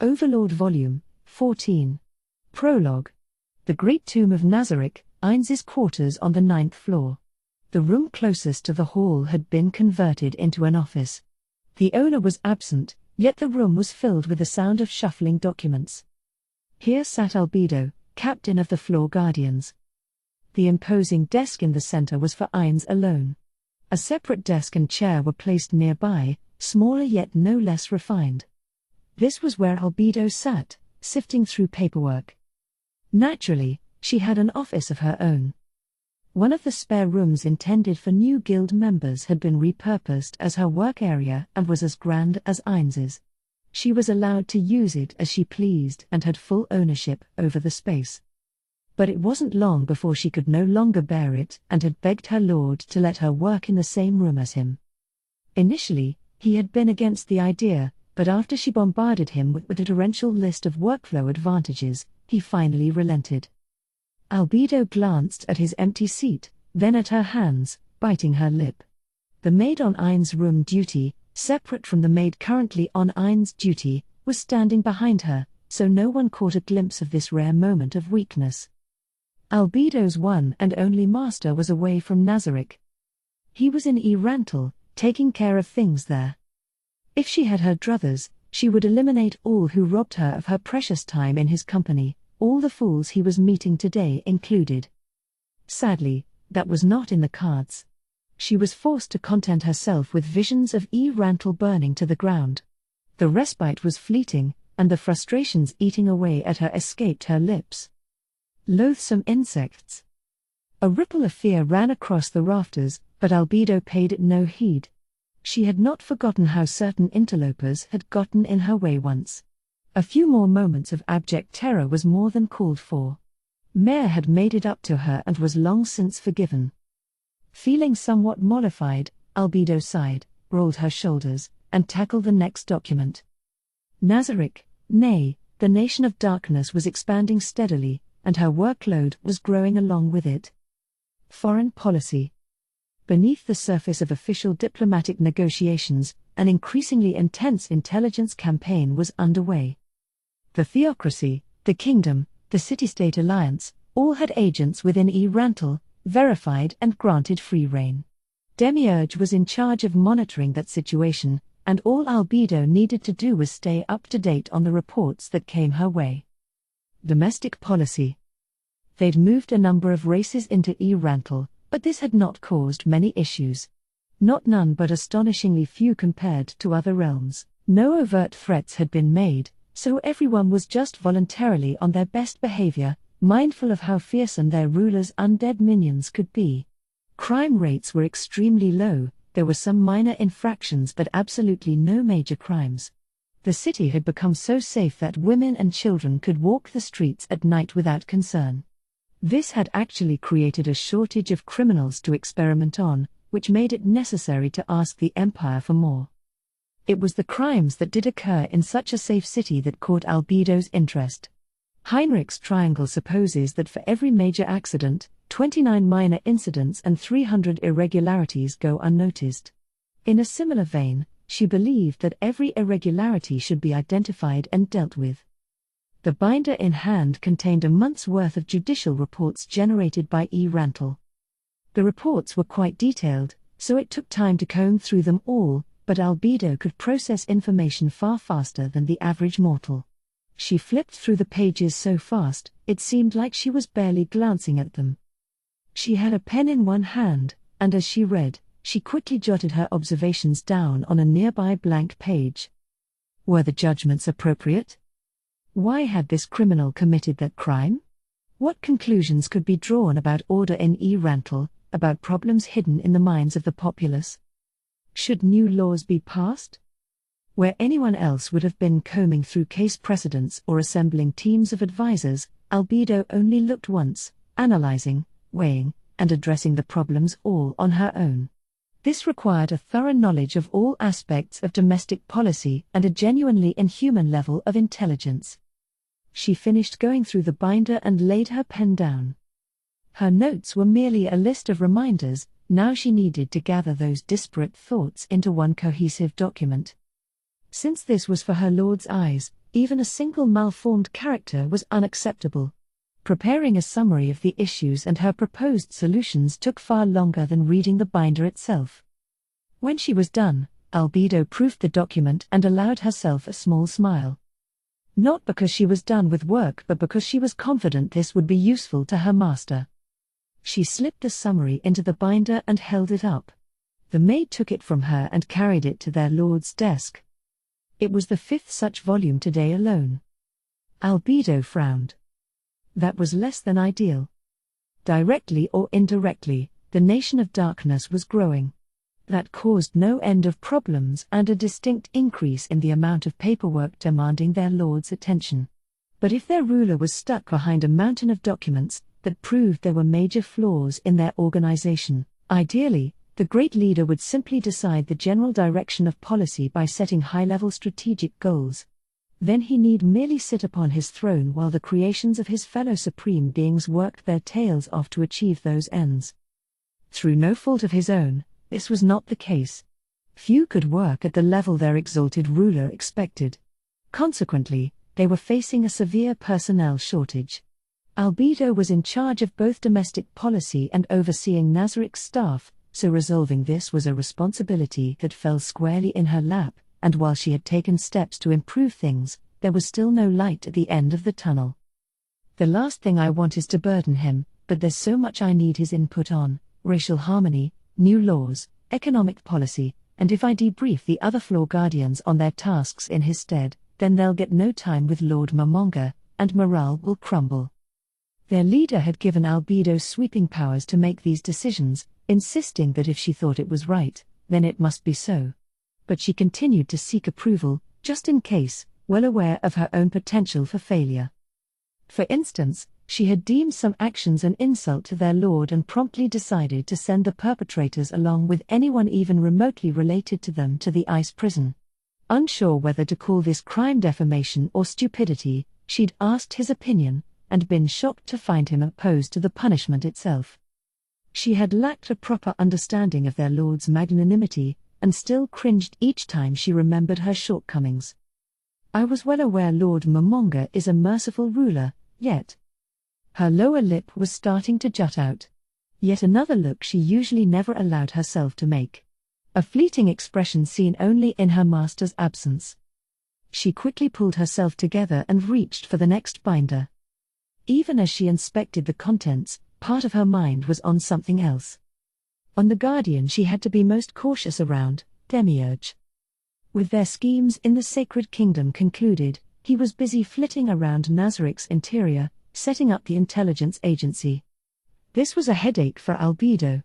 Overlord Volume 14. Prologue. The Great Tomb of Nazarick, Ainz's quarters on the 9th floor. The room closest to the hall had been converted into an office. The owner was absent, yet the room was filled with the sound of shuffling documents. Here sat Albedo, captain of the Floor Guardians. The imposing desk in the center was for Ainz alone. A separate desk and chair were placed nearby, smaller yet no less refined. This was where Albedo sat, sifting through paperwork. Naturally, she had an office of her own. One of the spare rooms intended for new guild members had been repurposed as her work area and was as grand as Ainz's. She was allowed to use it as she pleased and had full ownership over the space. But it wasn't long before she could no longer bear it and had begged her lord to let her work in the same room as him. Initially, he had been against the idea, but after she bombarded him with a torrential list of workflow advantages, he finally relented. Albedo glanced at his empty seat, then at her hands, biting her lip. The maid on Ainz's room duty, separate from the maid currently on Ainz's duty, was standing behind her, so no one caught a glimpse of this rare moment of weakness. Albedo's one and only master was away from Nazarick. He was in Rantel, taking care of things there. If she had her druthers, she would eliminate all who robbed her of her precious time in his company, all the fools he was meeting today included. Sadly, that was not in the cards. She was forced to content herself with visions of Rantel burning to the ground. The respite was fleeting, and the frustrations eating away at her escaped her lips. Loathsome insects. A ripple of fear ran across the rafters, but Albedo paid it no heed. She had not forgotten how certain interlopers had gotten in her way once. A few more moments of abject terror was more than called for. Mare had made it up to her and was long since forgiven. Feeling somewhat mollified, Albedo sighed, rolled her shoulders, and tackled the next document. Nazarick, nay, the Nation of Darkness was expanding steadily, and her workload was growing along with it. Foreign policy. Beneath the surface of official diplomatic negotiations, an increasingly intense intelligence campaign was underway. The theocracy, the kingdom, the city-state alliance, all had agents within Rantel, verified and granted free rein. Demiurge was in charge of monitoring that situation, and all Albedo needed to do was stay up to date on the reports that came her way. Domestic policy. They'd moved a number of races into Rantel, but this had not caused many issues. Not none, but astonishingly few compared to other realms. No overt threats had been made, so everyone was just voluntarily on their best behavior, mindful of how fearsome their rulers' undead minions could be. Crime rates were extremely low, there were some minor infractions but absolutely no major crimes. The city had become so safe that women and children could walk the streets at night without concern. This had actually created a shortage of criminals to experiment on, which made it necessary to ask the Empire for more. It was the crimes that did occur in such a safe city that caught Albedo's interest. Heinrich's triangle supposes that for every major accident, 29 minor incidents and 300 irregularities go unnoticed. In a similar vein, she believed that every irregularity should be identified and dealt with. The binder in hand contained a month's worth of judicial reports generated by Rantel. The reports were quite detailed, so it took time to comb through them all, but Albedo could process information far faster than the average mortal. She flipped through the pages so fast, it seemed like she was barely glancing at them. She had a pen in one hand, and as she read, she quickly jotted her observations down on a nearby blank page. Were the judgments appropriate? Why had this criminal committed that crime? What conclusions could be drawn about order in Rantel, about problems hidden in the minds of the populace? Should new laws be passed? Where anyone else would have been combing through case precedents or assembling teams of advisors, Albedo only looked once, analyzing, weighing, and addressing the problems all on her own. This required a thorough knowledge of all aspects of domestic policy and a genuinely inhuman level of intelligence. She finished going through the binder and laid her pen down. Her notes were merely a list of reminders, now she needed to gather those disparate thoughts into one cohesive document. Since this was for her lord's eyes, Even a single malformed character was unacceptable. Preparing a summary of the issues and her proposed solutions took far longer than reading the binder itself. When she was done, Albedo proofed the document and allowed herself a small smile. Not because she was done with work, but because she was confident this would be useful to her master. She slipped the summary into the binder and held it up. The maid took it from her and carried it to their lord's desk. It was the 5th such volume today alone. Albedo frowned. That was less than ideal. Directly or indirectly, the Nation of Darkness was growing. That caused no end of problems and a distinct increase in the amount of paperwork demanding their lord's attention. But if their ruler was stuck behind a mountain of documents that proved there were major flaws in their organization, ideally, the great leader would simply decide the general direction of policy by setting high-level strategic goals. Then he need merely sit upon his throne while the creations of his fellow supreme beings worked their tails off to achieve those ends. Through no fault of his own, this was not the case. Few could work at the level their exalted ruler expected. Consequently, they were facing a severe personnel shortage. Albedo was in charge of both domestic policy and overseeing Nazaric's staff, so resolving this was a responsibility that fell squarely in her lap, and while she had taken steps to improve things, there was still no light at the end of the tunnel. The last thing I want is to burden him, but there's so much I need his input on: racial harmony, new laws, economic policy, and if I debrief the other floor guardians on their tasks in his stead, then they'll get no time with Lord Momonga, and morale will crumble. Their leader had given Albedo sweeping powers to make these decisions, insisting that if she thought it was right, then it must be so. But she continued to seek approval, just in case, well aware of her own potential for failure. For instance, she had deemed some actions an insult to their lord and promptly decided to send the perpetrators along with anyone even remotely related to them to the ice prison. Unsure whether to call this crime defamation or stupidity, she'd asked his opinion, and been shocked to find him opposed to the punishment itself. She had lacked a proper understanding of their lord's magnanimity, and still cringed each time she remembered her shortcomings. I was well aware Lord Momonga is a merciful ruler, yet. Her lower lip was starting to jut out. Yet another look she usually never allowed herself to make. A fleeting expression seen only in her master's absence. She quickly pulled herself together and reached for the next binder. Even as she inspected the contents, part of her mind was on something else. On the guardian she had to be most cautious around, Demiurge. With their schemes in the Sacred Kingdom concluded, he was busy flitting around Nazaric's interior, setting up the intelligence agency. This was a headache for Albedo.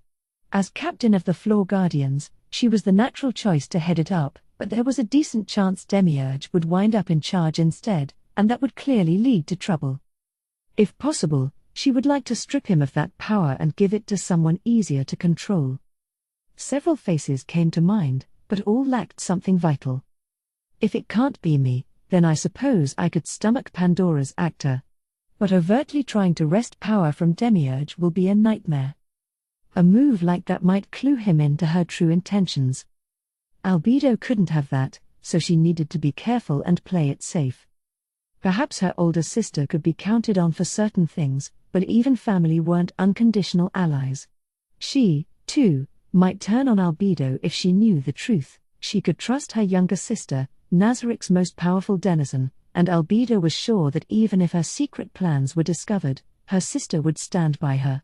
As captain of the Floor Guardians, she was the natural choice to head it up, but there was a decent chance Demiurge would wind up in charge instead, and that would clearly lead to trouble. If possible, she would like to strip him of that power and give it to someone easier to control. Several faces came to mind, but all lacked something vital. If it can't be me, then I suppose I could stomach Pandora's actor. But overtly trying to wrest power from Demiurge will be a nightmare. A move like that might clue him into her true intentions. Albedo couldn't have that, so she needed to be careful and play it safe. Perhaps her older sister could be counted on for certain things, but even family weren't unconditional allies. She, too, might turn on Albedo if she knew the truth. She could trust her younger sister, Nazaric's most powerful denizen, and Albedo was sure that even if her secret plans were discovered, her sister would stand by her.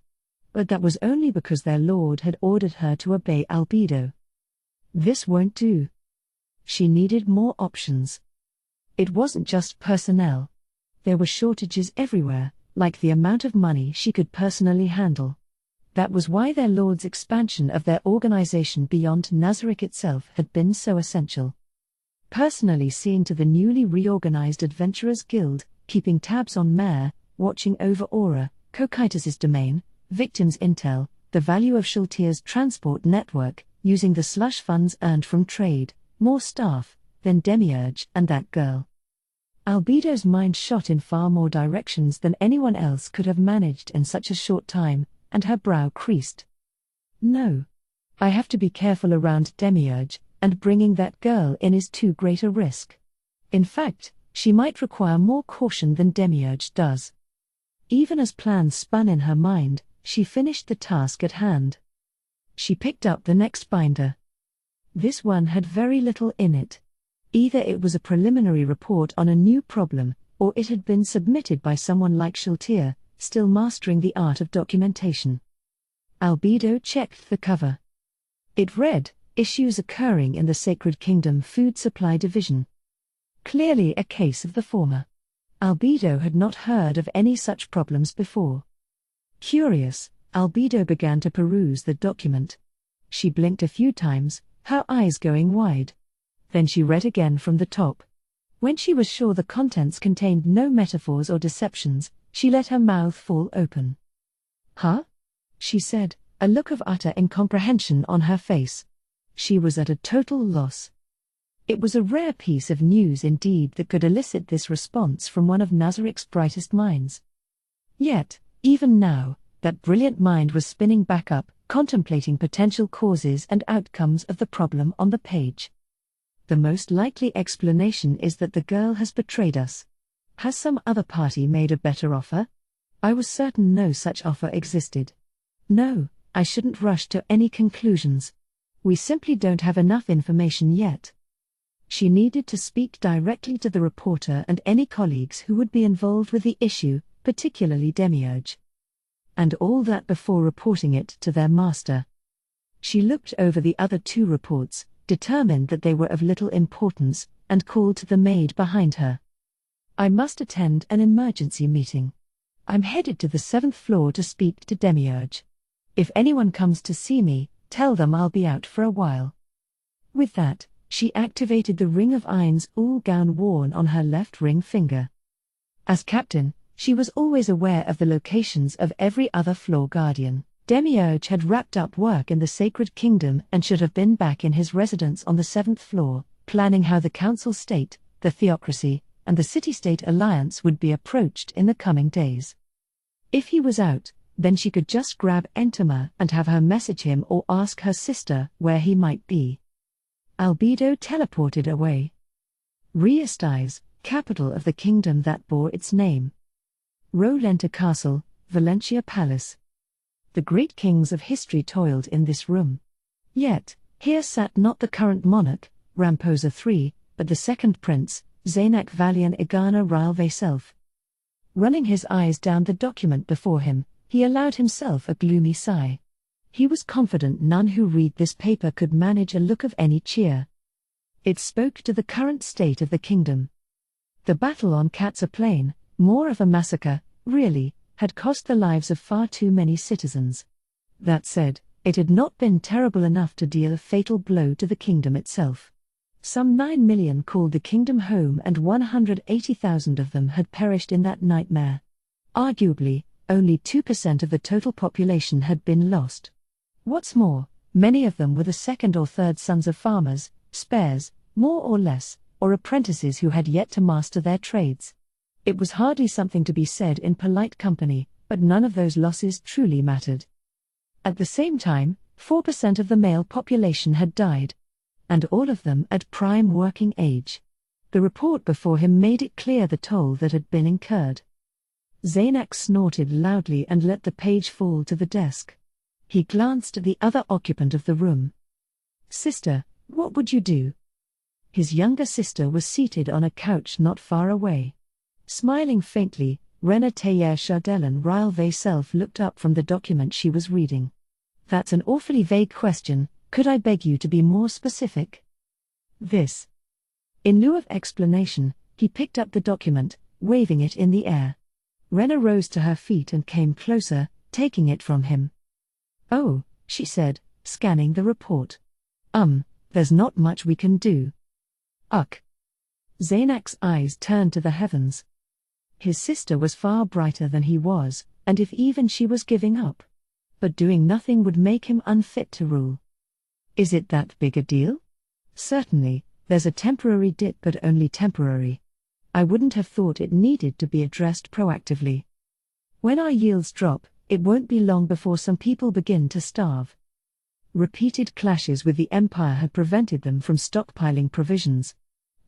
But that was only because their lord had ordered her to obey Albedo. This won't do. She needed more options. It wasn't just personnel. There were shortages everywhere, like the amount of money she could personally handle. That was why their lord's expansion of their organization beyond Nazarick itself had been so essential. Personally seeing to the newly reorganized Adventurers Guild, keeping tabs on Mare, watching over Aura, Cocytus's domain, victims intel, the value of Shultier's transport network, using the slush funds earned from trade, more staff, than Demiurge and that girl. Albedo's mind shot in far more directions than anyone else could have managed in such a short time, and her brow creased. No. I have to be careful around Demiurge, and bringing that girl in is too great a risk. In fact, She might require more caution than Demiurge does. Even as plans spun in her mind, she finished the task at hand. She picked up the next binder. This one had very little in it. Either it was a preliminary report on a new problem, or it had been submitted by someone like Schultier, still mastering the art of documentation. Albedo checked the cover. It read, "Issues occurring in the Sacred Kingdom Food Supply Division." Clearly a case of the former. Albedo had not heard of any such problems before. Curious, Albedo began to peruse the document. She blinked a few times, her eyes going wide. Then she read again from the top. When she was sure the contents contained no metaphors or deceptions, she let her mouth fall open. "Huh?" she said, a look of utter incomprehension on her face. She was at a total loss. It was a rare piece of news indeed that could elicit this response from one of Nazarik's brightest minds. Yet, even now, that brilliant mind was spinning back up, contemplating potential causes and outcomes of the problem on the page. The most likely explanation is that the girl has betrayed us. Has some other party made a better offer? I was certain no such offer existed. No, I shouldn't rush to any conclusions. We simply don't have enough information yet. She needed to speak directly to the reporter and any colleagues who would be involved with the issue, particularly Demiurge. And all that before reporting it to their master. She looked over the other two reports, determined that they were of little importance, and called to the maid behind her. "I must attend an emergency meeting. I'm headed to the 7th floor to speak to Demiurge. If anyone comes to see me, tell them I'll be out for a while." With that, she activated the ring of Ain's Ul gown worn on her left ring finger. As captain, she was always aware of the locations of every other floor guardian. Demiurge had wrapped up work in the Sacred Kingdom and should have been back in his residence on the 7th floor, planning how the Council State, the Theocracy, and the City-State alliance would be approached in the coming days. If he was out, then she could just grab Entema and have her message him or ask her sister where he might be. Albedo teleported away. Riestais, capital of the kingdom that bore its name. Rolenta Castle, Valentia Palace. The great kings of history toiled in this room. Yet, here sat not the current monarch, Ramposa III, but the second prince, Zainak Valian Igana Ryle Vaiself. Running his eyes down the document before him, he allowed himself a gloomy sigh. He was confident none who read this paper could manage a look of any cheer. It spoke to the current state of the kingdom. The battle on Katsa Plain, more of a massacre, really, had cost the lives of far too many citizens. That said, it had not been terrible enough to deal a fatal blow to the kingdom itself. Some 9 million called the kingdom home and 180,000 of them had perished in that nightmare. Arguably, only 2% of the total population had been lost. What's more, many of them were the second or third sons of farmers, spares, more or less, or apprentices who had yet to master their trades. It was hardly something to be said in polite company, but none of those losses truly mattered. At the same time, 4% of the male population had died. And all of them at prime working age. The report before him made it clear the toll that had been incurred. Zainak snorted loudly and let the page fall to the desk. He glanced at the other occupant of the room. "Sister, what would you do?" His younger sister was seated on a couch not far away. Smiling faintly, Rena Tayer Chardellon Ryle Vaiself looked up from the document she was reading. "That's an awfully vague question, could I beg you to be more specific?" This. In lieu of explanation, he picked up the document, waving it in the air. Rena rose to her feet and came closer, taking it from him. "Oh," she said, scanning the report. There's not much we can do." "Ugh." Zainak's eyes turned to the heavens. His sister was far brighter than he was, and if even she was giving up. But doing nothing would make him unfit to rule. "Is it that big a deal?" "Certainly, there's a temporary dip, but only temporary. I wouldn't have thought it needed to be addressed proactively. When our yields drop, it won't be long before some people begin to starve." Repeated clashes with the Empire had prevented them from stockpiling provisions.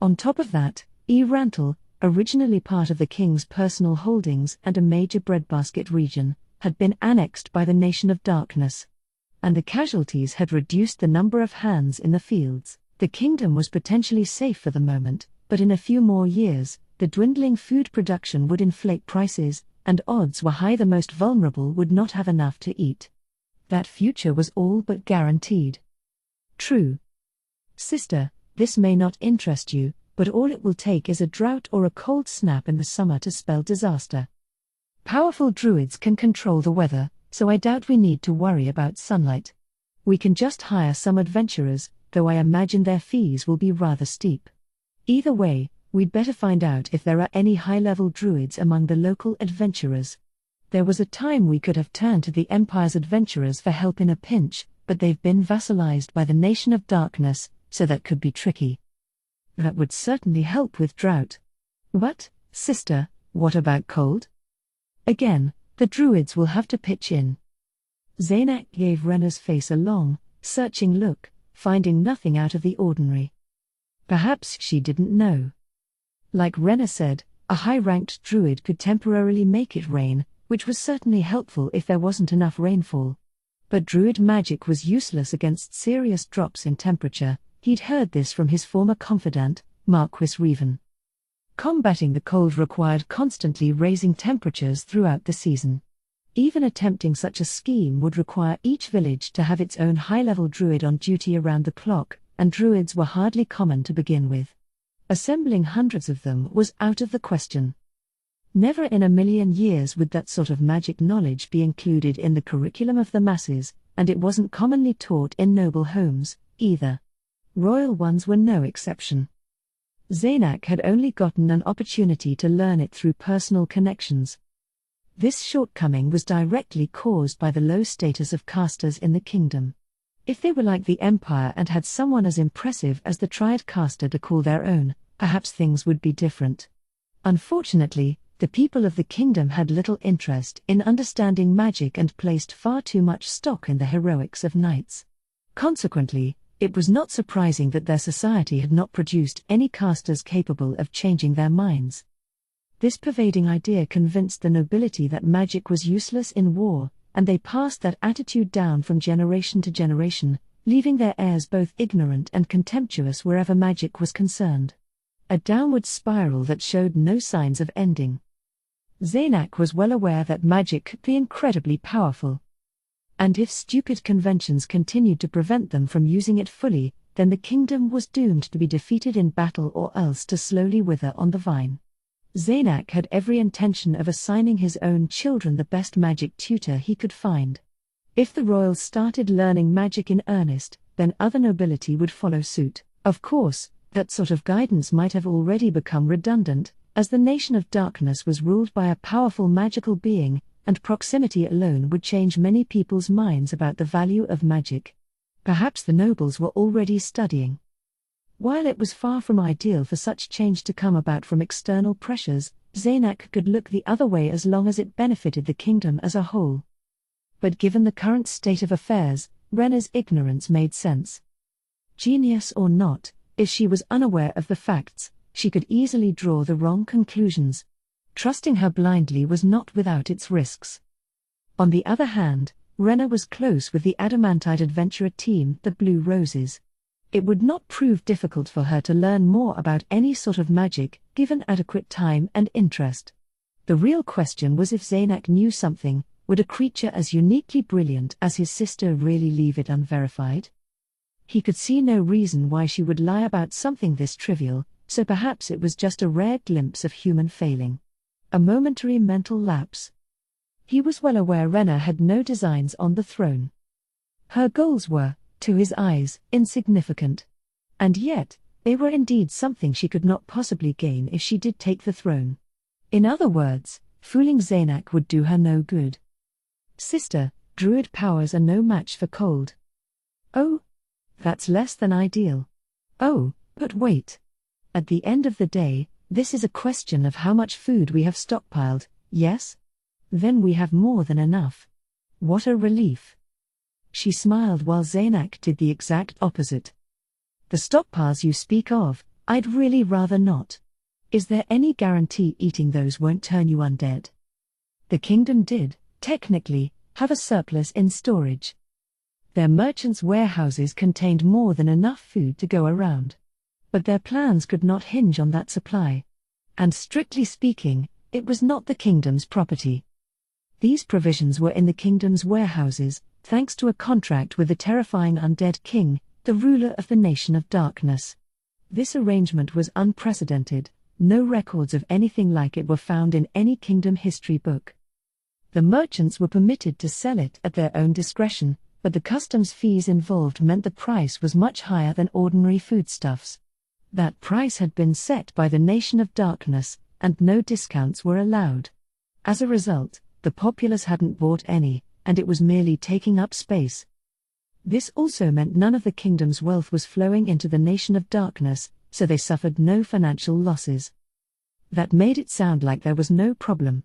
On top of that, Rantel, originally part of the king's personal holdings and a major breadbasket region, had been annexed by the Nation of Darkness. And the casualties had reduced the number of hands in the fields. The kingdom was potentially safe for the moment, but in a few more years, the dwindling food production would inflate prices, and odds were high the most vulnerable would not have enough to eat. That future was all but guaranteed. True. Sister, this may not interest you, but all it will take is a drought or a cold snap in the summer to spell disaster. Powerful druids can control the weather, so I doubt we need to worry about sunlight. We can just hire some adventurers, though I imagine their fees will be rather steep. Either way, we'd better find out if there are any high-level druids among the local adventurers. There was a time we could have turned to the Empire's adventurers for help in a pinch, but they've been vassalized by the Nation of Darkness, so that could be tricky. That would certainly help with drought. But, sister, what about cold? Again, the druids will have to pitch in. Zanak gave Rena's face a long, searching look, finding nothing out of the ordinary. Perhaps she didn't know. Like Rena said, a high-ranked druid could temporarily make it rain, which was certainly helpful if there wasn't enough rainfall. But druid magic was useless against serious drops in temperature. He'd heard this from his former confidant, Marquis Reven. Combating the cold required constantly raising temperatures throughout the season. Even attempting such a scheme would require each village to have its own high-level druid on duty around the clock, and druids were hardly common to begin with. Assembling hundreds of them was out of the question. Never in a million years would that sort of magic knowledge be included in the curriculum of the masses, and it wasn't commonly taught in noble homes, either. Royal ones were no exception. Zanak had only gotten an opportunity to learn it through personal connections. This shortcoming was directly caused by the low status of casters in the kingdom. If they were like the Empire and had someone as impressive as the Triad caster to call their own, perhaps things would be different. Unfortunately, the people of the kingdom had little interest in understanding magic and placed far too much stock in the heroics of knights. Consequently, it was not surprising that their society had not produced any casters capable of changing their minds. This pervading idea convinced the nobility that magic was useless in war, and they passed that attitude down from generation to generation, leaving their heirs both ignorant and contemptuous wherever magic was concerned. A downward spiral that showed no signs of ending. Zanak was well aware that magic could be incredibly powerful. And if stupid conventions continued to prevent them from using it fully, then the kingdom was doomed to be defeated in battle or else to slowly wither on the vine. Zanak had every intention of assigning his own children the best magic tutor he could find. If the royals started learning magic in earnest, then other nobility would follow suit. Of course, that sort of guidance might have already become redundant, as the Nation of Darkness was ruled by a powerful magical being, and proximity alone would change many people's minds about the value of magic. Perhaps the nobles were already studying. While it was far from ideal for such change to come about from external pressures, Zanak could look the other way as long as it benefited the kingdom as a whole. But given the current state of affairs, Rena's ignorance made sense. Genius or not, if she was unaware of the facts, she could easily draw the wrong conclusions. Trusting her blindly was not without its risks. On the other hand, Rena was close with the adamantite adventurer team, the Blue Roses. It would not prove difficult for her to learn more about any sort of magic, given adequate time and interest. The real question was if Zanak knew something, would a creature as uniquely brilliant as his sister really leave it unverified? He could see no reason why she would lie about something this trivial, so perhaps it was just a rare glimpse of human failing. A momentary mental lapse. He was well aware Rena had no designs on the throne. Her goals were, to his eyes, insignificant. And yet, they were indeed something she could not possibly gain if she did take the throne. In other words, fooling Zanak would do her no good. Sister, druid powers are no match for cold. Oh? That's less than ideal. Oh, but wait. At the end of the day, this is a question of how much food we have stockpiled, yes? Then we have more than enough. What a relief. She smiled while Zanak did the exact opposite. The stockpiles you speak of, I'd really rather not. Is there any guarantee eating those won't turn you undead? The kingdom did, technically, have a surplus in storage. Their merchants' warehouses contained more than enough food to go around. But their plans could not hinge on that supply. And strictly speaking, it was not the kingdom's property. These provisions were in the kingdom's warehouses, thanks to a contract with the terrifying undead king, the ruler of the Nation of Darkness. This arrangement was unprecedented. No records of anything like it were found in any kingdom history book. The merchants were permitted to sell it at their own discretion, but the customs fees involved meant the price was much higher than ordinary foodstuffs. That price had been set by the Nation of Darkness, and no discounts were allowed. As a result, the populace hadn't bought any, and it was merely taking up space. This also meant none of the kingdom's wealth was flowing into the Nation of Darkness, so they suffered no financial losses. That made it sound like there was no problem.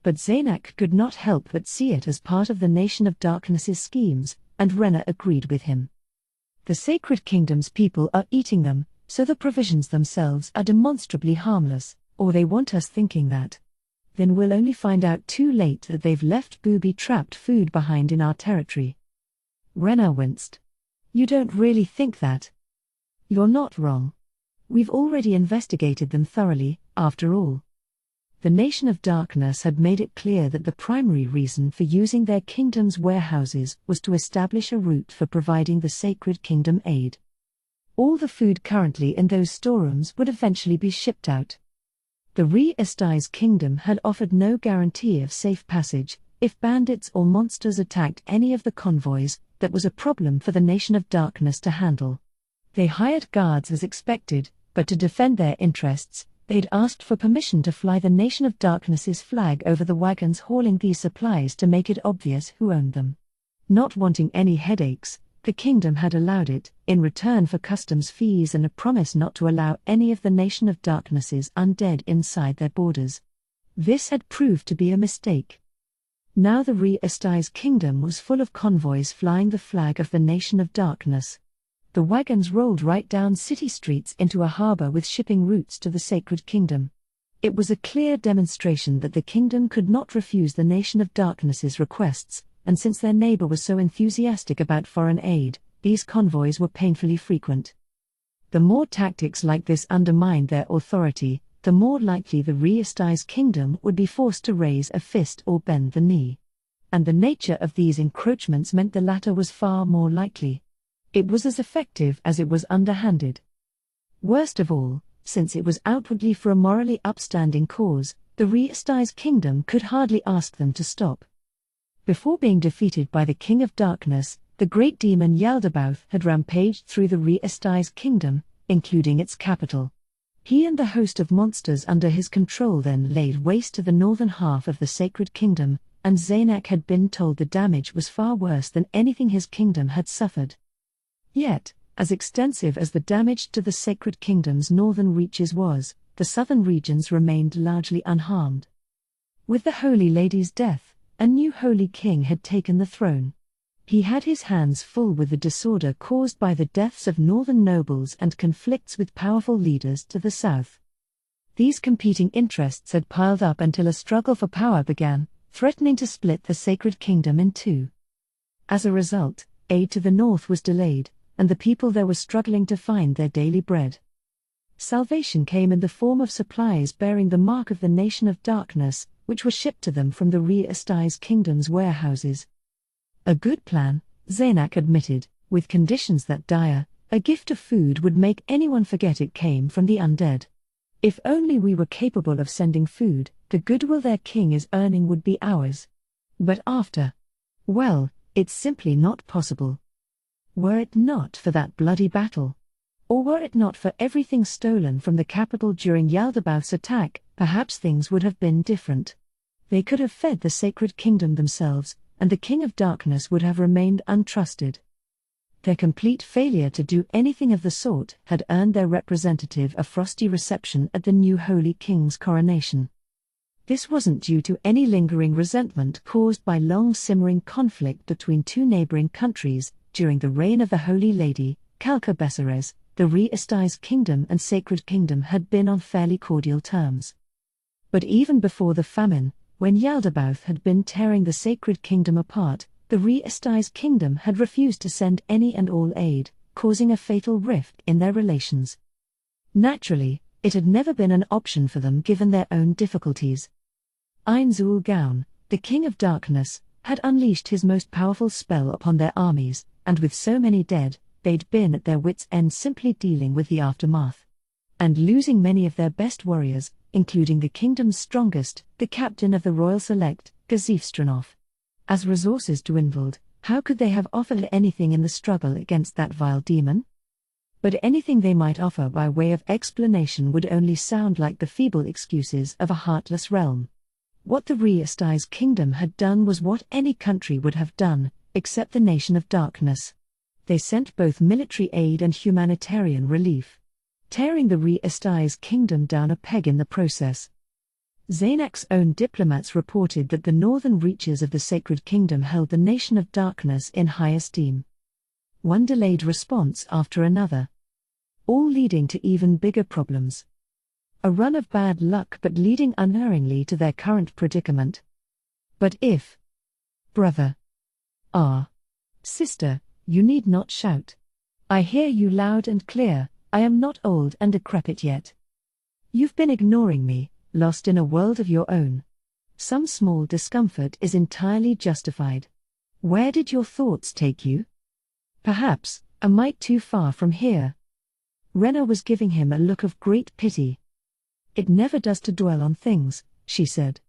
But Zaynak could not help but see it as part of the Nation of Darkness's schemes, and Renna agreed with him. The Sacred Kingdom's people are eating them, so the provisions themselves are demonstrably harmless, or they want us thinking that. Then we'll only find out too late that they've left booby-trapped food behind in our territory. Renna winced. You don't really think that? You're not wrong. We've already investigated them thoroughly, after all. The Nation of Darkness had made it clear that the primary reason for using their kingdom's warehouses was to establish a route for providing the Sacred Kingdom aid. All the food currently in those storerooms would eventually be shipped out. The Re-Estais Kingdom had offered no guarantee of safe passage. If bandits or monsters attacked any of the convoys, that was a problem for the Nation of Darkness to handle. They hired guards as expected, but to defend their interests, they'd asked for permission to fly the Nation of Darkness's flag over the wagons hauling these supplies to make it obvious who owned them. Not wanting any headaches, the kingdom had allowed it, in return for customs fees and a promise not to allow any of the Nation of Darkness's undead inside their borders. This had proved to be a mistake. Now the Re-Estais Kingdom was full of convoys flying the flag of the Nation of Darkness. The wagons rolled right down city streets into a harbor with shipping routes to the Sacred Kingdom. It was a clear demonstration that the kingdom could not refuse the Nation of Darkness's requests, and since their neighbor was so enthusiastic about foreign aid, these convoys were painfully frequent. The more tactics like this undermined their authority, the more likely the Re-Estais Kingdom would be forced to raise a fist or bend the knee. And the nature of these encroachments meant the latter was far more likely. It was as effective as it was underhanded. Worst of all, since it was outwardly for a morally upstanding cause, the Re-Estais Kingdom could hardly ask them to stop. Before being defeated by the King of Darkness, the great demon Yaldabaoth had rampaged through the Re-Estais Kingdom, including its capital. He and the host of monsters under his control then laid waste to the northern half of the Sacred Kingdom, and Zaynak had been told the damage was far worse than anything his kingdom had suffered. Yet, as extensive as the damage to the Sacred Kingdom's northern reaches was, the southern regions remained largely unharmed. With the Holy Lady's death, a new Holy King had taken the throne. He had his hands full with the disorder caused by the deaths of northern nobles and conflicts with powerful leaders to the south. These competing interests had piled up until a struggle for power began, threatening to split the Sacred Kingdom in two. As a result, aid to the north was delayed, and the people there were struggling to find their daily bread. Salvation came in the form of supplies bearing the mark of the Nation of Darkness, which were shipped to them from the Re-Estais Kingdom's warehouses. A good plan, Zaynak admitted, with conditions that dire. A gift of food would make anyone forget it came from the undead. If only we were capable of sending food, the goodwill their king is earning would be ours. But after? Well, it's simply not possible. Were it not for that bloody battle, or were it not for everything stolen from the capital during Yaldabaoth's attack, perhaps things would have been different. They could have fed the Sacred Kingdom themselves, and the King of Darkness would have remained untrusted. Their complete failure to do anything of the sort had earned their representative a frosty reception at the new Holy King's coronation. This wasn't due to any lingering resentment caused by long-simmering conflict between two neighboring countries. During the reign of the Holy Lady, Kalka Besseres, the re-established kingdom and sacred kingdom had been on fairly cordial terms. But even before the famine, when Yaldabaoth had been tearing the sacred kingdom apart, the re-established kingdom had refused to send any and all aid, causing a fatal rift in their relations. Naturally, it had never been an option for them given their own difficulties. Ainzul Gaon, the King of Darkness, had unleashed his most powerful spell upon their armies, and with so many dead, they'd been at their wits' end simply dealing with the aftermath. And losing many of their best warriors, including the kingdom's strongest, the captain of the Royal Select, Gazif Stranov. As resources dwindled, how could they have offered anything in the struggle against that vile demon? But anything they might offer by way of explanation would only sound like the feeble excuses of a heartless realm. What the re-established kingdom had done was what any country would have done, except the Nation of Darkness. They sent both military aid and humanitarian relief, tearing the re-established kingdom down a peg in the process. Zaynak's own diplomats reported that the northern reaches of the Sacred Kingdom held the Nation of Darkness in high esteem. One delayed response after another, all leading to even bigger problems. A run of bad luck but leading unerringly to their current predicament. But if, brother, sister, you need not shout. I hear you loud and clear, I am not old and decrepit yet. You've been ignoring me, lost in a world of your own. Some small discomfort is entirely justified. Where did your thoughts take you? Perhaps, a mite too far from here. Rena was giving him a look of great pity. It never does to dwell on things, she said.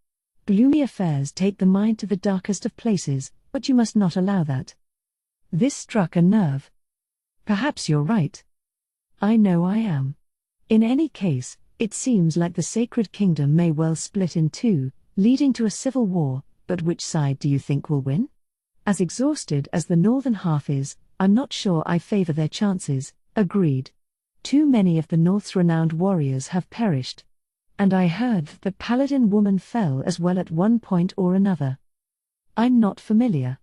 Gloomy affairs take the mind to the darkest of places, but you must not allow that. This struck a nerve. Perhaps you're right. I know I am. In any case, it seems like the Sacred Kingdom may well split in two, leading to a civil war, but which side do you think will win? As exhausted as the northern half is, I'm not sure I favor their chances, agreed. Too many of the North's renowned warriors have perished. And I heard that the paladin woman fell as well at one point or another. I'm not familiar.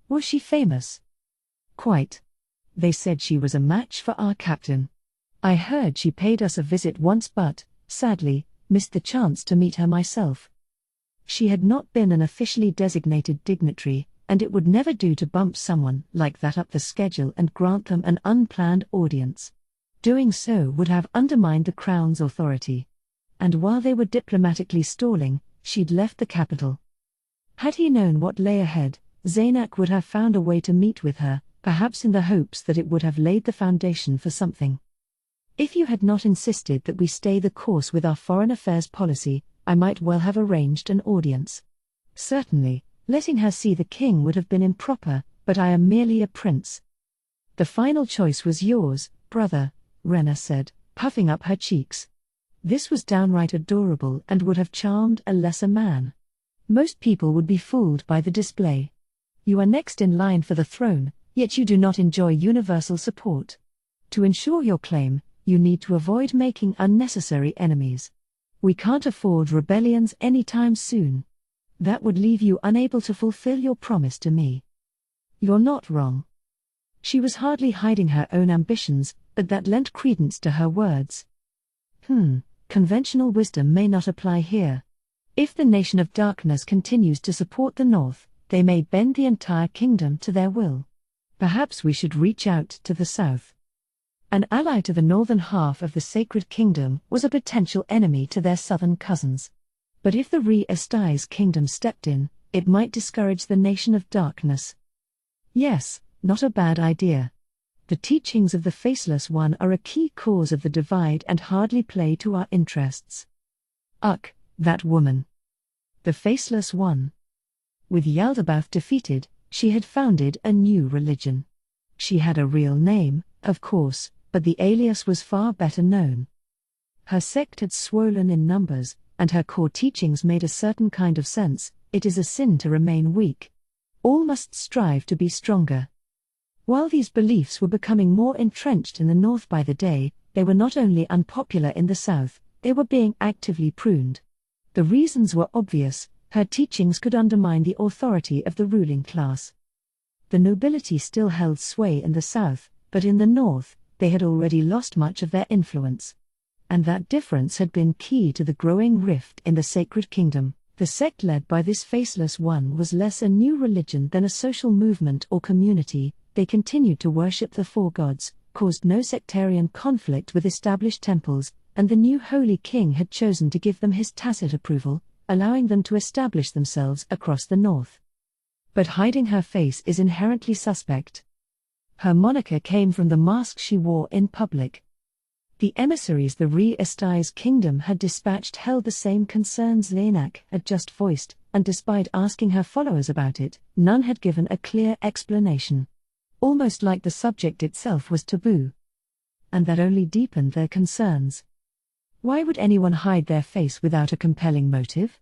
Was she famous? Quite. They said she was a match for our captain. I heard she paid us a visit once but, sadly, missed the chance to meet her myself. She had not been an officially designated dignitary, and it would never do to bump someone like that up the schedule and grant them an unplanned audience. Doing so would have undermined the Crown's authority. And while they were diplomatically stalling, she'd left the capital. Had he known what lay ahead, Zaynak would have found a way to meet with her, perhaps in the hopes that it would have laid the foundation for something. If you had not insisted that we stay the course with our foreign affairs policy, I might well have arranged an audience. Certainly, letting her see the king would have been improper, but I am merely a prince. The final choice was yours, brother, Rena said, puffing up her cheeks. This was downright adorable and would have charmed a lesser man. Most people would be fooled by the display. You are next in line for the throne, yet you do not enjoy universal support. To ensure your claim, you need to avoid making unnecessary enemies. We can't afford rebellions anytime soon. That would leave you unable to fulfill your promise to me. You're not wrong. She was hardly hiding her own ambitions, but that lent credence to her words. Conventional wisdom may not apply here. If the Nation of Darkness continues to support the North, they may bend the entire kingdom to their will. Perhaps we should reach out to the South. An ally to the northern half of the Sacred Kingdom was a potential enemy to their southern cousins. But if the re-established kingdom stepped in, it might discourage the Nation of Darkness. Yes, not a bad idea. The teachings of the Faceless One are a key cause of the divide and hardly play to our interests. Ugh, that woman. The Faceless One. With Yaldabaoth defeated, she had founded a new religion. She had a real name, of course, but the alias was far better known. Her sect had swollen in numbers, and her core teachings made a certain kind of sense: it is a sin to remain weak. All must strive to be stronger. While these beliefs were becoming more entrenched in the North by the day, they were not only unpopular in the South, they were being actively pruned. The reasons were obvious: her teachings could undermine the authority of the ruling class. The nobility still held sway in the South, but in the North, they had already lost much of their influence. And that difference had been key to the growing rift in the Sacred Kingdom. The sect led by this faceless one was less a new religion than a social movement or community. They continued to worship the four gods, caused no sectarian conflict with established temples, and the new holy king had chosen to give them his tacit approval, allowing them to establish themselves across the north. But hiding her face is inherently suspect. Her moniker came from the mask she wore in public. The emissaries the Re-Estais kingdom had dispatched held the same concerns Zenak had just voiced, and despite asking her followers about it, none had given a clear explanation. Almost like the subject itself was taboo. And that only deepened their concerns. Why would anyone hide their face without a compelling motive?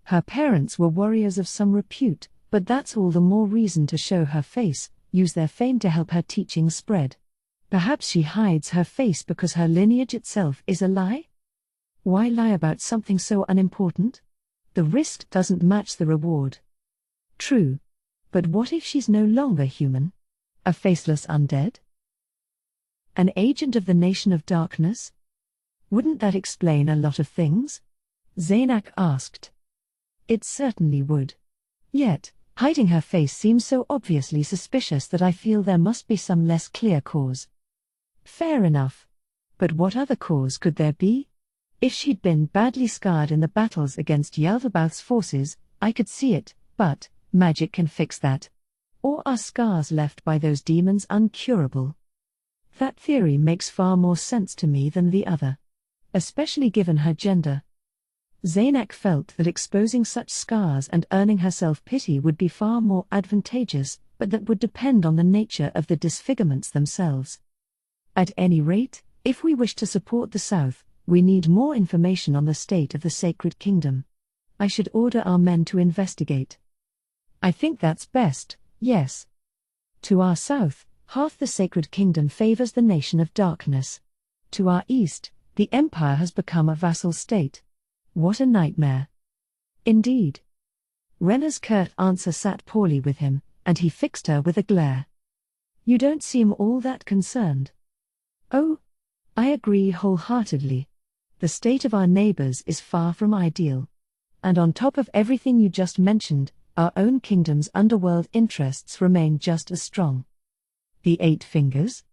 Her parents were warriors of some repute, but that's all the more reason to show her face, use their fame to help her teachings spread. Perhaps she hides her face because her lineage itself is a lie? Why lie about something so unimportant? The risk doesn't match the reward. True. But what if she's no longer human? A faceless undead? An agent of the Nation of Darkness? Wouldn't that explain a lot of things? Zenak asked. It certainly would. Yet, hiding her face seems so obviously suspicious that I feel there must be some less clear cause. Fair enough. But what other cause could there be? If she'd been badly scarred in the battles against Yaldabaoth's forces, I could see it, but magic can fix that. Or are scars left by those demons uncurable? That theory makes far more sense to me than the other. Especially given her gender. Zenak felt that exposing such scars and earning herself pity would be far more advantageous, but that would depend on the nature of the disfigurements themselves. At any rate, if we wish to support the South, we need more information on the state of the Sacred Kingdom. I should order our men to investigate. I think that's best, yes. To our south, half the Sacred Kingdom favors the Nation of Darkness. To our east, the Empire has become a vassal state. What a nightmare. Indeed. Rena's curt answer sat poorly with him, and he fixed her with a glare. You don't seem all that concerned. Oh, I agree wholeheartedly. The state of our neighbors is far from ideal. And on top of everything you just mentioned, our own kingdom's underworld interests remain just as strong. The Eight Fingers?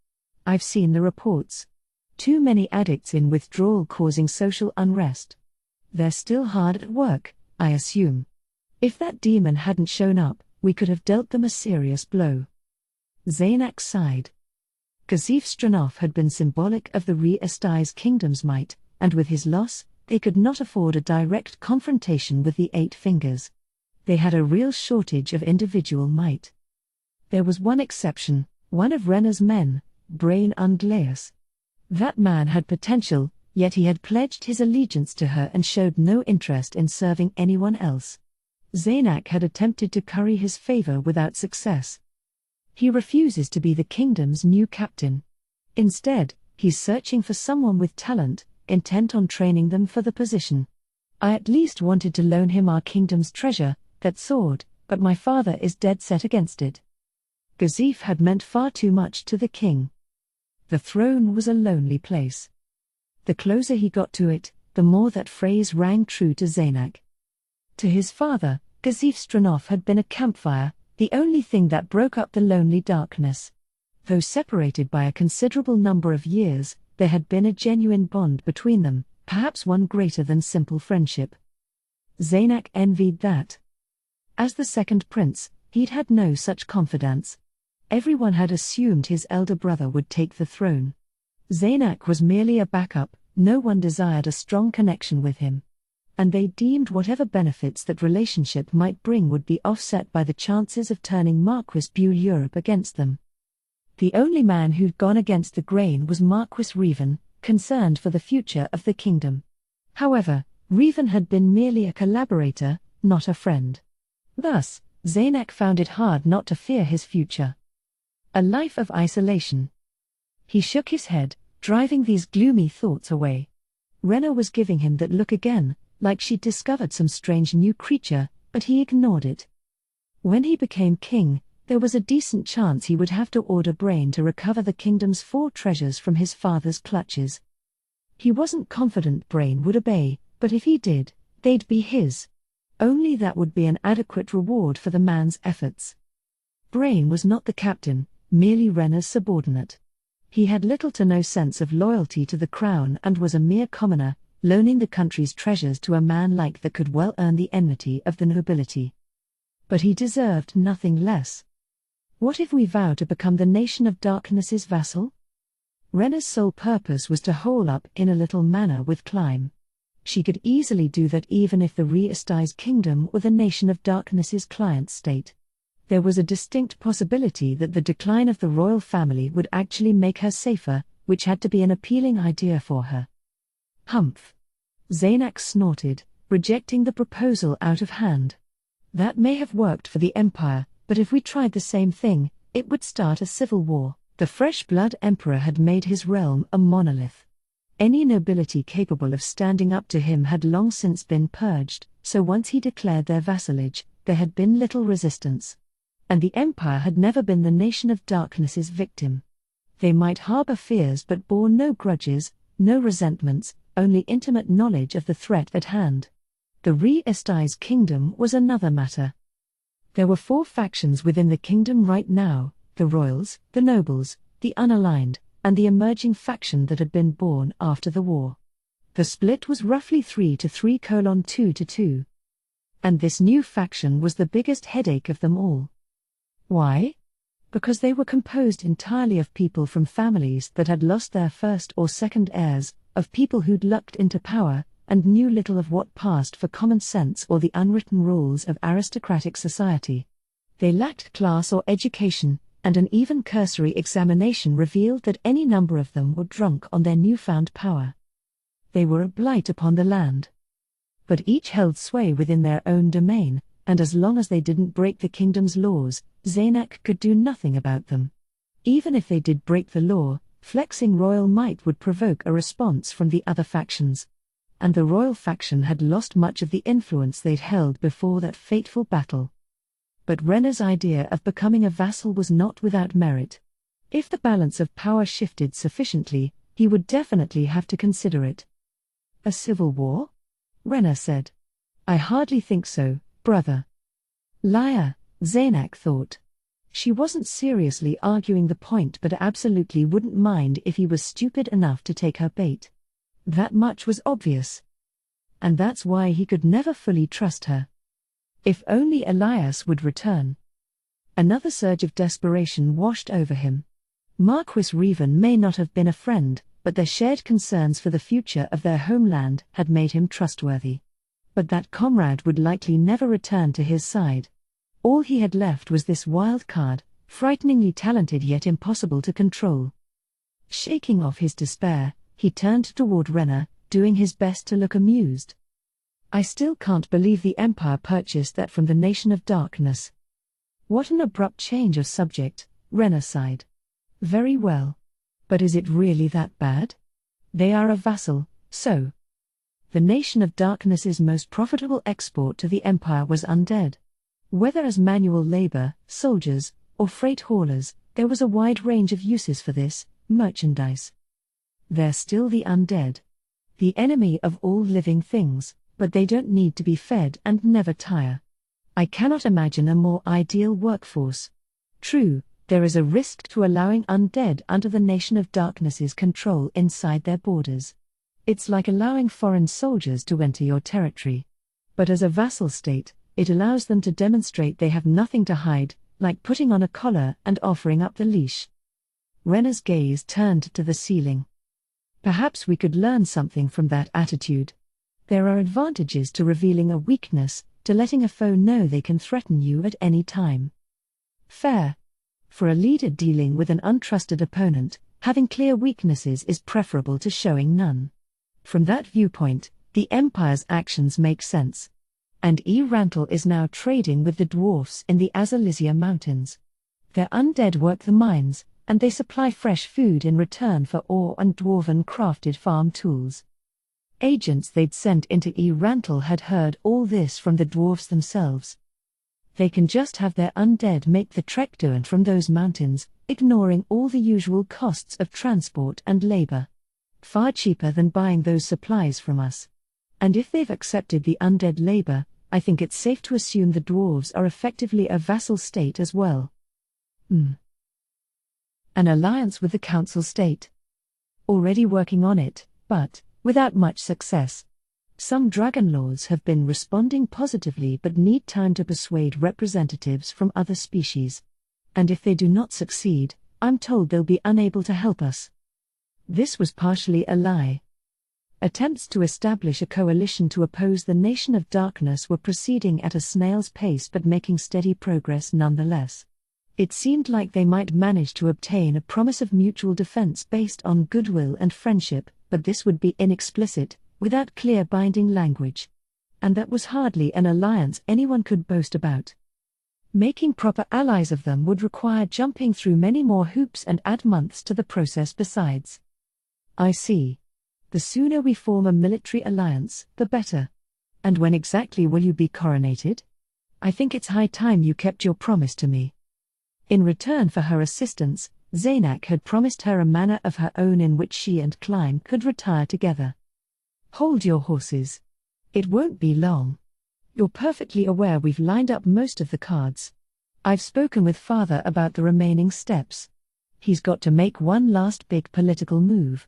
I've seen the reports. Too many addicts in withdrawal causing social unrest. They're still hard at work, I assume. If that demon hadn't shown up, we could have dealt them a serious blow. Zenak sighed. Kazif Stranov had been symbolic of the Re-Estais kingdom's might, and with his loss, they could not afford a direct confrontation with the Eight Fingers. They had a real shortage of individual might. There was one exception, one of Rena's men, Brain Unglaeus. That man had potential, yet he had pledged his allegiance to her and showed no interest in serving anyone else. Zenak had attempted to curry his favor without success. He refuses to be the kingdom's new captain. Instead, he's searching for someone with talent, intent on training them for the position. I at least wanted to loan him our kingdom's treasure, that sword, but my father is dead set against it. Kazif had meant far too much to the king. The throne was a lonely place. The closer he got to it, the more that phrase rang true to Zenak. To his father, Kazif Stranov had been a campfire, the only thing that broke up the lonely darkness. Though separated by a considerable number of years, there had been a genuine bond between them, perhaps one greater than simple friendship. Zenak envied that. As the second prince, he'd had no such confidants. Everyone had assumed his elder brother would take the throne. Zenak was merely a backup, no one desired a strong connection with him. And they deemed whatever benefits that relationship might bring would be offset by the chances of turning Marquis Buell Europe against them. The only man who'd gone against the grain was Marquis Revan, concerned for the future of the kingdom. However, Revan had been merely a collaborator, not a friend. Thus, Zenak found it hard not to fear his future. A life of isolation. He shook his head, driving these gloomy thoughts away. Rena was giving him that look again, like she'd discovered some strange new creature, but he ignored it. When he became king, There was a decent chance he would have to order Brain to recover the kingdom's 4 treasures from his father's clutches. He wasn't confident Brain would obey, but if he did, they'd be his. Only that would be an adequate reward for the man's efforts. Brain was not the captain, merely Renna's subordinate. He had little to no sense of loyalty to the crown and was a mere commoner, loaning the country's treasures to a man like that could well earn the enmity of the nobility. But he deserved nothing less. What if we vow to become the nation of darkness's vassal? Renna's sole purpose was to hole up in a little manor with Climb. She could easily do that even if the Re-Esti's kingdom were the nation of darkness's client state. There was a distinct possibility that the decline of the royal family would actually make her safer, which had to be an appealing idea for her. Humph! Zaynak snorted, rejecting the proposal out of hand. That may have worked for the Empire, but if we tried the same thing, it would start a civil war. The fresh-blood emperor had made his realm a monolith. Any nobility capable of standing up to him had long since been purged, so once he declared their vassalage, there had been little resistance. And the Empire had never been the nation of darkness's victim. They might harbor fears but bore no grudges, no resentments, only intimate knowledge of the threat at hand. The Re-Esti's kingdom was another matter. There were 4 factions within the kingdom right now: the royals, the nobles, the unaligned, and the emerging faction that had been born after the war. The split was roughly 3-2-2. And this new faction was the biggest headache of them all. Why? Because they were composed entirely of people from families that had lost their first or second heirs, of people who'd lucked into power, and knew little of what passed for common sense or the unwritten rules of aristocratic society. They lacked class or education, and an even cursory examination revealed that any number of them were drunk on their newfound power. They were a blight upon the land. But each held sway within their own domain, and as long as they didn't break the kingdom's laws, Zaynak could do nothing about them. Even if they did break the law, flexing royal might would provoke a response from the other factions. And the royal faction had lost much of the influence they'd held before that fateful battle. But Renna's idea of becoming a vassal was not without merit. If the balance of power shifted sufficiently, he would definitely have to consider it. A civil war? Renna said. I hardly think so, brother. Liar, Zaynak thought. She wasn't seriously arguing the point but absolutely wouldn't mind if he was stupid enough to take her bait. That much was obvious. And that's why he could never fully trust her. If only Elias would return. Another surge of desperation washed over him. Marquis Revan may not have been a friend, but their shared concerns for the future of their homeland had made him trustworthy. But that comrade would likely never return to his side. All he had left was this wild card, frighteningly talented yet impossible to control. Shaking off his despair, he turned toward Renna, doing his best to look amused. I still can't believe the Empire purchased that from the Nation of Darkness. What an abrupt change of subject, Renna sighed. Very well. But is it really that bad? They are a vassal, so. The Nation of Darkness's most profitable export to the Empire was undead. Whether as manual labor, soldiers, or freight haulers, there was a wide range of uses for this merchandise. They're still the undead. The enemy of all living things, but they don't need to be fed and never tire. I cannot imagine a more ideal workforce. True, there is a risk to allowing undead under the Nation of Darkness's control inside their borders. It's like allowing foreign soldiers to enter your territory. But as a vassal state, it allows them to demonstrate they have nothing to hide, like putting on a collar and offering up the leash. Renna's gaze turned to the ceiling. Perhaps we could learn something from that attitude. There are advantages to revealing a weakness, to letting a foe know they can threaten you at any time. Fair. For a leader dealing with an untrusted opponent, having clear weaknesses is preferable to showing none. From that viewpoint, the Empire's actions make sense. And Rantel is now trading with the dwarfs in the Azalisia Mountains. Their undead work the mines, and they supply fresh food in return for ore and dwarven crafted farm tools. Agents they'd sent into Rantel had heard all this from the dwarfs themselves. They can just have their undead make the trek to and from those mountains, ignoring all the usual costs of transport and labor. Far cheaper than buying those supplies from us. And if they've accepted the undead labor, I think it's safe to assume the dwarves are effectively a vassal state as well. An alliance with the council state. Already working on it, but without much success. Some dragon lords have been responding positively but need time to persuade representatives from other species. And if they do not succeed, I'm told they'll be unable to help us. This was partially a lie. Attempts to establish a coalition to oppose the Nation of Darkness were proceeding at a snail's pace but making steady progress nonetheless. It seemed like they might manage to obtain a promise of mutual defense based on goodwill and friendship, but this would be inexplicit, without clear binding language. And that was hardly an alliance anyone could boast about. Making proper allies of them would require jumping through many more hoops and add months to the process besides. I see. The sooner we form a military alliance, the better. And when exactly will you be coronated? I think it's high time you kept your promise to me. In return for her assistance, Zaynak had promised her a manor of her own in which she and Klein could retire together. Hold your horses. It won't be long. You're perfectly aware we've lined up most of the cards. I've spoken with Father about the remaining steps. He's got to make one last big political move.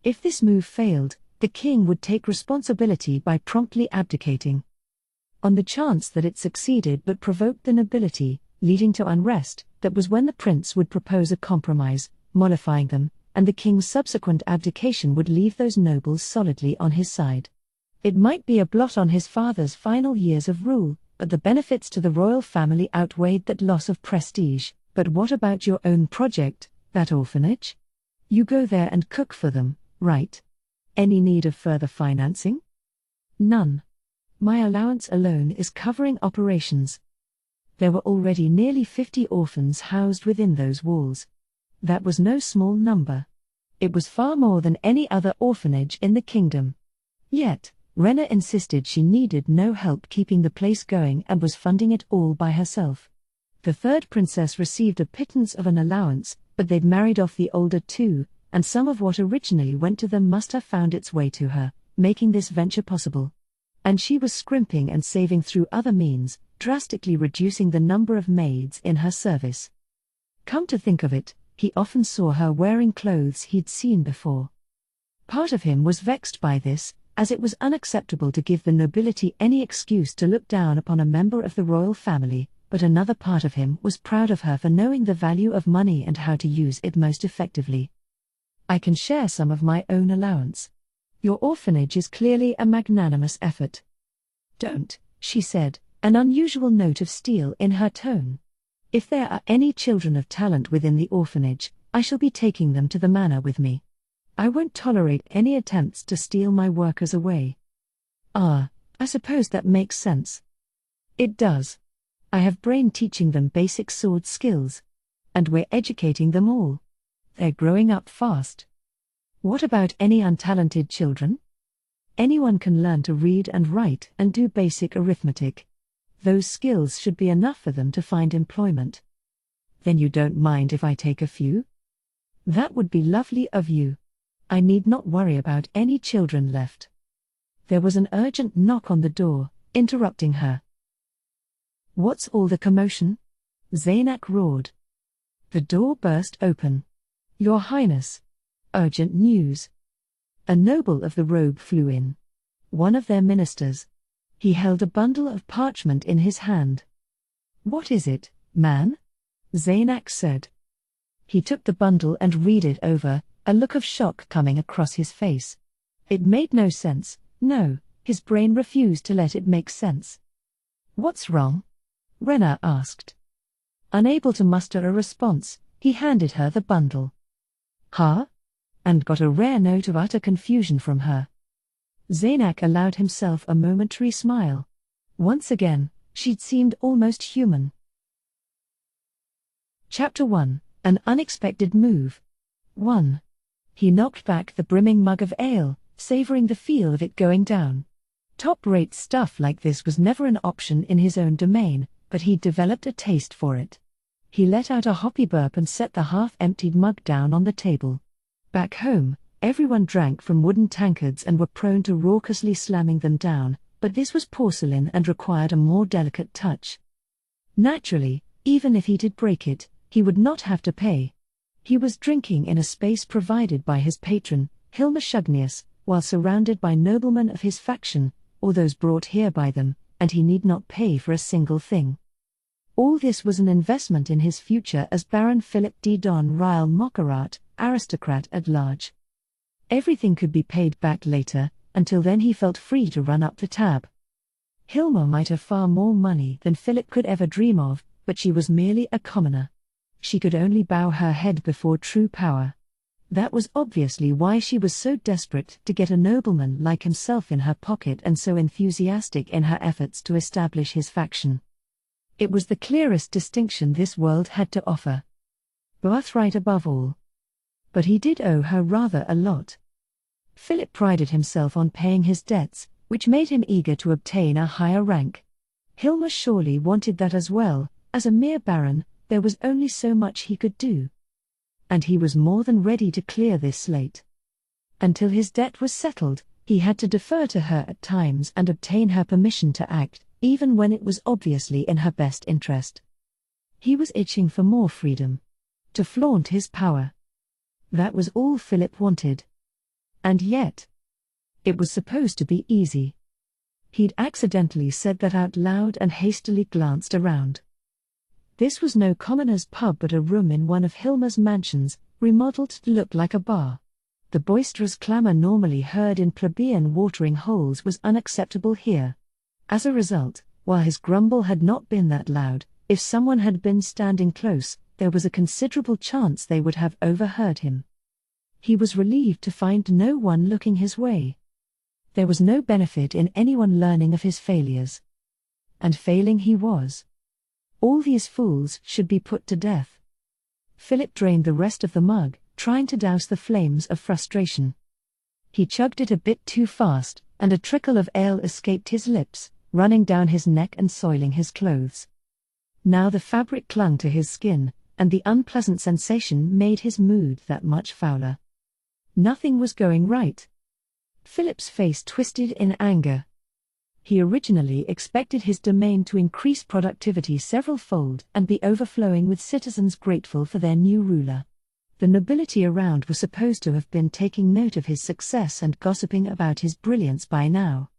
If this move failed, the king would take responsibility by promptly abdicating. On the chance that it succeeded but provoked the nobility, leading to unrest, that was when the prince would propose a compromise, mollifying them, and the king's subsequent abdication would leave those nobles solidly on his side. It might be a blot on his father's final years of rule, but the benefits to the royal family outweighed that loss of prestige. But what about your own project, that orphanage? You go there and cook for them, right? Any need of further financing? None. My allowance alone is covering operations. There were already nearly 50 orphans housed within those walls. That was no small number. It was far more than any other orphanage in the kingdom. Yet, Rena insisted she needed no help keeping the place going and was funding it all by herself. The third princess received a pittance of an allowance, but they'd married off the older two, and some of what originally went to them must have found its way to her, making this venture possible. And she was scrimping and saving through other means, drastically reducing the number of maids in her service. Come to think of it, he often saw her wearing clothes he'd seen before. Part of him was vexed by this, as it was unacceptable to give the nobility any excuse to look down upon a member of the royal family, but another part of him was proud of her for knowing the value of money and how to use it most effectively. I can share some of my own allowance. Your orphanage is clearly a magnanimous effort. Don't, she said, an unusual note of steel in her tone. If there are any children of talent within the orphanage, I shall be taking them to the manor with me. I won't tolerate any attempts to steal my workers away. I suppose that makes sense. It does. I have brain teaching them basic sword skills. And we're educating them all. They're growing up fast. What about any untalented children? Anyone can learn to read and write and do basic arithmetic. Those skills should be enough for them to find employment. Then you don't mind if I take a few? That would be lovely of you. I need not worry about any children left. There was an urgent knock on the door, interrupting her. What's all the commotion? Zaynak roared. The door burst open. Your Highness. Urgent news. A noble of the robe flew in. One of their ministers. He held a bundle of parchment in his hand. What is it, man? Zaynak said. He took the bundle and read it over, a look of shock coming across his face. It made no sense, no, his brain refused to let it make sense. What's wrong? Rena asked. Unable to muster a response, he handed her the bundle. Huh? And got a rare note of utter confusion from her. Zaynak allowed himself a momentary smile. Once again, she'd seemed almost human. Chapter 1, An Unexpected Move. 1. He knocked back the brimming mug of ale, savoring the feel of it going down. Top-rate stuff like this was never an option in his own domain, but he developed a taste for it. He let out a hoppy burp and set the half-emptied mug down on the table. Back home, everyone drank from wooden tankards and were prone to raucously slamming them down, but this was porcelain and required a more delicate touch. Naturally, even if he did break it, he would not have to pay. He was drinking in a space provided by his patron, Hilma Shugnius, while surrounded by noblemen of his faction, or those brought here by them, and he need not pay for a single thing. All this was an investment in his future as Baron Philip de Don Ryle Mockerat, aristocrat at large. Everything could be paid back later, until then he felt free to run up the tab. Hilma might have far more money than Philip could ever dream of, but she was merely a commoner. She could only bow her head before true power. That was obviously why she was so desperate to get a nobleman like himself in her pocket and so enthusiastic in her efforts to establish his faction. It was the clearest distinction this world had to offer. Birthright above all. But he did owe her rather a lot. Philip prided himself on paying his debts, which made him eager to obtain a higher rank. Hilma surely wanted that as well. As a mere baron, there was only so much he could do. And he was more than ready to clear this slate. Until his debt was settled, he had to defer to her at times and obtain her permission to act, even when it was obviously in her best interest. He was itching for more freedom. To flaunt his power. That was all Philip wanted. And yet, it was supposed to be easy. He'd accidentally said that out loud and hastily glanced around. This was no commoner's pub but a room in one of Hilma's mansions, remodeled to look like a bar. The boisterous clamor normally heard in plebeian watering holes was unacceptable here. As a result, while his grumble had not been that loud, if someone had been standing close, there was a considerable chance they would have overheard him. He was relieved to find no one looking his way. There was no benefit in anyone learning of his failures. And failing he was. All these fools should be put to death. Philip drained the rest of the mug, trying to douse the flames of frustration. He chugged it a bit too fast, and a trickle of ale escaped his lips, running down his neck and soiling his clothes. Now the fabric clung to his skin, and the unpleasant sensation made his mood that much fouler. Nothing was going right. Philip's face twisted in anger. He originally expected his domain to increase productivity several-fold and be overflowing with citizens grateful for their new ruler. The nobility around were supposed to have been taking note of his success and gossiping about his brilliance by now.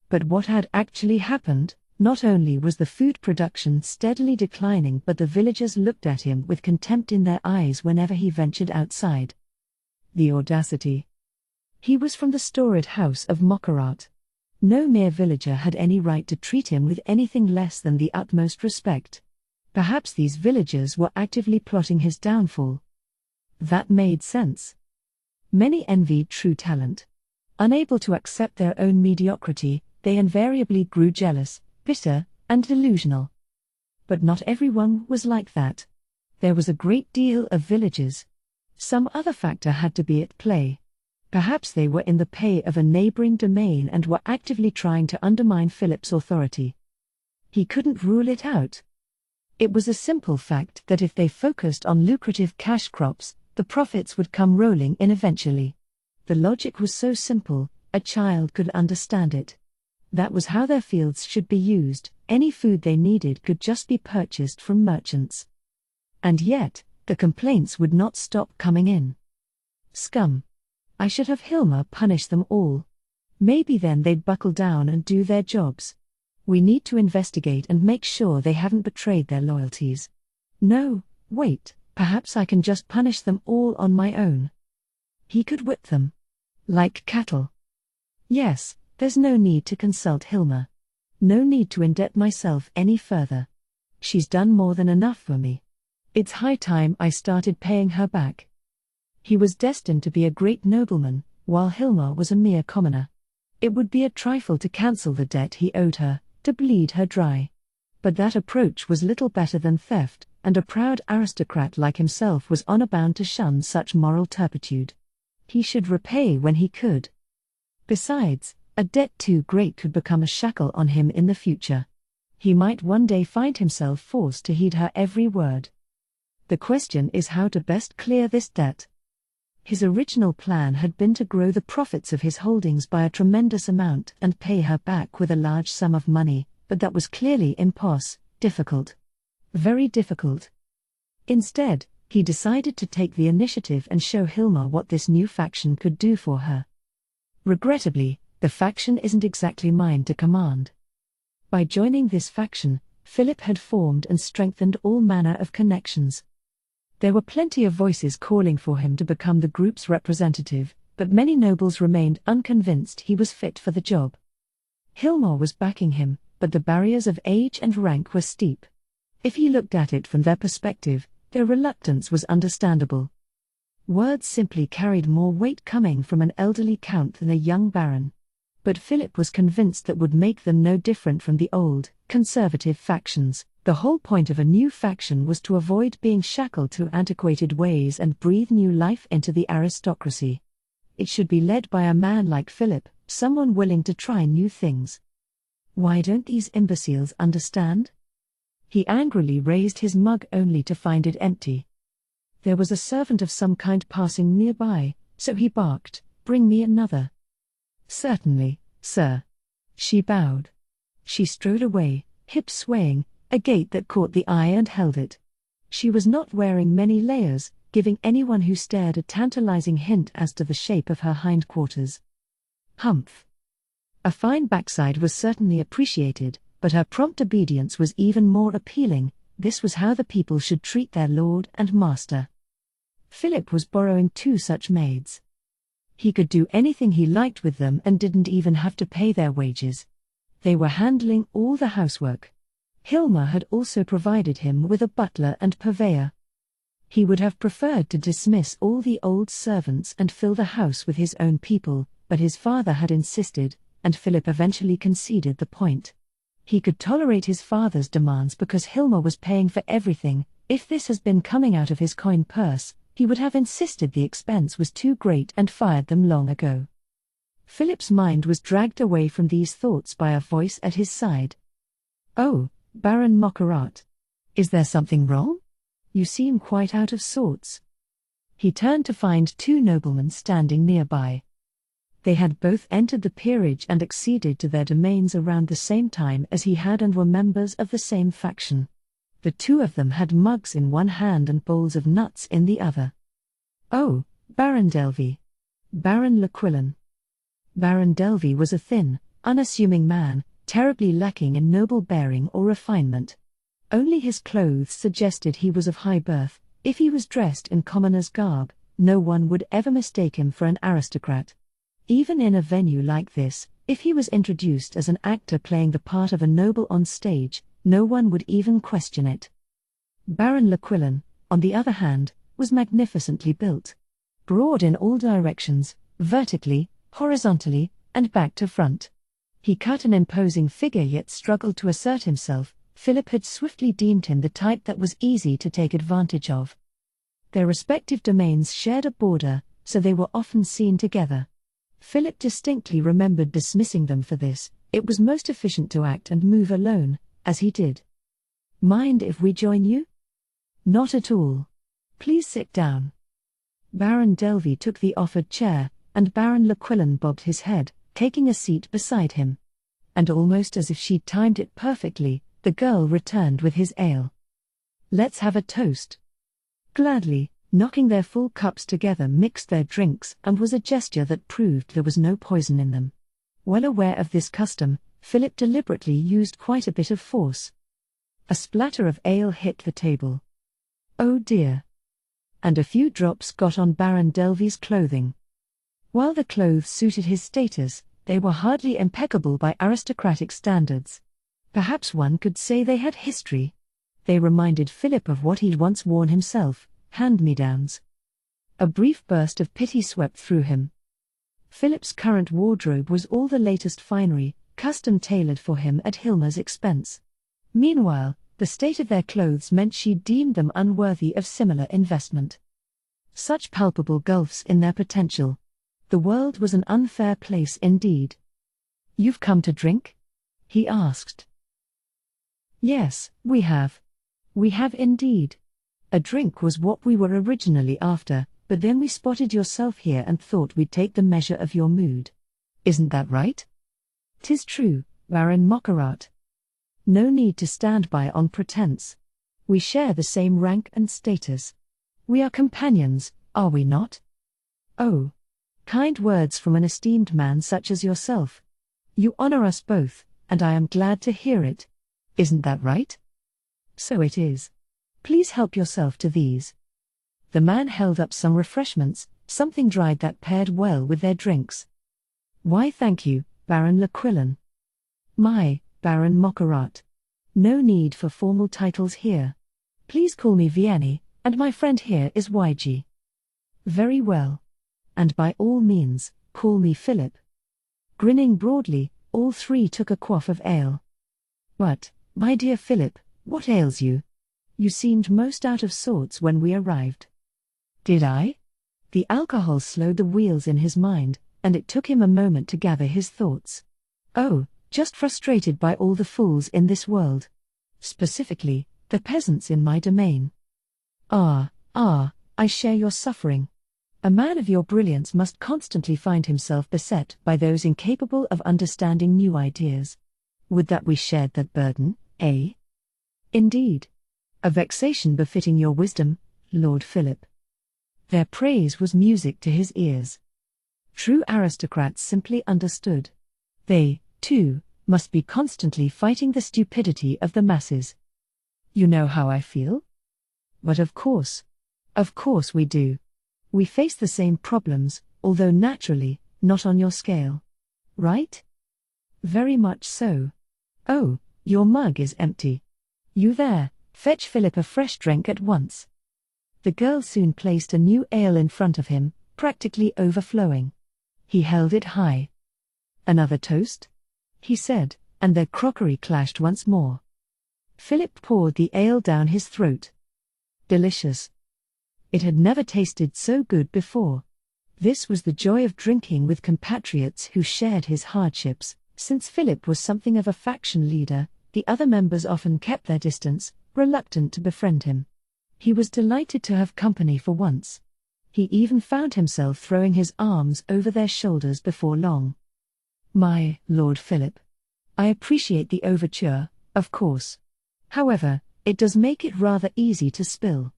But what had actually happened? Not only was the food production steadily declining, but the villagers looked at him with contempt in their eyes whenever he ventured outside. The audacity. He was from the storied house of Mockerat. No mere villager had any right to treat him with anything less than the utmost respect. Perhaps these villagers were actively plotting his downfall. That made sense. Many envied true talent. Unable to accept their own mediocrity, they invariably grew jealous, bitter, and delusional. But not everyone was like that. There was a great deal of villagers. Some other factor had to be at play. Perhaps they were in the pay of a neighboring domain and were actively trying to undermine Philip's authority. He couldn't rule it out. It was a simple fact that if they focused on lucrative cash crops, the profits would come rolling in eventually. The logic was so simple, a child could understand it. That was how their fields should be used. Any food they needed could just be purchased from merchants. And yet, the complaints would not stop coming in. Scum. I should have Hilma punish them all. Maybe then they'd buckle down and do their jobs. We need to investigate and make sure they haven't betrayed their loyalties. No, wait, perhaps I can just punish them all on my own. He could whip them. Like cattle. Yes, there's no need to consult Hilma. No need to indebt myself any further. She's done more than enough for me. It's high time I started paying her back. He was destined to be a great nobleman, while Hilma was a mere commoner. It would be a trifle to cancel the debt he owed her, to bleed her dry. But that approach was little better than theft, and a proud aristocrat like himself was honor-bound to shun such moral turpitude. He should repay when he could. Besides, a debt too great could become a shackle on him in the future. He might one day find himself forced to heed her every word. The question is how to best clear this debt. His original plan had been to grow the profits of his holdings by a tremendous amount and pay her back with a large sum of money, but that was clearly difficult. Very difficult. Instead, he decided to take the initiative and show Hilma what this new faction could do for her. Regrettably, the faction isn't exactly mine to command. By joining this faction, Philip had formed and strengthened all manner of connections. There were plenty of voices calling for him to become the group's representative, but many nobles remained unconvinced he was fit for the job. Hilma was backing him, but the barriers of age and rank were steep. If he looked at it from their perspective, their reluctance was understandable. Words simply carried more weight coming from an elderly count than a young baron. But Philip was convinced that would make them no different from the old, conservative factions. The whole point of a new faction was to avoid being shackled to antiquated ways and breathe new life into the aristocracy. It should be led by a man like Philip, someone willing to try new things. Why don't these imbeciles understand? He angrily raised his mug only to find it empty. There was a servant of some kind passing nearby, so he barked, "Bring me another." "Certainly, sir." She bowed. She strode away, hips swaying, a gait that caught the eye and held it. She was not wearing many layers, giving anyone who stared a tantalizing hint as to the shape of her hindquarters. Humph. A fine backside was certainly appreciated, but her prompt obedience was even more appealing. This was how the people should treat their lord and master. Philip was borrowing 2 such maids. He could do anything he liked with them and didn't even have to pay their wages. They were handling all the housework. Hilma had also provided him with a butler and purveyor. He would have preferred to dismiss all the old servants and fill the house with his own people, but his father had insisted, and Philip eventually conceded the point. He could tolerate his father's demands because Hilma was paying for everything. If this has been coming out of his coin purse, he would have insisted the expense was too great and fired them long ago. Philip's mind was dragged away from these thoughts by a voice at his side. "Oh, Baron Mokarat. Is there something wrong? You seem quite out of sorts." He turned to find 2 noblemen standing nearby. They had both entered the peerage and acceded to their domains around the same time as he had and were members of the same faction. The 2 of them had mugs in one hand and bowls of nuts in the other. "Oh, Baron Delvey. Baron Lequillan." Baron Delvey was a thin, unassuming man, terribly lacking in noble bearing or refinement. Only his clothes suggested he was of high birth. If he was dressed in commoner's garb, no one would ever mistake him for an aristocrat. Even in a venue like this, if he was introduced as an actor playing the part of a noble on stage, no one would even question it. Baron Lequillan, on the other hand, was magnificently built. Broad in all directions, vertically, horizontally, and back to front. He cut an imposing figure yet struggled to assert himself. Philip had swiftly deemed him the type that was easy to take advantage of. Their respective domains shared a border, so they were often seen together. Philip distinctly remembered dismissing them for this. It was most efficient to act and move alone, as he did. "Mind if we join you?" "Not at all. Please sit down." Baron Delvey took the offered chair, and Baron Lequillan bobbed his head, taking a seat beside him. And almost as if she'd timed it perfectly, the girl returned with his ale. "Let's have a toast." Gladly, knocking their full cups together mixed their drinks and was a gesture that proved there was no poison in them. Well aware of this custom, Philip deliberately used quite a bit of force. A splatter of ale hit the table. Oh dear. And a few drops got on Baron Delvey's clothing. While the clothes suited his status, they were hardly impeccable by aristocratic standards. Perhaps one could say they had history. They reminded Philip of what he'd once worn himself, hand-me-downs. A brief burst of pity swept through him. Philip's current wardrobe was all the latest finery, custom-tailored for him at Hilma's expense. Meanwhile, the state of their clothes meant she deemed them unworthy of similar investment. Such palpable gulfs in their potential. The world was an unfair place indeed. "You've come to drink?" he asked. Yes, we have. We have indeed. A drink was what we were originally after, but then we spotted yourself here and thought we'd take the measure of your mood. Isn't that right? 'Tis true, Baron Mockarat. No need to stand by on pretense. We share the same rank and status. We are companions, are we not? Oh. Kind words from an esteemed man such as yourself. You honor us both, and I am glad to hear it. Isn't that right? So it is. Please help yourself to these. The man held up some refreshments, something dried that paired well with their drinks. Why thank you, Baron Lequillan. My, Baron Mockarat. No need for formal titles here. Please call me Vianney, and my friend here is YG. Very well. And by all means, call me Philip. Grinning broadly, all three took a quaff of ale. But, my dear Philip, what ails you? You seemed most out of sorts when we arrived. Did I? The alcohol slowed the wheels in his mind, and it took him a moment to gather his thoughts. Oh, just frustrated by all the fools in this world. Specifically, the peasants in my domain. I share your suffering. A man of your brilliance must constantly find himself beset by those incapable of understanding new ideas. Would that we shared that burden, eh? Indeed. A vexation befitting your wisdom, Lord Philip. Their praise was music to his ears. True aristocrats simply understood. They, too, must be constantly fighting the stupidity of the masses. You know how I feel? But of course we do. We face the same problems, although naturally, not on your scale. Right? Very much so. Oh, your mug is empty. You there, fetch Philip a fresh drink at once. The girl soon placed a new ale in front of him, practically overflowing. He held it high. Another toast? He said, and their crockery clashed once more. Philip poured the ale down his throat. Delicious. It had never tasted so good before. This was the joy of drinking with compatriots who shared his hardships. Since Philip was something of a faction leader, the other members often kept their distance, reluctant to befriend him. He was delighted to have company for once. He even found himself throwing his arms over their shoulders before long. My Lord Philip. I appreciate the overture, of course. However, it does make it rather easy to spill.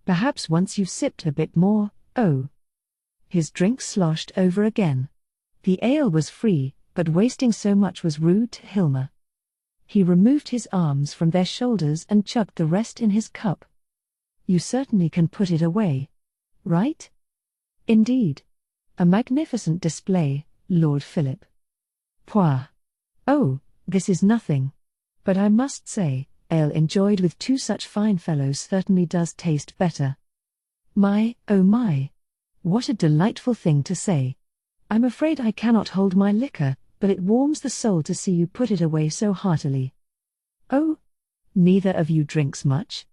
Perhaps once you've sipped a bit more, oh. His drink sloshed over again. The ale was free, but wasting so much was rude to Hilma. He removed his arms from their shoulders and chugged the rest in his cup. You certainly can put it away. Right? Indeed. A magnificent display, Lord Philip. Pouah. Oh, this is nothing. But I must say, ale enjoyed with two such fine fellows certainly does taste better. My, oh my. What a delightful thing to say. I'm afraid I cannot hold my liquor, but it warms the soul to see you put it away so heartily. Oh? Neither of you drinks much?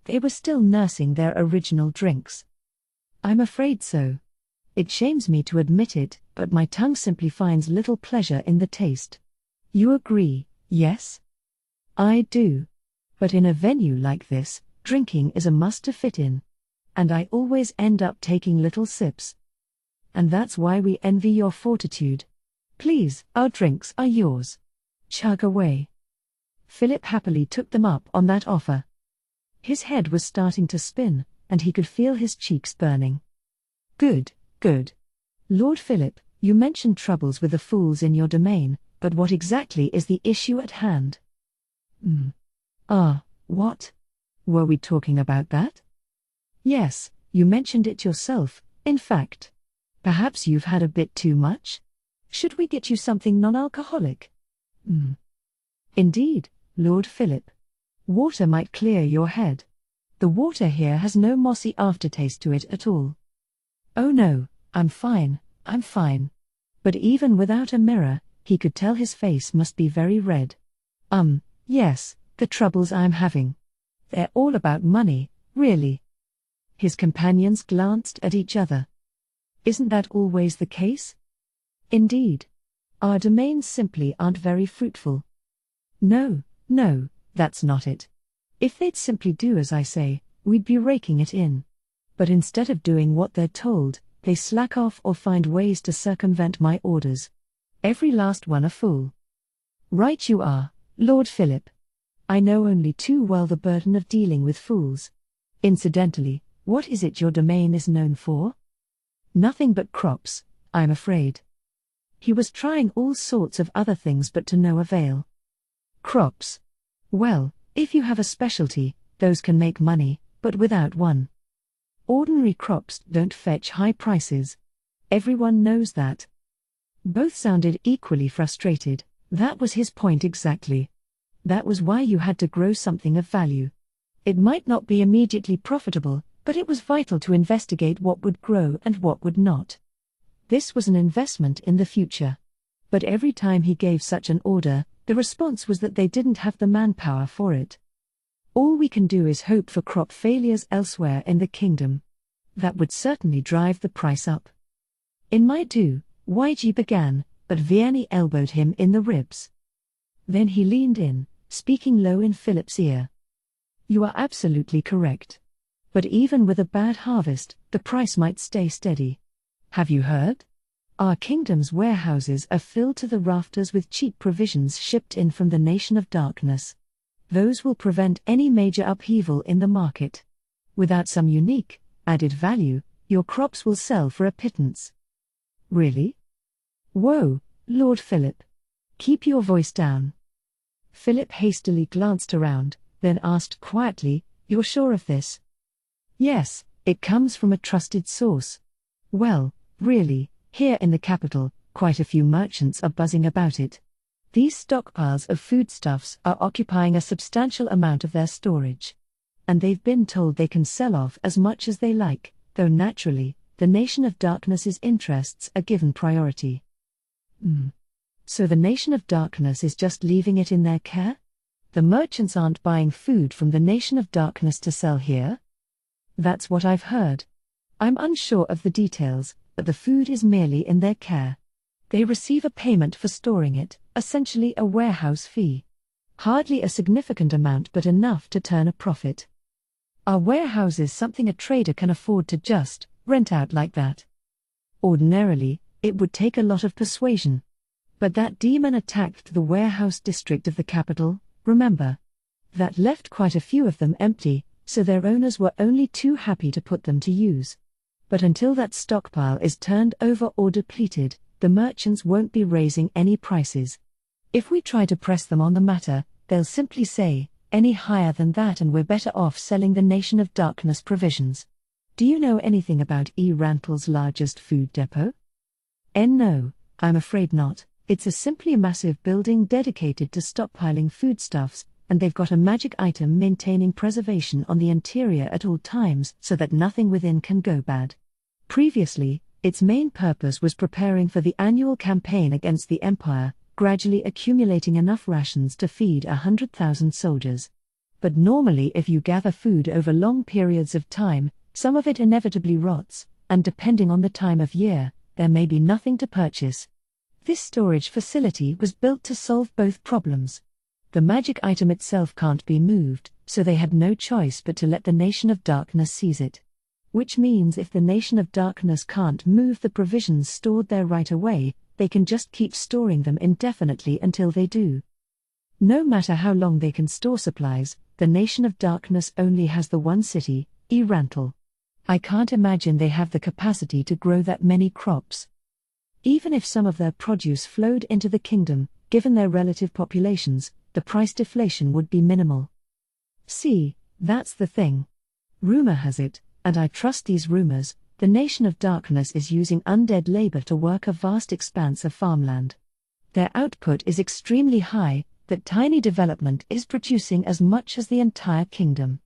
They were still nursing their original drinks. I'm afraid so. It shames me to admit it, but my tongue simply finds little pleasure in the taste. You agree, yes? I do. But in a venue like this, drinking is a must to fit in. And I always end up taking little sips. And that's why we envy your fortitude. Please, our drinks are yours. Chug away. Philip happily took them up on that offer. His head was starting to spin, and he could feel his cheeks burning. Good, good. Lord Philip, you mentioned troubles with the fools in your domain, but what exactly is the issue at hand? What? Were we talking about that? Yes, you mentioned it yourself, in fact. Perhaps you've had a bit too much? Should we get you something non-alcoholic? Indeed, Lord Philip. Water might clear your head. The water here has no mossy aftertaste to it at all. Oh no, I'm fine. But even without a mirror, he could tell his face must be very red. Yes, the troubles I'm having. They're all about money, really. His companions glanced at each other. Isn't that always the case? Indeed. Our domains simply aren't very fruitful. No, That's not it. If they'd simply do as I say, we'd be raking it in. But instead of doing what they're told, they slack off or find ways to circumvent my orders. Every last one a fool. Right you are, Lord Philip. I know only too well the burden of dealing with fools. Incidentally, what is it your domain is known for? Nothing but crops, I'm afraid. He was trying all sorts of other things but to no avail. Crops. Well, if you have a specialty, those can make money, but without one. Ordinary crops don't fetch high prices. Everyone knows that. Both sounded equally frustrated. That was his point exactly. That was why you had to grow something of value. It might not be immediately profitable, but it was vital to investigate what would grow and what would not. This was an investment in the future. But every time he gave such an order, the response was that they didn't have the manpower for it. All we can do is hope for crop failures elsewhere in the kingdom. That would certainly drive the price up. It might do, YG began, but Vianney elbowed him in the ribs. Then he leaned in, speaking low in Philip's ear. You are absolutely correct. But even with a bad harvest, the price might stay steady. Have you heard? Our kingdom's warehouses are filled to the rafters with cheap provisions shipped in from the Nation of Darkness. Those will prevent any major upheaval in the market. Without some unique, added value, your crops will sell for a pittance. Really? Whoa, Lord Philip. Keep your voice down. Philip hastily glanced around, then asked quietly, You're sure of this? Yes, it comes from a trusted source. Well, really, here in the capital, quite a few merchants are buzzing about it. These stockpiles of foodstuffs are occupying a substantial amount of their storage. And they've been told they can sell off as much as they like, though naturally, the Nation of Darkness's interests are given priority. So the Nation of Darkness is just leaving it in their care? The merchants aren't buying food from the Nation of Darkness to sell here? That's what I've heard. I'm unsure of the details, but the food is merely in their care. They receive a payment for storing it, essentially a warehouse fee. Hardly a significant amount but enough to turn a profit. Are warehouses something a trader can afford to just rent out like that? Ordinarily, it would take a lot of persuasion. But that demon attacked the warehouse district of the capital, remember? That left quite a few of them empty, so their owners were only too happy to put them to use. But until that stockpile is turned over or depleted, the merchants won't be raising any prices. If we try to press them on the matter, they'll simply say, any higher than that and we're better off selling the Nation of Darkness provisions. Do you know anything about E. Rantle's largest food depot? No, I'm afraid not. It's simply a massive building dedicated to stockpiling foodstuffs, and they've got a magic item maintaining preservation on the interior at all times so that nothing within can go bad. Previously, its main purpose was preparing for the annual campaign against the Empire, gradually accumulating enough rations to feed 100,000 soldiers. But normally if you gather food over long periods of time, some of it inevitably rots, and depending on the time of year, there may be nothing to purchase. This storage facility was built to solve both problems. The magic item itself can't be moved, so they had no choice but to let the Nation of Darkness seize it. Which means if the Nation of Darkness can't move the provisions stored there right away, they can just keep storing them indefinitely until they do. No matter how long they can store supplies, the Nation of Darkness only has the one city, E. Rantle. I can't imagine they have the capacity to grow that many crops. Even if some of their produce flowed into the kingdom, given their relative populations, the price deflation would be minimal. See, that's the thing. Rumor has it, and I trust these rumors, the Nation of Darkness is using undead labor to work a vast expanse of farmland. Their output is extremely high, that tiny development is producing as much as the entire kingdom.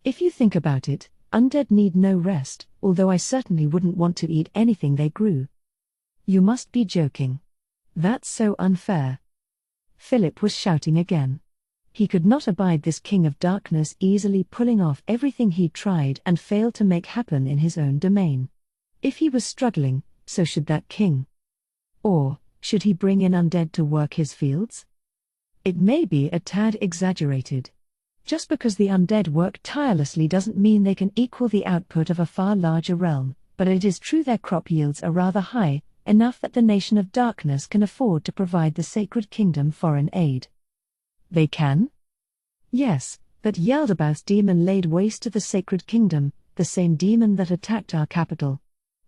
If you think about it, undead need no rest, although I certainly wouldn't want to eat anything they grew. You must be joking. That's so unfair. Philip was shouting again. He could not abide this King of Darkness easily pulling off everything he tried and failed to make happen in his own domain. If he was struggling, so should that king. Or, should he bring in undead to work his fields? It may be a tad exaggerated. Just because the undead work tirelessly doesn't mean they can equal the output of a far larger realm, but it is true their crop yields are rather high, enough that the Nation of Darkness can afford to provide the Sacred Kingdom foreign aid. They can? Yes, that Yaldabaoth's demon laid waste to the Sacred Kingdom, the same demon that attacked our capital.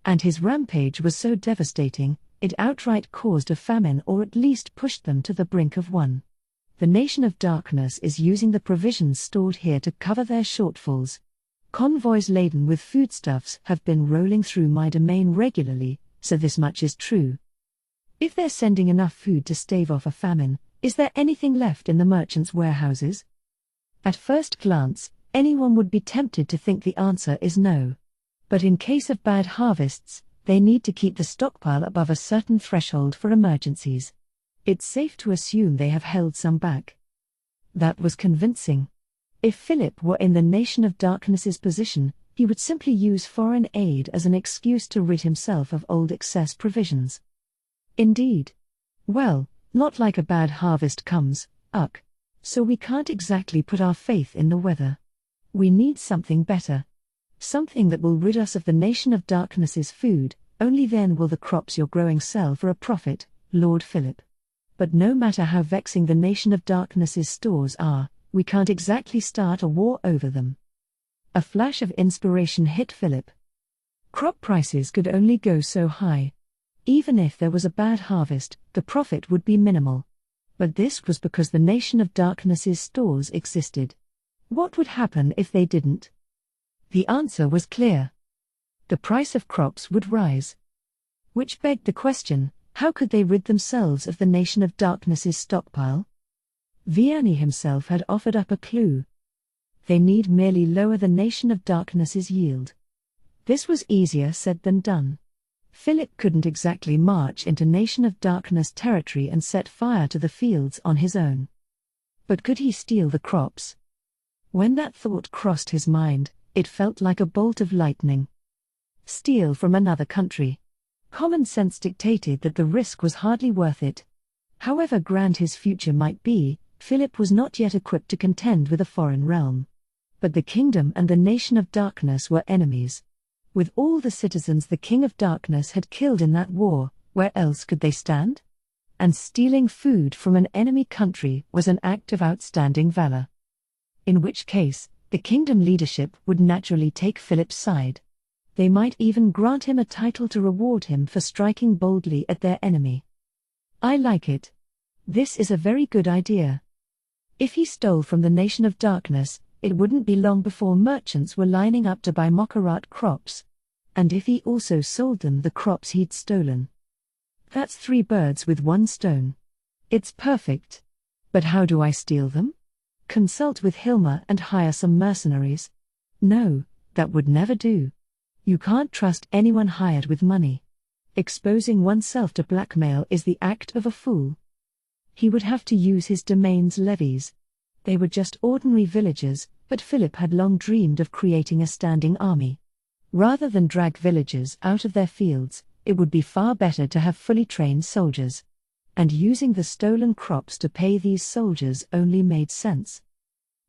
And his rampage was so devastating, it outright caused a famine or at least pushed them to the brink of one. The Nation of Darkness is using the provisions stored here to cover their shortfalls. Convoys laden with foodstuffs have been rolling through my domain regularly, so this much is true. If they're sending enough food to stave off a famine, is there anything left in the merchants' warehouses? At first glance, anyone would be tempted to think the answer is no. But in case of bad harvests, they need to keep the stockpile above a certain threshold for emergencies. It's safe to assume they have held some back. That was convincing. If Philip were in the Nation of Darkness's position, he would simply use foreign aid as an excuse to rid himself of old excess provisions. Indeed. Well, not like a bad harvest comes, so we can't exactly put our faith in the weather. We need something better. Something that will rid us of the Nation of Darkness's food, only then will the crops you're growing sell for a profit, Lord Philip. But no matter how vexing the Nation of Darkness's stores are, we can't exactly start a war over them. A flash of inspiration hit Philip. Crop prices could only go so high. Even if there was a bad harvest, the profit would be minimal. But this was because the Nation of Darkness's stores existed. What would happen if they didn't? The answer was clear. The price of crops would rise. Which begged the question, how could they rid themselves of the Nation of Darkness's stockpile? Vianney himself had offered up a clue. They need merely lower the Nation of Darkness's yield. This was easier said than done. Philip couldn't exactly march into Nation of Darkness territory and set fire to the fields on his own. But could he steal the crops? When that thought crossed his mind, it felt like a bolt of lightning. Steal from another country. Common sense dictated that the risk was hardly worth it. However grand his future might be, Philip was not yet equipped to contend with a foreign realm. But the kingdom and the Nation of Darkness were enemies. With all the citizens the King of Darkness had killed in that war, where else could they stand? And stealing food from an enemy country was an act of outstanding valor. In which case, the kingdom leadership would naturally take Philip's side. They might even grant him a title to reward him for striking boldly at their enemy. I like it. This is a very good idea. If he stole from the Nation of Darkness, it wouldn't be long before merchants were lining up to buy Mokkarat crops. And if he also sold them the crops he'd stolen. That's 3 birds with 1 stone. It's perfect. But how do I steal them? Consult with Hilma and hire some mercenaries? No, that would never do. You can't trust anyone hired with money. Exposing oneself to blackmail is the act of a fool. He would have to use his domain's levies. They were just ordinary villagers, but Philip had long dreamed of creating a standing army. Rather than drag villagers out of their fields, it would be far better to have fully trained soldiers. And using the stolen crops to pay these soldiers only made sense.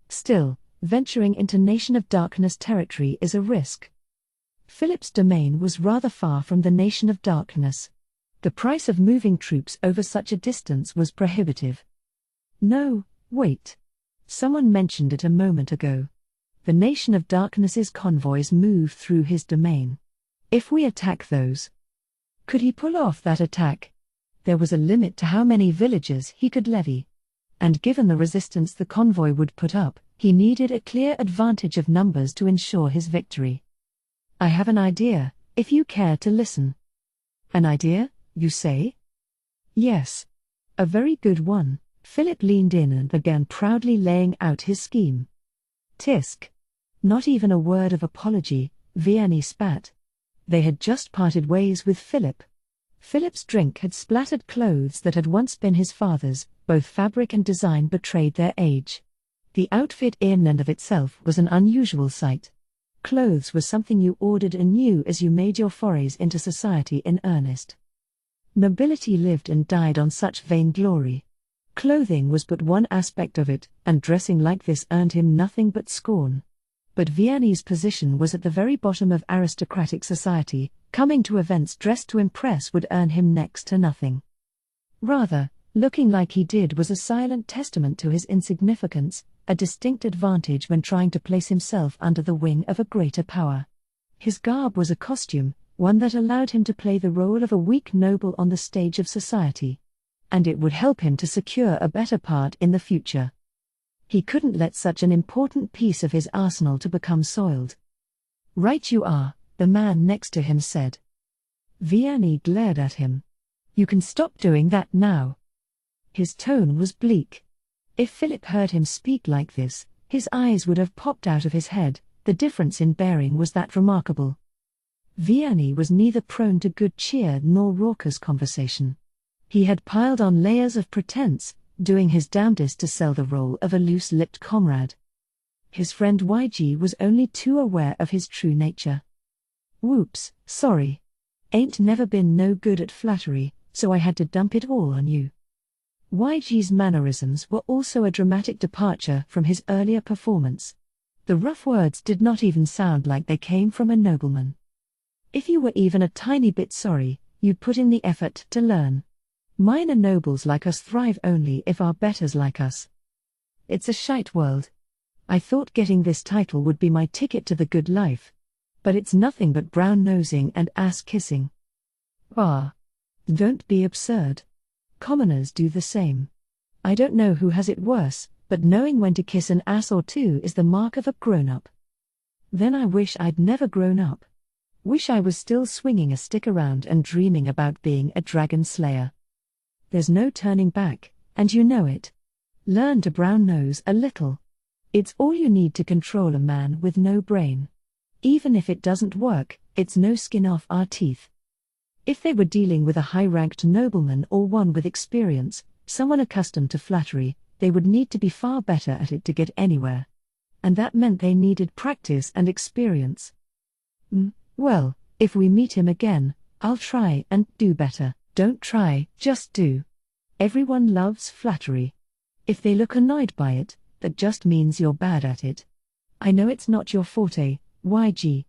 Still, venturing into Nation of Darkness territory is a risk. Philip's domain was rather far from the Nation of Darkness. The price of moving troops over such a distance was prohibitive. No, wait. Someone mentioned it a moment ago. The Nation of Darkness's convoys move through his domain. If we attack those, could he pull off that attack? There was a limit to how many villagers he could levy. And given the resistance the convoy would put up, he needed a clear advantage of numbers to ensure his victory. I have an idea, if you care to listen. An idea, you say? Yes. A very good one. Philip leaned in and began proudly laying out his scheme. Tisk. Not even a word of apology, Vianney spat. They had just parted ways with Philip. Philip's drink had splattered clothes that had once been his father's, both fabric and design betrayed their age. The outfit in and of itself was an unusual sight. Clothes was something you ordered anew as you made your forays into society in earnest. Nobility lived and died on such vainglory. Clothing was but one aspect of it, and dressing like this earned him nothing but scorn. But Vianney's position was at the very bottom of aristocratic society. Coming to events dressed to impress would earn him next to nothing. Rather, looking like he did was a silent testament to his insignificance, a distinct advantage when trying to place himself under the wing of a greater power. His garb was a costume, one that allowed him to play the role of a weak noble on the stage of society. And it would help him to secure a better part in the future. He couldn't let such an important piece of his arsenal to become soiled. "Right you are," the man next to him said. Vianney glared at him. "You can stop doing that now." His tone was bleak. If Philip heard him speak like this, his eyes would have popped out of his head. The difference in bearing was that remarkable. Vianney was neither prone to good cheer nor raucous conversation. He had piled on layers of pretense, doing his damnedest to sell the role of a loose-lipped comrade. His friend YG was only too aware of his true nature. "Whoops, sorry. Ain't never been no good at flattery, so I had to dump it all on you." YG's mannerisms were also a dramatic departure from his earlier performance. The rough words did not even sound like they came from a nobleman. "If you were even a tiny bit sorry, you'd put in the effort to learn. Minor nobles like us thrive only if our betters like us. It's a shite world. I thought getting this title would be my ticket to the good life. But it's nothing but brown-nosing and ass-kissing. Ah. Don't be absurd. Commoners do the same. I don't know who has it worse, but knowing when to kiss an ass or two is the mark of a grown-up. Then I wish I'd never grown up. Wish I was still swinging a stick around and dreaming about being a dragon slayer. There's no turning back, and you know it. Learn to brown nose a little. It's all you need to control a man with no brain. Even if it doesn't work, it's no skin off our teeth." If they were dealing with a high-ranked nobleman or one with experience, someone accustomed to flattery, they would need to be far better at it to get anywhere. And that meant they needed practice and experience. Well, if we meet him again, I'll try and do better." "Don't try, just do. Everyone loves flattery. If they look annoyed by it, that just means you're bad at it. I know it's not your forte, YG.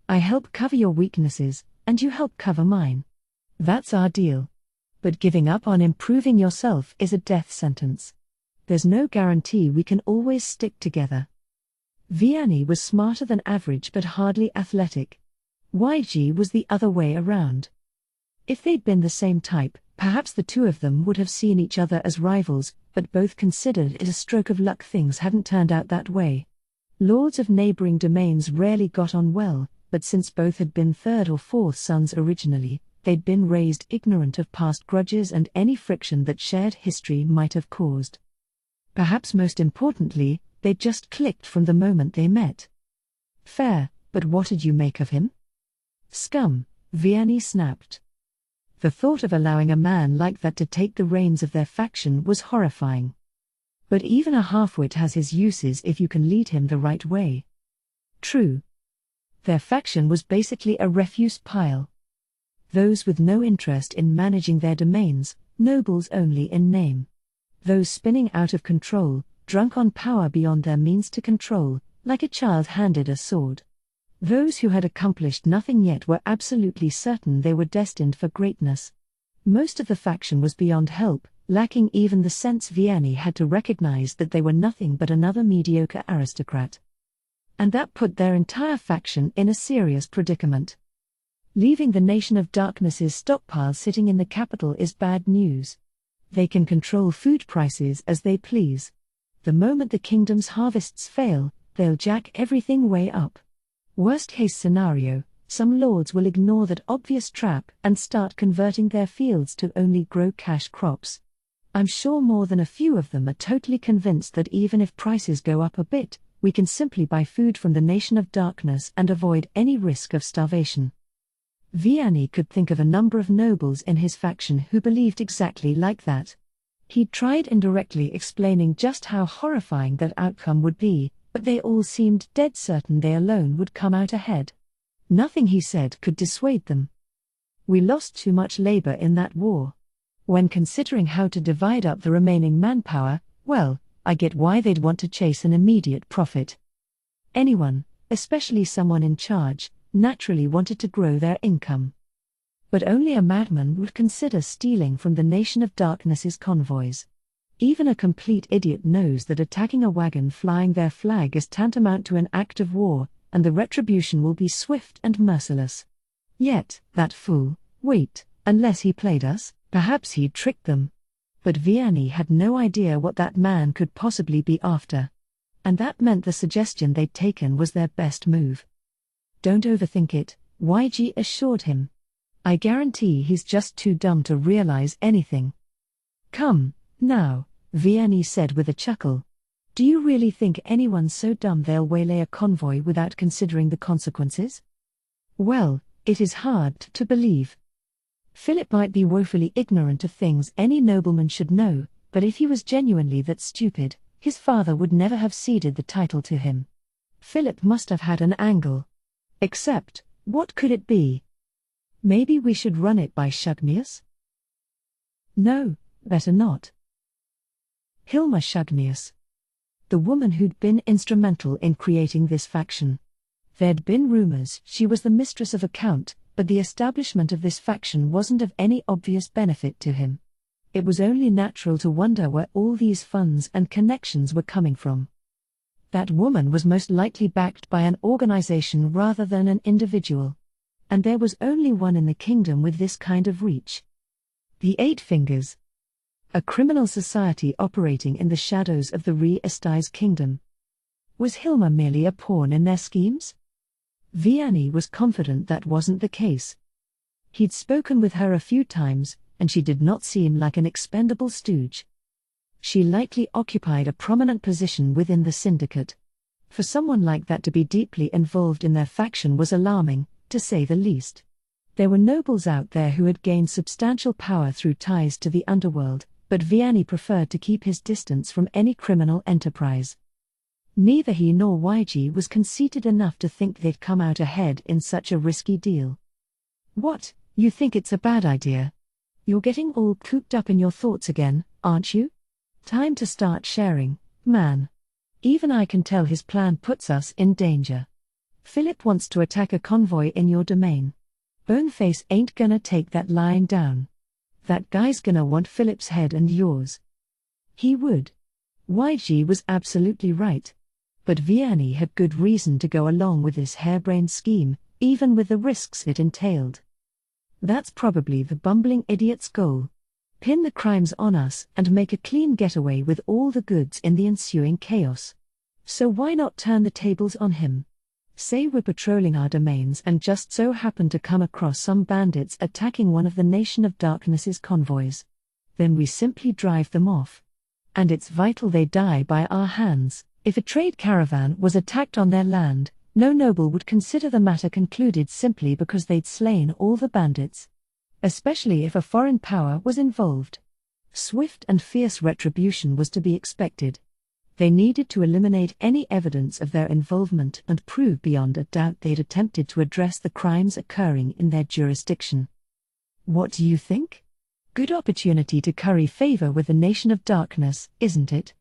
I help cover your weaknesses, and you help cover mine. That's our deal. But giving up on improving yourself is a death sentence. There's no guarantee we can always stick together." Vianney was smarter than average but hardly athletic. YG was the other way around. If they'd been the same type, perhaps the two of them would have seen each other as rivals, but both considered it a stroke of luck things hadn't turned out that way. Lords of neighboring domains rarely got on well, but since both had been third or fourth sons originally, they'd been raised ignorant of past grudges and any friction that shared history might have caused. Perhaps most importantly, they'd just clicked from the moment they met. "Fair, but what did you make of him?" "Scum," Vianney snapped. The thought of allowing a man like that to take the reins of their faction was horrifying. But even a half-wit has his uses if you can lead him the right way. True. Their faction was basically a refuse pile. Those with no interest in managing their domains, nobles only in name. Those spinning out of control, drunk on power beyond their means to control, like a child handed a sword. Those who had accomplished nothing yet were absolutely certain they were destined for greatness. Most of the faction was beyond help, lacking even the sense Vianney had to recognize that they were nothing but another mediocre aristocrat. And that put their entire faction in a serious predicament. Leaving the Nation of Darkness's stockpile sitting in the capital is bad news. They can control food prices as they please. The moment the kingdom's harvests fail, they'll jack everything way up. Worst-case scenario, some lords will ignore that obvious trap and start converting their fields to only grow cash crops. I'm sure more than a few of them are totally convinced that even if prices go up a bit, we can simply buy food from the Nation of Darkness and avoid any risk of starvation. Vianney could think of a number of nobles in his faction who believed exactly like that. He'd tried indirectly explaining just how horrifying that outcome would be, but they all seemed dead certain they alone would come out ahead. Nothing he said could dissuade them. "We lost too much labor in that war. When considering how to divide up the remaining manpower, well, I get why they'd want to chase an immediate profit. Anyone, especially someone in charge, naturally wanted to grow their income. But only a madman would consider stealing from the Nation of Darkness's convoys. Even a complete idiot knows that attacking a wagon flying their flag is tantamount to an act of war, and the retribution will be swift and merciless. Yet, that fool, wait, unless he played us, perhaps he'd tricked them. But Vianney had no idea what that man could possibly be after. And that meant the suggestion they'd taken was their best move. Don't overthink it, YG assured him. I guarantee he's just too dumb to realize anything. Come, now, Vianney said with a chuckle. Do you really think anyone's so dumb they'll waylay a convoy without considering the consequences? Well, it is hard to believe. Philip might be woefully ignorant of things any nobleman should know, but if he was genuinely that stupid, his father would never have ceded the title to him. Philip must have had an angle. Except, what could it be? Maybe we should run it by Shugnius? No, better not. Hilma Shugnius. The woman who'd been instrumental in creating this faction. There'd been rumors she was the mistress of a count, but the establishment of this faction wasn't of any obvious benefit to him. It was only natural to wonder where all these funds and connections were coming from. That woman was most likely backed by an organization rather than an individual. And there was only one in the kingdom with this kind of reach. The Eight Fingers. A criminal society operating in the shadows of the Re-Estize kingdom. Was Hilma merely a pawn in their schemes? Vianney was confident that wasn't the case. He'd spoken with her a few times, and she did not seem like an expendable stooge. She likely occupied a prominent position within the syndicate. For someone like that to be deeply involved in their faction was alarming, to say the least. There were nobles out there who had gained substantial power through ties to the underworld, but Vianney preferred to keep his distance from any criminal enterprise. Neither he nor YG was conceited enough to think they'd come out ahead in such a risky deal. What, you think it's a bad idea? You're getting all cooped up in your thoughts again, aren't you? Time to start sharing, man. Even I can tell his plan puts us in danger. Philip wants to attack a convoy in your domain. Boneface ain't gonna take that lying down. That guy's gonna want Philip's head and yours. He would. YG was absolutely right. But Vianney had good reason to go along with this harebrained scheme, even with the risks it entailed. That's probably the bumbling idiot's goal. Pin the crimes on us and make a clean getaway with all the goods in the ensuing chaos. So why not turn the tables on him? Say we're patrolling our domains and just so happen to come across some bandits attacking one of the Nation of Darkness's convoys. Then we simply drive them off. And it's vital they die by our hands. If a trade caravan was attacked on their land, no noble would consider the matter concluded simply because they'd slain all the bandits. Especially if a foreign power was involved. Swift and fierce retribution was to be expected. They needed to eliminate any evidence of their involvement and prove beyond a doubt they'd attempted to address the crimes occurring in their jurisdiction. What do you think? Good opportunity to curry favor with the Nation of Darkness, isn't it?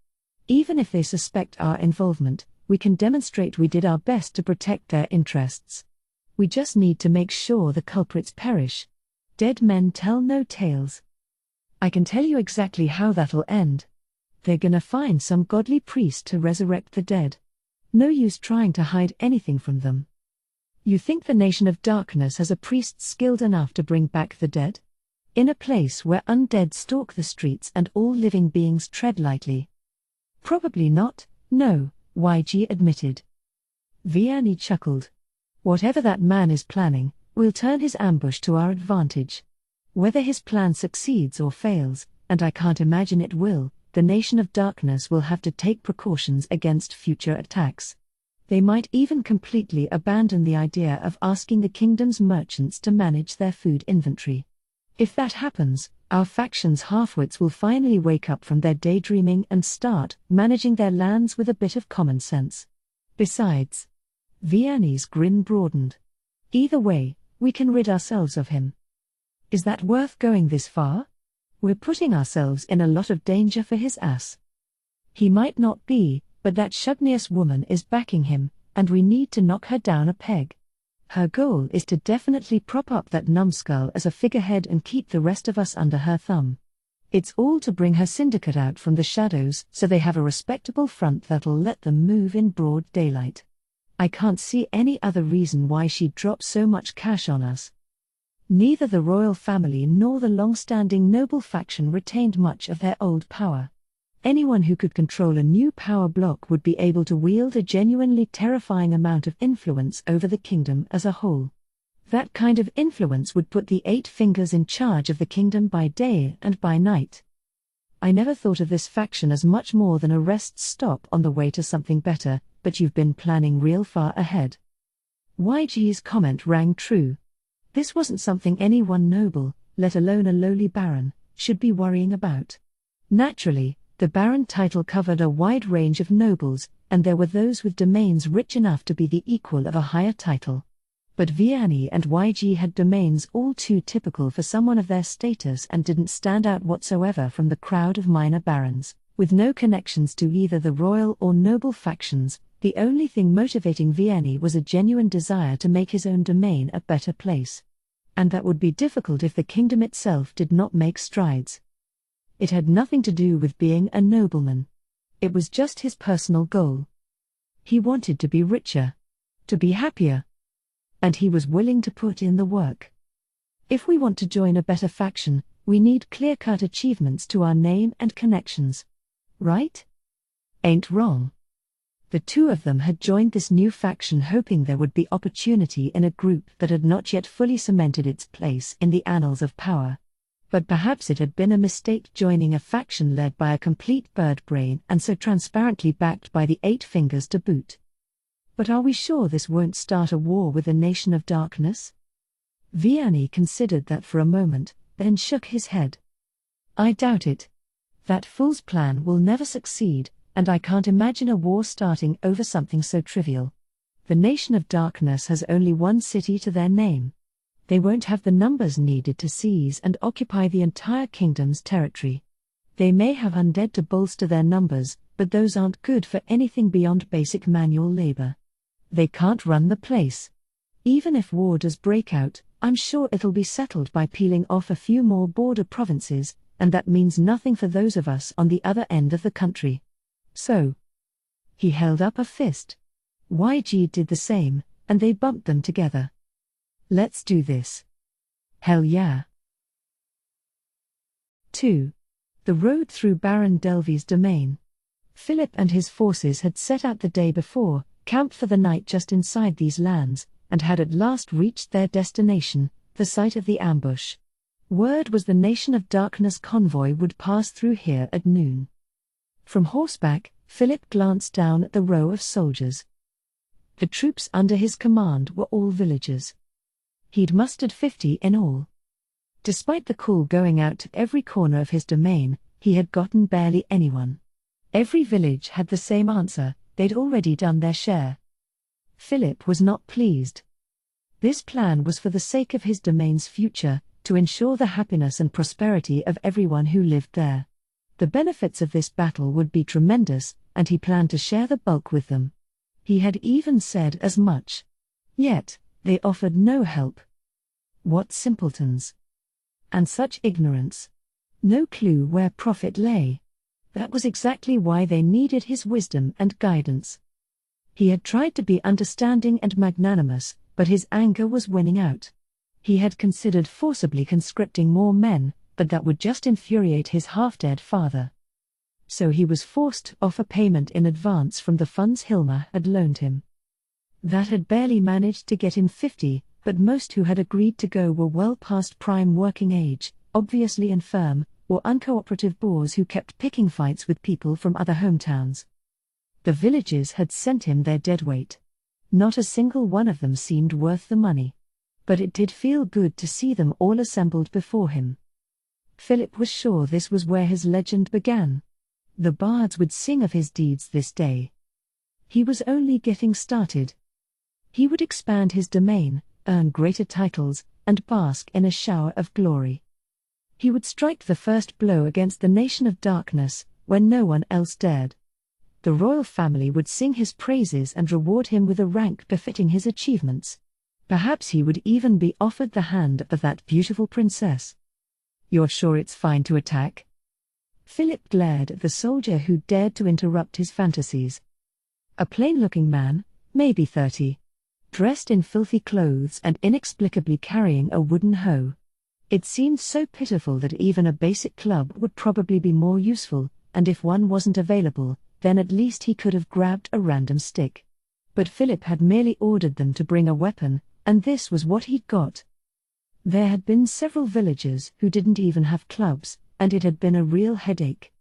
Even if they suspect our involvement, we can demonstrate we did our best to protect their interests. We just need to make sure the culprits perish. Dead men tell no tales. I can tell you exactly how that'll end. They're gonna find some godly priest to resurrect the dead. No use trying to hide anything from them. You think the Nation of Darkness has a priest skilled enough to bring back the dead? In a place where undead stalk the streets and all living beings tread lightly? Probably not, no, YG admitted. Vianney chuckled. Whatever that man is planning, we'll turn his ambush to our advantage. Whether his plan succeeds or fails, and I can't imagine it will, the Nation of Darkness will have to take precautions against future attacks. They might even completely abandon the idea of asking the kingdom's merchants to manage their food inventory. If that happens, our faction's halfwits will finally wake up from their daydreaming and start managing their lands with a bit of common sense. Besides, Vianney's grin broadened. Either way, we can rid ourselves of him. Is that worth going this far? We're putting ourselves in a lot of danger for his ass. He might not be, but that Shugnius woman is backing him, and we need to knock her down a peg. Her goal is to definitely prop up that numbskull as a figurehead and keep the rest of us under her thumb. It's all to bring her syndicate out from the shadows so they have a respectable front that'll let them move in broad daylight. I can't see any other reason why she'd drop so much cash on us. Neither the royal family nor the long-standing noble faction retained much of their old power. Anyone who could control a new power block would be able to wield a genuinely terrifying amount of influence over the kingdom as a whole. That kind of influence would put the Eight Fingers in charge of the kingdom by day and by night. I never thought of this faction as much more than a rest stop on the way to something better, but you've been planning real far ahead. YG's comment rang true. This wasn't something any one noble, let alone a lowly baron, should be worrying about. Naturally, the baron title covered a wide range of nobles, and there were those with domains rich enough to be the equal of a higher title. But Vianney and YG had domains all too typical for someone of their status and didn't stand out whatsoever from the crowd of minor barons, with no connections to either the royal or noble factions. The only thing motivating Vianney was a genuine desire to make his own domain a better place. And that would be difficult if the kingdom itself did not make strides. It had nothing to do with being a nobleman. It was just his personal goal. He wanted to be richer, to be happier. And he was willing to put in the work. If we want to join a better faction, we need clear-cut achievements to our name and connections. Right? Ain't wrong. The two of them had joined this new faction hoping there would be opportunity in a group that had not yet fully cemented its place in the annals of power. But perhaps it had been a mistake joining a faction led by a complete bird brain and so transparently backed by the Eight Fingers to boot. But are we sure this won't start a war with the Nation of Darkness? Vianney considered that for a moment, then shook his head. I doubt it. That fool's plan will never succeed, and I can't imagine a war starting over something so trivial. The Nation of Darkness has only one city to their name. They won't have the numbers needed to seize and occupy the entire kingdom's territory. They may have undead to bolster their numbers, but those aren't good for anything beyond basic manual labor. They can't run the place. Even if war does break out, I'm sure it'll be settled by peeling off a few more border provinces, and that means nothing for those of us on the other end of the country. So. He held up a fist. YG did the same, and they bumped them together. Let's do this. Hell yeah. 2. The road through Baron Delvy's domain. Philip and his forces had set out the day before, camped for the night just inside these lands, and had at last reached their destination, the site of the ambush. Word was the Nation of Darkness convoy would pass through here at noon. From horseback, Philip glanced down at the row of soldiers. The troops under his command were all villagers. He'd mustered 50 in all. Despite the call going out to every corner of his domain, he had gotten barely anyone. Every village had the same answer: they'd already done their share. Philip was not pleased. This plan was for the sake of his domain's future, to ensure the happiness and prosperity of everyone who lived there. The benefits of this battle would be tremendous, and he planned to share the bulk with them. He had even said as much. Yet, they offered no help. What simpletons! And such ignorance! No clue where profit lay. That was exactly why they needed his wisdom and guidance. He had tried to be understanding and magnanimous, but his anger was winning out. He had considered forcibly conscripting more men, but that would just infuriate his half-dead father. So he was forced to offer payment in advance from the funds Hilma had loaned him. That had barely managed to get him 50, but most who had agreed to go were well past prime working age, obviously infirm, or uncooperative boors who kept picking fights with people from other hometowns. The villages had sent him their deadweight. Not a single one of them seemed worth the money. But it did feel good to see them all assembled before him. Philip was sure this was where his legend began. The bards would sing of his deeds this day. He was only getting started. He would expand his domain, earn greater titles, and bask in a shower of glory. He would strike the first blow against the nation of darkness, when no one else dared. The royal family would sing his praises and reward him with a rank befitting his achievements. Perhaps he would even be offered the hand of that beautiful princess. "You're sure it's fine to attack?" Philip glared at the soldier who dared to interrupt his fantasies. A plain-looking man, maybe 30, dressed in filthy clothes and inexplicably carrying a wooden hoe. It seemed so pitiful that even a basic club would probably be more useful, and if one wasn't available, then at least he could have grabbed a random stick. But Philip had merely ordered them to bring a weapon, and this was what he'd got. There had been several villagers who didn't even have clubs, and it had been a real headache.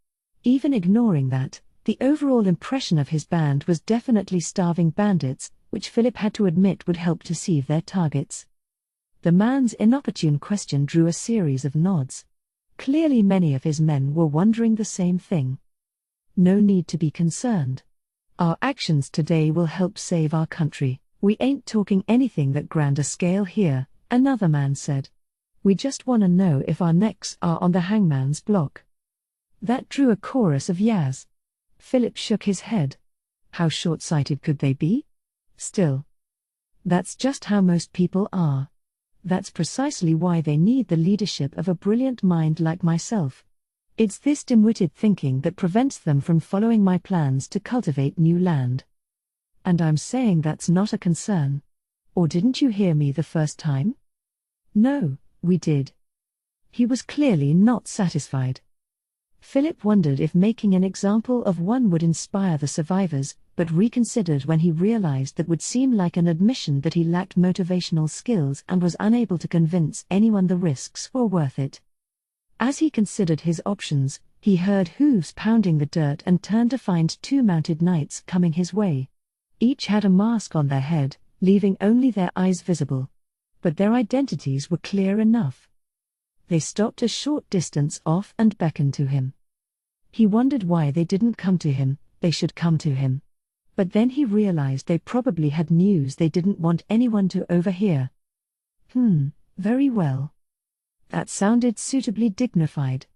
Even ignoring that, the overall impression of his band was definitely starving bandits, which Philip had to admit would help deceive their targets. The man's inopportune question drew a series of nods. Clearly many of his men were wondering the same thing. No need to be concerned. Our actions today will help save our country. We ain't talking anything that grander scale here, another man said. We just wanna know if our necks are on the hangman's block. That drew a chorus of yas. Philip shook his head. How short-sighted could they be? Still. That's just how most people are. That's precisely why they need the leadership of a brilliant mind like myself. It's this dim-witted thinking that prevents them from following my plans to cultivate new land. And I'm saying that's not a concern. Or didn't you hear me the first time? No, we did. He was clearly not satisfied. Philip wondered if making an example of one would inspire the survivors, but reconsidered when he realized that would seem like an admission that he lacked motivational skills and was unable to convince anyone the risks were worth it. As he considered his options, he heard hooves pounding the dirt and turned to find 2 mounted knights coming his way. Each had a mask on their head, leaving only their eyes visible. But their identities were clear enough. They stopped a short distance off and beckoned to him. He wondered why they didn't come to him. They should come to him. But then he realized they probably had news they didn't want anyone to overhear. Very well. That sounded suitably dignified.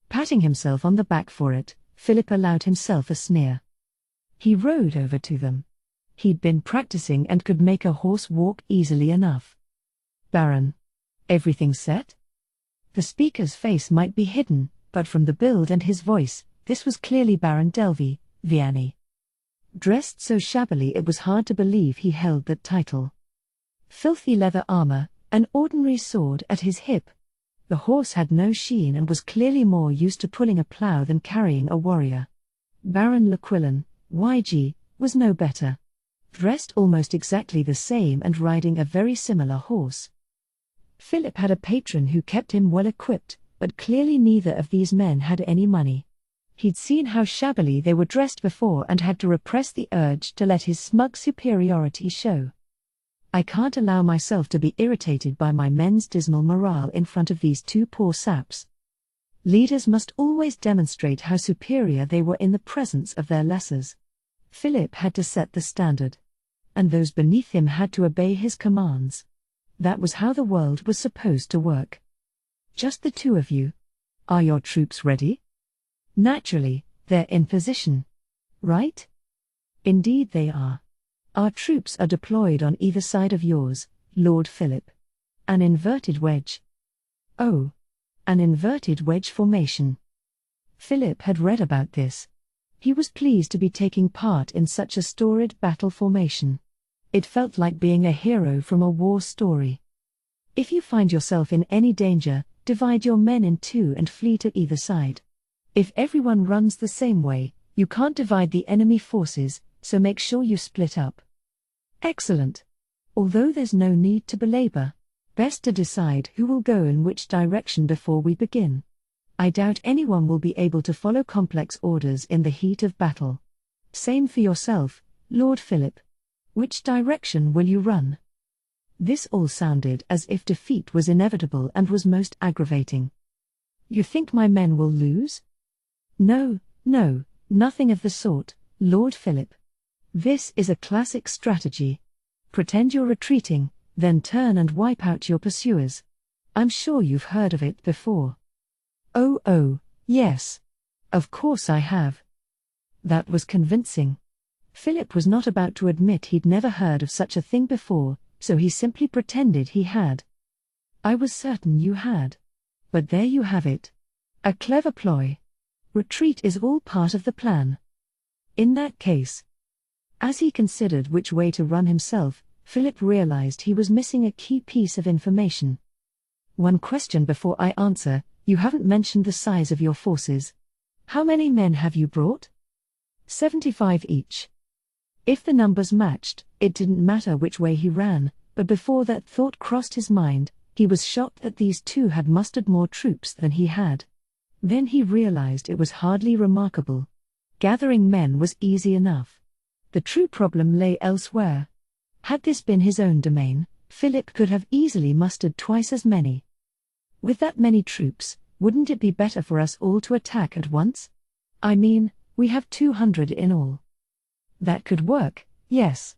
Patting himself on the back for it, Philip allowed himself a sneer. He rode over to them. He'd been practicing and could make a horse walk easily enough. "Baron, everything set?" The speaker's face might be hidden, but from the build and his voice, this was clearly Baron Delvey, Vianney. Dressed so shabbily it was hard to believe he held that title. Filthy leather armor, an ordinary sword at his hip. The horse had no sheen and was clearly more used to pulling a plough than carrying a warrior. Baron Lequillan, YG, was no better. Dressed almost exactly the same and riding a very similar horse. Philip had a patron who kept him well equipped, but clearly neither of these men had any money. He'd seen how shabbily they were dressed before and had to repress the urge to let his smug superiority show. "I can't allow myself to be irritated by my men's dismal morale in front of these 2 poor saps. Leaders must always demonstrate how superior they were in the presence of their lessers." Philip had to set the standard. And those beneath him had to obey his commands. That was how the world was supposed to work. "Just the 2 of you. Are your troops ready?" "Naturally, they're in position. Right?" "Indeed they are. Our troops are deployed on either side of yours, Lord Philip. An inverted wedge." "Oh. An inverted wedge formation." Philip had read about this. He was pleased to be taking part in such a storied battle formation. It felt like being a hero from a war story. If you find yourself in any danger, divide your men in 2 and flee to either side. If everyone runs the same way, you can't divide the enemy forces, so make sure you split up. Excellent. Although there's no need to belabor. Best to decide who will go in which direction before we begin. I doubt anyone will be able to follow complex orders in the heat of battle. Same for yourself, Lord Philip. Which direction will you run?" This all sounded as if defeat was inevitable and was most aggravating. "You think my men will lose?" No, nothing of the sort, Lord Philip. This is a classic strategy. Pretend you're retreating, then turn and wipe out your pursuers. I'm sure you've heard of it before. Oh, yes. Of course I have. That was convincing. Philip was not about to admit he'd never heard of such a thing before, so he simply pretended he had. I was certain you had. But there you have it. A clever ploy. Retreat is all part of the plan. In that case. As he considered which way to run himself, Philip realized he was missing a key piece of information. One question before I answer: you haven't mentioned the size of your forces. How many men have you brought? 75 each. If the numbers matched, it didn't matter which way he ran, but before that thought crossed his mind, he was shocked that these two had mustered more troops than he had. Then he realized it was hardly remarkable. Gathering men was easy enough. The true problem lay elsewhere. Had this been his own domain, Philip could have easily mustered twice as many. With that many troops, wouldn't it be better for us all to attack at once? I mean, we have 200 in all. That could work, yes.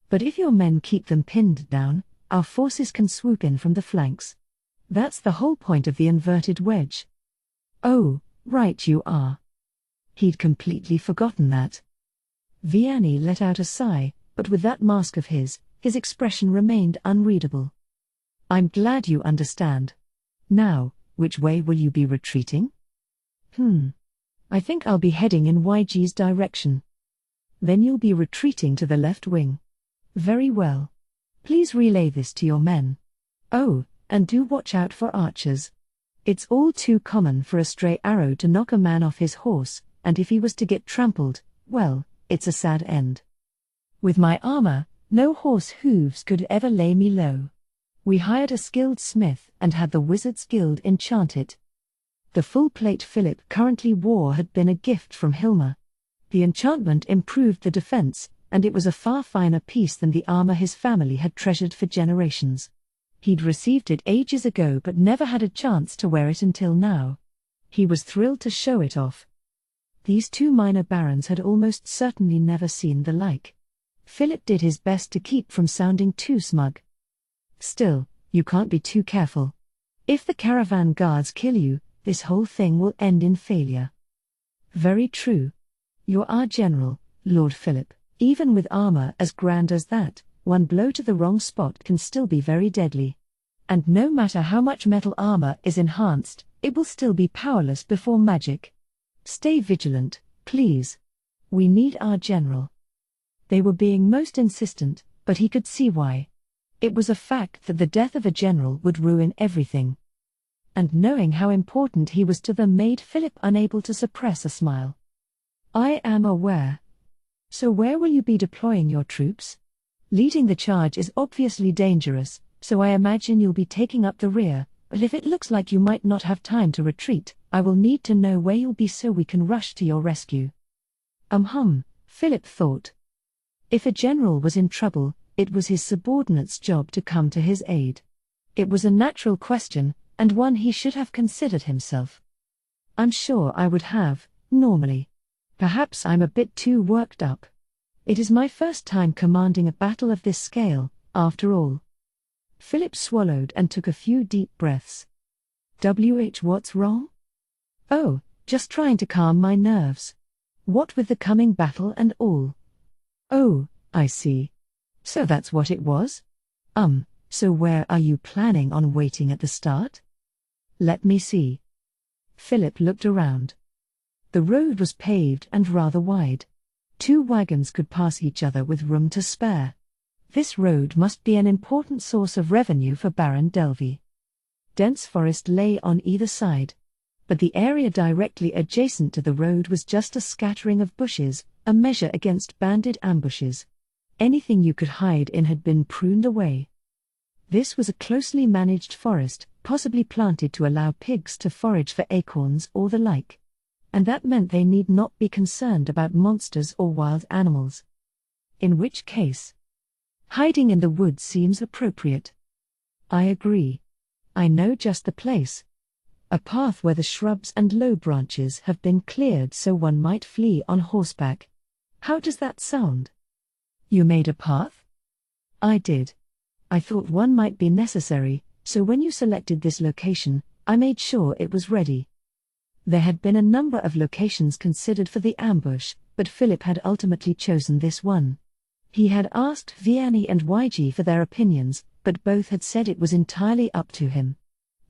But if your men keep them pinned down, our forces can swoop in from the flanks. That's the whole point of the inverted wedge. Oh, right you are. He'd completely forgotten that. Vianney let out a sigh, but with that mask of his expression remained unreadable. I'm glad you understand. Now, which way will you be retreating? I think I'll be heading in YG's direction. Then you'll be retreating to the left wing. Very well. Please relay this to your men. Oh, and do watch out for archers. It's all too common for a stray arrow to knock a man off his horse, and if he was to get trampled, well, it's a sad end. With my armor, no horse hooves could ever lay me low. We hired a skilled smith and had the Wizards Guild enchant it. The full plate Philip currently wore had been a gift from Hilma. The enchantment improved the defense, and it was a far finer piece than the armor his family had treasured for generations. He'd received it ages ago but never had a chance to wear it until now. He was thrilled to show it off. These two minor barons had almost certainly never seen the like. Philip did his best to keep from sounding too smug. Still, you can't be too careful. If the caravan guards kill you, this whole thing will end in failure. Very true. You're our general, Lord Philip. Even with armor as grand as that, one blow to the wrong spot can still be very deadly. And no matter how much metal armor is enhanced, it will still be powerless before magic. Stay vigilant, please. We need our general. They were being most insistent, but he could see why. It was a fact that the death of a general would ruin everything. And knowing how important he was to them made Philip unable to suppress a smile. I am aware. So where will you be deploying your troops? Leading the charge is obviously dangerous, so I imagine you'll be taking up the rear, but if it looks like you might not have time to retreat, I will need to know where you'll be so we can rush to your rescue. Philip thought. If a general was in trouble, it was his subordinate's job to come to his aid. It was a natural question, and one he should have considered himself. I'm sure I would have, normally. Perhaps I'm a bit too worked up. It is my first time commanding a battle of this scale, after all. Philip swallowed and took a few deep breaths. What's wrong? Oh, just trying to calm my nerves. What with the coming battle and all. Oh, I see. So that's what it was? So where are you planning on waiting at the start? Let me see. Philip looked around. The road was paved and rather wide. 2 wagons could pass each other with room to spare. This road must be an important source of revenue for Baron Delvey. Dense forest lay on either side. But the area directly adjacent to the road was just a scattering of bushes, a measure against bandit ambushes. Anything you could hide in had been pruned away. This was a closely managed forest, possibly planted to allow pigs to forage for acorns or the like. And that meant they need not be concerned about monsters or wild animals. In which case, hiding in the woods seems appropriate. I agree. I know just the place. A path where the shrubs and low branches have been cleared so one might flee on horseback. How does that sound? You made a path? I did. I thought one might be necessary, so when you selected this location, I made sure it was ready. There had been a number of locations considered for the ambush, but Philip had ultimately chosen this one. He had asked Vianney and YG for their opinions, but both had said it was entirely up to him.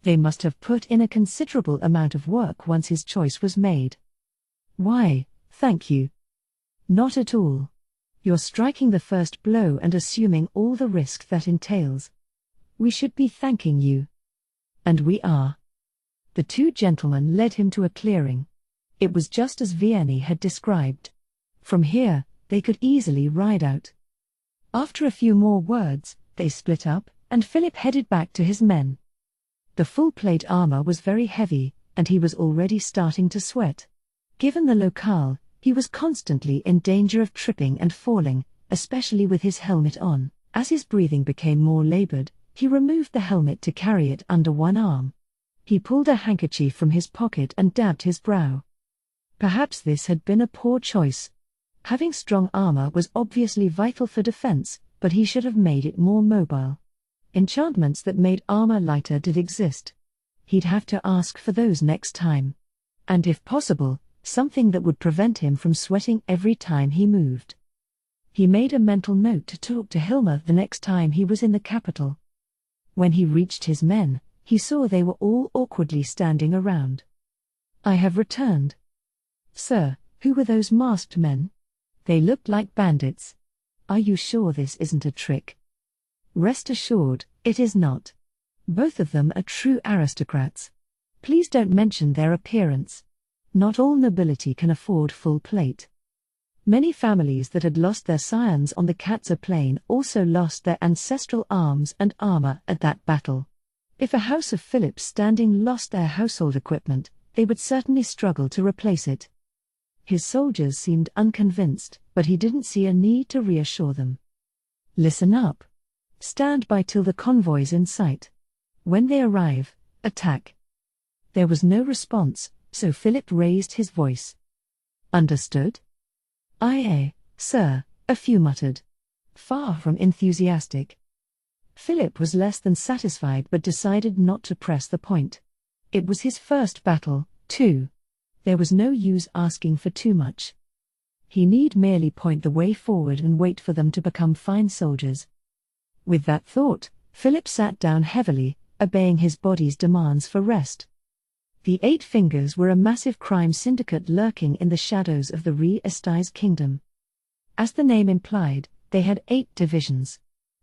They must have put in a considerable amount of work once his choice was made. Why, thank you. Not at all. You're striking the first blow and assuming all the risk that entails. We should be thanking you. And we are. The two gentlemen led him to a clearing. It was just as Vianney had described. From here, they could easily ride out. After a few more words, they split up, and Philip headed back to his men. The full-plate armor was very heavy, and he was already starting to sweat. Given the locale, he was constantly in danger of tripping and falling, especially with his helmet on. As his breathing became more labored, he removed the helmet to carry it under one arm. He pulled a handkerchief from his pocket and dabbed his brow. Perhaps this had been a poor choice. Having strong armor was obviously vital for defense, but he should have made it more mobile. Enchantments that made armor lighter did exist. He'd have to ask for those next time. And if possible, something that would prevent him from sweating every time he moved. He made a mental note to talk to Hilma the next time he was in the capital. When he reached his men, he saw they were all awkwardly standing around. I have returned. Sir, who were those masked men? They looked like bandits. Are you sure this isn't a trick? Rest assured, it is not. Both of them are true aristocrats. Please don't mention their appearance. Not all nobility can afford full plate. Many families that had lost their scions on the Katza plain also lost their ancestral arms and armor at that battle. If a house of Philip's standing lost their household equipment, they would certainly struggle to replace it. His soldiers seemed unconvinced, but he didn't see a need to reassure them. Listen up. Stand by till the convoy's in sight. When they arrive, attack. There was no response, so Philip raised his voice. Understood? Aye, sir, a few muttered. Far from enthusiastic. Philip was less than satisfied but decided not to press the point. It was his first battle, too. There was no use asking for too much. He need merely point the way forward and wait for them to become fine soldiers. With that thought, Philip sat down heavily, obeying his body's demands for rest. The Eight Fingers were a massive crime syndicate lurking in the shadows of the Re-Estize kingdom. As the name implied, they had 8 divisions.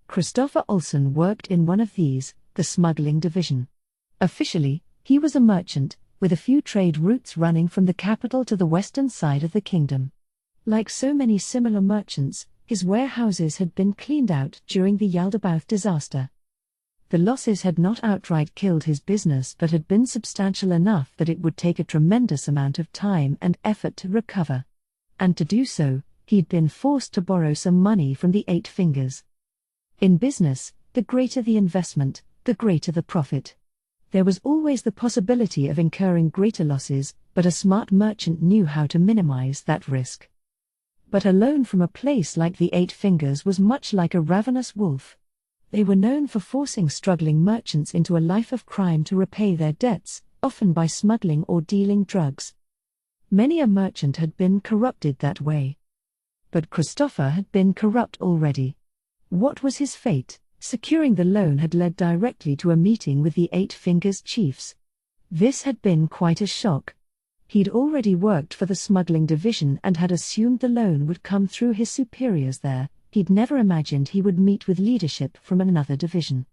Christopher Olsen worked in one of these, the smuggling division. Officially, he was a merchant, with a few trade routes running from the capital to the western side of the kingdom. Like so many similar merchants, his warehouses had been cleaned out during the Yaldabaoth disaster. The losses had not outright killed his business but had been substantial enough that it would take a tremendous amount of time and effort to recover. And to do so, he'd been forced to borrow some money from the Eight Fingers. In business, the greater the investment, the greater the profit. There was always the possibility of incurring greater losses, but a smart merchant knew how to minimize that risk. But a loan from a place like the Eight Fingers was much like a ravenous wolf. They were known for forcing struggling merchants into a life of crime to repay their debts, often by smuggling or dealing drugs. Many a merchant had been corrupted that way. But Christopher had been corrupt already. What was his fate? Securing the loan had led directly to a meeting with the Eight Fingers chiefs. This had been quite a shock. He'd already worked for the smuggling division and had assumed the loan would come through his superiors there. He'd never imagined he would meet with leadership from another division.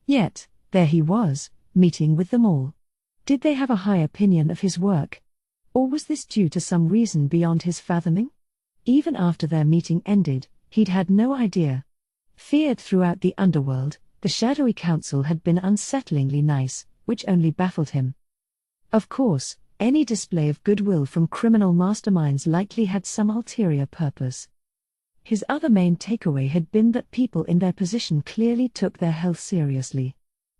Yet, there he was, meeting with them all. Did they have a high opinion of his work? Or was this due to some reason beyond his fathoming? Even after their meeting ended, he'd had no idea. Feared throughout the underworld, the Shadowy Council had been unsettlingly nice, which only baffled him. Of course, any display of goodwill from criminal masterminds likely had some ulterior purpose. His other main takeaway had been that people in their position clearly took their health seriously.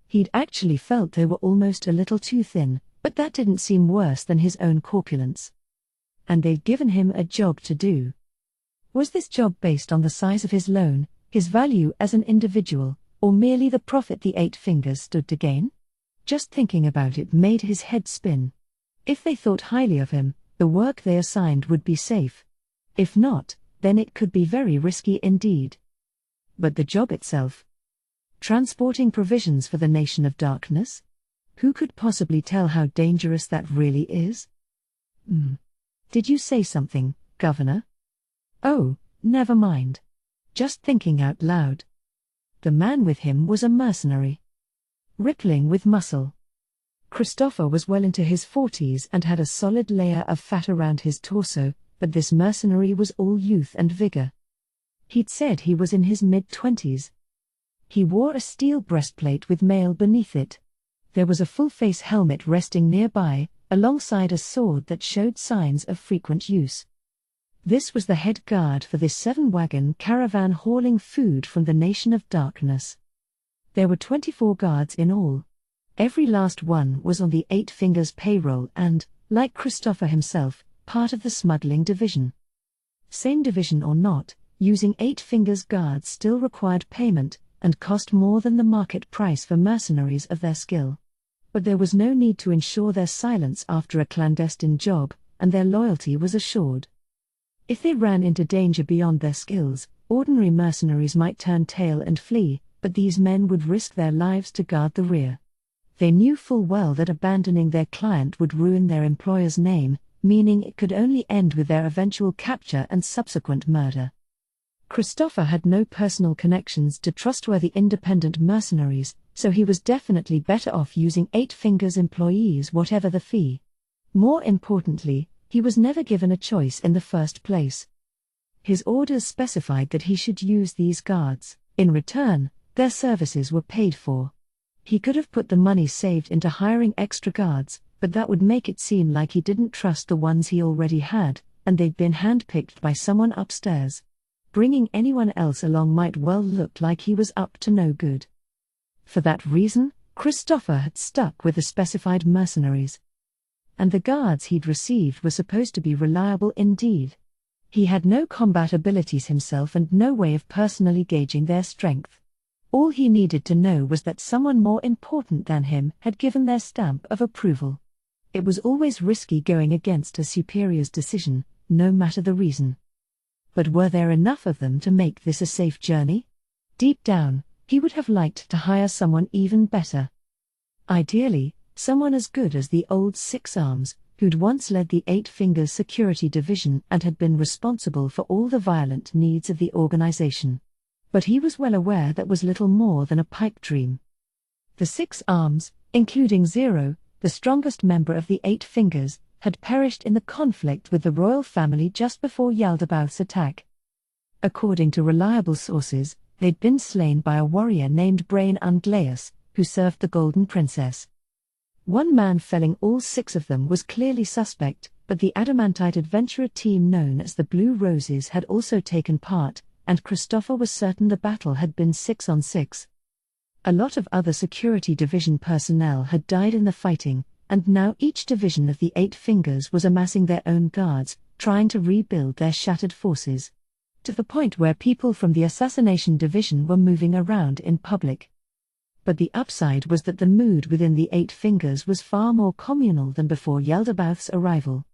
He'd actually felt they were almost a little too thin, but that didn't seem worse than his own corpulence. And they'd given him a job to do. Was this job based on the size of his loan, his value as an individual, or merely the profit the Eight Fingers stood to gain? Just thinking about it made his head spin. If they thought highly of him, the work they assigned would be safe. If not, then it could be very risky indeed. But the job itself? Transporting provisions for the nation of darkness? Who could possibly tell how dangerous that really is? Did you say something, Governor? Oh, never mind. Just thinking out loud. The man with him was a mercenary. Rippling with muscle. Christopher was well into his 40s and had a solid layer of fat around his torso, but this mercenary was all youth and vigor. He'd said he was in his mid-20s. He wore a steel breastplate with mail beneath it. There was a full-face helmet resting nearby, alongside a sword that showed signs of frequent use. This was the head guard for this 7-wagon caravan hauling food from the Nation of Darkness. There were 24 guards in all. Every last one was on the Eight Fingers payroll and, like Christopher himself, part of the smuggling division. Same division or not, using Eight Fingers guards still required payment, and cost more than the market price for mercenaries of their skill. But there was no need to ensure their silence after a clandestine job, and their loyalty was assured. If they ran into danger beyond their skills, ordinary mercenaries might turn tail and flee, but these men would risk their lives to guard the rear. They knew full well that abandoning their client would ruin their employer's name, meaning it could only end with their eventual capture and subsequent murder. Christopher had no personal connections to trustworthy independent mercenaries, so he was definitely better off using Eight Fingers employees whatever the fee. More importantly, he was never given a choice in the first place. His orders specified that he should use these guards. In return, their services were paid for. He could have put the money saved into hiring extra guards, but that would make it seem like he didn't trust the ones he already had, and they'd been handpicked by someone upstairs. Bringing anyone else along might well look like he was up to no good. For that reason, Christopher had stuck with the specified mercenaries. And the guards he'd received were supposed to be reliable indeed. He had no combat abilities himself and no way of personally gauging their strength. All he needed to know was that someone more important than him had given their stamp of approval. It was always risky going against a superior's decision, no matter the reason. But were there enough of them to make this a safe journey? Deep down, he would have liked to hire someone even better. Ideally, someone as good as the old Six Arms, who'd once led the Eight Fingers Security Division and had been responsible for all the violent needs of the organization. But he was well aware that was little more than a pipe dream. The Six Arms, including Zero, the strongest member of the Eight Fingers, had perished in the conflict with the royal family just before Yaldabaoth's attack. According to reliable sources, they'd been slain by a warrior named Brain Unglaeus, who served the Golden Princess. One man felling all 6 of them was clearly suspect, but the adamantite adventurer team known as the Blue Roses had also taken part, and Christopher was certain the battle had been 6-on-6. A lot of other security division personnel had died in the fighting, and now each division of the Eight Fingers was amassing their own guards, trying to rebuild their shattered forces. To the point where people from the Assassination Division were moving around in public. But the upside was that the mood within the Eight Fingers was far more communal than before Yaldabaoth's arrival.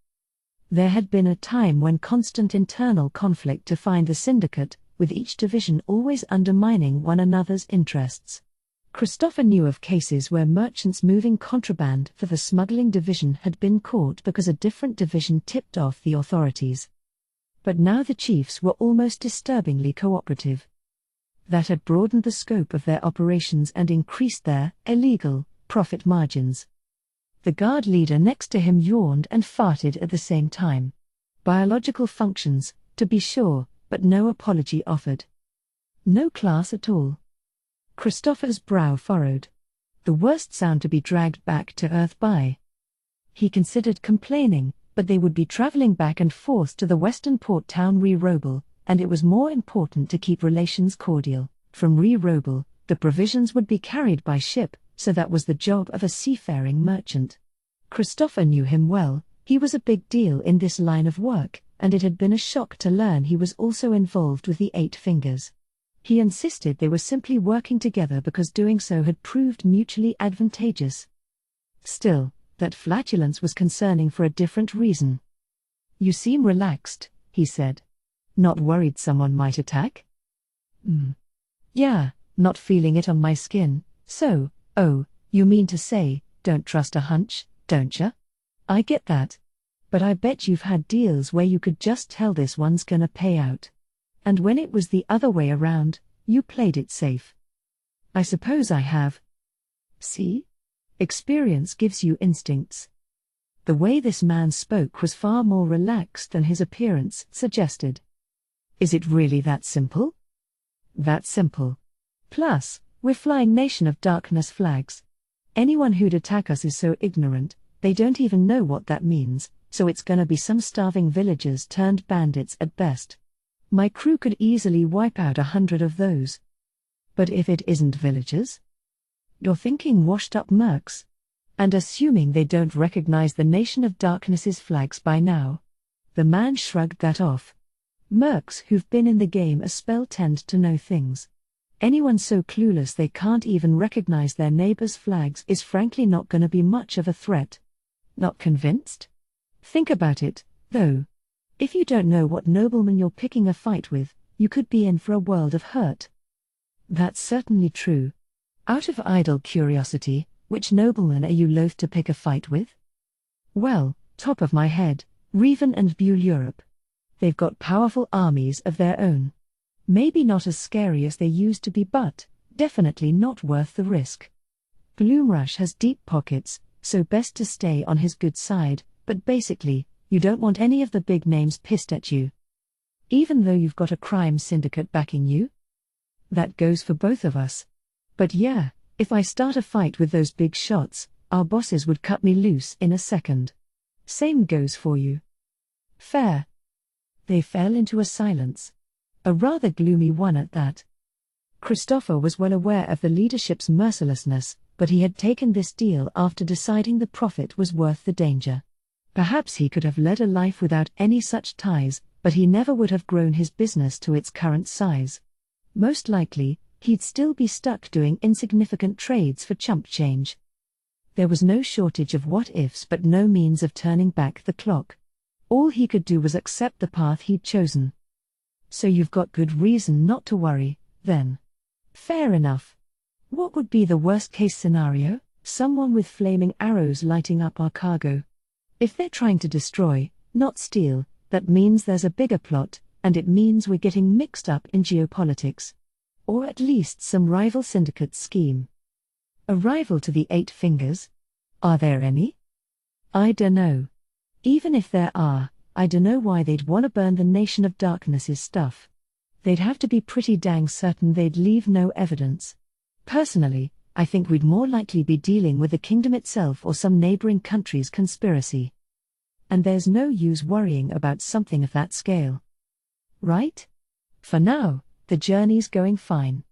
There had been a time when constant internal conflict defined the syndicate, with each division always undermining one another's interests. Christopher knew of cases where merchants moving contraband for the smuggling division had been caught because a different division tipped off the authorities. But now the chiefs were almost disturbingly cooperative. That had broadened the scope of their operations and increased their illegal profit margins. The guard leader next to him yawned and farted at the same time. Biological functions, to be sure, but no apology offered. No class at all. Christopher's brow furrowed. The worst sound to be dragged back to earth by. He considered complaining, but they would be traveling back and forth to the western port town Re-Roble, and it was more important to keep relations cordial. From Re-Roble, the provisions would be carried by ship, so that was the job of a seafaring merchant. Christopher knew him well. He was a big deal in this line of work, and it had been a shock to learn he was also involved with the Eight Fingers. He insisted they were simply working together because doing so had proved mutually advantageous. Still, That flatulence was concerning for a different reason. "You seem relaxed," he said. "Not worried someone might attack?" "Yeah, not feeling it on my skin, so, oh, you mean to say, don't trust a hunch, don't ya? I get that. But I bet you've had deals where you could just tell this one's gonna pay out. And when it was the other way around, you played it safe." "I suppose I have." "See? Experience gives you instincts." The way this man spoke was far more relaxed than his appearance suggested. "Is it really that simple?" "That simple. Plus, we're flying Nation of Darkness flags. Anyone who'd attack us is so ignorant, they don't even know what that means, so it's gonna be some starving villagers turned bandits at best. My crew could easily wipe out 100 of those." "But if it isn't villagers?" "You're thinking washed-up mercs. And assuming they don't recognize the Nation of Darkness's flags by now." The man shrugged that off. "Mercs who've been in the game a spell tend to know things. Anyone so clueless they can't even recognize their neighbor's flags is frankly not gonna be much of a threat." Not convinced? Think about it, though. If you don't know what nobleman you're picking a fight with, you could be in for a world of hurt. That's certainly true. Out of idle curiosity, which nobleman are you loath to pick a fight with? Well, top of my head, Revan and Buell Europe. They've got powerful armies of their own. Maybe not as scary as they used to be, but definitely not worth the risk. Gloomrush has deep pockets, so best to stay on his good side, but basically, you don't want any of the big names pissed at you. Even though you've got a crime syndicate backing you? That goes for both of us. But yeah, if I start a fight with those big shots, our bosses would cut me loose in a second. Same goes for you." "Fair." They fell into a silence. A rather gloomy one at that. Christopher was well aware of the leadership's mercilessness, but he had taken this deal after deciding the profit was worth the danger. Perhaps he could have led a life without any such ties, but he never would have grown his business to its current size. Most likely, he'd still be stuck doing insignificant trades for chump change. There was no shortage of what-ifs but no means of turning back the clock. All he could do was accept the path he'd chosen. "So you've got good reason not to worry, then." "Fair enough. What would be the worst-case scenario? Someone with flaming arrows lighting up our cargo. If they're trying to destroy, not steal, that means there's a bigger plot, and it means we're getting mixed up in geopolitics. Or at least some rival syndicate scheme." "A rival to the Eight Fingers? Are there any?" "I dunno. Even if there are, I dunno why they'd want to burn the Nation of Darkness's stuff. They'd have to be pretty dang certain they'd leave no evidence. Personally, I think we'd more likely be dealing with the kingdom itself or some neighboring country's conspiracy. And there's no use worrying about something of that scale. Right? For now, the journey's going fine.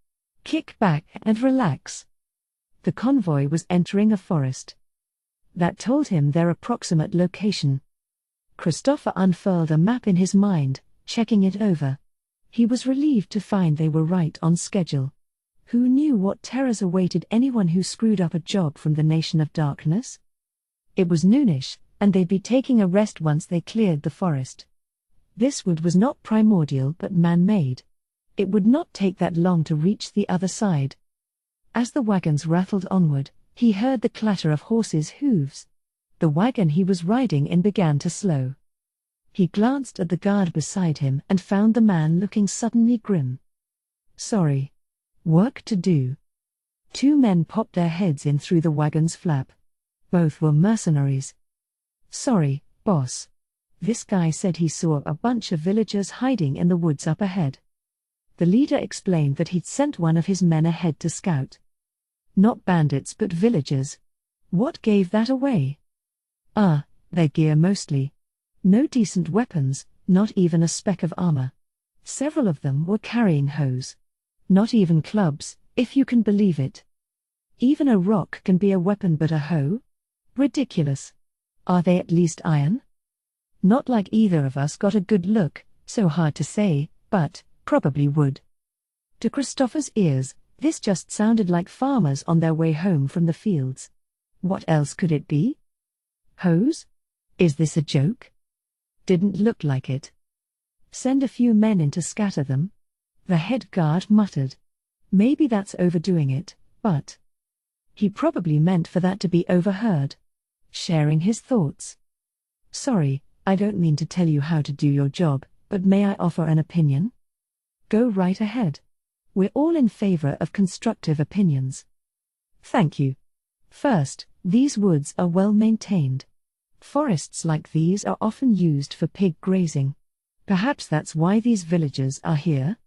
Kick back and relax." The convoy was entering a forest. That told him their approximate location. Christopher unfurled a map in his mind, checking it over. He was relieved to find they were right on schedule. Who knew what terrors awaited anyone who screwed up a job from the Nation of Darkness? It was noonish, and they'd be taking a rest once they cleared the forest. This wood was not primordial but man-made. It would not take that long to reach the other side. As the wagons rattled onward, he heard the clatter of horses' hooves. The wagon he was riding in began to slow. He glanced at the guard beside him and found the man looking suddenly grim. "Sorry. Work to do." Two men popped their heads in through the wagon's flap. Both were mercenaries. "Sorry, boss. This guy said he saw a bunch of villagers hiding in the woods up ahead." The leader explained that he'd sent one of his men ahead to scout. "Not bandits but villagers. What gave that away?" Their gear mostly. No decent weapons, not even a speck of armor. Several of them were carrying hoes. Not even clubs, if you can believe it. Even a rock can be a weapon but a hoe? Ridiculous. Are they at least iron? Not like either of us got a good look, so hard to say, but probably would. To Christopher's ears, this just sounded like farmers on their way home from the fields. What else could it be? Hose? Is this a joke? Didn't look like it. Send a few men in to scatter them? The head guard muttered. Maybe that's overdoing it, but... He probably meant for that to be overheard. Sharing his thoughts. Sorry, I don't mean to tell you how to do your job, but may I offer an opinion? Go right ahead. We're all in favor of constructive opinions. Thank you. First, these woods are well maintained. Forests like these are often used for pig grazing. Perhaps that's why these villagers are here?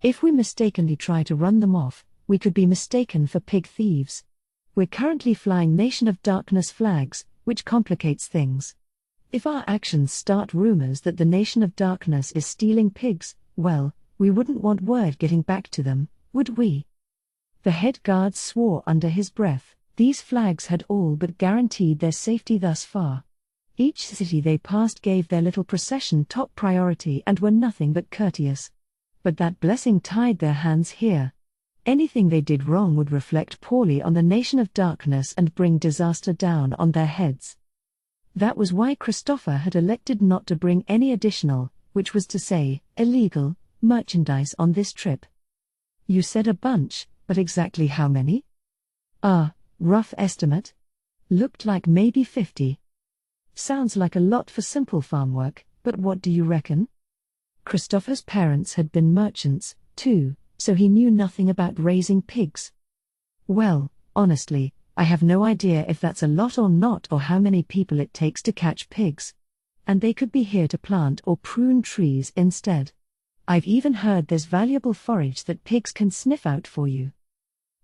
If we mistakenly try to run them off, we could be mistaken for pig thieves. We're currently flying Nation of Darkness flags, which complicates things. If our actions start rumors that the Nation of Darkness is stealing pigs, well, we wouldn't want word getting back to them, would we? The head guard swore under his breath. These flags had all but guaranteed their safety thus far. Each city they passed gave their little procession top priority and were nothing but courteous. But that blessing tied their hands here. Anything they did wrong would reflect poorly on the Nation of Darkness and bring disaster down on their heads. That was why Christopher had elected not to bring any additional, which was to say, illegal, merchandise on this trip. You said a bunch, but exactly how many? Rough estimate? Looked like maybe 50. Sounds like a lot for simple farm work, but what do you reckon? Christopher's parents had been merchants, too, so he knew nothing about raising pigs. Well, honestly, I have no idea if that's a lot or not or how many people it takes to catch pigs. And they could be here to plant or prune trees instead. I've even heard there's valuable forage that pigs can sniff out for you.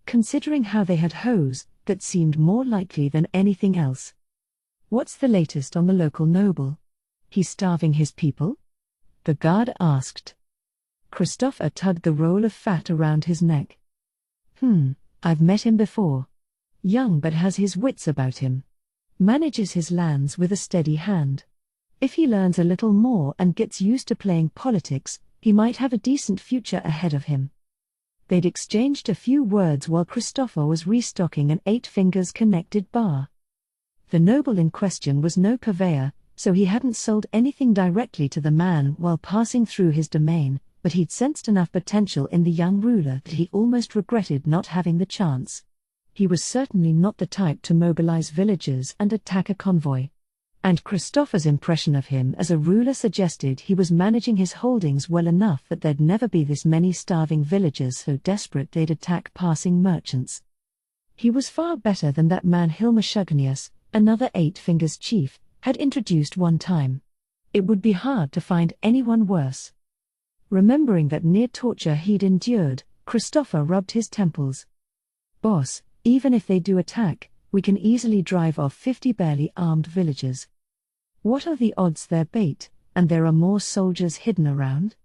Considering how they had hose, that seemed more likely than anything else. What's the latest on the local noble? He's starving his people? The guard asked. Christopher tugged the roll of fat around his neck. I've met him before. Young but has his wits about him. Manages his lands with a steady hand. If he learns a little more and gets used to playing politics, he might have a decent future ahead of him. They'd exchanged a few words while Christopher was restocking an 8 fingers connected bar. The noble in question was no purveyor, so he hadn't sold anything directly to the man while passing through his domain, but he'd sensed enough potential in the young ruler that he almost regretted not having the chance. He was certainly not the type to mobilize villagers and attack a convoy. And Christopher's impression of him as a ruler suggested he was managing his holdings well enough that there'd never be this many starving villagers so desperate they'd attack passing merchants. He was far better than that man Hilmer Shugnius, another 8 fingers chief, had introduced one time. It would be hard to find anyone worse. Remembering that near torture he'd endured, Christopher rubbed his temples. Boss, even if they do attack, we can easily drive off 50 barely armed villagers. What are the odds they're bait, and there are more soldiers hidden around?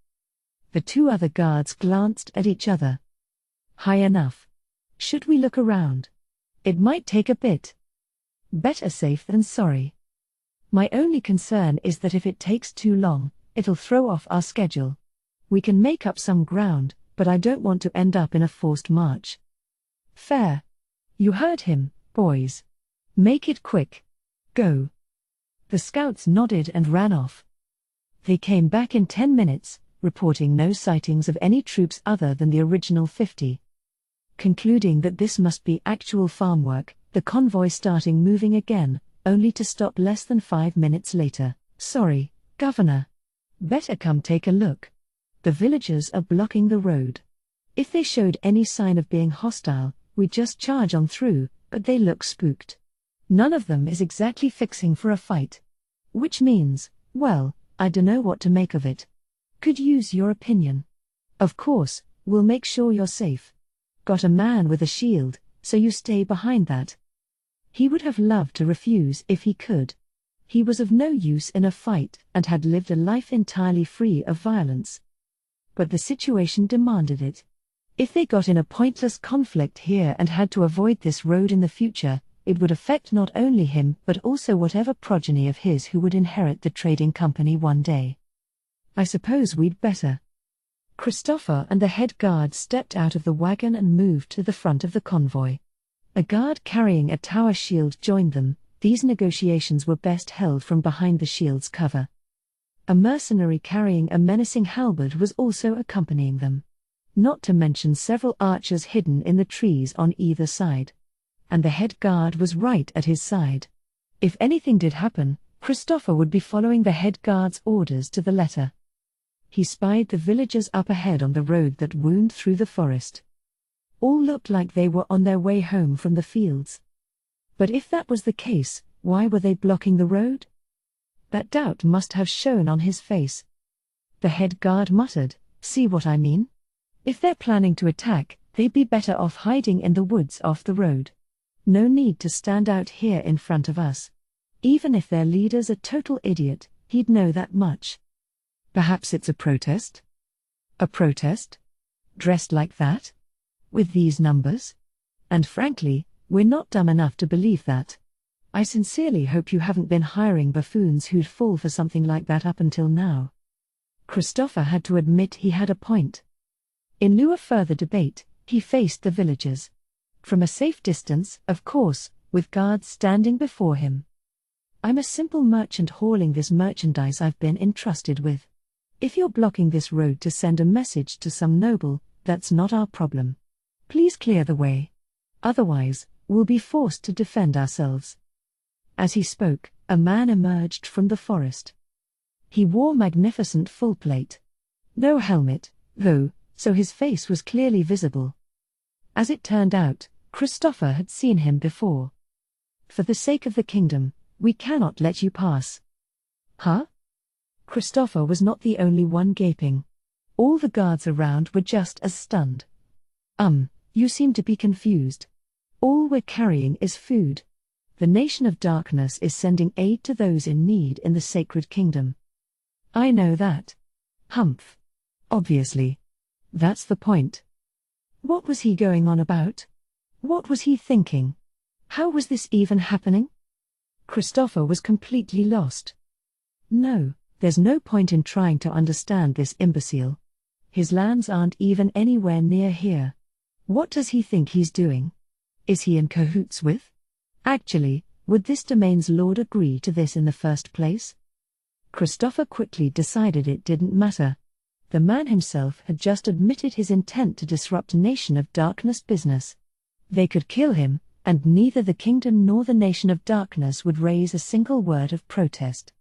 The 2 other guards glanced at each other. High enough. Should we look around? It might take a bit. Better safe than sorry. My only concern is that if it takes too long, it'll throw off our schedule. We can make up some ground, but I don't want to end up in a forced march. Fair. You heard him, boys. Make it quick. Go. The scouts nodded and ran off. They came back in 10 minutes, reporting no sightings of any troops other than the original 50. Concluding that this must be actual farm work, the convoy starting moving again, only to stop less than 5 minutes later. Sorry, Governor. Better come take a look. The villagers are blocking the road. If they showed any sign of being hostile, we'd just charge on through, but they look spooked. None of them is exactly fixing for a fight. Which means, well, I dunno what to make of it. Could use your opinion. Of course, we'll make sure you're safe. Got a man with a shield, so you stay behind that. He would have loved to refuse if he could. He was of no use in a fight and had lived a life entirely free of violence. But the situation demanded it. If they got in a pointless conflict here and had to avoid this road in the future, it would affect not only him but also whatever progeny of his who would inherit the trading company one day. I suppose we'd better. Christopher and the head guard stepped out of the wagon and moved to the front of the convoy. A guard carrying a tower shield joined them, these negotiations were best held from behind the shield's cover. A mercenary carrying a menacing halberd was also accompanying them. Not to mention several archers hidden in the trees on either side. And the head guard was right at his side. If anything did happen, Christopher would be following the head guard's orders to the letter. He spied the villagers up ahead on the road that wound through the forest. All looked like they were on their way home from the fields. But if that was the case, why were they blocking the road? That doubt must have shown on his face. The head guard muttered, "See what I mean? If they're planning to attack, they'd be better off hiding in the woods off the road. No need to stand out here in front of us. Even if their leader's a total idiot, he'd know that much. Perhaps it's a protest? A protest? Dressed like that? With these numbers? And frankly, we're not dumb enough to believe that. I sincerely hope you haven't been hiring buffoons who'd fall for something like that up until now." Christopher had to admit he had a point. In lieu of further debate, he faced the villagers. From a safe distance, of course, with guards standing before him. "I'm a simple merchant hauling this merchandise I've been entrusted with. If you're blocking this road to send a message to some noble, that's not our problem. Please clear the way. Otherwise, we'll be forced to defend ourselves." As he spoke, a man emerged from the forest. He wore magnificent full plate. No helmet, though, so his face was clearly visible. As it turned out, Christopher had seen him before. "For the sake of the kingdom, we cannot let you pass." "Huh?" Christopher was not the only one gaping. All the guards around were just as stunned. You seem to be confused. All we're carrying is food. The Nation of Darkness is sending aid to those in need in the Sacred Kingdom." "I know that. Humph. Obviously. That's the point." What was he going on about? What was he thinking? How was this even happening? Christopher was completely lost. No, there's no point in trying to understand this imbecile. His lands aren't even anywhere near here. What does he think he's doing? Is he in cahoots with? Actually, would this domain's lord agree to this in the first place? Christopher quickly decided it didn't matter. The man himself had just admitted his intent to disrupt Nation of Darkness business. They could kill him, and neither the kingdom nor the Nation of Darkness would raise a single word of protest.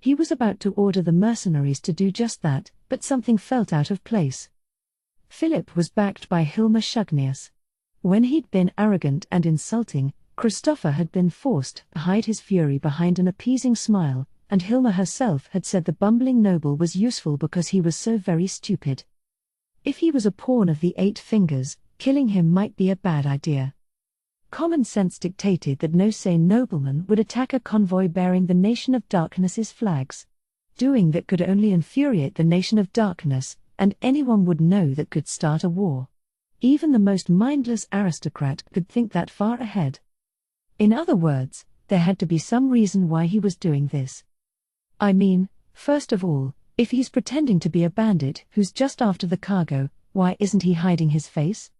He was about to order the mercenaries to do just that, but something felt out of place. Philip was backed by Hilma Shugnius. When he'd been arrogant and insulting, Christopher had been forced to hide his fury behind an appeasing smile, and Hilma herself had said the bumbling noble was useful because he was so very stupid. If he was a pawn of the 8 fingers, killing him might be a bad idea. Common sense dictated that no sane nobleman would attack a convoy bearing the Nation of Darkness's flags. Doing that could only infuriate the Nation of Darkness, and anyone would know that could start a war. Even the most mindless aristocrat could think that far ahead. In other words, there had to be some reason why he was doing this. I mean, first of all, if he's pretending to be a bandit who's just after the cargo, why isn't he hiding his face?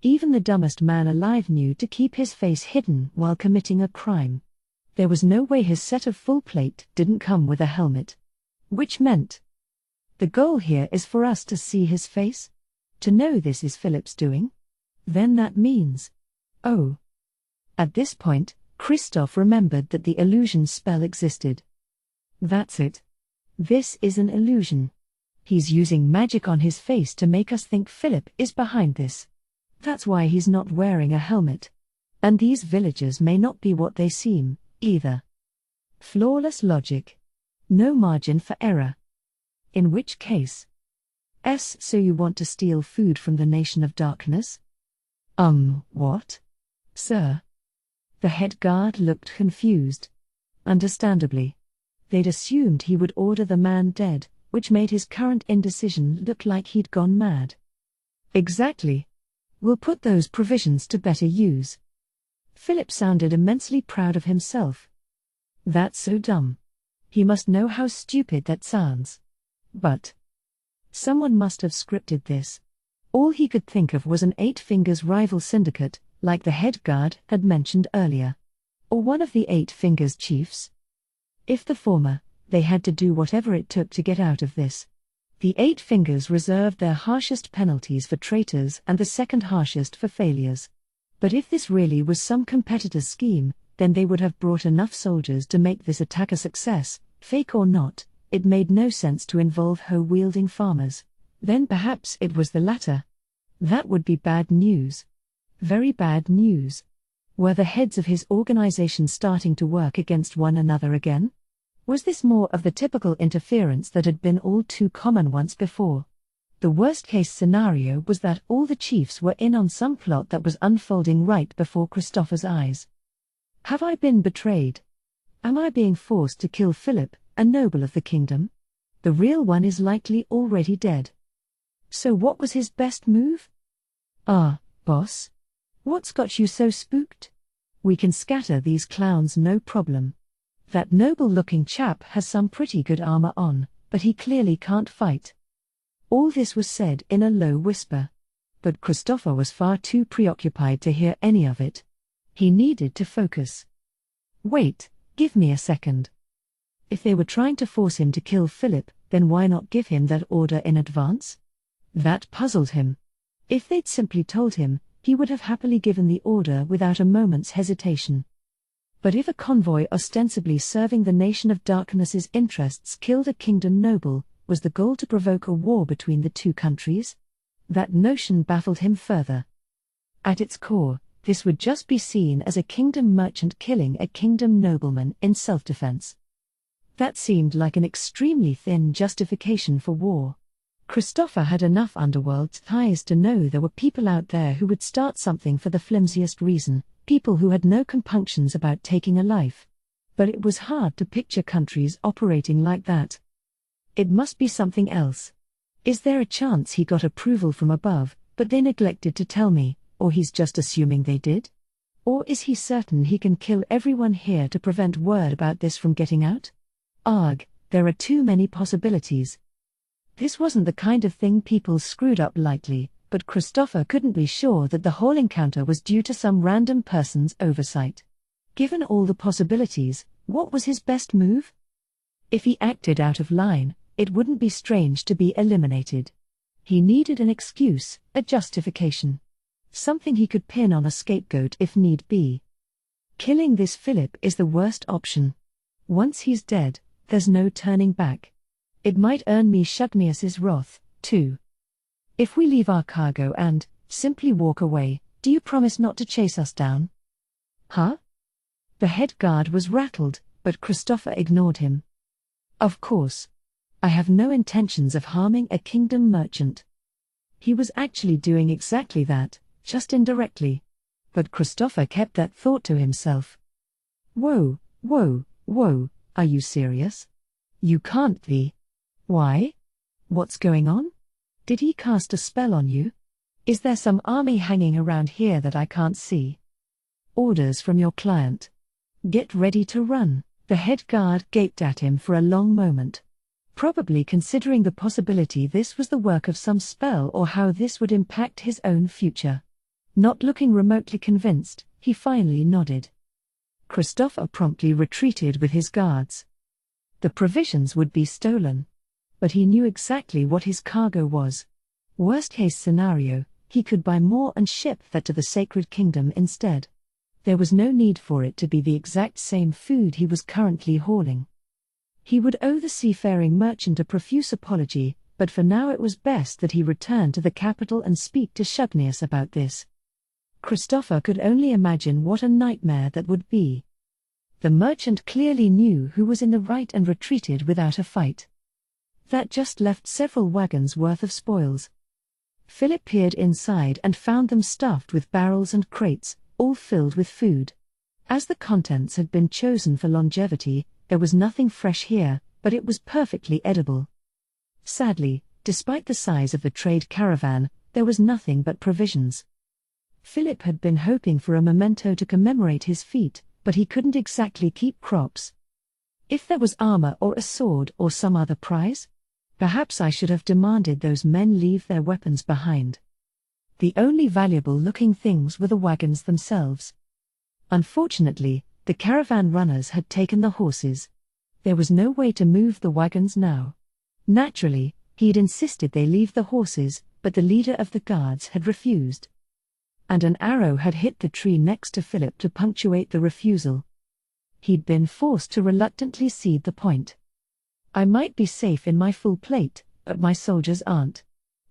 Even the dumbest man alive knew to keep his face hidden while committing a crime. There was no way his set of full plate didn't come with a helmet. Which meant, the goal here is for us to see his face? To know this is Philip's doing? Then that means, oh. At this point, Christoph remembered that the illusion spell existed. That's it. This is an illusion. He's using magic on his face to make us think Philip is behind this. That's why he's not wearing a helmet. And these villagers may not be what they seem, either. Flawless logic. No margin for error. In which case? So you want to steal food from the Nation of Darkness? What? Sir? The head guard looked confused. Understandably. They'd assumed he would order the man dead, which made his current indecision look like he'd gone mad. Exactly. We'll put those provisions to better use. Philip sounded immensely proud of himself. That's so dumb. He must know how stupid that sounds. But someone must have scripted this. All he could think of was an 8 fingers rival syndicate, like the head guard had mentioned earlier. Or one of the Eight Fingers chiefs? If the former, they had to do whatever it took to get out of this. The Eight Fingers reserved their harshest penalties for traitors and the second harshest for failures. But if this really was some competitor's scheme, then they would have brought enough soldiers to make this attack a success, fake or not. It made no sense to involve hoe-wielding farmers. Then perhaps it was the latter. That would be bad news. Very bad news. Were the heads of his organization starting to work against one another again? Was this more of the typical interference that had been all too common once before? The worst-case scenario was that all the chiefs were in on some plot that was unfolding right before Christopher's eyes. Have I been betrayed? Am I being forced to kill Philip, a noble of the kingdom? The real one is likely already dead. So what was his best move? Ah, boss? What's got you so spooked? We can scatter these clowns no problem. That noble-looking chap has some pretty good armor on, but he clearly can't fight. All this was said in a low whisper. But Christopher was far too preoccupied to hear any of it. He needed to focus. Wait, give me a second. If they were trying to force him to kill Philip, then why not give him that order in advance? That puzzled him. If they'd simply told him, he would have happily given the order without a moment's hesitation. But if a convoy ostensibly serving the Nation of Darkness's interests killed a kingdom noble, was the goal to provoke a war between the two countries? That notion baffled him further. At its core, this would just be seen as a kingdom merchant killing a kingdom nobleman in self-defense. That seemed like an extremely thin justification for war. Christopher had enough underworld ties to know there were people out there who would start something for the flimsiest reason, people who had no compunctions about taking a life. But it was hard to picture countries operating like that. It must be something else. Is there a chance he got approval from above, but they neglected to tell me, or he's just assuming they did? Or is he certain he can kill everyone here to prevent word about this from getting out? Arg, there are too many possibilities. This wasn't the kind of thing people screwed up lightly, but Christopher couldn't be sure that the whole encounter was due to some random person's oversight. Given all the possibilities, what was his best move? If he acted out of line, it wouldn't be strange to be eliminated. He needed an excuse, a justification. Something he could pin on a scapegoat if need be. Killing this Philip is the worst option. Once he's dead, there's no turning back. It might earn me Shugnius's wrath, too. If we leave our cargo and simply walk away, do you promise not to chase us down? Huh? The head guard was rattled, but Christopher ignored him. Of course. I have no intentions of harming a kingdom merchant. He was actually doing exactly that, just indirectly. But Christopher kept that thought to himself. Whoa, are you serious? You can't be. Why? What's going on? Did he cast a spell on you? Is there some army hanging around here that I can't see? Orders from your client. Get ready to run. The head guard gaped at him for a long moment. Probably considering the possibility this was the work of some spell or how this would impact his own future. Not looking remotely convinced, he finally nodded. Christopher promptly retreated with his guards. The provisions would be stolen. But he knew exactly what his cargo was. Worst-case scenario, he could buy more and ship that to the Sacred Kingdom instead. There was no need for it to be the exact same food he was currently hauling. He would owe the seafaring merchant a profuse apology, but for now it was best that he return to the capital and speak to Shugnius about this. Christopher could only imagine what a nightmare that would be. The merchant clearly knew who was in the right and retreated without a fight. That just left several wagons worth of spoils. Philip peered inside and found them stuffed with barrels and crates, all filled with food. As the contents had been chosen for longevity, there was nothing fresh here, but it was perfectly edible. Sadly, despite the size of the trade caravan, there was nothing but provisions. Philip had been hoping for a memento to commemorate his feat, but he couldn't exactly keep crops. If there was armor or a sword or some other prize? Perhaps I should have demanded those men leave their weapons behind. The only valuable-looking things were the wagons themselves. Unfortunately, The caravan runners had taken the horses. There was no way to move the wagons now. Naturally, he'd insisted they leave the horses, but the leader of the guards had refused. And an arrow had hit the tree next to Philip to punctuate the refusal. He'd been forced to reluctantly cede the point. I might be safe in my full plate, but my soldiers aren't.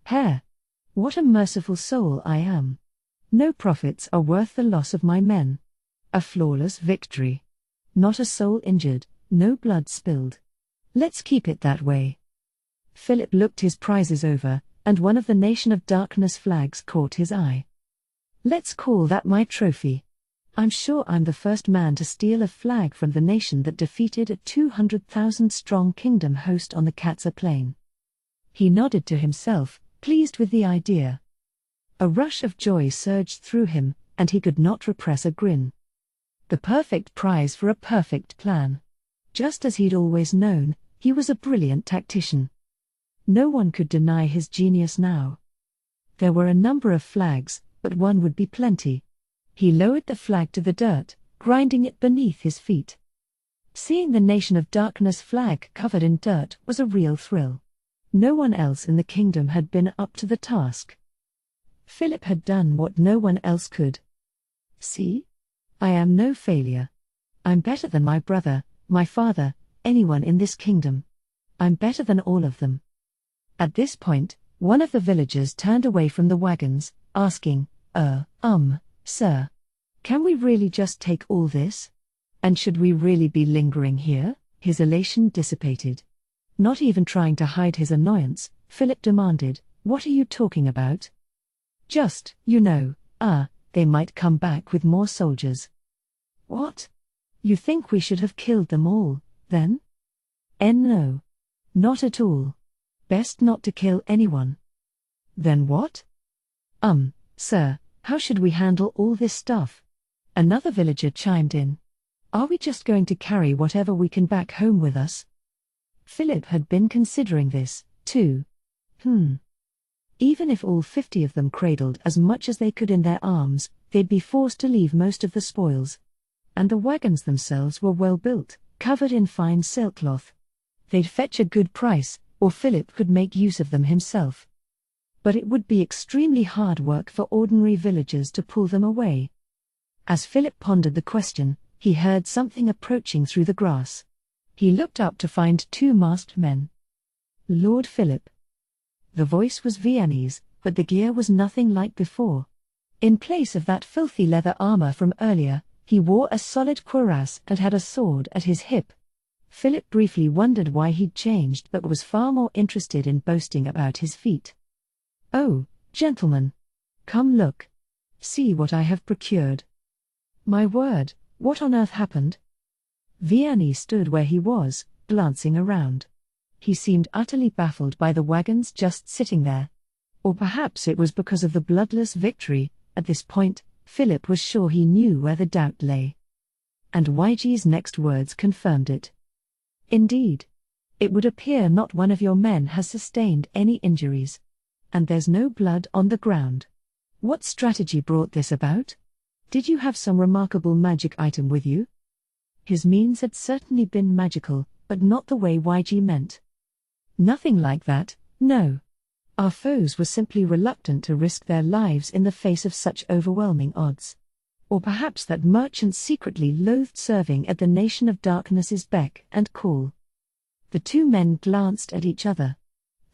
Herr! What a merciful soul I am. No profits are worth the loss of my men. A flawless victory. Not a soul injured, no blood spilled. Let's keep it that way. Philip looked his prizes over, and one of the Nation of Darkness flags caught his eye. Let's call that my trophy. I'm sure I'm the first man to steal a flag from the nation that defeated a 200,000-strong kingdom host on the Katsa Plain. He nodded to himself, pleased with the idea. A rush of joy surged through him, and he could not repress a grin. The perfect prize for a perfect plan. Just as he'd always known, he was a brilliant tactician. No one could deny his genius now. There were a number of flags, but one would be plenty. He lowered the flag to the dirt, grinding it beneath his feet. Seeing the Nation of Darkness flag covered in dirt was a real thrill. No one else in the kingdom had been up to the task. Philip had done what no one else could. See? I am no failure. I'm better than my brother, my father, anyone in this kingdom. I'm better than all of them. At this point, one of the villagers turned away from the wagons, asking, Sir, can we really just take all this? And should we really be lingering here? His elation dissipated. Not even trying to hide his annoyance, Philip demanded, what are you talking about? Just, they might come back with more soldiers. What? You think we should have killed them all, then? No. Not at all. Best not to kill anyone. Then what? Sir, how should we handle all this stuff? Another villager chimed in. Are we just going to carry whatever we can back home with us? Philip had been considering this, too. Even if all 50 of them cradled as much as they could in their arms, they'd be forced to leave most of the spoils. And the wagons themselves were well built, covered in fine sailcloth. They'd fetch a good price, or Philip could make use of them himself. But it would be extremely hard work for ordinary villagers to pull them away. As Philip pondered the question, he heard something approaching through the grass. He looked up to find 2 masked men. Lord Philip. The voice was Viennese, but the gear was nothing like before. In place of that filthy leather armor from earlier, he wore a solid cuirass and had a sword at his hip. Philip briefly wondered why he'd changed but was far more interested in boasting about his feat. Oh, gentlemen. Come look. See what I have procured. My word, what on earth happened? Vianney stood where he was, glancing around. He seemed utterly baffled by the wagons just sitting there. Or perhaps it was because of the bloodless victory. At this point, Philip was sure he knew where the doubt lay. And YG's next words confirmed it. Indeed. It would appear not one of your men has sustained any injuries. And there's no blood on the ground. What strategy brought this about? Did you have some remarkable magic item with you? His means had certainly been magical, but not the way YG meant. Nothing like that, no. Our foes were simply reluctant to risk their lives in the face of such overwhelming odds. Or perhaps that merchants secretly loathed serving at the Nation of Darkness's beck and call. The 2 men glanced at each other.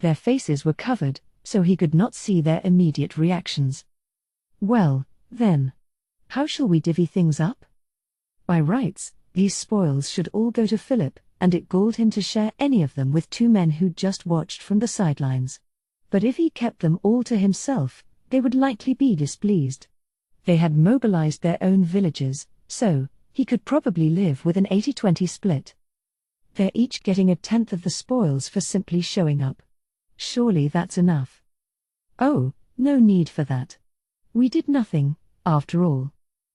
Their faces were covered, so he could not see their immediate reactions. Well, then. How shall we divvy things up? By rights, these spoils should all go to Philip, and it galled him to share any of them with 2 men who'd just watched from the sidelines. But if he kept them all to himself, they would likely be displeased. They had mobilized their own villages, so he could probably live with an 80-20 split. They're each getting a tenth of the spoils for simply showing up. Surely that's enough. Oh, no need for that. We did nothing, after all.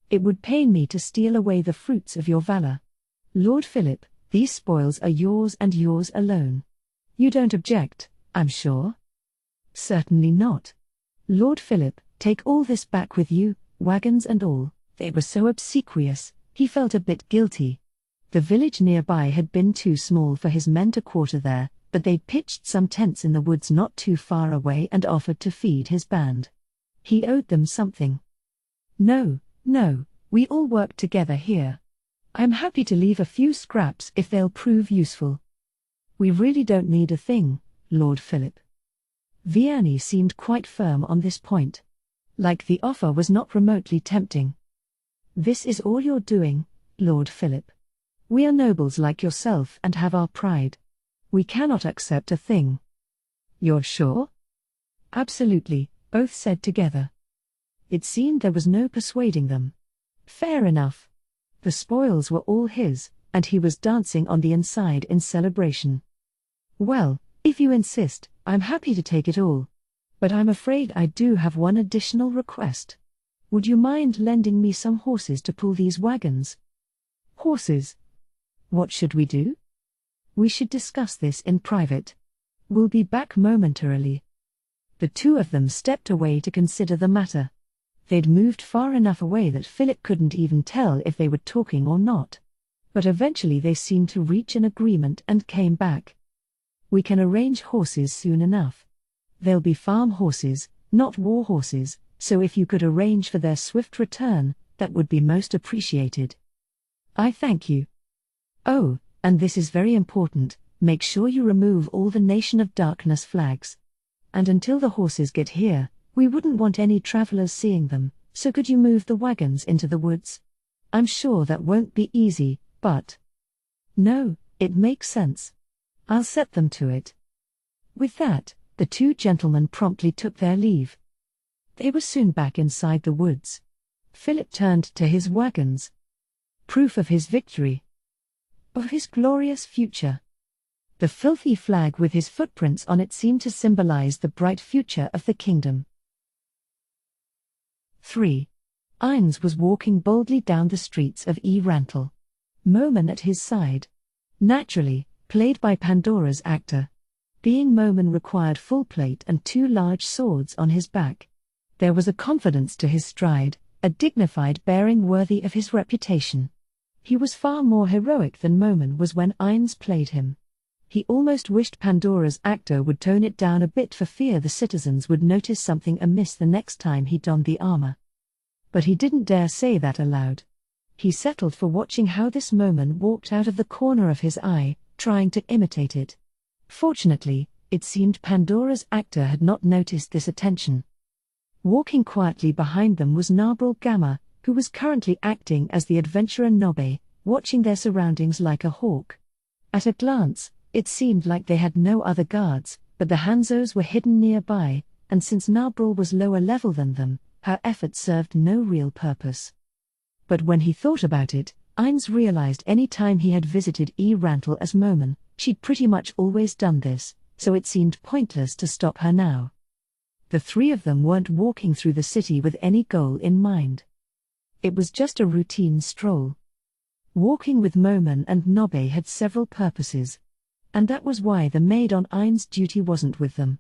It would pain me to steal away the fruits of your valor. Lord Philip, these spoils are yours and yours alone. You don't object, I'm sure? Certainly not. Lord Philip, take all this back with you, wagons and all. They were so obsequious, He felt a bit guilty. The village nearby had been too small for his men to quarter there, but they'd pitched some tents in the woods not too far away and offered to feed his band. He owed them something. No, we all work together here. I'm happy to leave a few scraps if they'll prove useful. We really don't need a thing, Lord Philip. Vianney seemed quite firm on this point. Like the offer was not remotely tempting. This is all you're doing, Lord Philip. We are nobles like yourself and have our pride. We cannot accept a thing. You're sure? Absolutely, both said together. It seemed there was no persuading them. Fair enough. The spoils were all his, and he was dancing on the inside in celebration. Well, if you insist, I'm happy to take it all. But I'm afraid I do have one additional request. Would you mind lending me some horses to pull these wagons? Horses? What should we do? We should discuss this in private. We'll be back momentarily. The two of them stepped away to consider the matter. They'd moved far enough away that Philip couldn't even tell if they were talking or not. But eventually they seemed to reach an agreement and came back. We can arrange horses soon enough. They'll be farm horses, not war horses, so if you could arrange for their swift return, that would be most appreciated. I thank you. Oh, and this is very important, make sure you remove all the Nation of Darkness flags. And until the horses get here, we wouldn't want any travelers seeing them, so could you move the wagons into the woods? I'm sure that won't be easy, but... No, it makes sense. I'll set them to it. With that, the two gentlemen promptly took their leave. They were soon back inside the woods. Philip turned to his wagons. Proof of his victory. Of his glorious future. The filthy flag with his footprints on it seemed to symbolize the bright future of the kingdom. 3. Ines was walking boldly down the streets of Rantel. Moman at his side. Naturally, played by Pandora's actor. Being Moman required full plate and 2 large swords on his back. There was a confidence to his stride, a dignified bearing worthy of his reputation. He was far more heroic than Moman was when Ines played him. He almost wished Pandora's actor would tone it down a bit for fear the citizens would notice something amiss the next time he donned the armor. But he didn't dare say that aloud. He settled for watching how this Moman walked out of the corner of his eye, trying to imitate it. Fortunately, it seemed Pandora's actor had not noticed this attention. Walking quietly behind them was Narbril Gamma, who was currently acting as the adventurer Nobe, watching their surroundings like a hawk. At a glance, it seemed like they had no other guards, but the Hanzos were hidden nearby, and since Narbril was lower level than them, her efforts served no real purpose. But when he thought about it, Ines realized any time he had visited Rantel as Moman, she'd pretty much always done this, so it seemed pointless to stop her now. The 3 of them weren't walking through the city with any goal in mind. It was just a routine stroll. Walking with Moman and Nobe had several purposes. And that was why the maid on Ines' duty wasn't with them.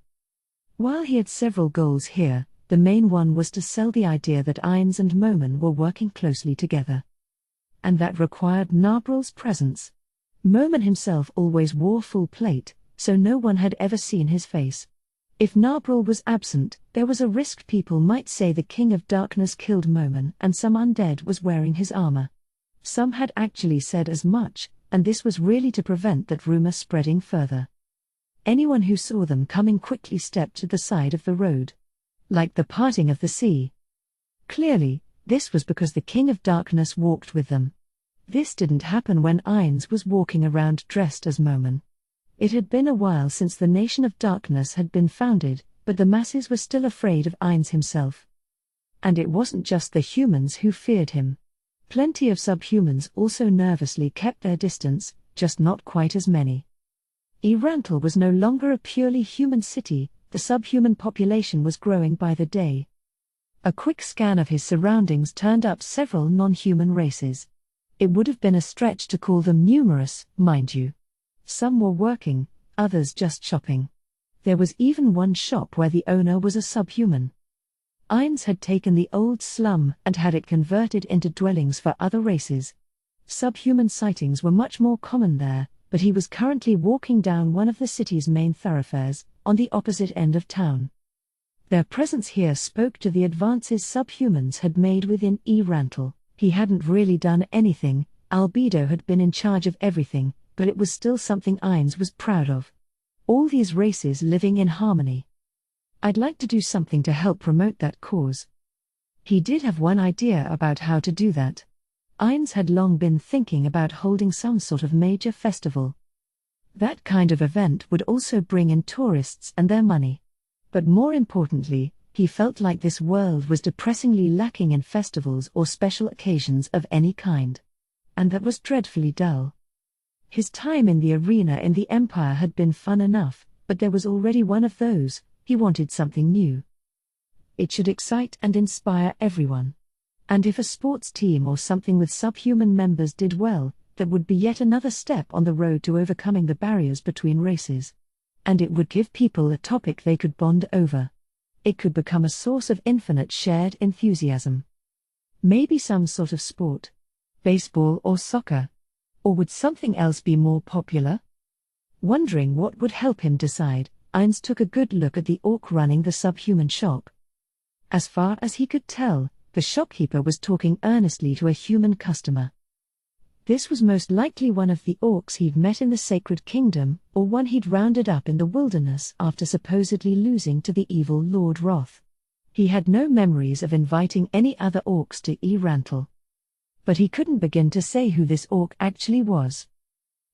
While he had several goals here, the main one was to sell the idea that Ines and Moman were working closely together. And that required Narbril's presence. Moman himself always wore full plate, so no one had ever seen his face. If Narbril was absent, there was a risk people might say the King of Darkness killed Moman and some undead was wearing his armor. Some had actually said as much, and this was really to prevent that rumor spreading further. Anyone who saw them coming quickly stepped to the side of the road. Like the parting of the sea. Clearly, this was because the King of Darkness walked with them. This didn't happen when Ines was walking around dressed as Moman. It had been a while since the Nation of Darkness had been founded, but the masses were still afraid of Ines himself. And it wasn't just the humans who feared him. Plenty of subhumans also nervously kept their distance, just not quite as many. Rantel was no longer a purely human city, the subhuman population was growing by the day. A quick scan of his surroundings turned up several non-human races. It would have been a stretch to call them numerous, mind you. Some were working, others just shopping. There was even one shop where the owner was a subhuman. Ines had taken the old slum and had it converted into dwellings for other races, Subhuman sightings were much more common there, but he was currently walking down one of the city's main thoroughfares, on the opposite end of town. Their presence here spoke to the advances subhumans had made within Rantel. He hadn't really done anything, Albedo had been in charge of everything, but it was still something Ainz was proud of. All these races living in harmony. I'd like to do something to help promote that cause. He did have one idea about how to do that. Ainz had long been thinking about holding some sort of major festival. That kind of event would also bring in tourists and their money. But more importantly, he felt like this world was depressingly lacking in festivals or special occasions of any kind. And that was dreadfully dull. His time in the arena in the Empire had been fun enough, but there was already one of those. He wanted something new. It should excite and inspire everyone. And if a sports team or something with subhuman members did well, that would be yet another step on the road to overcoming the barriers between races. And it would give people a topic they could bond over. It could become a source of infinite shared enthusiasm. Maybe some sort of sport. Baseball or soccer. Or would something else be more popular? Wondering what would help him decide, Ainz took a good look at the orc running the subhuman shop. As far as he could tell, the shopkeeper was talking earnestly to a human customer. This was most likely one of the orcs he'd met in the Sacred Kingdom, or one he'd rounded up in the wilderness after supposedly losing to the evil Lord Wrath. He had no memories of inviting any other orcs to Rantel. But he couldn't begin to say who this orc actually was.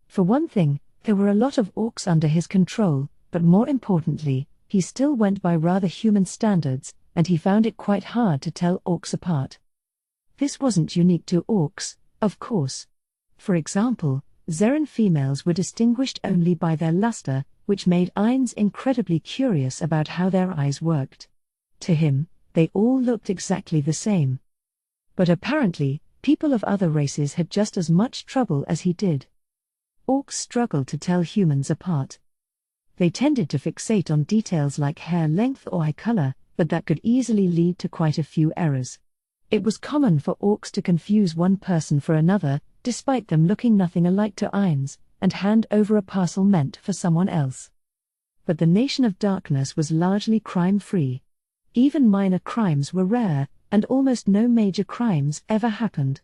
For one thing, there were a lot of orcs under his control, but more importantly, he still went by rather human standards, and he found it quite hard to tell orcs apart. This wasn't unique to orcs, of course. For example, Zerran females were distinguished only by their luster, which made Ainz incredibly curious about how their eyes worked. To him, they all looked exactly the same. But apparently, people of other races had just as much trouble as he did. Orcs struggled to tell humans apart. They tended to fixate on details like hair length or eye color, but that could easily lead to quite a few errors. It was common for orcs to confuse one person for another, despite them looking nothing alike to Ainz, and hand over a parcel meant for someone else. But the Nation of Darkness was largely crime-free. Even minor crimes were rare, and almost no major crimes ever happened.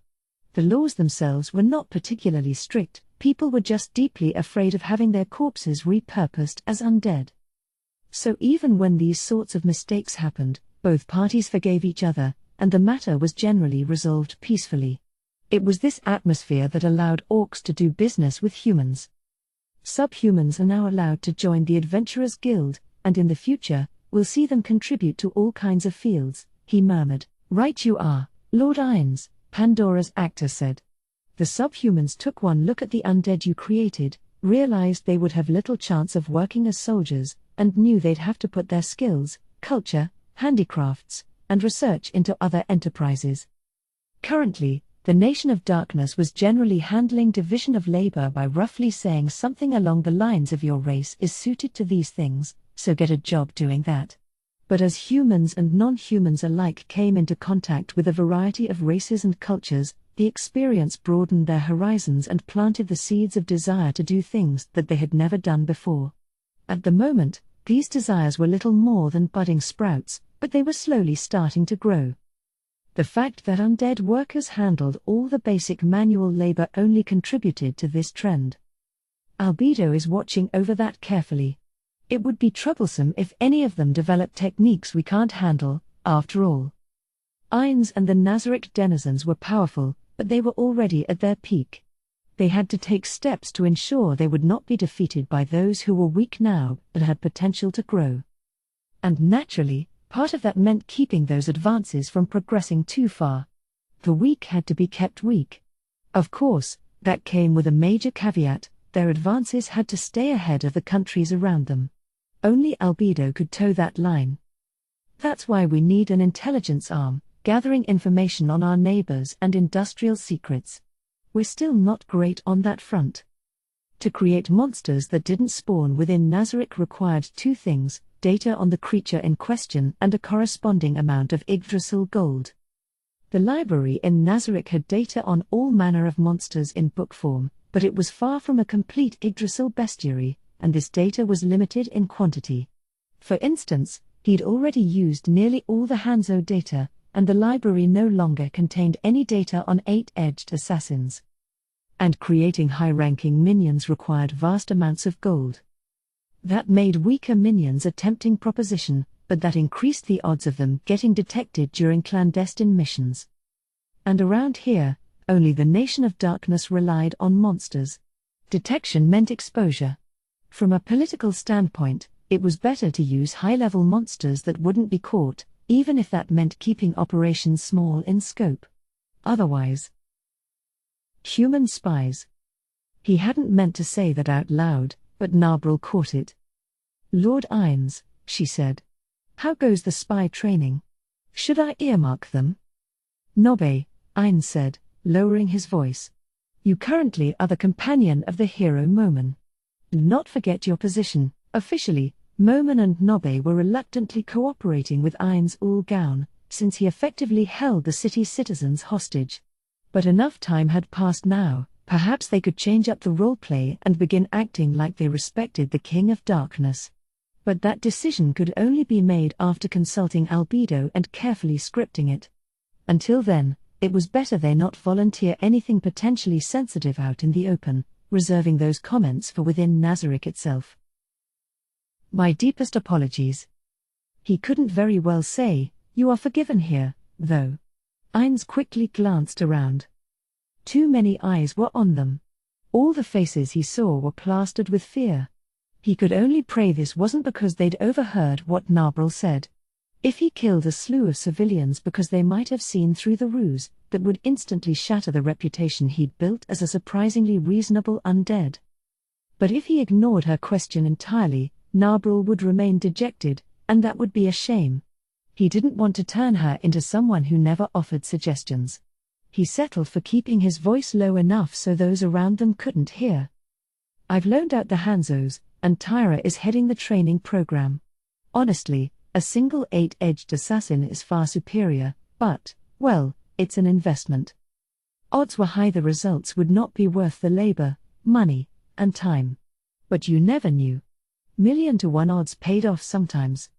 The laws themselves were not particularly strict, people were just deeply afraid of having their corpses repurposed as undead. So even when these sorts of mistakes happened, both parties forgave each other, and the matter was generally resolved peacefully. It was this atmosphere that allowed orcs to do business with humans. Subhumans are now allowed to join the Adventurers Guild, and in the future, we'll see them contribute to all kinds of fields, he murmured. Right you are, Lord Ainz, Pandora's actor said. The subhumans took one look at the undead you created, realized they would have little chance of working as soldiers, and knew they'd have to put their skills, culture, handicrafts, and research into other enterprises. Currently, the Nation of Darkness was generally handling division of labor by roughly saying something along the lines of your race is suited to these things, so get a job doing that. But as humans and non-humans alike came into contact with a variety of races and cultures, the experience broadened their horizons and planted the seeds of desire to do things that they had never done before. At the moment, these desires were little more than budding sprouts, but they were slowly starting to grow. The fact that undead workers handled all the basic manual labor only contributed to this trend. Albedo is watching over that carefully. It would be troublesome if any of them developed techniques we can't handle, after all. Ainz and the Nazarick denizens were powerful, but they were already at their peak. They had to take steps to ensure they would not be defeated by those who were weak now but had potential to grow. And naturally, part of that meant keeping those advances from progressing too far. The weak had to be kept weak. Of course, that came with a major caveat: their advances had to stay ahead of the countries around them. Only Albedo could toe that line. That's why we need an intelligence arm, gathering information on our neighbors and industrial secrets. We're still not great on that front. To create monsters that didn't spawn within Nazarick required two things: data on the creature in question and a corresponding amount of Yggdrasil gold. The library in Nazarick had data on all manner of monsters in book form, but it was far from a complete Yggdrasil bestiary, and this data was limited in quantity. For instance, he'd already used nearly all the Hanzo data, and the library no longer contained any data on 8-edged assassins. And creating high-ranking minions required vast amounts of gold. That made weaker minions a tempting proposition, but that increased the odds of them getting detected during clandestine missions. And around here, only the Nation of Darkness relied on monsters. Detection meant exposure. From a political standpoint, it was better to use high-level monsters that wouldn't be caught, even if that meant keeping operations small in scope. Otherwise, human spies. He hadn't meant to say that out loud, but Narbril caught it. Lord Ines, she said. How goes the spy training? Should I earmark them? Nobbe, Ines said, lowering his voice. You currently are the companion of the hero Momen. Do not forget your position. Officially, Momen and Nobbe were reluctantly cooperating with Ines Ulgaun, since he effectively held the city's citizens hostage. But enough time had passed now, perhaps they could change up the roleplay and begin acting like they respected the King of Darkness. But that decision could only be made after consulting Albedo and carefully scripting it. Until then, it was better they not volunteer anything potentially sensitive out in the open, reserving those comments for within Nazarick itself. My deepest apologies. He couldn't very well say, you are forgiven here, though. Ines quickly glanced around. Too many eyes were on them. All the faces he saw were plastered with fear. He could only pray this wasn't because they'd overheard what Narbril said. If he killed a slew of civilians because they might have seen through the ruse, that would instantly shatter the reputation he'd built as a surprisingly reasonable undead. But if he ignored her question entirely, Narbril would remain dejected, and that would be a shame. He didn't want to turn her into someone who never offered suggestions. He settled for keeping his voice low enough so those around them couldn't hear. I've loaned out the Hanzos, and Tyra is heading the training program. Honestly, a single 8-edged assassin is far superior, but, well, it's an investment. Odds were high the results would not be worth the labor, money, and time. But you never knew. 1,000,000 to 1 odds paid off sometimes.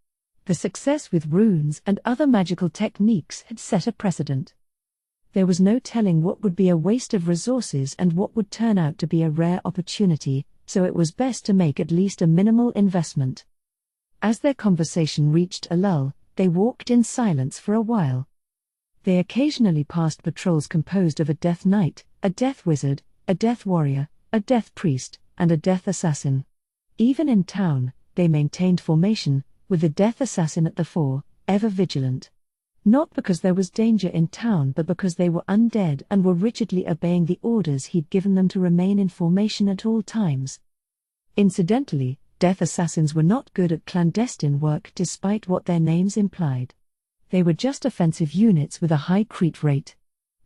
The success with runes and other magical techniques had set a precedent. There was no telling what would be a waste of resources and what would turn out to be a rare opportunity, so it was best to make at least a minimal investment. As their conversation reached a lull, they walked in silence for a while. They occasionally passed patrols composed of a death knight, a death wizard, a death warrior, a death priest, and a death assassin. Even in town, they maintained formation, with the death assassin at the fore, ever vigilant. Not because there was danger in town but because they were undead and were rigidly obeying the orders he'd given them to remain in formation at all times. Incidentally, death assassins were not good at clandestine work despite what their names implied. They were just offensive units with a high crit rate.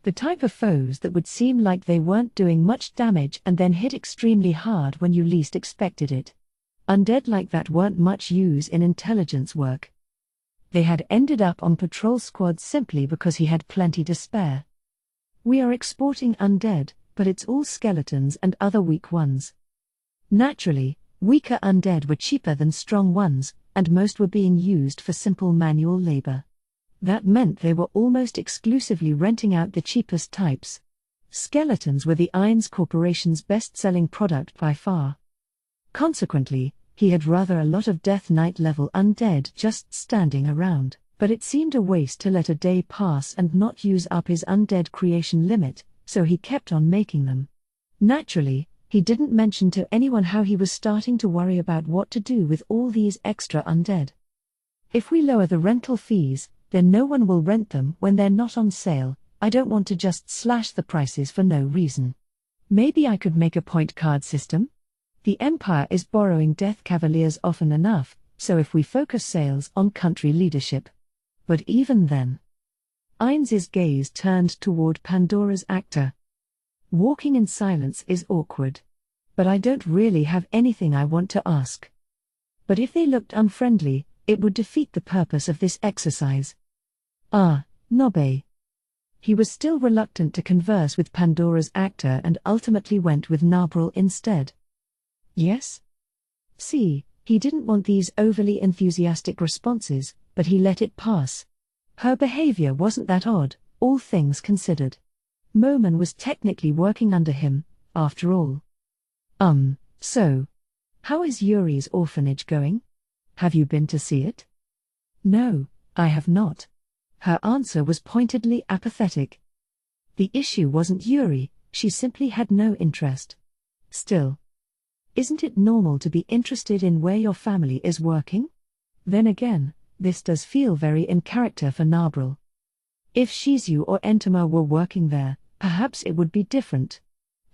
The type of foes that would seem like they weren't doing much damage and then hit extremely hard when you least expected it. Undead like that weren't much use in intelligence work. They had ended up on patrol squads simply because he had plenty to spare. We are exporting undead, but it's all skeletons and other weak ones. Naturally, weaker undead were cheaper than strong ones, and most were being used for simple manual labor. That meant they were almost exclusively renting out the cheapest types. Skeletons were the Ines Corporation's best-selling product by far. Consequently, he had rather a lot of Death Knight level undead just standing around, but it seemed a waste to let a day pass and not use up his undead creation limit, so he kept on making them. Naturally, he didn't mention to anyone how he was starting to worry about what to do with all these extra undead. If we lower the rental fees, then no one will rent them when they're not on sale. I don't want to just slash the prices for no reason. Maybe I could make a point card system? The Empire is borrowing Death Cavaliers often enough, so if we focus sales on country leadership. But even then. Ines's gaze turned toward Pandora's actor. Walking in silence is awkward. But I don't really have anything I want to ask. But if they looked unfriendly, it would defeat the purpose of this exercise. Ah, Nobbe. He was still reluctant to converse with Pandora's actor and ultimately went with Nabril instead. Yes? See, he didn't want these overly enthusiastic responses, but he let it pass. Her behavior wasn't that odd, all things considered. Moman was technically working under him, after all. So. How is Yuri's orphanage going? Have you been to see it? No, I have not. Her answer was pointedly apathetic. The issue wasn't Yuri, she simply had no interest. Still. Isn't it normal to be interested in where your family is working? Then again, this does feel very in character for Nabril. If Shizu or Entama were working there, perhaps it would be different.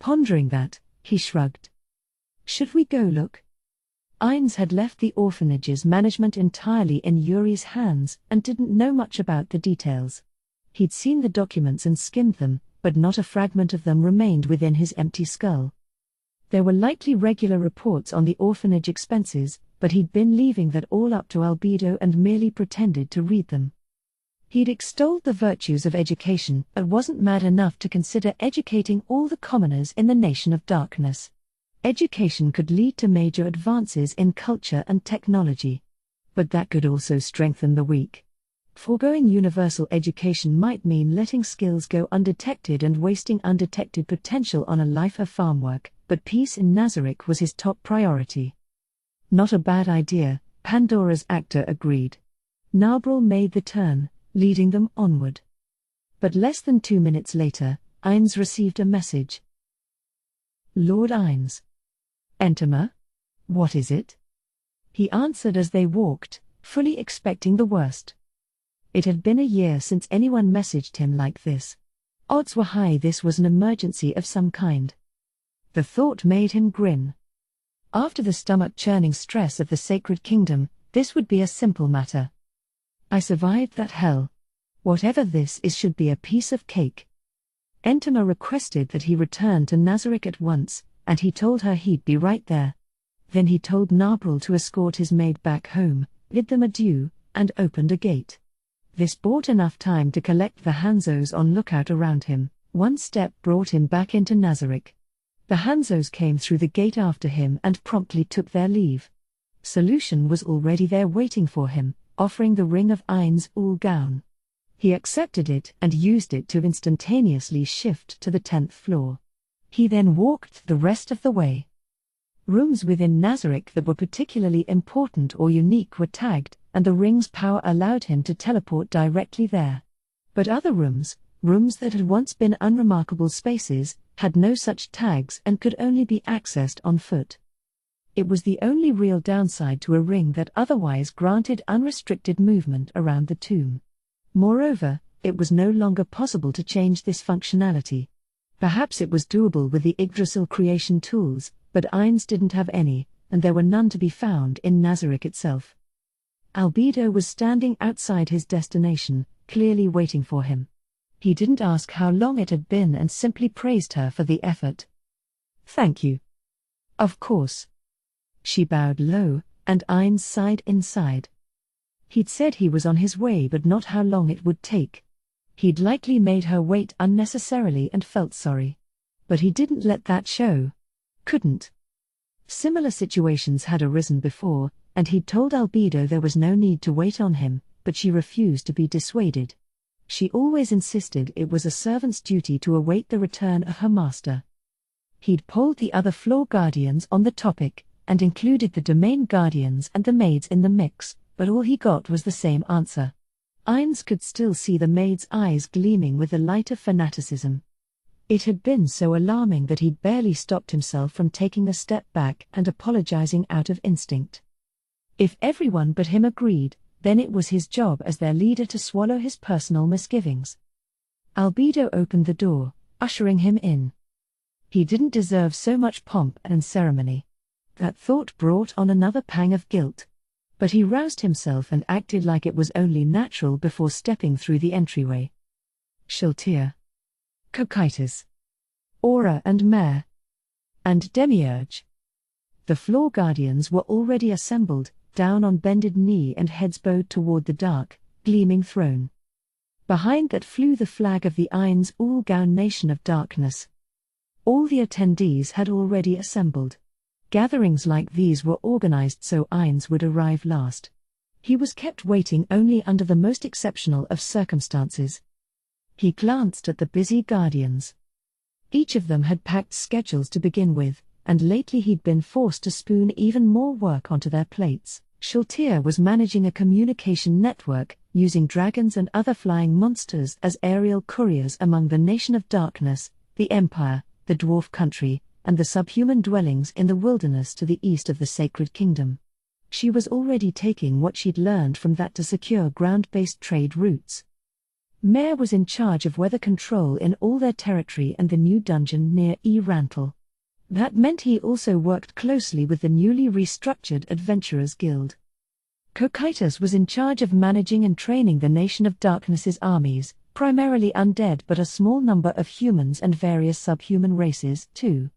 Pondering that, he shrugged. Should we go look? Ainz had left the orphanage's management entirely in Yuri's hands and didn't know much about the details. He'd seen the documents and skimmed them, but not a fragment of them remained within his empty skull. There were likely regular reports on the orphanage expenses, but he'd been leaving that all up to Albedo and merely pretended to read them. He'd extolled the virtues of education, but wasn't mad enough to consider educating all the commoners in the Nation of Darkness. Education could lead to major advances in culture and technology. But that could also strengthen the weak. Foregoing universal education might mean letting skills go undetected and wasting undetected potential on a life of farm work, but peace in Nazarick was his top priority. Not a bad idea, Pandora's actor agreed. Nabril made the turn, leading them onward. But less than 2 minutes later, Ainz received a message. Lord Ainz. Entama? What is it? He answered as they walked, fully expecting the worst. It had been a year since anyone messaged him like this. Odds were high this was an emergency of some kind. The thought made him grin. After the stomach-churning stress of the Sacred Kingdom, this would be a simple matter. I survived that hell. Whatever this is should be a piece of cake. Entama requested that he return to Nazarick at once, and he told her he'd be right there. Then he told Nabril to escort his maid back home, bid them adieu, and opened a gate. This bought enough time to collect the Hanzos on lookout around him. One step brought him back into Nazarick. The Hanzos came through the gate after him and promptly took their leave. Solution was already there waiting for him, offering the ring of Ainz Ul Gown. He accepted it and used it to instantaneously shift to the 10th floor. He then walked the rest of the way. Rooms within Nazarick that were particularly important or unique were tagged, and the ring's power allowed him to teleport directly there. But other rooms that had once been unremarkable spaces, had no such tags and could only be accessed on foot. It was the only real downside to a ring that otherwise granted unrestricted movement around the tomb. Moreover, it was no longer possible to change this functionality. Perhaps it was doable with the Yggdrasil creation tools, but Ainz didn't have any, and there were none to be found in Nazarick itself. Albedo was standing outside his destination, clearly waiting for him. He didn't ask how long it had been and simply praised her for the effort. Thank you. Of course. She bowed low, and Ainz sighed inside. He'd said he was on his way but not how long it would take. He'd likely made her wait unnecessarily and felt sorry. But he didn't let that show. Couldn't. Similar situations had arisen before, and he'd told Albedo there was no need to wait on him, but she refused to be dissuaded. She always insisted it was a servant's duty to await the return of her master. He'd polled the other floor guardians on the topic, and included the domain guardians and the maids in the mix, but all he got was the same answer. Ainz could still see the maid's eyes gleaming with the light of fanaticism. It had been so alarming that he'd barely stopped himself from taking a step back and apologizing out of instinct. If everyone but him agreed, then it was his job as their leader to swallow his personal misgivings. Albedo opened the door, ushering him in. He didn't deserve so much pomp and ceremony. That thought brought on another pang of guilt. But he roused himself and acted like it was only natural before stepping through the entryway. Shiltir. Cocytus. Aura and Mare. And Demiurge. The floor guardians were already assembled, down on bended knee and heads bowed toward the dark, gleaming throne. Behind that flew the flag of the Ainz Ul Gaun Nation of Darkness. All the attendees had already assembled. Gatherings like these were organized so Ainz would arrive last. He was kept waiting only under the most exceptional of circumstances. He glanced at the busy guardians. Each of them had packed schedules to begin with, and lately he'd been forced to spoon even more work onto their plates. Shaltir was managing a communication network, using dragons and other flying monsters as aerial couriers among the Nation of Darkness, the Empire, the Dwarf Country, and the subhuman dwellings in the wilderness to the east of the Sacred Kingdom. She was already taking what she'd learned from that to secure ground-based trade routes. Mare was in charge of weather control in all their territory and the new dungeon near Rantle. That meant he also worked closely with the newly restructured Adventurers Guild. Cocytus was in charge of managing and training the Nation of Darkness's armies, primarily undead but a small number of humans and various subhuman races, too.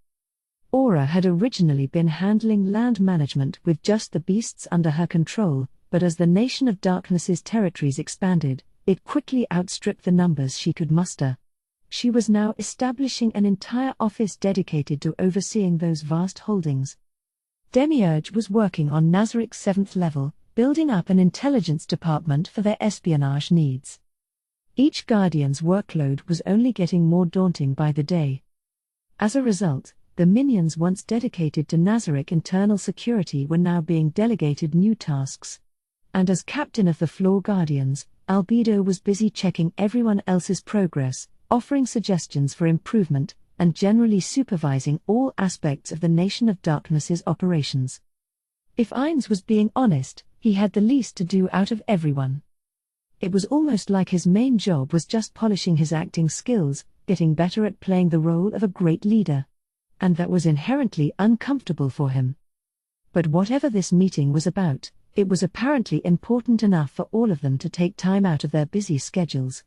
Aura had originally been handling land management with just the beasts under her control, but as the Nation of Darkness's territories expanded, it quickly outstripped the numbers she could muster. She was now establishing an entire office dedicated to overseeing those vast holdings. Demiurge was working on Nazaric's 7th level, building up an intelligence department for their espionage needs. Each Guardian's workload was only getting more daunting by the day. As a result, the minions once dedicated to Nazaric internal security were now being delegated new tasks. And as captain of the Floor Guardians, Albedo was busy checking everyone else's progress, offering suggestions for improvement, and generally supervising all aspects of the Nation of Darkness's operations. If Ainz was being honest, he had the least to do out of everyone. It was almost like his main job was just polishing his acting skills, getting better at playing the role of a great leader. And that was inherently uncomfortable for him. But whatever this meeting was about, it was apparently important enough for all of them to take time out of their busy schedules.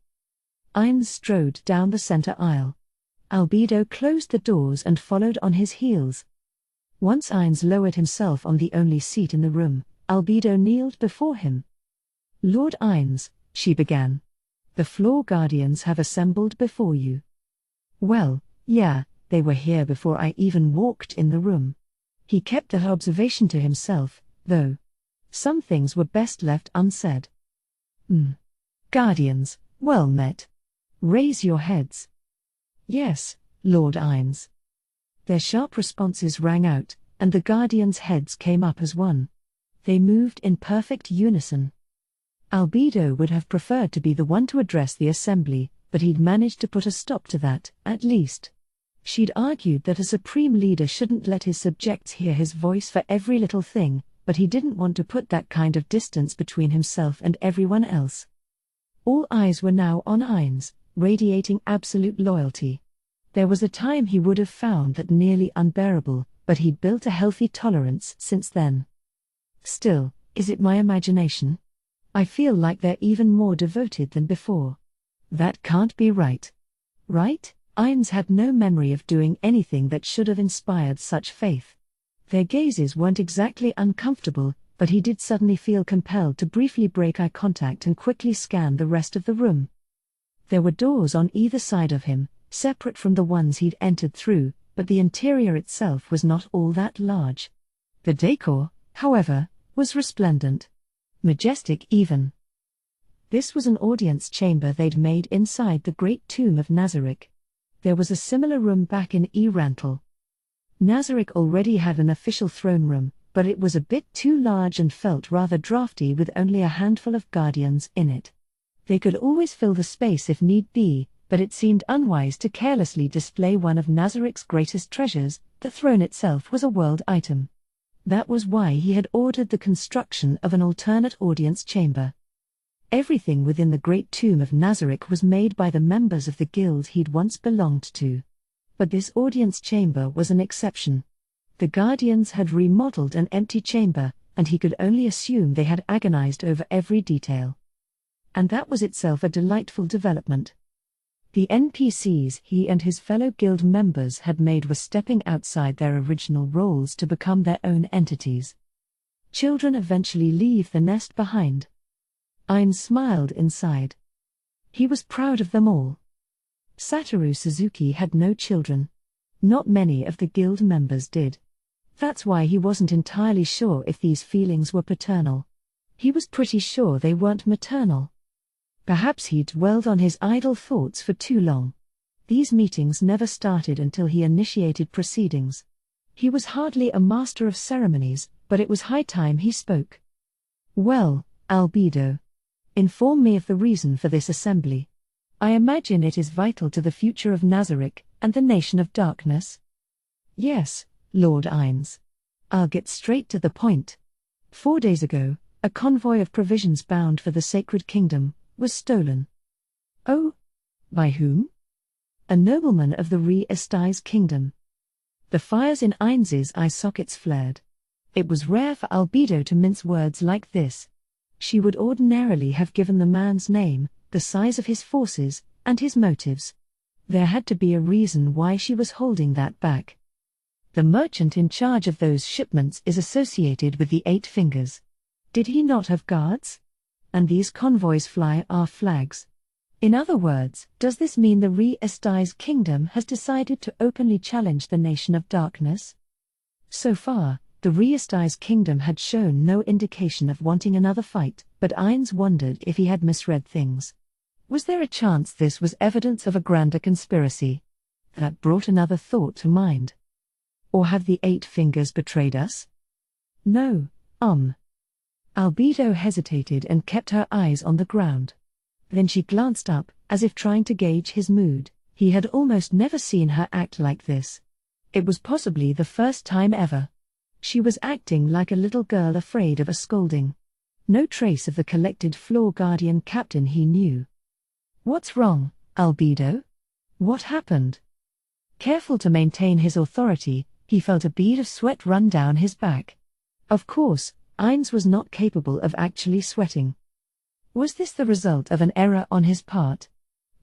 Ainz strode down the center aisle. Albedo closed the doors and followed on his heels. Once Ainz lowered himself on the only seat in the room, Albedo kneeled before him. "Lord Ainz," she began. "The Floor Guardians have assembled before you." "Well, yeah, they were here before I even walked in the room." He kept that observation to himself, though. Some things were best left unsaid. "Guardians, well met. Raise your heads." "Yes, Lord Ainz." Their sharp responses rang out, and the Guardians' heads came up as one. They moved in perfect unison. Albedo would have preferred to be the one to address the assembly, but he'd managed to put a stop to that, at least. She'd argued that a supreme leader shouldn't let his subjects hear his voice for every little thing, but he didn't want to put that kind of distance between himself and everyone else. All eyes were now on Ainz, radiating absolute loyalty. There was a time he would have found that nearly unbearable, but he'd built a healthy tolerance since then. Still, is it my imagination? I feel like they're even more devoted than before. That can't be right. Right? Ainz had no memory of doing anything that should have inspired such faith. Their gazes weren't exactly uncomfortable, but he did suddenly feel compelled to briefly break eye contact and quickly scan the rest of the room. There were doors on either side of him, separate from the ones he'd entered through, but the interior itself was not all that large. The decor, however, was resplendent. Majestic even. This was an audience chamber they'd made inside the Great Tomb of Nazaric. There was a similar room back in Rantle. Nazaric already had an official throne room, but it was a bit too large and felt rather drafty with only a handful of guardians in it. They could always fill the space if need be, but it seemed unwise to carelessly display one of Nazaric's greatest treasures. The throne itself was a world item. That was why he had ordered the construction of an alternate audience chamber. Everything within the Great Tomb of Nazaric was made by the members of the guild he'd once belonged to. But this audience chamber was an exception. The Guardians had remodeled an empty chamber, and he could only assume they had agonized over every detail. And that was itself a delightful development. The NPCs he and his fellow guild members had made were stepping outside their original roles to become their own entities. Children eventually leave the nest behind. Ainz smiled inside. He was proud of them all. Satoru Suzuki had no children. Not many of the guild members did. That's why he wasn't entirely sure if these feelings were paternal. He was pretty sure they weren't maternal. Perhaps he'd dwelled on his idle thoughts for too long. These meetings never started until he initiated proceedings. He was hardly a master of ceremonies, but it was high time he spoke. Well, Albedo. Inform me of the reason for this assembly. I imagine it is vital to the future of Nazarick and the Nation of Darkness. Yes, Lord Ainz. I'll get straight to the point. 4 days ago, a convoy of provisions bound for the Sacred Kingdom was stolen. Oh? By whom? A nobleman of the Re-Estais Kingdom. The fires in Ainz's eye sockets flared. It was rare for Albedo to mince words like this. She would ordinarily have given the man's name, the size of his forces, and his motives. There had to be a reason why she was holding that back. The merchant in charge of those shipments is associated with the Eight Fingers. Did he not have guards? And these convoys fly our flags. In other words, does this mean the Re-Estais Kingdom has decided to openly challenge the Nation of Darkness? So far, the Re-Estais Kingdom had shown no indication of wanting another fight, but Ainz wondered if he had misread things. Was there a chance this was evidence of a grander conspiracy? That brought another thought to mind. Or have the Eight Fingers betrayed us? No. Albedo hesitated and kept her eyes on the ground. Then she glanced up, as if trying to gauge his mood. He had almost never seen her act like this. It was possibly the first time ever. She was acting like a little girl afraid of a scolding. No trace of the collected floor guardian captain he knew. What's wrong, Albedo? What happened? Careful to maintain his authority, he felt a bead of sweat run down his back. Of course, Ainz was not capable of actually sweating. Was this the result of an error on his part?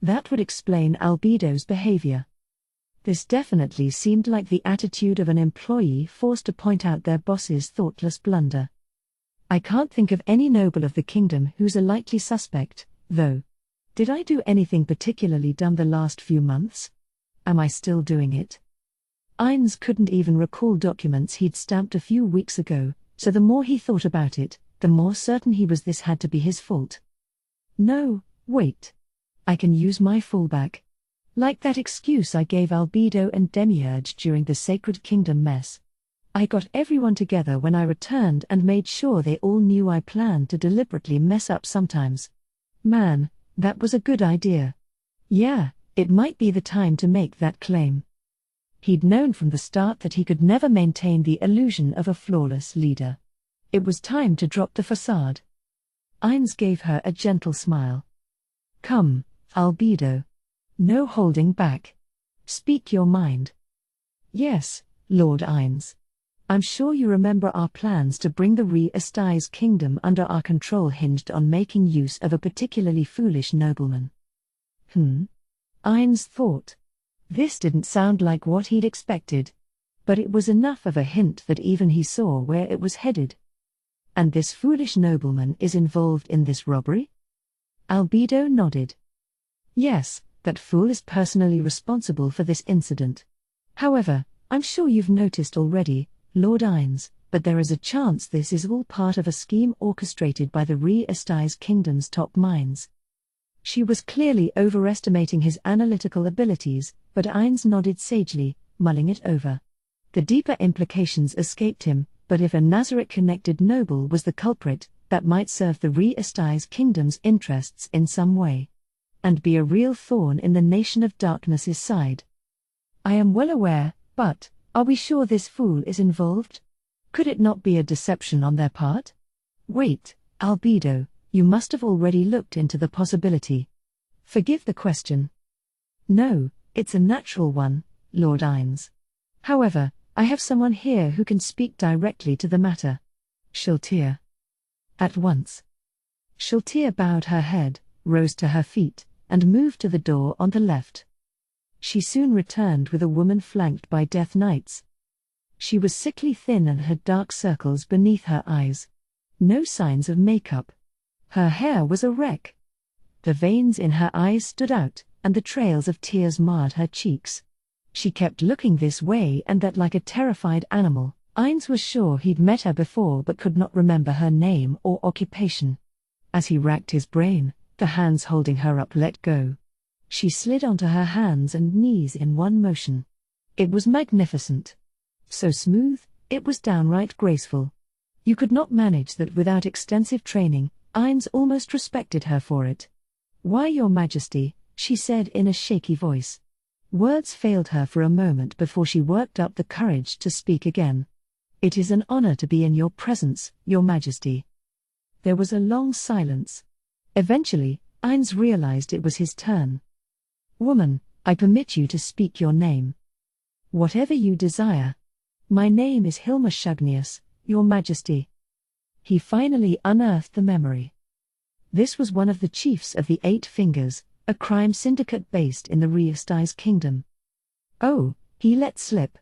That would explain Albedo's behavior. This definitely seemed like the attitude of an employee forced to point out their boss's thoughtless blunder. I can't think of any noble of the kingdom who's a likely suspect, though. Did I do anything particularly dumb the last few months? Am I still doing it? Ainz couldn't even recall documents he'd stamped a few weeks ago, so the more he thought about it, the more certain he was this had to be his fault. No, wait. I can use my fallback. Like that excuse I gave Albedo and Demiurge during the Sacred Kingdom mess. I got everyone together when I returned and made sure they all knew I planned to deliberately mess up sometimes. Man, that was a good idea. Yeah, it might be the time to make that claim. He'd known from the start that he could never maintain the illusion of a flawless leader. It was time to drop the facade. Ainz gave her a gentle smile. Come, Albedo. No holding back. Speak your mind. Yes, Lord Ainz. I'm sure you remember our plans to bring the Re-Estais Kingdom under our control hinged on making use of a particularly foolish nobleman. Ainz thought. This didn't sound like what he'd expected. But it was enough of a hint that even he saw where it was headed. And this foolish nobleman is involved in this robbery? Albedo nodded. Yes, that fool is personally responsible for this incident. However, I'm sure you've noticed already, Lord Ainz, but there is a chance this is all part of a scheme orchestrated by the Re-Estais Kingdom's top minds. She was clearly overestimating his analytical abilities, but Ainz nodded sagely, mulling it over. The deeper implications escaped him, but if a Nazarick-connected noble was the culprit, that might serve the Re-Estais Kingdom's interests in some way. And be a real thorn in the Nation of Darkness's side. I am well aware, but, are we sure this fool is involved? Could it not be a deception on their part? Wait, Albedo, you must have already looked into the possibility. Forgive the question. No, it's a natural one, Lord Ainz. However, I have someone here who can speak directly to the matter. Shiltir. At once. Shiltir bowed her head, rose to her feet, and moved to the door on the left. She soon returned with a woman flanked by Death Knights. She was sickly thin and had dark circles beneath her eyes. No signs of makeup. Her hair was a wreck. The veins in her eyes stood out, and the trails of tears marred her cheeks. She kept looking this way and that like a terrified animal. Ainz was sure he'd met her before but could not remember her name or occupation. As he racked his brain, the hands holding her up let go. She slid onto her hands and knees in one motion. It was magnificent. So smooth, it was downright graceful. You could not manage that without extensive training. Ainz almost respected her for it. "Why, Your Majesty," she said in a shaky voice. Words failed her for a moment before she worked up the courage to speak again. "It is an honor to be in your presence, Your Majesty." There was a long silence. Eventually, Ainz realized it was his turn. "Woman, I permit you to speak your name." "Whatever you desire." "My name is Hilma Shugnius, Your Majesty." He finally unearthed the memory. This was one of the chiefs of the Eight Fingers, a crime syndicate based in the Riesti's kingdom. Oh, he let slip.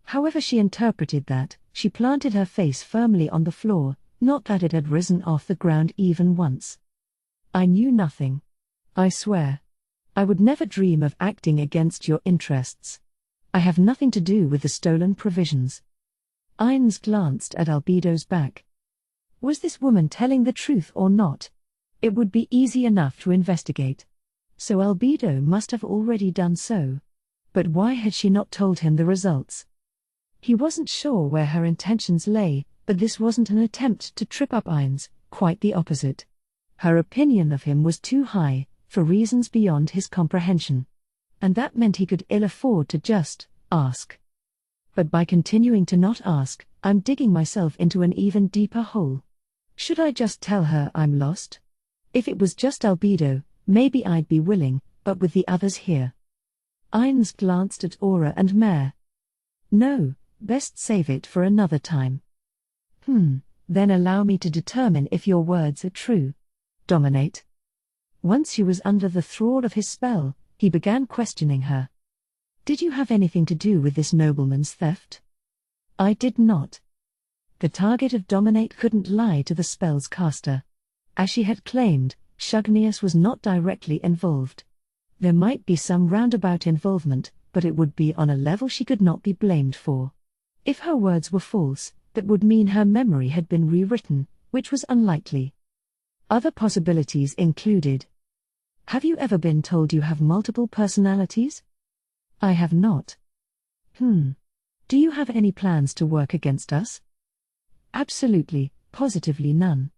However she interpreted that, she planted her face firmly on the floor, not that it had risen off the ground even once. "I knew nothing. I swear. I would never dream of acting against your interests. I have nothing to do with the stolen provisions." Ainz glanced at Albedo's back. Was this woman telling the truth or not? It would be easy enough to investigate. So Albedo must have already done so. But why had she not told him the results? He wasn't sure where her intentions lay, but this wasn't an attempt to trip up Ainz, quite the opposite. Her opinion of him was too high, for reasons beyond his comprehension. And that meant he could ill afford to just ask. But by continuing to not ask, I'm digging myself into an even deeper hole. Should I just tell her I'm lost? If it was just Albedo, maybe I'd be willing, but with the others here. Ainz glanced at Aura and Mare. No, best save it for another time. Then allow me to determine if your words are true. Dominate. Once she was under the thrall of his spell, he began questioning her. Did you have anything to do with this nobleman's theft? I did not. The target of Dominate couldn't lie to the spell's caster. As she had claimed, Shugnius was not directly involved. There might be some roundabout involvement, but it would be on a level she could not be blamed for. If her words were false, that would mean her memory had been rewritten, which was unlikely. Other possibilities included: have you ever been told you have multiple personalities? I have not. Do you have any plans to work against us? Absolutely, positively none.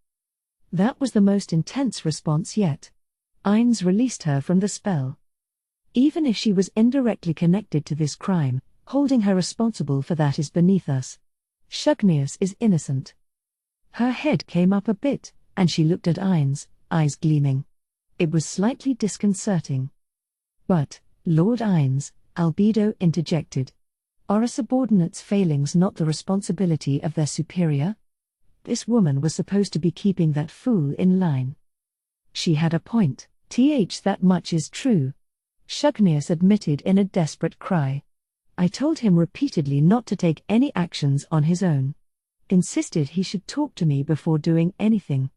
That was the most intense response yet. Ainz released her from the spell. Even if she was indirectly connected to this crime, holding her responsible for that is beneath us. Shugnius is innocent. Her head came up a bit, and she looked at Ainz, eyes gleaming. It was slightly disconcerting. But, Lord Ainz, Albedo interjected. Are a subordinate's failings not the responsibility of their superior? This woman was supposed to be keeping that fool in line. She had a point. That much is true. Shugnius admitted in a desperate cry. I told him repeatedly not to take any actions on his own. Insisted he should talk to me before doing anything.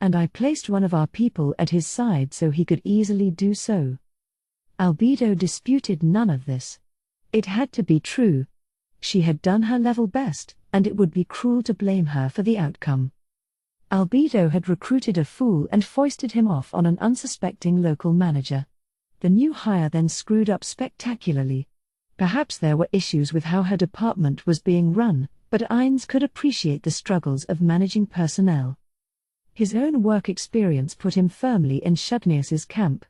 And I placed one of our people at his side so he could easily do so. Albedo disputed none of this. It had to be true. She had done her level best, and it would be cruel to blame her for the outcome. Albedo had recruited a fool and foisted him off on an unsuspecting local manager. The new hire then screwed up spectacularly. Perhaps there were issues with how her department was being run, but Ainz could appreciate the struggles of managing personnel. His own work experience put him firmly in Shugnius's camp.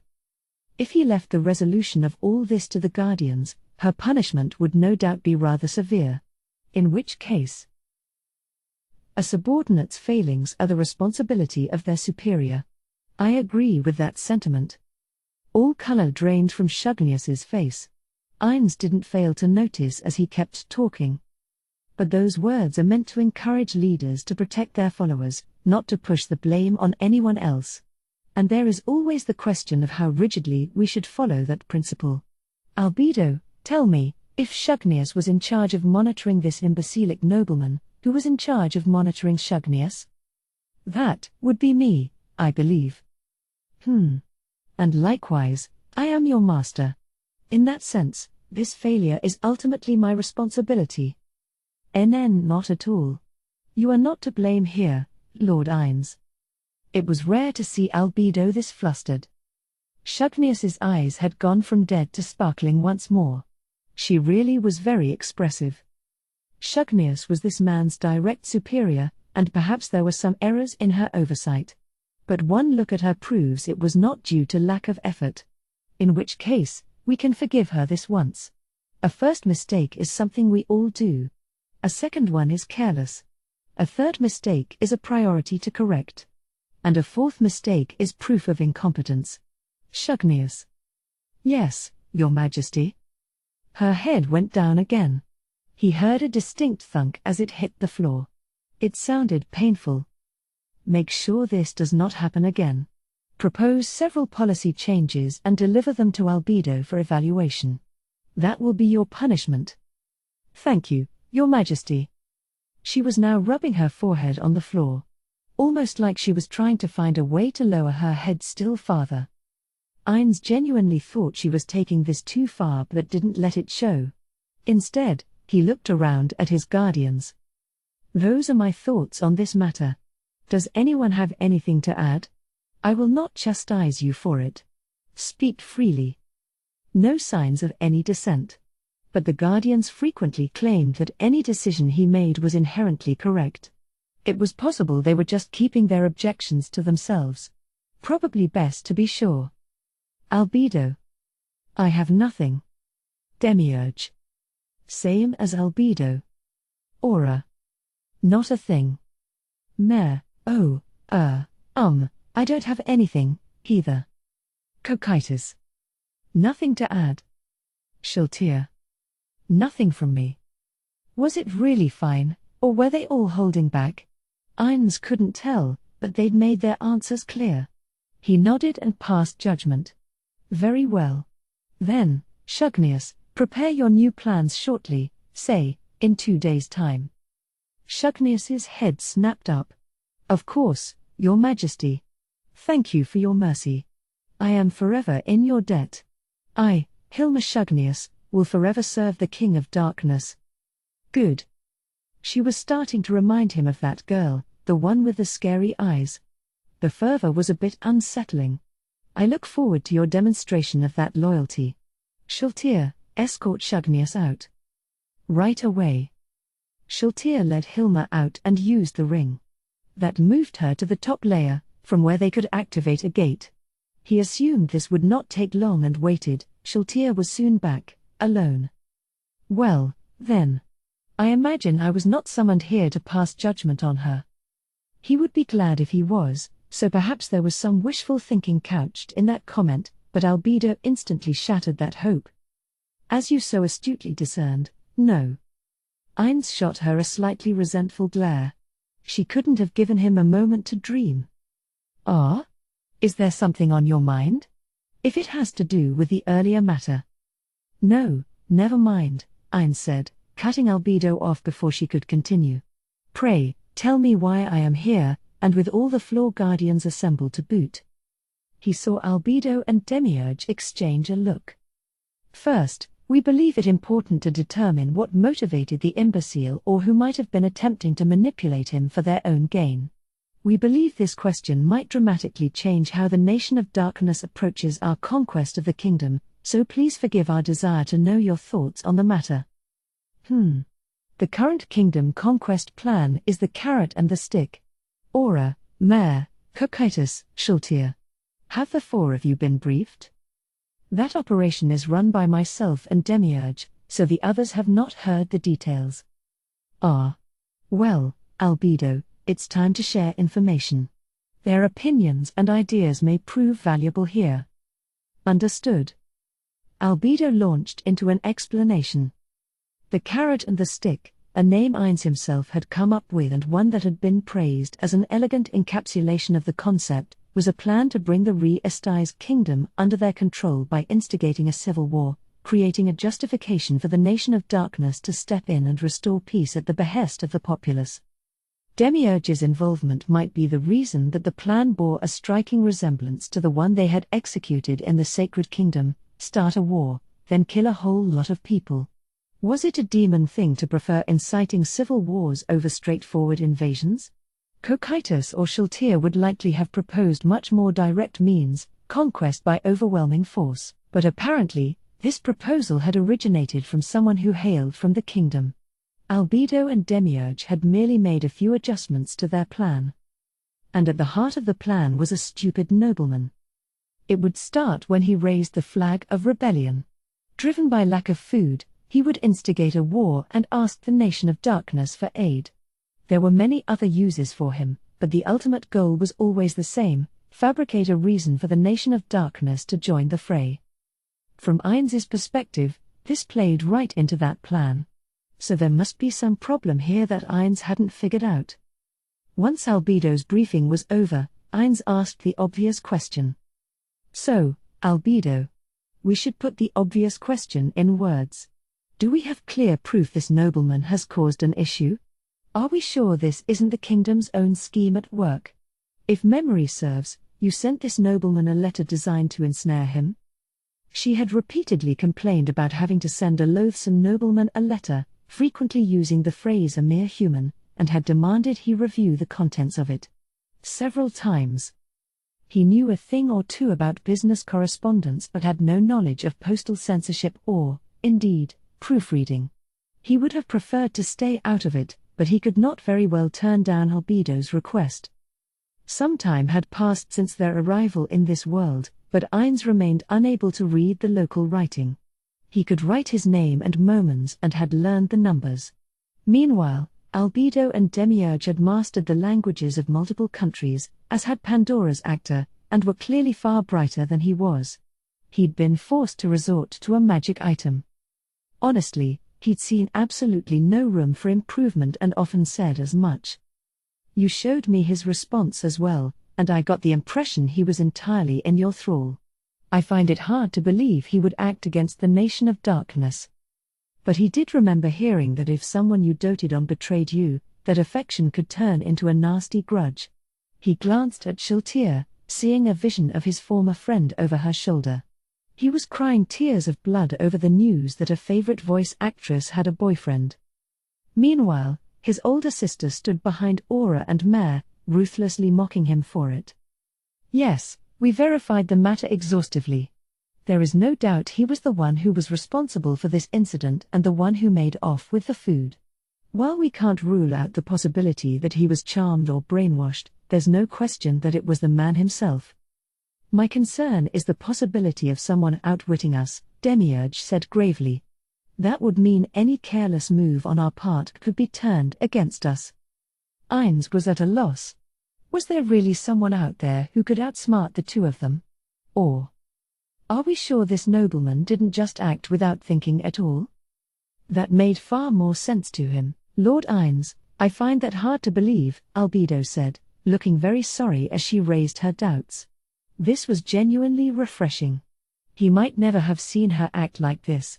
If he left the resolution of all this to the Guardians, her punishment would no doubt be rather severe. In which case, a subordinate's failings are the responsibility of their superior. I agree with that sentiment. All color drained from Shugnius's face. Ainz didn't fail to notice as he kept talking. But those words are meant to encourage leaders to protect their followers, not to push the blame on anyone else. And there is always the question of how rigidly we should follow that principle. Albedo, tell me, if Shugnius was in charge of monitoring this imbecilic nobleman, who was in charge of monitoring Shugnius? That would be me, I believe. And likewise, I am your master. In that sense, this failure is ultimately my responsibility. Not at all. You are not to blame here, Lord Ines. It was rare to see Albedo this flustered. Shugnius's eyes had gone from dead to sparkling once more. She really was very expressive. Shugnius was this man's direct superior, and perhaps there were some errors in her oversight. But one look at her proves it was not due to lack of effort. In which case, we can forgive her this once. A first mistake is something we all do. A second one is careless. A third mistake is a priority to correct. And a fourth mistake is proof of incompetence. Shugnius. Yes, Your Majesty. Her head went down again. He heard a distinct thunk as it hit the floor. It sounded painful. Make sure this does not happen again. Propose several policy changes and deliver them to Albedo for evaluation. That will be your punishment. Thank you, Your Majesty. She was now rubbing her forehead on the floor. Almost like she was trying to find a way to lower her head still farther. Ines genuinely thought she was taking this too far but didn't let it show. Instead, he looked around at his guardians. Those are my thoughts on this matter. Does anyone have anything to add? I will not chastise you for it. Speak freely. No signs of any dissent. But the guardians frequently claimed that any decision he made was inherently correct. It was possible they were just keeping their objections to themselves. Probably best to be sure. Albedo. I have nothing. Demiurge. Same as Albedo. Aura. Not a thing. Mare. I don't have anything, either. Cocytus. Nothing to add. Shiltir. Nothing from me. Was it really fine, or were they all holding back? Ines couldn't tell, but they'd made their answers clear. He nodded and passed judgment. Very well. Then, Shugnius, prepare your new plans shortly, say, in 2 days' time. Shugnius's head snapped up. Of course, Your Majesty. Thank you for your mercy. I am forever in your debt. I, Hilma Shugnius, will forever serve the King of Darkness. Good. She was starting to remind him of that girl, the one with the scary eyes. The fervor was a bit unsettling. I look forward to your demonstration of that loyalty. Shiltir, escort Shugnius out. Right away. Shiltir led Hilma out and used the ring. That moved her to the top layer, from where they could activate a gate. He assumed this would not take long and waited. Shiltir was soon back, alone. Well, then. I imagine I was not summoned here to pass judgment on her. He would be glad if he was, so perhaps there was some wishful thinking couched in that comment, but Albedo instantly shattered that hope. As you so astutely discerned, no. Ines shot her a slightly resentful glare. She couldn't have given him a moment to dream. Ah? Is there something on your mind? If it has to do with the earlier matter. No, never mind, Ines said, cutting Albedo off before she could continue. Pray, tell me why I am here, and with all the floor guardians assembled to boot. He saw Albedo and Demiurge exchange a look. First, we believe it important to determine what motivated the imbecile or who might have been attempting to manipulate him for their own gain. We believe this question might dramatically change how the Nation of Darkness approaches our conquest of the kingdom, so please forgive our desire to know your thoughts on the matter. The current kingdom conquest plan is the carrot and the stick. Aura, Mare, Cocytus, Shiltir. Have the 4 of you been briefed? That operation is run by myself and Demiurge, so the others have not heard the details. Ah. Well, Albedo, it's time to share information. Their opinions and ideas may prove valuable here. Understood. Albedo launched into an explanation. The carrot and the stick, a name Ines himself had come up with and one that had been praised as an elegant encapsulation of the concept, was a plan to bring the Re-Estais kingdom under their control by instigating a civil war, creating a justification for the Nation of Darkness to step in and restore peace at the behest of the populace. Demiurge's involvement might be the reason that the plan bore a striking resemblance to the one they had executed in the Sacred Kingdom: start a war, then kill a whole lot of people. Was it a demon thing to prefer inciting civil wars over straightforward invasions? Cocytus or Shiltir would likely have proposed much more direct means, conquest by overwhelming force, but apparently, this proposal had originated from someone who hailed from the kingdom. Albedo and Demiurge had merely made a few adjustments to their plan. And at the heart of the plan was a stupid nobleman. It would start when he raised the flag of rebellion. Driven by lack of food, he would instigate a war and ask the Nation of Darkness for aid. There were many other uses for him, but the ultimate goal was always the same: fabricate a reason for the Nation of Darkness to join the fray. From Ainz's perspective, this played right into that plan. So there must be some problem here that Ainz hadn't figured out. Once Albedo's briefing was over, Ainz asked the obvious question. So, Albedo. We should put the obvious question in words. Do we have clear proof this nobleman has caused an issue? Are we sure this isn't the kingdom's own scheme at work? If memory serves, you sent this nobleman a letter designed to ensnare him? She had repeatedly complained about having to send a loathsome nobleman a letter, frequently using the phrase "a mere human," and had demanded he review the contents of it. Several times. He knew a thing or two about business correspondence but had no knowledge of postal censorship or, indeed, proofreading. He would have preferred to stay out of it, but he could not very well turn down Albedo's request. Some time had passed since their arrival in this world, but Ainz remained unable to read the local writing. He could write his name and moments and had learned the numbers. Meanwhile, Albedo and Demiurge had mastered the languages of multiple countries, as had Pandora's actor, and were clearly far brighter than he was. He'd been forced to resort to a magic item. Honestly, he'd seen absolutely no room for improvement and often said as much. You showed me his response as well, and I got the impression he was entirely in your thrall. I find it hard to believe he would act against the Nation of Darkness. But he did remember hearing that if someone you doted on betrayed you, that affection could turn into a nasty grudge. He glanced at Shiltir, seeing a vision of his former friend over her shoulder. He was crying tears of blood over the news that a favorite voice actress had a boyfriend. Meanwhile, his older sister stood behind Aura and Mare, ruthlessly mocking him for it. Yes, we verified the matter exhaustively. There is no doubt he was the one who was responsible for this incident and the one who made off with the food. While we can't rule out the possibility that he was charmed or brainwashed, there's no question that it was the man himself. My concern is the possibility of someone outwitting us, Demiurge said gravely. That would mean any careless move on our part could be turned against us. Ainz was at a loss. Was there really someone out there who could outsmart the two of them? Or are we sure this nobleman didn't just act without thinking at all? That made far more sense to him. Lord Ainz, I find that hard to believe, Albedo said, looking very sorry as she raised her doubts. This was genuinely refreshing. He might never have seen her act like this.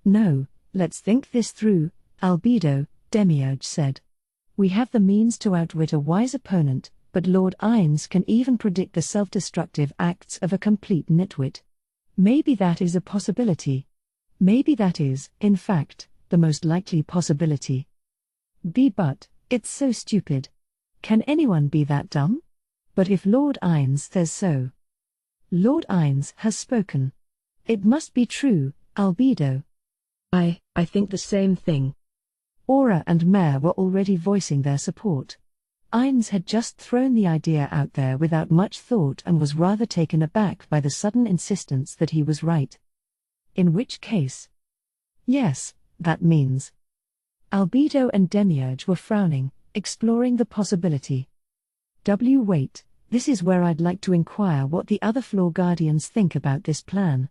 No, let's think this through, Albedo, Demiurge said. We have the means to outwit a wise opponent, but Lord Ainz can even predict the self-destructive acts of a complete nitwit. Maybe that is a possibility. Maybe that is, in fact, the most likely possibility. But it's so stupid. Can anyone be that dumb? But if Lord Ainz says so. Lord Ainz has spoken. It must be true, Albedo. I think the same thing. Aura and Mare were already voicing their support. Ainz had just thrown the idea out there without much thought and was rather taken aback by the sudden insistence that he was right. In which case? Yes, that means. Albedo and Demiurge were frowning, exploring the possibility. Wait, this is where I'd like to inquire what the other Floor Guardians think about this plan.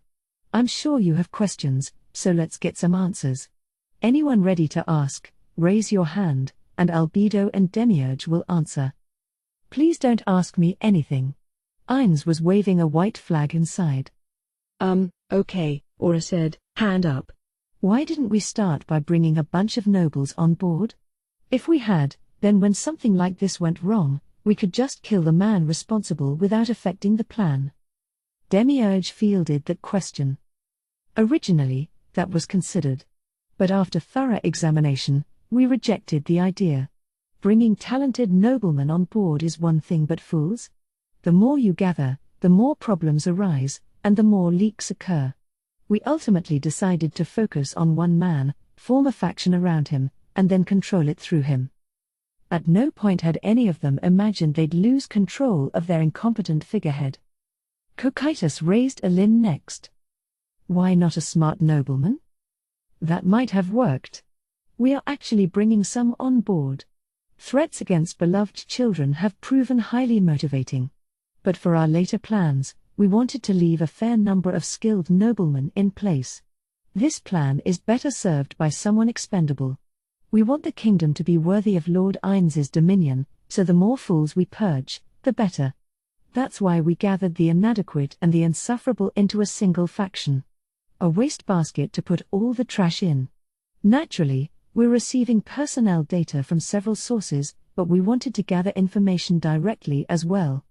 I'm sure you have questions, so let's get some answers. Anyone ready to ask, raise your hand, and Albedo and Demiurge will answer. Please don't ask me anything. Ainz was waving a white flag inside. Okay, Aura said, hand up. Why didn't we start by bringing a bunch of nobles on board? If we had, Then when something like this went wrong, we could just kill the man responsible without affecting the plan. Demiurge fielded that question. Originally, that was considered. But after thorough examination, we rejected the idea. Bringing talented noblemen on board is one thing, but fools? The more you gather, the more problems arise, and the more leaks occur. We ultimately decided to focus on one man, form a faction around him, and then control it through him. At no point had any of them imagined they'd lose control of their incompetent figurehead. Cocytus raised a limb next. Why not a smart nobleman? That might have worked. We are actually bringing some on board. Threats against beloved children have proven highly motivating. But for our later plans, we wanted to leave a fair number of skilled noblemen in place. This plan is better served by someone expendable. We want the kingdom to be worthy of Lord Ains's dominion, so the more fools we purge, the better. That's why we gathered the inadequate and the insufferable into a single faction. A wastebasket to put all the trash in. Naturally, we're receiving personnel data from several sources, but we wanted to gather information directly as well.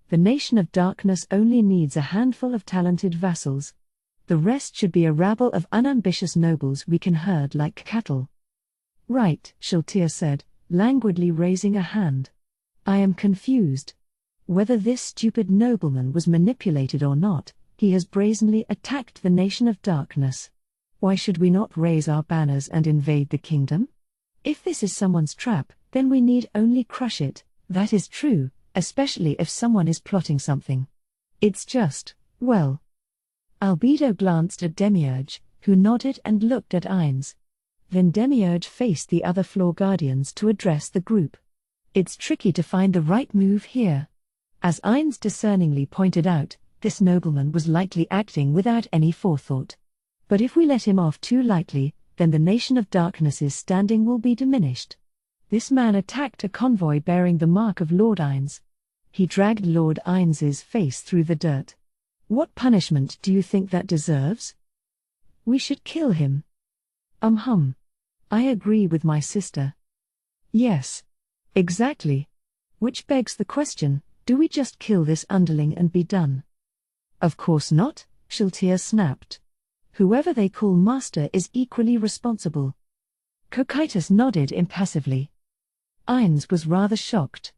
The Nation of Darkness only needs a handful of talented vassals. The rest should be a rabble of unambitious nobles we can herd like cattle. Right, Shaltir said, languidly raising a hand. I am confused. Whether this stupid nobleman was manipulated or not, he has brazenly attacked the Nation of Darkness. Why should we not raise our banners and invade the kingdom? If this is someone's trap, then we need only crush it. That is true, especially if someone is plotting something. It's just, well. Albedo glanced at Demiurge, who nodded and looked at Ains. Then Demiurge faced the other floor guardians to address the group. It's tricky to find the right move here. As Ains discerningly pointed out, this nobleman was likely acting without any forethought. But if we let him off too lightly, then the Nation of Darkness's standing will be diminished. This man attacked a convoy bearing the mark of Lord Ains. He dragged Lord Ains's face through the dirt. What punishment do you think that deserves? We should kill him. I agree with my sister. Yes. Exactly. Which begs the question, do we just kill this underling and be done? Of course not, Shaltir snapped. Whoever they call master is equally responsible. Cocytus nodded impassively. Ains was rather shocked.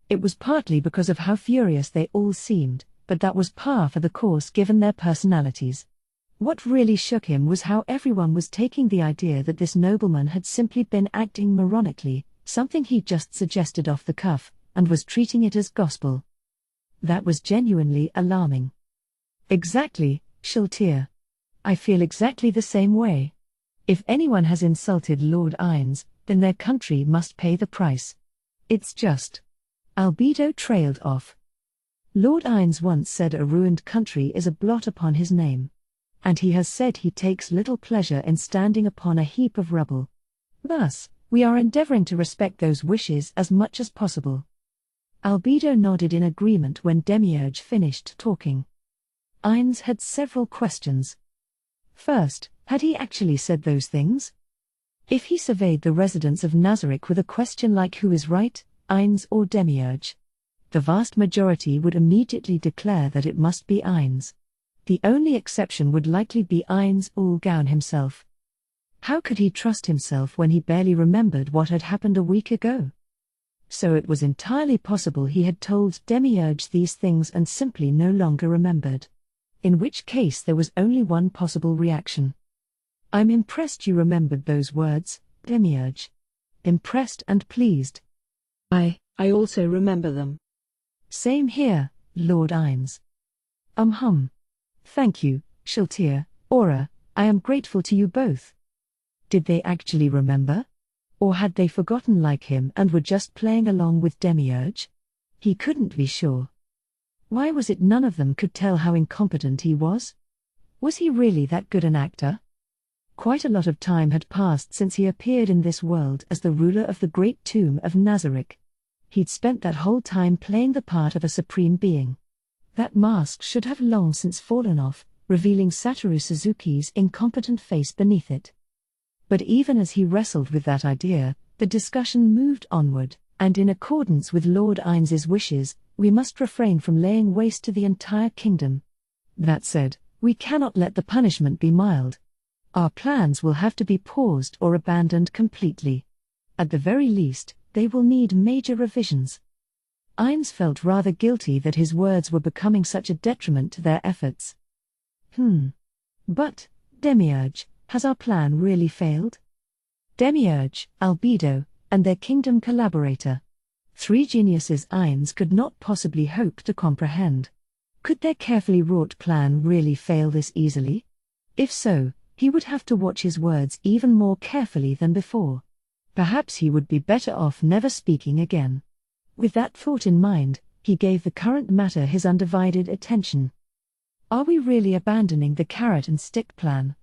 It was partly because of how furious they all seemed, but that was par for the course given their personalities. What really shook him was how everyone was taking the idea that this nobleman had simply been acting moronically, something he just suggested off the cuff, and was treating it as gospel. That was genuinely alarming. Exactly, Shaltir. I feel exactly the same way. If anyone has insulted Lord Ains, then their country must pay the price. It's just. Albedo trailed off. Lord Ains once said a ruined country is a blot upon his name. And he has said he takes little pleasure in standing upon a heap of rubble. Thus, we are endeavoring to respect those wishes as much as possible. Albedo nodded in agreement when Demiurge finished talking. Ains had several questions. First, had he actually said those things? If he surveyed the residents of Nazarick with a question like who is right, Ains or Demiurge, the vast majority would immediately declare that it must be Ains. The only exception would likely be Ains Ulgaun himself. How could he trust himself when he barely remembered what had happened a week ago? So it was entirely possible he had told Demiurge these things and simply no longer remembered. In which case there was only one possible reaction. I'm impressed you remembered those words, Demiurge. Impressed and pleased. I also remember them. Same here, Lord Ains. Thank you, Shaltir, Aura, I am grateful to you both. Did they actually remember? Or had they forgotten like him and were just playing along with Demiurge? He couldn't be sure. Why was it none of them could tell how incompetent he was? Was he really that good an actor? Quite a lot of time had passed since he appeared in this world as the ruler of the great tomb of Nazarick. He'd spent that whole time playing the part of a supreme being. That mask should have long since fallen off, revealing Satoru Suzuki's incompetent face beneath it. But even as he wrestled with that idea, The discussion moved onward, and in accordance with Lord Ains's wishes, we must refrain from laying waste to the entire kingdom. That said, we cannot let the punishment be mild. Our plans will have to be paused or abandoned completely. At the very least, they will need major revisions. Ains felt rather guilty that his words were becoming such a detriment to their efforts. But, Demiurge, has our plan really failed? Demiurge, Albedo, and their kingdom collaborator. Three geniuses Ains could not possibly hope to comprehend. Could their carefully wrought plan really fail this easily? If so, he would have to watch his words even more carefully than before. Perhaps he would be better off never speaking again. With that thought in mind, he gave the current matter his undivided attention. Are we really abandoning the carrot and stick plan?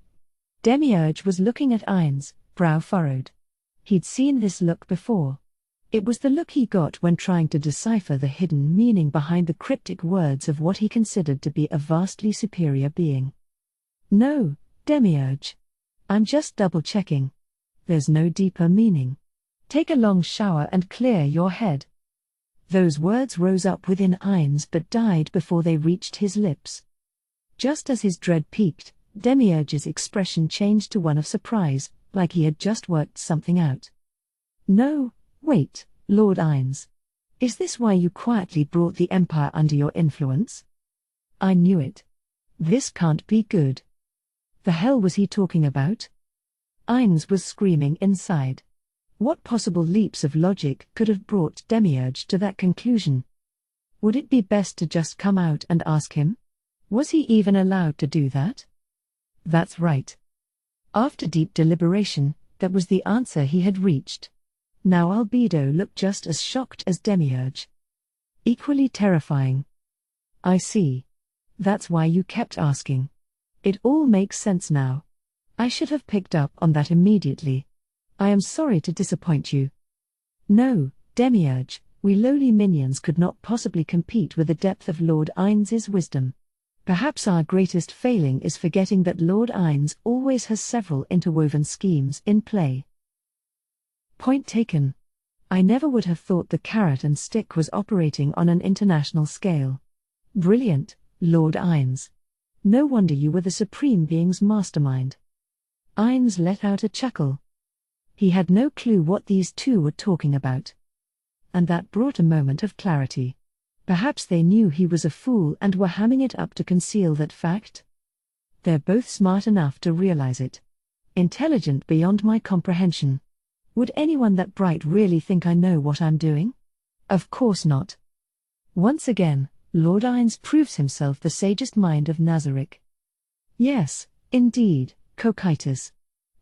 Demiurge was looking at Ains, brow furrowed. He'd seen this look before. It was the look he got when trying to decipher the hidden meaning behind the cryptic words of what he considered to be a vastly superior being. No, Demiurge. I'm just double-checking. There's no deeper meaning. Take a long shower and clear your head. Those words rose up within Ains but died before they reached his lips. Just as his dread peaked, Demiurge's expression changed to one of surprise, like he had just worked something out. No, wait, Lord Ains. Is this why you quietly brought the Empire under your influence? I knew it. This can't be good. The hell was he talking about? Ains was screaming inside. What possible leaps of logic could have brought Demiurge to that conclusion? Would it be best to just come out and ask him? Was he even allowed to do that? That's right. After deep deliberation, that was the answer he had reached. Now Albedo looked just as shocked as Demiurge. Equally terrifying. I see. That's why you kept asking. It all makes sense now. I should have picked up on that immediately. I am sorry to disappoint you. No, Demiurge, we lowly minions could not possibly compete with the depth of Lord Ains's wisdom. Perhaps our greatest failing is forgetting that Lord Ains always has several interwoven schemes in play. Point taken. I never would have thought the carrot and stick was operating on an international scale. Brilliant, Lord Ains. No wonder you were the Supreme Being's mastermind. Ains let out a chuckle. He had no clue what these two were talking about. And that brought a moment of clarity. Perhaps they knew he was a fool and were hamming it up to conceal that fact? They're both smart enough to realize it. Intelligent beyond my comprehension. Would anyone that bright really think I know what I'm doing? Of course not. Once again, Lord Ains proves himself the sagest mind of Nazarick. Yes, indeed, Cocytus.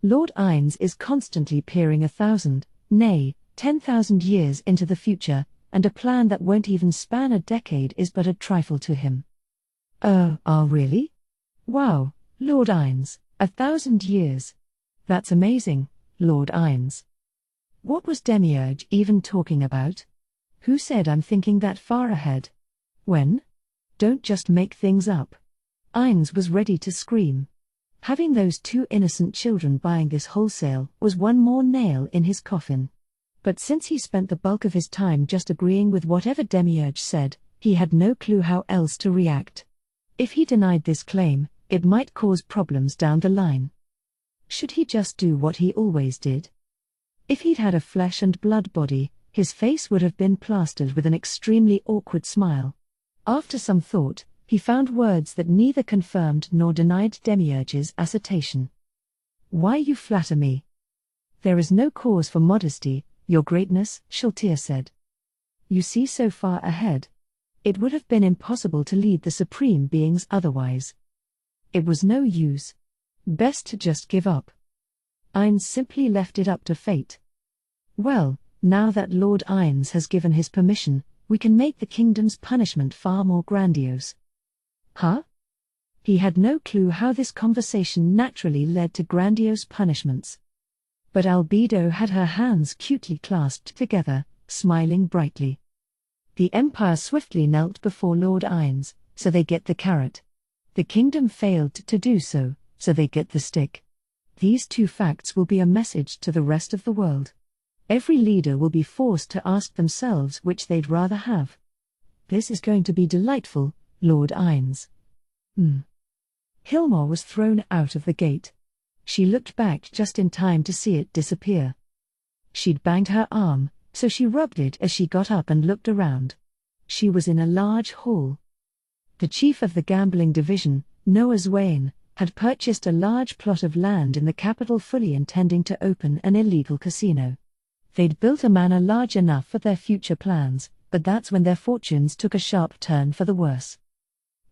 Lord Ains is constantly peering 1,000, nay, 10,000 years into the future, and a plan that won't even span a decade is but a trifle to him. Really? Wow, Lord Ains, 1,000 years. That's amazing, Lord Ains. What was Demiurge even talking about? Who said I'm thinking that far ahead? When? Don't just make things up. Ains was ready to scream. Having those two innocent children buying this wholesale was one more nail in his coffin. But since he spent the bulk of his time just agreeing with whatever Demiurge said, he had no clue how else to react. If he denied this claim, it might cause problems down the line. Should he just do what he always did? If he'd had a flesh and blood body, his face would have been plastered with an extremely awkward smile. After some thought, he found words that neither confirmed nor denied Demiurge's assertion. Why you flatter me? There is no cause for modesty, Your Greatness, Shaltir said. You see so far ahead. It would have been impossible to lead the Supreme Beings otherwise. It was no use. Best to just give up. Ains simply left it up to fate. Well, now that Lord Ains has given his permission, we can make the kingdom's punishment far more grandiose. Huh? He had no clue how this conversation naturally led to grandiose punishments. But Albedo had her hands cutely clasped together, smiling brightly. The Empire swiftly knelt before Lord Ains, so they get the carrot. The kingdom failed to do so, so they get the stick. These two facts will be a message to the rest of the world. Every leader will be forced to ask themselves which they'd rather have. This is going to be delightful, Lord Ines. Hilma was thrown out of the gate. She looked back just in time to see it disappear. She'd banged her arm, so she rubbed it as she got up and looked around. She was in a large hall. The chief of the gambling division, Noah Zwain, had purchased a large plot of land in the capital fully intending to open an illegal casino. They'd built a manor large enough for their future plans, but that's when their fortunes took a sharp turn for the worse.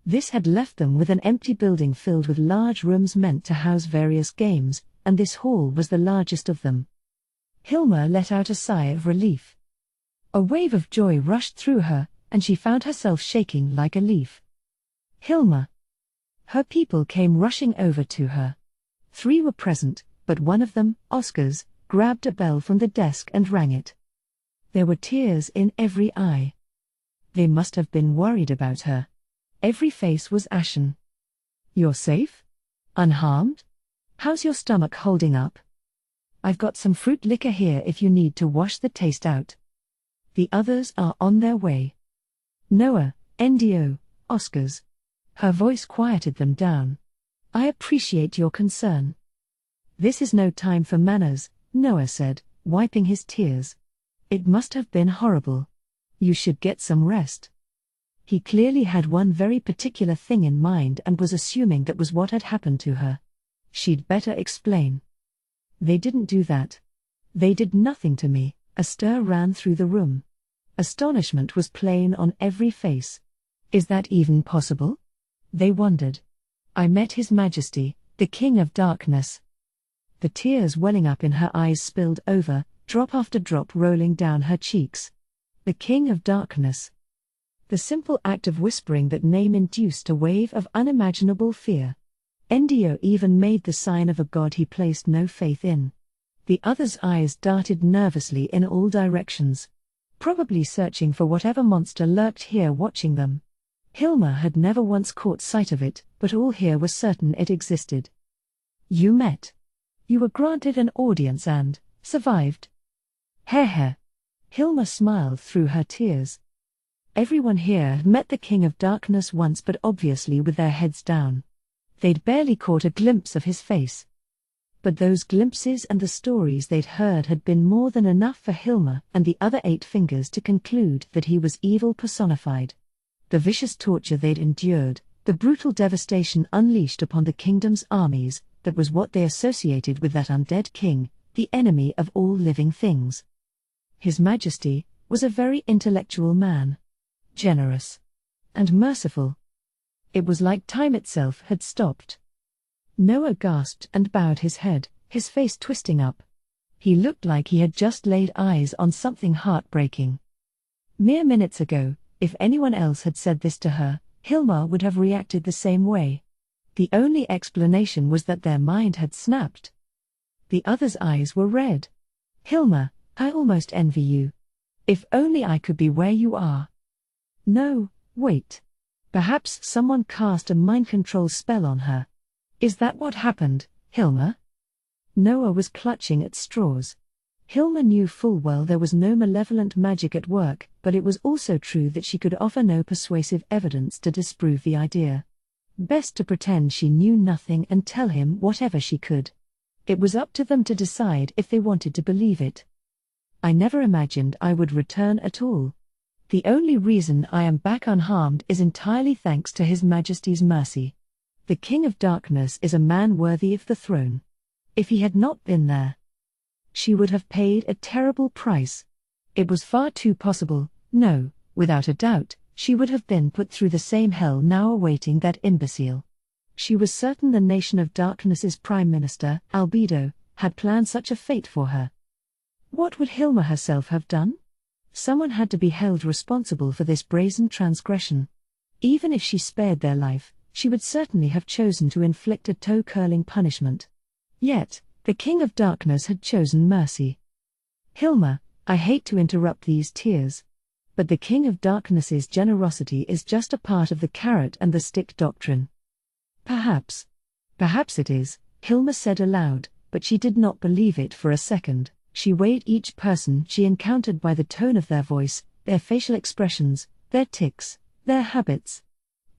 This had left them with an empty building filled with large rooms meant to house various games, and this hall was the largest of them. Hilma let out a sigh of relief. A wave of joy rushed through her, and she found herself shaking like a leaf. Hilma. Her people came rushing over to her. 3 were present, but one of them, Oscar's, grabbed a bell from the desk and rang it. There were tears in every eye. They must have been worried about her. Every face was ashen. You're safe? Unharmed? How's your stomach holding up? I've got some fruit liquor here if you need to wash the taste out. The others are on their way. Noah, NDO, Oscars. Her voice quieted them down. I appreciate your concern. This is no time for manners, Noah said, wiping his tears. It must have been horrible. You should get some rest. He clearly had one very particular thing in mind and was assuming that was what had happened to her. She'd better explain. They didn't do that. They did nothing to me. A stir ran through the room. Astonishment was plain on every face. Is that even possible? They wondered. I met His Majesty, the King of Darkness. The tears welling up in her eyes spilled over, drop after drop rolling down her cheeks. The King of Darkness. The simple act of whispering that name induced a wave of unimaginable fear. NDO even made the sign of a god he placed no faith in. The other's eyes darted nervously in all directions, probably searching for whatever monster lurked here watching them. Hilma had never once caught sight of it, but all here were certain it existed. You met. You were granted an audience and survived. Heh. Hilma smiled through her tears. Everyone here had met the King of Darkness once, but obviously with their heads down. They'd barely caught a glimpse of his face. But those glimpses and the stories they'd heard had been more than enough for Hilma and the other 8 fingers to conclude that he was evil personified. The vicious torture they'd endured, the brutal devastation unleashed upon the kingdom's armies, that was what they associated with that undead king, the enemy of all living things. His Majesty was a very intellectual man. Generous. And merciful. It was like time itself had stopped. Noah gasped and bowed his head, his face twisting up. He looked like he had just laid eyes on something heartbreaking. Mere minutes ago, if anyone else had said this to her, Hilma would have reacted the same way. The only explanation was that their mind had snapped. The other's eyes were red. Hilma, I almost envy you. If only I could be where you are. No, wait. Perhaps someone cast a mind control spell on her. Is that what happened, Hilma? Noah was clutching at straws. Hilma knew full well there was no malevolent magic at work, but it was also true that she could offer no persuasive evidence to disprove the idea. Best to pretend she knew nothing and tell him whatever she could. It was up to them to decide if they wanted to believe it. I never imagined I would return at all. The only reason I am back unharmed is entirely thanks to His Majesty's mercy. The King of Darkness is a man worthy of the throne. If he had not been there, she would have paid a terrible price. It was far too possible, no, without a doubt, she would have been put through the same hell now awaiting that imbecile. She was certain the Nation of Darkness's Prime Minister, Albedo, had planned such a fate for her. What would Hilma herself have done? Someone had to be held responsible for this brazen transgression. Even if she spared their life, she would certainly have chosen to inflict a toe-curling punishment. Yet, the King of Darkness had chosen mercy. Hilma, I hate to interrupt these tears. But the King of Darkness's generosity is just a part of the carrot and the stick doctrine. Perhaps it is, Hilma said aloud, but she did not believe it for a second. She weighed each person she encountered by the tone of their voice, their facial expressions, their tics, their habits.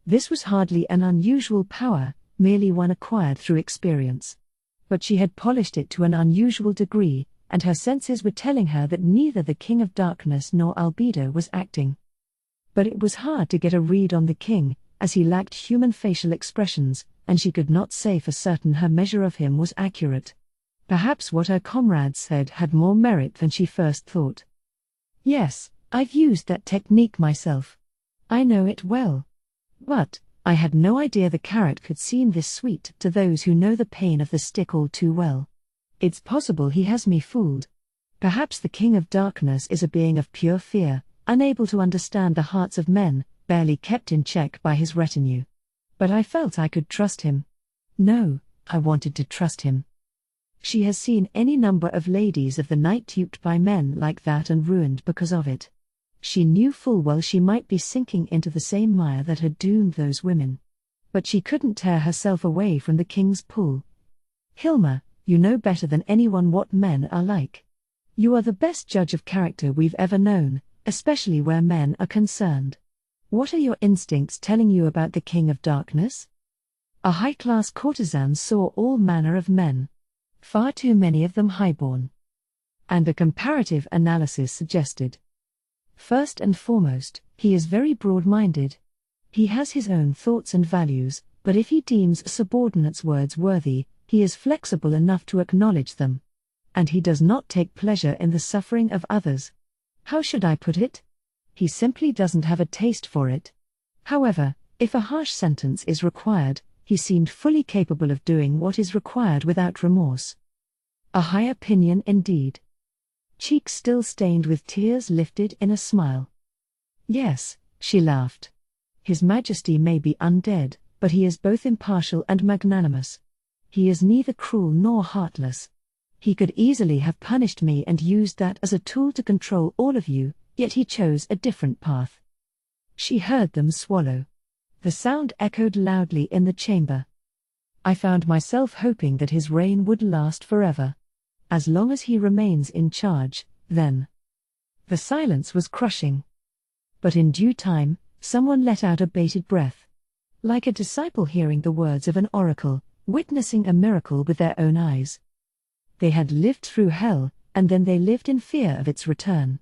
This was hardly an unusual power, merely one acquired through experience. But she had polished it to an unusual degree, and her senses were telling her that neither the King of Darkness nor Albedo was acting. But it was hard to get a read on the king, as he lacked human facial expressions, and she could not say for certain her measure of him was accurate. Perhaps what her comrades said had more merit than she first thought. Yes, I've used that technique myself. I know it well. But I had no idea the carrot could seem this sweet to those who know the pain of the stick all too well. It's possible he has me fooled. Perhaps the King of Darkness is a being of pure fear, unable to understand the hearts of men, barely kept in check by his retinue. But I felt I could trust him. No, I wanted to trust him. She has seen any number of ladies of the night duped by men like that and ruined because of it. She knew full well she might be sinking into the same mire that had doomed those women. But she couldn't tear herself away from the king's pull. Hilma, you know better than anyone what men are like. You are the best judge of character we've ever known, especially where men are concerned. What are your instincts telling you about the King of Darkness? A high-class courtesan saw all manner of men. Far too many of them highborn. And a comparative analysis suggested. First and foremost, he is very broad-minded. He has his own thoughts and values, but if he deems a subordinate's words worthy, he is flexible enough to acknowledge them. And he does not take pleasure in the suffering of others. How should I put it? He simply doesn't have a taste for it. However, if a harsh sentence is required, he seemed fully capable of doing what is required without remorse. A high opinion indeed. Cheeks still stained with tears lifted in a smile. Yes, she laughed. His Majesty may be undead, but he is both impartial and magnanimous. He is neither cruel nor heartless. He could easily have punished me and used that as a tool to control all of you, yet he chose a different path. She heard them swallow. The sound echoed loudly in the chamber. I found myself hoping that his reign would last forever. As long as he remains in charge, then. The silence was crushing. But in due time, someone let out a bated breath. Like a disciple hearing the words of an oracle, witnessing a miracle with their own eyes. They had lived through hell, and then they lived in fear of its return.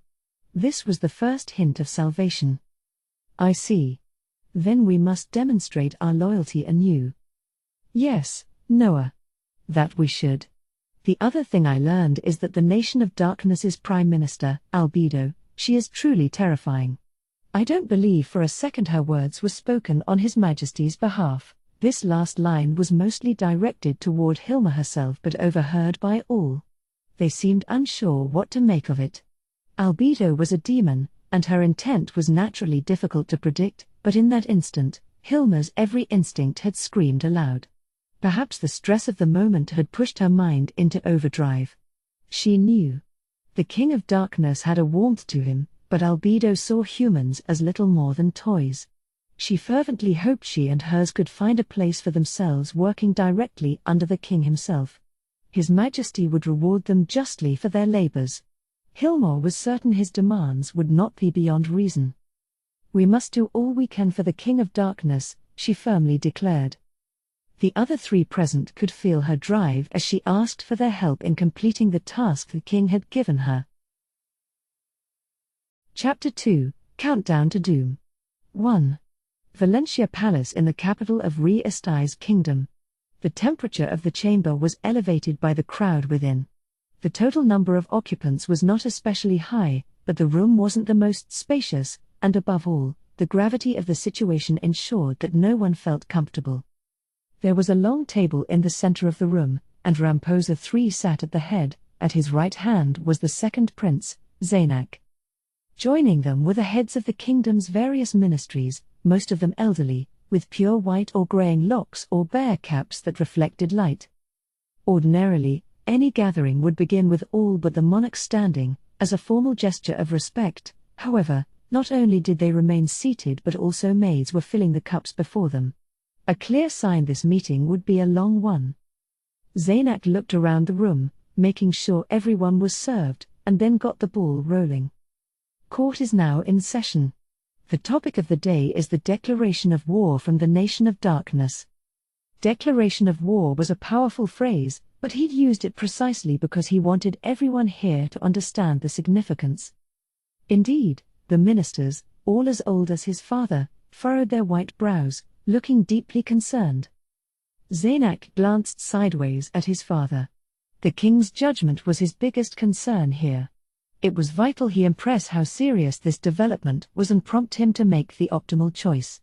This was the first hint of salvation. I see. Then we must demonstrate our loyalty anew. Yes, Noah. That we should. The other thing I learned is that the Nation of Darkness's Prime Minister, Albedo, she is truly terrifying. I don't believe for a second her words were spoken on His Majesty's behalf. This last line was mostly directed toward Hilma herself but overheard by all. They seemed unsure what to make of it. Albedo was a demon, and her intent was naturally difficult to predict, but in that instant, Hilma's every instinct had screamed aloud. Perhaps the stress of the moment had pushed her mind into overdrive. She knew. The King of Darkness had a warmth to him, but Albedo saw humans as little more than toys. She fervently hoped she and hers could find a place for themselves working directly under the king himself. His Majesty would reward them justly for their labors. Hilma was certain his demands would not be beyond reason. We must do all we can for the King of Darkness, she firmly declared. The other three present could feel her drive as she asked for their help in completing the task the king had given her. Chapter 2, Countdown to Doom. 1. Valencia Palace in the capital of Re-Estai's kingdom. The temperature of the chamber was elevated by the crowd within. The total number of occupants was not especially high, but the room wasn't the most spacious, and above all, the gravity of the situation ensured that no one felt comfortable. There was a long table in the center of the room, and Ramposa III sat at the head. At his right hand was the second prince, Zaynak. Joining them were the heads of the kingdom's various ministries, most of them elderly, with pure white or graying locks or bear caps that reflected light. Ordinarily, any gathering would begin with all but the monarch standing, as a formal gesture of respect. However, not only did they remain seated but also maids were filling the cups before them. A clear sign this meeting would be a long one. Zaynak looked around the room, making sure everyone was served, and then got the ball rolling. Court is now in session. The topic of the day is the declaration of war from the Nation of Darkness. Declaration of war was a powerful phrase, but he'd used it precisely because he wanted everyone here to understand the significance. Indeed, the ministers, all as old as his father, furrowed their white brows, looking deeply concerned. Zaynak glanced sideways at his father. The king's judgment was his biggest concern here. It was vital he impress how serious this development was and prompt him to make the optimal choice.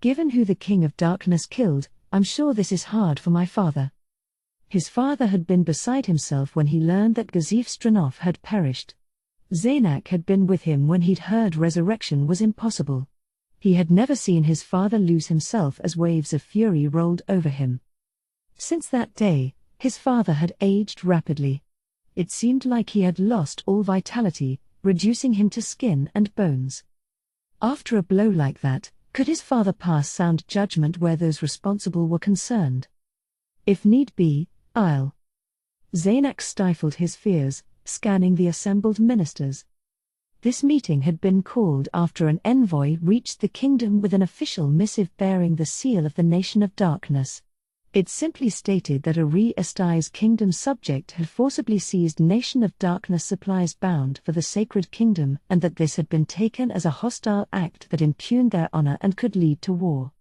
Given who the King of Darkness killed, I'm sure this is hard for my father. His father had been beside himself when he learned that Gazif Stranov had perished. Zaynak had been with him when he'd heard resurrection was impossible. He had never seen his father lose himself as waves of fury rolled over him. Since that day, his father had aged rapidly. It seemed like he had lost all vitality, reducing him to skin and bones. After a blow like that, could his father pass sound judgment where those responsible were concerned? If need be, I'll. Zaynak stifled his fears, scanning the assembled ministers. This meeting had been called after an envoy reached the kingdom with an official missive bearing the seal of the Nation of Darkness. It simply stated that a Re-Estai's kingdom subject had forcibly seized Nation of Darkness supplies bound for the Sacred Kingdom and that this had been taken as a hostile act that impugned their honor and could lead to war.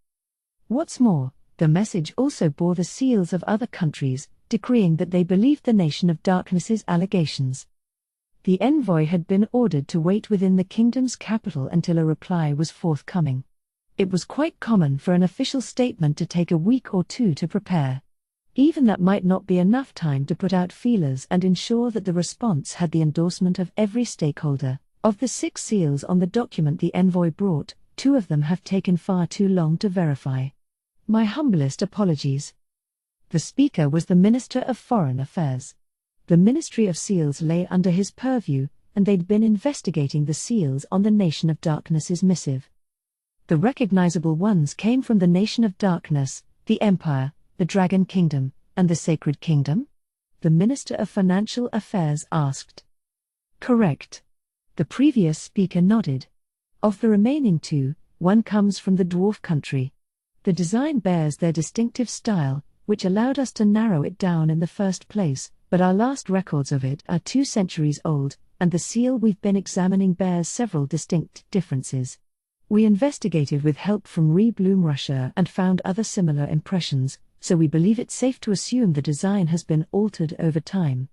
What's more, the message also bore the seals of other countries, decreeing that they believed the Nation of Darkness's allegations. The envoy had been ordered to wait within the kingdom's capital until a reply was forthcoming. It was quite common for an official statement to take a week or two to prepare. Even that might not be enough time to put out feelers and ensure that the response had the endorsement of every stakeholder. Of the 6 seals on the document the envoy brought, 2 of them have taken far too long to verify. My humblest apologies. The speaker was the Minister of Foreign Affairs. The Ministry of Seals lay under his purview, and they'd been investigating the seals on the Nation of Darkness's missive. The recognizable ones came from the Nation of Darkness, the Empire, the Dragon Kingdom, and the Sacred Kingdom? The Minister of Financial Affairs asked. Correct. The previous speaker nodded. Of the remaining 2, one comes from the Dwarf Country. The design bears their distinctive style, which allowed us to narrow it down in the first place, but our last records of it are 2 centuries old, and the seal we've been examining bears several distinct differences. We investigated with help from Rebloom Russia and found other similar impressions, so we believe it's safe to assume the design has been altered over time.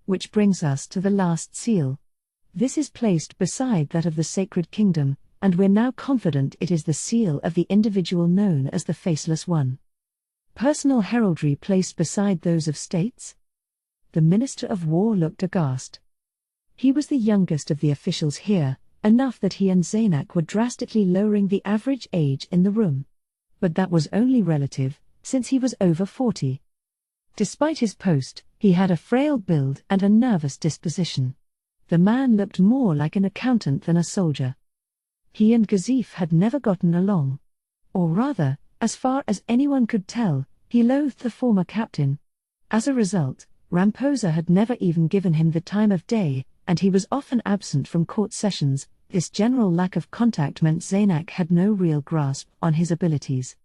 Which brings us to the last seal. This is placed beside that of the Sacred Kingdom, and we're now confident it is the seal of the individual known as the Faceless One. Personal heraldry placed beside those of states? The Minister of War looked aghast. He was the youngest of the officials here, enough that he and Zaynak were drastically lowering the average age in the room. But that was only relative, since he was over 40. Despite his post, he had a frail build and a nervous disposition. The man looked more like an accountant than a soldier. He and Gazif had never gotten along. Or rather, as far as anyone could tell, he loathed the former captain. As a result, Ramposa had never even given him the time of day, and he was often absent from court sessions. This general lack of contact meant Zaynak had no real grasp on his abilities.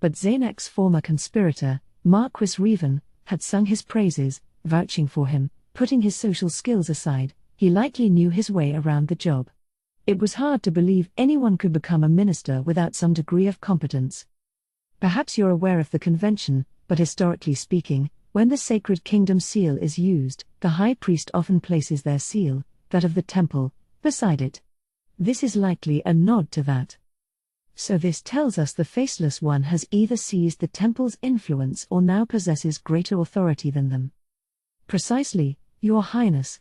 But Zaynak's former conspirator, Marquis Revan, had sung his praises, vouching for him. Putting his social skills aside, he likely knew his way around the job. It was hard to believe anyone could become a minister without some degree of competence. Perhaps you're aware of the convention, but historically speaking, when the Sacred Kingdom seal is used, the High Priest often places their seal, that of the temple, beside it. This is likely a nod to that. So this tells us the Faceless One has either seized the temple's influence or now possesses greater authority than them. Precisely, Your Highness.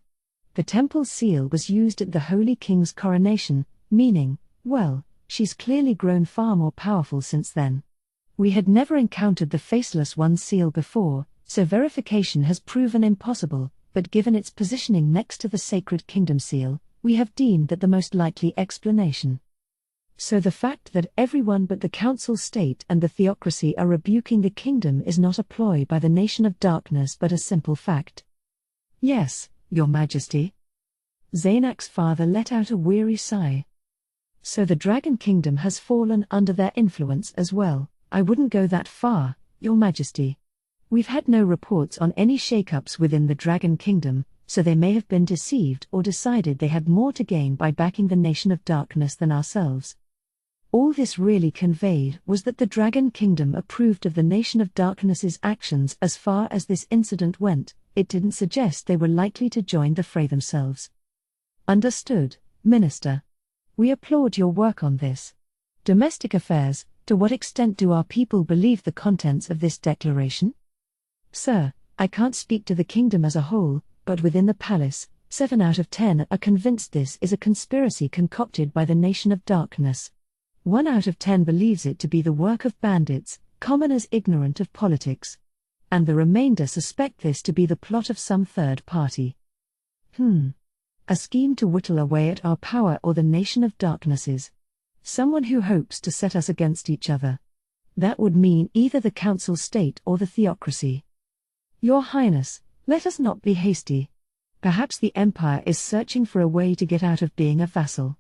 The temple's seal was used at the Holy King's coronation, meaning, well, she's clearly grown far more powerful since then. We had never encountered the Faceless One's seal before, so verification has proven impossible, but given its positioning next to the Sacred Kingdom seal, we have deemed that the most likely explanation. So the fact that everyone but the Council State and the Theocracy are rebuking the kingdom is not a ploy by the Nation of Darkness but a simple fact. Yes, Your Majesty. Zaynak's father let out a weary sigh. So the Dragon Kingdom has fallen under their influence as well. I wouldn't go that far, Your Majesty. We've had no reports on any shakeups within the Dragon Kingdom, so they may have been deceived or decided they had more to gain by backing the Nation of Darkness than ourselves. All this really conveyed was that the Dragon Kingdom approved of the Nation of Darkness's actions as far as this incident went. It didn't suggest they were likely to join the fray themselves. Understood, Minister. We applaud your work on this. Domestic affairs, to what extent do our people believe the contents of this declaration? Sir, I can't speak to the kingdom as a whole, but within the palace, 7 out of 10 are convinced this is a conspiracy concocted by the Nation of Darkness. 1 out of 10 believes it to be the work of bandits, commoners ignorant of politics. And the remainder suspect this to be the plot of some third party. A scheme to whittle away at our power or the Nation of Darkness's. Someone who hopes to set us against each other. That would mean either the council state or the theocracy. Your Highness, let us not be hasty. Perhaps the Empire is searching for a way to get out of being a vassal.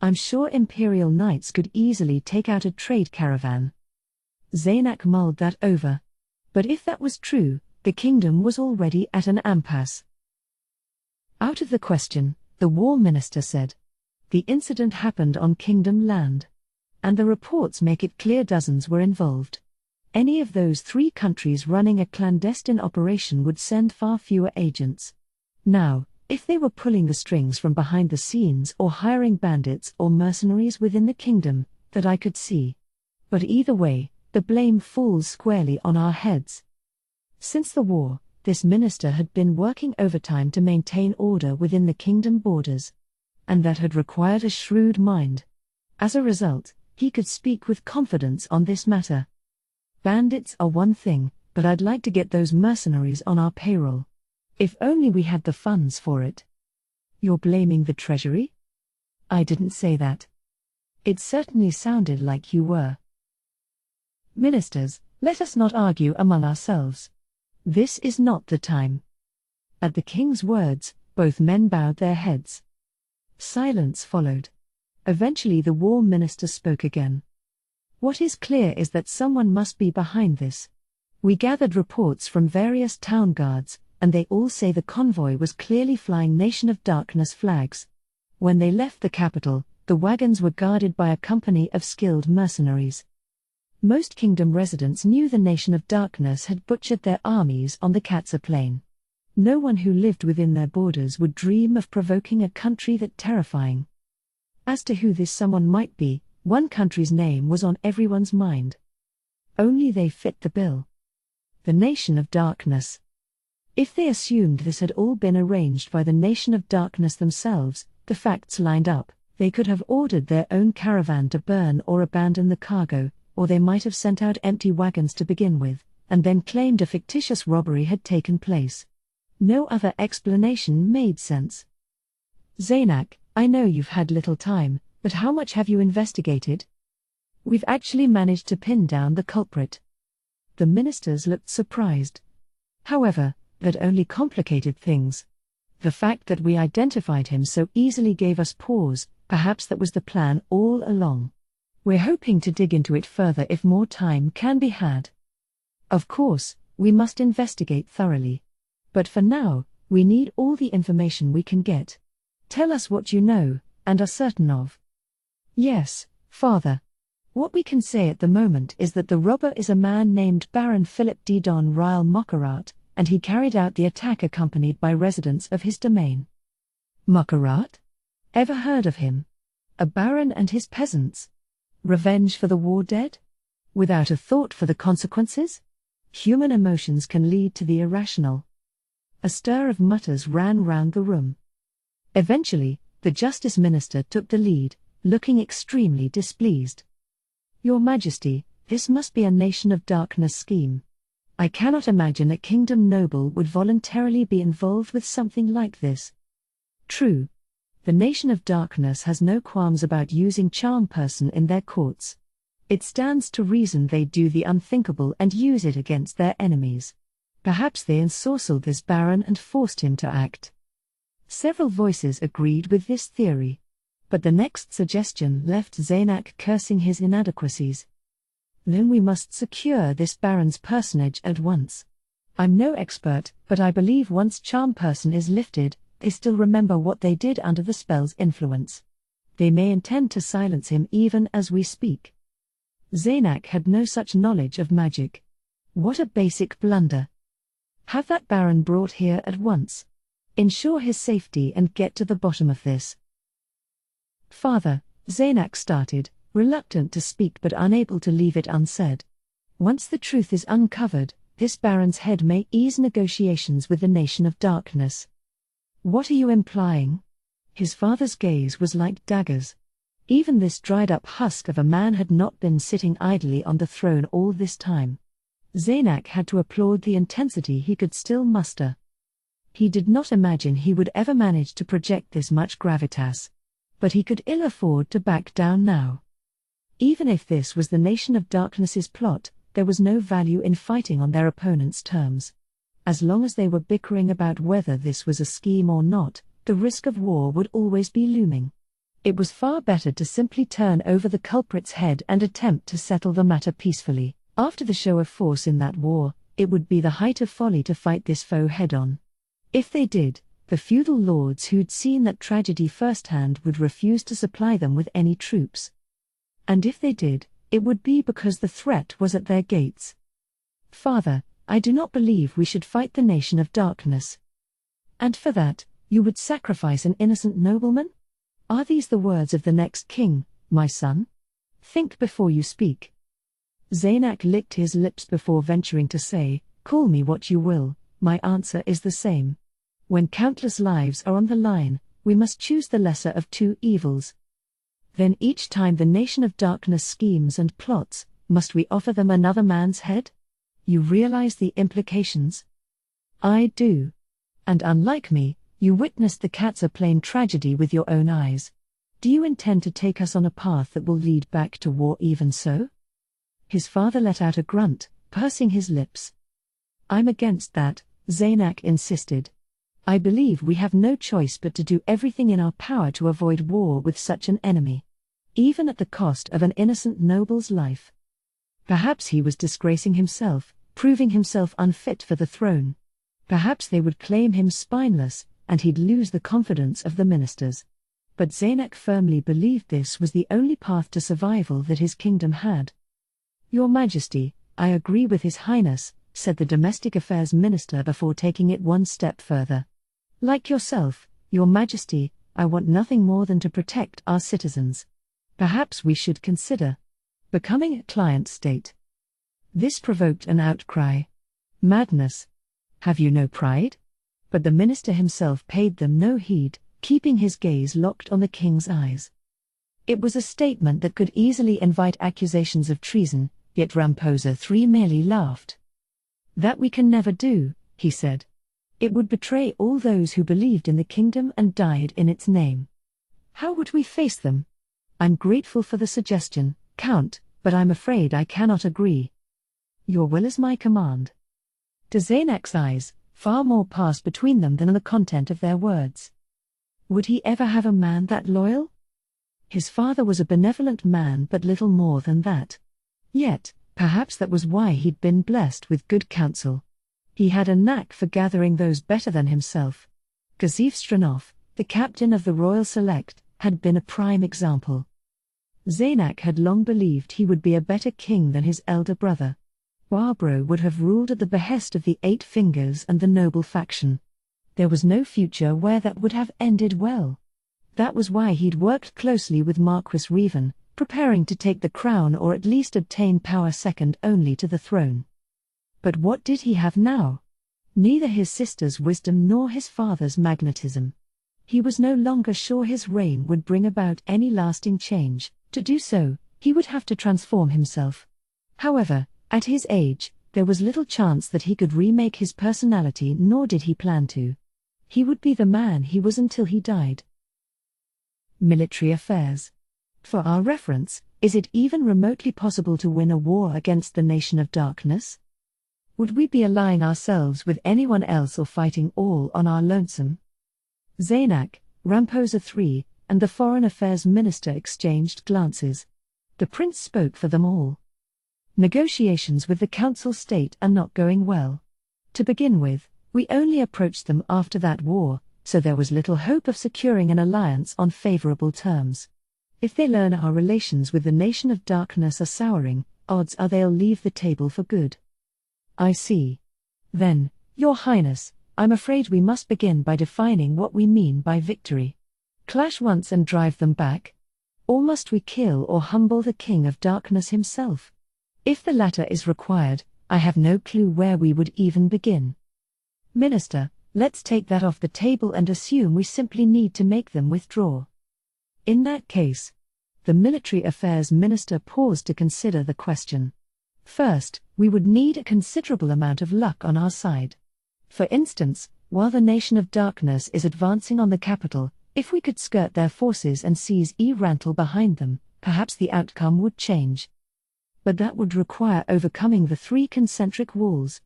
I'm sure Imperial Knights could easily take out a trade caravan. Zaynak mulled that over. But if that was true, the kingdom was already at an impasse. Out of the question, the War Minister said. The incident happened on Kingdom land. And the reports make it clear dozens were involved. Any of those 3 countries running a clandestine operation would send far fewer agents. Now, if they were pulling the strings from behind the scenes or hiring bandits or mercenaries within the kingdom, that I could see. But either way, the blame falls squarely on our heads. Since the war, this minister had been working overtime to maintain order within the kingdom borders. And that had required a shrewd mind. As a result, he could speak with confidence on this matter. Bandits are one thing, but I'd like to get those mercenaries on our payroll. If only we had the funds for it. You're blaming the treasury? I didn't say that. It certainly sounded like you were. Ministers, let us not argue among ourselves. This is not the time. At the king's words, both men bowed their heads. Silence followed. Eventually the War Minister spoke again. What is clear is that someone must be behind this. We gathered reports from various town guards, and they all say the convoy was clearly flying Nation of Darkness flags. When they left the capital, the wagons were guarded by a company of skilled mercenaries. Most kingdom residents knew the Nation of Darkness had butchered their armies on the Katsa Plain. No one who lived within their borders would dream of provoking a country that terrifying. As to who this someone might be, one country's name was on everyone's mind. Only they fit the bill. The Nation of Darkness. If they assumed this had all been arranged by the Nation of Darkness themselves, the facts lined up. They could have ordered their own caravan to burn or abandon the cargo, or they might have sent out empty wagons to begin with, and then claimed a fictitious robbery had taken place. No other explanation made sense. Zaynak, I know you've had little time, but how much have you investigated? We've actually managed to pin down the culprit. The ministers looked surprised. However, that only complicated things. The fact that we identified him so easily gave us pause. Perhaps that was the plan all along. We're hoping to dig into it further if more time can be had. Of course, we must investigate thoroughly. But for now, we need all the information we can get. Tell us what you know, and are certain of. Yes, Father. What we can say at the moment is that the robber is a man named Baron Philip D. Don Ryle Mockarat, and he carried out the attack accompanied by residents of his domain. Mockarat? Ever heard of him? A baron and his peasants? Revenge for the war dead? Without a thought for the consequences? Human emotions can lead to the irrational. A stir of mutters ran round the room. Eventually, the Justice Minister took the lead, looking extremely displeased. Your Majesty, this must be a Nation of Darkness scheme. I cannot imagine a kingdom noble would voluntarily be involved with something like this. True. The Nation of Darkness has no qualms about using charm person in their courts. It stands to reason they do the unthinkable and use it against their enemies. Perhaps they ensorcelled this baron and forced him to act. Several voices agreed with this theory. But the next suggestion left Zaynak cursing his inadequacies. Then we must secure this baron's personage at once. I'm no expert, but I believe once charm person is lifted, they still remember what they did under the spell's influence. They may intend to silence him even as we speak. Zaynak had no such knowledge of magic. What a basic blunder. Have that baron brought here at once. Ensure his safety and get to the bottom of this. Father, Zaynak started, reluctant to speak but unable to leave it unsaid. Once the truth is uncovered, this baron's head may ease negotiations with the Nation of Darkness. What are you implying? His father's gaze was like daggers. Even this dried-up husk of a man had not been sitting idly on the throne all this time. Zaynak had to applaud the intensity he could still muster. He did not imagine he would ever manage to project this much gravitas. But he could ill afford to back down now. Even if this was the Nation of Darkness's plot, there was no value in fighting on their opponent's terms. As long as they were bickering about whether this was a scheme or not, the risk of war would always be looming. It was far better to simply turn over the culprit's head and attempt to settle the matter peacefully. After the show of force in that war, it would be the height of folly to fight this foe head-on. If they did, the feudal lords who'd seen that tragedy firsthand would refuse to supply them with any troops. And if they did, it would be because the threat was at their gates. Father, I do not believe we should fight the Nation of Darkness. And for that, you would sacrifice an innocent nobleman? Are these the words of the next king, my son? Think before you speak. Zaynak licked his lips before venturing to say, call me what you will, my answer is the same. When countless lives are on the line, we must choose the lesser of two evils. Then each time the Nation of Darkness schemes and plots, must we offer them another man's head? You realize the implications? I do. And unlike me, you witnessed the Katsa Plain tragedy with your own eyes. Do you intend to take us on a path that will lead back to war even so? His father let out a grunt, pursing his lips. I'm against that, Zaynak insisted. I believe we have no choice but to do everything in our power to avoid war with such an enemy. Even at the cost of an innocent noble's life. Perhaps he was disgracing himself, proving himself unfit for the throne. Perhaps they would claim him spineless, and he'd lose the confidence of the ministers. But Zaynak firmly believed this was the only path to survival that his kingdom had. Your Majesty, I agree with His Highness, said the Domestic Affairs Minister before taking it one step further. Like yourself, Your Majesty, I want nothing more than to protect our citizens. Perhaps we should consider becoming a client state. This provoked an outcry. Madness. Have you no pride? But the minister himself paid them no heed, keeping his gaze locked on the king's eyes. It was a statement that could easily invite accusations of treason, yet Ramposa III merely laughed. That we can never do, he said. It would betray all those who believed in the kingdom and died in its name. How would we face them? I'm grateful for the suggestion, Count, but I'm afraid I cannot agree. Your will is my command. To Zaynak's eyes, far more passed between them than the content of their words. Would he ever have a man that loyal? His father was a benevolent man but little more than that. Yet, perhaps that was why he'd been blessed with good counsel. He had a knack for gathering those better than himself. Kazif Stranov, the captain of the Royal Select, had been a prime example. Zaynak had long believed he would be a better king than his elder brother. Barbaro would have ruled at the behest of the Eight Fingers and the noble faction. There was no future where that would have ended well. That was why he'd worked closely with Marquis Revan, preparing to take the crown or at least obtain power second only to the throne. But what did he have now? Neither his sister's wisdom nor his father's magnetism. He was no longer sure his reign would bring about any lasting change. To do so, he would have to transform himself. However, at his age, there was little chance that he could remake his personality, nor did he plan to. He would be the man he was until he died. Military affairs. For our reference, is it even remotely possible to win a war against the Nation of Darkness? Would we be allying ourselves with anyone else or fighting all on our lonesome? Zaynak, Ramposa III, and the Foreign Affairs Minister exchanged glances. The prince spoke for them all. Negotiations with the Council State are not going well. To begin with, we only approached them after that war, so there was little hope of securing an alliance on favorable terms. If they learn our relations with the Nation of Darkness are souring, odds are they'll leave the table for good. I see. Then, Your Highness, I'm afraid we must begin by defining what we mean by victory. Clash once and drive them back? Or must we kill or humble the King of Darkness himself? If the latter is required, I have no clue where we would even begin. Minister, let's take that off the table and assume we simply need to make them withdraw. In that case, the Military Affairs Minister paused to consider the question. First, we would need a considerable amount of luck on our side. For instance, while the Nation of Darkness is advancing on the capital, if we could skirt their forces and seize Rantle behind them, perhaps the outcome would change. But that would require overcoming the 3 concentric walls.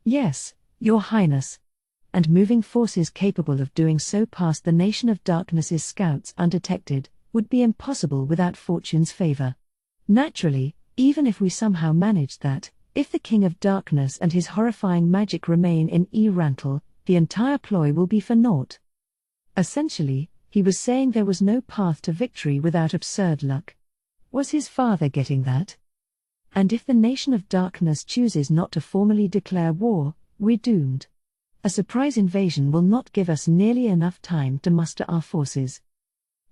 Yes, Your Highness. And moving forces capable of doing so past the Nation of Darkness's scouts undetected, would be impossible without fortune's favor. Naturally, even if we somehow managed that, if the King of Darkness and his horrifying magic remain in Rantle, the entire ploy will be for naught. Essentially, he was saying there was no path to victory without absurd luck. Was his father getting that? And if the Nation of Darkness chooses not to formally declare war, we're doomed. A surprise invasion will not give us nearly enough time to muster our forces.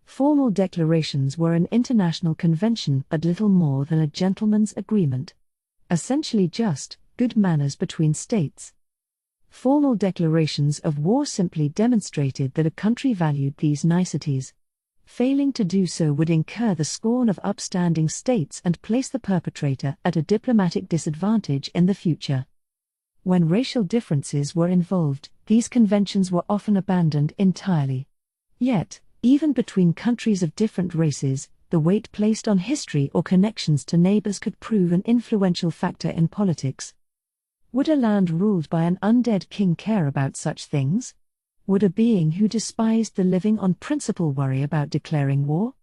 Formal declarations were an international convention but little more than a gentleman's agreement. Essentially just good manners between states. Formal declarations of war simply demonstrated that a country valued these niceties. Failing to do so would incur the scorn of upstanding states and place the perpetrator at a diplomatic disadvantage in the future. When racial differences were involved, these conventions were often abandoned entirely. Yet, even between countries of different races, the weight placed on history or connections to neighbors could prove an influential factor in politics. Would a land ruled by an undead king care about such things? Would a being who despised the living on principle worry about declaring war?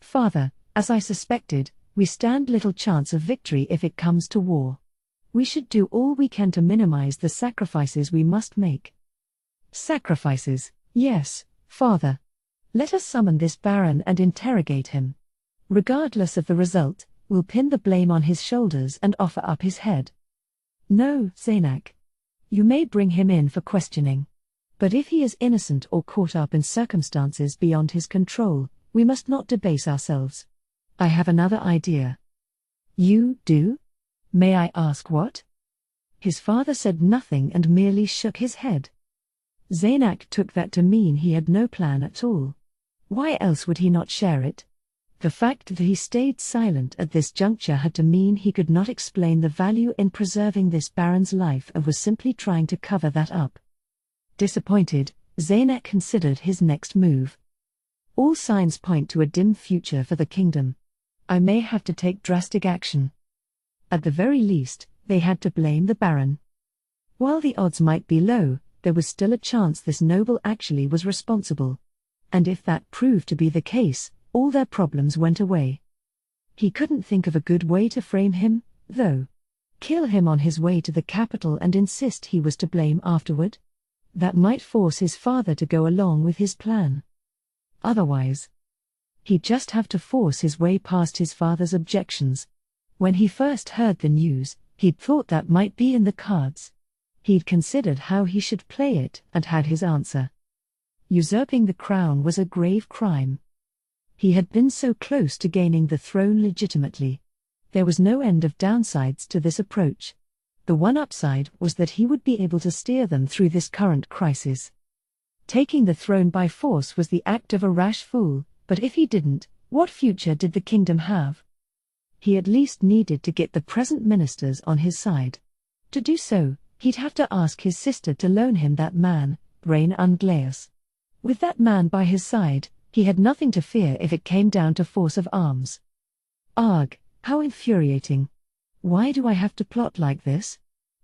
Father, as I suspected, we stand little chance of victory if it comes to war. We should do all we can to minimize the sacrifices we must make. Sacrifices, yes, Father. Let us summon this Baron and interrogate him. Regardless of the result, we'll pin the blame on his shoulders and offer up his head. No, Zaynak. You may bring him in for questioning. But if he is innocent or caught up in circumstances beyond his control, we must not debase ourselves. I have another idea. You do? May I ask what? His father said nothing and merely shook his head. Zaynak took that to mean he had no plan at all. Why else would he not share it? The fact that he stayed silent at this juncture had to mean he could not explain the value in preserving this Baron's life and was simply trying to cover that up. Disappointed, Zaynak considered his next move. All signs point to a dim future for the kingdom. I may have to take drastic action. At the very least, they had to blame the Baron. While the odds might be low, there was still a chance this noble actually was responsible. And if that proved to be the case, all their problems went away. He couldn't think of a good way to frame him, though. Kill him on his way to the capital and insist he was to blame afterward? That might force his father to go along with his plan. Otherwise, he'd just have to force his way past his father's objections. When he first heard the news, he'd thought that might be in the cards. He'd considered how he should play it and had his answer. Usurping the crown was a grave crime. He had been so close to gaining the throne legitimately. There was no end of downsides to this approach. The one upside was that he would be able to steer them through this current crisis. Taking the throne by force was the act of a rash fool, but if he didn't, what future did the kingdom have? He at least needed to get the present ministers on his side. To do so, he'd have to ask his sister to loan him that man, Brain Unglaeus. With that man by his side, he had nothing to fear if it came down to force of arms. Arg, how infuriating. Why do I have to plot like this?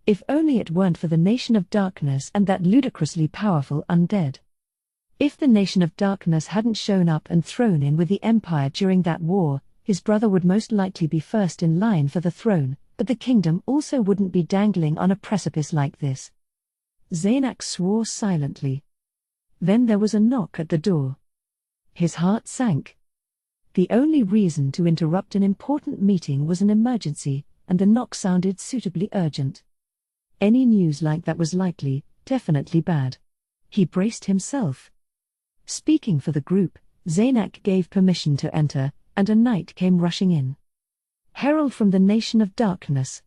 If only it weren't for the Nation of Darkness and that ludicrously powerful Undead. If the Nation of Darkness hadn't shown up and thrown in with the Empire during that war, his brother would most likely be first in line for the throne, but the kingdom also wouldn't be dangling on a precipice like this. Zaynak swore silently. Then there was a knock at the door. His heart sank. The only reason to interrupt an important meeting was an emergency, and the knock sounded suitably urgent. Any news like that was likely, definitely bad. He braced himself. Speaking for the group, Zaynak gave permission to enter, and a knight came rushing in. Herald from the Nation of Darkness.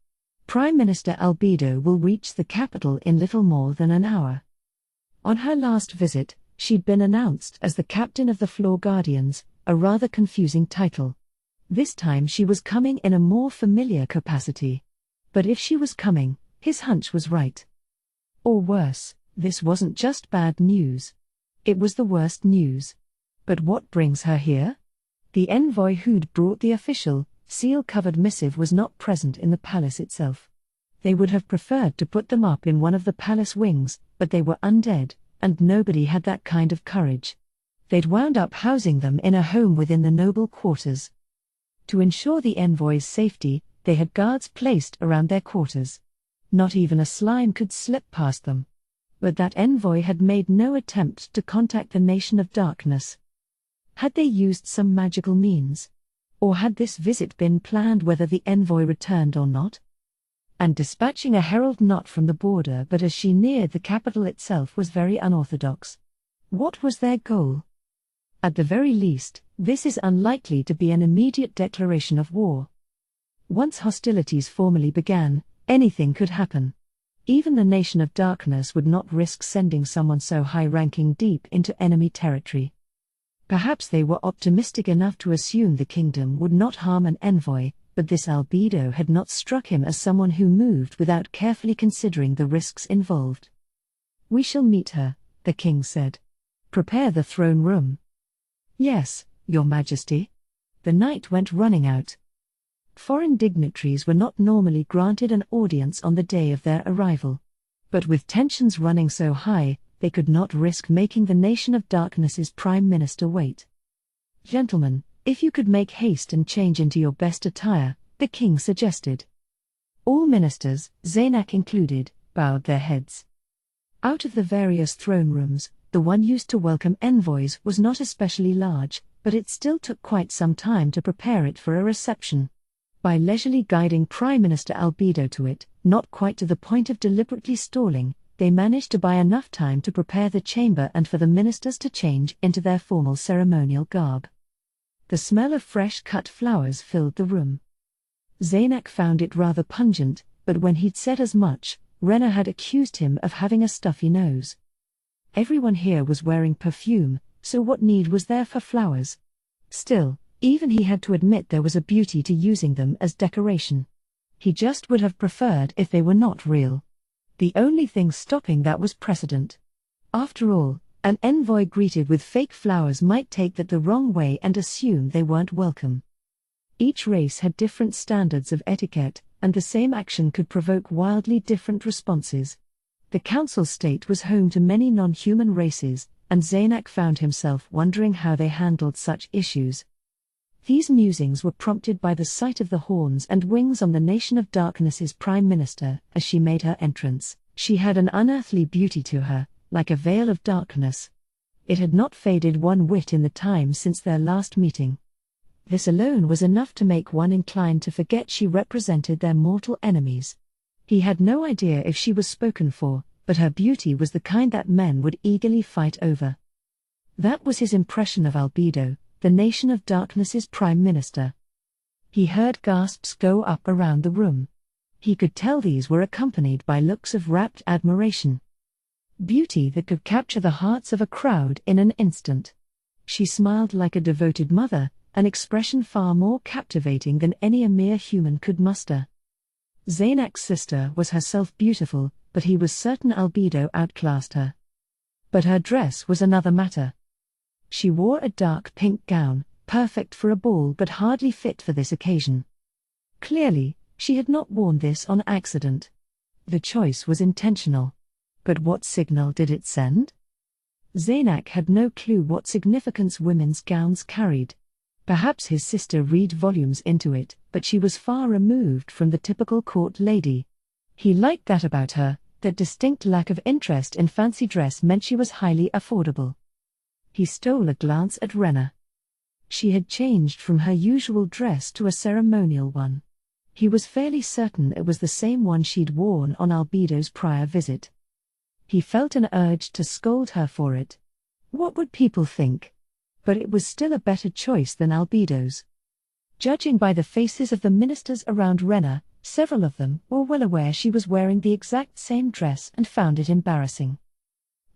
Prime Minister Albedo will reach the capital in little more than an hour. On her last visit, she'd been announced as the captain of the Floor Guardians, a rather confusing title. This time she was coming in a more familiar capacity. But if she was coming, his hunch was right. Or worse, this wasn't just bad news. It was the worst news. But what brings her here? The envoy who'd brought the official, seal-covered missive was not present in the palace itself. They would have preferred to put them up in one of the palace wings, but they were undead, and nobody had that kind of courage. They'd wound up housing them in a home within the noble quarters. To ensure the envoy's safety, they had guards placed around their quarters. Not even a slime could slip past them. But that envoy had made no attempt to contact the Nation of Darkness. Had they used some magical means? Or had this visit been planned whether the envoy returned or not? And dispatching a herald not from the border but as she neared the capital itself was very unorthodox. What was their goal? At the very least, this is unlikely to be an immediate declaration of war. Once hostilities formally began, anything could happen. Even the Nation of Darkness would not risk sending someone so high-ranking deep into enemy territory. Perhaps they were optimistic enough to assume the kingdom would not harm an envoy, but this Albedo had not struck him as someone who moved without carefully considering the risks involved. "We shall meet her," the king said. "Prepare the throne room." "Yes, Your Majesty." The knight went running out. Foreign dignitaries were not normally granted an audience on the day of their arrival. But with tensions running so high, they could not risk making the Nation of Darkness's Prime Minister wait. "Gentlemen, if you could make haste and change into your best attire," the king suggested. All ministers, Zaynak included, bowed their heads. Out of the various throne rooms, the one used to welcome envoys was not especially large, but it still took quite some time to prepare it for a reception. By leisurely guiding Prime Minister Albedo to it, not quite to the point of deliberately stalling, they managed to buy enough time to prepare the chamber and for the ministers to change into their formal ceremonial garb. The smell of fresh-cut flowers filled the room. Zaynak found it rather pungent, but when he'd said as much, Renna had accused him of having a stuffy nose. Everyone here was wearing perfume, so what need was there for flowers? Still, even he had to admit there was a beauty to using them as decoration. He just would have preferred if they were not real. The only thing stopping that was precedent. After all, an envoy greeted with fake flowers might take that the wrong way and assume they weren't welcome. Each race had different standards of etiquette, and the same action could provoke wildly different responses. The council state was home to many non-human races, and Zaynak found himself wondering how they handled such issues. These musings were prompted by the sight of the horns and wings on the Nation of Darkness's Prime Minister as she made her entrance. She had an unearthly beauty to her, like a veil of darkness. It had not faded one whit in the time since their last meeting. This alone was enough to make one inclined to forget she represented their mortal enemies. He had no idea if she was spoken for, but her beauty was the kind that men would eagerly fight over. That was his impression of Albedo, the Nation of Darkness's Prime Minister. He heard gasps go up around the room. He could tell these were accompanied by looks of rapt admiration. Beauty that could capture the hearts of a crowd in an instant. She smiled like a devoted mother, an expression far more captivating than any a mere human could muster. Zaynak's sister was herself beautiful, but he was certain Albedo outclassed her. But her dress was another matter. She wore a dark pink gown, perfect for a ball but hardly fit for this occasion. Clearly, she had not worn this on accident. The choice was intentional. But what signal did it send? Zaynak had no clue what significance women's gowns carried. Perhaps his sister read volumes into it, but she was far removed from the typical court lady. He liked that about her, that distinct lack of interest in fancy dress meant she was highly affordable. He stole a glance at Rena. She had changed from her usual dress to a ceremonial one. He was fairly certain it was the same one she'd worn on Albedo's prior visit. He felt an urge to scold her for it. What would people think? But it was still a better choice than Albedo's. Judging by the faces of the ministers around Rena, several of them were well aware she was wearing the exact same dress and found it embarrassing.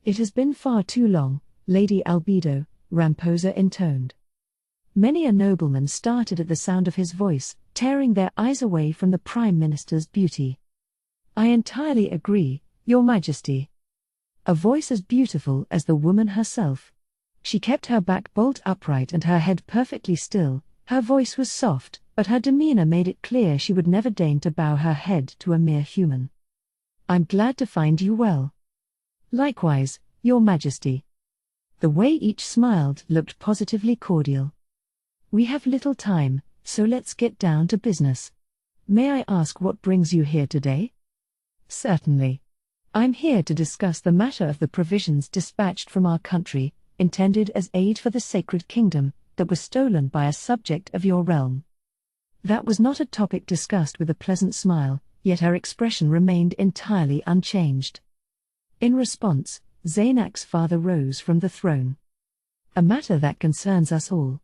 "It has been far too long, Lady Albedo," Ramposa intoned. Many a nobleman started at the sound of his voice, tearing their eyes away from the Prime Minister's beauty. "I entirely agree, Your Majesty." A voice as beautiful as the woman herself. She kept her back bolt upright and her head perfectly still. Her voice was soft, but her demeanor made it clear she would never deign to bow her head to a mere human. "I'm glad to find you well." "Likewise, Your Majesty." The way each smiled looked positively cordial. "We have little time, so let's get down to business. May I ask what brings you here today?" "Certainly. I'm here to discuss the matter of the provisions dispatched from our country, intended as aid for the Sacred Kingdom, that were stolen by a subject of your realm." That was not a topic discussed with a pleasant smile, yet her expression remained entirely unchanged. In response, Zaynak's father rose from the throne. "A matter that concerns us all.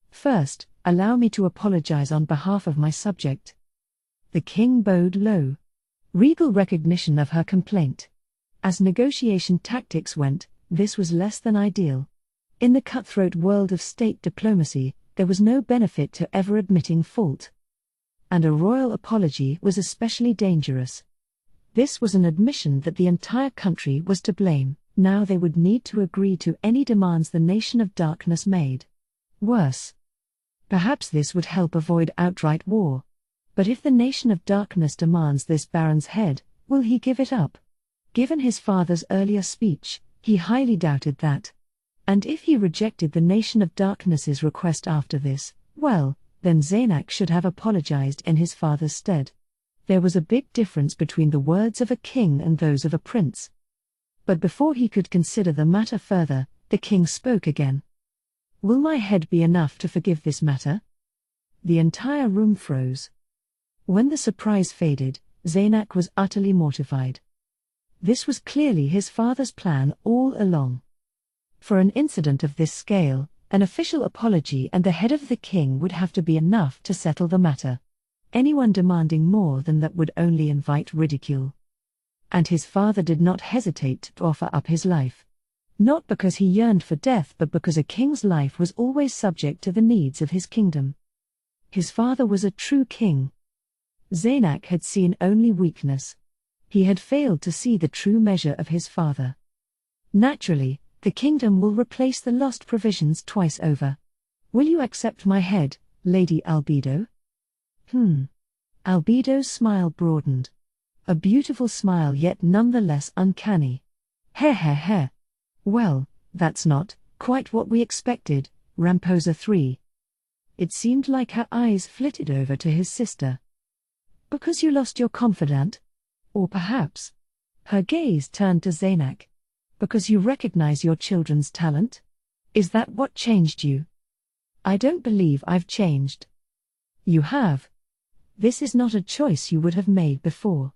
First, allow me to apologize on behalf of my subject." The king bowed low. Regal recognition of her complaint. As negotiation tactics went, this was less than ideal. In the cutthroat world of state diplomacy, there was no benefit to ever admitting fault. And a royal apology was especially dangerous. This was an admission that the entire country was to blame. Now they would need to agree to any demands the Nation of Darkness made. Worse. Perhaps this would help avoid outright war. But if the Nation of Darkness demands this Baron's head, will he give it up? Given his father's earlier speech, he highly doubted that. And if he rejected the Nation of Darkness's request after this, well, then Zaynak should have apologized in his father's stead. There was a big difference between the words of a king and those of a prince. But before he could consider the matter further, the king spoke again. "Will my head be enough to forgive this matter?" The entire room froze. When the surprise faded, Zaynak was utterly mortified. This was clearly his father's plan all along. For an incident of this scale, an official apology and the head of the king would have to be enough to settle the matter. Anyone demanding more than that would only invite ridicule. And his father did not hesitate to offer up his life. Not because he yearned for death, but because a king's life was always subject to the needs of his kingdom. His father was a true king. Zaynak had seen only weakness. He had failed to see the true measure of his father. Naturally, the kingdom will replace the lost provisions twice over. "Will you accept my head, Lady Albedo?" Albedo's smile broadened. A beautiful smile, yet nonetheless uncanny. Heh. "Well, that's not quite what we expected, Ramposa III." It seemed like her eyes flitted over to his sister. "Because you lost your confidant? Or perhaps," her gaze turned to Zaynak, "because you recognize your children's talent? Is that what changed you?" "I don't believe I've changed." "You have. This is not a choice you would have made before.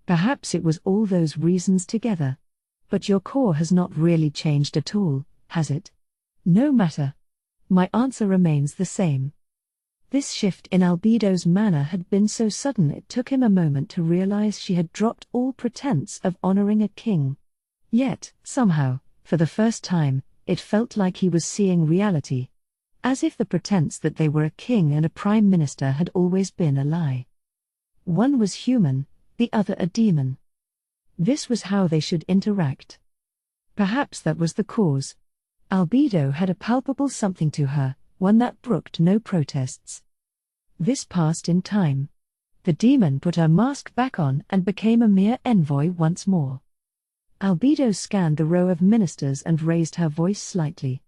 Perhaps it was all those reasons together. But your core has not really changed at all, has it?" "No matter. My answer remains the same." This shift in Albedo's manner had been so sudden it took him a moment to realize she had dropped all pretense of honoring a king. Yet, somehow, for the first time, it felt like he was seeing reality. As if the pretense that they were a king and a prime minister had always been a lie. One was human, the other a demon. This was how they should interact. Perhaps that was the cause. Albedo had a palpable something to her, one that brooked no protests. This passed in time. The demon put her mask back on and became a mere envoy once more. Albedo scanned the row of ministers and raised her voice slightly.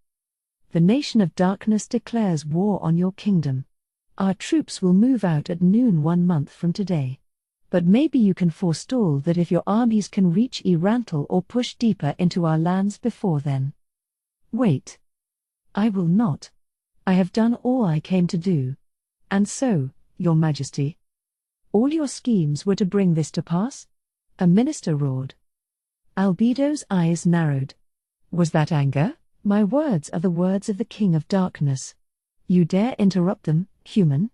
The nation of darkness declares war on your kingdom. Our troops will move out at noon 1 month from today. But maybe you can forestall that if your armies can reach Irantal or push deeper into our lands before then. Wait. I will not. I have done all I came to do. And so, Your Majesty. All your schemes were to bring this to pass? A minister roared. Albedo's eyes narrowed. Was that anger? My words are the words of the King of Darkness. You dare interrupt them, human?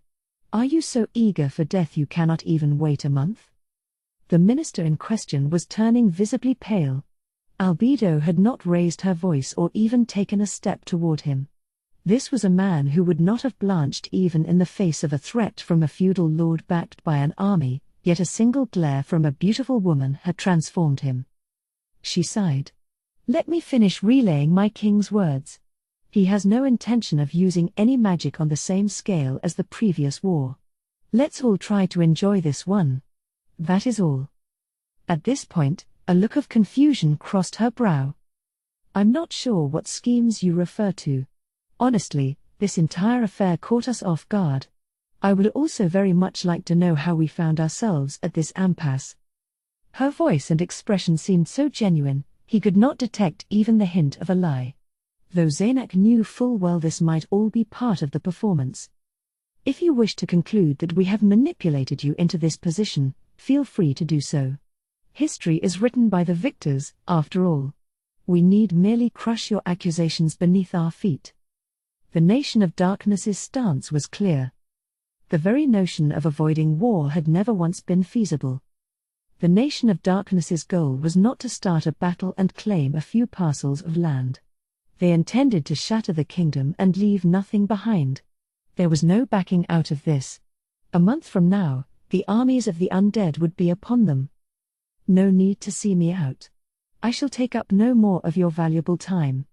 Are you so eager for death you cannot even wait a month? The minister in question was turning visibly pale. Albedo had not raised her voice or even taken a step toward him. This was a man who would not have blanched even in the face of a threat from a feudal lord backed by an army, yet a single glare from a beautiful woman had transformed him. She sighed. Let me finish relaying my king's words. He has no intention of using any magic on the same scale as the previous war. Let's all try to enjoy this one. That is all. At this point, a look of confusion crossed her brow. I'm not sure what schemes you refer to. Honestly, this entire affair caught us off guard. I would also very much like to know how we found ourselves at this impasse. Her voice and expression seemed so genuine, he could not detect even the hint of a lie. Though Zaynak knew full well this might all be part of the performance. If you wish to conclude that we have manipulated you into this position, feel free to do so. History is written by the victors, after all. We need merely crush your accusations beneath our feet. The nation of darkness's stance was clear. The very notion of avoiding war had never once been feasible. The nation of darkness's goal was not to start a battle and claim a few parcels of land. They intended to shatter the kingdom and leave nothing behind. There was no backing out of this. A month from now, the armies of the undead would be upon them. No need to see me out. I shall take up no more of your valuable time.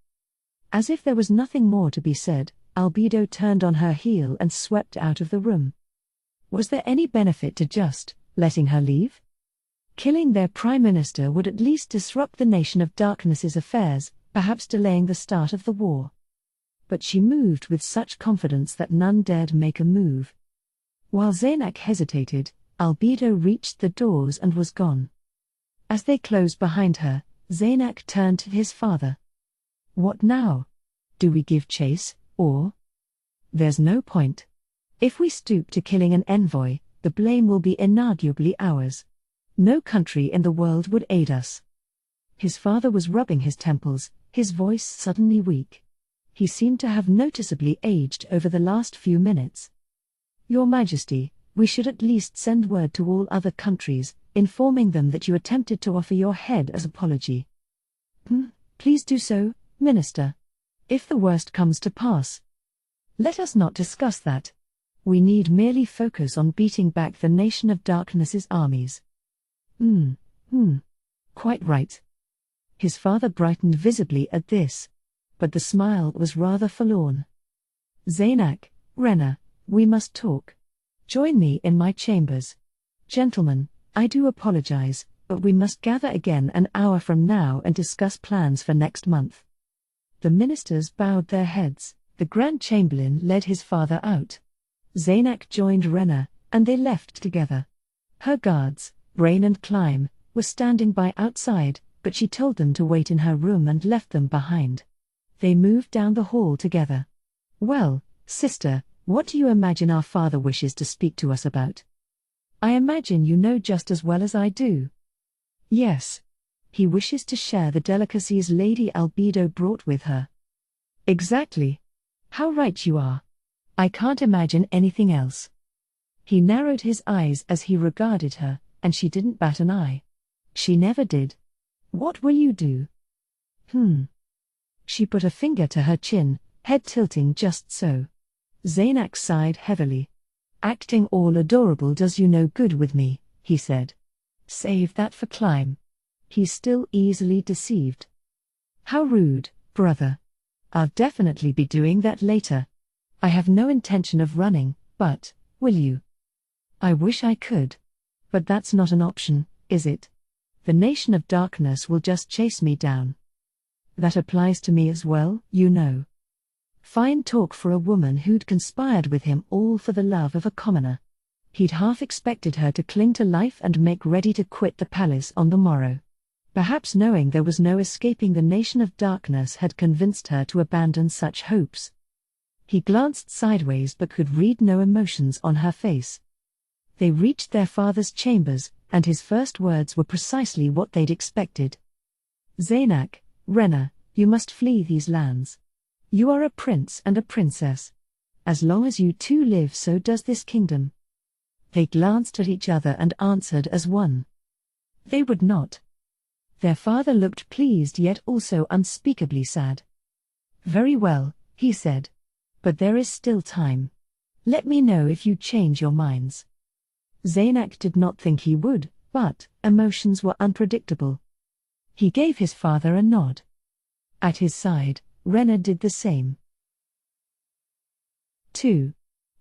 As if there was nothing more to be said, Albedo turned on her heel and swept out of the room. Was there any benefit to just letting her leave? Killing their prime minister would at least disrupt the nation of darkness's affairs, perhaps delaying the start of the war. But she moved with such confidence that none dared make a move. While Zaynak hesitated, Albedo reached the doors and was gone. As they closed behind her, Zaynak turned to his father. What now? Do we give chase, or? There's no point. If we stoop to killing an envoy, the blame will be inarguably ours. No country in the world would aid us. His father was rubbing his temples, his voice suddenly weak. He seemed to have noticeably aged over the last few minutes. Your Majesty, we should at least send word to all other countries, informing them that you attempted to offer your head as apology. Please do so, Minister. If the worst comes to pass. Let us not discuss that. We need merely focus on beating back the nation of darkness's armies. Quite right. His father brightened visibly at this. But the smile was rather forlorn. Zaynak, Renna, we must talk. Join me in my chambers. Gentlemen, I do apologize, but we must gather again an hour from now and discuss plans for next month. The ministers bowed their heads, the Grand Chamberlain led his father out. Zaynak joined Renna, and they left together. Her guards, Rain and Climb, were standing by outside, but she told them to wait in her room and left them behind. They moved down the hall together. Well, sister, what do you imagine our father wishes to speak to us about? I imagine you know just as well as I do. Yes. He wishes to share the delicacies Lady Albedo brought with her. Exactly. How right you are. I can't imagine anything else. He narrowed his eyes as he regarded her, and she didn't bat an eye. She never did. What will you do? She put a finger to her chin, head tilting just so. Zaynak sighed heavily. Acting all adorable does you no good with me, he said. Save that for Climb. He's still easily deceived. How rude, brother. I'll definitely be doing that later. I have no intention of running, but, will you? I wish I could. But that's not an option, is it? The Nation of Darkness will just chase me down. That applies to me as well, you know. Fine talk for a woman who'd conspired with him all for the love of a commoner. He'd half expected her to cling to life and make ready to quit the palace on the morrow. Perhaps knowing there was no escaping the Nation of Darkness had convinced her to abandon such hopes. He glanced sideways but could read no emotions on her face. They reached their father's chambers, and his first words were precisely what they'd expected. Zaynak, Renna, you must flee these lands. You are a prince and a princess. As long as you two live, so does this kingdom. They glanced at each other and answered as one. They would not. Their father looked pleased yet also unspeakably sad. Very well, he said. But there is still time. Let me know if you change your minds. Zaynak did not think he would, but emotions were unpredictable. He gave his father a nod. At his side, Renna did the same. 2.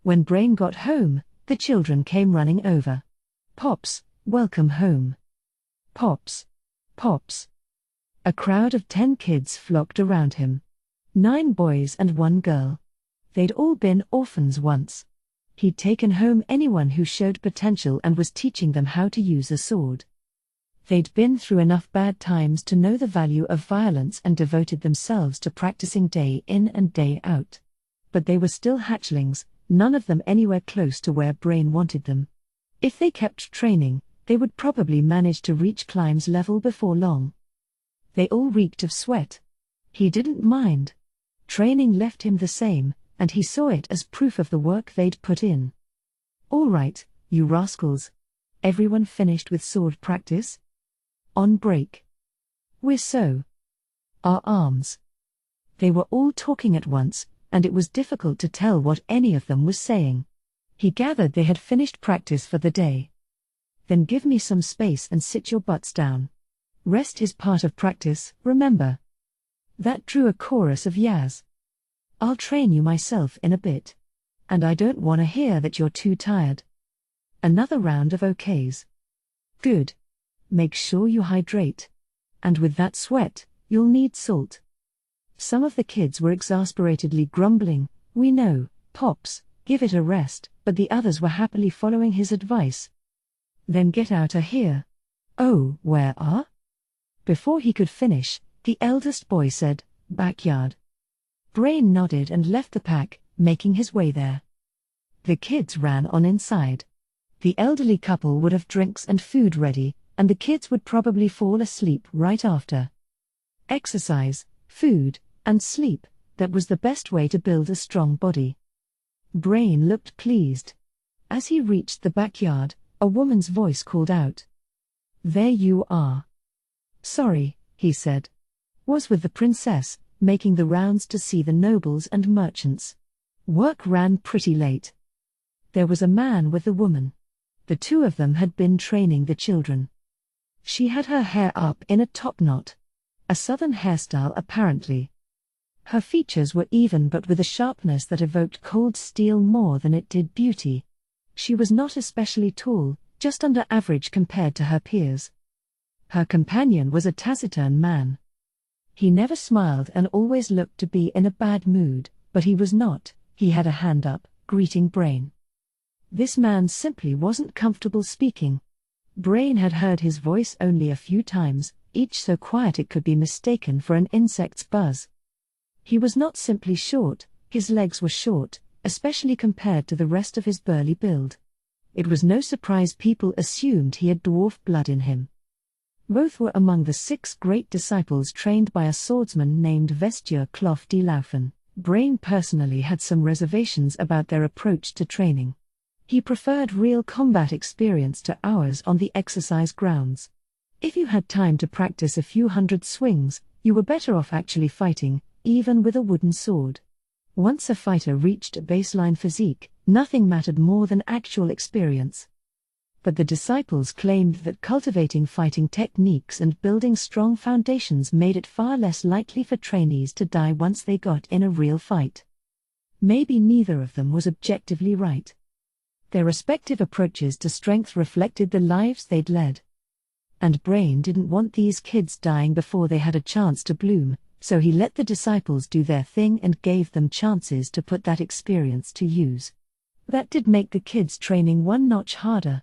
When Brain got home, the children came running over. Pops, welcome home. Pops. Pops. A crowd of 10 kids flocked around him. 9 boys and 1 girl. They'd all been orphans once. He'd taken home anyone who showed potential and was teaching them how to use a sword. They'd been through enough bad times to know the value of violence and devoted themselves to practicing day in and day out. But they were still hatchlings, none of them anywhere close to where Brain wanted them. If they kept training, they would probably manage to reach Climb's level before long. They all reeked of sweat. He didn't mind. Training left him the same, and he saw it as proof of the work they'd put in. All right, you rascals. Everyone finished with sword practice? On break. We're so. Our arms. They were all talking at once, and it was difficult to tell what any of them was saying. He gathered they had finished practice for the day. Then give me some space and sit your butts down. Rest is part of practice, remember. That drew a chorus of yas. I'll train you myself in a bit. And I don't want to hear that you're too tired. Another round of okays. Good. Make sure you hydrate. And with that sweat, you'll need salt. Some of the kids were exasperatedly grumbling, we know, Pops, give it a rest, but the others were happily following his advice. Then get out of here. Oh, where are? Before he could finish, the eldest boy said, backyard. Brain nodded and left the pack, making his way there. The kids ran on inside. The elderly couple would have drinks and food ready, and the kids would probably fall asleep right after. Exercise, food, and sleep, that was the best way to build a strong body. Brain looked pleased. As he reached the backyard, a woman's voice called out. There you are. Sorry, he said. Was with the princess, making the rounds to see the nobles and merchants. Work ran pretty late. There was a man with the woman. The two of them had been training the children. She had her hair up in a top knot. A southern hairstyle apparently. Her features were even but with a sharpness that evoked cold steel more than it did beauty. She was not especially tall, just under average compared to her peers. Her companion was a taciturn man. He never smiled and always looked to be in a bad mood, but he was not. He had a hand up, greeting Brain. This man simply wasn't comfortable speaking. Brain had heard his voice only a few times, each so quiet it could be mistaken for an insect's buzz. He was not simply short, his legs were short, especially compared to the rest of his burly build. It was no surprise people assumed he had dwarf blood in him. Both were among the 6 great disciples trained by a swordsman named Vesture Cloth de Laufen. Brain personally had some reservations about their approach to training. He preferred real combat experience to hours on the exercise grounds. If you had time to practice a few hundred swings, you were better off actually fighting, even with a wooden sword. Once a fighter reached a baseline physique, nothing mattered more than actual experience. But the disciples claimed that cultivating fighting techniques and building strong foundations made it far less likely for trainees to die once they got in a real fight. Maybe neither of them was objectively right. Their respective approaches to strength reflected the lives they'd led. And Brain didn't want these kids dying before they had a chance to bloom, so he let the disciples do their thing and gave them chances to put that experience to use. That did make the kids' training one notch harder.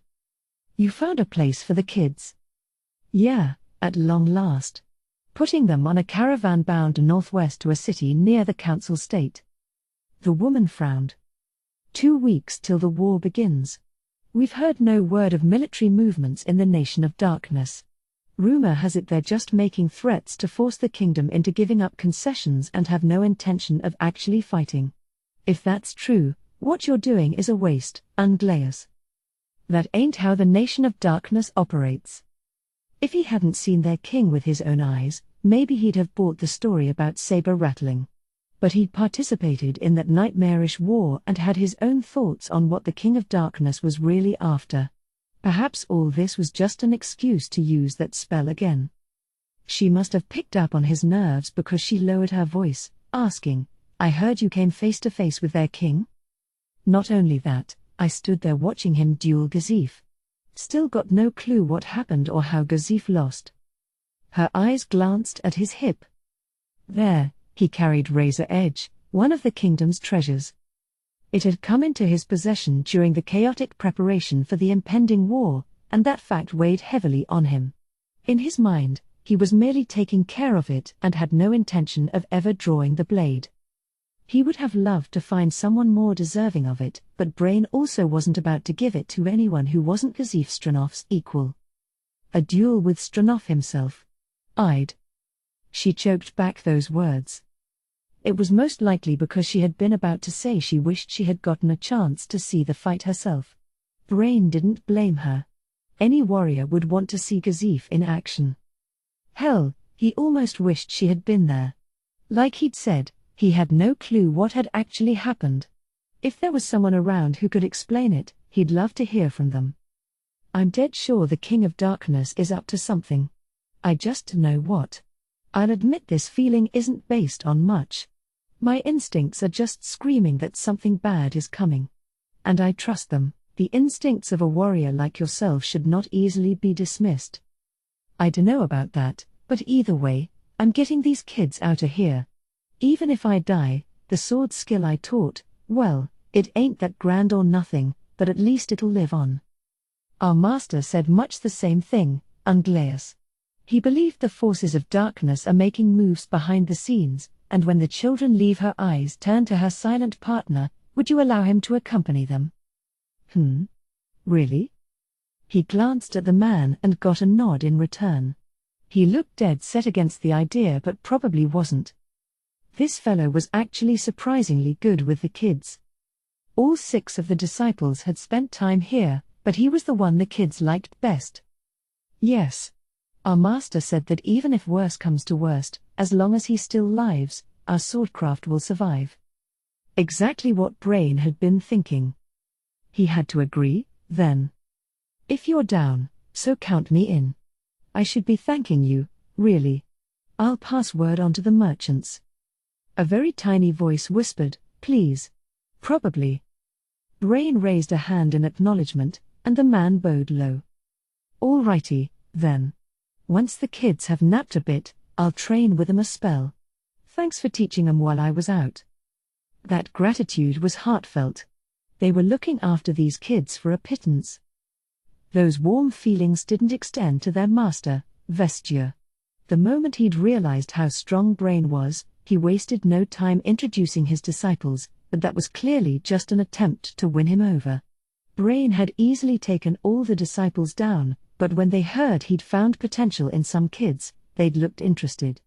You found a place for the kids. Yeah, at long last. Putting them on a caravan bound northwest to a city near the council state. The woman frowned. 2 weeks till the war begins. We've heard no word of military movements in the Nation of Darkness. Rumor has it they're just making threats to force the kingdom into giving up concessions and have no intention of actually fighting. If that's true, what you're doing is a waste, Unglaeus. That ain't how the Nation of Darkness operates. If he hadn't seen their king with his own eyes, maybe he'd have bought the story about saber rattling. But he'd participated in that nightmarish war and had his own thoughts on what the King of Darkness was really after. Perhaps all this was just an excuse to use that spell again. She must have picked up on his nerves because she lowered her voice, asking, "I heard you came face to face with their king?" Not only that, I stood there watching him duel Gazif. Still got no clue what happened or how Gazif lost. Her eyes glanced at his hip. There, he carried Razor Edge, one of the kingdom's treasures. It had come into his possession during the chaotic preparation for the impending war, and that fact weighed heavily on him. In his mind, he was merely taking care of it and had no intention of ever drawing the blade. He would have loved to find someone more deserving of it, but Brain also wasn't about to give it to anyone who wasn't Gazif Stranov's equal. A duel with Stranov himself. She choked back those words. It was most likely because she had been about to say she wished she had gotten a chance to see the fight herself. Brain didn't blame her. Any warrior would want to see Gazif in action. Hell, he almost wished she had been there. Like he'd said, he had no clue what had actually happened. If there was someone around who could explain it, he'd love to hear from them. I'm dead sure the King of Darkness is up to something. I just know what. I'll admit this feeling isn't based on much. My instincts are just screaming that something bad is coming. And I trust them. The instincts of a warrior like yourself should not easily be dismissed. I dunno about that, but either way, I'm getting these kids out of here. Even if I die, the sword skill I taught, well, it ain't that grand or nothing, but at least it'll live on. Our master said much the same thing, Unglaeus. He believed the forces of darkness are making moves behind the scenes, and when the children leave her eyes turn to her silent partner, would you allow him to accompany them? Really? He glanced at the man and got a nod in return. He looked dead set against the idea but probably wasn't. This fellow was actually surprisingly good with the kids. All 6 of the disciples had spent time here, but he was the one the kids liked best. Yes. Our master said that even if worse comes to worst, as long as he still lives, our swordcraft will survive. Exactly what Brain had been thinking. He had to agree, then. If you're down, so count me in. I should be thanking you, really. I'll pass word on to the merchants. A very tiny voice whispered, please. Probably. Brain raised a hand in acknowledgement, and the man bowed low. All righty, then. Once the kids have napped a bit, I'll train with them a spell. Thanks for teaching them while I was out. That gratitude was heartfelt. They were looking after these kids for a pittance. Those warm feelings didn't extend to their master, Vesture. The moment he'd realized how strong Brain was, he wasted no time introducing his disciples, but that was clearly just an attempt to win him over. Brain had easily taken all the disciples down, but when they heard he'd found potential in some kids, they'd looked interested.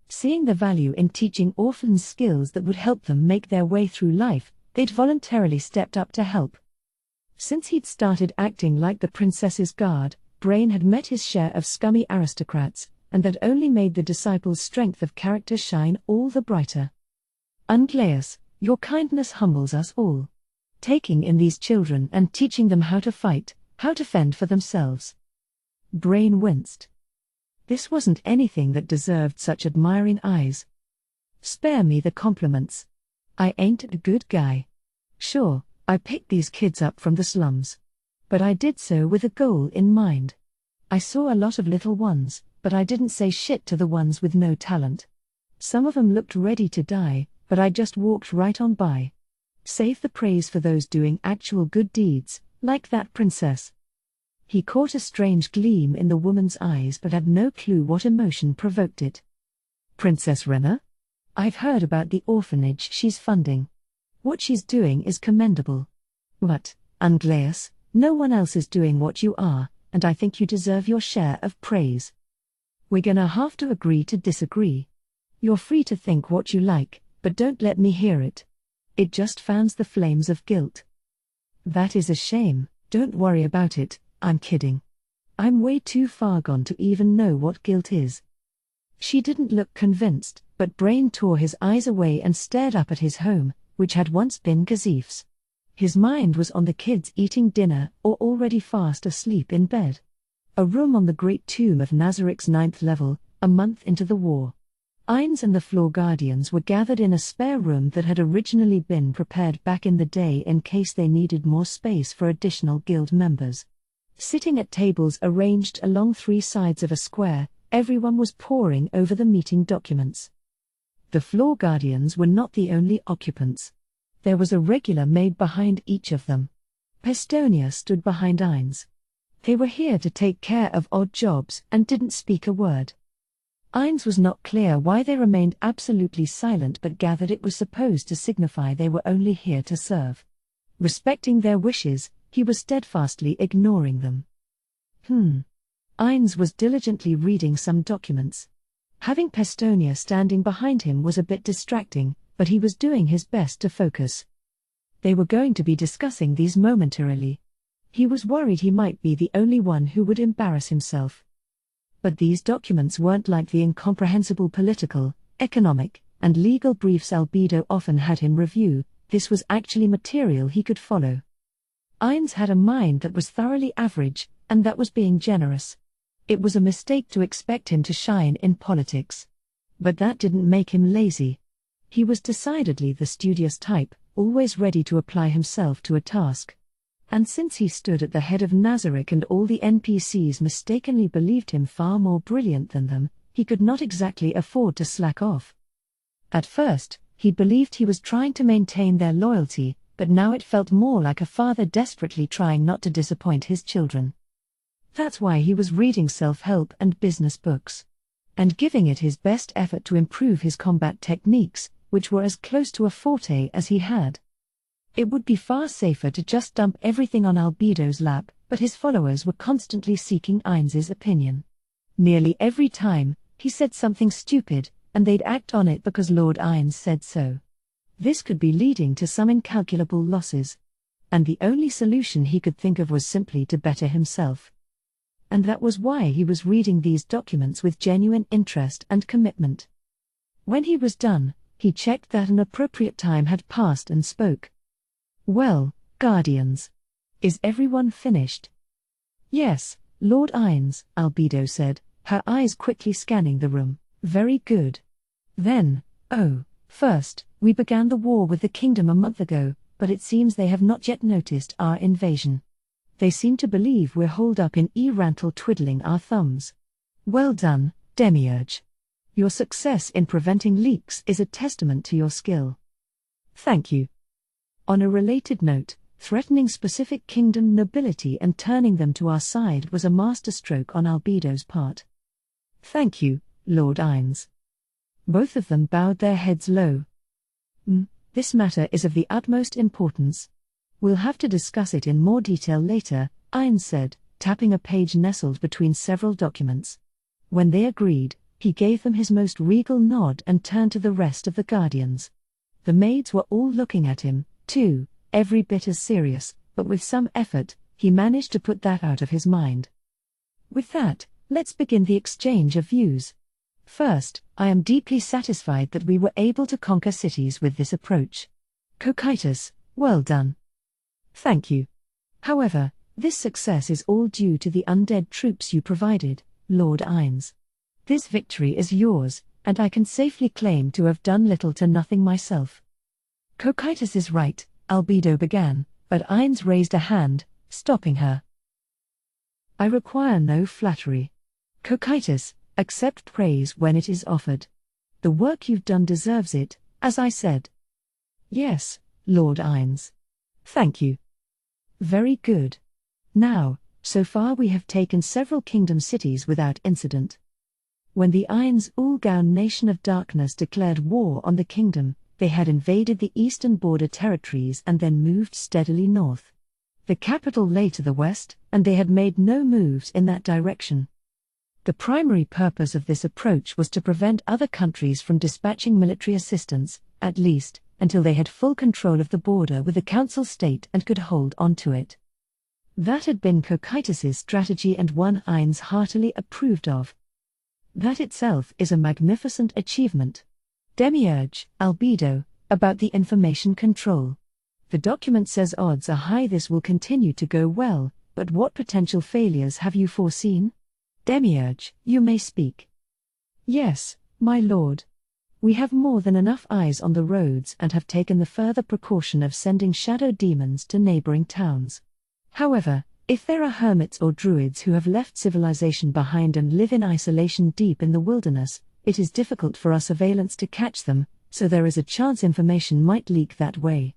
Seeing the value in teaching orphans skills that would help them make their way through life, they'd voluntarily stepped up to help. Since he'd started acting like the princess's guard, Brain had met his share of scummy aristocrats, and that only made the disciples' strength of character shine all the brighter. Unglaeus, your kindness humbles us all. Taking in these children and teaching them how to fight, how to fend for themselves. Brain winced. This wasn't anything that deserved such admiring eyes. Spare me the compliments. I ain't a good guy. Sure, I picked these kids up from the slums. But I did so with a goal in mind. I saw a lot of little ones, but I didn't say shit to the ones with no talent. Some of them looked ready to die, but I just walked right on by. Save the praise for those doing actual good deeds, like that princess. He caught a strange gleam in the woman's eyes but had no clue what emotion provoked it. Princess Renna? I've heard about the orphanage she's funding. What she's doing is commendable. But, Angleus, no one else is doing what you are, and I think you deserve your share of praise. We're gonna have to agree to disagree. You're free to think what you like, but don't let me hear it. It just fans the flames of guilt. That is a shame. Don't worry about it, I'm kidding. I'm way too far gone to even know what guilt is. She didn't look convinced, but Brain tore his eyes away and stared up at his home, which had once been Gazif's. His mind was on the kids eating dinner or already fast asleep in bed. A room on the Great Tomb of Nazarik's 9th level, a month into the war. Ainz and the Floor Guardians were gathered in a spare room that had originally been prepared back in the day in case they needed more space for additional guild members. Sitting at tables arranged along 3 sides of a square, everyone was poring over the meeting documents. The Floor Guardians were not the only occupants. There was a regular maid behind each of them. Pestonia stood behind Ainz. They were here to take care of odd jobs and didn't speak a word. Ainz was not clear why they remained absolutely silent but gathered it was supposed to signify they were only here to serve. Respecting their wishes, he was steadfastly ignoring them. Ainz was diligently reading some documents. Having Pestonia standing behind him was a bit distracting, but he was doing his best to focus. They were going to be discussing these momentarily. He was worried he might be the only one who would embarrass himself. But these documents weren't like the incomprehensible political, economic, and legal briefs Albedo often had him review. This was actually material he could follow. Ainz had a mind that was thoroughly average, and that was being generous. It was a mistake to expect him to shine in politics. But that didn't make him lazy. He was decidedly the studious type, always ready to apply himself to a task. And since he stood at the head of Nazarik and all the NPCs mistakenly believed him far more brilliant than them, he could not exactly afford to slack off. At first, he believed he was trying to maintain their loyalty, but now it felt more like a father desperately trying not to disappoint his children. That's why he was reading self-help and business books. And giving it his best effort to improve his combat techniques, which were as close to a forte as he had. It would be far safer to just dump everything on Albedo's lap, but his followers were constantly seeking Ainz's opinion. Nearly every time, he said something stupid, and they'd act on it because Lord Ainz said so. This could be leading to some incalculable losses. And the only solution he could think of was simply to better himself. And that was why he was reading these documents with genuine interest and commitment. When he was done, he checked that an appropriate time had passed and spoke. Well, Guardians. Is everyone finished? Yes, Lord Ainz, Albedo said, her eyes quickly scanning the room. Very good. Then, first, we began the war with the kingdom a month ago, but it seems they have not yet noticed our invasion. They seem to believe we're holed up in Erantal twiddling our thumbs. Well done, Demiurge. Your success in preventing leaks is a testament to your skill. Thank you. On a related note, threatening specific kingdom nobility and turning them to our side was a masterstroke on Albedo's part. Thank you, Lord Ainz. Both of them bowed their heads low. This matter is of the utmost importance. We'll have to discuss it in more detail later, Ainz said, tapping a page nestled between several documents. When they agreed, he gave them his most regal nod and turned to the rest of the Guardians. The maids were all looking at him, too, every bit as serious, but with some effort, he managed to put that out of his mind. With that, let's begin the exchange of views. First, I am deeply satisfied that we were able to conquer cities with this approach. Cocytus, well done. Thank you. However, this success is all due to the undead troops you provided, Lord Ainz. This victory is yours, and I can safely claim to have done little to nothing myself. Cocytus is right, Albedo began, But Ainz raised a hand, stopping her. I require no flattery. Cocytus, accept praise when it is offered. The work you've done deserves it, as I said. Yes, Lord Ainz. Thank you. Very good. Now, so far we have taken several kingdom cities without incident. When the Ainz Ulgaun nation of darkness declared war on the kingdom, they had invaded the eastern border territories and then moved steadily north. The capital lay to the west, and they had made no moves in that direction. The primary purpose of this approach was to prevent other countries from dispatching military assistance, at least, until they had full control of the border with the council state and could hold on to it. That had been Cocytus's strategy and one Ainz heartily approved of. That itself is a magnificent achievement. Demiurge, albedo, about the information control. The document says odds are high this will continue to go well, but what potential failures have you foreseen? Demiurge, you may speak. Yes, my lord. We have more than enough eyes on the roads and have taken the further precaution of sending shadow demons to neighboring towns. However, if there are hermits or druids who have left civilization behind and live in isolation deep in the wilderness, it is difficult for our surveillance to catch them, so there is a chance information might leak that way.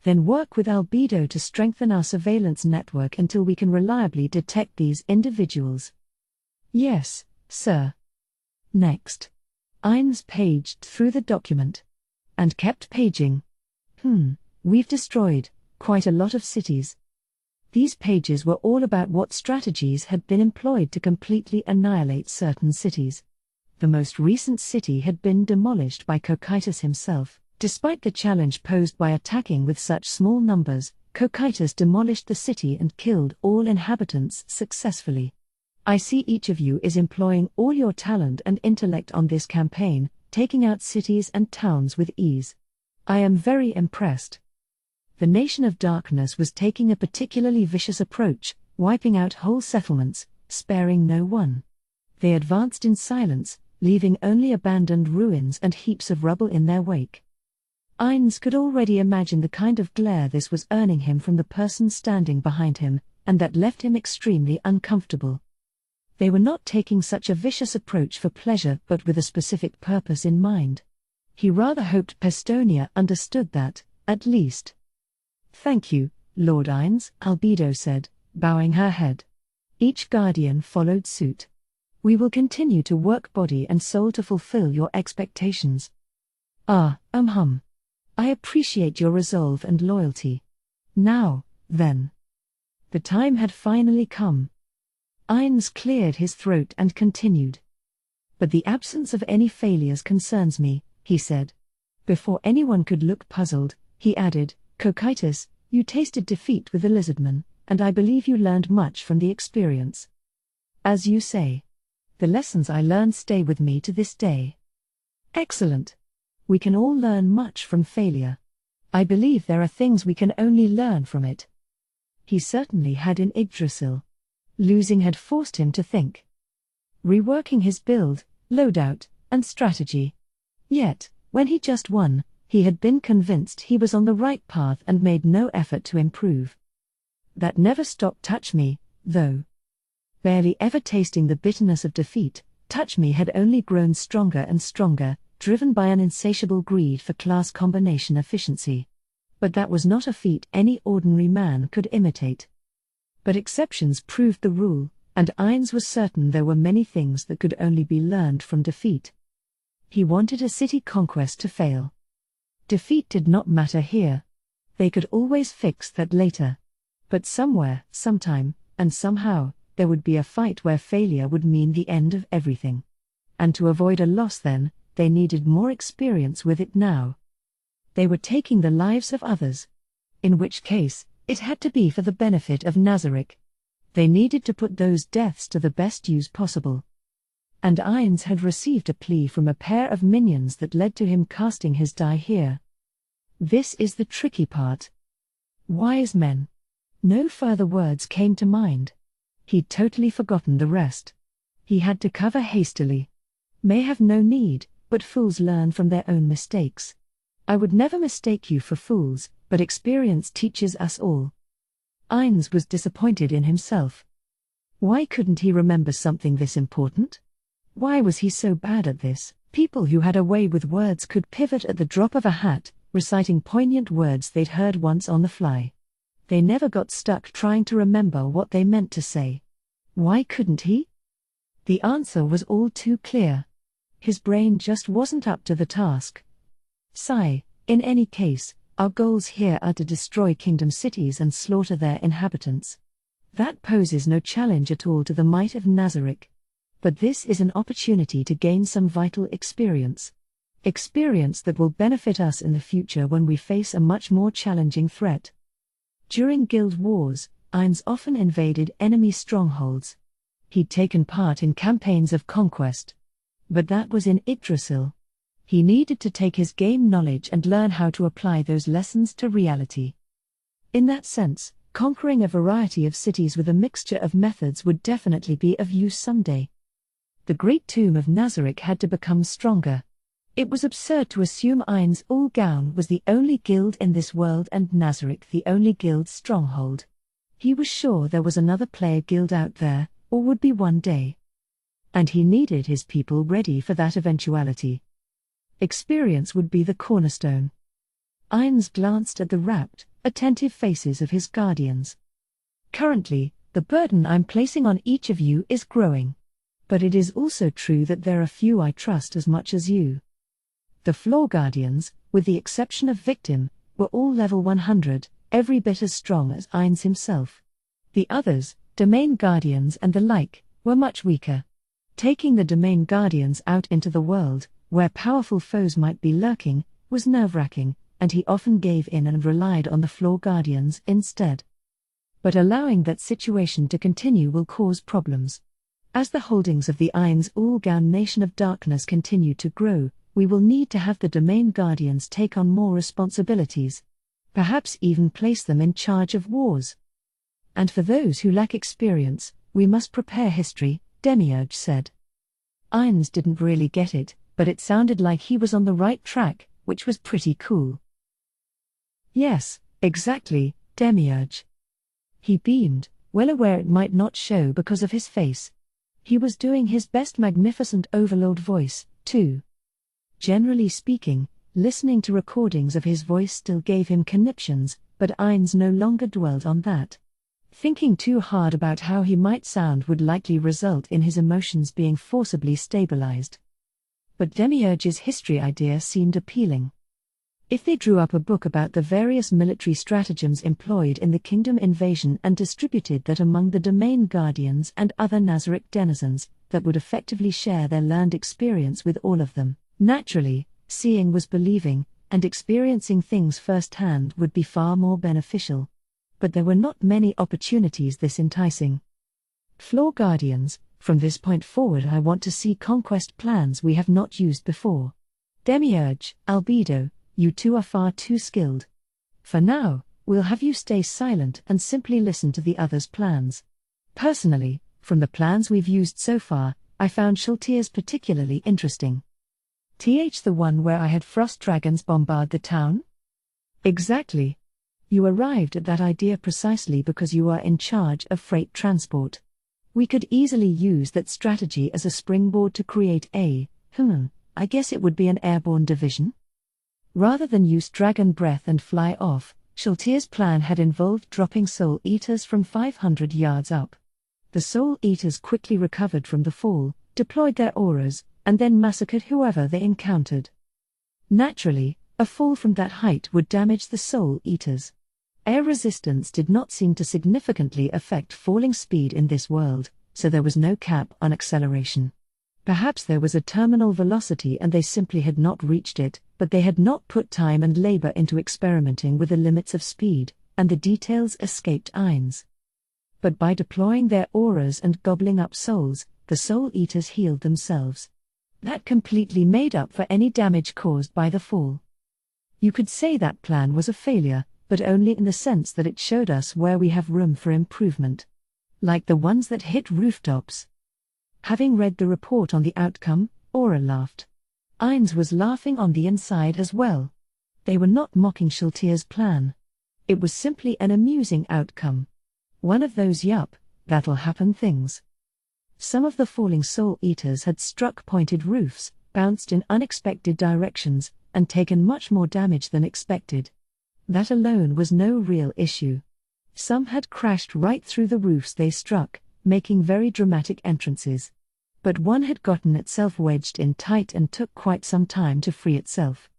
Then work with albedo to strengthen our surveillance network until we can reliably detect these individuals. Yes, sir. Next. Ainz paged through the document. And kept paging. We've destroyed quite a lot of cities. These pages were all about what strategies had been employed to completely annihilate certain cities. The most recent city had been demolished by Cocytus himself. Despite the challenge posed by attacking with such small numbers, Cocytus demolished the city and killed all inhabitants successfully. I see each of you is employing all your talent and intellect on this campaign, taking out cities and towns with ease. I am very impressed. The nation of darkness was taking a particularly vicious approach, wiping out whole settlements, sparing no one. They advanced in silence, leaving only abandoned ruins and heaps of rubble in their wake. Ainz could already imagine the kind of glare this was earning him from the person standing behind him, and that left him extremely uncomfortable. They were not taking such a vicious approach for pleasure but with a specific purpose in mind. He rather hoped Pestonia understood that, at least. Thank you, Lord Ainz, albedo said, bowing her head. Each guardian followed suit. We will continue to work body and soul to fulfill your expectations. I appreciate your resolve and loyalty. Now, then. The time had finally come. Ainz cleared his throat and continued. But the absence of any failures concerns me, he said. Before anyone could look puzzled, he added, Cocytus, you tasted defeat with the lizardman, and I believe you learned much from the experience. As you say. The lessons I learned stay with me to this day. Excellent. We can all learn much from failure. I believe there are things we can only learn from it. He certainly had in Yggdrasil. Losing had forced him to think. Reworking his build, loadout, and strategy. Yet, when he just won, he had been convinced he was on the right path and made no effort to improve. That never stopped Touch Me, though. Barely ever tasting the bitterness of defeat, Touch Me had only grown stronger and stronger, driven by an insatiable greed for class combination efficiency. But that was not a feat any ordinary man could imitate. But exceptions proved the rule, and Ainz was certain there were many things that could only be learned from defeat. He wanted a city conquest to fail. Defeat did not matter here. They could always fix that later. But somewhere, sometime, and somehow, there would be a fight where failure would mean the end of everything. And to avoid a loss then, they needed more experience with it now. They were taking the lives of others. In which case, it had to be for the benefit of Nazarick. They needed to put those deaths to the best use possible. And Ainz had received a plea from a pair of minions that led to him casting his die here. This is the tricky part. Wise men. No further words came to mind. He'd totally forgotten the rest. He had to cover hastily. May have no need, but fools learn from their own mistakes. I would never mistake you for fools, but but experience teaches us all. Ainz was disappointed in himself. Why couldn't he remember something this important? Why was he so bad at this? People who had a way with words could pivot at the drop of a hat, reciting poignant words they'd heard once on the fly. They never got stuck trying to remember what they meant to say. Why couldn't he? The answer was all too clear. His brain just wasn't up to the task. Sigh. In any case, our goals here are to destroy kingdom cities and slaughter their inhabitants. That poses no challenge at all to the might of Nazarick. But this is an opportunity to gain some vital experience. Experience that will benefit us in the future when we face a much more challenging threat. During guild wars, Ainz often invaded enemy strongholds. He'd taken part in campaigns of conquest. But that was in Yggdrasil. He needed to take his game knowledge and learn how to apply those lessons to reality. In that sense, conquering a variety of cities with a mixture of methods would definitely be of use someday. The great tomb of Nazarick had to become stronger. It was absurd to assume Ainz Ulgaun was the only guild in this world and Nazarick the only guild stronghold. He was sure there was another player guild out there, or would be one day. And he needed his people ready for that eventuality. Experience would be the cornerstone. Ainz glanced at the rapt, attentive faces of his guardians. Currently, the burden I'm placing on each of you is growing. But it is also true that there are few I trust as much as you. The floor guardians, with the exception of Victim, were all level 100, every bit as strong as Ainz himself. The others, domain guardians and the like, were much weaker. Taking the domain guardians out into the world, where powerful foes might be lurking, was nerve-wracking, and he often gave in and relied on the floor guardians instead. But allowing that situation to continue will cause problems. As the holdings of the Ainz Ulgaun Nation of Darkness continue to grow, we will need to have the domain guardians take on more responsibilities. Perhaps even place them in charge of wars. And for those who lack experience, we must prepare history, Demiurge said. Ainz didn't really get it, but it sounded like he was on the right track, which was pretty cool. Yes, exactly, Demiurge. He beamed, well aware it might not show because of his face. He was doing his best magnificent Overlord voice, too. Generally speaking, listening to recordings of his voice still gave him conniptions, but Ainz no longer dwelled on that. Thinking too hard about how he might sound would likely result in his emotions being forcibly stabilized. But Demiurge's history idea seemed appealing. If they drew up a book about the various military stratagems employed in the kingdom invasion and distributed that among the domain guardians and other Nazarick denizens, that would effectively share their learned experience with all of them, naturally, seeing was believing, and experiencing things firsthand would be far more beneficial. But there were not many opportunities this enticing. Floor guardians, from this point forward I want to see conquest plans we have not used before. Demiurge, Albedo, you two are far too skilled. For now, we'll have you stay silent and simply listen to the others' plans. Personally, from the plans we've used so far, I found Shultir's particularly interesting. The one where I had frost dragons bombard the town? Exactly. You arrived at that idea precisely because you are in charge of freight transport. We could easily use that strategy as a springboard to create I guess it would be an airborne division? Rather than use dragon breath and fly off, Shultir's plan had involved dropping Soul Eaters from 500 yards up. The Soul Eaters quickly recovered from the fall, deployed their auras, and then massacred whoever they encountered. Naturally, a fall from that height would damage the Soul Eaters. Air resistance did not seem to significantly affect falling speed in this world, so there was no cap on acceleration. Perhaps there was a terminal velocity and they simply had not reached it, but they had not put time and labor into experimenting with the limits of speed, and the details escaped Ainz. But by deploying their auras and gobbling up souls, the Soul Eaters healed themselves. That completely made up for any damage caused by the fall. You could say that plan was a failure, but only in the sense that it showed us where we have room for improvement. Like the ones that hit rooftops. Having read the report on the outcome, Aura laughed. Ainz was laughing on the inside as well. They were not mocking Shultir's plan. It was simply an amusing outcome. One of those that'll happen things. Some of the falling soul eaters had struck pointed roofs, bounced in unexpected directions, and taken much more damage than expected. That alone was no real issue. Some had crashed right through the roofs they struck, making very dramatic entrances. But one had gotten itself wedged in tight and took quite some time to free itself.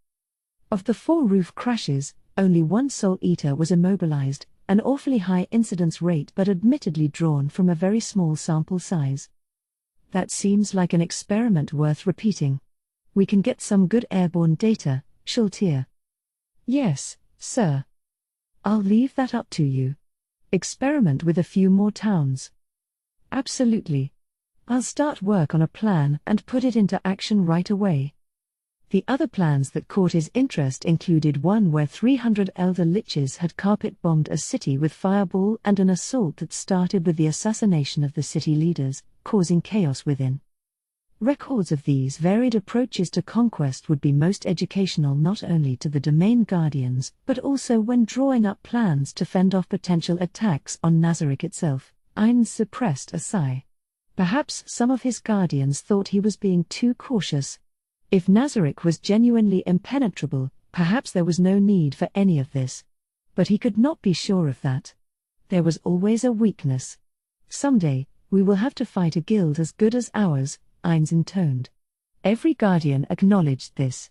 Of the 4 roof crashes, only one soul eater was immobilized, an awfully high incidence rate but admittedly drawn from a very small sample size. That seems like an experiment worth repeating. We can get some good airborne data, Schultier. Yes, sir. I'll leave that up to you. Experiment with a few more towns. Absolutely. I'll start work on a plan and put it into action right away. The other plans that caught his interest included one where 300 elder liches had carpet-bombed a city with fireball and an assault that started with the assassination of the city leaders, causing chaos within. Records of these varied approaches to conquest would be most educational not only to the domain guardians but also when drawing up plans to fend off potential attacks on Nazarick itself. Ainz suppressed a sigh. Perhaps some of his guardians thought he was being too cautious. If Nazarick was genuinely impenetrable, perhaps there was no need for any of this. But he could not be sure of that. There was always a weakness. Someday, we will have to fight a guild as good as ours, Ainz intoned. Every guardian acknowledged this.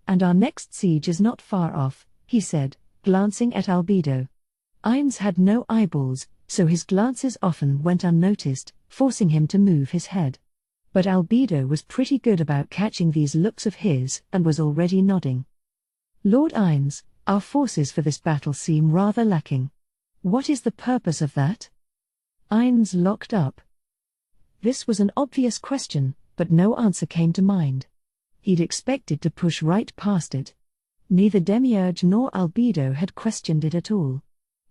And our next siege is not far off, he said, glancing at Albedo. Ainz had no eyeballs, so his glances often went unnoticed, forcing him to move his head. But Albedo was pretty good about catching these looks of his and was already nodding. Lord Ainz, our forces for this battle seem rather lacking. What is the purpose of that? Ainz locked up. This was an obvious question, but no answer came to mind. He'd expected to push right past it. Neither Demiurge nor Albedo had questioned it at all.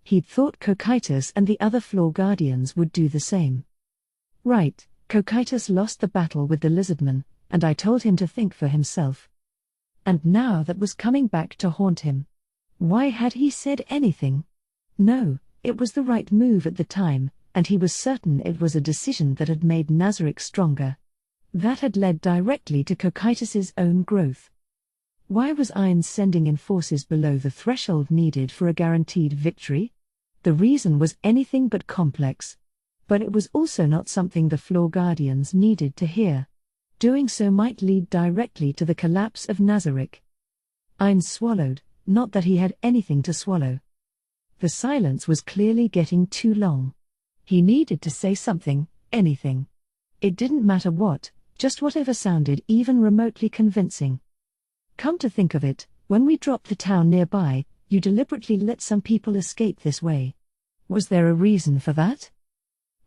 He'd thought Cocytus and the other floor guardians would do the same. Right, Cocytus lost the battle with the lizardmen, and I told him to think for himself. And now that was coming back to haunt him. Why had he said anything? No, it was the right move at the time, and he was certain it was a decision that had made Nazarick stronger. That had led directly to Cocytus's own growth. Why was Ainz sending in forces below the threshold needed for a guaranteed victory? The reason was anything but complex. But it was also not something the floor guardians needed to hear. Doing so might lead directly to the collapse of Nazarick. Ainz swallowed, not that he had anything to swallow. The silence was clearly getting too long. He needed to say something, anything. It didn't matter what, just whatever sounded even remotely convincing. Come to think of it, when we dropped the town nearby, you deliberately let some people escape this way. Was there a reason for that?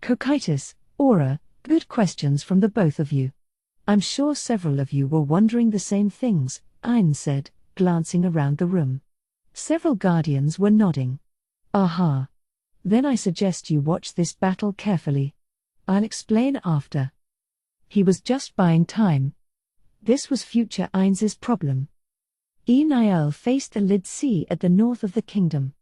Cocytus, Aura, good questions from the both of you. I'm sure several of you were wondering the same things, Ainz said, glancing around the room. Several guardians were nodding. Aha. Then I suggest you watch this battle carefully. I'll explain after. He was just buying time. This was future Ainz's problem. Niel faced the Lid Sea at the north of the kingdom.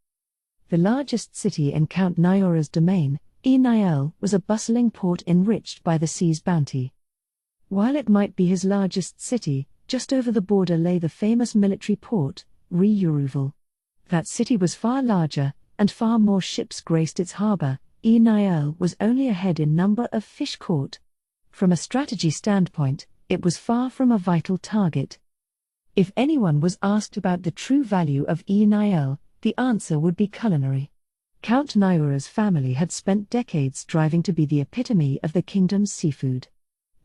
The largest city in Count Niora's domain, Niel was a bustling port enriched by the sea's bounty. While it might be his largest city, just over the border lay the famous military port, Re-Uruval. That city was far larger, and far more ships graced its harbor. Niel was only ahead in number of fish caught. From a strategy standpoint, it was far from a vital target. If anyone was asked about the true value of Niel, the answer would be culinary. Count Niora's family had spent decades striving to be the epitome of the kingdom's seafood.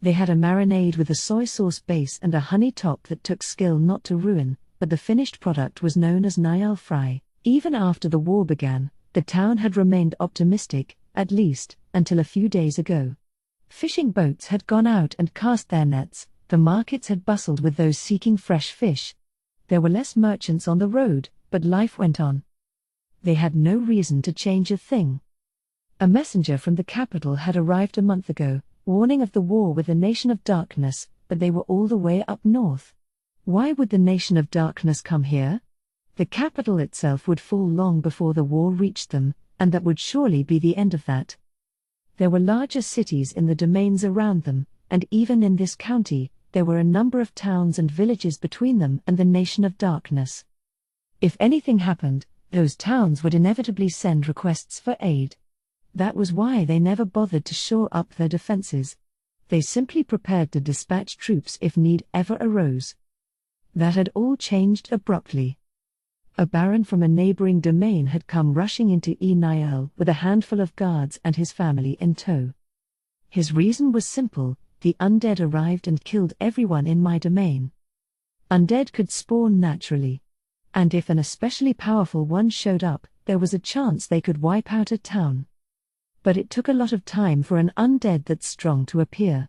They had a marinade with a soy sauce base and a honey top that took skill not to ruin, but the finished product was known as Niel fry. Even after the war began, the town had remained optimistic, at least, until a few days ago. Fishing boats had gone out and cast their nets, the markets had bustled with those seeking fresh fish. There were less merchants on the road, but life went on. They had no reason to change a thing. A messenger from the capital had arrived a month ago, warning of the war with the Nation of Darkness, but they were all the way up north. Why would the Nation of Darkness come here? The capital itself would fall long before the war reached them, and that would surely be the end of that. There were larger cities in the domains around them, and even in this county, there were a number of towns and villages between them and the Nation of Darkness. If anything happened, those towns would inevitably send requests for aid. That was why they never bothered to shore up their defenses. They simply prepared to dispatch troops if need ever arose. That had all changed abruptly. A baron from a neighboring domain had come rushing into Enil with a handful of guards and his family in tow. His reason was simple: the undead arrived and killed everyone in my domain. Undead could spawn naturally. And if an especially powerful one showed up, there was a chance they could wipe out a town. But it took a lot of time for an undead that strong to appear.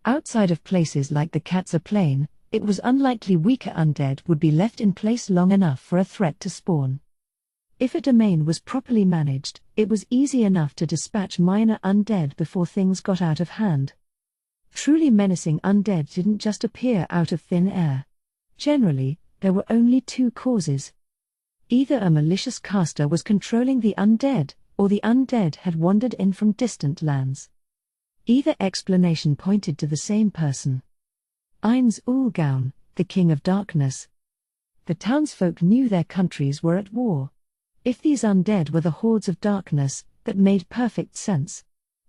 Outside of places like the Katsa Plain, it was unlikely weaker undead would be left in place long enough for a threat to spawn. If a domain was properly managed, it was easy enough to dispatch minor undead before things got out of hand. Truly menacing undead didn't just appear out of thin air. Generally, there were only two causes. Either a malicious caster was controlling the undead, or the undead had wandered in from distant lands. Either explanation pointed to the same person. Ainz Ulgaun, the King of Darkness. The townsfolk knew their countries were at war. If these undead were the hordes of darkness, that made perfect sense.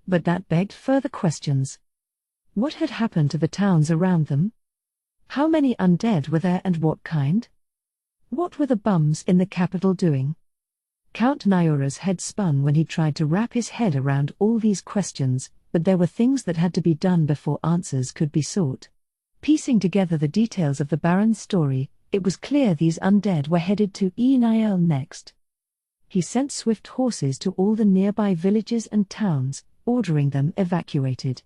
But that begged further questions. What had happened to the towns around them? How many undead were there and what kind? What were the bums in the capital doing? Count Nyora's head spun when he tried to wrap his head around all these questions, but there were things that had to be done before answers could be sought. Piecing together the details of the Baron's story, it was clear these undead were headed to Enil next. He sent swift horses to all the nearby villages and towns, ordering them evacuated.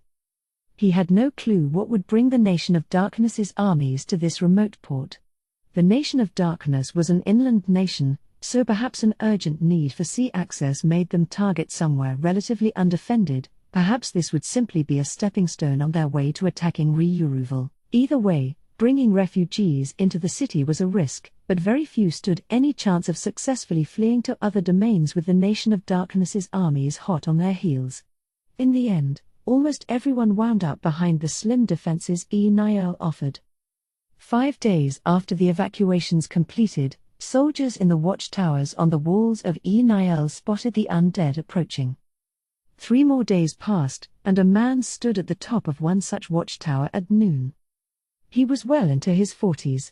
He had no clue what would bring the Nation of Darkness's armies to this remote port. The Nation of Darkness was an inland nation, so perhaps an urgent need for sea access made them target somewhere relatively undefended. Perhaps this would simply be a stepping stone on their way to attacking Ryuruval. Either way, bringing refugees into the city was a risk, but very few stood any chance of successfully fleeing to other domains with the Nation of Darkness's armies hot on their heels. In the end, almost everyone wound up behind the slim defenses Enil offered. 5 days after the evacuations completed, soldiers in the watchtowers on the walls of Enil spotted the undead approaching. 3 more days passed, and a man stood at the top of one such watchtower at noon. He was well into his 40s.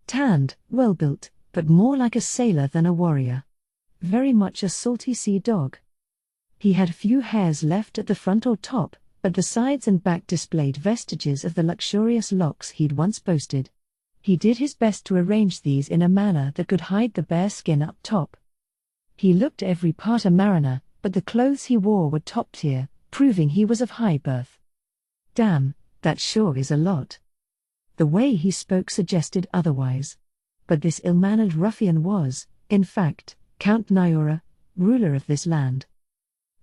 Tanned, well-built, but more like a sailor than a warrior. Very much a salty sea dog. He had few hairs left at the front or top, but the sides and back displayed vestiges of the luxurious locks he'd once boasted. He did his best to arrange these in a manner that could hide the bare skin up top. He looked every part a mariner, but the clothes he wore were top tier, proving he was of high birth. Damn, that sure is a lot. The way he spoke suggested otherwise. But this ill-mannered ruffian was, in fact, Count Nyora, ruler of this land.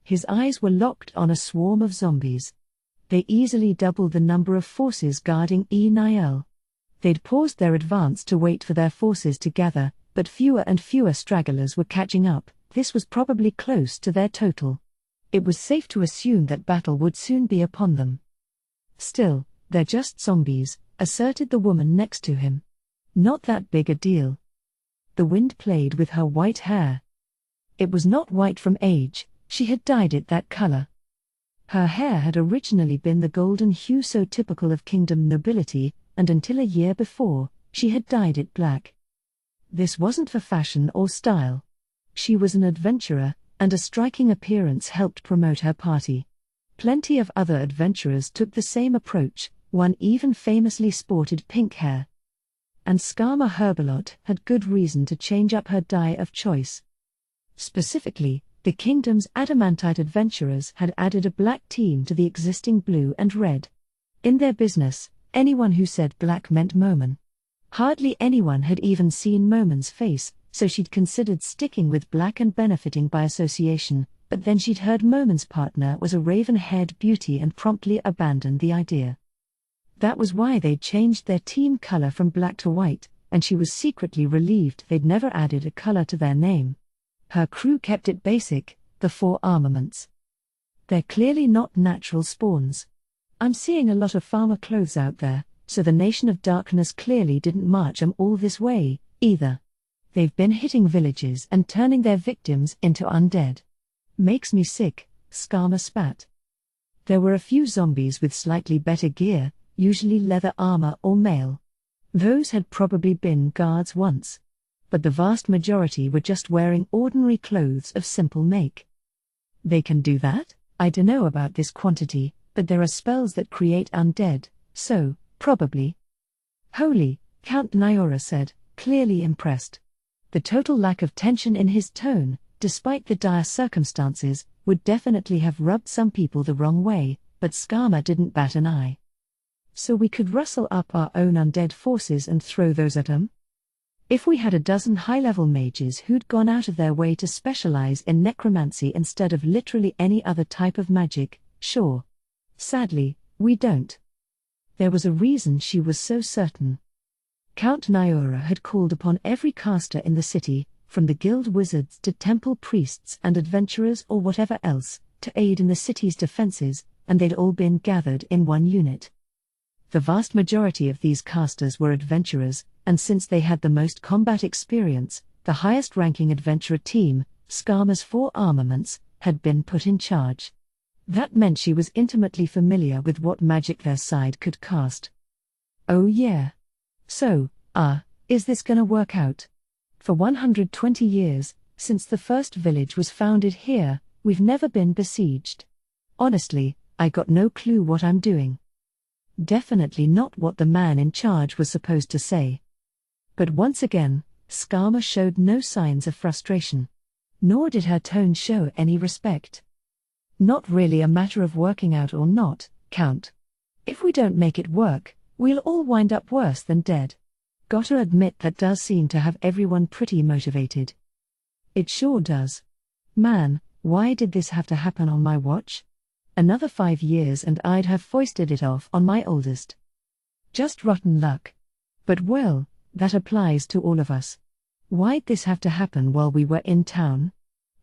His eyes were locked on a swarm of zombies. They easily doubled the number of forces guarding Enil. They'd paused their advance to wait for their forces to gather, but fewer and fewer stragglers were catching up. This was probably close to their total. It was safe to assume that battle would soon be upon them. Still, they're just zombies, asserted the woman next to him. Not that big a deal. The wind played with her white hair. It was not white from age, she had dyed it that color. Her hair had originally been the golden hue so typical of kingdom nobility, and until a year before, she had dyed it black. This wasn't for fashion or style. She was an adventurer, and a striking appearance helped promote her party. Plenty of other adventurers took the same approach, one even famously sported pink hair. And Skama Herbalot had good reason to change up her dye of choice. Specifically, the kingdom's adamantite adventurers had added a black team to the existing blue and red. In their business, anyone who said black meant Moman. Hardly anyone had even seen Moman's face, so she'd considered sticking with black and benefiting by association, but then she'd heard Moman's partner was a raven-haired beauty and promptly abandoned the idea. That was why they'd changed their team color from black to white, and she was secretly relieved they'd never added a color to their name. Her crew kept it basic, the 4 armaments. They're clearly not natural spawns. I'm seeing a lot of farmer clothes out there, so the Nation of Darkness clearly didn't march 'em all this way, either. They've been hitting villages and turning their victims into undead. Makes me sick, Skama spat. There were a few zombies with slightly better gear, usually leather armor or mail. Those had probably been guards once. But the vast majority were just wearing ordinary clothes of simple make. They can do that? I dunno about this quantity, but there are spells that create undead, so, probably. Holy, Count Nyora said, clearly impressed. The total lack of tension in his tone, despite the dire circumstances, would definitely have rubbed some people the wrong way, but Skama didn't bat an eye. So we could rustle up our own undead forces and throw those at 'em? If we had a dozen high-level mages who'd gone out of their way to specialize in necromancy instead of literally any other type of magic, sure. Sadly, we don't. There was a reason she was so certain. Count Nyora had called upon every caster in the city, from the guild wizards to temple priests and adventurers or whatever else, to aid in the city's defenses, and they'd all been gathered in one unit. The vast majority of these casters were adventurers, and since they had the most combat experience, the highest-ranking adventurer team, Skama's 4 armaments, had been put in charge. That meant she was intimately familiar with what magic their side could cast. Oh yeah. So, is this gonna work out? For 120 years, since the first village was founded here, we've never been besieged. Honestly, I got no clue what I'm doing. Definitely not what the man in charge was supposed to say. But once again, Skama showed no signs of frustration. Nor did her tone show any respect. Not really a matter of working out or not, Count. If we don't make it work, we'll all wind up worse than dead. Gotta admit that does seem to have everyone pretty motivated. It sure does. Man, why did this have to happen on my watch? Another 5 years and I'd have foisted it off on my oldest. Just rotten luck. But well, that applies to all of us. Why'd this have to happen while we were in town?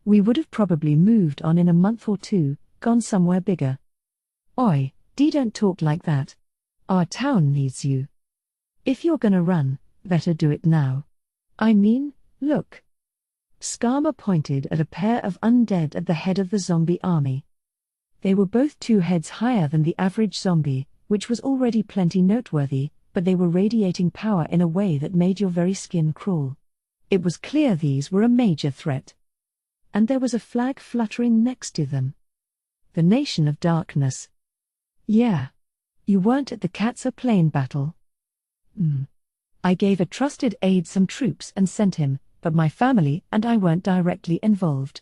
We would have probably moved on in a month or 2, gone somewhere bigger. Oi, don't talk like that. Our town needs you. If you're gonna run, better do it now. I mean, look. Skama pointed at a pair of undead at the head of the zombie army. They were both 2 heads higher than the average zombie, which was already plenty noteworthy, but they were radiating power in a way that made your very skin crawl. It was clear these were a major threat. And there was a flag fluttering next to them. The Nation of Darkness. Yeah. You weren't at the Katsa Plain battle. I gave a trusted aide some troops and sent him, but my family and I weren't directly involved.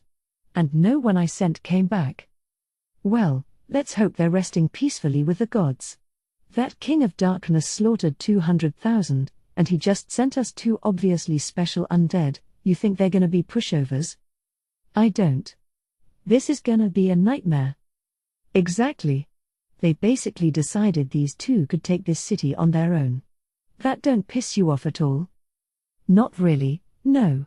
And no one I sent came back. Well, let's hope they're resting peacefully with the gods. That King of Darkness slaughtered 200,000, and he just sent us 2 obviously special undead. You think they're gonna be pushovers? I don't. This is gonna be a nightmare. Exactly. They basically decided these 2 could take this city on their own. That don't piss you off at all? Not really, no.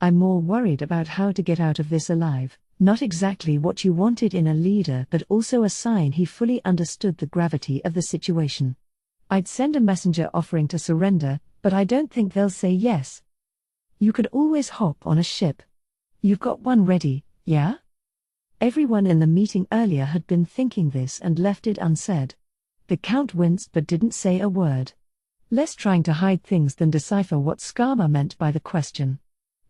I'm more worried about how to get out of this alive. Not exactly what you wanted in a leader, but also a sign he fully understood the gravity of the situation. I'd send a messenger offering to surrender, but I don't think they'll say yes. You could always hop on a ship. You've got one ready, yeah? Everyone in the meeting earlier had been thinking this and left it unsaid. The Count winced but didn't say a word. Less trying to hide things than decipher what Skama meant by the question.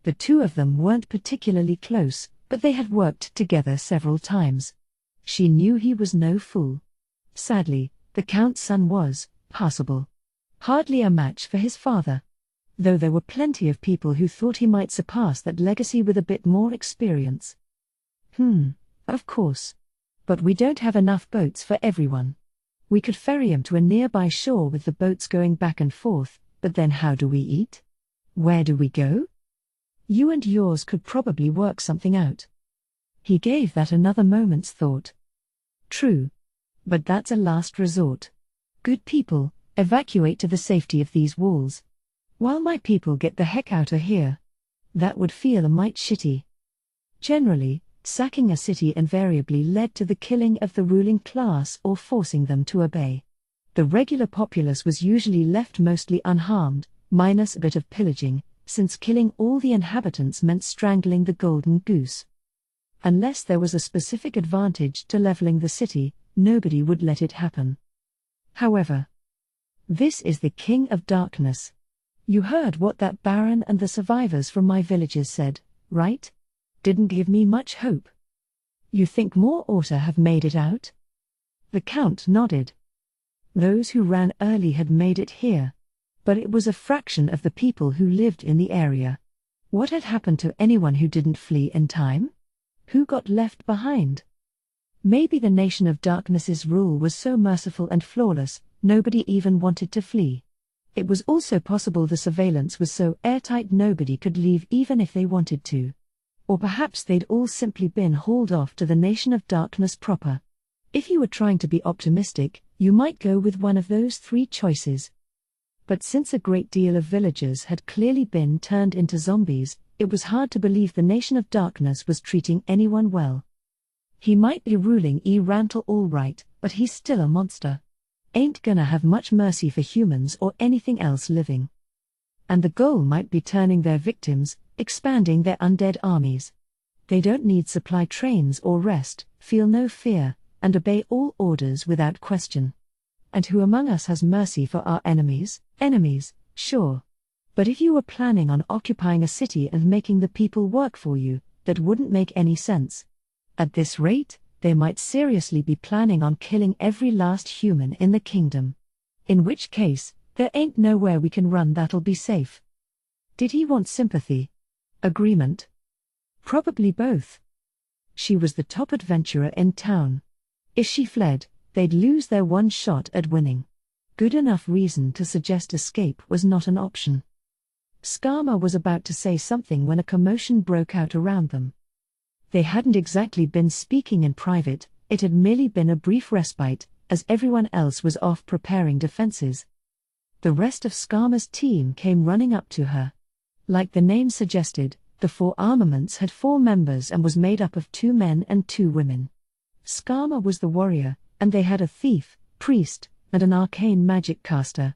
The 2 of them weren't particularly close, but they had worked together several times. She knew he was no fool. Sadly, the Count's son was passable. Hardly a match for his father. Though there were plenty of people who thought he might surpass that legacy with a bit more experience. Of course. But we don't have enough boats for everyone. We could ferry him to a nearby shore with the boats going back and forth, but then how do we eat? Where do we go? You and yours could probably work something out. He gave that another moment's thought. True. But that's a last resort. Good people, evacuate to the safety of these walls. While my people get the heck out of here. That would feel a mite shitty. Generally, sacking a city invariably led to the killing of the ruling class or forcing them to obey. The regular populace was usually left mostly unharmed, minus a bit of pillaging, since killing all the inhabitants meant strangling the golden goose. Unless there was a specific advantage to leveling the city, nobody would let it happen. However, this is the King of Darkness. You heard what that Baron and the survivors from my villages said, right? Didn't give me much hope. You think more ought to have made it out? The Count nodded. Those who ran early had made it here. But it was a fraction of the people who lived in the area. What had happened to anyone who didn't flee in time? Who got left behind? Maybe the Nation of Darkness's rule was so merciful and flawless, nobody even wanted to flee. It was also possible the surveillance was so airtight nobody could leave even if they wanted to. Or perhaps they'd all simply been hauled off to the Nation of Darkness proper. If you were trying to be optimistic, you might go with one of those three choices. But since a great deal of villagers had clearly been turned into zombies, it was hard to believe the Nation of Darkness was treating anyone well. He might be ruling Rantle all right, but he's still a monster. Ain't gonna have much mercy for humans or anything else living. And the goal might be turning their victims, expanding their undead armies. They don't need supply trains or rest, feel no fear, and obey all orders without question. And who among us has mercy for our enemies? Enemies, sure. But if you were planning on occupying a city and making the people work for you, that wouldn't make any sense. At this rate, they might seriously be planning on killing every last human in the kingdom. In which case, there ain't nowhere we can run that'll be safe. Did he want sympathy? Agreement? Probably both. She was the top adventurer in town. If she fled, they'd lose their one shot at winning. Good enough reason to suggest escape was not an option. Skama was about to say something when a commotion broke out around them. They hadn't exactly been speaking in private, it had merely been a brief respite, as everyone else was off preparing defenses. The rest of Skama's team came running up to her. Like the name suggested, the Four Armaments had 4 members and was made up of 2 men and 2 women. Skama was the warrior, and they had a thief, priest, and an arcane magic caster.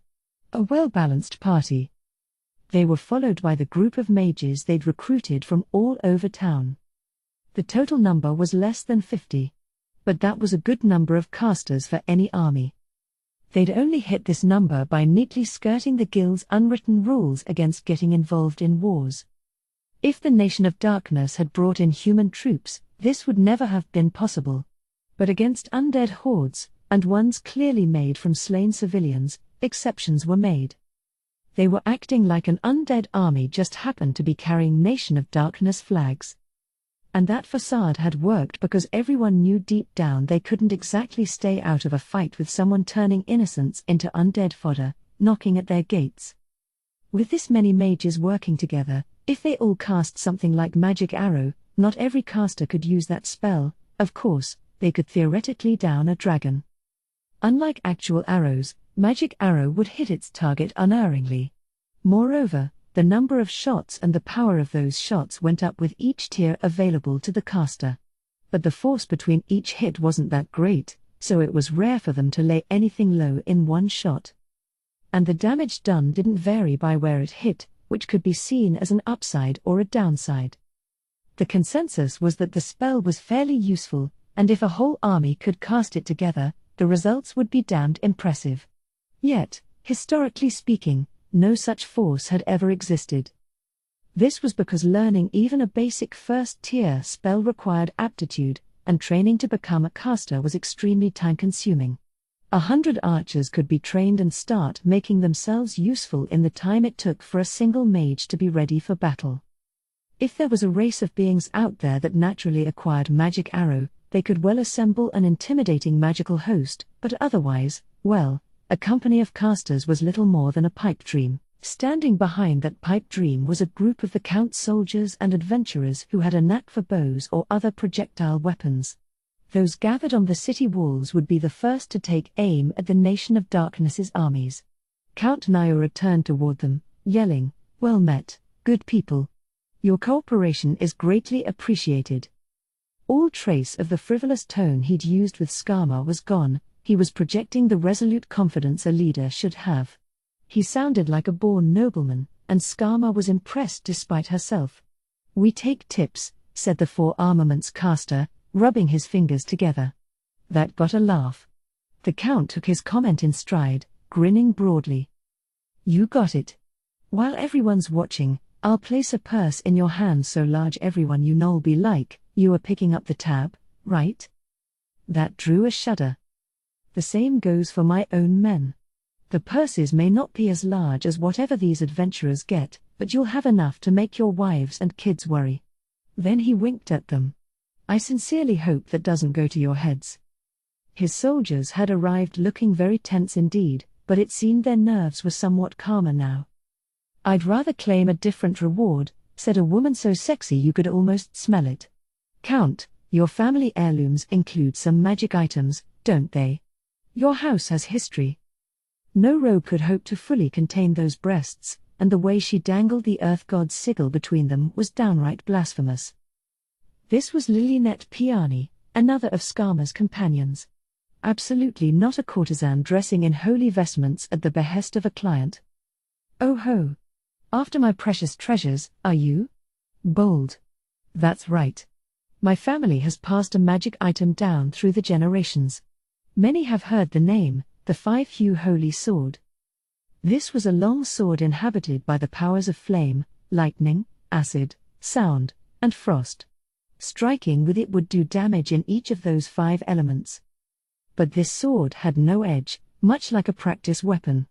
A well-balanced party. They were followed by the group of mages they'd recruited from all over town. The total number was less than 50. But that was a good number of casters for any army. They'd only hit this number by neatly skirting the guild's unwritten rules against getting involved in wars. If the Nation of Darkness had brought in human troops, this would never have been possible. But against undead hordes, and ones clearly made from slain civilians, exceptions were made. They were acting like an undead army just happened to be carrying Nation of Darkness flags. And that facade had worked because everyone knew deep down they couldn't exactly stay out of a fight with someone turning innocents into undead fodder, knocking at their gates. With this many mages working together, if they all cast something like Magic Arrow, not every caster could use that spell. Of course, they could theoretically down a dragon. Unlike actual arrows, Magic Arrow would hit its target unerringly. Moreover, the number of shots and the power of those shots went up with each tier available to the caster. But the force between each hit wasn't that great, so it was rare for them to lay anything low in one shot. And the damage done didn't vary by where it hit, which could be seen as an upside or a downside. The consensus was that the spell was fairly useful, and if a whole army could cast it together, the results would be damned impressive. Yet, historically speaking, no such force had ever existed. This was because learning even a basic first-tier spell required aptitude, and training to become a caster was extremely time-consuming. 100 archers could be trained and start making themselves useful in the time it took for a single mage to be ready for battle. If there was a race of beings out there that naturally acquired Magic Arrow, they could well assemble an intimidating magical host, but otherwise, well, a company of casters was little more than a pipe dream. Standing behind that pipe dream was a group of the Count's soldiers and adventurers who had a knack for bows or other projectile weapons. Those gathered on the city walls would be the first to take aim at the Nation of Darkness's armies. Count Naira turned toward them, yelling, "Well met, good people. Your cooperation is greatly appreciated." All trace of the frivolous tone he'd used with Skama was gone. He was projecting the resolute confidence a leader should have. He sounded like a born nobleman, and Skama was impressed despite herself. "We take tips," said the four-armaments caster, rubbing his fingers together. That got a laugh. The Count took his comment in stride, grinning broadly. "You got it. While everyone's watching, I'll place a purse in your hand so large everyone you know'll be like, you are picking up the tab, right?" That drew a shudder. "The same goes for my own men. The purses may not be as large as whatever these adventurers get, but you'll have enough to make your wives and kids worry." Then he winked at them. "I sincerely hope that doesn't go to your heads." His soldiers had arrived looking very tense indeed, but it seemed their nerves were somewhat calmer now. "I'd rather claim a different reward," said a woman so sexy you could almost smell it. "Count, your family heirlooms include some magic items, don't they? Your house has history." No robe could hope to fully contain those breasts, and the way she dangled the earth god's sigil between them was downright blasphemous. This was Lilinette Piani, another of Skama's companions. Absolutely not a courtesan dressing in holy vestments at the behest of a client. "Oh ho! After my precious treasures, are you? Bold. That's right. My family has passed a magic item down through the generations. Many have heard the name, the Five-Hue Holy Sword. This was a long sword inhabited by the powers of flame, lightning, acid, sound, and frost. Striking with it would do damage in each of those 5 elements. But this sword had no edge, much like a practice weapon.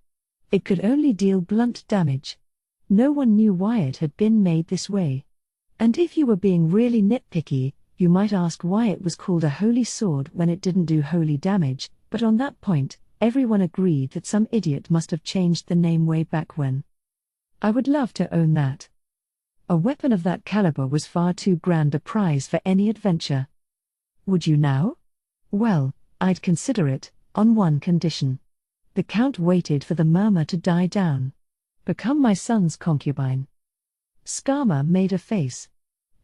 It could only deal blunt damage. No one knew why it had been made this way. And if you were being really nitpicky, you might ask why it was called a holy sword when it didn't do holy damage, but on that point, everyone agreed that some idiot must have changed the name way back when. I would love to own that. A weapon of that caliber was far too grand a prize for any adventure. Would you now? Well, I'd consider it, on one condition. The Count waited for the murmur to die down. Become my son's concubine. Skama made a face.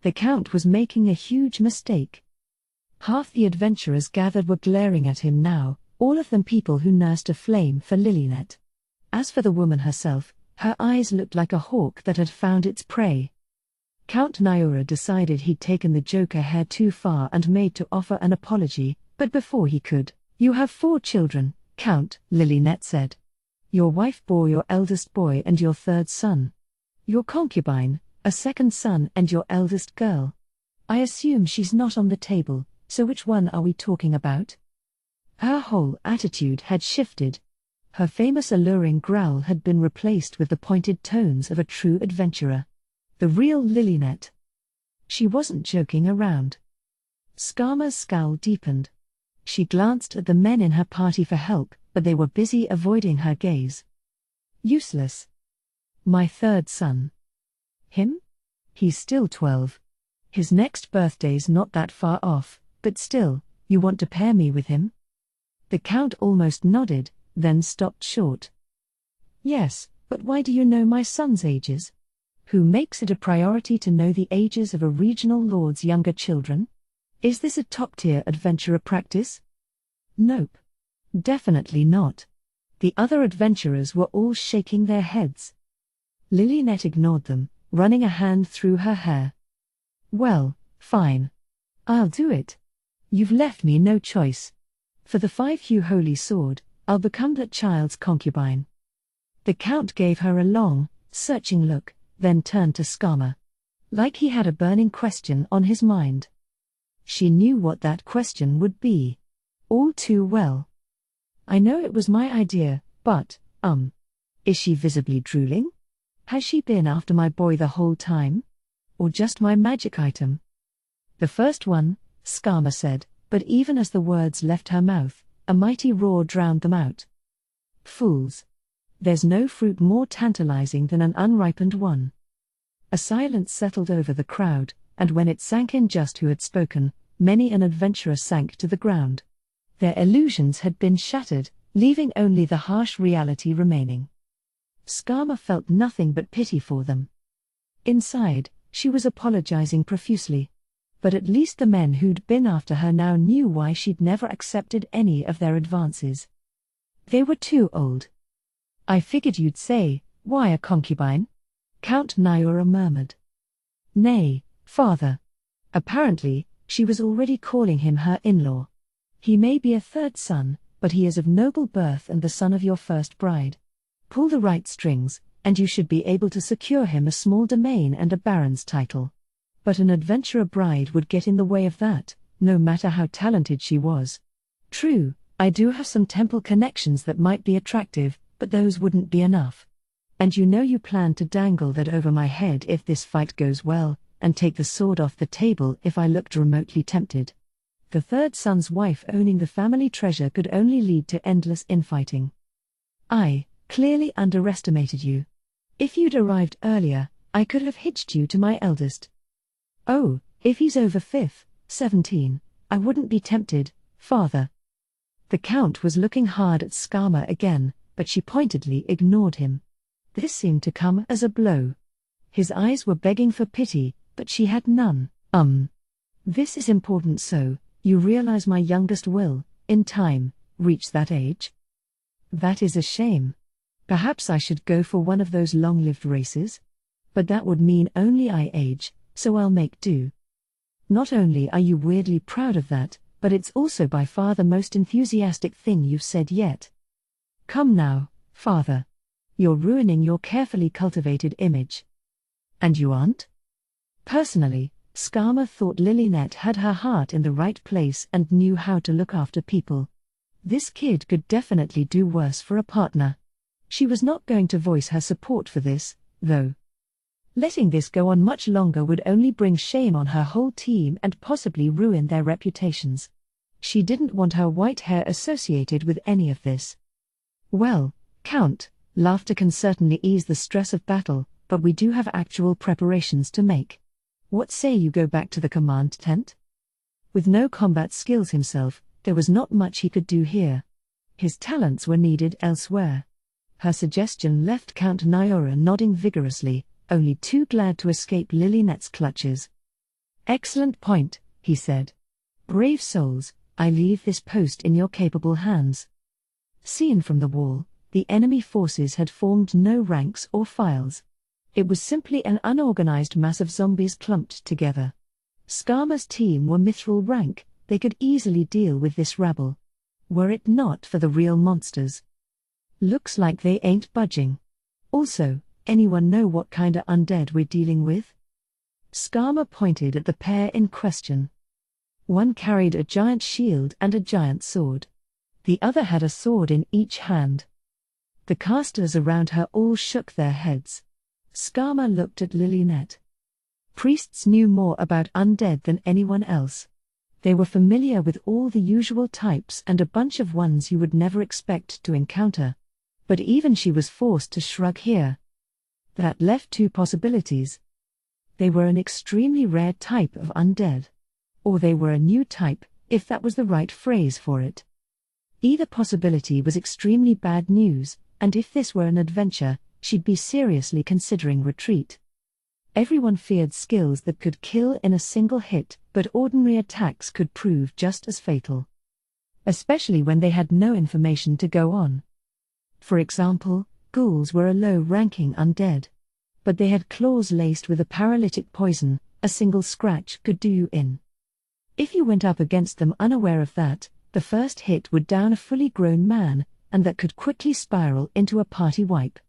The Count was making a huge mistake. Half the adventurers gathered were glaring at him now, all of them people who nursed a flame for Lilinette. As for the woman herself, her eyes looked like a hawk that had found its prey. Count Naura decided he'd taken the joke a hair too far and made to offer an apology, but before he could, "You have 4 children, Count," Lilinette said. "Your wife bore your eldest boy and your 3rd son. Your concubine, a 2nd son and your eldest girl. I assume she's not on the table, so which one are we talking about?" Her whole attitude had shifted. Her famous alluring growl had been replaced with the pointed tones of a true adventurer. The real Lilinette. She wasn't joking around. Skama's scowl deepened. She glanced at the men in her party for help, but they were busy avoiding her gaze. "Useless. My 3rd son. Him? He's still 12. His next birthday's not that far off, but still, you want to pair me with him?" The Count almost nodded, then stopped short. "Yes, but why do you know my son's ages? Who makes it a priority to know the ages of a regional lord's younger children? Is this a top-tier adventurer practice?" "Nope. Definitely not." The other adventurers were all shaking their heads. Lilinette ignored them, running a hand through her hair. "Well, fine. I'll do it. You've left me no choice. For the 5-hue holy sword, I'll become that child's concubine." The Count gave her a long, searching look, then turned to Skama. Like he had a burning question on his mind. She knew what that question would be. All too well. "I know it was my idea, but, is she visibly drooling? Has she been after my boy the whole time? Or just my magic item?" "The first one," Skama said, but even as the words left her mouth, a mighty roar drowned them out. "Fools. There's no fruit more tantalizing than an unripened one." A silence settled over the crowd, and when it sank in just who had spoken, many an adventurer sank to the ground. Their illusions had been shattered, leaving only the harsh reality remaining. Skama felt nothing but pity for them. Inside, she was apologizing profusely. But at least the men who'd been after her now knew why she'd never accepted any of their advances. They were too old. I figured you'd say, why a concubine? Count Nyora murmured. Nay, father. Apparently, she was already calling him her in-law. He may be a third son, but he is of noble birth and the son of your first bride. Pull the right strings, and you should be able to secure him a small domain and a baron's title. But an adventurer bride would get in the way of that, no matter how talented she was. True, I do have some temple connections that might be attractive, but those wouldn't be enough. And you plan to dangle that over my head if this fight goes well, and take the sword off the table if I looked remotely tempted. The third son's wife owning the family treasure could only lead to endless infighting. I clearly underestimated you. If you'd arrived earlier, I could have hitched you to my eldest. Oh, if he's over 17, I wouldn't be tempted, father. The Count was looking hard at Skama again, but she pointedly ignored him. This seemed to come as a blow. His eyes were begging for pity, but she had none. This is important, so, you realize my youngest will, in time, reach that age? That is a shame. Perhaps I should go for one of those long-lived races? But that would mean only I age, so I'll make do. Not only are you weirdly proud of that, but it's also by far the most enthusiastic thing you've said yet. Come now, father. You're ruining your carefully cultivated image. And you aren't? Personally, Skama thought Lilynette had her heart in the right place and knew how to look after people. This kid could definitely do worse for a partner. She was not going to voice her support for this, though. Letting this go on much longer would only bring shame on her whole team and possibly ruin their reputations. She didn't want her white hair associated with any of this. Well, Count, laughter can certainly ease the stress of battle, but we do have actual preparations to make. What say you go back to the command tent? With no combat skills himself, there was not much he could do here. His talents were needed elsewhere. Her suggestion left Count Nyora nodding vigorously, only too glad to escape Lilynette's clutches. Excellent point, he said. Brave souls, I leave this post in your capable hands. Seen from the wall, the enemy forces had formed no ranks or files. It was simply an unorganized mass of zombies clumped together. Skama's team were mithril rank, they could easily deal with this rabble. Were it not for the real monsters. Looks like they ain't budging. Also, anyone know what kinda undead we're dealing with? Skama pointed at the pair in question. One carried a giant shield and a giant sword. The other had a sword in each hand. The casters around her all shook their heads. Skama looked at Lilynette. Priests knew more about undead than anyone else. They were familiar with all the usual types and a bunch of ones you would never expect to encounter. But even she was forced to shrug here. That left two possibilities. They were an extremely rare type of undead. Or they were a new type, if that was the right phrase for it. Either possibility was extremely bad news, and if this were an adventure, she'd be seriously considering retreat. Everyone feared skills that could kill in a single hit, but ordinary attacks could prove just as fatal. Especially when they had no information to go on. For example, ghouls were a low-ranking undead. But they had claws laced with a paralytic poison, a single scratch could do you in. If you went up against them unaware of that, the first hit would down a fully grown man, and that could quickly spiral into a party wipe.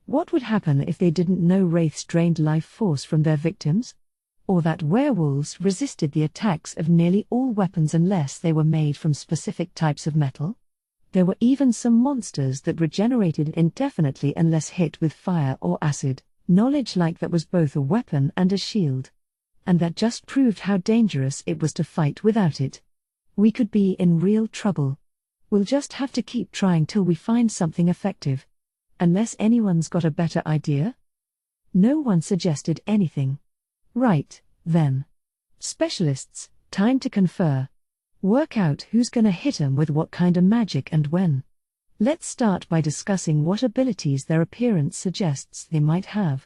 What would happen if they didn't know wraiths drained life force from their victims? Or that werewolves resisted the attacks of nearly all weapons unless they were made from specific types of metal? There were even some monsters that regenerated indefinitely unless hit with fire or acid, knowledge like that was both a weapon and a shield. And that just proved how dangerous it was to fight without it. We could be in real trouble. We'll just have to keep trying till we find something effective. Unless anyone's got a better idea? No one suggested anything. Right, then. Specialists, time to confer. Work out who's gonna hit 'em with what kind of magic and when. Let's start by discussing what abilities their appearance suggests they might have.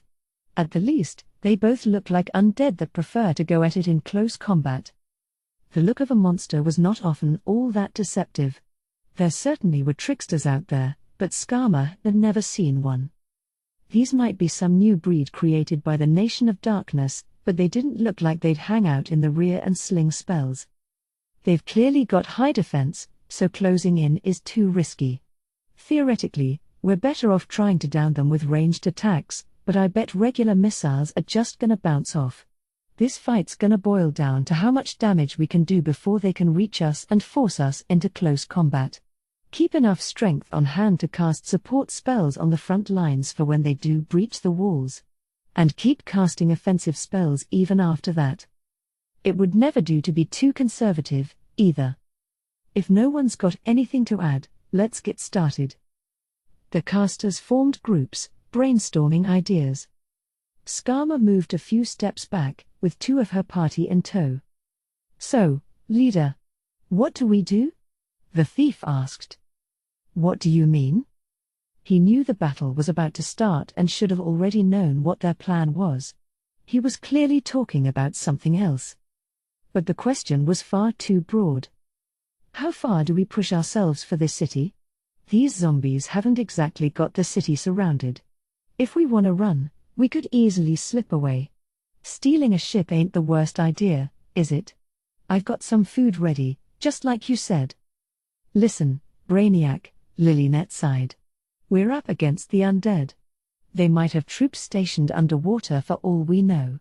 At the least, they both look like undead that prefer to go at it in close combat. The look of a monster was not often all that deceptive. There certainly were tricksters out there, but Skama had never seen one. These might be some new breed created by the Nation of Darkness, but they didn't look like they'd hang out in the rear and sling spells. They've clearly got high defense, so closing in is too risky. Theoretically, we're better off trying to down them with ranged attacks, but I bet regular missiles are just gonna bounce off. This fight's gonna boil down to how much damage we can do before they can reach us and force us into close combat. Keep enough strength on hand to cast support spells on the front lines for when they do breach the walls. And keep casting offensive spells even after that. It would never do to be too conservative, either. If no one's got anything to add, let's get started. The casters formed groups, brainstorming ideas. Skama moved a few steps back, with two of her party in tow. So, leader, what do we do? The thief asked. What do you mean? He knew the battle was about to start and should have already known what their plan was. He was clearly talking about something else. But the question was far too broad. How far do we push ourselves for this city? These zombies haven't exactly got the city surrounded. If we want to run, we could easily slip away. Stealing a ship ain't the worst idea, is it? I've got some food ready, just like you said. Listen, Brainiac, Lilynet sighed. We're up against the undead. They might have troops stationed underwater for all we know.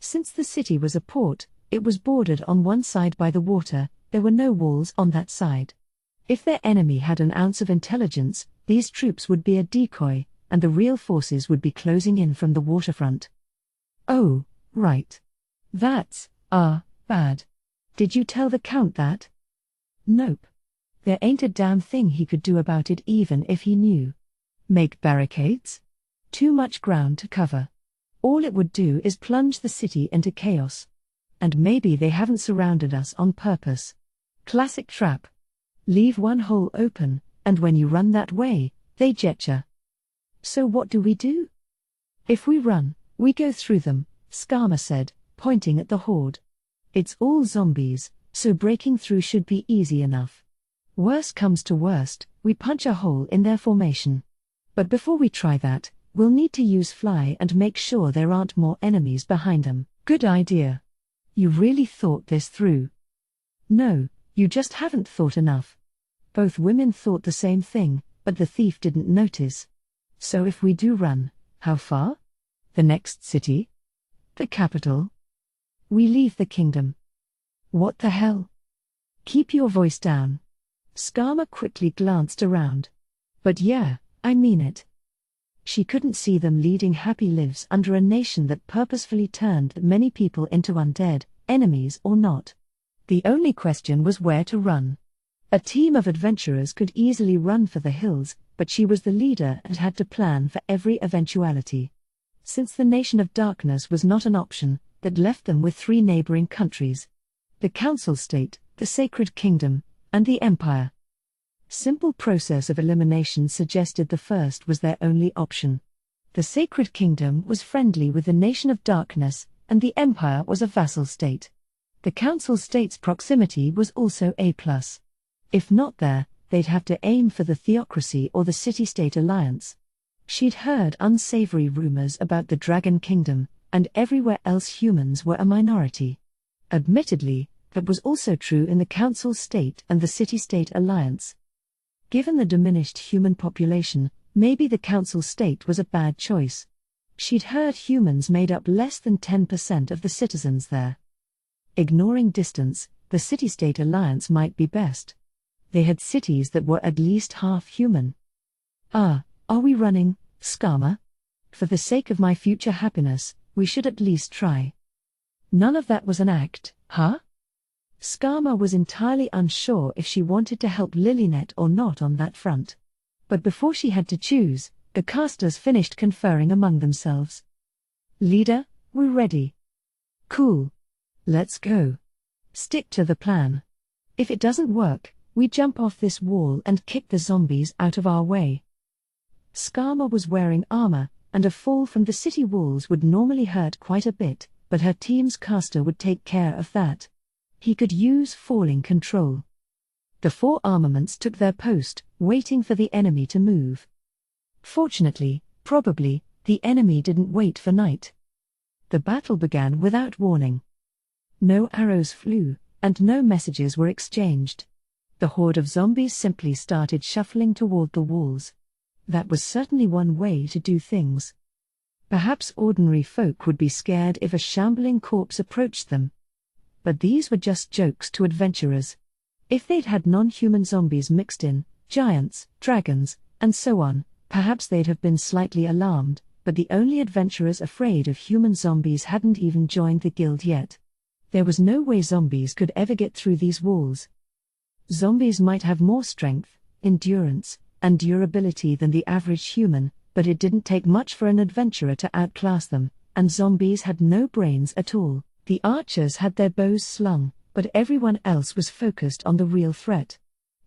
Since the city was a port, it was bordered on one side by the water, there were no walls on that side. If their enemy had an ounce of intelligence, these troops would be a decoy, and the real forces would be closing in from the waterfront. Oh, right. That's, bad. Did you tell the Count that? Nope. There ain't a damn thing he could do about it even if he knew. Make barricades? Too much ground to cover. All it would do is plunge the city into chaos. And maybe they haven't surrounded us on purpose. Classic trap. Leave one hole open, and when you run that way, they jetcha. So what do we do? If we run, we go through them, Skama said, pointing at the horde. It's all zombies, so breaking through should be easy enough. Worst comes to worst, we punch a hole in their formation. But before we try that, we'll need to use fly and make sure there aren't more enemies behind them. Good idea. You really thought this through. No, you just haven't thought enough. Both women thought the same thing, but the thief didn't notice. So if we do run, how far? The next city? The capital? We leave the kingdom. What the hell? Keep your voice down. Skama quickly glanced around. But yeah, I mean it. She couldn't see them leading happy lives under a nation that purposefully turned many people into undead, enemies or not. The only question was where to run. A team of adventurers could easily run for the hills, but she was the leader and had to plan for every eventuality. Since the Nation of Darkness was not an option, that left them with three neighboring countries. The Council State, the Sacred Kingdom, and the Empire. Simple process of elimination suggested the first was their only option. The Sacred Kingdom was friendly with the Nation of Darkness, and the Empire was a vassal state. The Council State's proximity was also A+. If not there, they'd have to aim for the Theocracy or the City-State Alliance. She'd heard unsavory rumors about the Dragon Kingdom, and everywhere else humans were a minority. Admittedly, that was also true in the Council State and the City-State Alliance. Given the diminished human population, maybe the Council State was a bad choice. She'd heard humans made up less than 10% of the citizens there. Ignoring distance, the City-State Alliance might be best. They had cities that were at least half human. Are we running, Skama? For the sake of my future happiness, we should at least try. None of that was an act, huh? Skama was entirely unsure if she wanted to help Lilynet or not on that front. But before she had to choose, the casters finished conferring among themselves. Leader, we're ready. Cool. Let's go. Stick to the plan. If it doesn't work, We jump off this wall and kick the zombies out of our way. Skama was wearing armor, and a fall from the city walls would normally hurt quite a bit, but her team's caster would take care of that. He could use falling control. The 4 armaments took their post, waiting for the enemy to move. Fortunately, probably, the enemy didn't wait for night. The battle began without warning. No arrows flew, and no messages were exchanged. The horde of zombies simply started shuffling toward the walls. That was certainly one way to do things. Perhaps ordinary folk would be scared if a shambling corpse approached them. But these were just jokes to adventurers. If they'd had non-human zombies mixed in, giants, dragons, and so on, perhaps they'd have been slightly alarmed, but the only adventurers afraid of human zombies hadn't even joined the guild yet. There was no way zombies could ever get through these walls. Zombies might have more strength, endurance, and durability than the average human, but it didn't take much for an adventurer to outclass them, and zombies had no brains at all. The archers had their bows slung, but everyone else was focused on the real threat.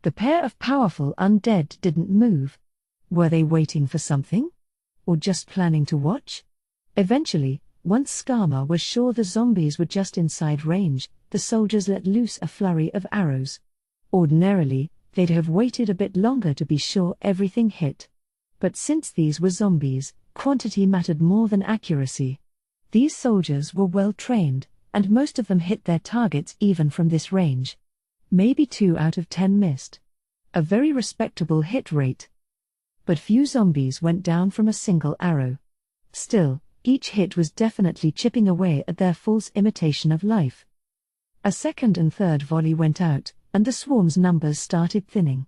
The pair of powerful undead didn't move. Were they waiting for something? Or just planning to watch? Eventually, once Skama was sure the zombies were just inside range, the soldiers let loose a flurry of arrows. Ordinarily, they'd have waited a bit longer to be sure everything hit. But since these were zombies, quantity mattered more than accuracy. These soldiers were well trained, and most of them hit their targets even from this range. Maybe 2 out of 10 missed. A very respectable hit rate. But few zombies went down from a single arrow. Still, each hit was definitely chipping away at their false imitation of life. A second and third volley went out, and the swarm's numbers started thinning.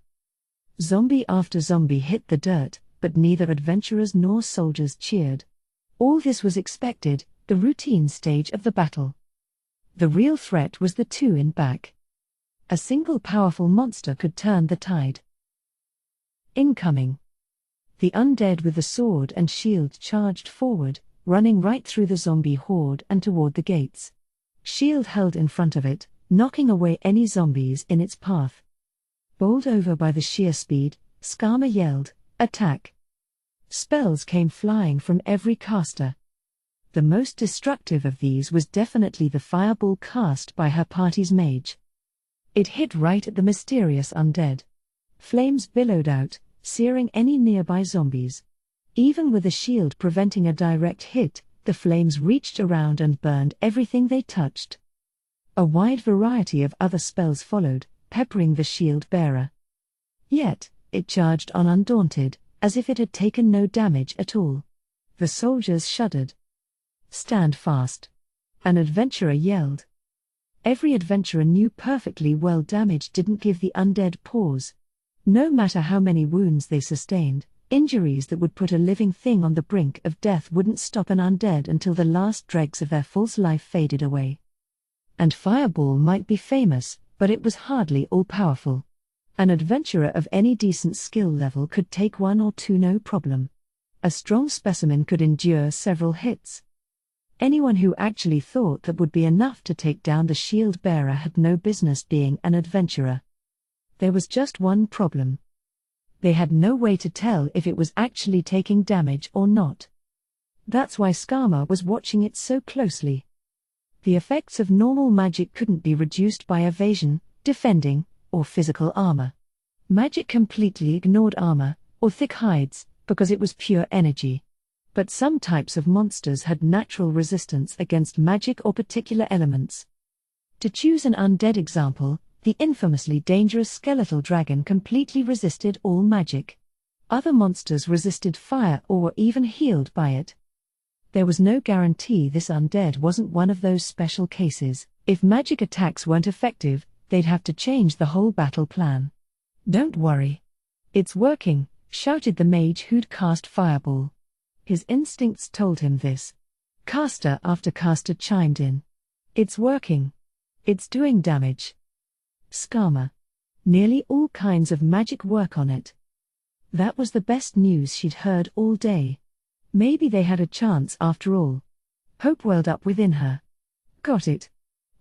Zombie after zombie hit the dirt, but neither adventurers nor soldiers cheered. All this was expected, the routine stage of the battle. The real threat was the 2 in back. A single powerful monster could turn the tide. Incoming. The undead with the sword and shield charged forward, running right through the zombie horde and toward the gates. Shield held in front of it, knocking away any zombies in its path. Bowled over by the sheer speed, Skama yelled, "Attack!" Spells came flying from every caster. The most destructive of these was definitely the fireball cast by her party's mage. It hit right at the mysterious undead. Flames billowed out, searing any nearby zombies. Even with a shield preventing a direct hit, the flames reached around and burned everything they touched. A wide variety of other spells followed, peppering the shield bearer. Yet, it charged on undaunted, as if it had taken no damage at all. The soldiers shuddered. "Stand fast!" an adventurer yelled. Every adventurer knew perfectly well damage didn't give the undead pause. No matter how many wounds they sustained, injuries that would put a living thing on the brink of death wouldn't stop an undead until the last dregs of their false life faded away. And Fireball might be famous, but it was hardly all-powerful. An adventurer of any decent skill level could take 1 or 2 no problem. A strong specimen could endure several hits. Anyone who actually thought that would be enough to take down the shield bearer had no business being an adventurer. There was just one problem. They had no way to tell if it was actually taking damage or not. That's why Skama was watching it so closely. The effects of normal magic couldn't be reduced by evasion, defending, or physical armor. Magic completely ignored armor, or thick hides, because it was pure energy. But some types of monsters had natural resistance against magic or particular elements. To choose an undead example, the infamously dangerous skeletal dragon completely resisted all magic. Other monsters resisted fire or were even healed by it. There was no guarantee this undead wasn't one of those special cases. If magic attacks weren't effective, they'd have to change the whole battle plan. "Don't worry. It's working," shouted the mage who'd cast Fireball. His instincts told him this. Caster after caster chimed in. "It's working. It's doing damage." Skama. Nearly all kinds of magic work on it. That was the best news she'd heard all day. Maybe they had a chance after all. Hope welled up within her. "Got it.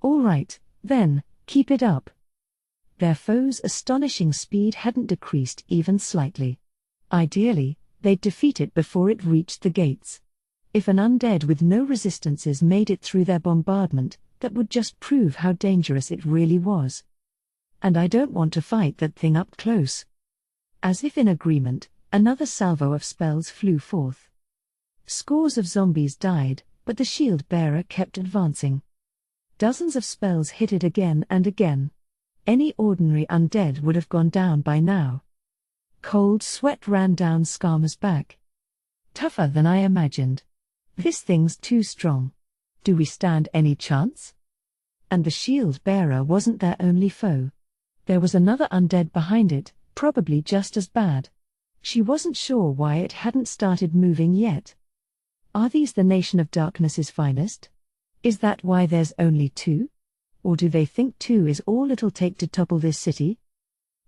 All right, then, keep it up." Their foes' astonishing speed hadn't decreased even slightly. Ideally, they'd defeat it before it reached the gates. If an undead with no resistances made it through their bombardment, that would just prove how dangerous it really was. And I don't want to fight that thing up close. As if in agreement, another salvo of spells flew forth. Scores of zombies died, but the shield bearer kept advancing. Dozens of spells hit it again and again. Any ordinary undead would have gone down by now. Cold sweat ran down Skama's back. Tougher than I imagined. This thing's too strong. Do we stand any chance? And the shield bearer wasn't their only foe. There was another undead behind it, probably just as bad. She wasn't sure why it hadn't started moving yet. Are these the Nation of Darkness's finest? Is that why there's only 2? Or do they think 2 is all it'll take to topple this city?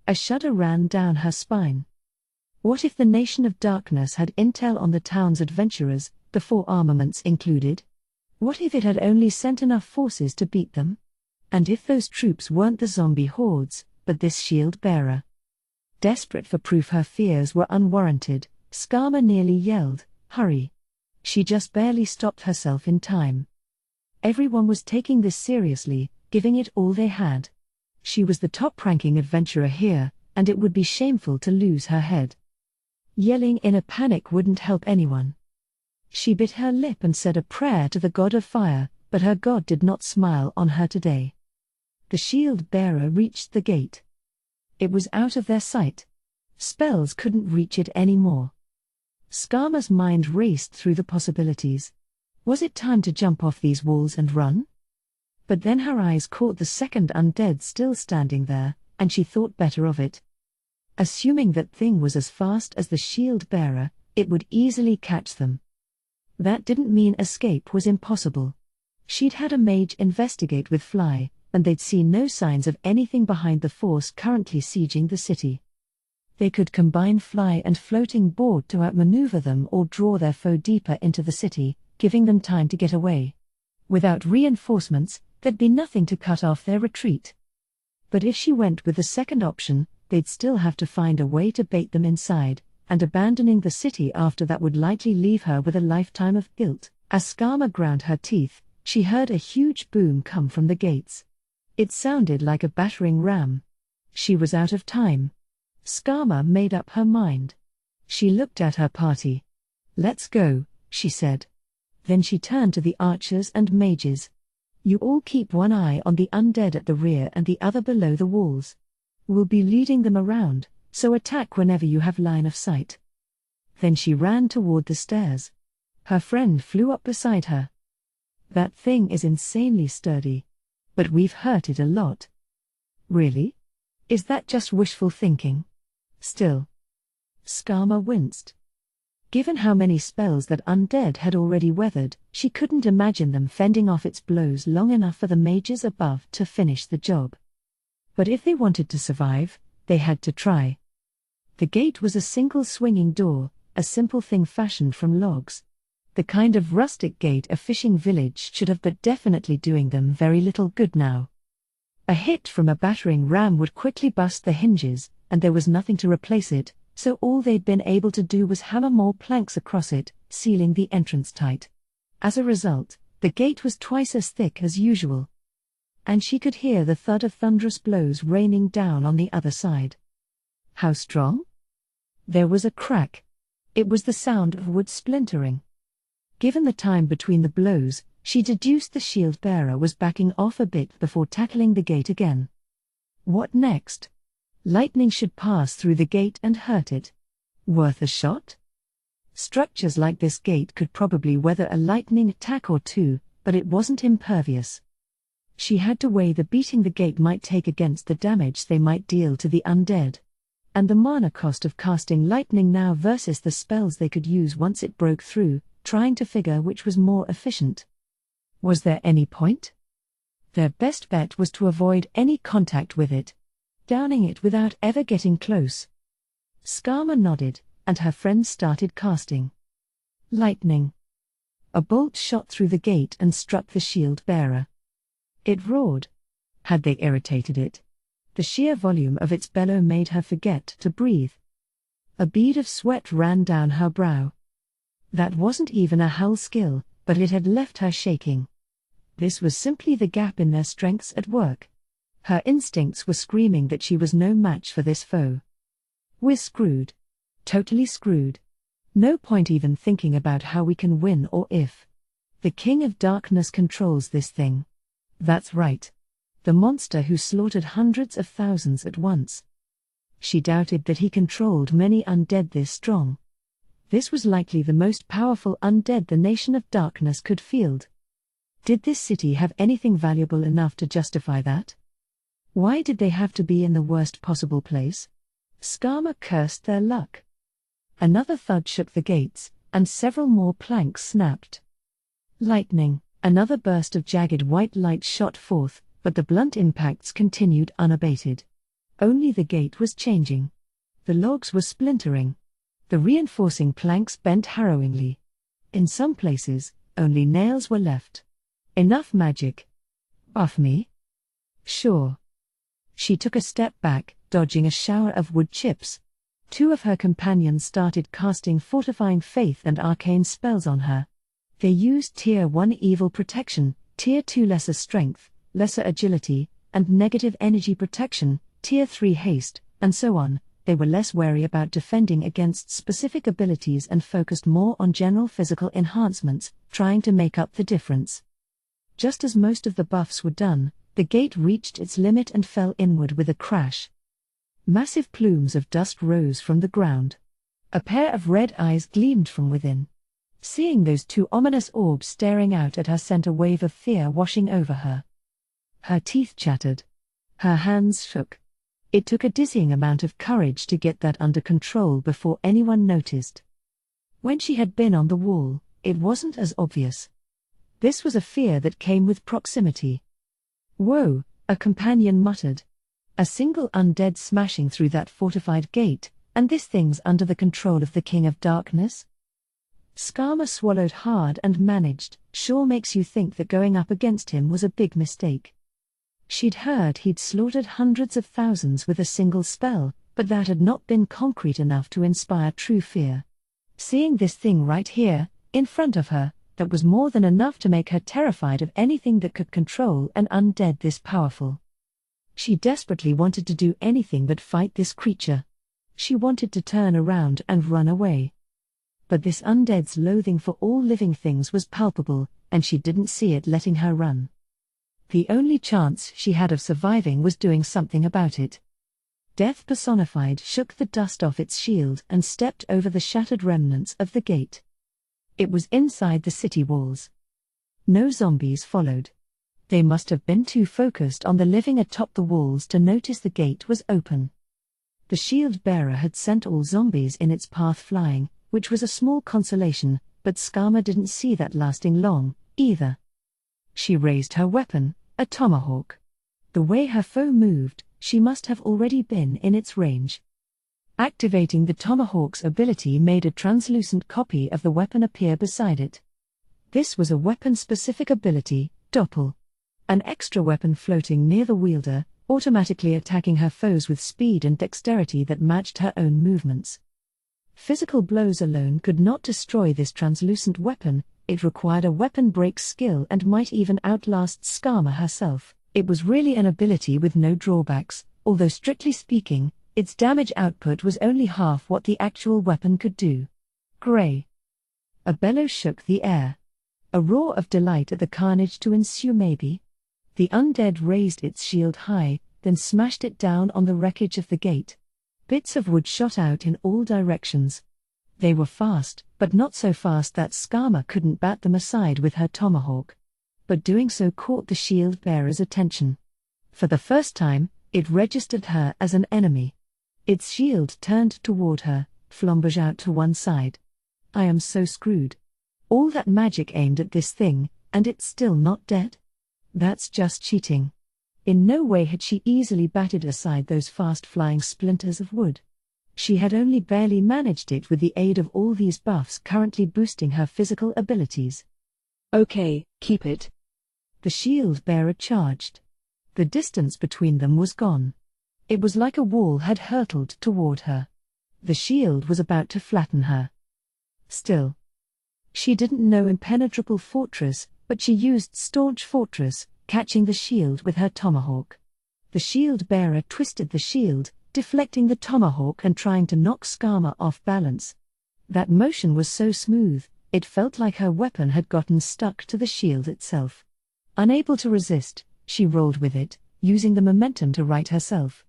A shudder ran down her spine. What if the Nation of Darkness had intel on the town's adventurers, the 4 armaments included? What if it had only sent enough forces to beat them? And if those troops weren't the zombie hordes, but this shield bearer? Desperate for proof her fears were unwarranted, Skama nearly yelled, "Hurry!" She just barely stopped herself in time. Everyone was taking this seriously, giving it all they had. She was the top-ranking adventurer here, and it would be shameful to lose her head. Yelling in a panic wouldn't help anyone. She bit her lip and said a prayer to the god of fire, but her god did not smile on her today. The shield bearer reached the gate. It was out of their sight. Spells couldn't reach it anymore. Skama's mind raced through the possibilities. Was it time to jump off these walls and run? But then her eyes caught the second undead still standing there, and she thought better of it. Assuming that thing was as fast as the shield bearer, it would easily catch them. That didn't mean escape was impossible. She'd had a mage investigate with Fly, and they'd seen no signs of anything behind the force currently sieging the city. They could combine Fly and floating board to outmaneuver them or draw their foe deeper into the city, giving them time to get away. Without reinforcements, there'd be nothing to cut off their retreat. But if she went with the second option, they'd still have to find a way to bait them inside, and abandoning the city after that would likely leave her with a lifetime of guilt. As Skama ground her teeth, she heard a huge boom come from the gates. It sounded like a battering ram. She was out of time. Skama made up her mind. She looked at her party. "Let's go," she said. Then she turned to the archers and mages. "You all keep one eye on the undead at the rear and the other below the walls. We'll be leading them around, so attack whenever you have line of sight." Then she ran toward the stairs. Her friend flew up beside her. "That thing is insanely sturdy. But we've hurt it a lot." "Really? Is that just wishful thinking?" "Still." Skama winced. Given how many spells that undead had already weathered, she couldn't imagine them fending off its blows long enough for the mages above to finish the job. But if they wanted to survive, they had to try. The gate was a single swinging door, a simple thing fashioned from logs. The kind of rustic gate a fishing village should have, but definitely doing them very little good now. A hit from a battering ram would quickly bust the hinges, and there was nothing to replace it, so all they'd been able to do was hammer more planks across it, sealing the entrance tight. As a result, the gate was twice as thick as usual. And she could hear the thud of thunderous blows raining down on the other side. How strong? There was a crack. It was the sound of wood splintering. Given the time between the blows, she deduced the shield bearer was backing off a bit before tackling the gate again. What next? Lightning should pass through the gate and hurt it. Worth a shot? Structures like this gate could probably weather a lightning attack or two, but it wasn't impervious. She had to weigh the beating the gate might take against the damage they might deal to the undead. And the mana cost of casting lightning now versus the spells they could use once it broke through, trying to figure which was more efficient. Was there any point? Their best bet was to avoid any contact with it, downing it without ever getting close. Skama nodded, and her friend started casting. Lightning. A bolt shot through the gate and struck the shield bearer. It roared. Had they irritated it? The sheer volume of its bellow made her forget to breathe. A bead of sweat ran down her brow. That wasn't even a howl skill, but it had left her shaking. This was simply the gap in their strengths at work. Her instincts were screaming that she was no match for this foe. We're screwed. Totally screwed. No point even thinking about how we can win or if. The King of Darkness controls this thing. That's right. The monster who slaughtered hundreds of thousands at once. She doubted that he controlled many undead this strong. This was likely the most powerful undead the Nation of Darkness could field. Did this city have anything valuable enough to justify that? Why did they have to be in the worst possible place? Skama cursed their luck. Another thud shook the gates, and several more planks snapped. Lightning, another burst of jagged white light shot forth, but the blunt impacts continued unabated. Only the gate was changing. The logs were splintering. The reinforcing planks bent harrowingly. In some places, only nails were left. Enough magic. Buff me? Sure. She took a step back, dodging a shower of wood chips. Two of her companions started casting fortifying faith and arcane spells on her. They used Tier 1 evil protection, Tier 2 lesser strength, lesser agility, and negative energy protection, Tier 3 haste, and so on. They were less wary about defending against specific abilities and focused more on general physical enhancements, trying to make up the difference. Just as most of the buffs were done, the gate reached its limit and fell inward with a crash. Massive plumes of dust rose from the ground. A pair of red eyes gleamed from within. Seeing those two ominous orbs staring out at her sent a wave of fear washing over her. Her teeth chattered. Her hands shook. It took a dizzying amount of courage to get that under control before anyone noticed. When she had been on the wall, it wasn't as obvious. This was a fear that came with proximity. Whoa, a companion muttered. A single undead smashing through that fortified gate, and this thing's under the control of the King of Darkness? Skama swallowed hard and managed, sure makes you think that going up against him was a big mistake. She'd heard he'd slaughtered hundreds of thousands with a single spell, but that had not been concrete enough to inspire true fear. Seeing this thing right here, in front of her, that was more than enough to make her terrified of anything that could control an undead this powerful. She desperately wanted to do anything but fight this creature. She wanted to turn around and run away. But this undead's loathing for all living things was palpable, and she didn't see it letting her run. The only chance she had of surviving was doing something about it. Death personified shook the dust off its shield and stepped over the shattered remnants of the gate. It was inside the city walls. No zombies followed. They must have been too focused on the living atop the walls to notice the gate was open. The shield bearer had sent all zombies in its path flying, which was a small consolation, but Skama didn't see that lasting long, either. She raised her weapon, a tomahawk. The way her foe moved, she must have already been in its range. Activating the tomahawk's ability made a translucent copy of the weapon appear beside it. This was a weapon-specific ability, Doppel. An extra weapon floating near the wielder, automatically attacking her foes with speed and dexterity that matched her own movements. Physical blows alone could not destroy this translucent weapon. It required a weapon break skill and might even outlast Skama herself. It was really an ability with no drawbacks, although strictly speaking, its damage output was only half what the actual weapon could do. Grey. A bellow shook the air. A roar of delight at the carnage to ensue maybe. The undead raised its shield high, then smashed it down on the wreckage of the gate. Bits of wood shot out in all directions. They were fast, but not so fast that Skama couldn't bat them aside with her tomahawk. But doing so caught the shield bearer's attention. For the first time, it registered her as an enemy. Its shield turned toward her, flambeau out to one side. I am so screwed. All that magic aimed at this thing, and it's still not dead? That's just cheating. In no way had she easily batted aside those fast-flying splinters of wood. She had only barely managed it with the aid of all these buffs currently boosting her physical abilities. Okay, keep it. The shield bearer charged. The distance between them was gone. It was like a wall had hurtled toward her. The shield was about to flatten her. Still, she didn't know impenetrable fortress, but she used staunch fortress, catching the shield with her tomahawk. The shield bearer twisted the shield, deflecting the tomahawk and trying to knock Skama off balance. That motion was so smooth, it felt like her weapon had gotten stuck to the shield itself. Unable to resist, she rolled with it, using the momentum to right herself.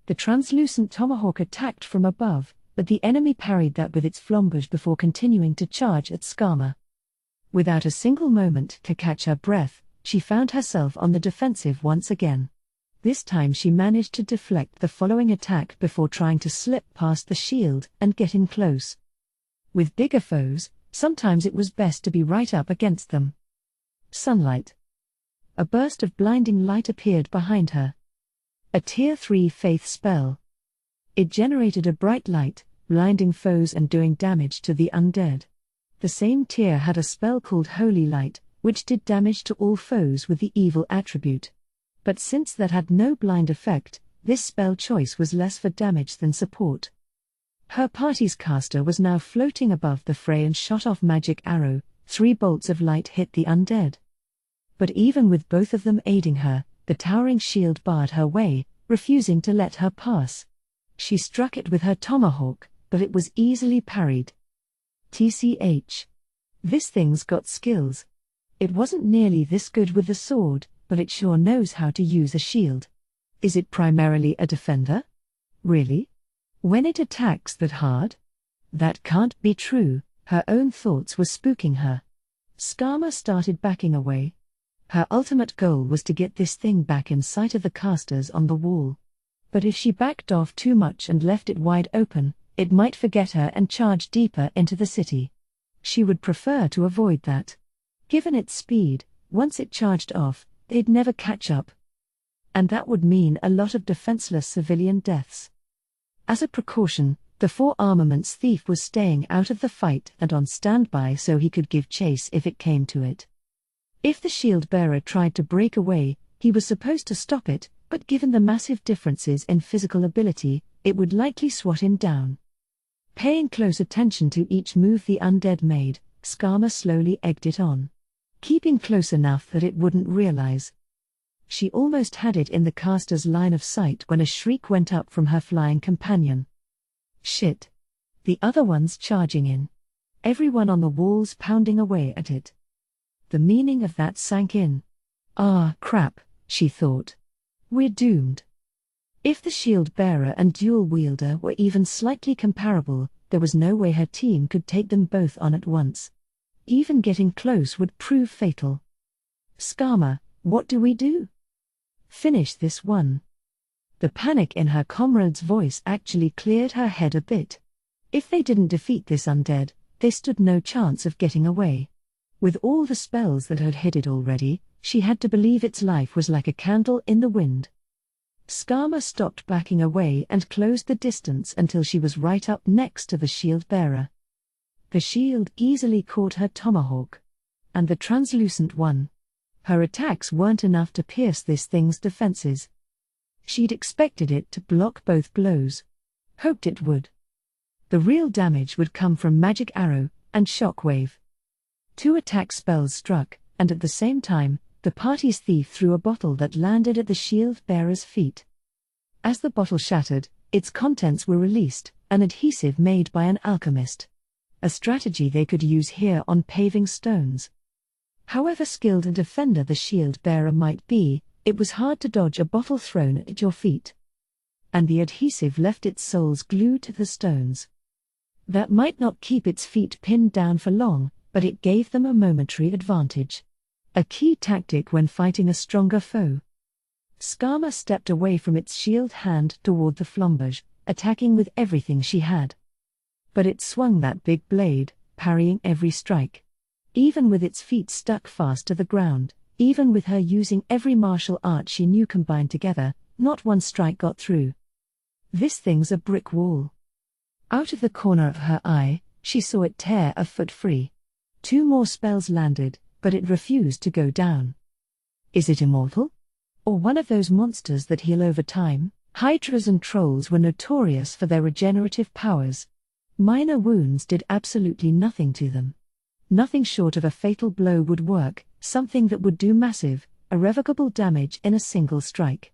The translucent tomahawk attacked from above, but the enemy parried that with its flambeau before continuing to charge at Skama. Without a single moment to catch her breath, she found herself on the defensive once again. This time she managed to deflect the following attack before trying to slip past the shield and get in close. With bigger foes, sometimes it was best to be right up against them. Sunlight. A burst of blinding light appeared behind her. A Tier 3 faith spell. It generated a bright light, blinding foes and doing damage to the undead. The same tier had a spell called Holy Light, which did damage to all foes with the evil attribute. But since that had no blind effect, this spell choice was less for damage than support. Her party's caster was now floating above the fray and shot off magic arrow. 3 bolts of light hit the undead. But even with both of them aiding her, the towering shield barred her way, refusing to let her pass. She struck it with her tomahawk, but it was easily parried. TCH. This thing's got skills. It wasn't nearly this good with the sword, but it sure knows how to use a shield. Is it primarily a defender? Really? When it attacks that hard? That can't be true. Her own thoughts were spooking her. Skama started backing away. Her ultimate goal was to get this thing back in sight of the casters on the wall. But if she backed off too much and left it wide open, it might forget her and charge deeper into the city. She would prefer to avoid that. Given its speed, once it charged off, they'd never catch up. And that would mean a lot of defenseless civilian deaths. As a precaution, the 4 armaments thief was staying out of the fight and on standby so he could give chase if it came to it. If the shield bearer tried to break away, he was supposed to stop it, but given the massive differences in physical ability, it would likely swat him down. Paying close attention to each move the undead made, Skama slowly egged it on. Keeping close enough that it wouldn't realize. She almost had it in the caster's line of sight when a shriek went up from her flying companion. Shit. The other one's charging in. Everyone on the walls pounding away at it. The meaning of that sank in. Ah, crap, she thought. We're doomed. If the shield bearer and dual wielder were even slightly comparable, there was no way her team could take them both on at once. Even getting close would prove fatal. Skama, what do we do? Finish this one. The panic in her comrade's voice actually cleared her head a bit. If they didn't defeat this undead, they stood no chance of getting away. With all the spells that had hit it already, she had to believe its life was like a candle in the wind. Skama stopped backing away and closed the distance until she was right up next to the shield bearer. The shield easily caught her tomahawk. And the translucent one. Her attacks weren't enough to pierce this thing's defenses. She'd expected it to block both blows. Hoped it would. The real damage would come from magic arrow and shockwave. 2 attack spells struck, and at the same time, the party's thief threw a bottle that landed at the shield bearer's feet. As the bottle shattered, its contents were released, an adhesive made by an alchemist. A strategy they could use here on paving stones. However skilled a defender the shield bearer might be, it was hard to dodge a bottle thrown at your feet. And the adhesive left its soles glued to the stones. That might not keep its feet pinned down for long, but it gave them a momentary advantage. A key tactic when fighting a stronger foe. Skama stepped away from its shield hand toward the flambeau, attacking with everything she had. But it swung that big blade, parrying every strike. Even with its feet stuck fast to the ground, even with her using every martial art she knew combined together, not one strike got through. This thing's a brick wall. Out of the corner of her eye, she saw it tear a foot free. 2 more spells landed, but it refused to go down. Is it immortal? Or one of those monsters that heal over time? Hydras and trolls were notorious for their regenerative powers. Minor wounds did absolutely nothing to them. Nothing short of a fatal blow would work, something that would do massive, irrevocable damage in a single strike.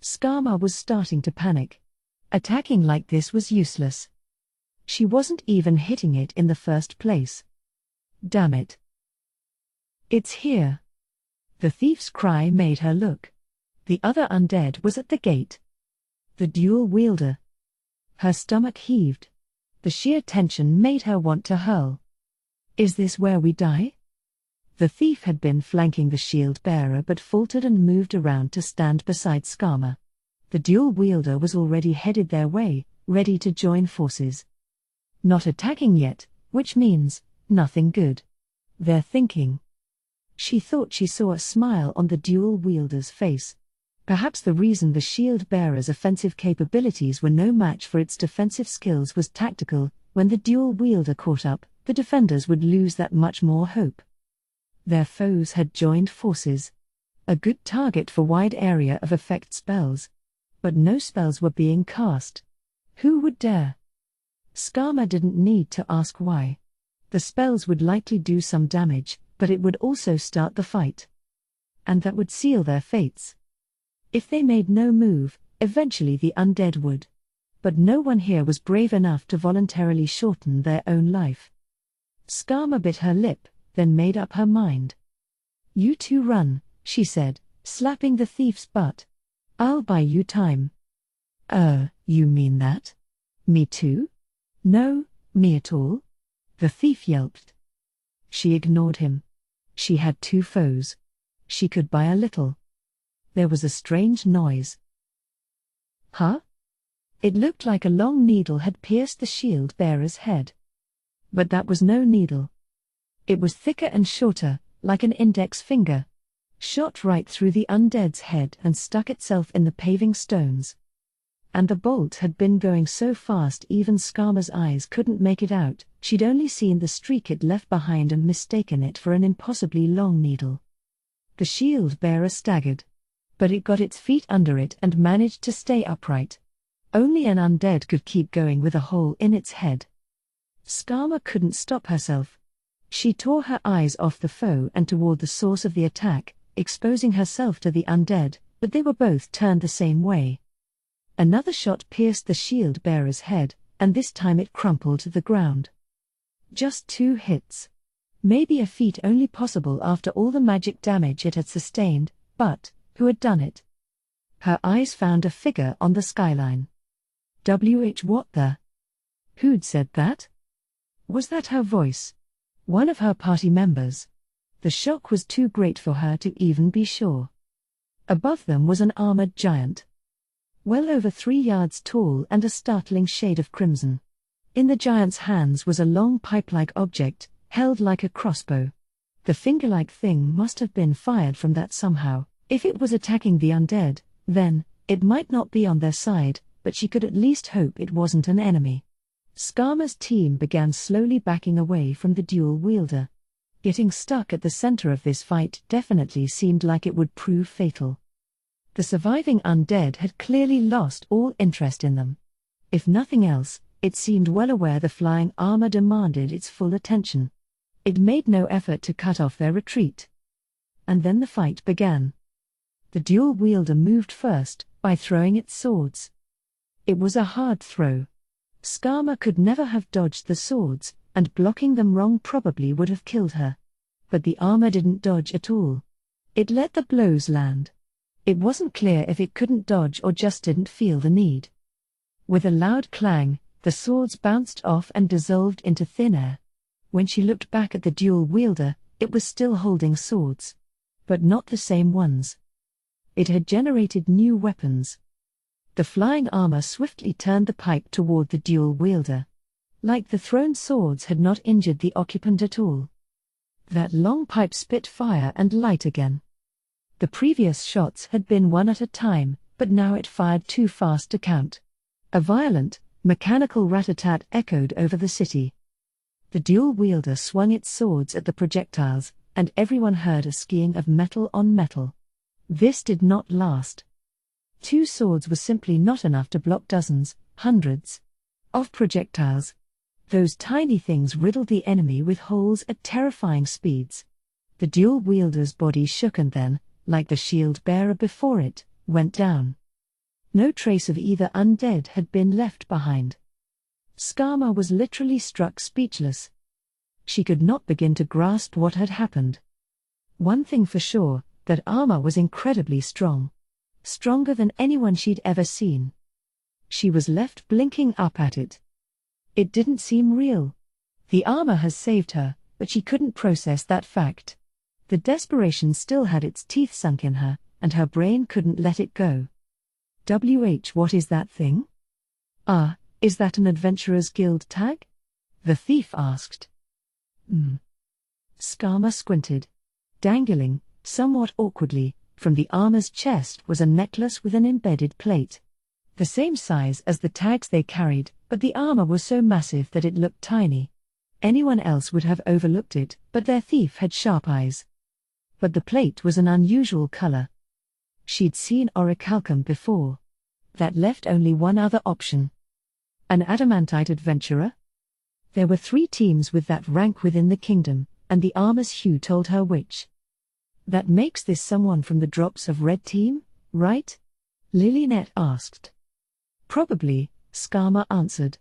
Skama was starting to panic. Attacking like this was useless. She wasn't even hitting it in the first place. Damn it. It's here. The thief's cry made her look. The other undead was at the gate. The dual wielder. Her stomach heaved. The sheer tension made her want to hurl. Is this where we die? The thief had been flanking the shield bearer but faltered and moved around to stand beside Skama. The dual wielder was already headed their way, ready to join forces. Not attacking yet, which means nothing good. They're thinking. She thought she saw a smile on the dual wielder's face. Perhaps the reason the shield bearer's offensive capabilities were no match for its defensive skills was tactical. When the dual wielder caught up, the defenders would lose that much more hope. Their foes had joined forces. A good target for wide area of effect spells. But no spells were being cast. Who would dare? Skama didn't need to ask why. The spells would likely do some damage, but it would also start the fight. And that would seal their fates. If they made no move, eventually the undead would. But no one here was brave enough to voluntarily shorten their own life. Skama bit her lip, then made up her mind. You two run, she said, slapping the thief's butt. I'll buy you time. You mean that? Me too? No, me at all? The thief yelped. She ignored him. She had two foes. She could buy a little. There was a strange noise. Huh? It looked like a long needle had pierced the shield bearer's head. But that was no needle. It was thicker and shorter, like an index finger. Shot right through the undead's head and stuck itself in the paving stones. And the bolt had been going so fast even Skama's eyes couldn't make it out. She'd only seen the streak it left behind and mistaken it for an impossibly long needle. The shield bearer staggered. But it got its feet under it and managed to stay upright. Only an undead could keep going with a hole in its head. Skama couldn't stop herself. She tore her eyes off the foe and toward the source of the attack, exposing herself to the undead, but they were both turned the same way. Another shot pierced the shield bearer's head, and this time it crumpled to the ground. Just 2 hits. Maybe a feat only possible after all the magic damage it had sustained, but who had done it? Her eyes found a figure on the skyline. What the? Who'd said that? Was that her voice? One of her party members? The shock was too great for her to even be sure. Above them was an armored giant. Well over 3 yards tall and a startling shade of crimson. In the giant's hands was a long pipe-like object, held like a crossbow. The finger-like thing must have been fired from that somehow. If it was attacking the undead, then it might not be on their side, but she could at least hope it wasn't an enemy. Skama's team began slowly backing away from the dual wielder. Getting stuck at the center of this fight definitely seemed like it would prove fatal. The surviving undead had clearly lost all interest in them. If nothing else, it seemed well aware the flying armor demanded its full attention. It made no effort to cut off their retreat. And then the fight began. The dual wielder moved first, by throwing its swords. It was a hard throw. Skama could never have dodged the swords, and blocking them wrong probably would have killed her. But the armor didn't dodge at all. It let the blows land. It wasn't clear if it couldn't dodge or just didn't feel the need. With a loud clang, the swords bounced off and dissolved into thin air. When she looked back at the dual wielder, it was still holding swords. But not the same ones. It had generated new weapons. The flying armor swiftly turned the pipe toward the dual wielder. Like the thrown swords had not injured the occupant at all. That long pipe spit fire and light again. The previous shots had been one at a time, but now it fired too fast to count. A violent, mechanical rat-a-tat echoed over the city. The dual wielder swung its swords at the projectiles, and everyone heard a skiing of metal on metal. This did not last. 2 swords was simply not enough to block dozens, hundreds of projectiles. Those tiny things riddled the enemy with holes at terrifying speeds. The dual wielder's body shook and then, like the shield bearer before it, went down. No trace of either undead had been left behind. Skama was literally struck speechless. She could not begin to grasp what had happened. One thing for sure, that armor was incredibly strong. Stronger than anyone she'd ever seen. She was left blinking up at it. It didn't seem real. The armor has saved her, but she couldn't process that fact. The desperation still had its teeth sunk in her, and her brain couldn't let it go. What is that thing? Is that an Adventurers Guild tag? The thief asked. Skama squinted. Dangling, somewhat awkwardly, from the armor's chest was a necklace with an embedded plate. The same size as the tags they carried, but the armor was so massive that it looked tiny. Anyone else would have overlooked it, but their thief had sharp eyes. But the plate was an unusual color. She'd seen orichalcum before. That left only one other option. An adamantite adventurer? There were 3 teams with that rank within the kingdom, and the armor's hue told her which. That makes this someone from the Drops of Red team, right? Lilynette asked. Probably, Skama answered.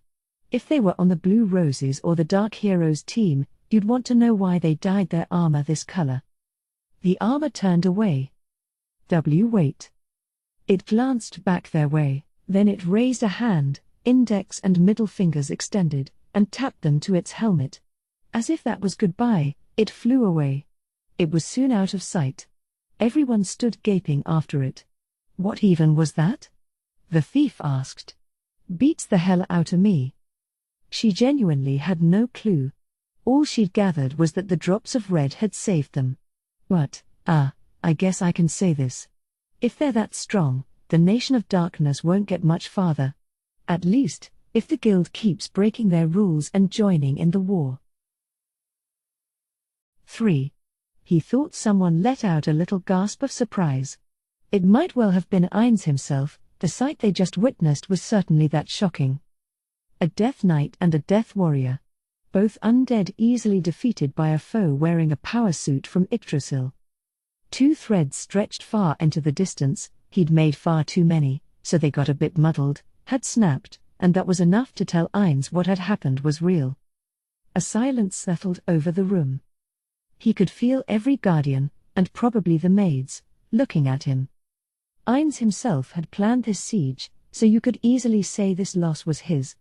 If they were on the Blue Roses or the Dark Heroes team, you'd want to know why they dyed their armor this color. The armor turned away. Wait. It glanced back their way, then it raised a hand, index and middle fingers extended, and tapped them to its helmet. As if that was goodbye, it flew away. It was soon out of sight. Everyone stood gaping after it. What even was that? The thief asked. Beats the hell out of me. She genuinely had no clue. All she'd gathered was that the Drops of Red had saved them. But, I guess I can say this. If they're that strong, the Nation of Darkness won't get much farther. At least, if the guild keeps breaking their rules and joining in the war. 3. He thought someone let out a little gasp of surprise. It might well have been Ainz himself. The sight they just witnessed was certainly that shocking. A Death Knight and a Death Warrior. Both undead easily defeated by a foe wearing a power suit from Yggdrasil. 2 threads stretched far into the distance, he'd made far too many, so they got a bit muddled, had snapped, and that was enough to tell Ainz what had happened was real. A silence settled over the room. He could feel every guardian, and probably the maids, looking at him. Ainz himself had planned this siege, so you could easily say this loss was his.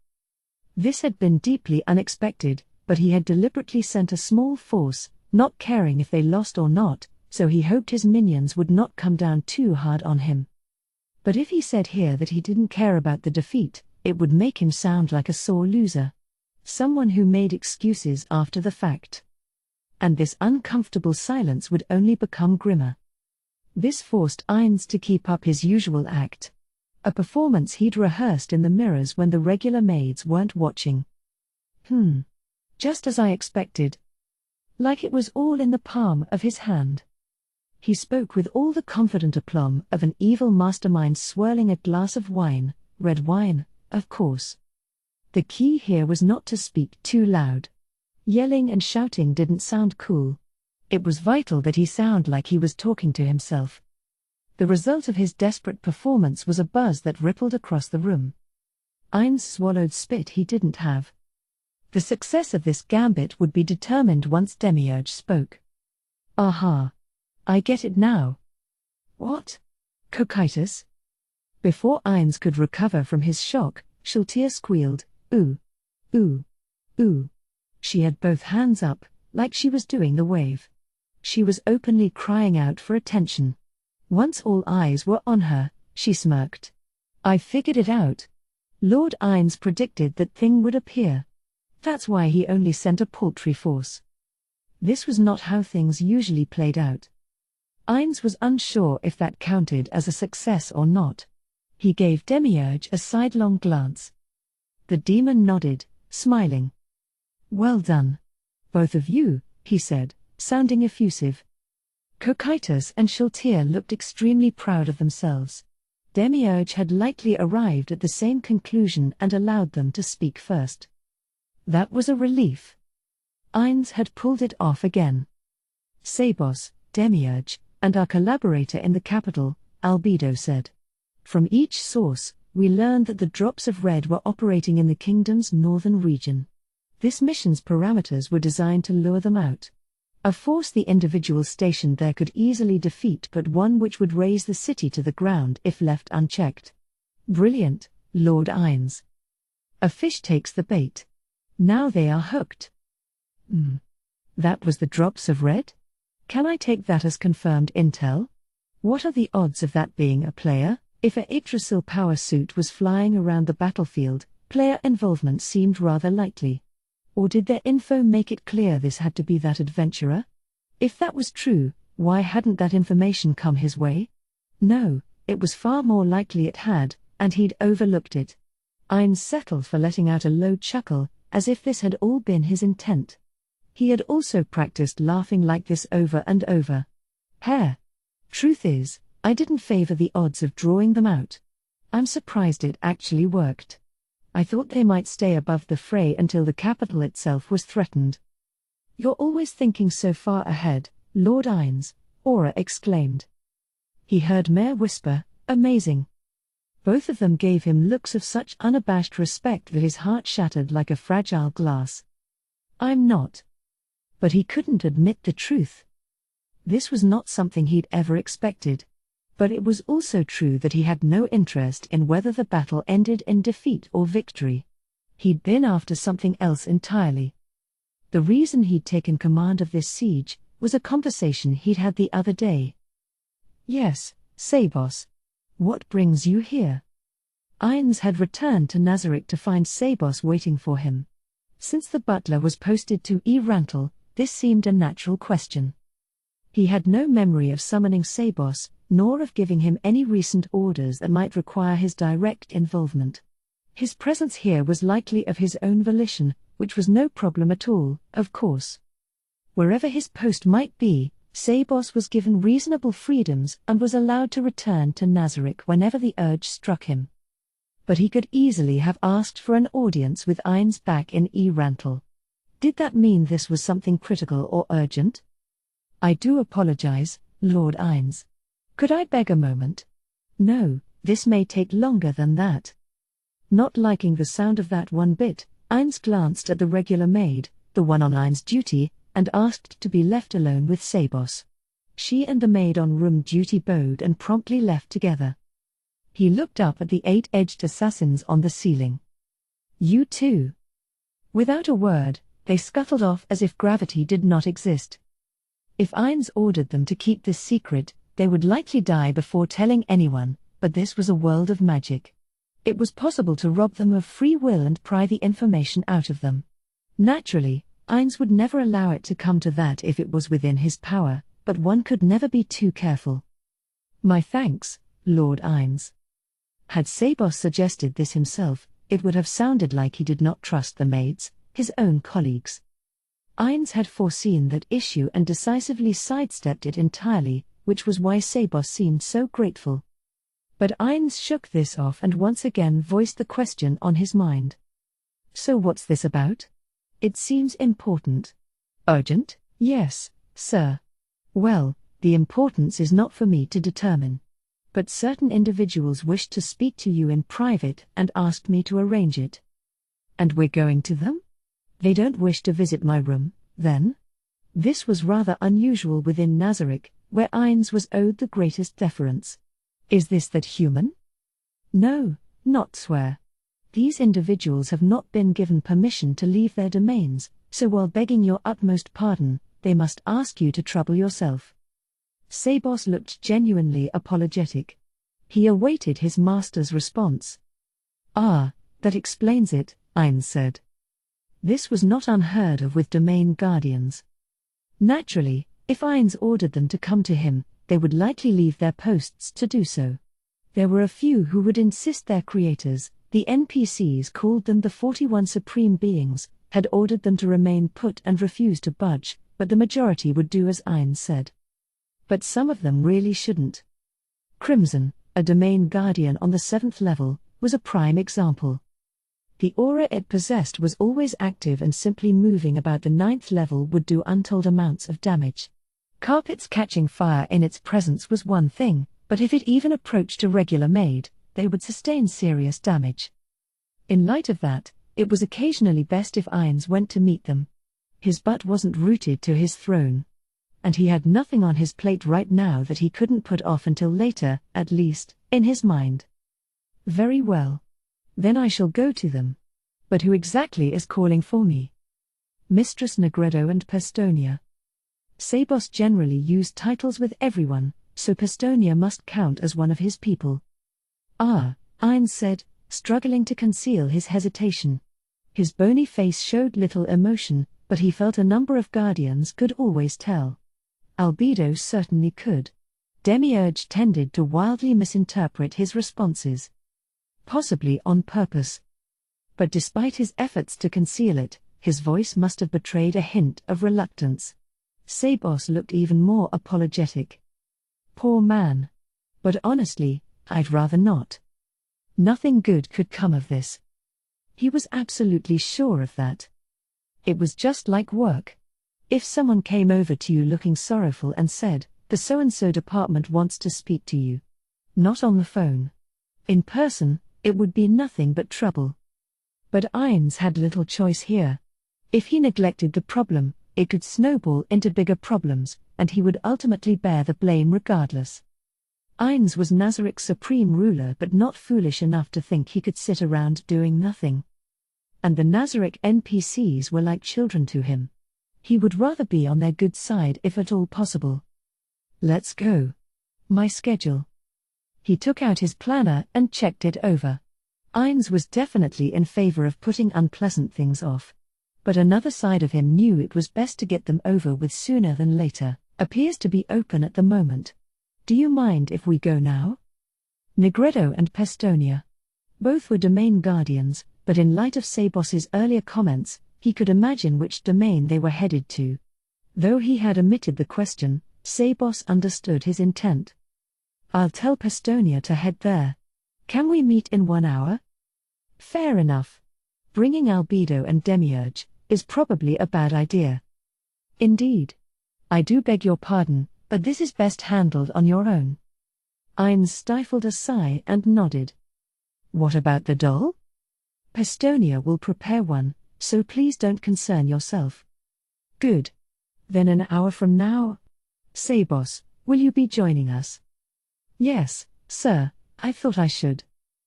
This had been deeply unexpected, but he had deliberately sent a small force, not caring if they lost or not, so he hoped his minions would not come down too hard on him. But if he said here that he didn't care about the defeat, it would make him sound like a sore loser. Someone who made excuses after the fact. And this uncomfortable silence would only become grimmer. This forced Ainz to keep up his usual act. A performance he'd rehearsed in the mirrors when the regular maids weren't watching. Just as I expected. Like it was all in the palm of his hand. He spoke with all the confident aplomb of an evil mastermind swirling a glass of wine, red wine, of course. The key here was not to speak too loud. Yelling and shouting didn't sound cool. It was vital that he sound like he was talking to himself. The result of his desperate performance was a buzz that rippled across the room. Ainz swallowed spit he didn't have. The success of this gambit would be determined once Demiurge spoke. Aha! I get it now. What? Cocytus? Before Ainz could recover from his shock, Shaltir squealed, ooh. Ooh. Ooh. She had both hands up, like she was doing the wave. She was openly crying out for attention. Once all eyes were on her, she smirked. I figured it out. Lord Ainz predicted that thing would appear. That's why he only sent a paltry force. This was not how things usually played out. Ainz was unsure if that counted as a success or not. He gave Demiurge a sidelong glance. The demon nodded, smiling. Well done. Both of you, he said, sounding effusive. Cocytus and Shaltir looked extremely proud of themselves. Demiurge had likely arrived at the same conclusion and allowed them to speak first. That was a relief. Ainz had pulled it off again. Sabos, Demiurge, and our collaborator in the capital, Albedo said. From each source, we learned that the drops of red were operating in the kingdom's northern region. This mission's parameters were designed to lure them out. A force the individual stationed there could easily defeat, but one which would raise the city to the ground if left unchecked. Brilliant, Lord Ainz. A fish takes the bait. Now they are hooked. That was the drops of red? Can I take that as confirmed intel? What are the odds of that being a player? If a Yggdrasil power suit was flying around the battlefield, player involvement seemed rather likely. Or did their info make it clear this had to be that adventurer? If that was true, why hadn't that information come his way? No, it was far more likely it had, and he'd overlooked it. Ainz settled for letting out a low chuckle, as if this had all been his intent. He had also practiced laughing like this over and over. Truth is, I didn't favor the odds of drawing them out. I'm surprised it actually worked. I thought they might stay above the fray until the capital itself was threatened. You're always thinking so far ahead, Lord Ainz, Aura exclaimed. He heard Mare whisper, amazing. Both of them gave him looks of such unabashed respect that his heart shattered like a fragile glass. I'm not. But he couldn't admit the truth. This was not something he'd ever expected. But it was also true that he had no interest in whether the battle ended in defeat or victory. He'd been after something else entirely. The reason he'd taken command of this siege was a conversation he'd had the other day. Yes, Sabos. What brings you here? Ainz had returned to Nazarick to find Sabos waiting for him. Since the butler was posted to Rantel, this seemed a natural question. He had no memory of summoning Sabos, nor of giving him any recent orders that might require his direct involvement. His presence here was likely of his own volition, which was no problem at all, of course. Wherever his post might be, Sabos was given reasonable freedoms and was allowed to return to Nazarick whenever the urge struck him. But he could easily have asked for an audience with Ainz back in Rantel. Did that mean this was something critical or urgent? I do apologize, Lord Ainz. Could I beg a moment? No, this may take longer than that. Not liking the sound of that one bit, Ainz glanced at the regular maid, the one on Ainz duty, and asked to be left alone with Sabos. She and the maid on room duty bowed and promptly left together. He looked up at the 8-edged assassins on the ceiling. You too. Without a word, they scuttled off as if gravity did not exist. If Ainz ordered them to keep this secret, they would likely die before telling anyone, but this was a world of magic. It was possible to rob them of free will and pry the information out of them. Naturally, Ainz would never allow it to come to that if it was within his power, but one could never be too careful. My thanks, Lord Ainz. Had Sabos suggested this himself, it would have sounded like he did not trust the maids, his own colleagues. Ainz had foreseen that issue and decisively sidestepped it entirely, which was why Sabos seemed so grateful. But Ainz shook this off and once again voiced the question on his mind. So what's this about? It seems important. Urgent? Yes, sir. Well, the importance is not for me to determine. But certain individuals wished to speak to you in private and asked me to arrange it. And we're going to them? They don't wish to visit my room, then? This was rather unusual within Nazarick, where Ainz was owed the greatest deference. Is this that human? No, not swear. These individuals have not been given permission to leave their domains, so while begging your utmost pardon, they must ask you to trouble yourself. Sabos looked genuinely apologetic. He awaited his master's response. Ah, that explains it, Ainz said. This was not unheard of with domain guardians. Naturally, if Ainz ordered them to come to him, they would likely leave their posts to do so. There were a few who would insist their creators, the NPCs called them the 41 Supreme Beings, had ordered them to remain put and refuse to budge, but the majority would do as Ainz said. But some of them really shouldn't. Crimson, a domain guardian on the 7th level, was a prime example. The aura it possessed was always active, and simply moving about the 9th level would do untold amounts of damage. Carpets catching fire in its presence was one thing, but if it even approached a regular maid, they would sustain serious damage. In light of that, it was occasionally best if Ainz went to meet them. His butt wasn't rooted to his throne. And he had nothing on his plate right now that he couldn't put off until later, at least, in his mind. Very well. Then I shall go to them. But who exactly is calling for me? Mistress Negredo and Pestonia. Sabos generally used titles with everyone, so Pestonia must count as one of his people. Ah, Ainz said, struggling to conceal his hesitation. His bony face showed little emotion, but he felt a number of guardians could always tell. Albedo certainly could. Demiurge tended to wildly misinterpret his responses. Possibly on purpose. But despite his efforts to conceal it, his voice must have betrayed a hint of reluctance. Sabos looked even more apologetic. Poor man. But honestly, I'd rather not. Nothing good could come of this. He was absolutely sure of that. It was just like work. If someone came over to you looking sorrowful and said, "The so-and-so department wants to speak to you." Not on the phone. In person, it would be nothing but trouble. But Ainz had little choice here. If he neglected the problem, it could snowball into bigger problems, and he would ultimately bear the blame regardless. Ainz was Nazarik's supreme ruler, but not foolish enough to think he could sit around doing nothing. And the Nazarik NPCs were like children to him. He would rather be on their good side if at all possible. Let's go. My schedule. He took out his planner and checked it over. Ainz was definitely in favor of putting unpleasant things off. But another side of him knew it was best to get them over with sooner than later. Appears to be open at the moment. Do you mind if we go now? Negredo and Pestonia. Both were domain guardians, but in light of Sabos's earlier comments, he could imagine which domain they were headed to. Though he had omitted the question, Sabos understood his intent. I'll tell Pestonia to head there. Can we meet in 1 hour? Fair enough. Bringing Albedo and Demiurge is probably a bad idea. Indeed. I do beg your pardon, but this is best handled on your own. Ainz stifled a sigh and nodded. What about the doll? Pestonia will prepare one, so please don't concern yourself. Good. Then an hour from now? Sabos, will you be joining us? Yes, sir, I thought I should.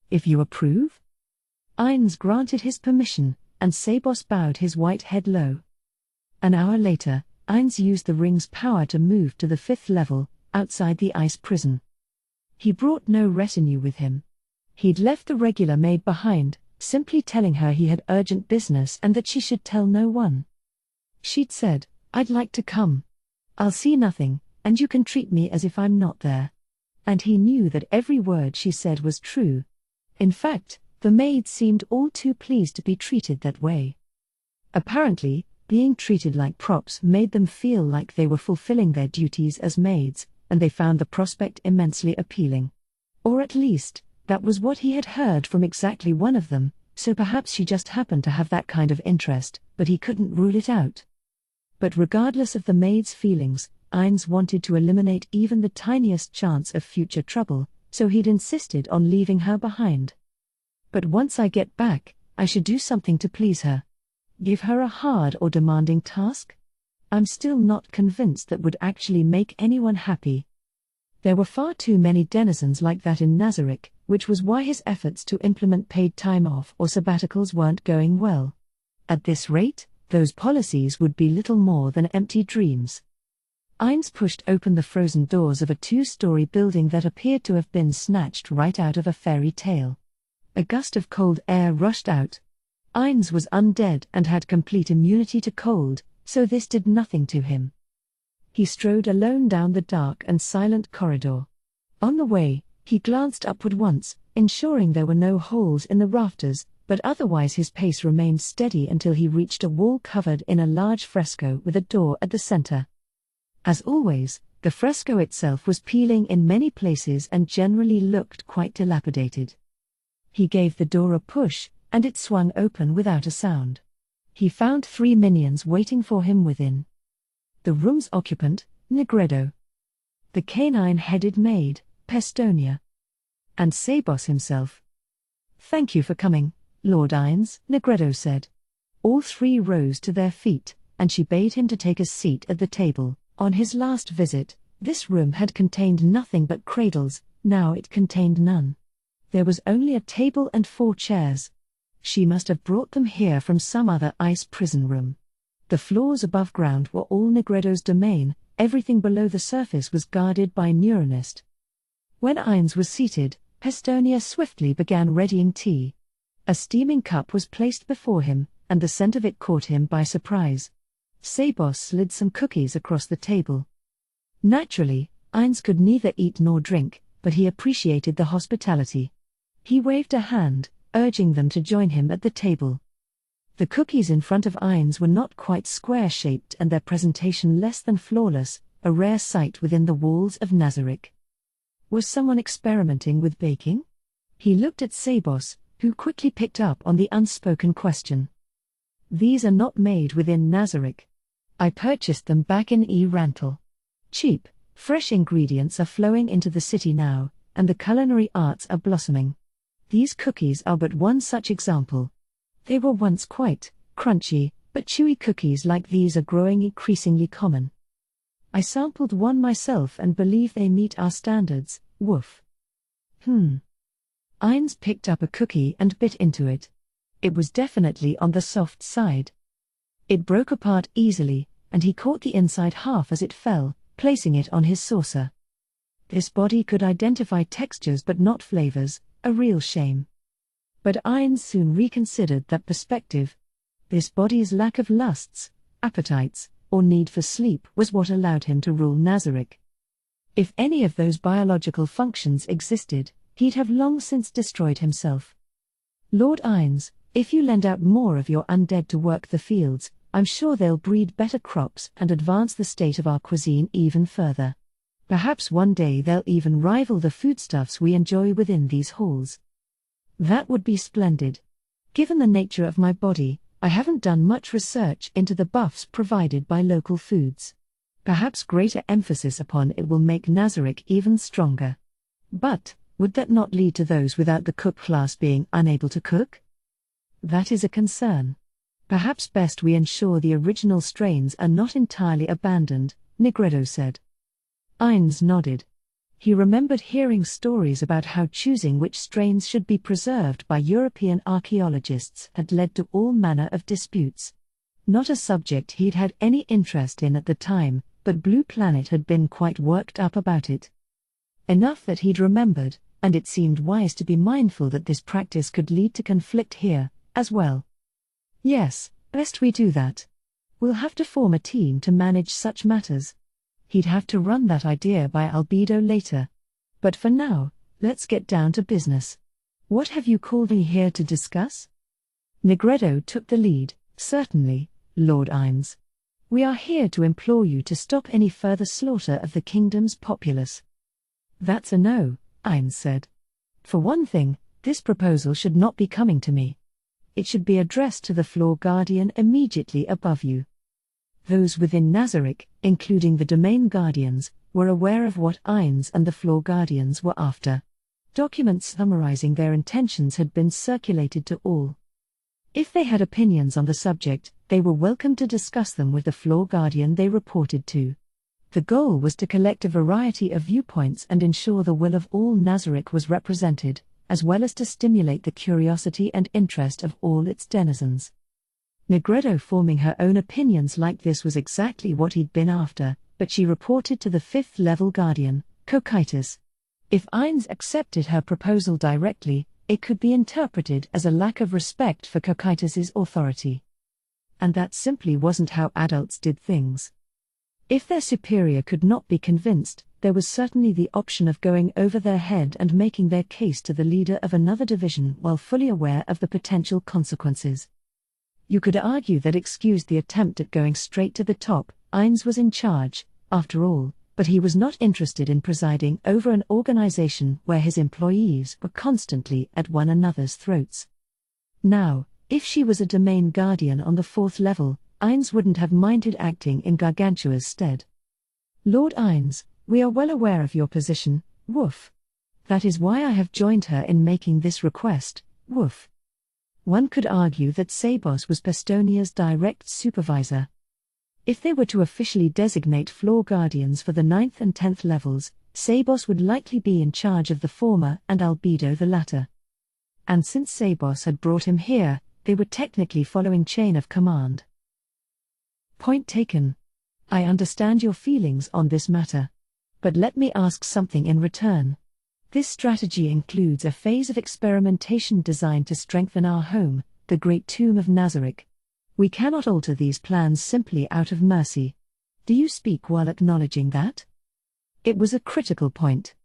If you approve? Ainz granted his permission, and Sabos bowed his white head low. An hour later, Ainz used the ring's power to move to the 5th level, outside the ice prison. He brought no retinue with him. He'd left the regular maid behind, simply telling her he had urgent business and that she should tell no one. She'd said, "I'd like to come. I'll see nothing, and you can treat me as if I'm not there." And he knew that every word she said was true. In fact, the maid seemed all too pleased to be treated that way. Apparently, being treated like props made them feel like they were fulfilling their duties as maids, and they found the prospect immensely appealing. Or at least, that was what he had heard from exactly one of them, so perhaps she just happened to have that kind of interest, but he couldn't rule it out. But regardless of the maid's feelings, Ainz wanted to eliminate even the tiniest chance of future trouble, so he'd insisted on leaving her behind. But once I get back, I should do something to please her. Give her a hard or demanding task? I'm still not convinced that would actually make anyone happy. There were far too many denizens like that in Nazarik, which was why his efforts to implement paid time off or sabbaticals weren't going well. At this rate, those policies would be little more than empty dreams. Ainz pushed open the frozen doors of a 2-story building that appeared to have been snatched right out of a fairy tale. A gust of cold air rushed out. Ainz was undead and had complete immunity to cold, so this did nothing to him. He strode alone down the dark and silent corridor. On the way, he glanced upward once, ensuring there were no holes in the rafters, but otherwise his pace remained steady until he reached a wall covered in a large fresco with a door at the center. As always, The fresco itself was peeling in many places and generally looked quite dilapidated. He gave the door a push, and it swung open without a sound. He found 3 minions waiting for him within. The room's occupant, Negredo. The canine-headed maid, Pestonia. And Sabos himself. "Thank you for coming, Lord Ines," Negredo said. All 3 rose to their feet, and she bade him to take a seat at the table. On his last visit, this room had contained nothing but cradles, now it contained none. There was only a table and 4 chairs. She must have brought them here from some other ice prison room. The floors above ground were all Negredo's domain, everything below the surface was guarded by Neuronist. When Ines was seated, Pestonia swiftly began readying tea. A steaming cup was placed before him, and the scent of it caught him by surprise. Sabos slid some cookies across the table. Naturally, Ines could neither eat nor drink, but he appreciated the hospitality. He waved a hand, urging them to join him at the table. The cookies in front of Ines were not quite square-shaped and their presentation less than flawless, a rare sight within the walls of Nazarick. Was someone experimenting with baking? He looked at Sabos, who quickly picked up on the unspoken question. "These are not made within Nazarick. I purchased them back in Rantel. Cheap, fresh ingredients are flowing into the city now, and the culinary arts are blossoming. These cookies are but one such example. They were once quite crunchy, but chewy cookies like these are growing increasingly common. I sampled one myself and believe they meet our standards, woof." Ines picked up a cookie and bit into it. It was definitely on the soft side. It broke apart easily, and he caught the inside half as it fell, placing it on his saucer. This body could identify textures but not flavors, a real shame. But Ines soon reconsidered that perspective. This body's lack of lusts, appetites, or need for sleep was what allowed him to rule Nazarick. If any of those biological functions existed, he'd have long since destroyed himself. "Lord Ines, if you lend out more of your undead to work the fields, I'm sure they'll breed better crops and advance the state of our cuisine even further. Perhaps one day they'll even rival the foodstuffs we enjoy within these halls. That would be splendid. Given the nature of my body, I haven't done much research into the buffs provided by local foods. Perhaps greater emphasis upon it will make Nazarick even stronger. But, would that not lead to those without the cook class being unable to cook? That is a concern. Perhaps best we ensure the original strains are not entirely abandoned," Negredo said. Ines nodded. He remembered hearing stories about how choosing which strains should be preserved by European archaeologists had led to all manner of disputes. Not a subject he'd had any interest in at the time, but Blue Planet had been quite worked up about it. Enough that he'd remembered, and it seemed wise to be mindful that this practice could lead to conflict here, as well. "Yes, best we do that. We'll have to form a team to manage such matters. He'd have to run that idea by Albedo later. But for now, let's get down to business. What have you called me here to discuss?" Negredo took the lead. "Certainly, Lord Ines. We are here to implore you to stop any further slaughter of the kingdom's populace." "That's a no," Ines said. "For one thing, this proposal should not be coming to me. It should be addressed to the floor guardian immediately above you." Those within Nazarick, including the domain guardians, were aware of what Ines and the floor guardians were after. Documents summarizing their intentions had been circulated to all. If they had opinions on the subject, they were welcome to discuss them with the floor guardian they reported to. The goal was to collect a variety of viewpoints and ensure the will of all Nazarick was represented, as well as to stimulate the curiosity and interest of all its denizens. Negredo forming her own opinions like this was exactly what he'd been after, but she reported to the 5th level guardian, Cocytus. If Ines accepted her proposal directly, it could be interpreted as a lack of respect for Cocytus's authority. And that simply wasn't how adults did things. If their superior could not be convinced, there was certainly the option of going over their head and making their case to the leader of another division while fully aware of the potential consequences. You could argue that excused the attempt at going straight to the top. Ines was in charge, after all, but he was not interested in presiding over an organization where his employees were constantly at one another's throats. Now, if she was a domain guardian on the 4th level, Ainz wouldn't have minded acting in Gargantua's stead. Lord Ainz, we are well aware of your position, woof. That is why I have joined her in making this request, woof. One could argue that Sabos was Pestonia's direct supervisor. If they were to officially designate floor guardians for the 9th and 10th levels, Sabos would likely be in charge of the former and Albedo the latter. And since Sabos had brought him here, they were technically following chain of command. Point taken. I understand your feelings on this matter. But let me ask something in return. This strategy includes a phase of experimentation designed to strengthen our home, the Great Tomb of Nazarick. We cannot alter these plans simply out of mercy. Do you speak while acknowledging that? It was a critical point.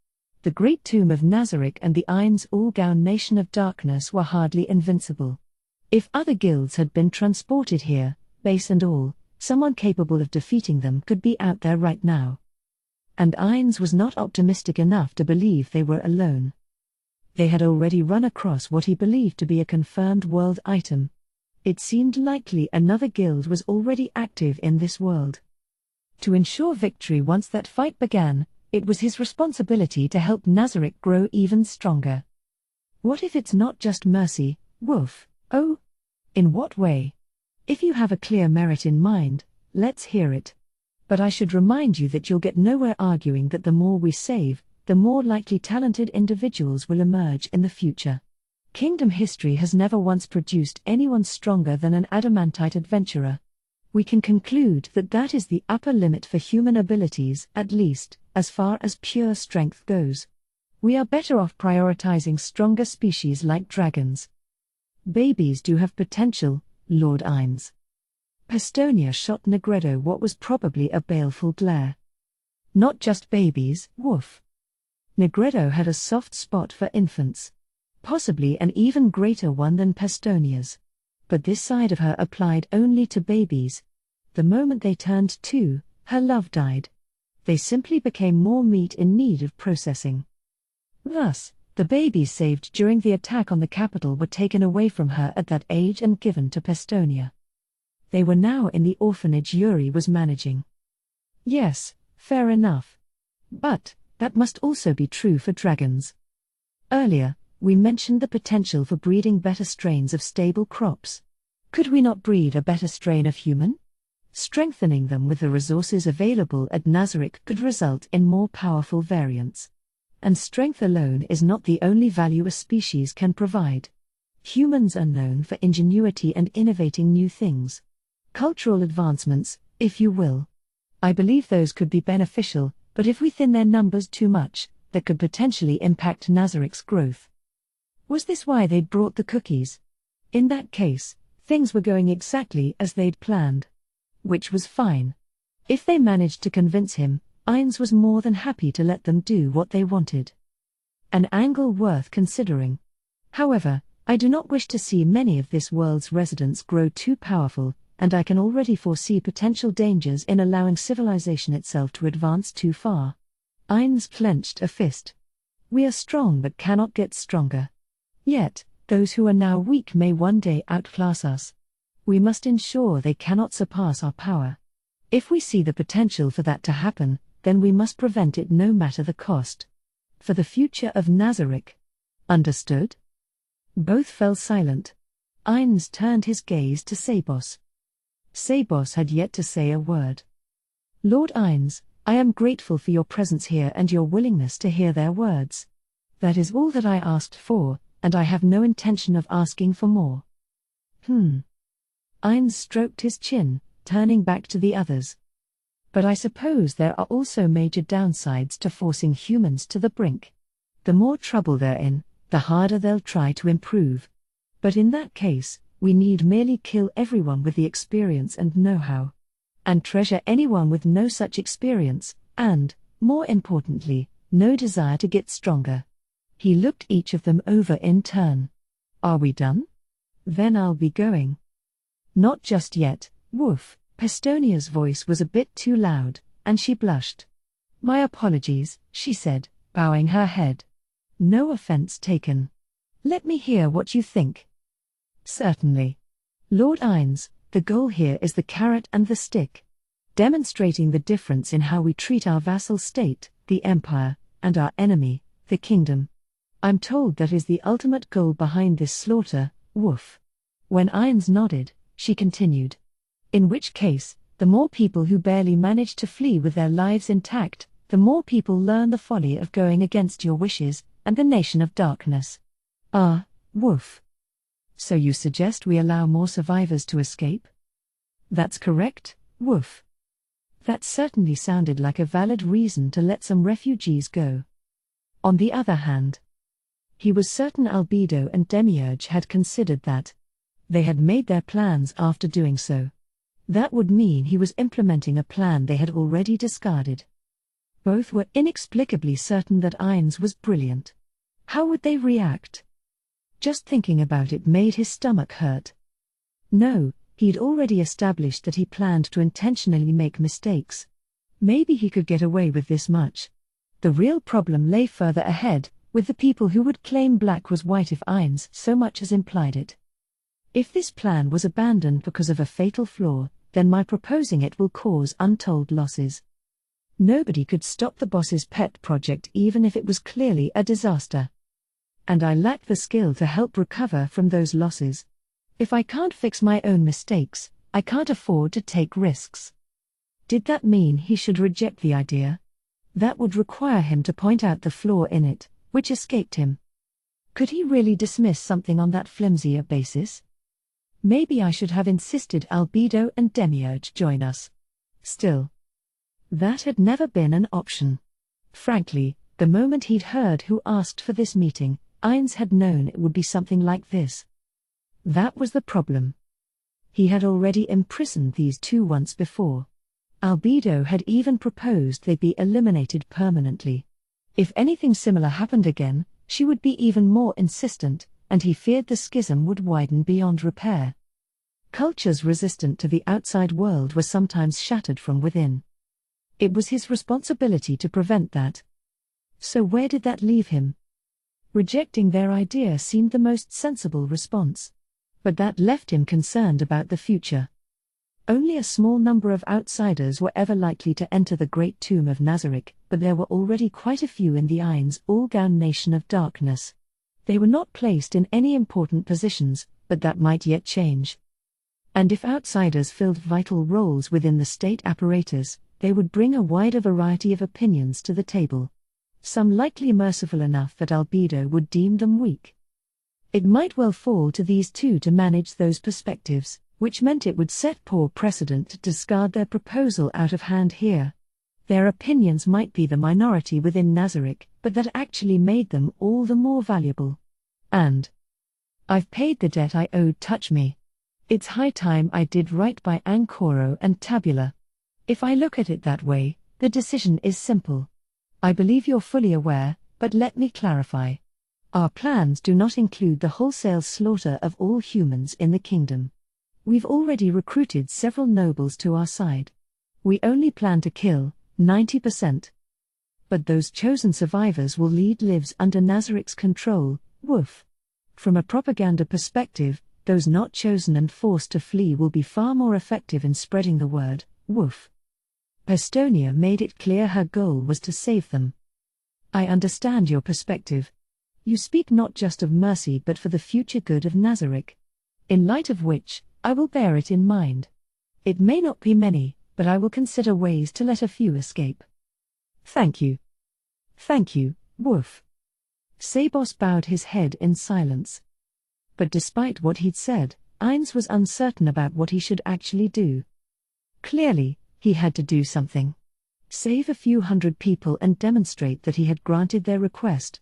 The Great Tomb of Nazarick and the Ainz Ulgaun Nation of Darkness were hardly invincible. If other guilds had been transported here, base and all, someone capable of defeating them could be out there right now. And Ainz was not optimistic enough to believe they were alone. They had already run across what he believed to be a confirmed world item. It seemed likely another guild was already active in this world. To ensure victory once that fight began, it was his responsibility to help Nazarick grow even stronger. What if it's not just mercy, Wolf? Oh? In what way? If you have a clear merit in mind, let's hear it. But I should remind you that you'll get nowhere arguing that the more we save, the more likely talented individuals will emerge in the future. Kingdom history has never once produced anyone stronger than an adamantite adventurer. We can conclude that that is the upper limit for human abilities, at least, as far as pure strength goes. We are better off prioritizing stronger species like dragons. Babies do have potential, Lord Ainz. Pestonia shot Negredo what was probably a baleful glare. Not just babies, woof. Negredo had a soft spot for infants. Possibly an even greater one than Pestonia's. But this side of her applied only to babies. The moment they turned 2, her love died. They simply became more meat in need of processing. Thus, the babies saved during the attack on the capital were taken away from her at that age and given to Pestonia. They were now in the orphanage Yuri was managing. Yes, fair enough. But that must also be true for dragons. Earlier, we mentioned the potential for breeding better strains of stable crops. Could we not breed a better strain of human? Strengthening them with the resources available at Nazarick could result in more powerful variants. And strength alone is not the only value a species can provide. Humans are known for ingenuity and innovating new things. Cultural advancements, if you will. I believe those could be beneficial, but if we thin their numbers too much, that could potentially impact Nazarick's growth. Was this why they'd brought the cookies? In that case, things were going exactly as they'd planned. Which was fine. If they managed to convince him, Ainz was more than happy to let them do what they wanted. An angle worth considering. However, I do not wish to see many of this world's residents grow too powerful, and I can already foresee potential dangers in allowing civilization itself to advance too far. Ainz clenched a fist. We are strong but cannot get stronger. Yet, those who are now weak may one day outclass us. We must ensure they cannot surpass our power. If we see the potential for that to happen, then we must prevent it no matter the cost. For the future of Nazarick. Understood? Both fell silent. Ainz turned his gaze to Sabos. Sabos had yet to say a word. Lord Ainz, I am grateful for your presence here and your willingness to hear their words. That is all that I asked for, and I have no intention of asking for more. Ainz stroked his chin, turning back to the others. But I suppose there are also major downsides to forcing humans to the brink. The more trouble they're in, the harder they'll try to improve. But in that case, we need merely kill everyone with the experience and know-how. And treasure anyone with no such experience, and, more importantly, no desire to get stronger. He looked each of them over in turn. Are we done? Then I'll be going. Not just yet, woof. Pestonia's voice was a bit too loud, and she blushed. My apologies, she said, bowing her head. No offense taken. Let me hear what you think. Certainly. Lord Ines, the goal here is the carrot and the stick. Demonstrating the difference in how we treat our vassal state, the empire, and our enemy, the kingdom. I'm told that is the ultimate goal behind this slaughter, woof. When Ines nodded, she continued. In which case, the more people who barely manage to flee with their lives intact, the more people learn the folly of going against your wishes, and the nation of darkness. Ah, woof. So you suggest we allow more survivors to escape? That's correct, woof. That certainly sounded like a valid reason to let some refugees go. On the other hand, he was certain Albedo and Demiurge had considered that. They had made their plans after doing so. That would mean he was implementing a plan they had already discarded. Both were inexplicably certain that Ines was brilliant. How would they react? Just thinking about it made his stomach hurt. No, he'd already established that he planned to intentionally make mistakes. Maybe he could get away with this much. The real problem lay further ahead, with the people who would claim black was white if Ines so much as implied it. If this plan was abandoned because of a fatal flaw, then my proposing it will cause untold losses. Nobody could stop the boss's pet project even if it was clearly a disaster. And I lack the skill to help recover from those losses. If I can't fix my own mistakes, I can't afford to take risks. Did that mean he should reject the idea? That would require him to point out the flaw in it, which escaped him. Could he really dismiss something on that flimsier basis? Maybe I should have insisted Albedo and Demiurge join us. Still, that had never been an option. Frankly, the moment he'd heard who asked for this meeting, Ines had known it would be something like this. That was the problem. He had already imprisoned these two once before. Albedo had even proposed they be eliminated permanently. If anything similar happened again, she would be even more insistent, and he feared the schism would widen beyond repair. Cultures resistant to the outside world were sometimes shattered from within. It was his responsibility to prevent that. So where did that leave him? Rejecting their idea seemed the most sensible response. But that left him concerned about the future. Only a small number of outsiders were ever likely to enter the great tomb of Nazarick, but there were already quite a few in the Ain's all-gown nation of darkness. They were not placed in any important positions, but that might yet change. And if outsiders filled vital roles within the state apparatus, they would bring a wider variety of opinions to the table. Some likely merciful enough that Albedo would deem them weak. It might well fall to these two to manage those perspectives, which meant it would set poor precedent to discard their proposal out of hand here. Their opinions might be the minority within Nazarick, but that actually made them all the more valuable. And I've paid the debt I owed. Touch me. It's high time I did right by Ankoro and Tabula. If I look at it that way, the decision is simple. I believe you're fully aware, but let me clarify. Our plans do not include the wholesale slaughter of all humans in the kingdom. We've already recruited several nobles to our side. We only plan to kill 90%. But those chosen survivors will lead lives under Nazarick's control, woof. From a propaganda perspective, those not chosen and forced to flee will be far more effective in spreading the word, woof. Estonia made it clear her goal was to save them. I understand your perspective. You speak not just of mercy but for the future good of Nazarick. In light of which, I will bear it in mind. It may not be many, but I will consider ways to let a few escape. Thank you. Thank you, woof. Sabos bowed his head in silence. But despite what he'd said, Ines was uncertain about what he should actually do. Clearly, he had to do something. Save a few hundred people and demonstrate that he had granted their request.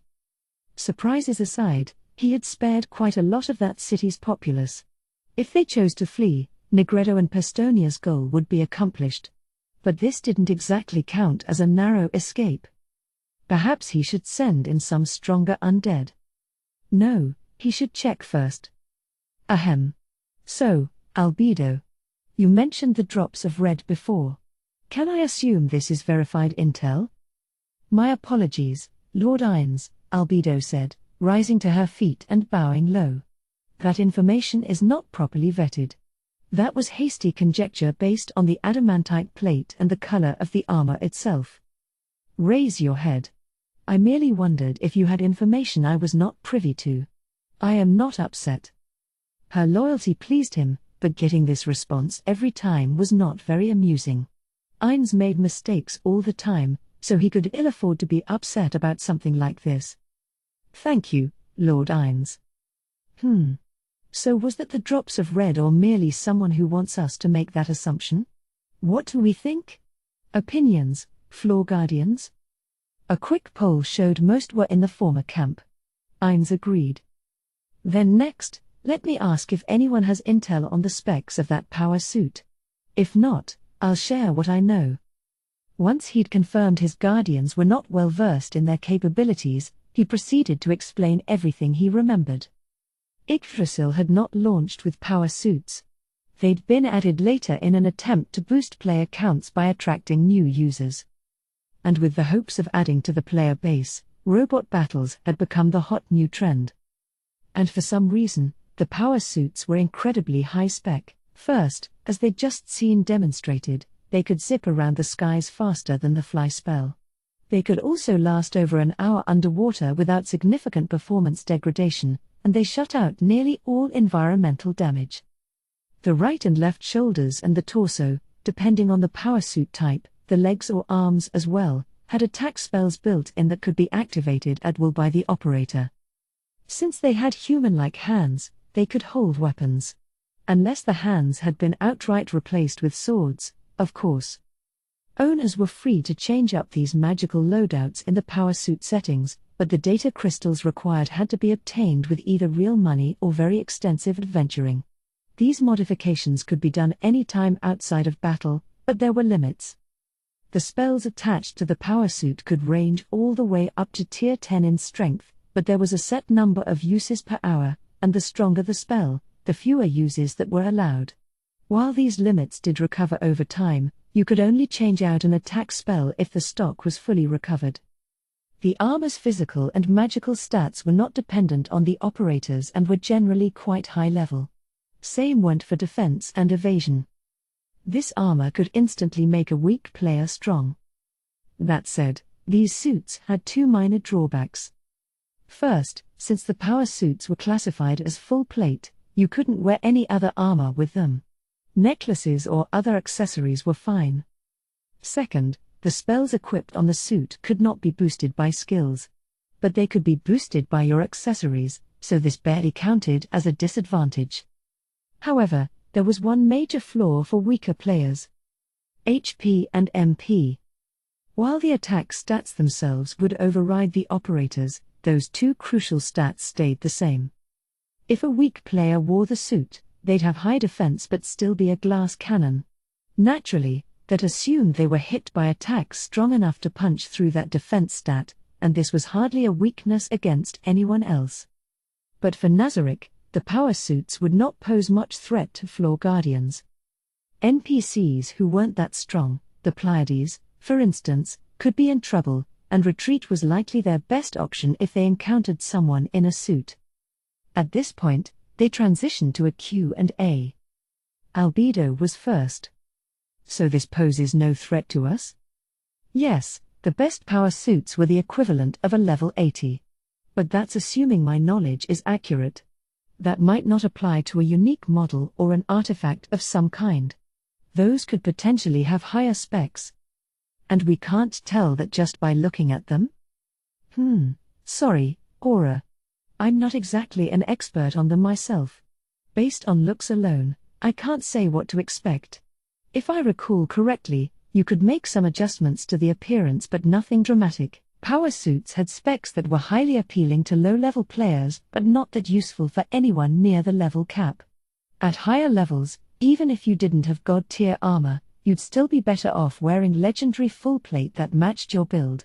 Surprises aside, he had spared quite a lot of that city's populace. If they chose to flee, Negredo and Pestonia's goal would be accomplished. But this didn't exactly count as a narrow escape. Perhaps he should send in some stronger undead. No, he should check first. Ahem. So, Albedo. You mentioned the drops of red before. Can I assume this is verified intel? My apologies, Lord Ines, Albedo said, rising to her feet and bowing low. That information is not properly vetted. That was hasty conjecture based on the adamantite plate and the color of the armor itself. Raise your head. I merely wondered if you had information I was not privy to. I am not upset. Her loyalty pleased him, but getting this response every time was not very amusing. Ines made mistakes all the time, so he could ill afford to be upset about something like this. Thank you, Lord Ines. So was that the drops of red or merely someone who wants us to make that assumption? What do we think? Opinions, floor guardians? A quick poll showed most were in the former camp. Ines agreed. Then next, let me ask if anyone has intel on the specs of that power suit. If not, I'll share what I know. Once he'd confirmed his guardians were not well versed in their capabilities, he proceeded to explain everything he remembered. Yggdrasil had not launched with power suits. They'd been added later in an attempt to boost player counts by attracting new users. And with the hopes of adding to the player base, robot battles had become the hot new trend. And for some reason, the power suits were incredibly high-spec. First, as they'd just seen demonstrated, they could zip around the skies faster than the fly spell. They could also last over an hour underwater without significant performance degradation, and they shut out nearly all environmental damage. The right and left shoulders and the torso, depending on the power suit type, the legs or arms as well, had attack spells built in that could be activated at will by the operator. Since they had human-like hands, they could hold weapons. Unless the hands had been outright replaced with swords, of course. Owners were free to change up these magical loadouts in the power suit settings, but the data crystals required had to be obtained with either real money or very extensive adventuring. These modifications could be done any time outside of battle, but there were limits. The spells attached to the power suit could range all the way up to tier 10 in strength, but there was a set number of uses per hour, and the stronger the spell, the fewer uses that were allowed. While these limits did recover over time, you could only change out an attack spell if the stock was fully recovered. The armor's physical and magical stats were not dependent on the operators and were generally quite high level. Same went for defense and evasion. This armor could instantly make a weak player strong. That said, these suits had two minor drawbacks. First, since the power suits were classified as full plate, you couldn't wear any other armor with them. Necklaces or other accessories were fine. Second, the spells equipped on the suit could not be boosted by skills. But they could be boosted by your accessories, so this barely counted as a disadvantage. However, there was one major flaw for weaker players: HP and MP. While the attack stats themselves would override the operators, those two crucial stats stayed the same. If a weak player wore the suit, they'd have high defense but still be a glass cannon. Naturally, that assumed they were hit by attacks strong enough to punch through that defense stat, and this was hardly a weakness against anyone else. But for Nazarick, the power suits would not pose much threat to floor guardians. NPCs who weren't that strong, the Pleiades, for instance, could be in trouble, and retreat was likely their best option if they encountered someone in a suit. At this point, they transitioned to a Q&A. Albedo was first. So this poses no threat to us? Yes, the best power suits were the equivalent of a level 80. But that's assuming my knowledge is accurate. That might not apply to a unique model or an artifact of some kind. Those could potentially have higher specs. And we can't tell that just by looking at them? Sorry, Aura. I'm not exactly an expert on them myself. Based on looks alone, I can't say what to expect. If I recall correctly, you could make some adjustments to the appearance but nothing dramatic. Power suits had specs that were highly appealing to low-level players but not that useful for anyone near the level cap. At higher levels, even if you didn't have god-tier armor, you'd still be better off wearing legendary full plate that matched your build.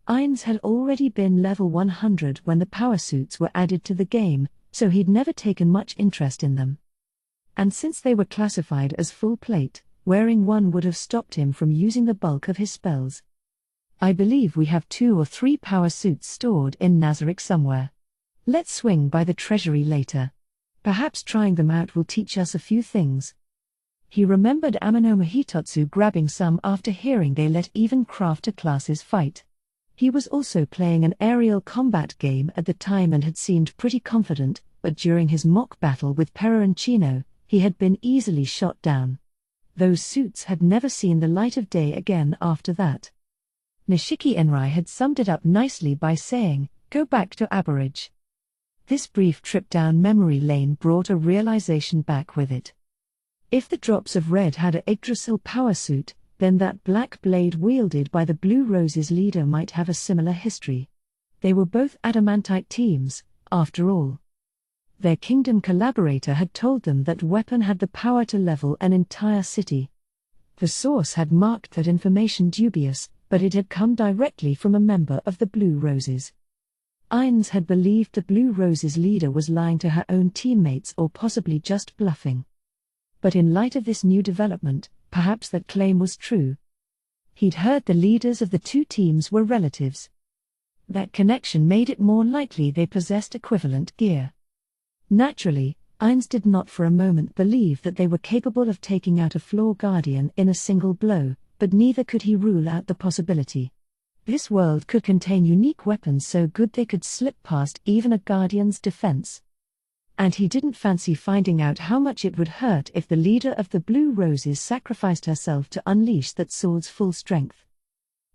Ines had already been level 100 when the power suits were added to the game, so he'd never taken much interest in them. And since they were classified as full plate, wearing one would have stopped him from using the bulk of his spells. I believe we have 2 or 3 power suits stored in Nazarick somewhere. Let's swing by the treasury later. Perhaps trying them out will teach us a few things. He remembered Amanoma Hitotsu grabbing some after hearing they let even crafter classes fight. He was also playing an aerial combat game at the time and had seemed pretty confident, but during his mock battle with Peroncino, he had been easily shot down. Those suits had never seen the light of day again after that. Nishiki Enrai had summed it up nicely by saying, "Go back to Aberridge." This brief trip down memory lane brought a realization back with it. If the Drops of Red had a Yggdrasil power suit, then that black blade wielded by the Blue Roses leader might have a similar history. They were both adamantite teams, after all. Their kingdom collaborator had told them that weapon had the power to level an entire city. The source had marked that information dubious, but it had come directly from a member of the Blue Roses. Ainz had believed the Blue Roses leader was lying to her own teammates or possibly just bluffing. But in light of this new development, perhaps that claim was true. He'd heard the leaders of the 2 teams were relatives. That connection made it more likely they possessed equivalent gear. Naturally, Ainz did not for a moment believe that they were capable of taking out a Floor Guardian in a single blow, but neither could he rule out the possibility. This world could contain unique weapons so good they could slip past even a Guardian's defense. And he didn't fancy finding out how much it would hurt if the leader of the Blue Roses sacrificed herself to unleash that sword's full strength.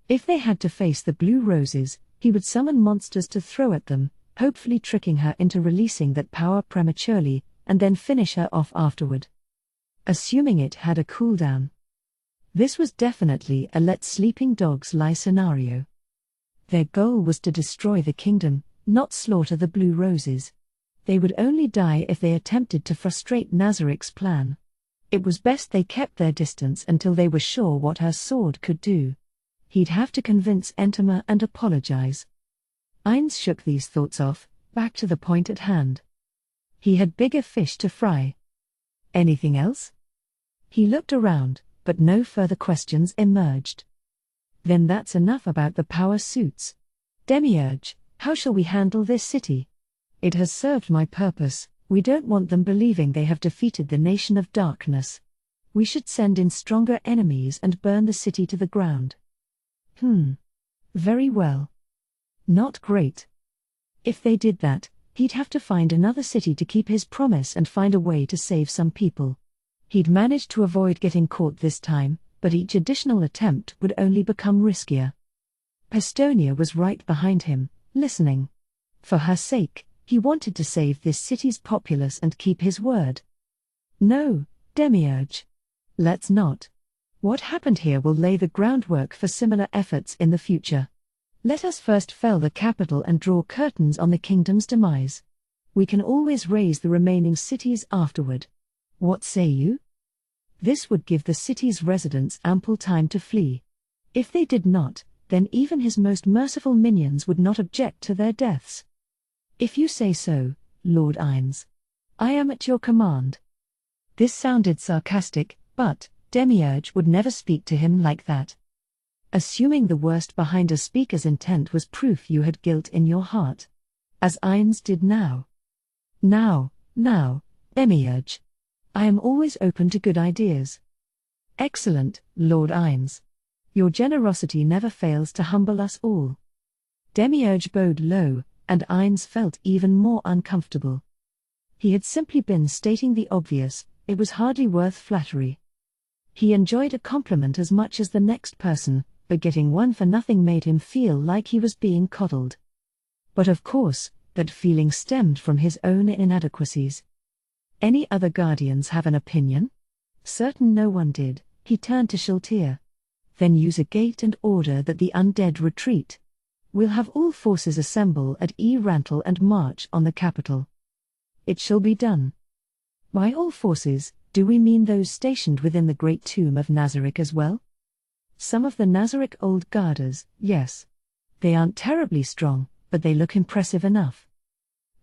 If they had to face the Blue Roses, he would summon monsters to throw at them, hopefully tricking her into releasing that power prematurely, and then finish her off afterward. Assuming it had a cooldown. This was definitely a let sleeping dogs lie scenario. Their goal was to destroy the kingdom, not slaughter the Blue Roses. They would only die if they attempted to frustrate Nazarick's plan. It was best they kept their distance until they were sure what her sword could do. He'd have to convince Entama and apologize. Ainz shook these thoughts off, back to the point at hand. He had bigger fish to fry. Anything else? He looked around, but no further questions emerged. Then that's enough about the power suits. Demiurge, how shall we handle this city? It has served my purpose. We don't want them believing they have defeated the Nation of Darkness. We should send in stronger enemies and burn the city to the ground. Very well. Not great. If they did that, he'd have to find another city to keep his promise and find a way to save some people. He'd managed to avoid getting caught this time, but each additional attempt would only become riskier. Pestonia was right behind him, listening. For her sake, he wanted to save this city's populace and keep his word. No, Demiurge. Let's not. What happened here will lay the groundwork for similar efforts in the future. Let us first fell the capital and draw curtains on the kingdom's demise. We can always raise the remaining cities afterward. What say you? This would give the city's residents ample time to flee. If they did not, then even his most merciful minions would not object to their deaths. If you say so, Lord Ainz. I am at your command. This sounded sarcastic, but Demiurge would never speak to him like that. Assuming the worst behind a speaker's intent was proof you had guilt in your heart. As Ainz did now. Now, Demiurge. I am always open to good ideas. Excellent, Lord Ainz. Your generosity never fails to humble us all. Demiurge bowed low, and Ainz felt even more uncomfortable. He had simply been stating the obvious, it was hardly worth flattery. He enjoyed a compliment as much as the next person, but getting one for nothing made him feel like he was being coddled. But of course, that feeling stemmed from his own inadequacies. Any other guardians have an opinion? Certain no one did. He turned to Shiltir. Then use a gate and order that the undead retreat. We'll have all forces assemble at Rantel and march on the capital. It shall be done. By all forces, do we mean those stationed within the great tomb of Nazarick as well? Some of the Nazarick old guarders, yes. They aren't terribly strong, but they look impressive enough.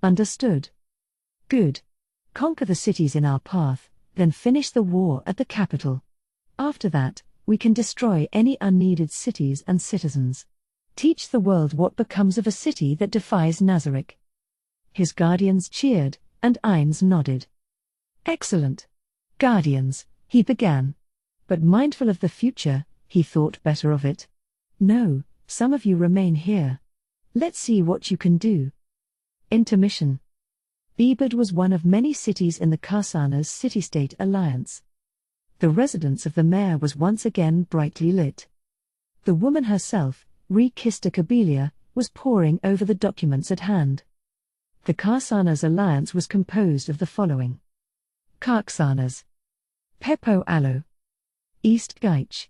Understood. Good. Conquer the cities in our path, then finish the war at the capital. After that, We can destroy any unneeded cities and citizens. Teach the world what becomes of a city that defies Nazarick. His guardians cheered, and Ainz nodded. Excellent. Guardians, he began. But mindful of the future, he thought better of it. No, some of you remain here. Let's see what you can do. Intermission. Bebud was one of many cities in the Karsana's city-state alliance. The residence of the mayor was once again brightly lit. The woman herself, Kista Kabelia, was poring over the documents at hand. The Karsana's alliance was composed of the following: Karksanas, Pepo Alo, East Gaich,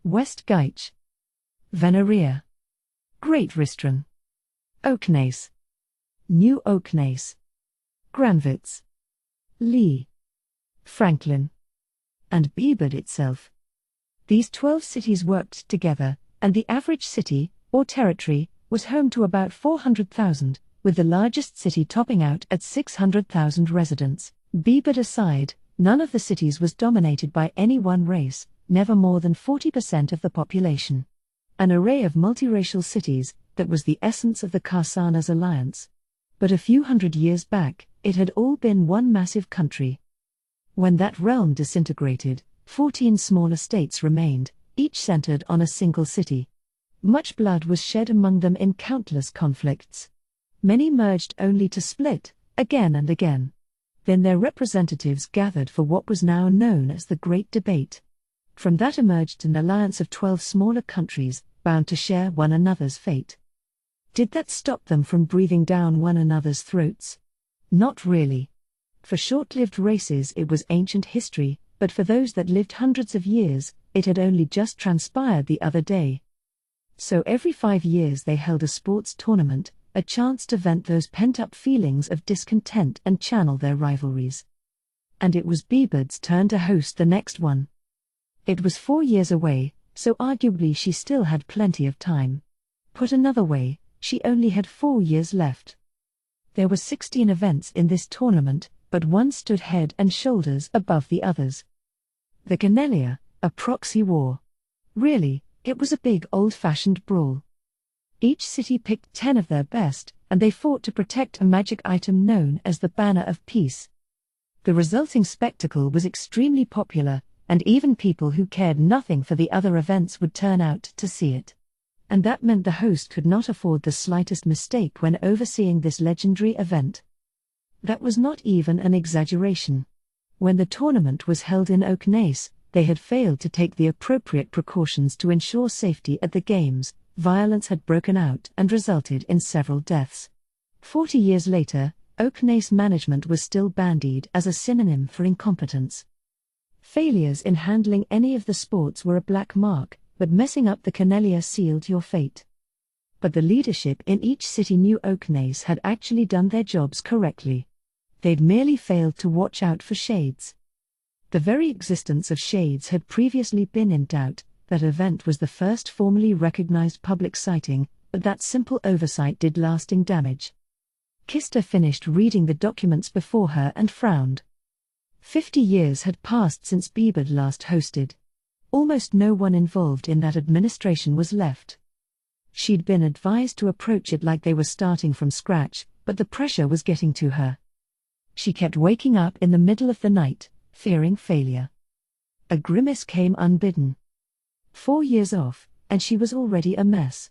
West Gaich, Veneria, Great Ristran, Oaknace, New Oaknace, Granvitz, Lee, Franklin, and Bebud itself. These 12 cities worked together, and the average city, or territory, was home to about 400,000, with the largest city topping out at 600,000 residents. Bebud aside, none of the cities was dominated by any one race, never more than 40% of the population. An array of multiracial cities, that was the essence of the Karsana's alliance. But a few hundred years back, it had all been one massive country. When that realm disintegrated, 14 smaller states remained, each centered on a single city. Much blood was shed among them in countless conflicts. Many merged only to split, again and again. Then their representatives gathered for what was now known as the Great Debate. From that emerged an alliance of 12 smaller countries, bound to share one another's fate. Did that stop them from breathing down one another's throats? Not really. For short-lived races it was ancient history, but for those that lived hundreds of years, it had only just transpired the other day. So every 5 years they held a sports tournament, a chance to vent those pent-up feelings of discontent and channel their rivalries. And it was Bebud's turn to host the next one. It was 4 years away, so arguably she still had plenty of time. Put another way, she only had 4 years left. There were 16 events in this tournament, but one stood head and shoulders above the others. The Ganelia, a proxy war. Really, it was a big old-fashioned brawl. Each city picked 10 of their best, and they fought to protect a magic item known as the Banner of Peace. The resulting spectacle was extremely popular, and even people who cared nothing for the other events would turn out to see it. And that meant the host could not afford the slightest mistake when overseeing this legendary event. That was not even an exaggeration. When the tournament was held in Oaknace, they had failed to take the appropriate precautions to ensure safety at the games. Violence had broken out and resulted in several deaths. 40 years later, Oaknace management was still bandied as a synonym for incompetence. Failures in handling any of the sports were a black mark, but messing up the Canelia sealed your fate. But the leadership in each city knew Oaknace had actually done their jobs correctly. They'd merely failed to watch out for shades. The very existence of shades had previously been in doubt. That event was the first formally recognized public sighting, but that simple oversight did lasting damage. Kista finished reading the documents before her and frowned. 50 years had passed since Bebud last hosted. Almost no one involved in that administration was left. She'd been advised to approach it like they were starting from scratch, but the pressure was getting to her. She kept waking up in the middle of the night, fearing failure. A grimace came unbidden. 4 years off, and she was already a mess.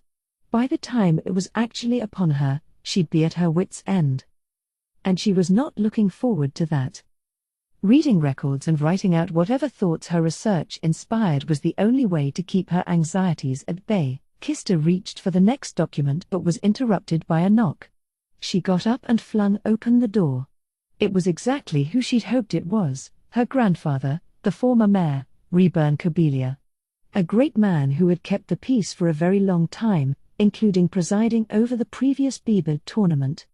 By the time it was actually upon her, she'd be at her wits' end. And she was not looking forward to that. Reading records and writing out whatever thoughts her research inspired was the only way to keep her anxieties at bay. Kista reached for the next document but was interrupted by a knock. She got up and flung open the door. It was exactly who she'd hoped it was, her grandfather, the former mayor, Reburn Kabelia. A great man who had kept the peace for a very long time, including presiding over the previous Bebud tournament.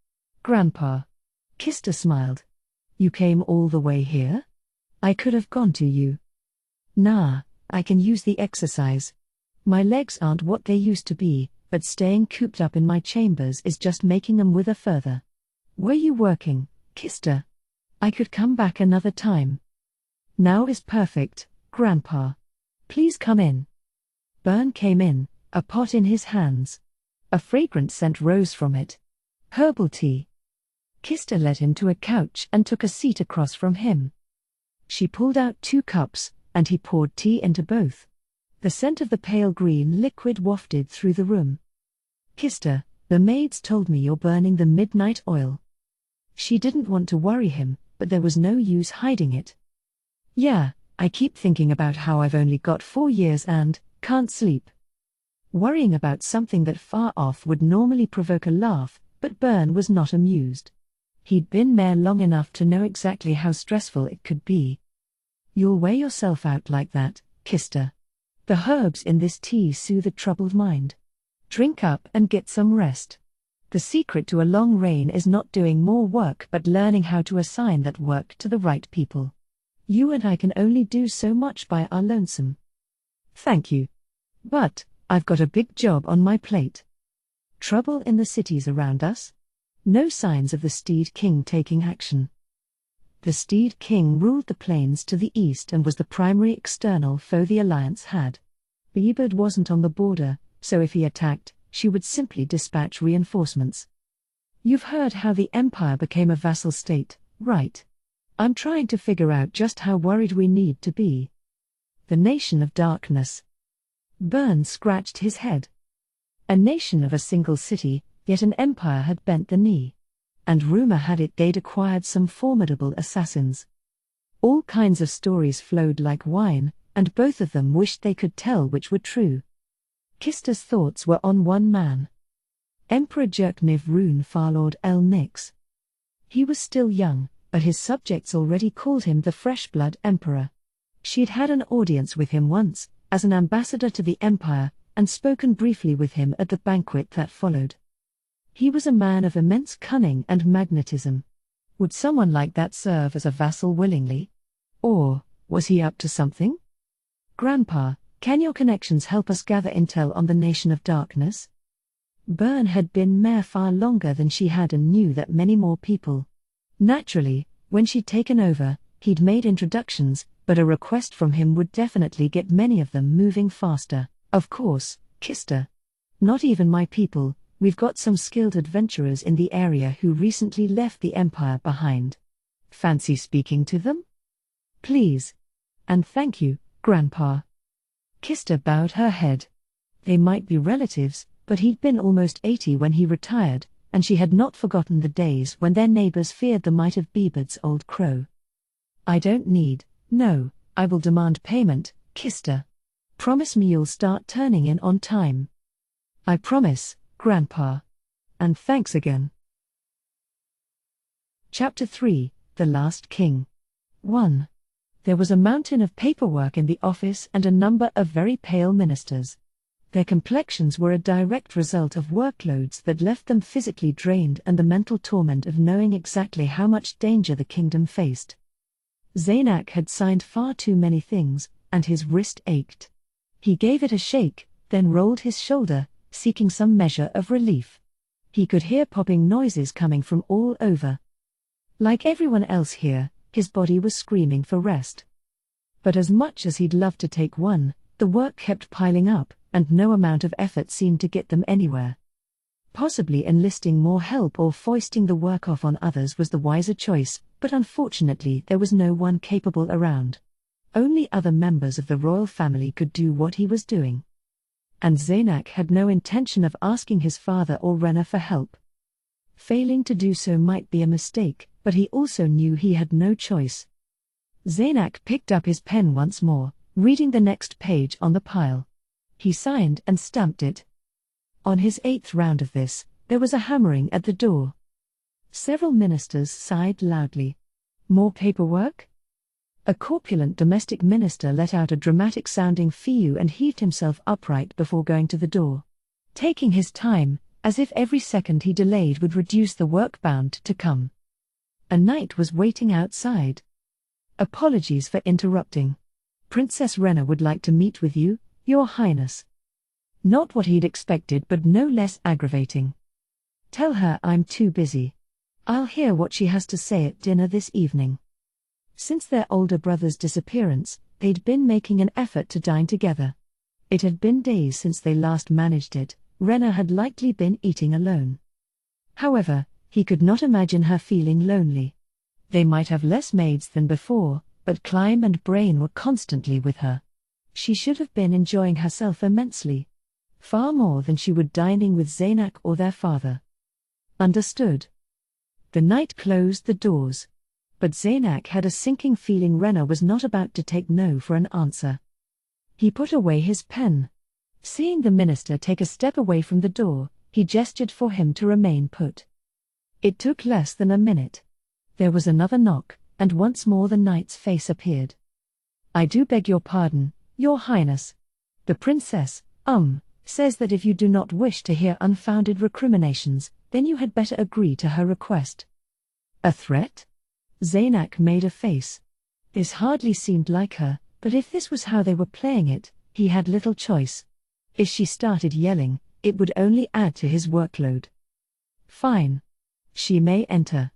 Grandpa. Kista smiled. You came all the way here? I could have gone to you. Nah, I can use the exercise. My legs aren't what they used to be, but staying cooped up in my chambers is just making them wither further. Were you working, Kista? I could come back another time. Now is perfect, Grandpa. Please come in. Bern came in, a pot in his hands. A fragrant scent rose from it. Herbal tea. Kista led him to a couch and took a seat across from him. She pulled out 2 cups, and he poured tea into both. The scent of the pale green liquid wafted through the room. Kista, the maids told me you're burning the midnight oil. She didn't want to worry him, but there was no use hiding it. Yeah, I keep thinking about how I've only got 4 years and can't sleep. Worrying about something that far off would normally provoke a laugh, but Bern was not amused. He'd been mayor long enough to know exactly how stressful it could be. You'll wear yourself out like that, Kista. The herbs in this tea soothe a troubled mind. Drink up and get some rest. The secret to a long reign is not doing more work but learning how to assign that work to the right people. You and I can only do so much by our lonesome. Thank you. But I've got a big job on my plate. Trouble in the cities around us? No signs of the Steed King taking action. The Steed King ruled the plains to the east and was the primary external foe the Alliance had. Beeberd wasn't on the border, so if he attacked, she would simply dispatch reinforcements. You've heard how the Empire became a vassal state, right? I'm trying to figure out just how worried we need to be. The Nation of Darkness. Bern scratched his head. A nation of a single city, yet an empire had bent the knee. And rumor had it they'd acquired some formidable assassins. All kinds of stories flowed like wine, and both of them wished they could tell which were true. Kista's thoughts were on one man. Emperor Jerkniv Rune Farlord El Nix. He was still young, but his subjects already called him the Fresh-Blood Emperor. She'd had an audience with him once, as an ambassador to the Empire, and spoken briefly with him at the banquet that followed. He was a man of immense cunning and magnetism. Would someone like that serve as a vassal willingly? Or was he up to something? Grandpa, can your connections help us gather intel on the Nation of Darkness? Bern had been mayor far longer than she had and knew that many more people. Naturally, when she'd taken over, he'd made introductions, but a request from him would definitely get many of them moving faster. Of course, Kista. Not even my people. We've got some skilled adventurers in the area who recently left the Empire behind. Fancy speaking to them? Please. And thank you, Grandpa. Kista bowed her head. They might be relatives, but he'd been almost 80 when he retired, and she had not forgotten the days when their neighbors feared the might of Beeberd's old crow. I don't need, no, I will demand payment, Kista. Promise me you'll start turning in on time. I promise, Grandpa. And thanks again. Chapter 3, The Last King. 1. There was a mountain of paperwork in the office and a number of very pale ministers. Their complexions were a direct result of workloads that left them physically drained and the mental torment of knowing exactly how much danger the kingdom faced. Zaynak had signed far too many things, and his wrist ached. He gave it a shake, then rolled his shoulder, seeking some measure of relief. He could hear popping noises coming from all over. Like everyone else here, his body was screaming for rest. But as much as he'd love to take one, the work kept piling up, and no amount of effort seemed to get them anywhere. Possibly enlisting more help or foisting the work off on others was the wiser choice, but unfortunately there was no one capable around. Only other members of the royal family could do what he was doing. And Zaynak had no intention of asking his father or Rena for help. Failing to do so might be a mistake, but he also knew he had no choice. Zaynak picked up his pen once more, reading the next page on the pile. He signed and stamped it. On his 8th round of this, there was a hammering at the door. Several ministers sighed loudly. More paperwork? A corpulent domestic minister let out a dramatic-sounding phew and heaved himself upright before going to the door. Taking his time, as if every second he delayed would reduce the work bound to come. A knight was waiting outside. Apologies for interrupting. Princess Rena would like to meet with you, Your Highness. Not what he'd expected but no less aggravating. Tell her I'm too busy. I'll hear what she has to say at dinner this evening. Since their older brother's disappearance, They'd been making an effort to dine together. It had been days since they last managed it. Rena had likely been eating alone. However, he could not imagine her feeling lonely. They might have less maids than before, but Climb and Brain were constantly with her. She should have been enjoying herself immensely. Far more than she would dining with Zaynak or their father. Understood. The knight closed the doors. But Zaynak had a sinking feeling Rena was not about to take no for an answer. He put away his pen. Seeing the minister take a step away from the door, he gestured for him to remain put. It took less than a minute. There was another knock, and once more the knight's face appeared. "I do beg your pardon, Your Highness. The princess, says that if you do not wish to hear unfounded recriminations, then you had better agree to her request." A threat? Zaynak made a face. This hardly seemed like her, but if this was how they were playing it, he had little choice. If she started yelling, it would only add to his workload. Fine. She may enter.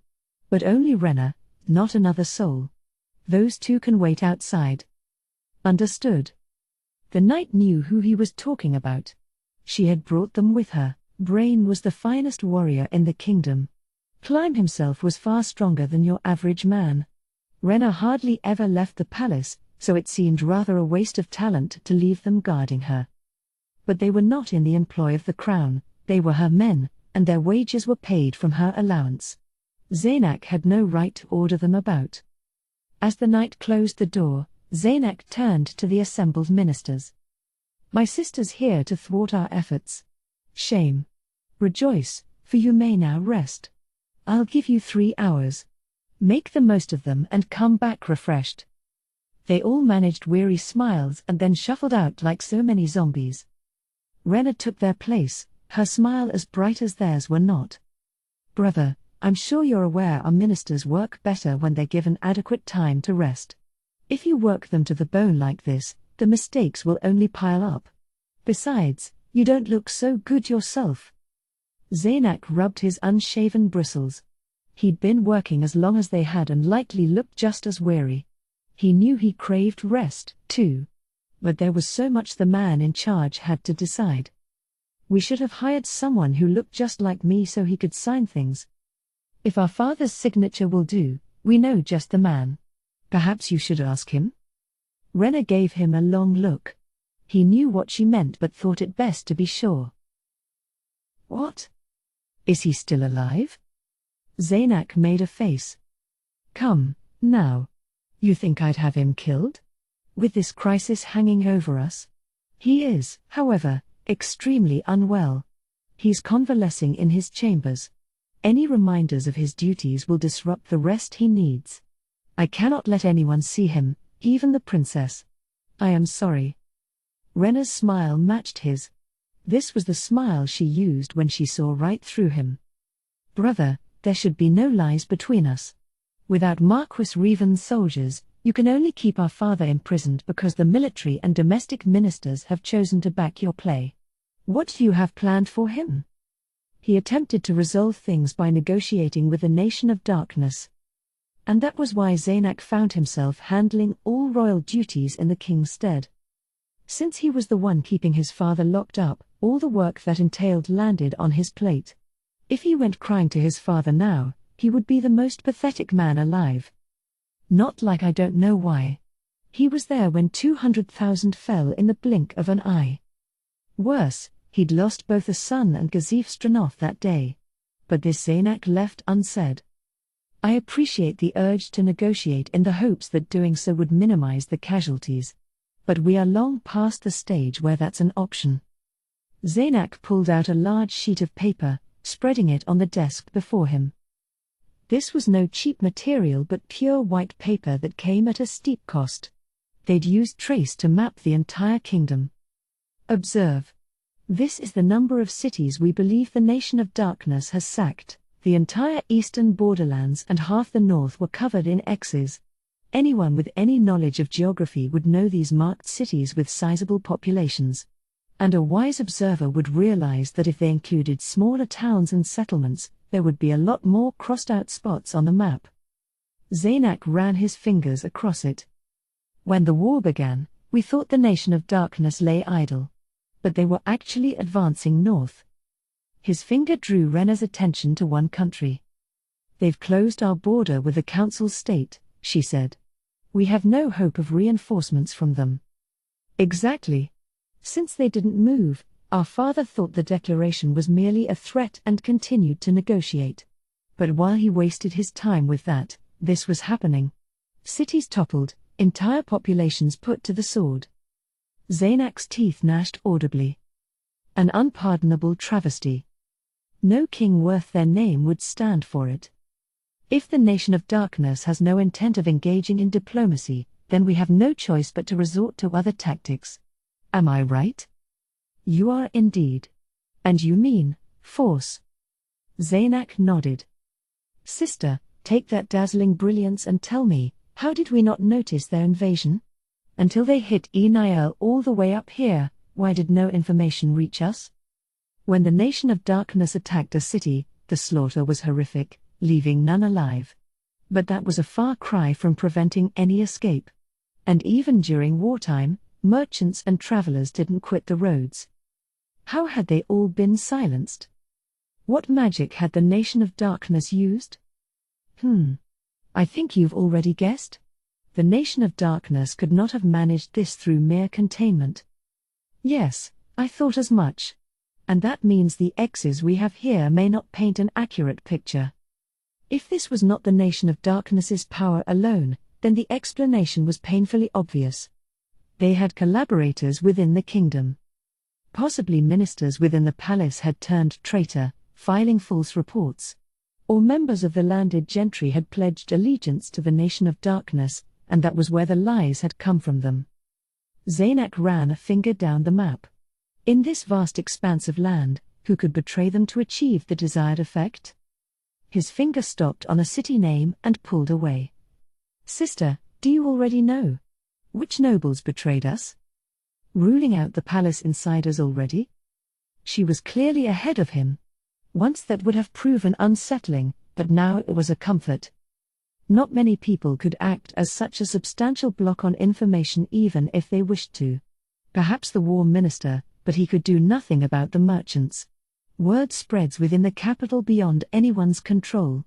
But only Rena, not another soul. Those two can wait outside. Understood. The knight knew who he was talking about. She had brought them with her. Brain was the finest warrior in the kingdom. Climb himself was far stronger than your average man. Rena hardly ever left the palace, so it seemed rather a waste of talent to leave them guarding her. But they were not in the employ of the crown, they were her men, and their wages were paid from her allowance. Zaynak had no right to order them about. As the knight closed the door, Zaynak turned to the assembled ministers. "My sister's here to thwart our efforts. Shame. Rejoice, for you may now rest. I'll give you 3 hours. Make the most of them and come back refreshed." They all managed weary smiles and then shuffled out like so many zombies. Rena took their place, her smile as bright as theirs were not. "Brother, I'm sure you're aware our ministers work better when they're given adequate time to rest. If you work them to the bone like this, the mistakes will only pile up. Besides, you don't look so good yourself." Zaynak rubbed his unshaven bristles. He'd been working as long as they had and likely looked just as weary. He knew he craved rest, too. But there was so much the man in charge had to decide. "We should have hired someone who looked just like me so he could sign things. If our father's signature will do, we know just the man. Perhaps you should ask him?" Rena gave him a long look. He knew what she meant but thought it best to be sure. "What? Is he still alive?" Zaynak made a face. "Come, now. You think I'd have him killed? With this crisis hanging over us? He is, however, extremely unwell. He's convalescing in his chambers. Any reminders of his duties will disrupt the rest he needs. I cannot let anyone see him, even the princess. I am sorry." Rena's smile matched his. This was the smile she used when she saw right through him. "Brother, there should be no lies between us. Without Marquis Revan's soldiers, you can only keep our father imprisoned because the military and domestic ministers have chosen to back your play. What do you have planned for him?" He attempted to resolve things by negotiating with the Nation of Darkness. And that was why Zaynak found himself handling all royal duties in the king's stead. Since he was the one keeping his father locked up, all the work that entailed landed on his plate. If he went crying to his father now, he would be the most pathetic man alive. Not like I don't know why. He was there when 200,000 fell in the blink of an eye. Worse, he'd lost both a son and Gazif Stranov that day. But this Zaynak left unsaid. "I appreciate the urge to negotiate in the hopes that doing so would minimize the casualties. But we are long past the stage where that's an option." Zaynak pulled out a large sheet of paper, spreading it on the desk before him. This was no cheap material but pure white paper that came at a steep cost. They'd used trace to map the entire kingdom. "Observe. This is the number of cities we believe the Nation of Darkness has sacked. The entire eastern borderlands and half the north were covered in X's. Anyone with any knowledge of geography would know these marked cities with sizable populations. And a wise observer would realize that if they included smaller towns and settlements, there would be a lot more crossed-out spots on the map." Zaynak ran his fingers across it. When the war began, we thought the nation of darkness lay idle. But they were actually advancing north. His finger drew Rena's attention to one country. They've closed our border with the Council State, she said. We have no hope of reinforcements from them. Exactly. Since they didn't move, our father thought the declaration was merely a threat and continued to negotiate. But while he wasted his time with that, this was happening. Cities toppled, entire populations put to the sword. Zaynak's teeth gnashed audibly. An unpardonable travesty. No king worth their name would stand for it. If the nation of darkness has no intent of engaging in diplomacy, then we have no choice but to resort to other tactics. Am I right? You are indeed. And you mean force? Zaynak nodded. Sister, take that dazzling brilliance and tell me, how did we not notice their invasion? Until they hit Enil all the way up here, why did no information reach us? When the nation of darkness attacked a city, the slaughter was horrific, leaving none alive. But that was a far cry from preventing any escape. And even during wartime, merchants and travelers didn't quit the roads. How had they all been silenced? What magic had the nation of darkness used? I think you've already guessed. The nation of darkness could not have managed this through mere containment. Yes, I thought as much. And that means the X's we have here may not paint an accurate picture. If this was not the nation of darkness's power alone, then the explanation was painfully obvious. They had collaborators within the kingdom. Possibly ministers within the palace had turned traitor, filing false reports. Or members of the landed gentry had pledged allegiance to the nation of darkness, and that was where the lies had come from them. Zaynak ran a finger down the map. In this vast expanse of land, who could betray them to achieve the desired effect? His finger stopped on a city name and pulled away. Sister, do you already know? Which nobles betrayed us? Ruling out the palace insiders already? She was clearly ahead of him. Once that would have proven unsettling, but now it was a comfort. Not many people could act as such a substantial block on information even if they wished to. Perhaps the war minister, but he could do nothing about the merchants. Word spreads within the capital beyond anyone's control.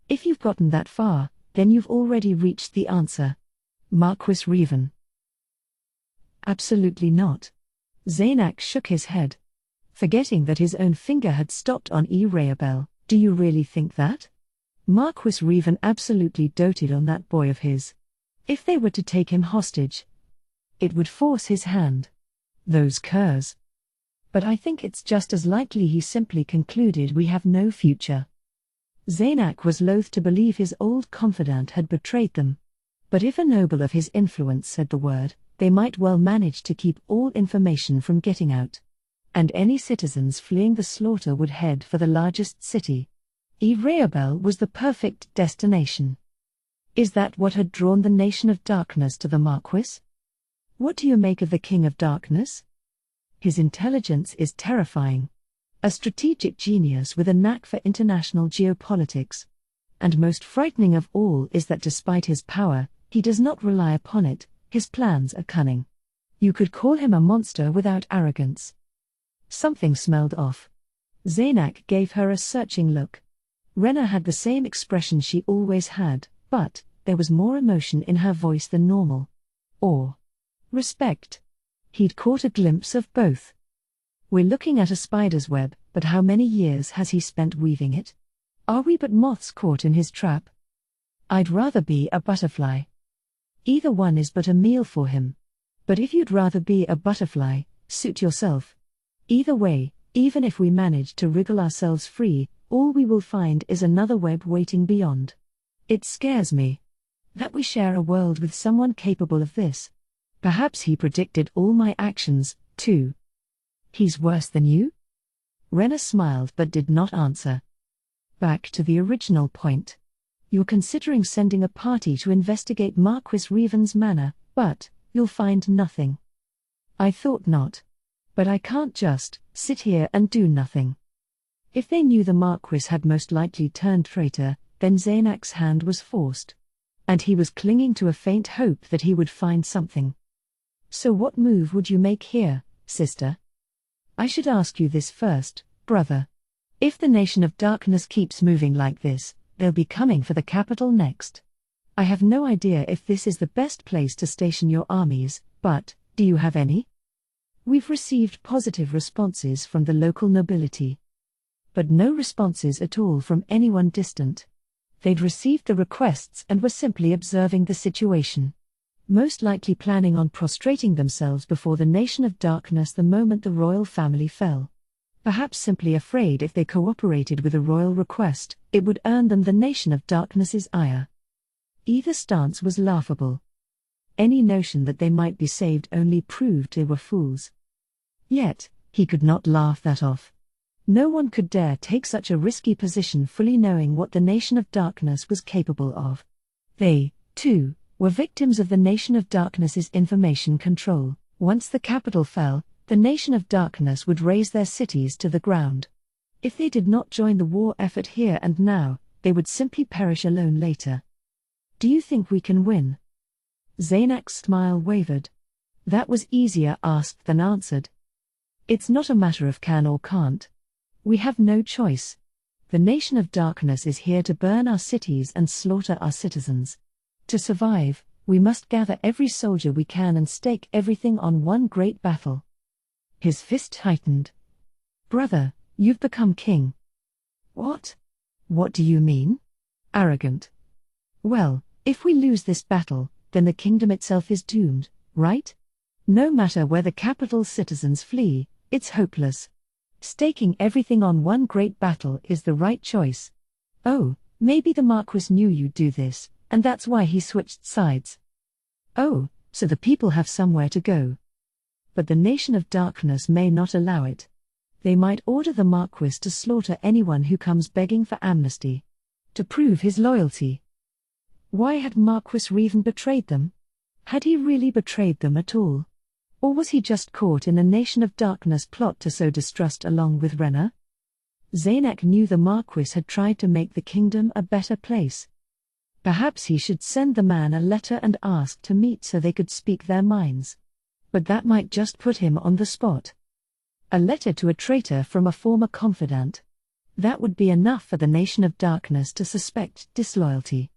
If you've gotten that far, then you've already reached the answer. Marquis Revan. Absolutely not. Zaynak shook his head. Forgetting that his own finger had stopped on Raabel, do you really think that? Marquis Revan absolutely doted on that boy of his. If they were to take him hostage, it would force his hand. Those curs. But I think it's just as likely he simply concluded we have no future. Zaynak was loath to believe his old confidant had betrayed them. But if a noble of his influence said the word, they might well manage to keep all information from getting out. And any citizens fleeing the slaughter would head for the largest city. Raabel was the perfect destination. Is that what had drawn the nation of darkness to the Marquis? What do you make of the King of Darkness? His intelligence is terrifying. A strategic genius with a knack for international geopolitics. And most frightening of all is that despite his power, he does not rely upon it, his plans are cunning. You could call him a monster without arrogance. Something smelled off. Zaynak gave her a searching look. Rena had the same expression she always had, but there was more emotion in her voice than normal. Or respect. He'd caught a glimpse of both. We're looking at a spider's web, but how many years has he spent weaving it? Are we but moths caught in his trap? I'd rather be a butterfly. Either one is but a meal for him. But if you'd rather be a butterfly, suit yourself. Either way, even if we manage to wriggle ourselves free, all we will find is another web waiting beyond. It scares me. That we share a world with someone capable of this. Perhaps he predicted all my actions, too. He's worse than you? Rena smiled but did not answer. Back to the original point. You're considering sending a party to investigate Marquis Revan's manor, but you'll find nothing. I thought not. But I can't just sit here and do nothing. If they knew the Marquis had most likely turned traitor, then Zaynak's hand was forced. and he was clinging to a faint hope that he would find something. So what move would you make here, sister? I should ask you this first, brother. If the Nation of Darkness keeps moving like this, they'll be coming for the capital next. I have no idea if this is the best place to station your armies, but, do you have any? We've received positive responses from the local nobility, but no responses at all from anyone distant. They'd received the requests and were simply observing the situation, most likely planning on prostrating themselves before the Nation of Darkness the moment the royal family fell. Perhaps simply afraid if they cooperated with a royal request, it would earn them the Nation of Darkness's ire. Either stance was laughable. Any notion that they might be saved only proved they were fools. Yet, he could not laugh that off. No one could dare take such a risky position fully knowing what the Nation of Darkness was capable of. They, too, were victims of the Nation of Darkness's information control. Once the capital fell, the Nation of Darkness would raze their cities to the ground. If they did not join the war effort here and now, they would simply perish alone later. Do you think we can win? Zaynak's smile wavered. That was easier asked than answered. It's not a matter of can or can't. We have no choice. The Nation of Darkness is here to burn our cities and slaughter our citizens. To survive, we must gather every soldier we can and stake everything on one great battle. His fist tightened. Brother, you've become king. What? What do you mean? Arrogant. Well, if we lose this battle, then the kingdom itself is doomed, right? No matter where the capital's citizens flee, it's hopeless. Staking everything on one great battle is the right choice. Oh, maybe the Marquis knew you'd do this, and that's why he switched sides. Oh, so the people have somewhere to go. But the Nation of Darkness may not allow it. They might order the Marquis to slaughter anyone who comes begging for amnesty. To prove his loyalty. Why had Marquis Reven betrayed them? Had he really betrayed them at all? Or was he just caught in the Nation of Darkness plot to sow distrust along with Rena? Zaynak knew the Marquis had tried to make the kingdom a better place. Perhaps he should send the man a letter and ask to meet so they could speak their minds. But that might just put him on the spot. A letter to a traitor from a former confidant. That would be enough for the Nation of Darkness to suspect disloyalty.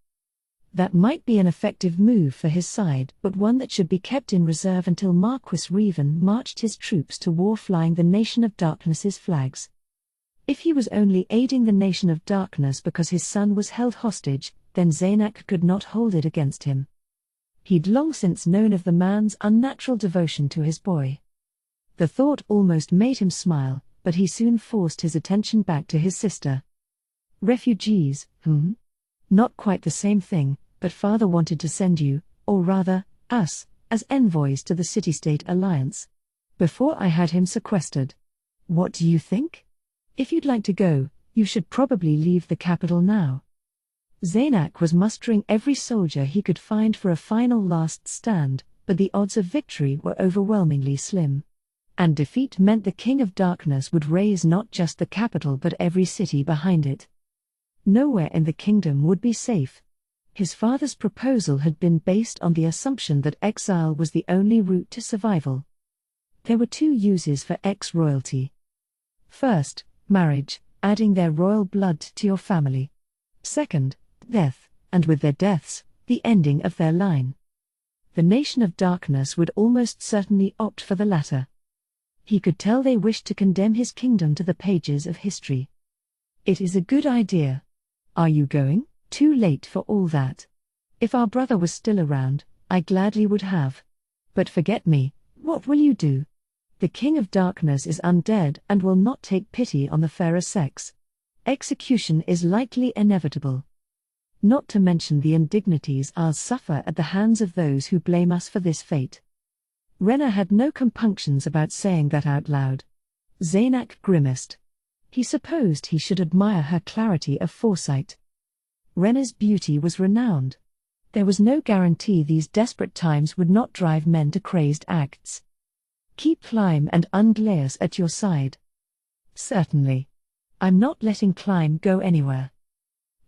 That might be an effective move for his side, but one that should be kept in reserve until Marquis Reven marched his troops to war flying the Nation of Darkness's flags. If he was only aiding the Nation of Darkness because his son was held hostage, then Zaynak could not hold it against him. He'd long since known of the man's unnatural devotion to his boy. The thought almost made him smile, but he soon forced his attention back to his sister. Refugees, Not quite the same thing, but father wanted to send you, or rather, us, as envoys to the City-State Alliance. Before I had him sequestered. What do you think? If you'd like to go, you should probably leave the capital now. Zaynak was mustering every soldier he could find for a final last stand, but the odds of victory were overwhelmingly slim. And defeat meant the King of Darkness would raze not just the capital but every city behind it. Nowhere in the kingdom would be safe. His father's proposal had been based on the assumption that exile was the only route to survival. There were two uses for ex-royalty. First, marriage, adding their royal blood to your family. Second, death, and with their deaths, the ending of their line. The Nation of Darkness would almost certainly opt for the latter. He could tell they wished to condemn his kingdom to the pages of history. It is a good idea. Are you going? Too late for all that. If our brother was still around, I gladly would have. But forget me, what will you do? The King of Darkness is undead and will not take pity on the fairer sex. Execution is likely inevitable. Not to mention the indignities I'll suffer at the hands of those who blame us for this fate. Rena had no compunctions about saying that out loud. Zaynak grimaced. He supposed he should admire her clarity of foresight. Rena's beauty was renowned. There was no guarantee these desperate times would not drive men to crazed acts. Keep Climb and Unglaeus at your side. Certainly. I'm not letting Climb go anywhere.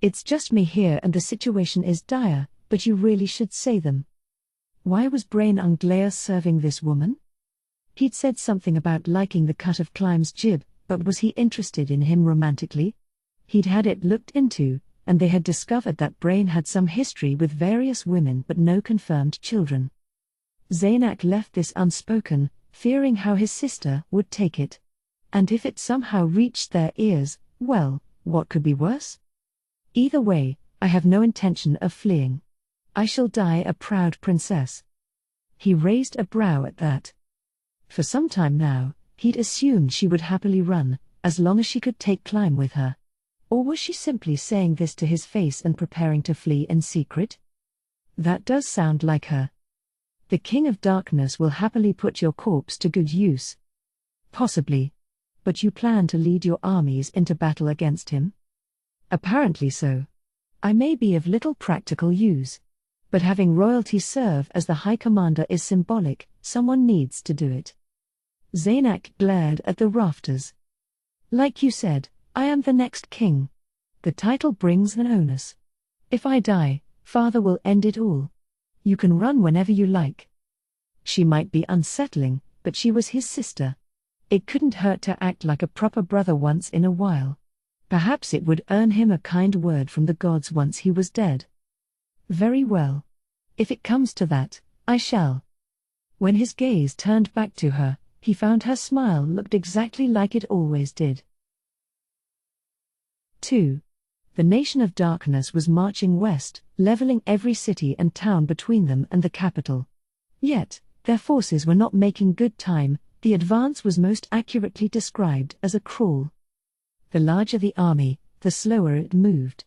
It's just me here and the situation is dire, But you really should say them. Why was Brain Unglaeus serving this woman? He'd said something about liking the cut of Clime's jib, but was he interested in him romantically? He'd had it looked into, and they had discovered that Brain had some history with various women but no confirmed children. Zaynak left this unspoken, fearing how his sister would take it. And if it somehow reached their ears, well, what could be worse? Either way, I have no intention of fleeing. I shall die a proud princess. He raised a brow at that. For some time now, he'd assumed she would happily run, as long as she could take Clime with her. Or was she simply saying this to his face and preparing to flee in secret? That does sound like her. The King of Darkness will happily put your corpse to good use. Possibly. But you plan to lead your armies into battle against him? Apparently so. I may be of little practical use. But having royalty serve as the High Commander is symbolic, someone needs to do it. Zaynak glared at the rafters. Like you said, I am the next king. The title brings an onus. If I die, Father will end it all. You can run whenever you like. She might be unsettling, but she was his sister. It couldn't hurt to act like a proper brother once in a while. Perhaps it would earn him a kind word from the gods once he was dead. Very well. If it comes to that, I shall. When his gaze turned back to her, he found her smile looked exactly like it always did. 2. The Nation of Darkness was marching west, leveling every city and town between them and the capital. Yet, their forces were not making good time. The advance was most accurately described as a crawl. The larger the army, the slower it moved.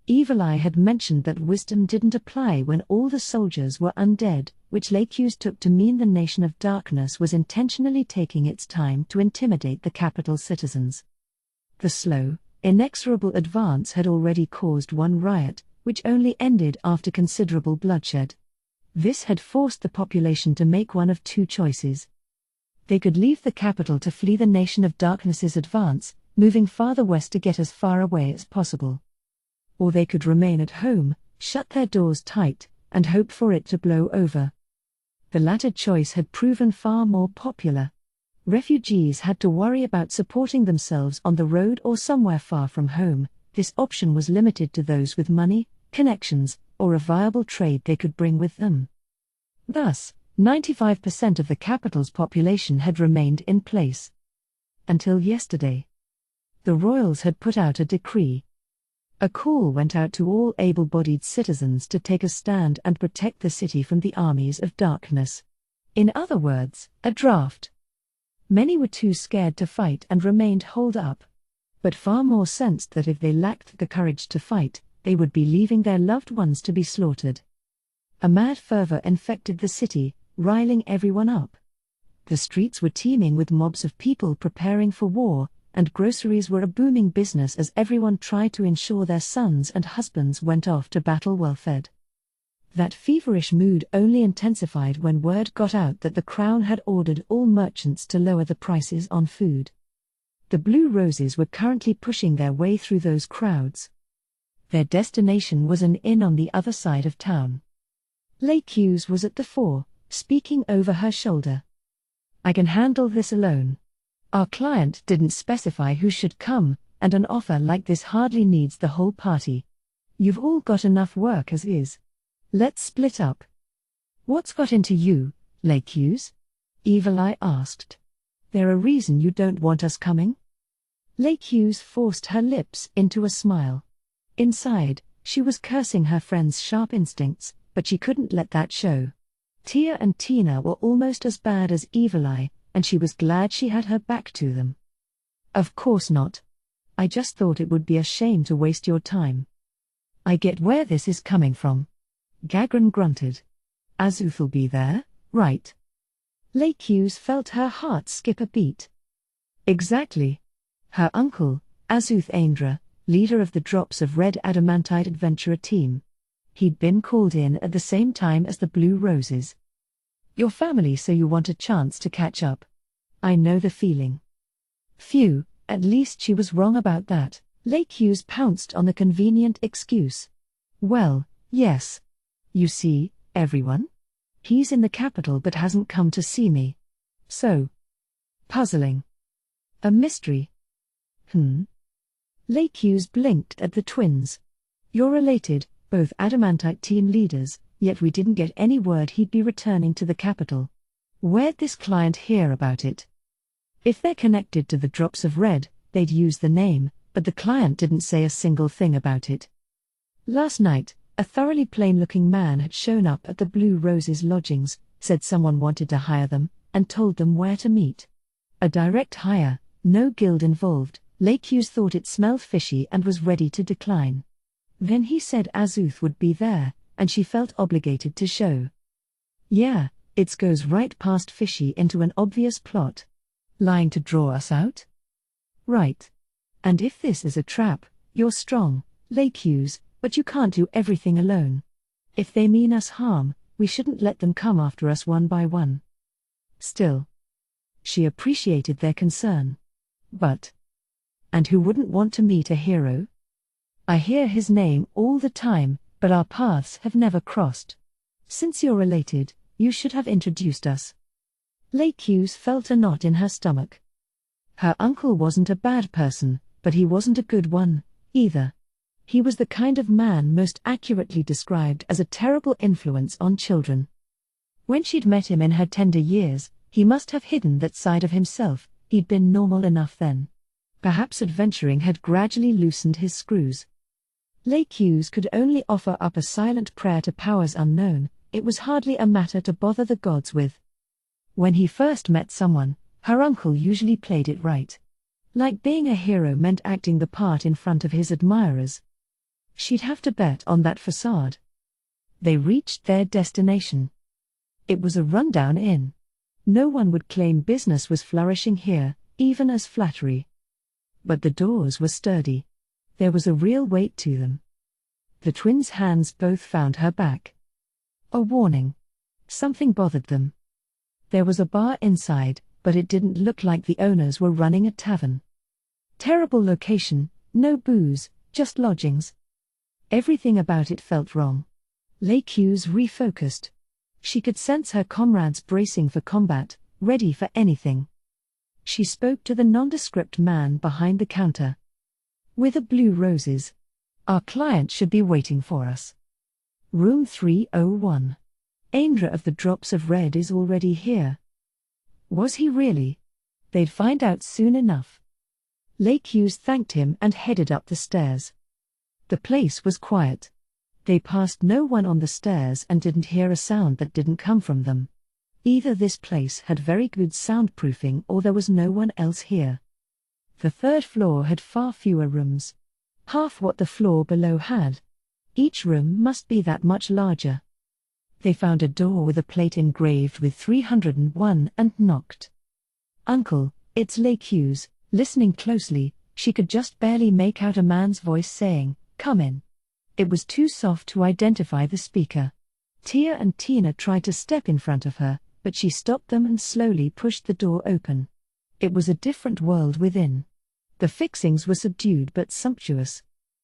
Evil Eye had mentioned that wisdom didn't apply when all the soldiers were undead, which Lakew's took to mean the Nation of Darkness was intentionally taking its time to intimidate the capital's citizens. The slow, inexorable advance had already caused one riot, which only ended after considerable bloodshed. This had forced the population to make one of two choices. They could leave the capital to flee the Nation of Darkness's advance, moving farther west to get as far away as possible. Or they could remain at home, shut their doors tight, and hope for it to blow over. The latter choice had proven far more popular. Refugees had to worry about supporting themselves on the road or somewhere far from home. This option was limited to those with money, connections, or a viable trade they could bring with them. Thus, 95% of the capital's population had remained in place. Until yesterday. The royals had put out a decree. A call went out to all able-bodied citizens to take a stand and protect the city from the armies of darkness. In other words, a draft. Many were too scared to fight and remained holed up. But far more sensed that if they lacked the courage to fight, they would be leaving their loved ones to be slaughtered. A mad fervor infected the city, riling everyone up. The streets were teeming with mobs of people preparing for war, and groceries were a booming business as everyone tried to ensure their sons and husbands went off to battle well-fed. That feverish mood only intensified when word got out that the Crown had ordered all merchants to lower the prices on food. The Blue Roses were currently pushing their way through those crowds. Their destination was an inn on the other side of town. Lakew's was at the fore, speaking over her shoulder. I can handle this alone. Our client didn't specify who should come, and an offer like this hardly needs the whole party. You've all got enough work as is. Let's split up. What's got into you, Lakew's? Evil Eye asked. There a reason you don't want us coming? Lakew's forced her lips into a smile. Inside, she was cursing her friend's sharp instincts, but she couldn't let that show. Tia and Tina were almost as bad as Evil Eye, and she was glad she had her back to them. Of course not. I just thought it would be a shame to waste your time. I get where this is coming from. Gagran grunted. Azuth'll be there, right? Lakew's felt her heart skip a beat. Exactly. Her uncle, Azuth Aindra, leader of the Drops of Red Adamantite Adventurer team. He'd been called in at the same time as the Blue Roses. Your family, so you want a chance to catch up. I know the feeling. Phew, at least she was wrong about that. Lakew's pounced on the convenient excuse. Well, yes. You see, everyone? He's in the capital but hasn't come to see me. So puzzling. A mystery. Lakes blinked at the twins. You're related, both Adamantite team leaders, yet we didn't get any word he'd be returning to the capital. Where'd this client hear about it? If they're connected to the Drops of Red, they'd use the name, but the client didn't say a single thing about it. Last night, a thoroughly plain-looking man had shown up at the Blue Roses lodgings, said someone wanted to hire them, and told them where to meet. A direct hire, no guild involved. Lakes thought it smelled fishy and was ready to decline. Then he said Azuth would be there, and she felt obligated to show. Yeah, it goes right past fishy into an obvious plot. Lying to draw us out? Right. And if this is a trap, you're strong, Lakes, but you can't do everything alone. If they mean us harm, we shouldn't let them come after us one by one. Still, she appreciated their concern. But and who wouldn't want to meet a hero? I hear his name all the time, but our paths have never crossed. Since you're related, you should have introduced us. Lakes felt a knot in her stomach. Her uncle wasn't a bad person, but he wasn't a good one, either. He was the kind of man most accurately described as a terrible influence on children. When she'd met him in her tender years, he must have hidden that side of himself. He'd been normal enough then. Perhaps adventuring had gradually loosened his screws. Lakes could only offer up a silent prayer to powers unknown. It was hardly a matter to bother the gods with. When he first met someone, her uncle usually played it right. Like being a hero meant acting the part in front of his admirers. She'd have to bet on that facade. They reached their destination. It was a rundown inn. No one would claim business was flourishing here, even as flattery. But the doors were sturdy. There was a real weight to them. The twins' hands both found her back. A warning. Something bothered them. There was a bar inside, but it didn't look like the owners were running a tavern. Terrible location, no booze, just lodgings. Everything about it felt wrong. Lakes refocused. She could sense her comrades bracing for combat, ready for anything. She spoke to the nondescript man behind the counter. With the Blue Roses. Our client should be waiting for us. Room 301. Aindra of the Drops of Red is already here. Was he really? They'd find out soon enough. Lakes thanked him and headed up the stairs. The place was quiet. They passed no one on the stairs and didn't hear a sound that didn't come from them. Either this place had very good soundproofing or there was no one else here. The third floor had far fewer rooms. Half what the floor below had. Each room must be that much larger. They found a door with a plate engraved with 301 and knocked. Uncle, it's Lakes. Listening closely, she could just barely make out a man's voice saying, "Come in." It was too soft to identify the speaker. Tia and Tina tried to step in front of her, but she stopped them and slowly pushed the door open. It was a different world within. The fixings were subdued but sumptuous.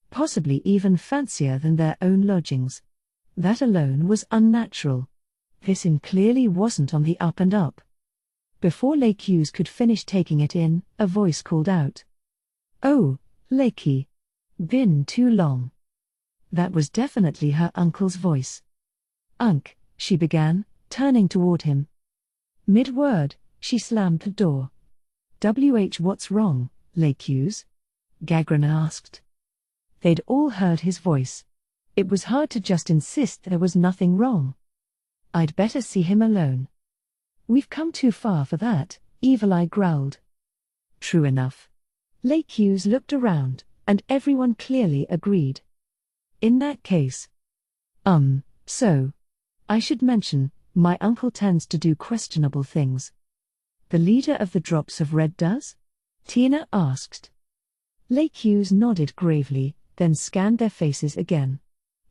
Possibly even fancier than their own lodgings. That alone was unnatural. This inn clearly wasn't on the up and up. Before Lakes could finish taking it in, a voice called out. "Oh, Lakey. Been too long." That was definitely her uncle's voice. "Unc," she began, turning toward him. Mid-word, she slammed the door. What's wrong, Lakes?" Gagrana asked. They'd all heard his voice. It was hard to just insist there was nothing wrong. "I'd better see him alone." "We've come too far for that," Evil Eye growled. True enough. Lakes looked around, and everyone clearly agreed. "In that case. So. I should mention, my uncle tends to do questionable things." "The leader of the Drops of Red does?" Tina asked. Lakes nodded gravely, then scanned their faces again.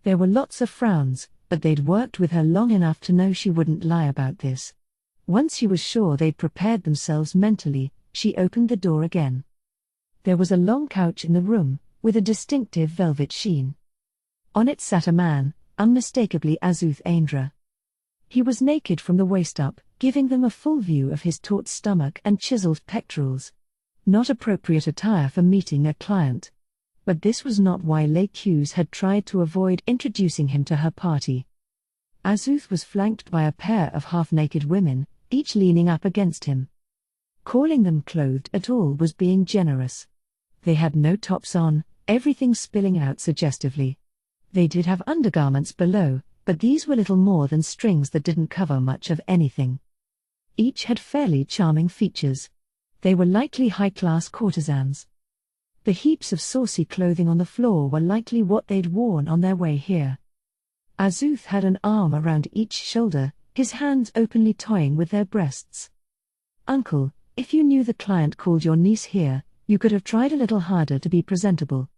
There were lots of frowns, but they'd worked with her long enough to know she wouldn't lie about this. Once she was sure they'd prepared themselves mentally, she opened the door again. There was a long couch in the room, with a distinctive velvet sheen. On it sat a man, unmistakably Azuth Aindra. He was naked from the waist up, giving them a full view of his taut stomach and chiseled pectorals. Not appropriate attire for meeting a client. But this was not why Lakes had tried to avoid introducing him to her party. Azuth was flanked by a pair of half-naked women, each leaning up against him. Calling them clothed at all was being generous. They had no tops on, everything spilling out suggestively. They did have undergarments below, but these were little more than strings that didn't cover much of anything. Each had fairly charming features. They were likely high-class courtesans. The heaps of saucy clothing on the floor were likely what they'd worn on their way here. Azuth had an arm around each shoulder, his hands openly toying with their breasts. "Uncle, if you knew the client called your niece here, you could have tried a little harder to be presentable."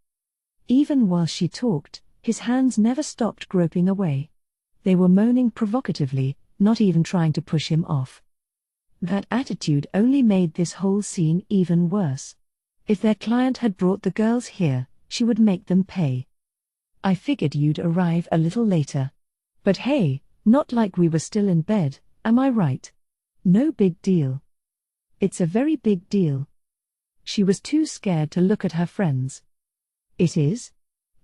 Even while she talked, his hands never stopped groping away. They were moaning provocatively, not even trying to push him off. That attitude only made this whole scene even worse. If their client had brought the girls here, she would make them pay. "I figured you'd arrive a little later. But hey, not like we were still in bed, am I right? No big deal." "It's a very big deal." She was too scared to look at her friends. "It is?"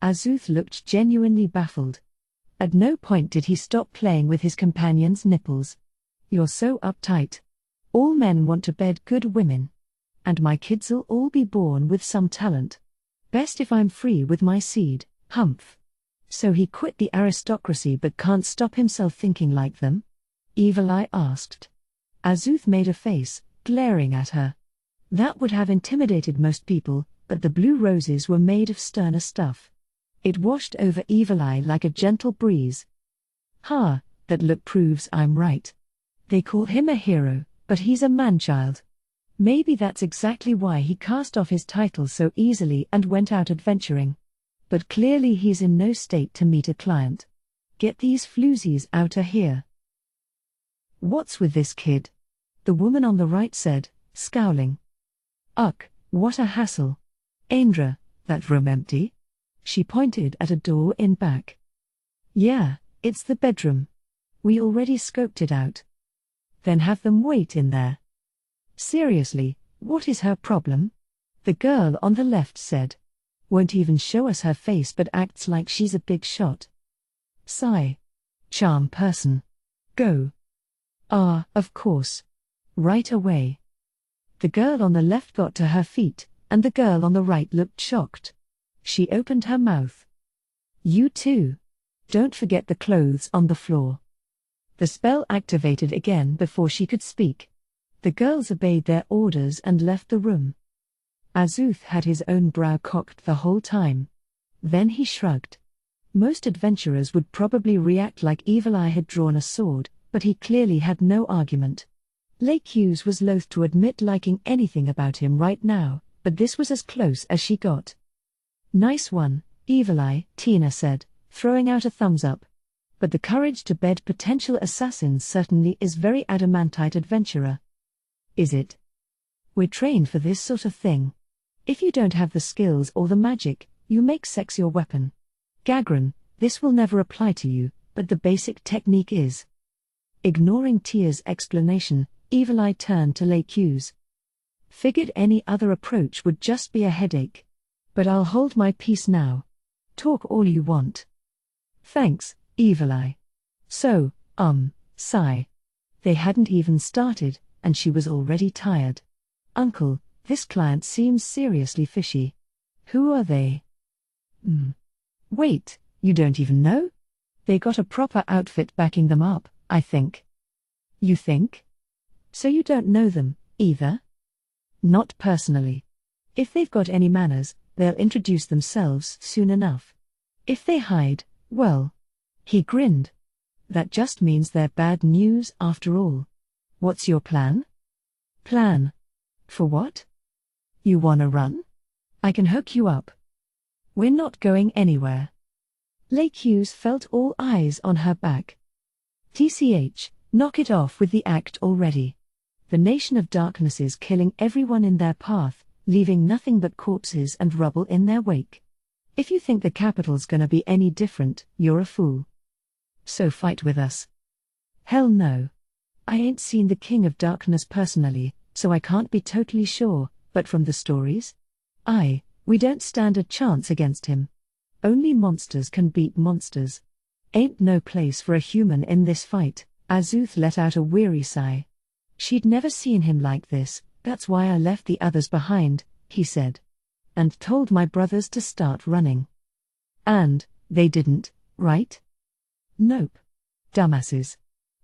Azuth looked genuinely baffled. At no point did he stop playing with his companion's nipples. "You're so uptight. All men want to bed good women. And my kids'll all be born with some talent. Best if I'm free with my seed, humph. So he quit the aristocracy but can't stop himself thinking like them?" Evil Eye asked. Azuth made a face, glaring at her. That would have intimidated most people, but the blue roses were made of sterner stuff. It washed over Evil Eye like a gentle breeze. "Ha, that look proves I'm right. They call him a hero, but he's a man-child. Maybe that's exactly why he cast off his title so easily and went out adventuring. But clearly he's in no state to meet a client. Get these floozies outta here." "What's with this kid?" the woman on the right said, scowling. "Ugh, what a hassle. Aindra, that room empty?" She pointed at a door in back. "Yeah, it's the bedroom. We already scoped it out." "Then have them wait in there." "Seriously, what is her problem?" the girl on the left said. "Won't even show us her face but acts like she's a big shot. Sigh. Charm person. Go." "Ah, of course. Right away." The girl on the left got to her feet, and the girl on the right looked shocked. She opened her mouth. "You too. Don't forget the clothes on the floor." The spell activated again before she could speak. The girls obeyed their orders and left the room. Azuth had his own brow cocked the whole time. Then he shrugged. Most adventurers would probably react like Evil Eye had drawn a sword, but he clearly had no argument. Lakes was loath to admit liking anything about him right now, but this was as close as she got. "Nice one, Evil Eye," Tina said, throwing out a thumbs up. "But the courage to bed potential assassins certainly is very adamantite adventurer." "Is it? We're trained for this sort of thing. If you don't have the skills or the magic, you make sex your weapon. Gagran, this will never apply to you, but the basic technique is." Ignoring Tia's explanation, Evil Eye turned to Lakes. "Figured any other approach would just be a headache. But I'll hold my peace now. Talk all you want." "Thanks, Evil Eye. So, sigh." They hadn't even started, and she was already tired. "Uncle, this client seems seriously fishy. Who are they?" "Wait, you don't even know? They got a proper outfit backing them up, I think." "You think? So you don't know them, either?" "Not personally. If they've got any manners, they'll introduce themselves soon enough. If they hide, well..." He grinned. "That just means they're bad news after all. What's your plan?" "Plan? For what? You wanna run? I can hook you up. We're not going anywhere." Lakes felt all eyes on her back. "TCH, knock it off with the act already. The Nation of Darkness is killing everyone in their path, leaving nothing but corpses and rubble in their wake. If you think the capital's gonna be any different, you're a fool. So fight with us. Hell no. I ain't seen the King of Darkness personally, so I can't be totally sure, but from the stories? We don't stand a chance against him. Only monsters can beat monsters. Ain't no place for a human in this fight. Azuth let out a weary sigh. She'd never seen him like this, that's why I left the others behind, he said. And told my brothers to start running. And, they didn't, right? Nope. Dumbasses.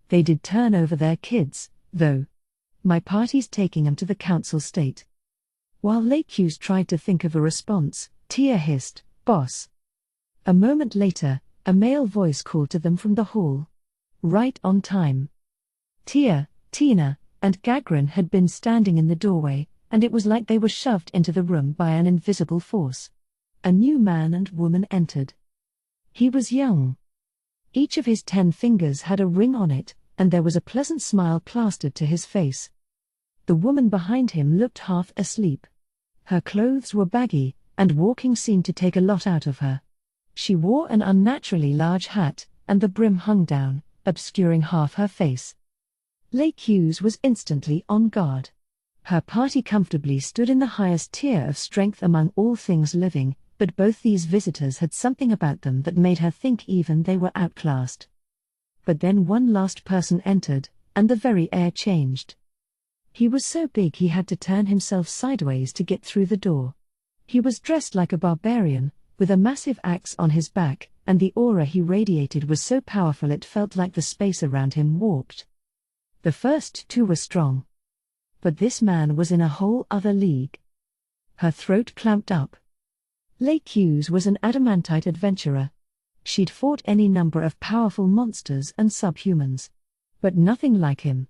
They did turn over their kids, though. My party's taking them to the council state. While Lakehughes tried to think of a response, Tia hissed, "Boss." A moment later, a male voice called to them from the hall. Right on time. Tia, Tina, and Gagrin had been standing in the doorway, and it was like they were shoved into the room by an invisible force. A new man and woman entered. He was young. Each of his 10 fingers had a ring on it, and there was a pleasant smile plastered to his face. The woman behind him looked half asleep. Her clothes were baggy, and walking seemed to take a lot out of her. She wore an unnaturally large hat, and the brim hung down, obscuring half her face. Lakehughes was instantly on guard. Her party comfortably stood in the highest tier of strength among all things living, but both these visitors had something about them that made her think even they were outclassed. But then one last person entered, and the very air changed. He was so big he had to turn himself sideways to get through the door. He was dressed like a barbarian, with a massive axe on his back, and the aura he radiated was so powerful it felt like the space around him warped. The first 2 were strong. But this man was in a whole other league. Her throat clamped up. Lakehughes was an adamantite adventurer. She'd fought any number of powerful monsters and subhumans. But nothing like him.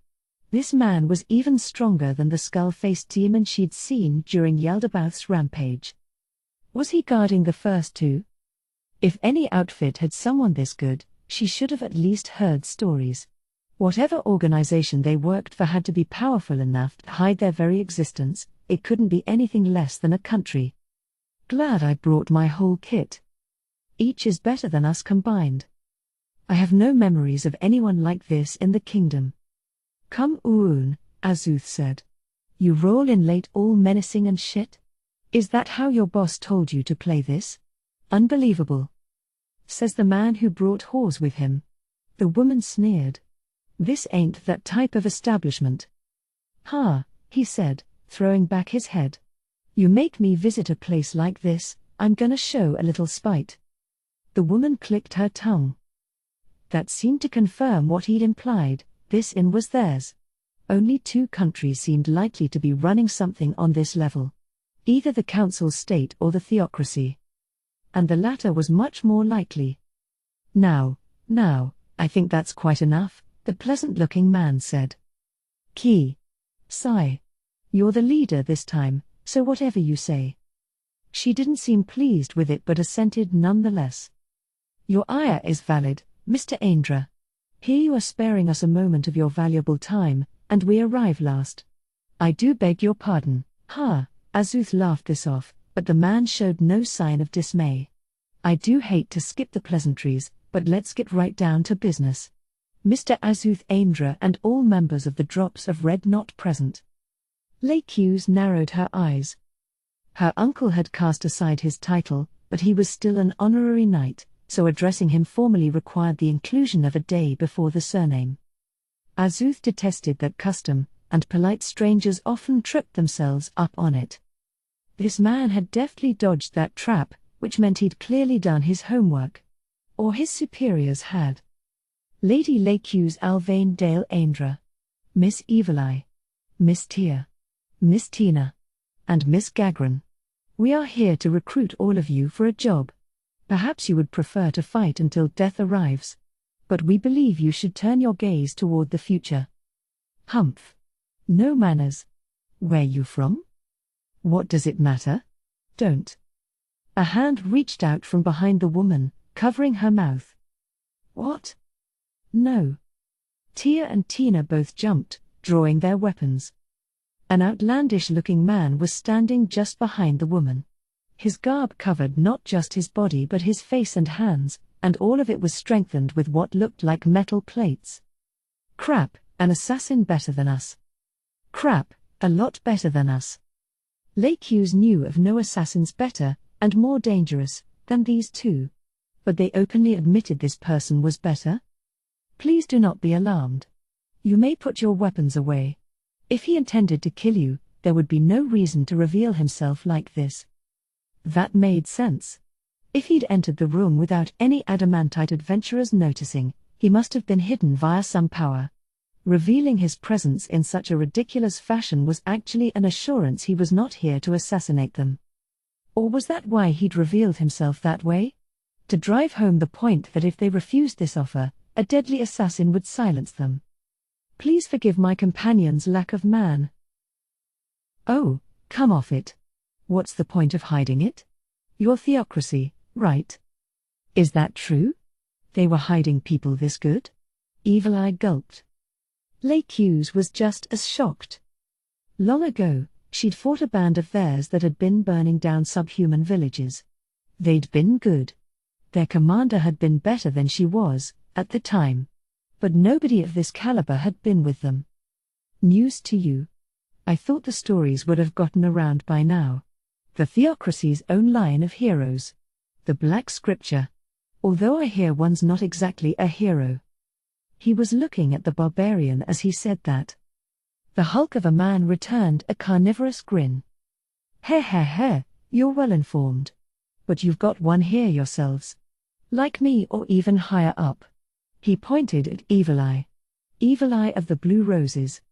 This man was even stronger than the skull-faced demon she'd seen during Yaldabaoth's rampage. Was he guarding the first 2? If any outfit had someone this good, she should have at least heard stories. Whatever organization they worked for had to be powerful enough to hide their very existence. It couldn't be anything less than a country. Glad I brought my whole kit. Each is better than us combined. I have no memories of anyone like this in the kingdom. Come Uun, Azuth said. You roll in late all menacing and shit? Is that how your boss told you to play this? Unbelievable. Says the man who brought whores with him. The woman sneered. This ain't that type of establishment. Ha, he said, throwing back his head. You make me visit a place like this, I'm gonna show a little spite. The woman clicked her tongue. That seemed to confirm what he'd implied. This inn was theirs. Only 2 countries seemed likely to be running something on this level. Either the council state or the theocracy. And the latter was much more likely. Now, I think that's quite enough, the pleasant-looking man said. Key. Sigh. You're the leader this time, so whatever you say. She didn't seem pleased with it but assented nonetheless. Your ire is valid, Mr. Aindra. Here you are sparing us a moment of your valuable time, and we arrive last. I do beg your pardon. Ha, Azuth laughed this off, but the man showed no sign of dismay. I do hate to skip the pleasantries, but let's get right down to business. Mr. Azuth Aindra and all members of the Drops of Red not present. Lakehughes narrowed her eyes. Her uncle had cast aside his title, but he was still an honorary knight, so addressing him formally required the inclusion of a day before the surname. Azuth detested that custom, and polite strangers often tripped themselves up on it. This man had deftly dodged that trap, which meant he'd clearly done his homework. Or his superiors had. Lady Lakehughes Alvain Dale Aindra. Miss Evil Eye. Miss Tia. Miss Tina. And Miss Gagrin. We are here to recruit all of you for a job. Perhaps you would prefer to fight until death arrives. But we believe you should turn your gaze toward the future. Humph. No manners. Where you from? What does it matter? Don't. A hand reached out from behind the woman, covering her mouth. What? No. Tia and Tina both jumped, drawing their weapons. An outlandish-looking man was standing just behind the woman. His garb covered not just his body but his face and hands, and all of it was strengthened with what looked like metal plates. Crap, an assassin better than us. Crap, a lot better than us. Lake Hughes knew of no assassins better, and more dangerous, than these two. But they openly admitted this person was better? Please do not be alarmed. You may put your weapons away. If he intended to kill you, there would be no reason to reveal himself like this. That made sense. If he'd entered the room without any adamantite adventurers noticing, he must have been hidden via some power. Revealing his presence in such a ridiculous fashion was actually an assurance he was not here to assassinate them. Or was that why he'd revealed himself that way? To drive home the point that if they refused this offer, a deadly assassin would silence them. Please forgive my companion's lack of man. Oh, come off it. What's the point of hiding it? Your theocracy, right? Is that true? They were hiding people this good? Evil Eye gulped. Lake Hughes was just as shocked. Long ago, she'd fought a band of theirs that had been burning down subhuman villages. They'd been good. Their commander had been better than she was, at the time. But nobody of this caliber had been with them. News to you. I thought the stories would have gotten around by now. The theocracy's own line of heroes. The Black Scripture. Although I hear one's not exactly a hero. He was looking at the barbarian as he said that. The hulk of a man returned a carnivorous grin. Heh, you're well informed. But you've got one here yourselves. Like me or even higher up. He pointed at Evil Eye. Evil Eye of the Blue Roses.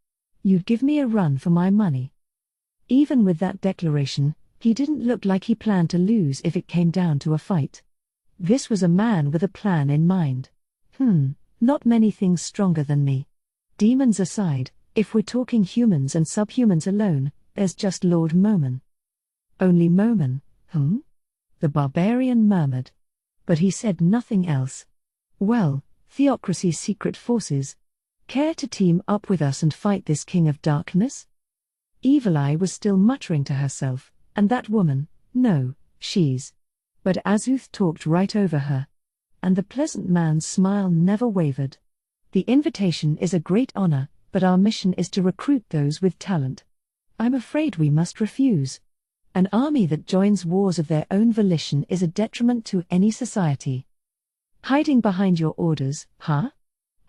You'd give me a run for my money. Even with that declaration, he didn't look like he planned to lose if it came down to a fight. This was a man with a plan in mind. Not many things stronger than me. Demons aside, if we're talking humans and subhumans alone, there's just Lord Moman. Only Moman, The barbarian murmured. But he said nothing else. Well, Theocracy's secret forces. Care to team up with us and fight this King of Darkness? Evil Eye was still muttering to herself, and that woman, no, she's. But Azuth talked right over her. And the pleasant man's smile never wavered. The invitation is a great honor, but our mission is to recruit those with talent. I'm afraid we must refuse. An army that joins wars of their own volition is a detriment to any society. Hiding behind your orders, huh?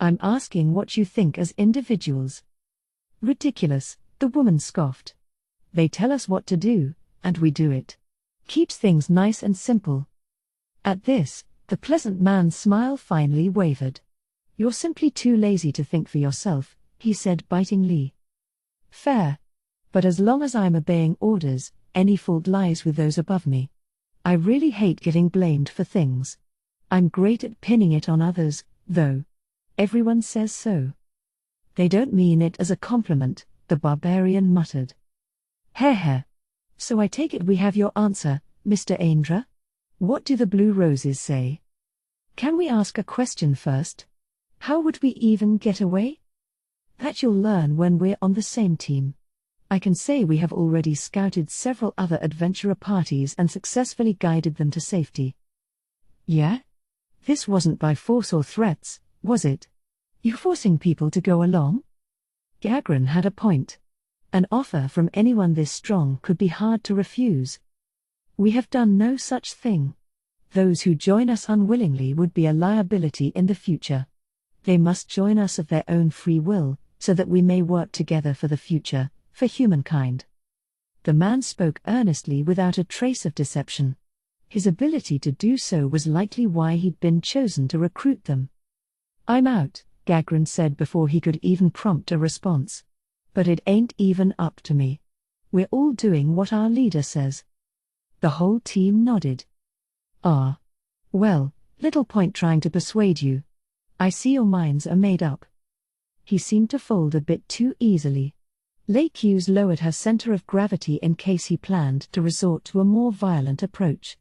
I'm asking what you think as individuals. Ridiculous, the woman scoffed. They tell us what to do, and we do it. Keeps things nice and simple. At this, the pleasant man's smile finally wavered. You're simply too lazy to think for yourself, he said bitingly. Fair. But as long as I'm obeying orders, any fault lies with those above me. I really hate getting blamed for things. I'm great at pinning it on others, though. Everyone says so. They don't mean it as a compliment, the barbarian muttered. Heh. So I take it we have your answer, Mr. Aindra? What do the Blue Roses say? Can we ask a question first? How would we even get away? That you'll learn when we're on the same team. I can say we have already scouted several other adventurer parties and successfully guided them to safety. Yeah? This wasn't by force or threats, was it? You forcing people to go along? Gagran had a point. An offer from anyone this strong could be hard to refuse. We have done no such thing. Those who join us unwillingly would be a liability in the future. They must join us of their own free will, so that we may work together for the future, for humankind. The man spoke earnestly without a trace of deception. His ability to do so was likely why he'd been chosen to recruit them. I'm out, Gagran said before he could even prompt a response. But it ain't even up to me. We're all doing what our leader says. The whole team nodded. Ah. Well, little point trying to persuade you. I see your minds are made up. He seemed to fold a bit too easily. Lake Hughes lowered her center of gravity in case he planned to resort to a more violent approach.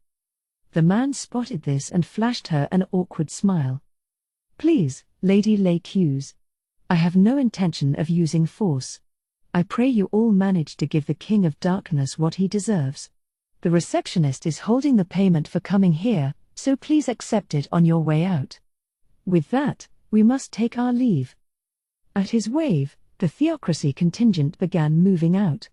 The man spotted this and flashed her an awkward smile. Please, Lady Lake Hughes. I have no intention of using force. I pray you all manage to give the King of Darkness what he deserves. The receptionist is holding the payment for coming here, so please accept it on your way out. With that, we must take our leave." At his wave, the theocracy contingent began moving out.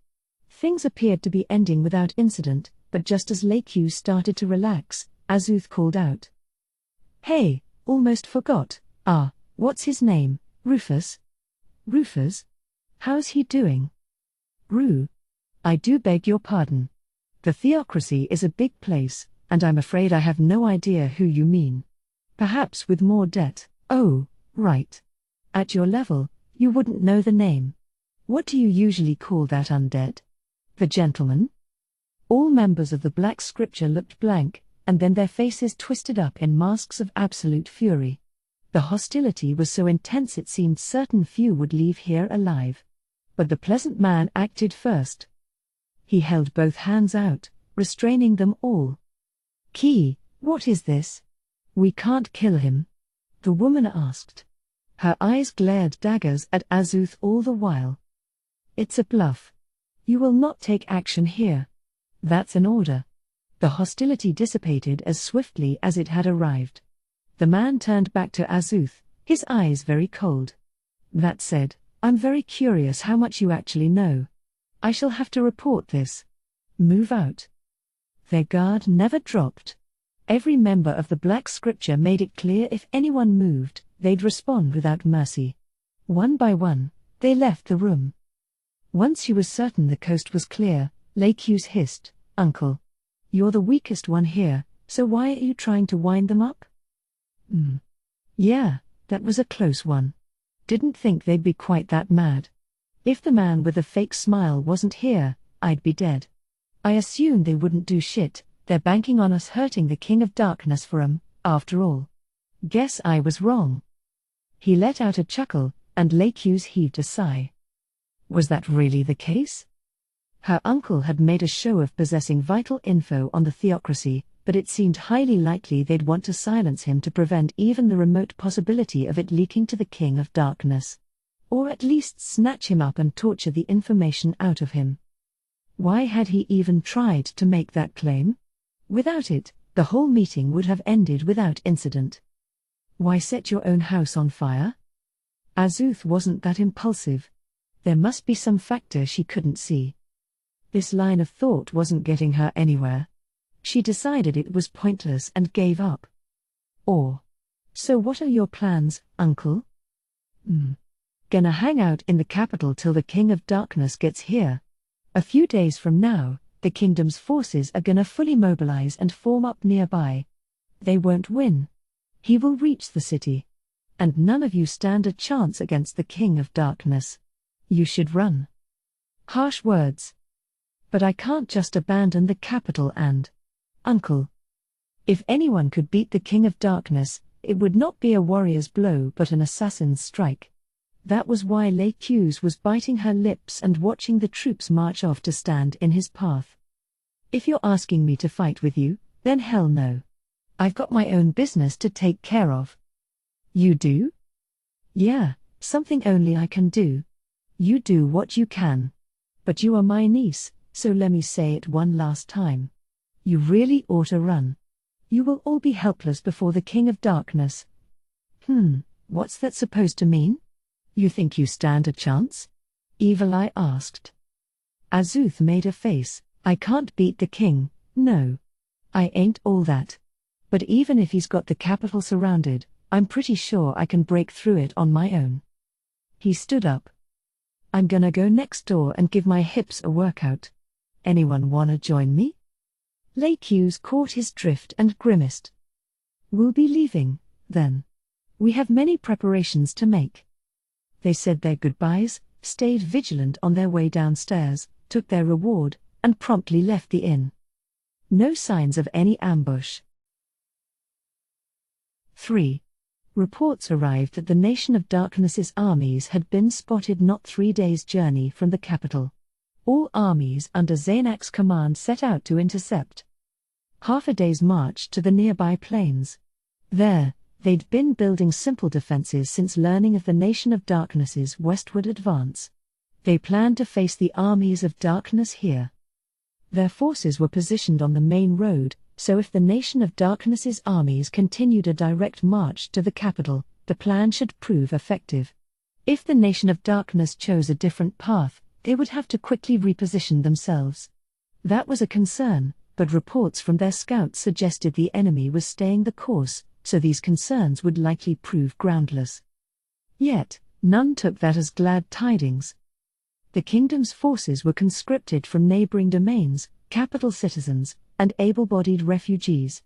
Things appeared to be ending without incident, but just as Lakyu started to relax, Azuth called out, "Hey, almost forgot. What's his name? Rufus?" "Rufus? How's he doing?" "Ru. I do beg your pardon. The theocracy is a big place, and I'm afraid I have no idea who you mean. Perhaps with more debt." "Oh, right. At your level, you wouldn't know the name. What do you usually call that undead? The gentleman?" All members of the Black Scripture looked blank, and then their faces twisted up in masks of absolute fury. The hostility was so intense it seemed certain few would leave here alive. But the pleasant man acted first. He held both hands out, restraining them all. "Ki, what is this? We can't kill him?" the woman asked. Her eyes glared daggers at Azuth all the while. "It's a bluff. You will not take action here. That's an order." The hostility dissipated as swiftly as it had arrived. The man turned back to Azuth, his eyes very cold. "That said, I'm very curious how much you actually know. I shall have to report this. Move out." Their guard never dropped. Every member of the Black Scripture made it clear if anyone moved, they'd respond without mercy. One by one, they left the room. Once she was certain the coast was clear, Lakyu hissed, "Uncle. You're the weakest one here, so why are you trying to wind them up?" Yeah, that was a close one. Didn't think they'd be quite that mad. If the man with the fake smile wasn't here, I'd be dead. I assumed they wouldn't do shit, they're banking on us hurting the King of Darkness for 'em, after all. Guess I was wrong." He let out a chuckle, and Lakyu heaved a sigh. Was that really the case? Her uncle had made a show of possessing vital info on the theocracy, but it seemed highly likely they'd want to silence him to prevent even the remote possibility of it leaking to the King of Darkness. Or at least snatch him up and torture the information out of him. Why had he even tried to make that claim? Without it, the whole meeting would have ended without incident. Why set your own house on fire? Azuth wasn't that impulsive. There must be some factor she couldn't see. This line of thought wasn't getting her anywhere. She decided it was pointless and gave up. So what are your plans, Uncle? Gonna hang out in the capital till the King of Darkness gets here. A few days from now, the kingdom's forces are gonna fully mobilize and form up nearby. They won't win. He will reach the city. And none of you stand a chance against the King of Darkness. You should run. Harsh words. But I can't just abandon the capital and... Uncle. If anyone could beat the King of Darkness, it would not be a warrior's blow but an assassin's strike. That was why Lakyu was biting her lips and watching the troops march off to stand in his path. If you're asking me to fight with you, then hell no. I've got my own business to take care of. You do? Yeah, something only I can do. You do what you can. But you are my niece, so let me say it one last time. You really ought to run. You will all be helpless before the King of Darkness. What's that supposed to mean? You think you stand a chance? Evil Eye asked. Azuth made a face. I can't beat the king, no. I ain't all that. But even if he's got the capital surrounded, I'm pretty sure I can break through it on my own. He stood up. I'm gonna go next door and give my hips a workout. Anyone wanna join me? Lakyu caught his drift and grimaced. We'll be leaving, then. We have many preparations to make. They said their goodbyes, stayed vigilant on their way downstairs, took their reward, and promptly left the inn. No signs of any ambush. 3. Reports arrived that the Nation of Darkness's armies had been spotted not 3 days' journey from the capital. All armies under Zaynak's command set out to intercept. Half a day's march to the nearby plains. There, they'd been building simple defenses since learning of the Nation of Darkness's westward advance. They planned to face the armies of darkness here. Their forces were positioned on the main road, So if the Nation of Darkness's armies continued a direct march to the capital, the plan should prove effective. If the Nation of Darkness chose a different path, they would have to quickly reposition themselves. That was a concern, but reports from their scouts suggested the enemy was staying the course, so these concerns would likely prove groundless. Yet, none took that as glad tidings. The kingdom's forces were conscripted from neighboring domains, capital citizens, and able-bodied refugees.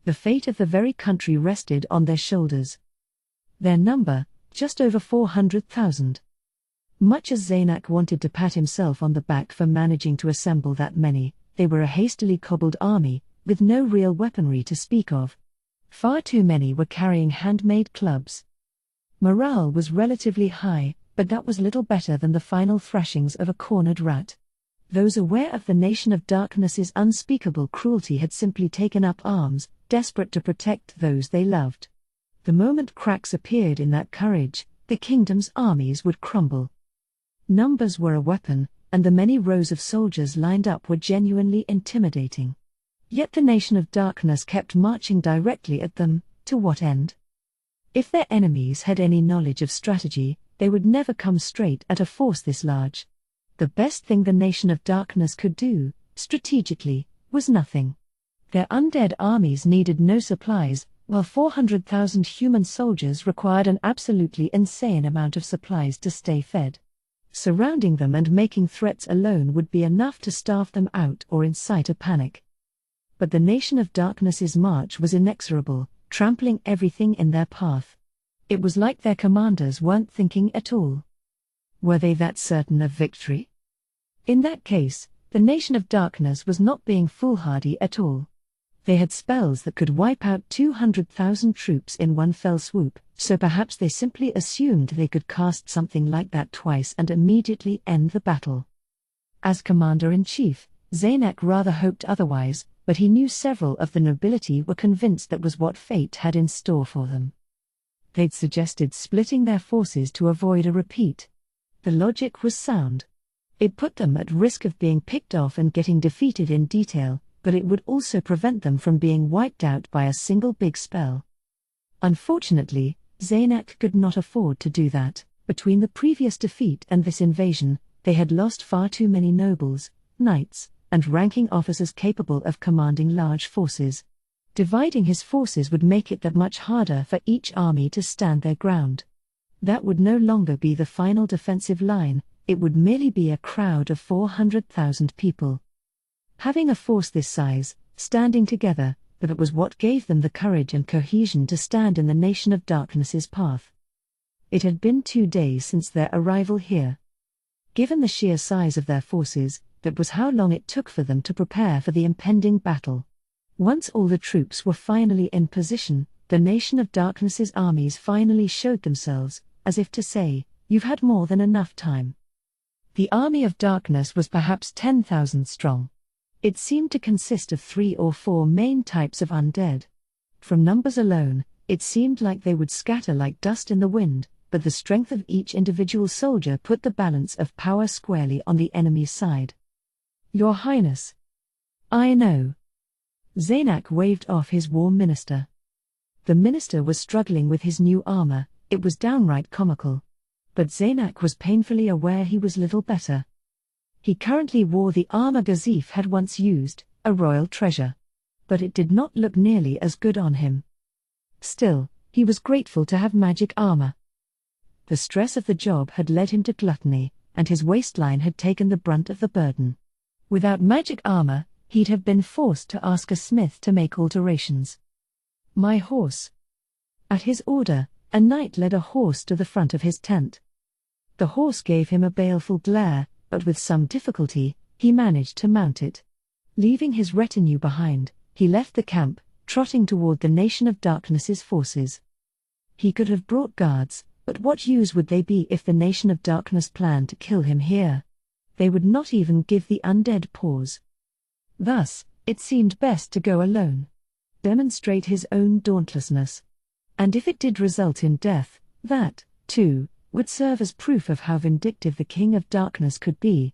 The fate of the very country rested on their shoulders. Their number, just over 400,000. Much as Zaynak wanted to pat himself on the back for managing to assemble that many, they were a hastily cobbled army, with no real weaponry to speak of. Far too many were carrying handmade clubs. Morale was relatively high, but that was little better than the final thrashings of a cornered rat. Those aware of the Nation of Darkness's unspeakable cruelty had simply taken up arms, desperate to protect those they loved. The moment cracks appeared in that courage, the kingdom's armies would crumble. Numbers were a weapon, and the many rows of soldiers lined up were genuinely intimidating. Yet the Nation of Darkness kept marching directly at them, to what end? If their enemies had any knowledge of strategy, they would never come straight at a force this large. The best thing the Nation of Darkness could do, strategically, was nothing. Their undead armies needed no supplies, while 400,000 human soldiers required an absolutely insane amount of supplies to stay fed. Surrounding them and making threats alone would be enough to starve them out or incite a panic. But the Nation of Darkness's march was inexorable, trampling everything in their path. It was like their commanders weren't thinking at all. Were they that certain of victory? In that case, the Nation of Darkness was not being foolhardy at all. They had spells that could wipe out 200,000 troops in one fell swoop, so perhaps they simply assumed they could cast something like that twice and immediately end the battle. As Commander-in-Chief, Zaynak rather hoped otherwise, but he knew several of the nobility were convinced that was what fate had in store for them. They'd suggested splitting their forces to avoid a repeat. The logic was sound. It put them at risk of being picked off and getting defeated in detail, but it would also prevent them from being wiped out by a single big spell. Unfortunately, Zaynak could not afford to do that. Between the previous defeat and this invasion, they had lost far too many nobles, knights, and ranking officers capable of commanding large forces. Dividing his forces would make it that much harder for each army to stand their ground. That would no longer be the final defensive line, it would merely be a crowd of 400,000 people. Having a force this size, standing together, that was what gave them the courage and cohesion to stand in the Nation of Darkness's path. It had been 2 days since their arrival here. Given the sheer size of their forces, that was how long it took for them to prepare for the impending battle. Once all the troops were finally in position, the Nation of Darkness's armies finally showed themselves, as if to say, "You've had more than enough time." The Army of Darkness was perhaps 10,000 strong. It seemed to consist of 3 or 4 main types of undead. From numbers alone, it seemed like they would scatter like dust in the wind, but the strength of each individual soldier put the balance of power squarely on the enemy's side. "Your Highness." "I know." Zaynak waved off his war minister. The minister was struggling with his new armor, it was downright comical. But Zaynak was painfully aware he was little better. He currently wore the armor Gazif had once used, a royal treasure. But it did not look nearly as good on him. Still, he was grateful to have magic armor. The stress of the job had led him to gluttony, and his waistline had taken the brunt of the burden. Without magic armor, he'd have been forced to ask a smith to make alterations. "My horse." At his order, a knight led a horse to the front of his tent. The horse gave him a baleful glare, but with some difficulty, he managed to mount it. Leaving his retinue behind, he left the camp, trotting toward the Nation of Darkness's forces. He could have brought guards, but what use would they be if the Nation of Darkness planned to kill him here? They would not even give the undead pause. Thus, it seemed best to go alone. Demonstrate his own dauntlessness. And if it did result in death, that, too, would serve as proof of how vindictive the King of Darkness could be.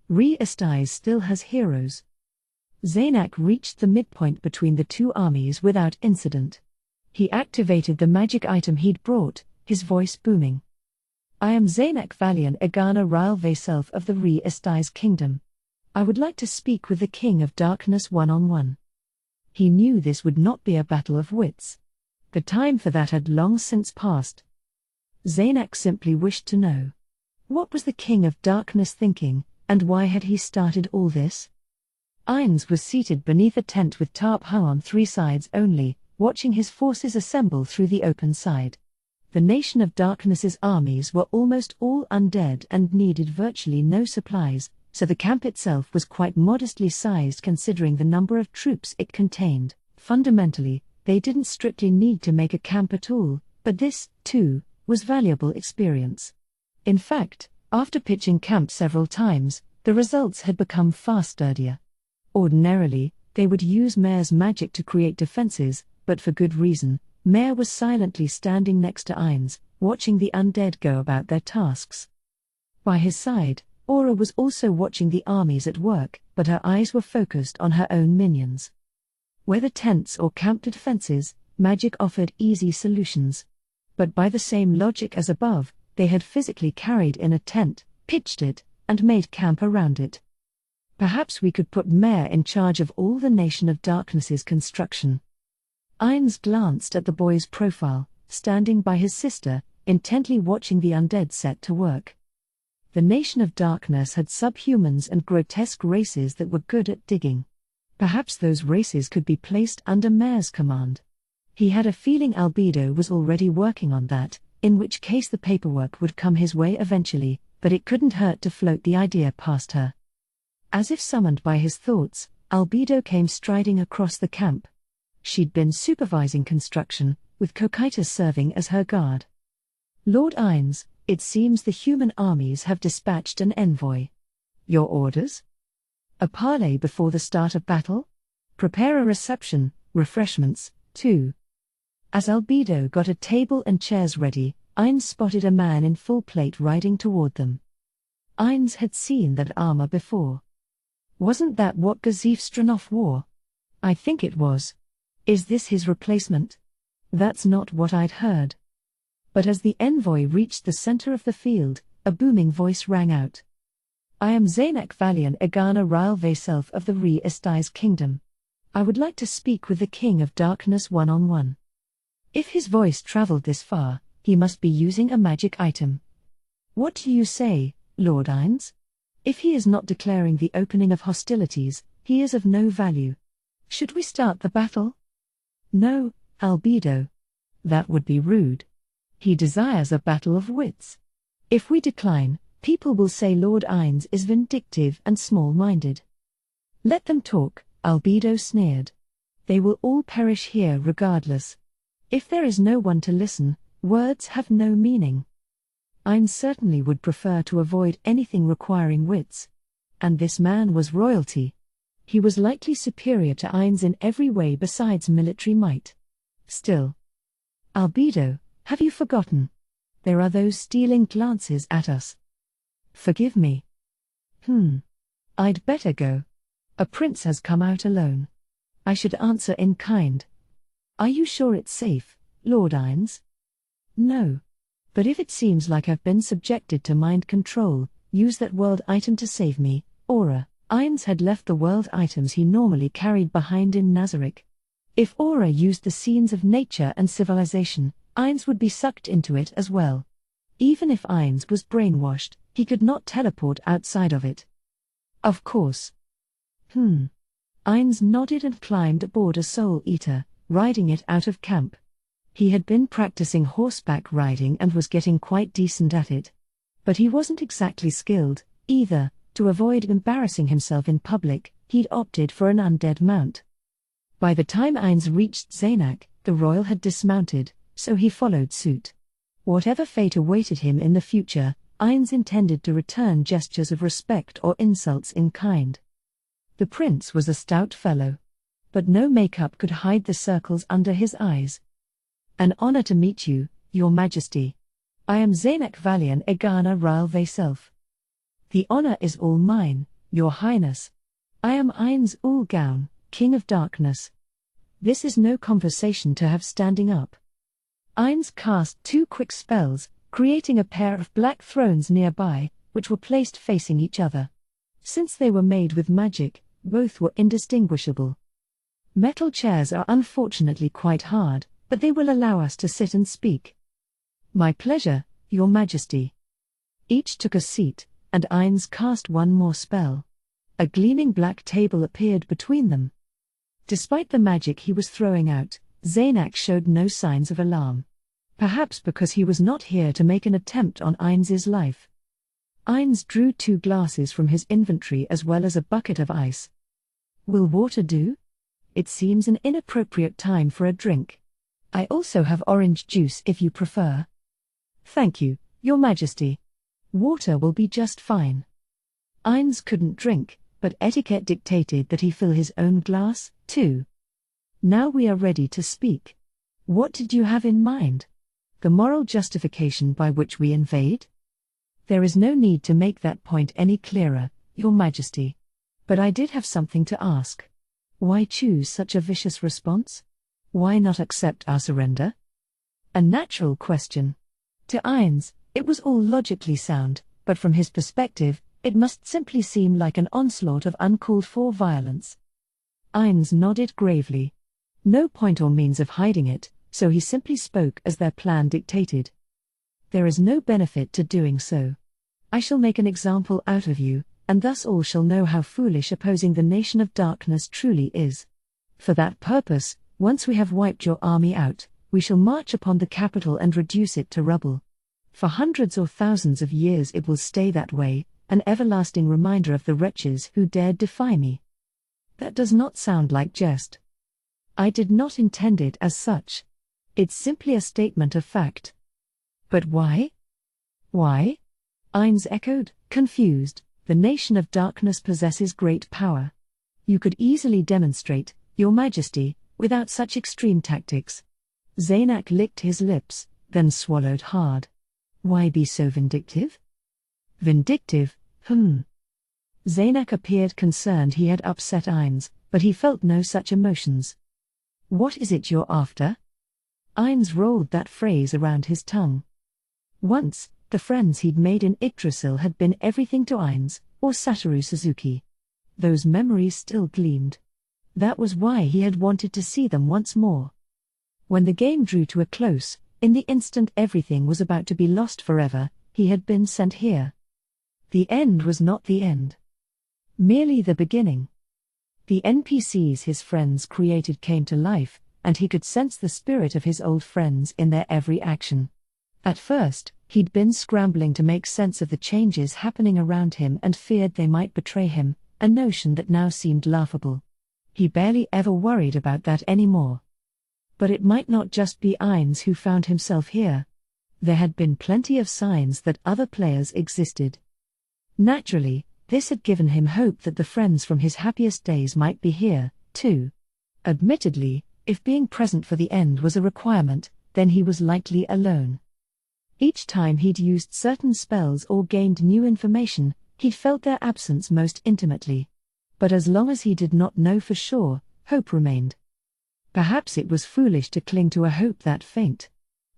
Re-Estais still has heroes. Zaynak reached the midpoint between the two armies without incident. He activated the magic item he'd brought, his voice booming. I am Zaynak Valian Egana Ryle Vaself of the Re-Estais Kingdom. I would like to speak with the King of Darkness one-on-one. He knew this would not be a battle of wits. The time for that had long since passed. Zaynak simply wished to know. What was the King of Darkness thinking, and why had he started all this? Ainz was seated beneath a tent with tarp hung on three sides only, watching his forces assemble through the open side. The Nation of Darkness's armies were almost all undead and needed virtually no supplies, so the camp itself was quite modestly sized considering the number of troops it contained. Fundamentally, they didn't strictly need to make a camp at all, but this, too, was valuable experience. In fact, after pitching camp several times, the results had become far sturdier. Ordinarily, they would use Mare's magic to create defenses, but for good reason. Mare was silently standing next to Ainz, watching the undead go about their tasks. By his side, Aura was also watching the armies at work, but her eyes were focused on her own minions. Whether tents or camp defenses, magic offered easy solutions. But by the same logic as above, they had physically carried in a tent, pitched it, and made camp around it. Perhaps we could put Mare in charge of all the Nation of Darkness's construction. Ainz glanced at the boy's profile, standing by his sister, intently watching the undead set to work. The Nation of Darkness had subhumans and grotesque races that were good at digging. Perhaps those races could be placed under Mare's command. He had a feeling Albedo was already working on that, in which case the paperwork would come his way eventually, but it couldn't hurt to float the idea past her. As if summoned by his thoughts, Albedo came striding across the camp. She'd been supervising construction, with Cocytus serving as her guard. Lord Ainz, it seems the human armies have dispatched an envoy. Your orders? A parley before the start of battle? Prepare a reception, refreshments, too. As Albedo got a table and chairs ready, Ainz spotted a man in full plate riding toward them. Ainz had seen that armor before. Wasn't that what Gazif Stranov wore? I think it was. Is this his replacement? That's not what I'd heard. But as the envoy reached the center of the field, a booming voice rang out. I am Zaynak Valian Egana Ryle Vaself of the Re-Estais Kingdom. I would like to speak with the King of Darkness one-on-one. If his voice traveled this far, he must be using a magic item. What do you say, Lord Ainz? If he is not declaring the opening of hostilities, he is of no value. Should we start the battle? No, Albedo. That would be rude. He desires a battle of wits. If we decline, people will say Lord Ainz is vindictive and small-minded. Let them talk, Albedo sneered. They will all perish here regardless. If there is no one to listen, words have no meaning. Ainz certainly would prefer to avoid anything requiring wits. And this man was royalty. He was likely superior to Ainz in every way besides military might. Still. Albedo, have you forgotten? There are those stealing glances at us. Forgive me. I'd better go. A prince has come out alone. I should answer in kind. Are you sure it's safe, Lord Ainz? No. But if it seems like I've been subjected to mind control, use that world item to save me, Aura. Ainz had left the world items he normally carried behind in Nazarick. If Aura used the scenes of nature and civilization, Ainz would be sucked into it as well. Even if Ainz was brainwashed, he could not teleport outside of it. Of course. Ainz nodded and climbed aboard a Soul Eater, riding it out of camp. He had been practicing horseback riding and was getting quite decent at it. But he wasn't exactly skilled, either. To avoid embarrassing himself in public, he'd opted for an undead mount. By the time Ainz reached Zaynak, the royal had dismounted, so he followed suit. Whatever fate awaited him in the future, Ainz intended to return gestures of respect or insults in kind. The prince was a stout fellow. But no makeup could hide the circles under his eyes. An honor to meet you, Your Majesty. I am Zaynak Valian Egana Ryle Vaself. The honor is all mine, Your Highness. I am Ainz Ulgaun, King of Darkness. This is no conversation to have standing up. Ainz cast 2 quick spells, creating a pair of black thrones nearby, which were placed facing each other. Since they were made with magic, both were indistinguishable. Metal chairs are unfortunately quite hard, but they will allow us to sit and speak. My pleasure, Your Majesty. Each took a seat, and Ainz cast 1 more spell. A gleaming black table appeared between them. Despite the magic he was throwing out, Zaynak showed no signs of alarm. Perhaps because he was not here to make an attempt on Ainz's life. Ainz drew 2 glasses from his inventory as well as a bucket of ice. Will water do? It seems an inappropriate time for a drink. I also have orange juice if you prefer. Thank you, Your Majesty. Water will be just fine. Ainz couldn't drink, but etiquette dictated that he fill his own glass, too. Now we are ready to speak. What did you have in mind? The moral justification by which we invade? There is no need to make that point any clearer, Your Majesty. But I did have something to ask. Why choose such a vicious response? Why not accept our surrender? A natural question. To Ainz, it was all logically sound, but from his perspective, it must simply seem like an onslaught of uncalled-for violence. Ainz nodded gravely. No point or means of hiding it, so he simply spoke as their plan dictated. There is no benefit to doing so. I shall make an example out of you, and thus all shall know how foolish opposing the nation of darkness truly is. For that purpose, once we have wiped your army out, we shall march upon the capital and reduce it to rubble. For hundreds or thousands of years it will stay that way, an everlasting reminder of the wretches who dared defy me. That does not sound like jest. I did not intend it as such. It's simply a statement of fact. But why? Why? Ainz echoed, confused. The nation of darkness possesses great power. You could easily demonstrate, Your Majesty, without such extreme tactics. Zaynak licked his lips, then swallowed hard. Why be so vindictive? Vindictive, Zaynak appeared concerned he had upset Ainz, but he felt no such emotions. What is it you're after? Ainz rolled that phrase around his tongue. Once, the friends he'd made in Yggdrasil had been everything to Ainz, or Satoru Suzuki. Those memories still gleamed. That was why he had wanted to see them once more. When the game drew to a close, in the instant everything was about to be lost forever, he had been sent here. The end was not the end. Merely the beginning. The NPCs his friends created came to life, and he could sense the spirit of his old friends in their every action. At first, he'd been scrambling to make sense of the changes happening around him and feared they might betray him, a notion that now seemed laughable. He barely ever worried about that anymore. But it might not just be Ainz who found himself here. There had been plenty of signs that other players existed. Naturally, this had given him hope that the friends from his happiest days might be here, too. Admittedly, if being present for the end was a requirement, then he was likely alone. Each time he'd used certain spells or gained new information, he'd felt their absence most intimately. But as long as he did not know for sure, hope remained. Perhaps it was foolish to cling to a hope that faint.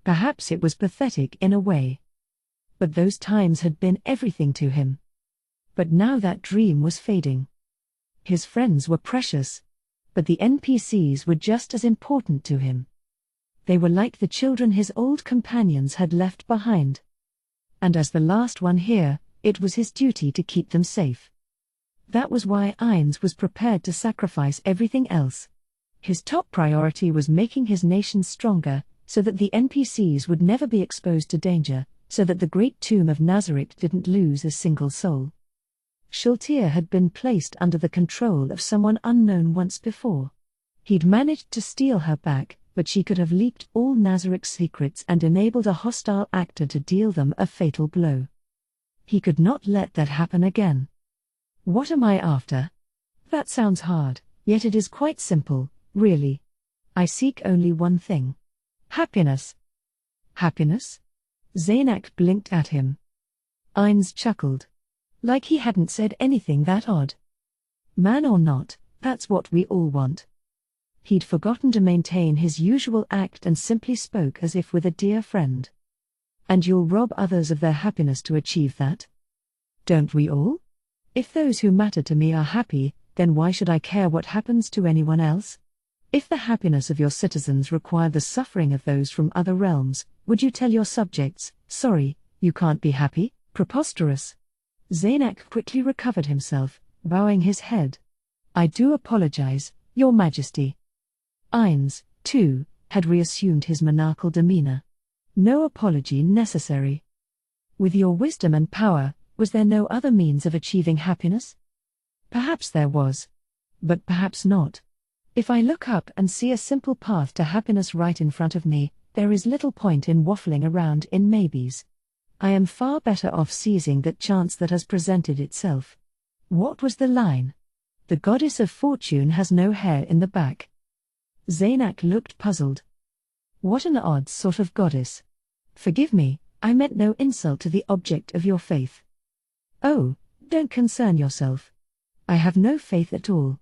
Perhaps it was pathetic in a way. But those times had been everything to him. But now that dream was fading. His friends were precious. But the NPCs were just as important to him. They were like the children his old companions had left behind. And as the last one here, it was his duty to keep them safe. That was why Ainz was prepared to sacrifice everything else. His top priority was making his nation stronger, so that the NPCs would never be exposed to danger, so that the great tomb of Nazarick didn't lose a single soul. Shultir had been placed under the control of someone unknown once before. He'd managed to steal her back, but she could have leaked all Nazarick's secrets and enabled a hostile actor to deal them a fatal blow. He could not let that happen again. What am I after? That sounds hard, yet it is quite simple, really. I seek only one thing. Happiness. Happiness? Zaynak blinked at him. Ainz chuckled. Like he hadn't said anything that odd. Man or not, that's what we all want. He'd forgotten to maintain his usual act and simply spoke as if with a dear friend. And you'll rob others of their happiness to achieve that? Don't we all? If those who matter to me are happy, then why should I care what happens to anyone else? If the happiness of your citizens required the suffering of those from other realms, would you tell your subjects, sorry, you can't be happy? Preposterous. Zaynak quickly recovered himself, bowing his head. I do apologize, Your Majesty. Ainz, too, had reassumed his monarchal demeanor. No apology necessary. With your wisdom and power, was there no other means of achieving happiness? Perhaps there was. But perhaps not. If I look up and see a simple path to happiness right in front of me, there is little point in waffling around in maybes. I am far better off seizing that chance that has presented itself. What was the line? The goddess of fortune has no hair in the back. Zaynak looked puzzled. What an odd sort of goddess. Forgive me, I meant no insult to the object of your faith. Oh, don't concern yourself. I have no faith at all.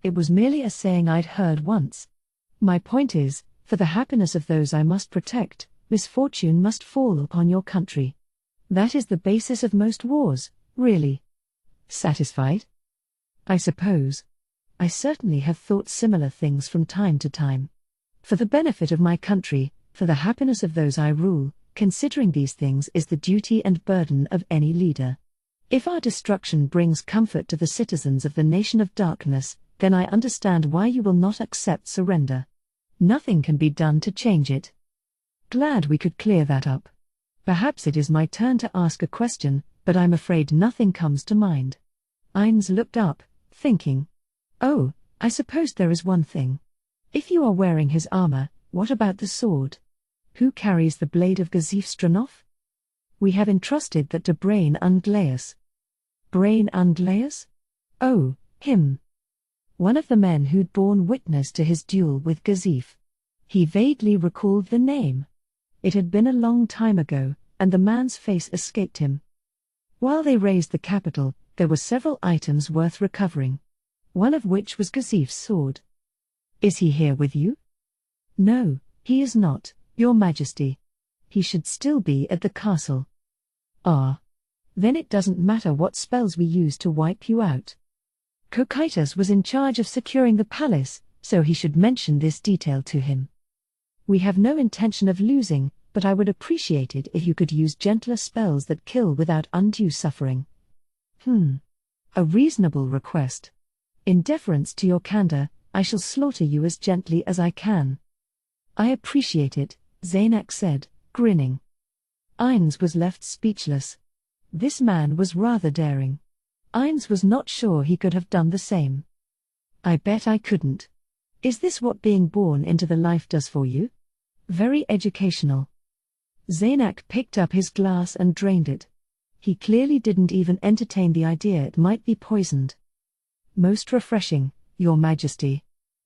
It was merely a saying I'd heard once. My point is, for the happiness of those I must protect, misfortune must fall upon your country. That is the basis of most wars, really. Satisfied? I suppose. I certainly have thought similar things from time to time. For the benefit of my country, for the happiness of those I rule, considering these things is the duty and burden of any leader. If our destruction brings comfort to the citizens of the nation of darkness, then I understand why you will not accept surrender. Nothing can be done to change it. Glad we could clear that up. Perhaps it is my turn to ask a question, but I'm afraid nothing comes to mind. Ainz looked up, thinking. Oh, I suppose there is one thing. If you are wearing his armor, what about the sword? Who carries the blade of Gazif Stranov? We have entrusted that to Brain Unglaeus. Brain Unglaeus? Oh, him. One of the men who'd borne witness to his duel with Gazif. He vaguely recalled the name. It had been a long time ago, and the man's face escaped him. While they raised the capital, there were several items worth recovering. One of which was Gazif's sword. Is he here with you? No, he is not, Your Majesty. He should still be at the castle. Ah. Then it doesn't matter what spells we use to wipe you out. Cocytus was in charge of securing the palace, so he should mention this detail to him. We have no intention of losing, but I would appreciate it if you could use gentler spells that kill without undue suffering. A reasonable request. In deference to your candor, I shall slaughter you as gently as I can. I appreciate it, Zaynak said, grinning. Ainz was left speechless. This man was rather daring. Ainz was not sure he could have done the same. I bet I couldn't. Is this what being born into the life does for you? Very educational. Zaynak picked up his glass and drained it. He clearly didn't even entertain the idea it might be poisoned. Most refreshing, Your Majesty.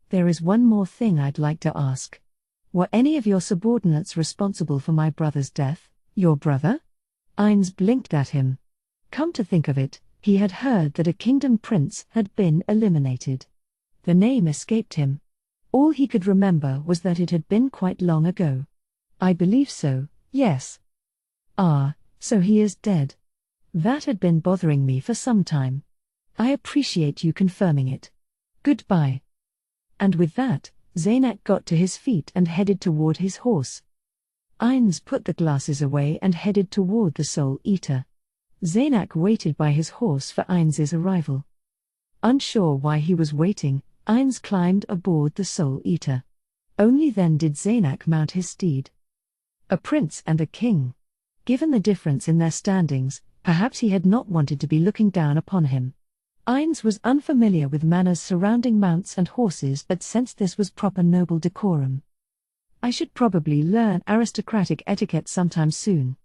There is one more thing I'd like to ask. Were any of your subordinates responsible for my brother's death? Your brother? Ainz blinked at him. Come to think of it, he had heard that a kingdom prince had been eliminated. The name escaped him. All he could remember was that it had been quite long ago. I believe so, yes. Ah, so he is dead. That had been bothering me for some time. I appreciate you confirming it. Goodbye. And with that, Zaynak got to his feet and headed toward his horse. Ainz put the glasses away and headed toward the Soul Eater. Zaynak waited by his horse for Ainz's arrival. Unsure why he was waiting, Ainz climbed aboard the Soul Eater. Only then did Zaynak mount his steed. A prince and a king. Given the difference in their standings, perhaps he had not wanted to be looking down upon him. Ainz was unfamiliar with manners surrounding mounts and horses but sensed this was proper noble decorum. I should probably learn aristocratic etiquette sometime soon.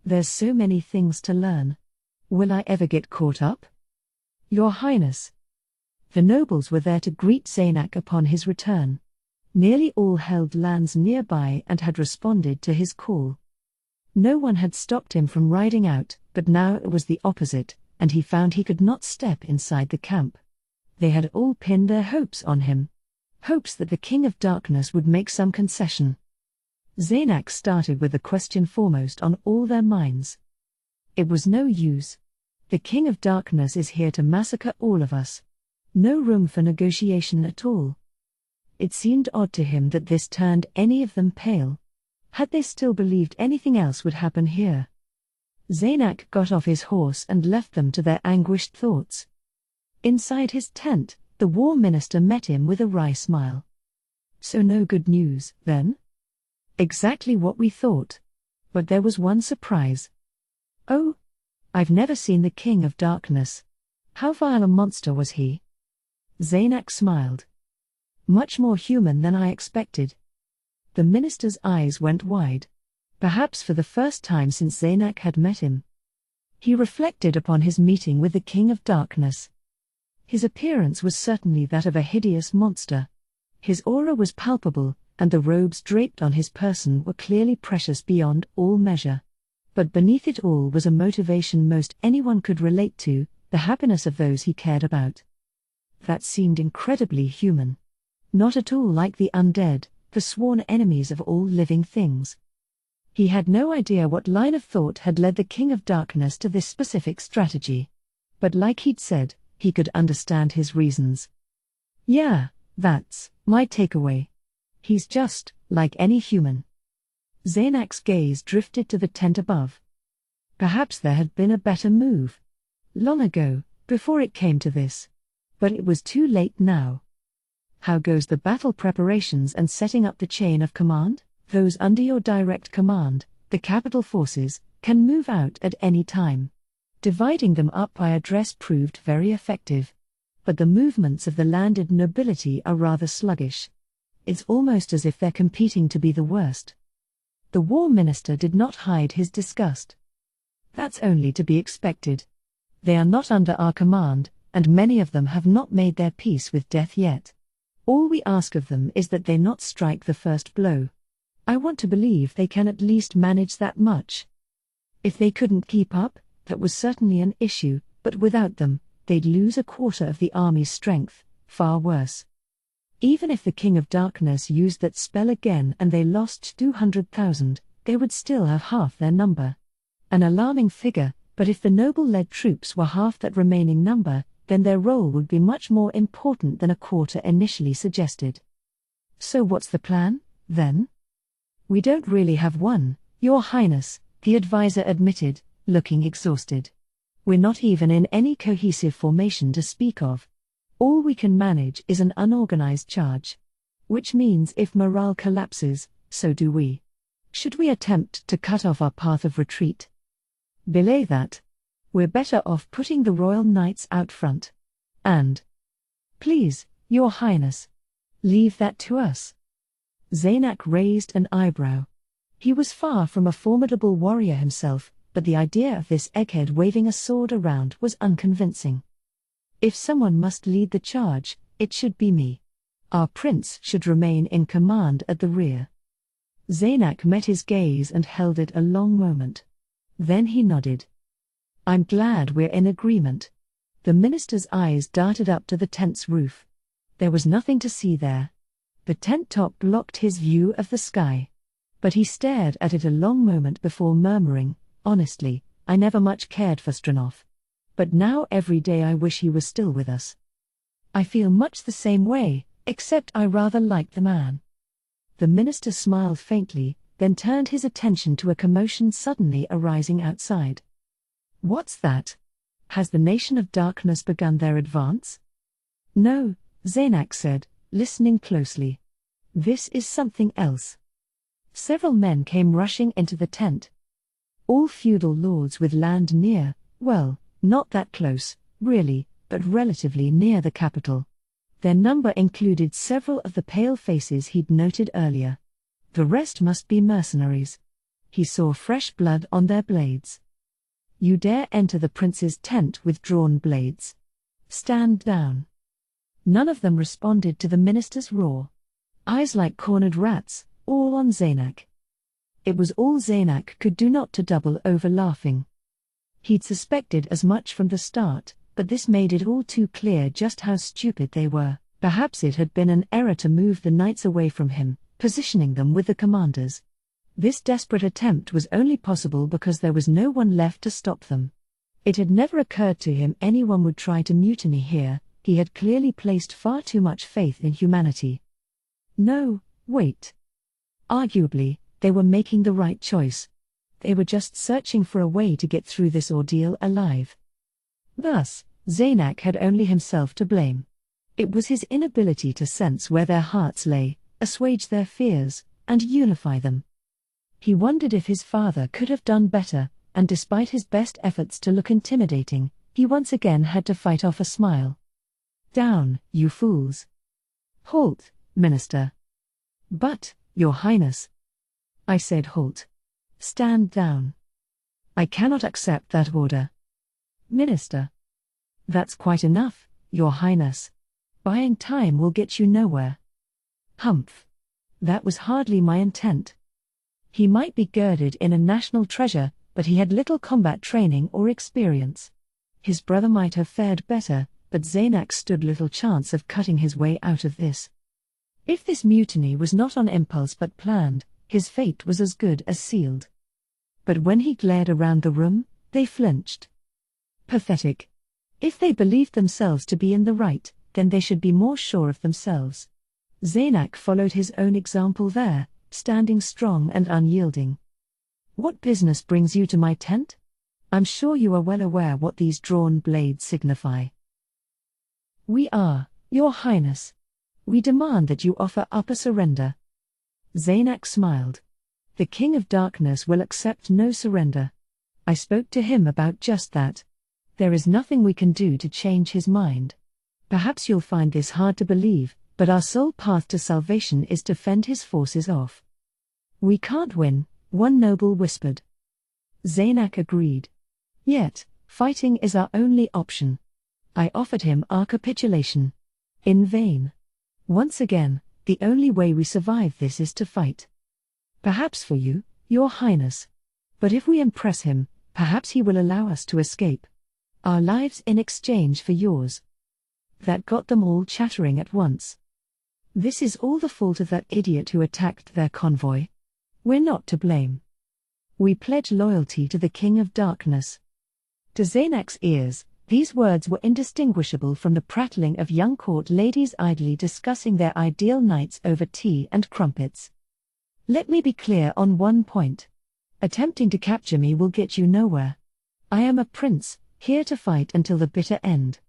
There's so many things to learn. Will I ever get caught up? Your Highness. The nobles were there to greet Zaynak upon his return. Nearly all held lands nearby and had responded to his call. No one had stopped him from riding out, but now it was the opposite, and he found he could not step inside the camp. They had all pinned their hopes on him. Hopes that the King of Darkness would make some concession. Zaynak started with the question foremost on all their minds. It was no use. The King of Darkness is here to massacre all of us. No room for negotiation at all. It seemed odd to him that this turned any of them pale. Had they still believed anything else would happen here? Zaynak got off his horse and left them to their anguished thoughts. Inside his tent, the war minister met him with a wry smile. So no good news, then? Exactly what we thought. But there was one surprise. Oh? I've never seen the King of Darkness. How vile a monster was he? Zaynak smiled. Much more human than I expected. The minister's eyes went wide. Perhaps for the first time since Zaynak had met him. He reflected upon his meeting with the King of Darkness. His appearance was certainly that of a hideous monster. His aura was palpable, and the robes draped on his person were clearly precious beyond all measure. But beneath it all was a motivation most anyone could relate to, the happiness of those he cared about. That seemed incredibly human. Not at all like the undead, the sworn enemies of all living things. He had no idea what line of thought had led the King of Darkness to this specific strategy. But like he'd said, he could understand his reasons. Yeah, that's my takeaway. He's just like any human. Zaynak's gaze drifted to the tent above. Perhaps there had been a better move. Long ago, before it came to this. But it was too late now. How goes the battle preparations and setting up the chain of command? Those under your direct command, the capital forces, can move out at any time. Dividing them up by address proved very effective. But the movements of the landed nobility are rather sluggish. It's almost as if they're competing to be the worst. The war minister did not hide his disgust. That's only to be expected. They are not under our command, and many of them have not made their peace with death yet. All we ask of them is that they not strike the first blow. I want to believe they can at least manage that much. If they couldn't keep up, that was certainly an issue, but without them, they'd lose a quarter of the army's strength, far worse. Even if the King of Darkness used that spell again and they lost 200,000, they would still have half their number. An alarming figure, but if the noble-led troops were half that remaining number, then their role would be much more important than a quarter initially suggested. So what's the plan, then? We don't really have one, Your Highness, the advisor admitted, looking exhausted. We're not even in any cohesive formation to speak of. All we can manage is an unorganized charge. Which means if morale collapses, so do we. Should we attempt to cut off our path of retreat? Belay that. We're better off putting the Royal Knights out front. And, please, Your Highness, leave that to us. Zaynak raised an eyebrow. He was far from a formidable warrior himself, but the idea of this egghead waving a sword around was unconvincing. If someone must lead the charge, it should be me. Our prince should remain in command at the rear. Zaynak met his gaze and held it a long moment. Then he nodded. I'm glad we're in agreement. The minister's eyes darted up to the tent's roof. There was nothing to see there. The tent top blocked his view of the sky. But he stared at it a long moment before murmuring, honestly, I never much cared for Stranov. But now every day I wish he was still with us. I feel much the same way, except I rather like the man. The minister smiled faintly, then turned his attention to a commotion suddenly arising outside. What's that? Has the nation of darkness begun their advance? No, Zaynak said, listening closely. This is something else. Several men came rushing into the tent. All feudal lords with land near, well, not that close, really, but relatively near the capital. Their number included several of the pale faces he'd noted earlier. The rest must be mercenaries. He saw fresh blood on their blades. You dare enter the prince's tent with drawn blades? Stand down. None of them responded to the minister's roar. Eyes like cornered rats, all on Zaynak. It was all Zaynak could do not to double over laughing. He'd suspected as much from the start, but this made it all too clear just how stupid they were. Perhaps it had been an error to move the knights away from him, positioning them with the commanders. This desperate attempt was only possible because there was no one left to stop them. It had never occurred to him anyone would try to mutiny here. He had clearly placed far too much faith in humanity. No, wait. Arguably, they were making the right choice. They were just searching for a way to get through this ordeal alive. Thus, Zaynak had only himself to blame. It was his inability to sense where their hearts lay, assuage their fears, and unify them. He wondered if his father could have done better, and despite his best efforts to look intimidating, he once again had to fight off a smile. Down, you fools. Halt, Minister. But, Your Highness. I said halt. Stand down. I cannot accept that order. Minister. That's quite enough, Your Highness. Buying time will get you nowhere. Humph. That was hardly my intent. He might be girded in a national treasure, but he had little combat training or experience. His brother might have fared better, but Zaynak stood little chance of cutting his way out of this. If this mutiny was not on impulse but planned, his fate was as good as sealed. But when he glared around the room, they flinched. Pathetic. If they believed themselves to be in the right, then they should be more sure of themselves. Zaynak followed his own example there, standing strong and unyielding. What business brings you to my tent? I'm sure you are well aware what these drawn blades signify. We are, Your Highness. We demand that you offer up a surrender. Zaynak smiled. The King of Darkness will accept no surrender. I spoke to him about just that. There is nothing we can do to change his mind. Perhaps you'll find this hard to believe, but our sole path to salvation is to fend his forces off. We can't win, one noble whispered. Zaynak agreed. Yet, fighting is our only option. I offered him our capitulation. In vain. Once again, the only way we survive this is to fight. Perhaps for you, Your Highness. But if we impress him, perhaps he will allow us to escape. Our lives in exchange for yours. That got them all chattering at once. This is all the fault of that idiot who attacked their convoy. We're not to blame. We pledge loyalty to the King of Darkness. To Zaynak's ears, these words were indistinguishable from the prattling of young court ladies idly discussing their ideal nights over tea and crumpets. Let me be clear on one point. Attempting to capture me will get you nowhere. I am a prince, here to fight until the bitter end.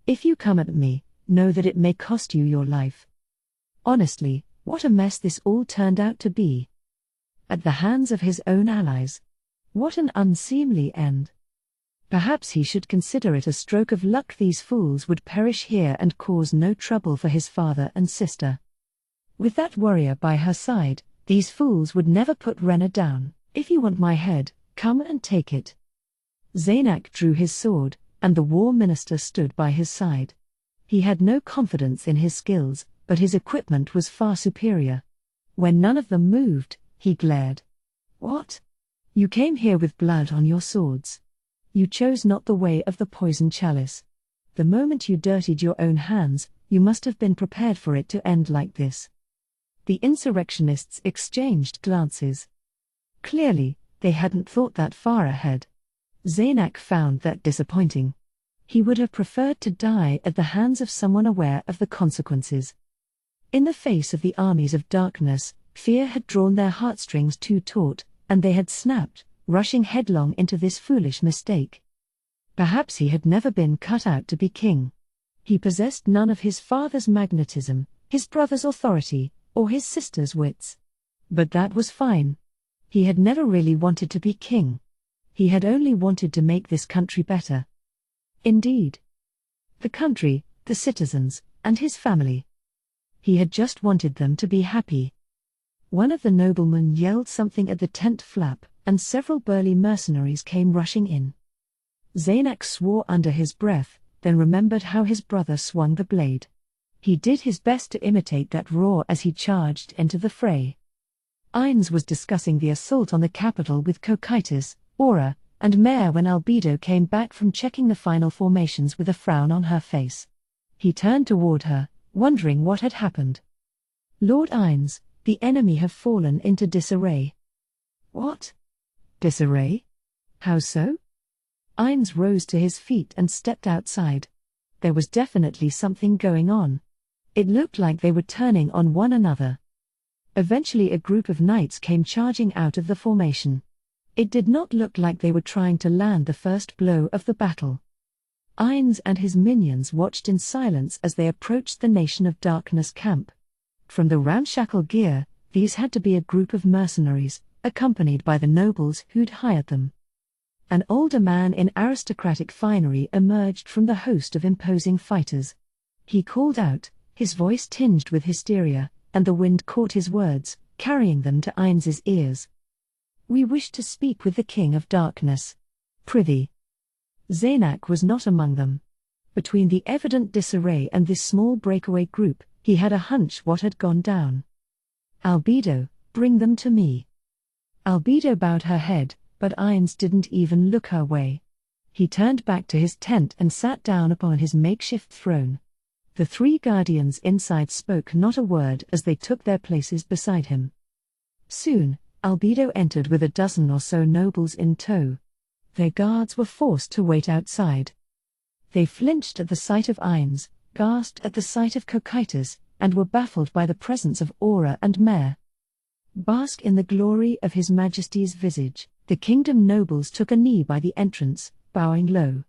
If you come at me, know that it may cost you your life. Honestly, what a mess this all turned out to be. At the hands of his own allies. What an unseemly end. Perhaps he should consider it a stroke of luck these fools would perish here and cause no trouble for his father and sister. With that warrior by her side, these fools would never put Renna down. If you want my head, come and take it. Zaynak drew his sword, and the war minister stood by his side. He had no confidence in his skills, but his equipment was far superior. When none of them moved, he glared. What? You came here with blood on your swords. You chose not the way of the poison chalice. The moment you dirtied your own hands, you must have been prepared for it to end like this. The insurrectionists exchanged glances. Clearly, they hadn't thought that far ahead. Zaynak found that disappointing. He would have preferred to die at the hands of someone aware of the consequences. In the face of the armies of darkness, fear had drawn their heartstrings too taut, and they had snapped, rushing headlong into this foolish mistake. Perhaps he had never been cut out to be king. He possessed none of his father's magnetism, his brother's authority, or his sister's wits. But that was fine. He had never really wanted to be king. He had only wanted to make this country better. Indeed. The country, the citizens, and his family. He had just wanted them to be happy. One of the noblemen yelled something at the tent flap, and several burly mercenaries came rushing in. Zaynak swore under his breath, then remembered how his brother swung the blade. He did his best to imitate that roar as he charged into the fray. Ainz was discussing the assault on the capital with Cocytus, Aura, and Mare when Albedo came back from checking the final formations with a frown on her face. He turned toward her, wondering what had happened. Lord Ines, the enemy have fallen into disarray. What? Disarray? How so? Ines rose to his feet and stepped outside. There was definitely something going on. It looked like they were turning on one another. Eventually a group of knights came charging out of the formation. It did not look like they were trying to land the first blow of the battle. Ines and his minions watched in silence as they approached the Nation of Darkness camp. From the ramshackle gear, these had to be a group of mercenaries, accompanied by the nobles who'd hired them. An older man in aristocratic finery emerged from the host of imposing fighters. He called out, his voice tinged with hysteria, and the wind caught his words, carrying them to Ines's ears. "We wish to speak with the King of Darkness. Prithee." Zaynak was not among them. Between the evident disarray and this small breakaway group, he had a hunch what had gone down. "Albedo, bring them to me." Albedo bowed her head, but Ines didn't even look her way. He turned back to his tent and sat down upon his makeshift throne. The three guardians inside spoke not a word as they took their places beside him. Soon, Albedo entered with a dozen or so nobles in tow. Their guards were forced to wait outside. They flinched at the sight of Ines, gasped at the sight of Cocytus, and were baffled by the presence of Aura and Mare. Bask in the glory of His Majesty's visage. The kingdom nobles took a knee by the entrance, bowing low.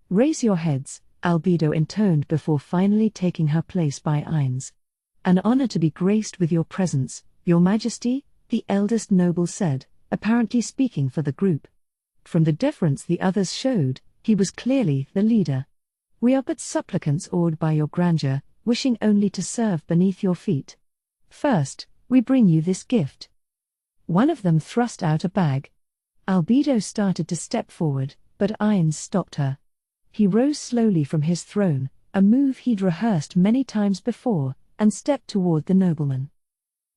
"Raise your heads," Albedo intoned before finally taking her place by Ines. "An honor to be graced with your presence, Your Majesty," the eldest noble said, apparently speaking for the group. From the deference the others showed, he was clearly the leader. "We are but supplicants awed by your grandeur, wishing only to serve beneath your feet. First, we bring you this gift." One of them thrust out a bag. Albedo started to step forward, but Ines stopped her. He rose slowly from his throne, a move he'd rehearsed many times before, and stepped toward the nobleman.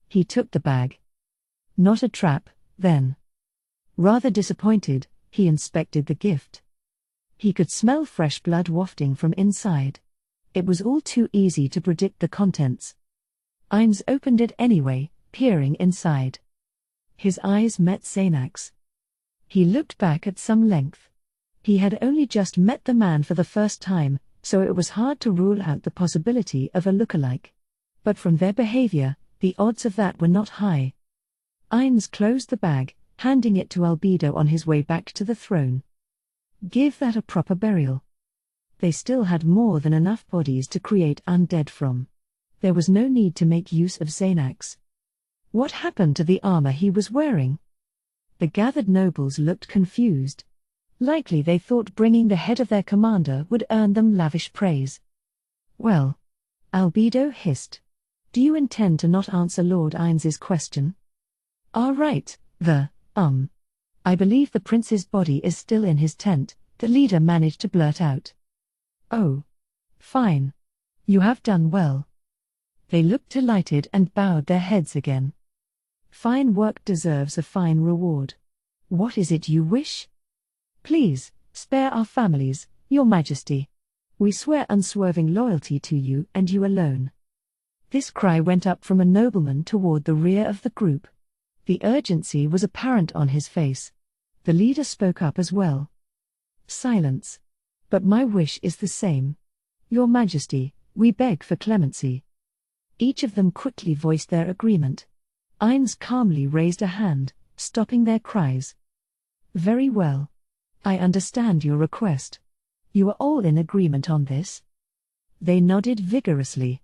He took the bag. Not a trap, then. Rather disappointed, he inspected the gift. He could smell fresh blood wafting from inside. It was all too easy to predict the contents. Ines opened it anyway, peering inside. His eyes met Zaynak's. He looked back at some length. He had only just met the man for the first time, so it was hard to rule out the possibility of a lookalike. But from their behavior, the odds of that were not high. Ines closed the bag, handing it to Albedo on his way back to the throne. "Give that a proper burial." They still had more than enough bodies to create undead from. There was no need to make use of Zaynak's. What happened to the armor he was wearing? The gathered nobles looked confused. Likely they thought bringing the head of their commander would earn them lavish praise. "Well," Albedo hissed. "Do you intend to not answer Lord Ines's question?" "All right, I believe the prince's body is still in his tent," the leader managed to blurt out. "Oh. Fine. You have done well." They looked delighted and bowed their heads again. "Fine work deserves a fine reward. What is it you wish?" "Please, spare our families, Your Majesty. We swear unswerving loyalty to you and you alone." This cry went up from a nobleman toward the rear of the group. The urgency was apparent on his face. The leader spoke up as well. "Silence. But my wish is the same. Your Majesty, we beg for clemency." Each of them quickly voiced their agreement. Ines calmly raised a hand, stopping their cries. "Very well. I understand your request. You are all in agreement on this?" They nodded vigorously.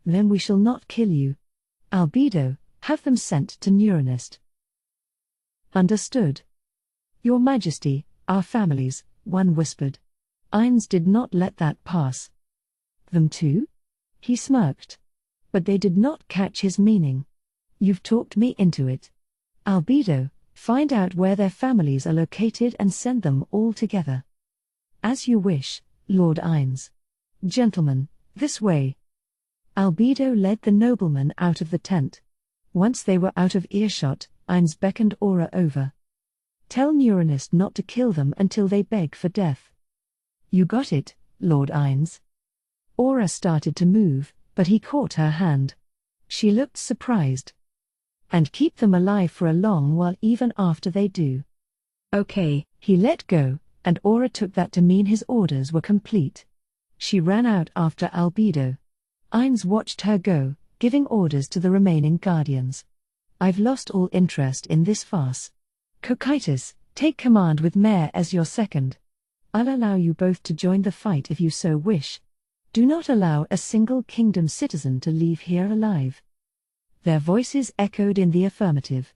"Then we shall not kill you. Albedo, have them sent to Neuronist." "Understood. Your Majesty, our families," one whispered. Ines did not let that pass. "Them too?" He smirked. But they did not catch his meaning. "You've talked me into it. Albedo, find out where their families are located and send them all together." "As you wish, Lord Ines. Gentlemen, this way." Albedo led the nobleman out of the tent. Once they were out of earshot, Ines beckoned Aura over. Tell Neuronist not to kill them until they beg for death. You got it, Lord Ines. Aura started to move, but he caught her hand. She looked surprised. And keep them alive for a long while even after they do. Okay. He let go, and Aura took that to mean his orders were complete. She ran out after Albedo. Ines watched her go, giving orders to the remaining guardians. I've lost all interest in this farce. Cocytus, take command with Mare as your second. I'll allow you both to join the fight if you so wish. Do not allow a single kingdom citizen to leave here alive. Their voices echoed in the affirmative.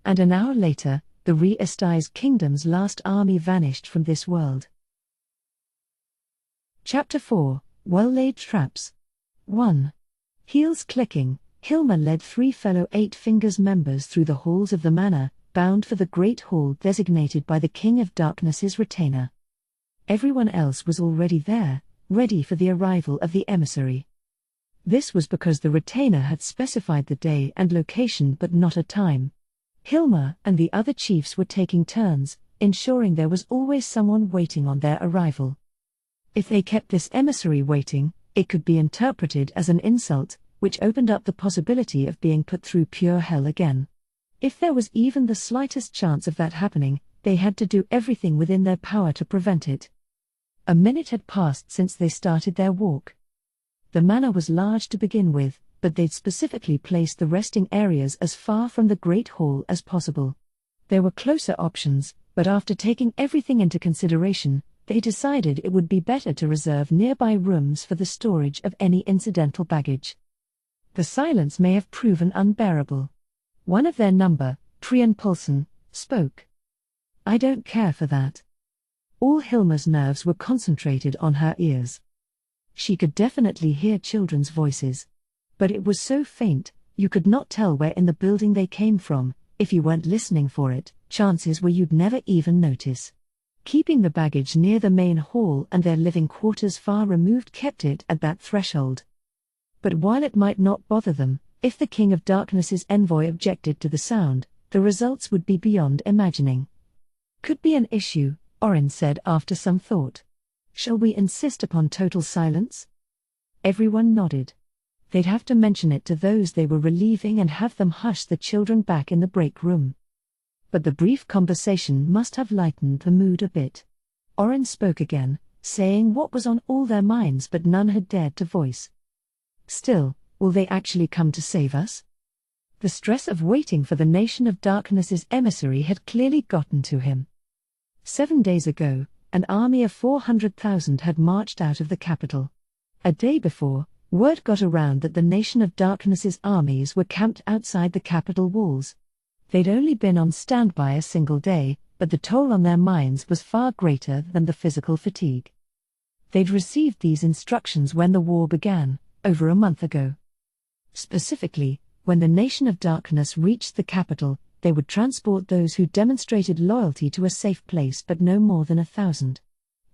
And an hour later, the Re-Estize Kingdom's last army vanished from this world. Chapter 4, Well-Laid Traps. 1. Heels clicking, Hilma led 3 fellow Eight Fingers members through the halls of the manor, bound for the great hall designated by the King of Darkness's retainer. Everyone else was already there, ready for the arrival of the emissary. This was because the retainer had specified the day and location but not a time. Hilma and the other chiefs were taking turns, ensuring there was always someone waiting on their arrival. If they kept this emissary waiting, it could be interpreted as an insult, which opened up the possibility of being put through pure hell again. If there was even the slightest chance of that happening, they had to do everything within their power to prevent it. A minute had passed since they started their walk. The manor was large to begin with, but they'd specifically placed the resting areas as far from the Great Hall as possible. There were closer options, but after taking everything into consideration, they decided it would be better to reserve nearby rooms for the storage of any incidental baggage. The silence may have proven unbearable. One of their number, Trian Poulsen, spoke. I don't care for that. All Hilma's nerves were concentrated on her ears. She could definitely hear children's voices. But it was so faint, you could not tell where in the building they came from. If you weren't listening for it, chances were you'd never even notice. Keeping the baggage near the main hall and their living quarters far removed kept it at that threshold. But while it might not bother them, if the King of Darkness's envoy objected to the sound, the results would be beyond imagining. Could be an issue, Orin said after some thought. Shall we insist upon total silence? Everyone nodded. They'd have to mention it to those they were relieving and have them hush the children back in the break room. But the brief conversation must have lightened the mood a bit. Orin spoke again, saying what was on all their minds but none had dared to voice. Still, will they actually come to save us? The stress of waiting for the Nation of Darkness's emissary had clearly gotten to him. 7 days ago, an army of 400,000 had marched out of the capital. A day before, word got around that the Nation of Darkness's armies were camped outside the capital walls. They'd only been on standby a single day, but the toll on their minds was far greater than the physical fatigue. They'd received these instructions when the war began, over a month ago. Specifically, when the Nation of Darkness reached the capital, they would transport those who demonstrated loyalty to a safe place but no more than 1,000.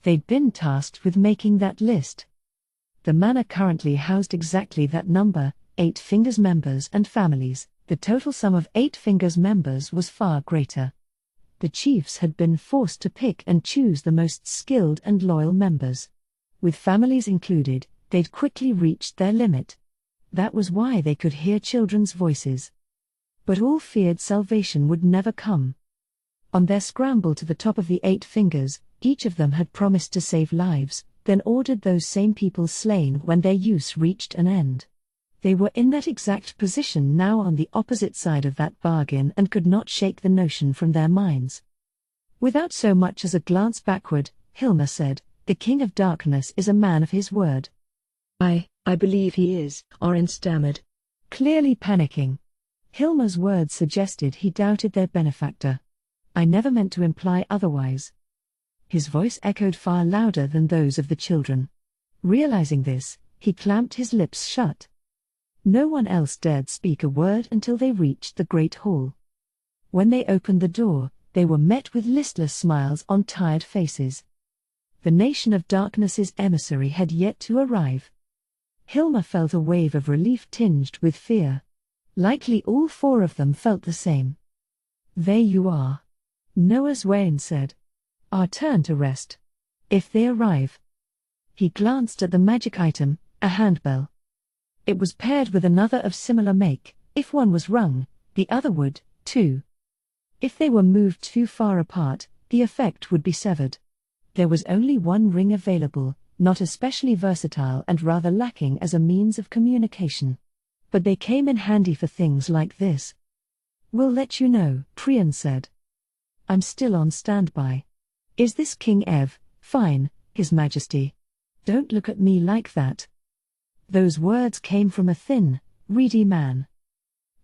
They'd been tasked with making that list. The manor currently housed exactly that number, 8 Fingers members and families. The total sum of 8 Fingers members was far greater. The chiefs had been forced to pick and choose the most skilled and loyal members. With families included, they'd quickly reached their limit. That was why they could hear children's voices. But all feared salvation would never come. On their scramble to the top of the 8 Fingers, each of them had promised to save lives, then ordered those same people slain when their use reached an end. They were in that exact position now on the opposite side of that bargain and could not shake the notion from their minds. Without so much as a glance backward, Hilma said, "The King of Darkness is a man of his word." I believe he is, Orin stammered. Clearly panicking. Hilma's words suggested he doubted their benefactor. I never meant to imply otherwise. His voice echoed far louder than those of the children. Realizing this, he clamped his lips shut. No one else dared speak a word until they reached the Great Hall. When they opened the door, they were met with listless smiles on tired faces. The Nation of Darkness's emissary had yet to arrive. Hilma felt a wave of relief tinged with fear. Likely all 4 of them felt the same. "There you are. Noah's Wayne said. Our turn to rest. If they arrive. He glanced at the magic item, a handbell. It was paired with another of similar make. If one was rung, the other would, too. If they were moved too far apart, the effect would be severed. There was only one ring available, not especially versatile and rather lacking as a means of communication. But they came in handy for things like this. We'll let you know, Priyan said. I'm still on standby. Is this King Ev? Fine, His Majesty. Don't look at me like that. Those words came from a thin, reedy man.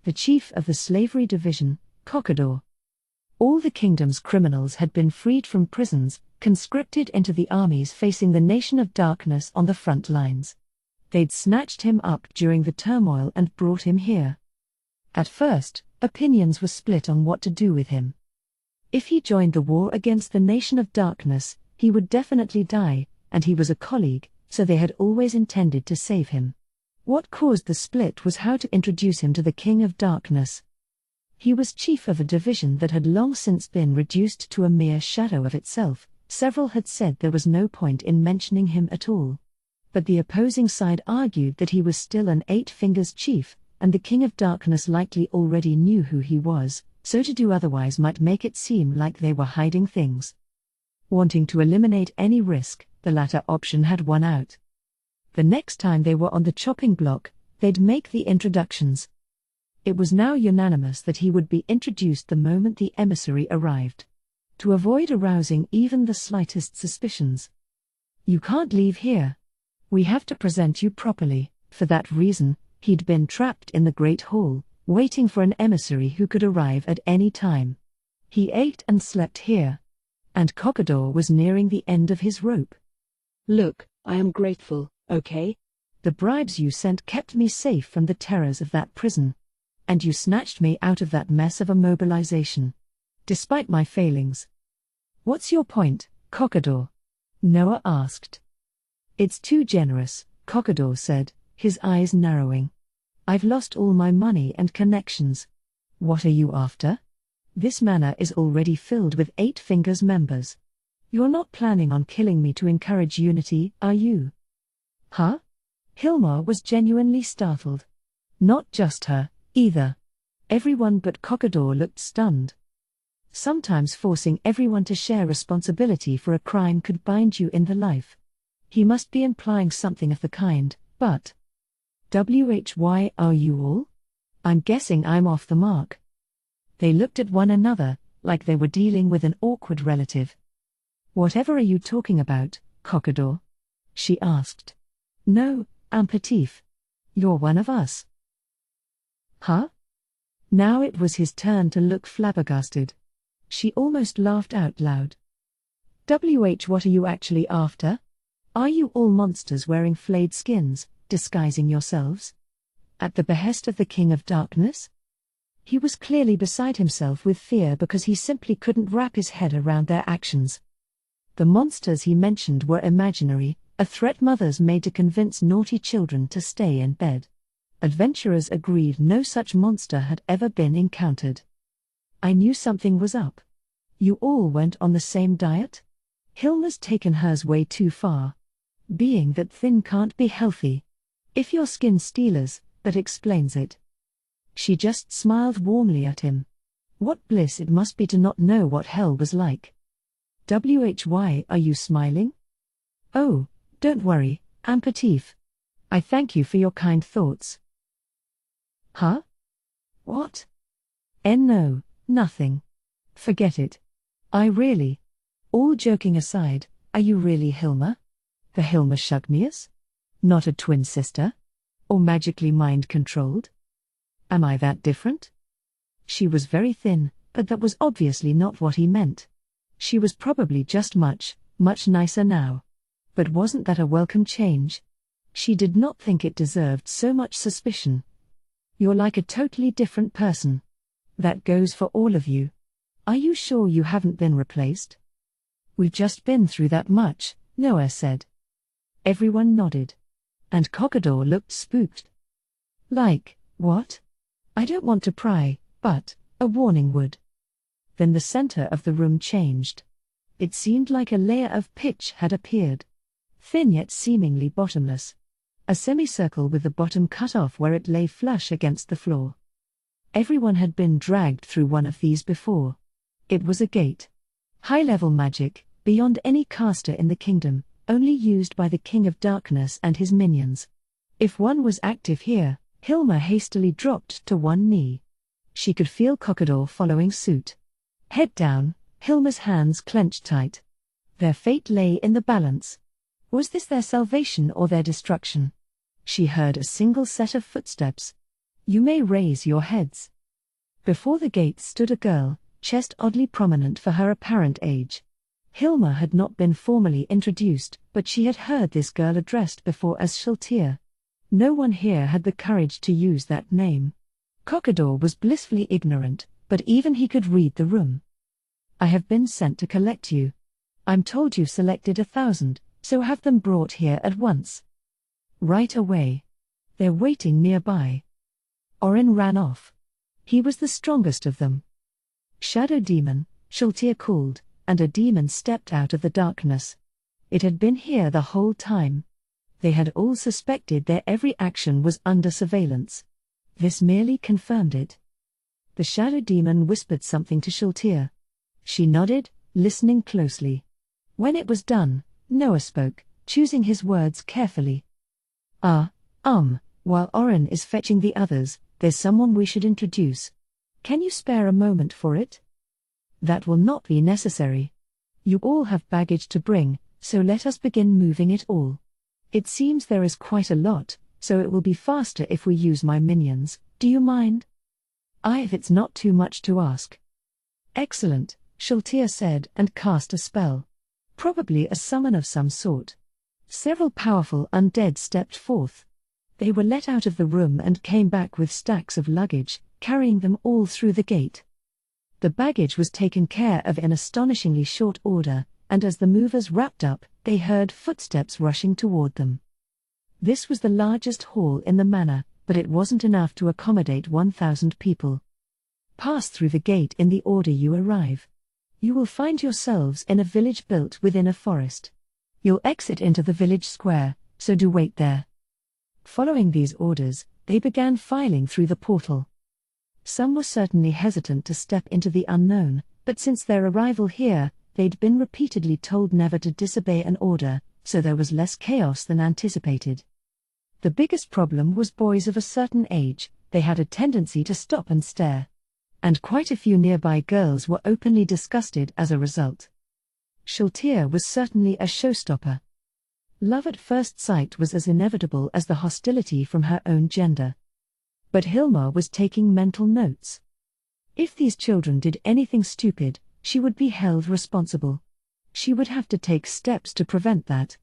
The chief of the slavery division, Cockador. All the kingdom's criminals had been freed from prisons, conscripted into the armies facing the nation of darkness on the front lines. They'd snatched him up during the turmoil and brought him here. At first, opinions were split on what to do with him. If he joined the war against the nation of darkness, he would definitely die, and he was a colleague, so they had always intended to save him. What caused the split was how to introduce him to the King of Darkness. He was chief of a division that had long since been reduced to a mere shadow of itself. Several had said there was no point in mentioning him at all. But the opposing side argued that he was still an Eight Fingers chief, and the King of Darkness likely already knew who he was, so to do otherwise might make it seem like they were hiding things. Wanting to eliminate any risk, the latter option had won out. The next time they were on the chopping block, they'd make the introductions. It was now unanimous that he would be introduced the moment the emissary arrived. To avoid arousing even the slightest suspicions. You can't leave here. We have to present you properly. For that reason, he'd been trapped in the Great Hall, waiting for an emissary who could arrive at any time. He ate and slept here. And Cockador was nearing the end of his rope. Look, I am grateful, okay? The bribes you sent kept me safe from the terrors of that prison. And you snatched me out of that mess of immobilization. Despite my failings. What's your point, Cockador? Noah asked. It's too generous, Cockador said, his eyes narrowing. I've lost all my money and connections. What are you after? This manor is already filled with Eight Fingers members. You're not planning on killing me to encourage unity, are you? Huh? Hilmar was genuinely startled. Not just her, either. Everyone but Cockador looked stunned. Sometimes forcing everyone to share responsibility for a crime could bind you in the life. He must be implying something of the kind, but... Why are you all? I'm guessing I'm off the mark. They looked at one another, like they were dealing with an awkward relative. Whatever are you talking about, Cockador? She asked. No, Ampatif. You're one of us. Huh? Now it was his turn to look flabbergasted. She almost laughed out loud. What are you actually after? Are you all monsters wearing flayed skins, disguising yourselves? At the behest of the King of Darkness? He was clearly beside himself with fear because he simply couldn't wrap his head around their actions. The monsters he mentioned were imaginary, a threat mothers made to convince naughty children to stay in bed. Adventurers agreed no such monster had ever been encountered. I knew something was up. You all went on the same diet? Hilma's taken hers way too far. Being that thin can't be healthy. If you're skin stealers, that explains it. She just smiled warmly at him. What bliss it must be to not know what hell was like. Why are you smiling? Oh, don't worry, Ampatif. I thank you for your kind thoughts. Huh? What? No, nothing. Forget it. All joking aside, are you really Hilma? The Hilma Shugnius? Not a twin sister? Or magically mind-controlled? Am I that different? She was very thin, but that was obviously not what he meant. She was probably just much nicer now. But wasn't that a welcome change? She did not think it deserved so much suspicion. You're like a totally different person. That goes for all of you. Are you sure you haven't been replaced? We've just been through that much, Noah said. Everyone nodded. And Cockador looked spooked. Like, what? I don't want to pry, but a warning would. Then the center of the room changed. It seemed like a layer of pitch had appeared. Thin yet seemingly bottomless. A semicircle with the bottom cut off where it lay flush against the floor. Everyone had been dragged through one of these before. It was a gate. High-level magic, beyond any caster in the kingdom, only used by the King of Darkness and his minions. If one was active here, Hilma hastily dropped to one knee. She could feel Kugane following suit. Head down, Hilma's hands clenched tight. Their fate lay in the balance. Was this their salvation or their destruction? She heard a single set of footsteps. You may raise your heads. Before the gate stood a girl, chest oddly prominent for her apparent age. Hilma had not been formally introduced, but she had heard this girl addressed before as Shultir. No one here had the courage to use that name. Kugane was blissfully ignorant, but even he could read the room. I have been sent to collect you. I'm told you've selected 1,000, so have them brought here at once. Right away. They're waiting nearby. Orin ran off. He was the strongest of them. Shadow Demon, Shultir called, and a demon stepped out of the darkness. It had been here the whole time. They had all suspected their every action was under surveillance. This merely confirmed it. The Shadow Demon whispered something to Shultir. She nodded, listening closely. When it was done, Noah spoke, choosing his words carefully. While Orin is fetching the others, there's someone we should introduce. Can you spare a moment for it? That will not be necessary. You all have baggage to bring, so let us begin moving it all. It seems there is quite a lot, so it will be faster if we use my minions, do you mind? If it's not too much to ask. Excellent, Shultir said and cast a spell. Probably a summon of some sort. Several powerful undead stepped forth. They were let out of the room and came back with stacks of luggage, carrying them all through the gate. The baggage was taken care of in astonishingly short order, and as the movers wrapped up, they heard footsteps rushing toward them. This was the largest hall in the manor, but it wasn't enough to accommodate 1,000 people. Pass through the gate in the order you arrive. You will find yourselves in a village built within a forest. You'll exit into the village square, so do wait there. Following these orders, they began filing through the portal. Some were certainly hesitant to step into the unknown, but since their arrival here, they'd been repeatedly told never to disobey an order, so there was less chaos than anticipated. The biggest problem was boys of a certain age. They had a tendency to stop and stare. And quite a few nearby girls were openly disgusted as a result. Shultir was certainly a showstopper. Love at first sight was as inevitable as the hostility from her own gender. But Hilma was taking mental notes. If these children did anything stupid, she would be held responsible. She would have to take steps to prevent that.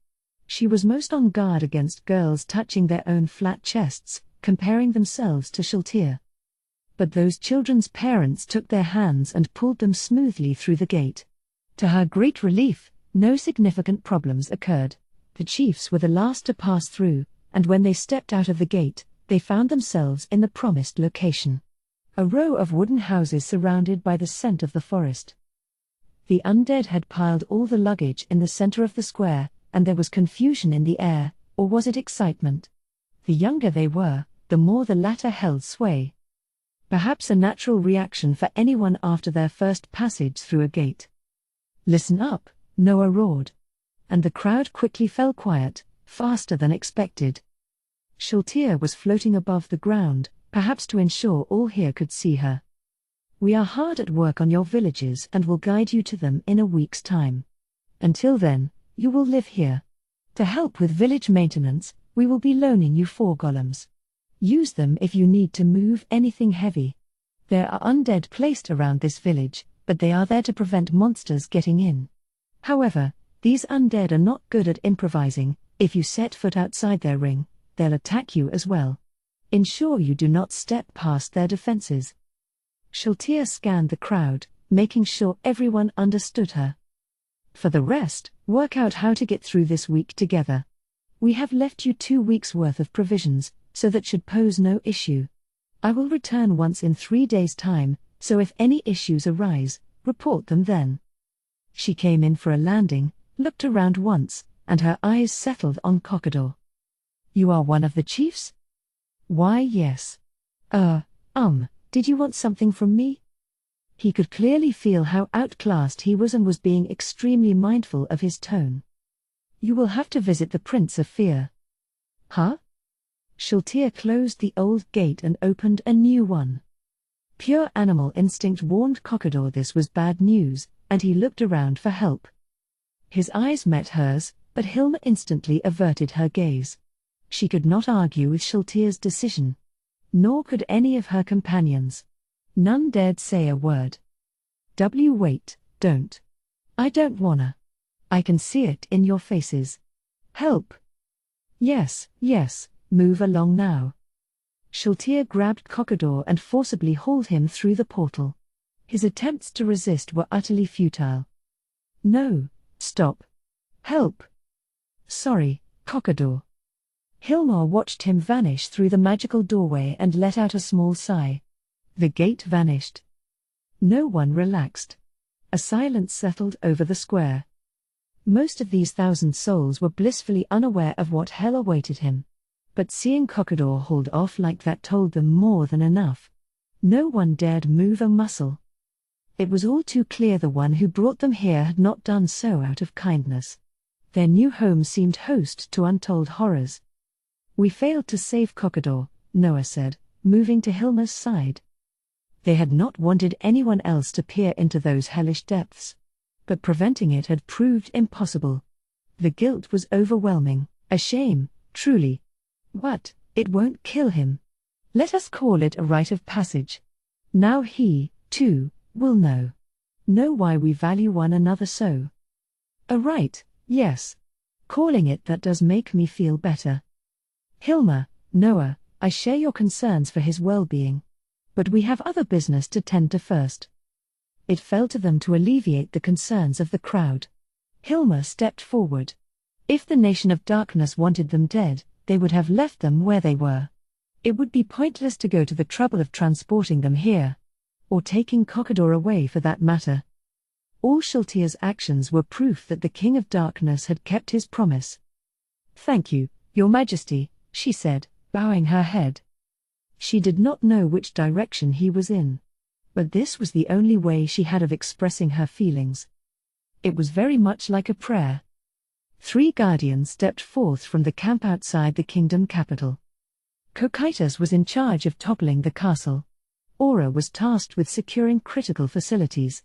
She was most on guard against girls touching their own flat chests, comparing themselves to Shultir. But those children's parents took their hands and pulled them smoothly through the gate. To her great relief, no significant problems occurred. The chiefs were the last to pass through, and when they stepped out of the gate, they found themselves in the promised location. A row of wooden houses surrounded by the scent of the forest. The undead had piled all the luggage in the center of the square, and there was confusion in the air, or was it excitement? The younger they were, the more the latter held sway. Perhaps a natural reaction for anyone after their first passage through a gate. Listen up, Noah roared. And the crowd quickly fell quiet, faster than expected. Shultir was floating above the ground, perhaps to ensure all here could see her. We are hard at work on your villages and will guide you to them in a week's time. Until then, you will live here. To help with village maintenance, we will be loaning you 4 golems. Use them if you need to move anything heavy. There are undead placed around this village, but they are there to prevent monsters getting in. However, these undead are not good at improvising. If you set foot outside their ring, they'll attack you as well. Ensure you do not step past their defenses. Shultir scanned the crowd, making sure everyone understood her. For the rest, work out how to get through this week together. We have left you 2 weeks' worth of provisions, so that should pose no issue. I will return once in 3 days' time, so if any issues arise, Report them then. She came in for a landing, looked around once, and her eyes settled on Kokador. You are one of the chiefs? Why, yes. Did you want something from me? He could clearly feel how outclassed he was and was being extremely mindful of his tone. You will have to visit the Prince of Fear. Huh? Shaltir closed the old gate and opened a new one. Pure animal instinct warned Kokador this was bad news, and he looked around for help. His eyes met hers, but Hilma instantly averted her gaze. She could not argue with Shaltir's decision. Nor could any of her companions. None dared say a word. Wait, don't. I don't wanna. I can see it in your faces. Help. Yes, move along now. Shaltir grabbed Kokador and forcibly hauled him through the portal. His attempts to resist were utterly futile. No, stop. Help. Sorry, Kokador. Hilmar watched him vanish through the magical doorway and let out a small sigh. The gate vanished. No one relaxed. A silence settled over the square. Most of these 1,000 souls were blissfully unaware of what hell awaited him. But seeing Kokador hauled off like that told them more than enough. No one dared move a muscle. It was all too clear the one who brought them here had not done so out of kindness. Their new home seemed host to untold horrors. We failed to save Kokador, Noah said, moving to Hilma's side. They had not wanted anyone else to peer into those hellish depths. But preventing it had proved impossible. The guilt was overwhelming, a shame, truly. But it won't kill him. Let us call it a rite of passage. Now he, too, will know why we value one another so. A rite, yes. Calling it that does make me feel better. Hilma, Noah, I share your concerns for his well-being. But we have other business to tend to first. It fell to them to alleviate the concerns of the crowd. Hilma stepped forward. If the Nation of Darkness wanted them dead, they would have left them where they were. It would be pointless to go to the trouble of transporting them here. Or taking Kokador away for that matter. All Shaltir's actions were proof that the King of Darkness had kept his promise. Thank you, Your Majesty, she said, bowing her head. She did not know which direction he was in. But this was the only way she had of expressing her feelings. It was very much like a prayer. 3 guardians stepped forth from the camp outside the kingdom capital. Kokaitas was in charge of toppling the castle. Aura was tasked with securing critical facilities.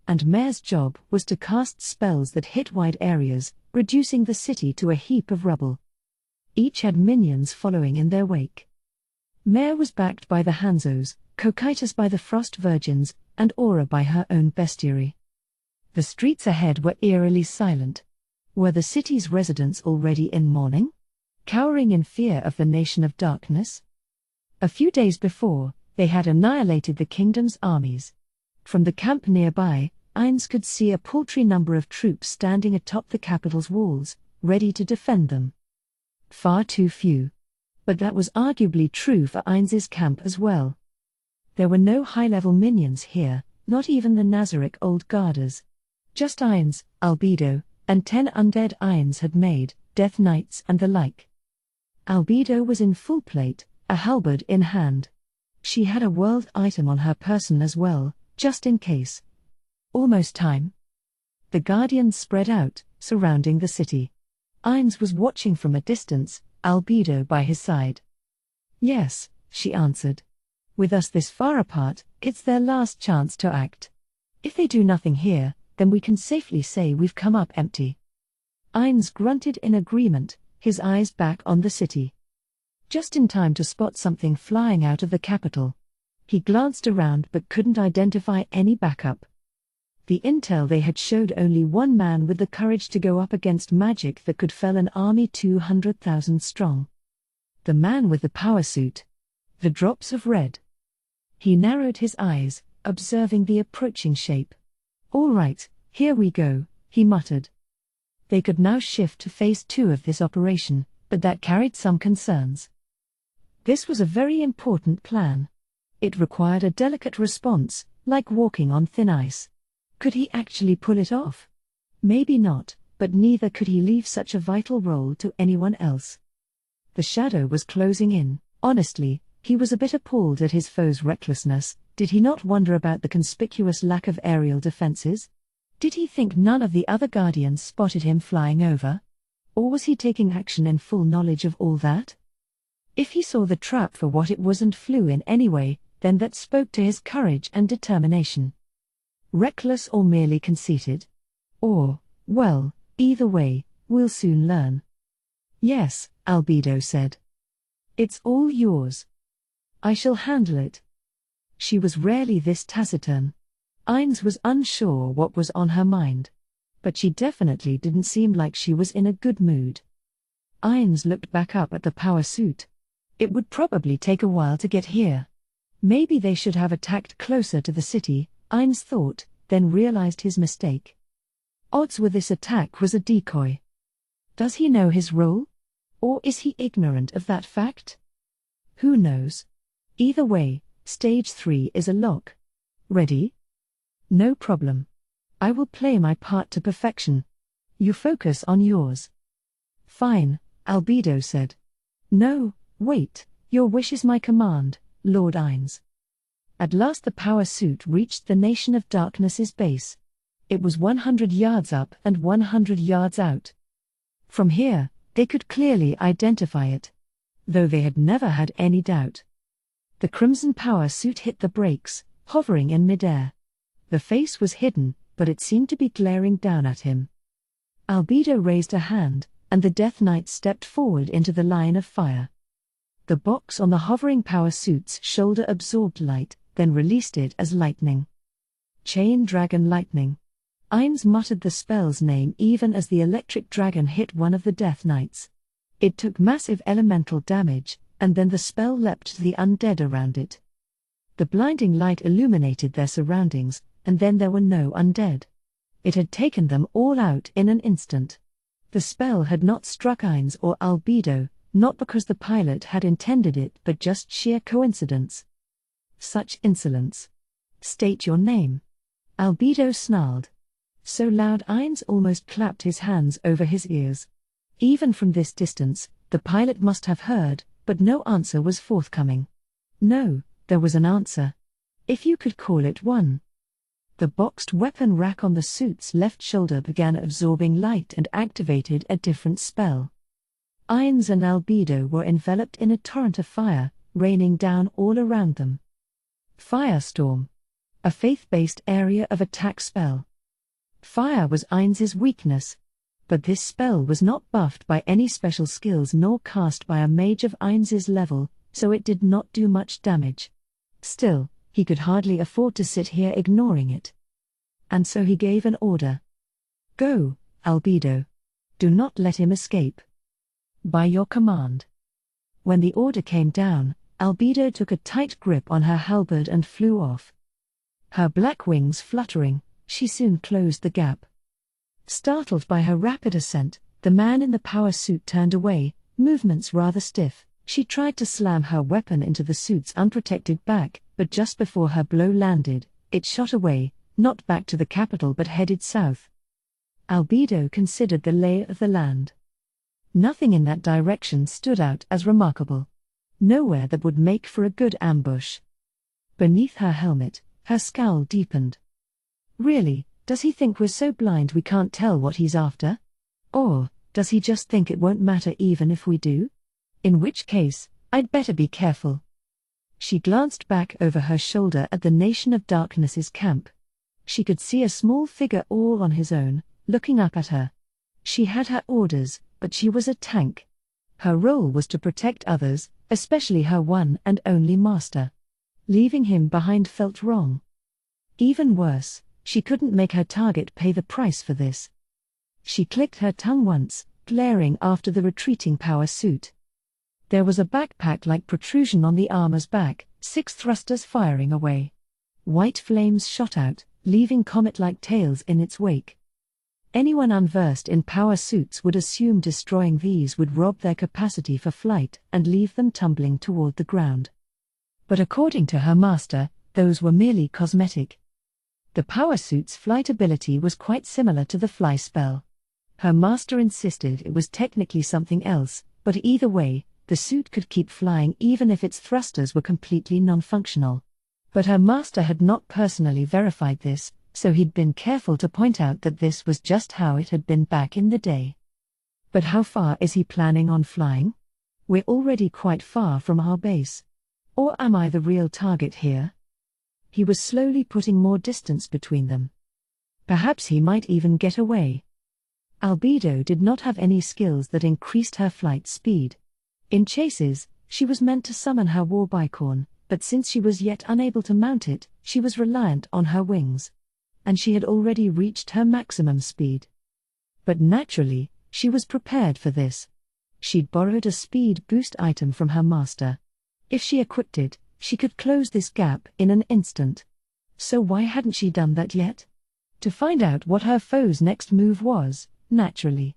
And Mare's job was to cast spells that hit wide areas, reducing the city to a heap of rubble. Each had minions following in their wake. Mare was backed by the Hanzos, Kokaitas by the Frost Virgins, and Aura by her own bestiary. The streets ahead were eerily silent. Were the city's residents already in mourning? Cowering in fear of the Nation of Darkness? A few days before, they had annihilated the kingdom's armies. From the camp nearby, Ainz could see a paltry number of troops standing atop the capital's walls, ready to defend them. Far too few. But that was arguably true for Ainz's camp as well. There were no high-level minions here, not even the Nazarick Old Guarders. Just Ainz, Albedo, and 10 undead Ainz had made, Death Knights and the like. Albedo was in full plate, a halberd in hand. She had a world item on her person as well, just in case. Almost time. The guardians spread out, surrounding the city. Ainz was watching from a distance, Albedo by his side. Yes, she answered. With us this far apart, it's their last chance to act. If they do nothing here, then we can safely say we've come up empty. Ainz grunted in agreement, his eyes back on the city. Just in time to spot something flying out of the capital. He glanced around but couldn't identify any backup. The intel they had showed only one man with the courage to go up against magic that could fell an army 200,000 strong. The man with the power suit. The drops of red. He narrowed his eyes, observing the approaching shape. All right, here we go, he muttered. They could now shift to phase 2 of this operation, but that carried some concerns. This was a very important plan. It required a delicate response, like walking on thin ice. Could he actually pull it off? Maybe not, but neither could he leave such a vital role to anyone else. The shadow was closing in. Honestly, he was a bit appalled at his foe's recklessness. Did he not wonder about the conspicuous lack of aerial defenses? Did he think none of the other guardians spotted him flying over? Or was he taking action in full knowledge of all that? If he saw the trap for what it was and flew in anyway, then that spoke to his courage and determination. Reckless or merely conceited? Or, well, either way, we'll soon learn. Yes, Albedo said. It's all yours. I shall handle it. She was rarely this taciturn. Ainz was unsure what was on her mind. But she definitely didn't seem like she was in a good mood. Ainz looked back up at the power suit. It would probably take a while to get here. Maybe they should have attacked closer to the city, Ainz thought, then realized his mistake. Odds were this attack was a decoy. Does he know his role? Or is he ignorant of that fact? Who knows? Either way, Stage 3 is a lock. Ready? No problem. I will play my part to perfection. You focus on yours. Fine, Albedo said. No, wait, your wish is my command, Lord Ainz. At last the power suit reached the Nation of Darkness's base. It was 100 yards up and 100 yards out. From here, they could clearly identify it. Though they had never had any doubt. The crimson power suit hit the brakes, hovering in midair. The face was hidden, but it seemed to be glaring down at him. Albedo raised a hand, and the Death Knight stepped forward into the line of fire. The box on the hovering power suit's shoulder absorbed light, then released it as lightning. Chain Dragon Lightning. Ainz muttered the spell's name even as the electric dragon hit one of the Death Knights. It took massive elemental damage, and then the spell leapt to the undead around it. The blinding light illuminated their surroundings, and then there were no undead. It had taken them all out in an instant. The spell had not struck Ainz or Albedo, not because the pilot had intended it but just sheer coincidence. Such insolence. State your name. Albedo snarled. So loud Ainz almost clapped his hands over his ears. Even from this distance, the pilot must have heard, but no answer was forthcoming. No, there was an answer. If you could call it one. The boxed weapon rack on the suit's left shoulder began absorbing light and activated a different spell. Ainz and Albedo were enveloped in a torrent of fire, raining down all around them. Firestorm. A faith-based area of attack spell. Fire was Ainz's weakness. But this spell was not buffed by any special skills nor cast by a mage of Ainz's level, so it did not do much damage. Still, he could hardly afford to sit here ignoring it. And so he gave an order. Go, Albedo. Do not let him escape. By your command. When the order came down, Albedo took a tight grip on her halberd and flew off. Her black wings fluttering, she soon closed the gap. Startled by her rapid ascent, the man in the power suit turned away, movements rather stiff. She tried to slam her weapon into the suit's unprotected back, but just before her blow landed, it shot away, not back to the capital but headed south. Albedo considered the lay of the land. Nothing in that direction stood out as remarkable. Nowhere that would make for a good ambush. Beneath her helmet, her scowl deepened. Really, does he think we're so blind we can't tell what he's after? Or, does he just think it won't matter even if we do? In which case, I'd better be careful. She glanced back over her shoulder at the Nation of Darkness's camp. She could see a small figure all on his own, looking up at her. She had her orders, but she was a tank. Her role was to protect others, especially her one and only master. Leaving him behind felt wrong. Even worse, she couldn't make her target pay the price for this. She clicked her tongue once, glaring after the retreating power suit. There was a backpack-like protrusion on the armor's back, 6 thrusters firing away. White flames shot out, leaving comet-like tails in its wake. Anyone unversed in power suits would assume destroying these would rob their capacity for flight and leave them tumbling toward the ground. But according to her master, those were merely cosmetic. The power suit's flight ability was quite similar to the fly spell. Her master insisted it was technically something else, but either way, the suit could keep flying even if its thrusters were completely non-functional. But her master had not personally verified this, so he'd been careful to point out that this was just how it had been back in the day. But how far is he planning on flying? We're already quite far from our base. Or am I the real target here? He was slowly putting more distance between them. Perhaps he might even get away. Albedo did not have any skills that increased her flight speed. In chases, she was meant to summon her war bicorn, but since she was yet unable to mount it, she was reliant on her wings. And she had already reached her maximum speed. But naturally, she was prepared for this. She'd borrowed a speed boost item from her master. If she equipped it, she could close this gap in an instant. So why hadn't she done that yet? To find out what her foe's next move was, naturally.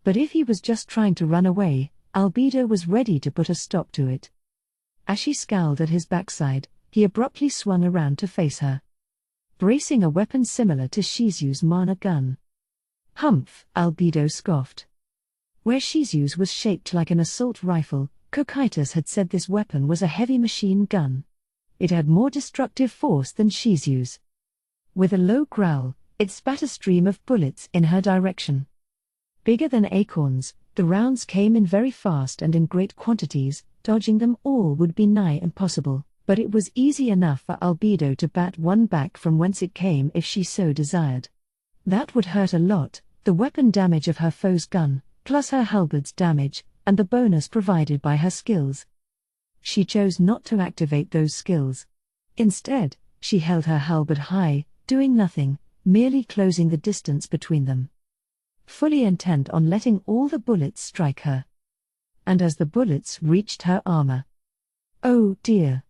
But if he was just trying to run away, Albedo was ready to put a stop to it. As she scowled at his backside, he abruptly swung around to face her, bracing a weapon similar to Shizu's mana gun. Humph, Albedo scoffed. Where Shizu's was shaped like an assault rifle, Kokaitis had said this weapon was a heavy machine gun. It had more destructive force than Shizu's. With a low growl, it spat a stream of bullets in her direction. Bigger than acorns, the rounds came in very fast and in great quantities. Dodging them all would be nigh impossible, but it was easy enough for Albedo to bat one back from whence it came if she so desired. That would hurt a lot, the weapon damage of her foe's gun, plus her halberd's damage, and the bonus provided by her skills. She chose not to activate those skills. Instead, she held her halberd high, doing nothing, merely closing the distance between them. Fully intent on letting all the bullets strike her. And as the bullets reached her armor. Oh dear.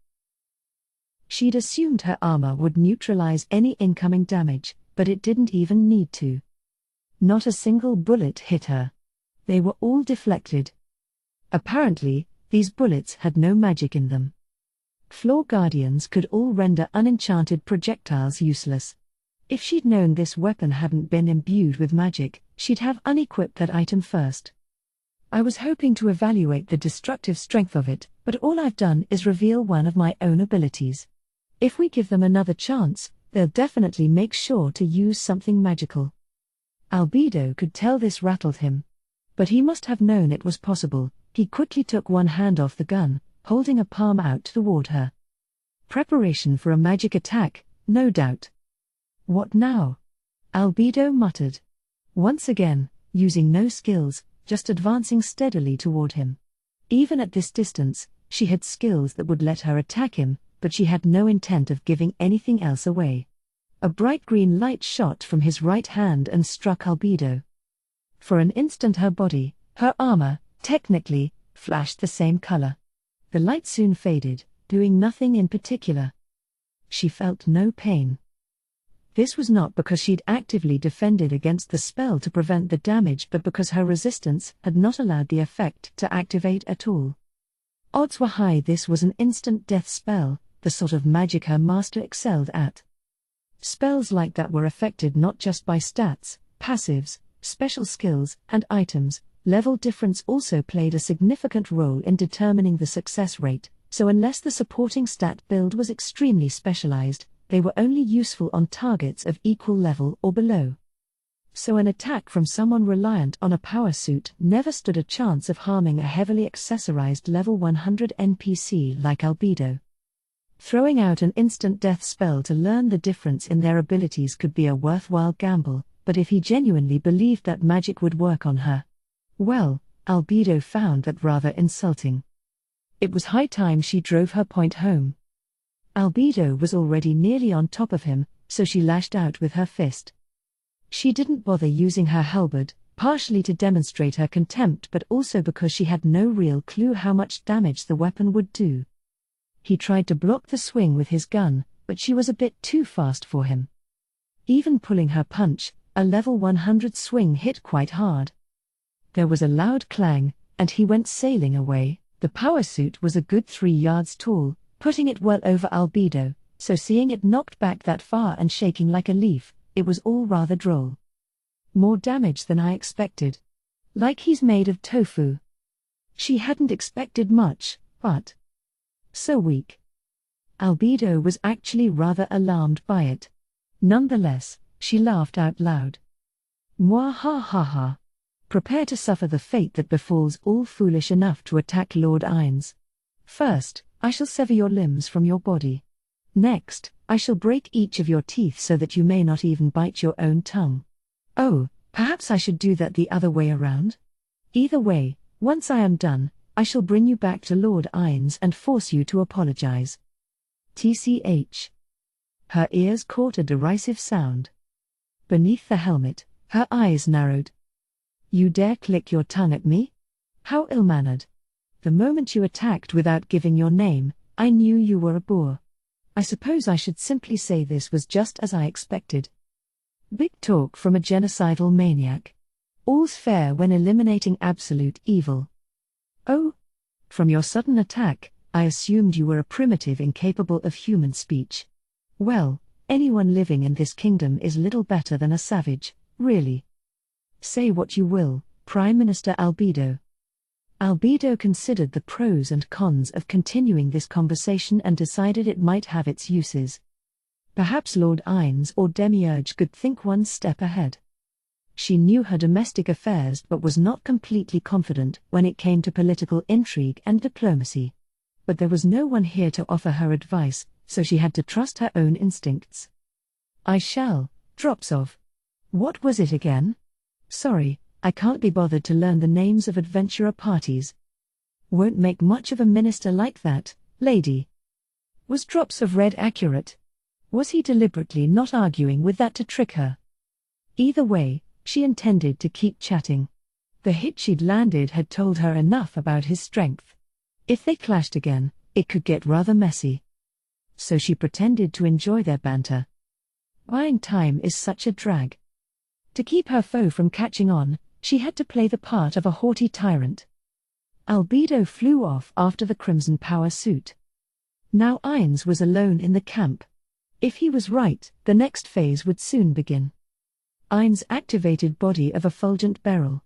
She'd assumed her armor would neutralize any incoming damage, but it didn't even need to. Not a single bullet hit her. They were all deflected. Apparently, these bullets had no magic in them. Floor guardians could all render unenchanted projectiles useless. If she'd known this weapon hadn't been imbued with magic, she'd have unequipped that item first. I was hoping to evaluate the destructive strength of it, but all I've done is reveal one of my own abilities. If we give them another chance, they'll definitely make sure to use something magical. Albedo could tell this rattled him. But he must have known it was possible. He quickly took one hand off the gun, holding a palm out toward her. Preparation for a magic attack, no doubt. What now? Albedo muttered. Once again, using no skills, just advancing steadily toward him. Even at this distance, she had skills that would let her attack him, but she had no intent of giving anything else away. A bright green light shot from his right hand and struck Albedo. For an instant her body, her armor, technically, flashed the same color. The light soon faded, doing nothing in particular. She felt no pain. This was not because she'd actively defended against the spell to prevent the damage, but because her resistance had not allowed the effect to activate at all. Odds were high this was an instant death spell, the sort of magic her master excelled at. Spells like that were affected not just by stats, passives, special skills, and items. Level difference also played a significant role in determining the success rate, so unless the supporting stat build was extremely specialized, they were only useful on targets of equal level or below. So an attack from someone reliant on a power suit never stood a chance of harming a heavily accessorized level 100 NPC like Albedo. Throwing out an instant death spell to learn the difference in their abilities could be a worthwhile gamble, but if he genuinely believed that magic would work on her, well, Albedo found that rather insulting. It was high time she drove her point home. Albedo was already nearly on top of him, so she lashed out with her fist. She didn't bother using her halberd, partially to demonstrate her contempt but also because she had no real clue how much damage the weapon would do. He tried to block the swing with his gun, but she was a bit too fast for him. Even pulling her punch, a level 100 swing hit quite hard. There was a loud clang, and he went sailing away. The power suit was a good 3 yards tall, putting it well over Albedo, so seeing it knocked back that far and shaking like a leaf, it was all rather droll. More damage than I expected. Like he's made of tofu. She hadn't expected much, but so weak. Albedo was actually rather alarmed by it. Nonetheless, she laughed out loud. Mwah ha ha ha. Prepare to suffer the fate that befalls all foolish enough to attack Lord Ainz. First, I shall sever your limbs from your body. Next, I shall break each of your teeth so that you may not even bite your own tongue. Oh, perhaps I should do that the other way around? Either way, once I am done, I shall bring you back to Lord Ainz and force you to apologize. TCH. Her ears caught a derisive sound. Beneath the helmet, her eyes narrowed. You dare click your tongue at me? How ill-mannered. The moment you attacked without giving your name, I knew you were a boor. I suppose I should simply say this was just as I expected. Big talk from a genocidal maniac. All's fair when eliminating absolute evil. Oh? From your sudden attack, I assumed you were a primitive incapable of human speech. Well, anyone living in this kingdom is little better than a savage, really. Say what you will, Prime Minister Albedo. Albedo considered the pros and cons of continuing this conversation and decided it might have its uses. Perhaps Lord Ainz or Demiurge could think one step ahead. She knew her domestic affairs but was not completely confident when it came to political intrigue and diplomacy. But there was no one here to offer her advice, so she had to trust her own instincts. I shall, drops of. What was it again? Sorry, I can't be bothered to learn the names of adventurer parties. Won't make much of a minister like that, lady. Was drops of red accurate? Was he deliberately not arguing with that to trick her? Either way, she intended to keep chatting. The hit she'd landed had told her enough about his strength. If they clashed again, it could get rather messy. So she pretended to enjoy their banter. Buying time is such a drag. To keep her foe from catching on, she had to play the part of a haughty tyrant. Albedo flew off after the Crimson Power suit. Now Ainz was alone in the camp. If he was right, the next phase would soon begin. Ainz activated body of effulgent beryl.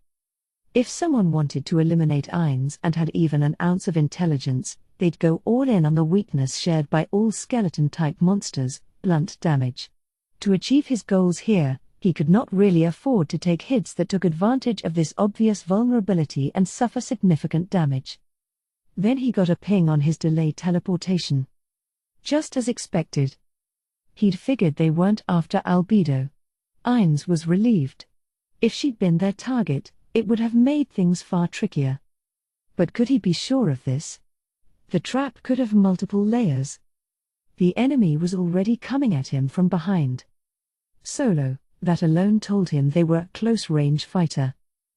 If someone wanted to eliminate Ainz and had even an ounce of intelligence, they'd go all in on the weakness shared by all skeleton-type monsters, blunt damage. To achieve his goals here, he could not really afford to take hits that took advantage of this obvious vulnerability and suffer significant damage. Then he got a ping on his delay teleportation. Just as expected. He'd figured they weren't after Albedo. Ainz was relieved. If she'd been their target, it would have made things far trickier. But could he be sure of this? The trap could have multiple layers. The enemy was already coming at him from behind. Solo, that alone told him they were a close-range fighter.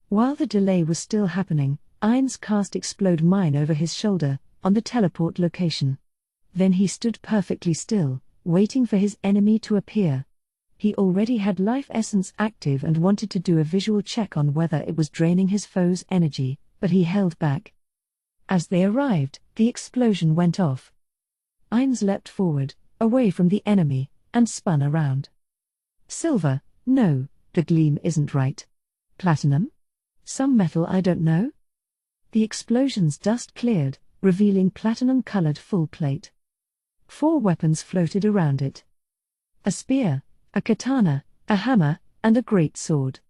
While the delay was still happening, Ainz cast Explode Mine over his shoulder, on the teleport location. Then he stood perfectly still, waiting for his enemy to appear. He already had Life Essence active and wanted to do a visual check on whether it was draining his foe's energy, but he held back. As they arrived, the explosion went off. Ainz leapt forward, away from the enemy, and spun around. Silver, no, the gleam isn't right. Platinum? Some metal I don't know? The explosion's dust cleared, revealing platinum-colored full plate. 4 weapons floated around it. A spear, a katana, a hammer, and a great sword.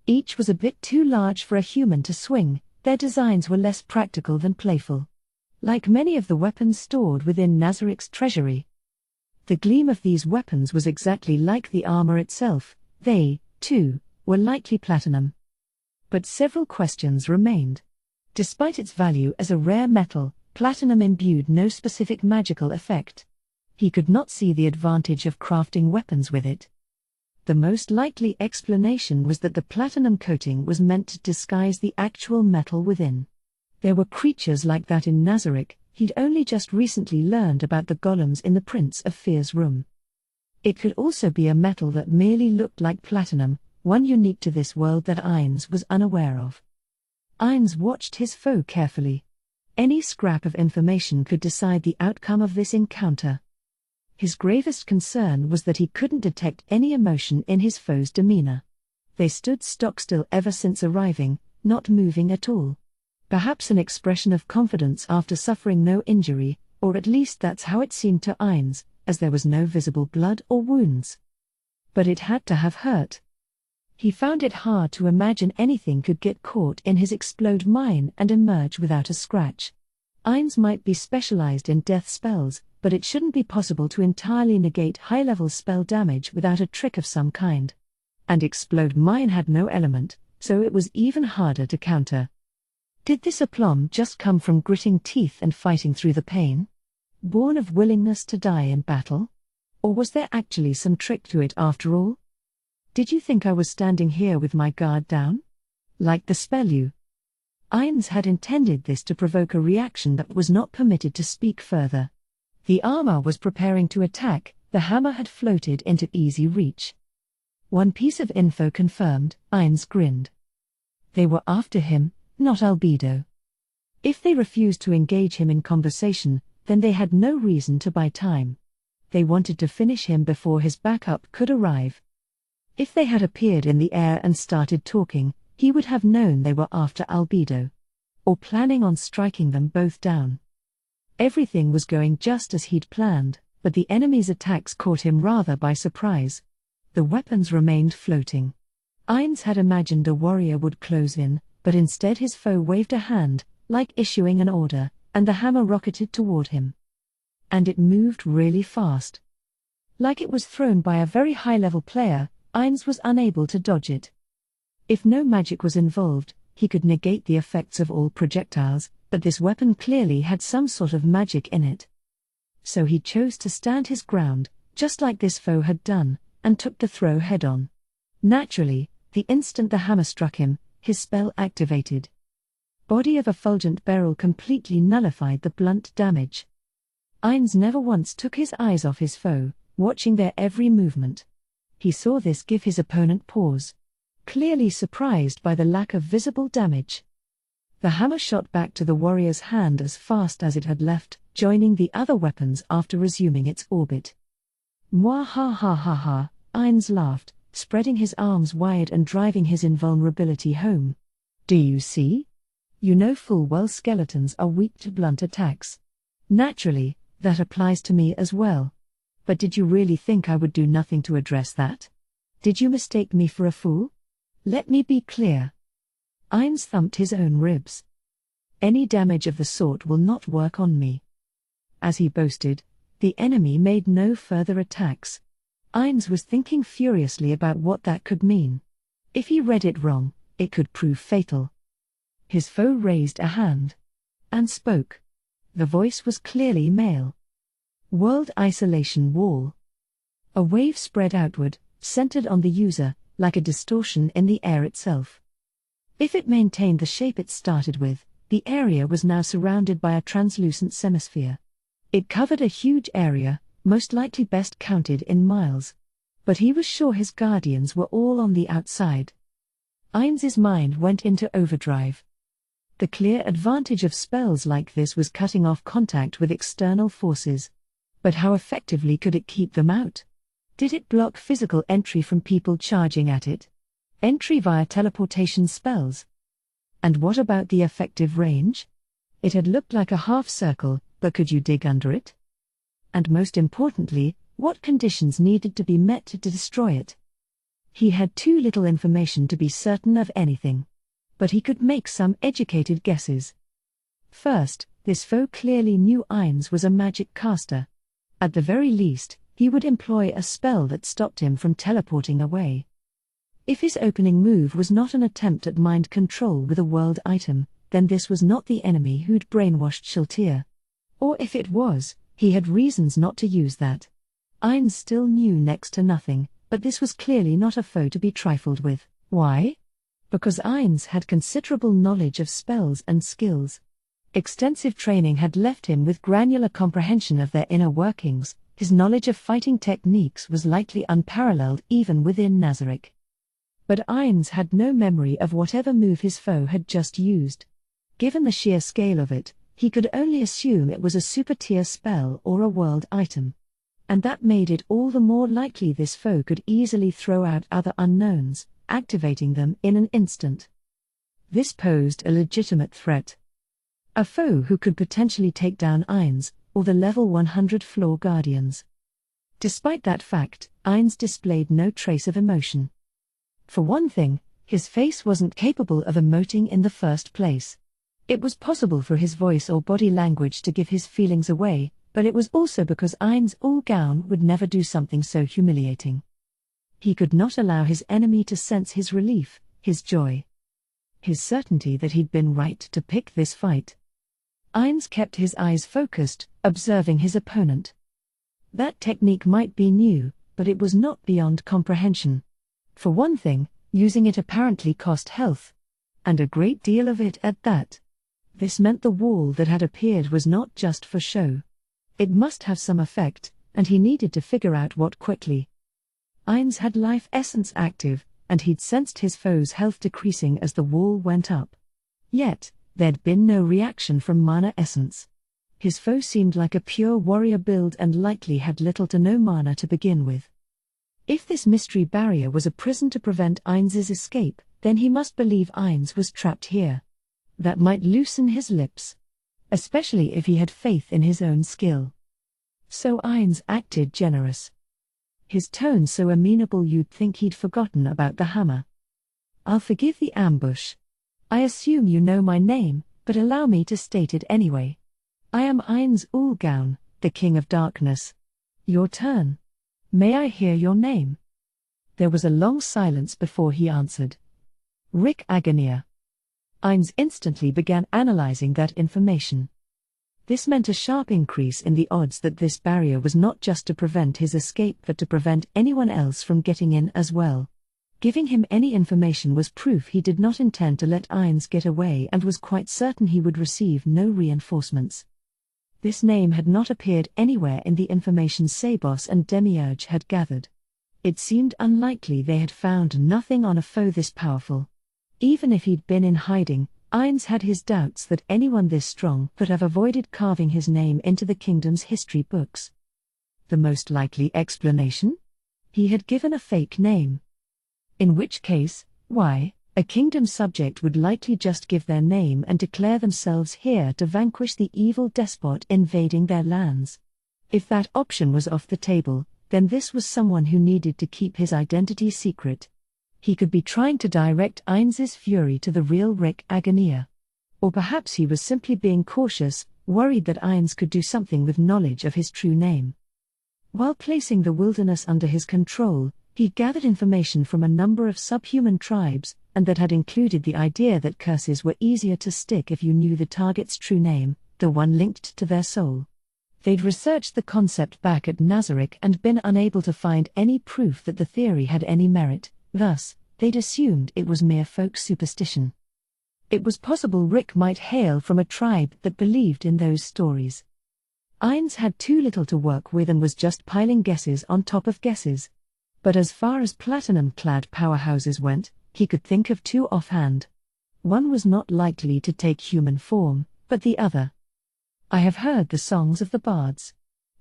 Each was a bit too large for a human to swing, their designs were less practical than playful. Like many of the weapons stored within Nazarik's treasury. The gleam of these weapons was exactly like the armor itself, they, too, were likely platinum. But several questions remained. Despite its value as a rare metal, platinum imbued no specific magical effect. He could not see the advantage of crafting weapons with it. The most likely explanation was that the platinum coating was meant to disguise the actual metal within. There were creatures like that in Nazarik. He'd only just recently learned about the golems in the Prince of Fear's room. It could also be a metal that merely looked like platinum, one unique to this world that Ainz was unaware of. Ainz watched his foe carefully. Any scrap of information could decide the outcome of this encounter. His gravest concern was that he couldn't detect any emotion in his foe's demeanor. They stood stock-still ever since arriving, not moving at all. Perhaps an expression of confidence after suffering no injury, or at least that's how it seemed to Ainz, as there was no visible blood or wounds. But it had to have hurt. He found it hard to imagine anything could get caught in his explode mine and emerge without a scratch. Ainz might be specialized in death spells, but it shouldn't be possible to entirely negate high-level spell damage without a trick of some kind. And explode mine had no element, so it was even harder to counter. Did this aplomb just come from gritting teeth and fighting through the pain? Born of willingness to die in battle? Or was there actually some trick to it after all? Did you think I was standing here with my guard down? Like the spell you? Ainz had intended this to provoke a reaction that was not permitted to speak further. The armor was preparing to attack, the hammer had floated into easy reach. One piece of info confirmed, Ainz grinned. They were after him, not Albedo. If they refused to engage him in conversation, then they had no reason to buy time. They wanted to finish him before his backup could arrive. If they had appeared in the air and started talking, he would have known they were after Albedo. Or planning on striking them both down. Everything was going just as he'd planned, but the enemy's attacks caught him rather by surprise. The weapons remained floating. Ainz had imagined a warrior would close in, but instead his foe waved a hand, like issuing an order, and the hammer rocketed toward him. And it moved really fast. Like it was thrown by a very high-level player, Ainz was unable to dodge it. If no magic was involved, he could negate the effects of all projectiles, but this weapon clearly had some sort of magic in it. So he chose to stand his ground, just like this foe had done, and took the throw head-on. Naturally, the instant the hammer struck him, his spell activated. Body of Effulgent Beryl completely nullified the blunt damage. Ainz never once took his eyes off his foe, watching their every movement. He saw this give his opponent pause. Clearly surprised by the lack of visible damage. The hammer shot back to the warrior's hand as fast as it had left, joining the other weapons after resuming its orbit. Mwah ha ha ha ha, Ainz laughed, spreading his arms wide and driving his invulnerability home. Do you see? You know full well skeletons are weak to blunt attacks. Naturally, that applies to me as well. But did you really think I would do nothing to address that? Did you mistake me for a fool? Let me be clear. Ainz thumped his own ribs. Any damage of the sort will not work on me. As he boasted, the enemy made no further attacks. Ainz was thinking furiously about what that could mean. If he read it wrong, it could prove fatal. His foe raised a hand. And spoke. The voice was clearly male. World Isolation Wall. A wave spread outward, centered on the user, like a distortion in the air itself. If it maintained the shape it started with, the area was now surrounded by a translucent semisphere. It covered a huge area, most likely best counted in miles. But he was sure his guardians were all on the outside. Ainz's mind went into overdrive. The clear advantage of spells like this was cutting off contact with external forces. But how effectively could it keep them out? Did it block physical entry from people charging at it? Entry via teleportation spells? And what about the effective range? It had looked like a half circle, but could you dig under it? And most importantly, what conditions needed to be met to destroy it? He had too little information to be certain of anything. But he could make some educated guesses. First, this foe clearly knew Ainz was a magic caster. At the very least, he would employ a spell that stopped him from teleporting away. If his opening move was not an attempt at mind control with a world item, then this was not the enemy who'd brainwashed Shaltir. Or if it was, he had reasons not to use that. Ainz still knew next to nothing, but this was clearly not a foe to be trifled with. Why? Because Ainz had considerable knowledge of spells and skills. Extensive training had left him with granular comprehension of their inner workings. His knowledge of fighting techniques was likely unparalleled even within Nazarick. But Ainz had no memory of whatever move his foe had just used. Given the sheer scale of it, he could only assume it was a super-tier spell or a world item. And that made it all the more likely this foe could easily throw out other unknowns, activating them in an instant. This posed a legitimate threat. A foe who could potentially take down Ainz, or the level 100 floor guardians. Despite that fact, Ainz displayed no trace of emotion. For one thing, his face wasn't capable of emoting in the first place. It was possible for his voice or body language to give his feelings away, but it was also because Ainz Ulgaun would never do something so humiliating. He could not allow his enemy to sense his relief, his joy. His certainty that he'd been right to pick this fight. Ainz kept his eyes focused, observing his opponent. That technique might be new, but it was not beyond comprehension. For one thing, using it apparently cost health. And a great deal of it at that. This meant the wall that had appeared was not just for show. It must have some effect, and he needed to figure out what quickly. Ainz had life essence active, and he'd sensed his foe's health decreasing as the wall went up. Yet, there'd been no reaction from mana essence. His foe seemed like a pure warrior build and likely had little to no mana to begin with. If this mystery barrier was a prison to prevent Ainz's escape, then he must believe Ainz was trapped here. That might loosen his lips. Especially if he had faith in his own skill. So Ainz acted generous. His tone so amenable you'd think he'd forgotten about the hammer. "I'll forgive the ambush. I assume you know my name, but allow me to state it anyway. I am Ainz Ulgaun, the King of Darkness. Your turn. May I hear your name?" There was a long silence before he answered. "Rick Agonia." Ainz instantly began analyzing that information. This meant a sharp increase in the odds that this barrier was not just to prevent his escape but to prevent anyone else from getting in as well. Giving him any information was proof he did not intend to let Ainz get away and was quite certain he would receive no reinforcements. This name had not appeared anywhere in the information Sabos and Demiurge had gathered. It seemed unlikely they had found nothing on a foe this powerful. Even if he'd been in hiding, Ainz had his doubts that anyone this strong could have avoided carving his name into the kingdom's history books. The most likely explanation? He had given a fake name. In which case, why, a kingdom subject would likely just give their name and declare themselves here to vanquish the evil despot invading their lands. If that option was off the table, then this was someone who needed to keep his identity secret. He could be trying to direct Ainz's fury to the real Rick Agonia. Or perhaps he was simply being cautious, worried that Ainz could do something with knowledge of his true name. While placing the wilderness under his control, he gathered information from a number of subhuman tribes, and that had included the idea that curses were easier to stick if you knew the target's true name, the one linked to their soul. They'd researched the concept back at Nazarick and been unable to find any proof that the theory had any merit. Thus, they'd assumed it was mere folk superstition. It was possible Rick might hail from a tribe that believed in those stories. Ainz had too little to work with and was just piling guesses on top of guesses. But as far as platinum-clad powerhouses went, he could think of two offhand. One was not likely to take human form, but the other. "I have heard the songs of the bards.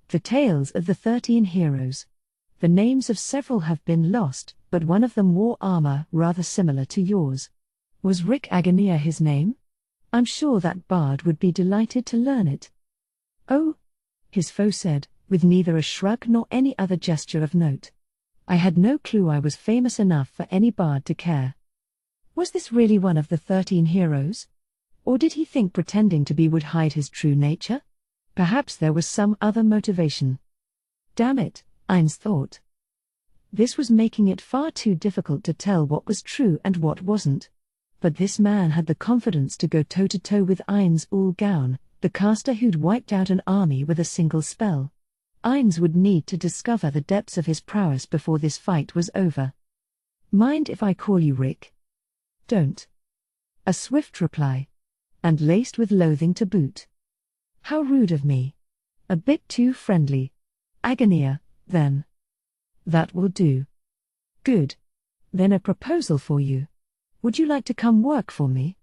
The tales of the 13 heroes. The names of several have been lost, but one of them wore armor rather similar to yours. Was Rick Agonia his name? I'm sure that bard would be delighted to learn it." "Oh," his foe said, with neither a shrug nor any other gesture of note. "I had no clue I was famous enough for any bard to care." Was this really one of the 13 heroes? Or did he think pretending to be would hide his true nature? Perhaps there was some other motivation. Damn it, Ainz thought. This was making it far too difficult to tell what was true and what wasn't. But this man had the confidence to go toe-to-toe with Ainz Ulgaun, the caster who'd wiped out an army with a single spell. Ainz would need to discover the depths of his prowess before this fight was over. "Mind if I call you Rick?" "Don't." A swift reply. And laced with loathing to boot. "How rude of me. A bit too friendly. Agonia, then." "That will do." "Good. Then a proposal for you. Would you like to come work for me?"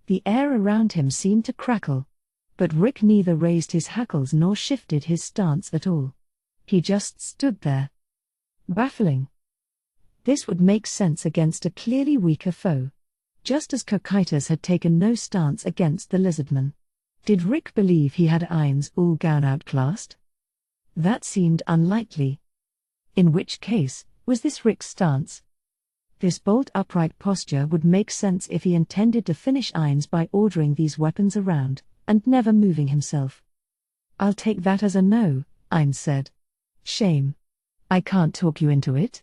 The air around him seemed to crackle. But Rick neither raised his hackles nor shifted his stance at all. He just stood there. Baffling. This would make sense against a clearly weaker foe. Just as Cocytus had taken no stance against the lizardman. Did Rick believe he had Ainz ul Gaun outclassed? That seemed unlikely. In which case, was this Rick's stance? This bolt upright posture would make sense if he intended to finish Ainz by ordering these weapons around, and never moving himself. I'll take that as a no, Ainz said. Shame. I can't talk you into it.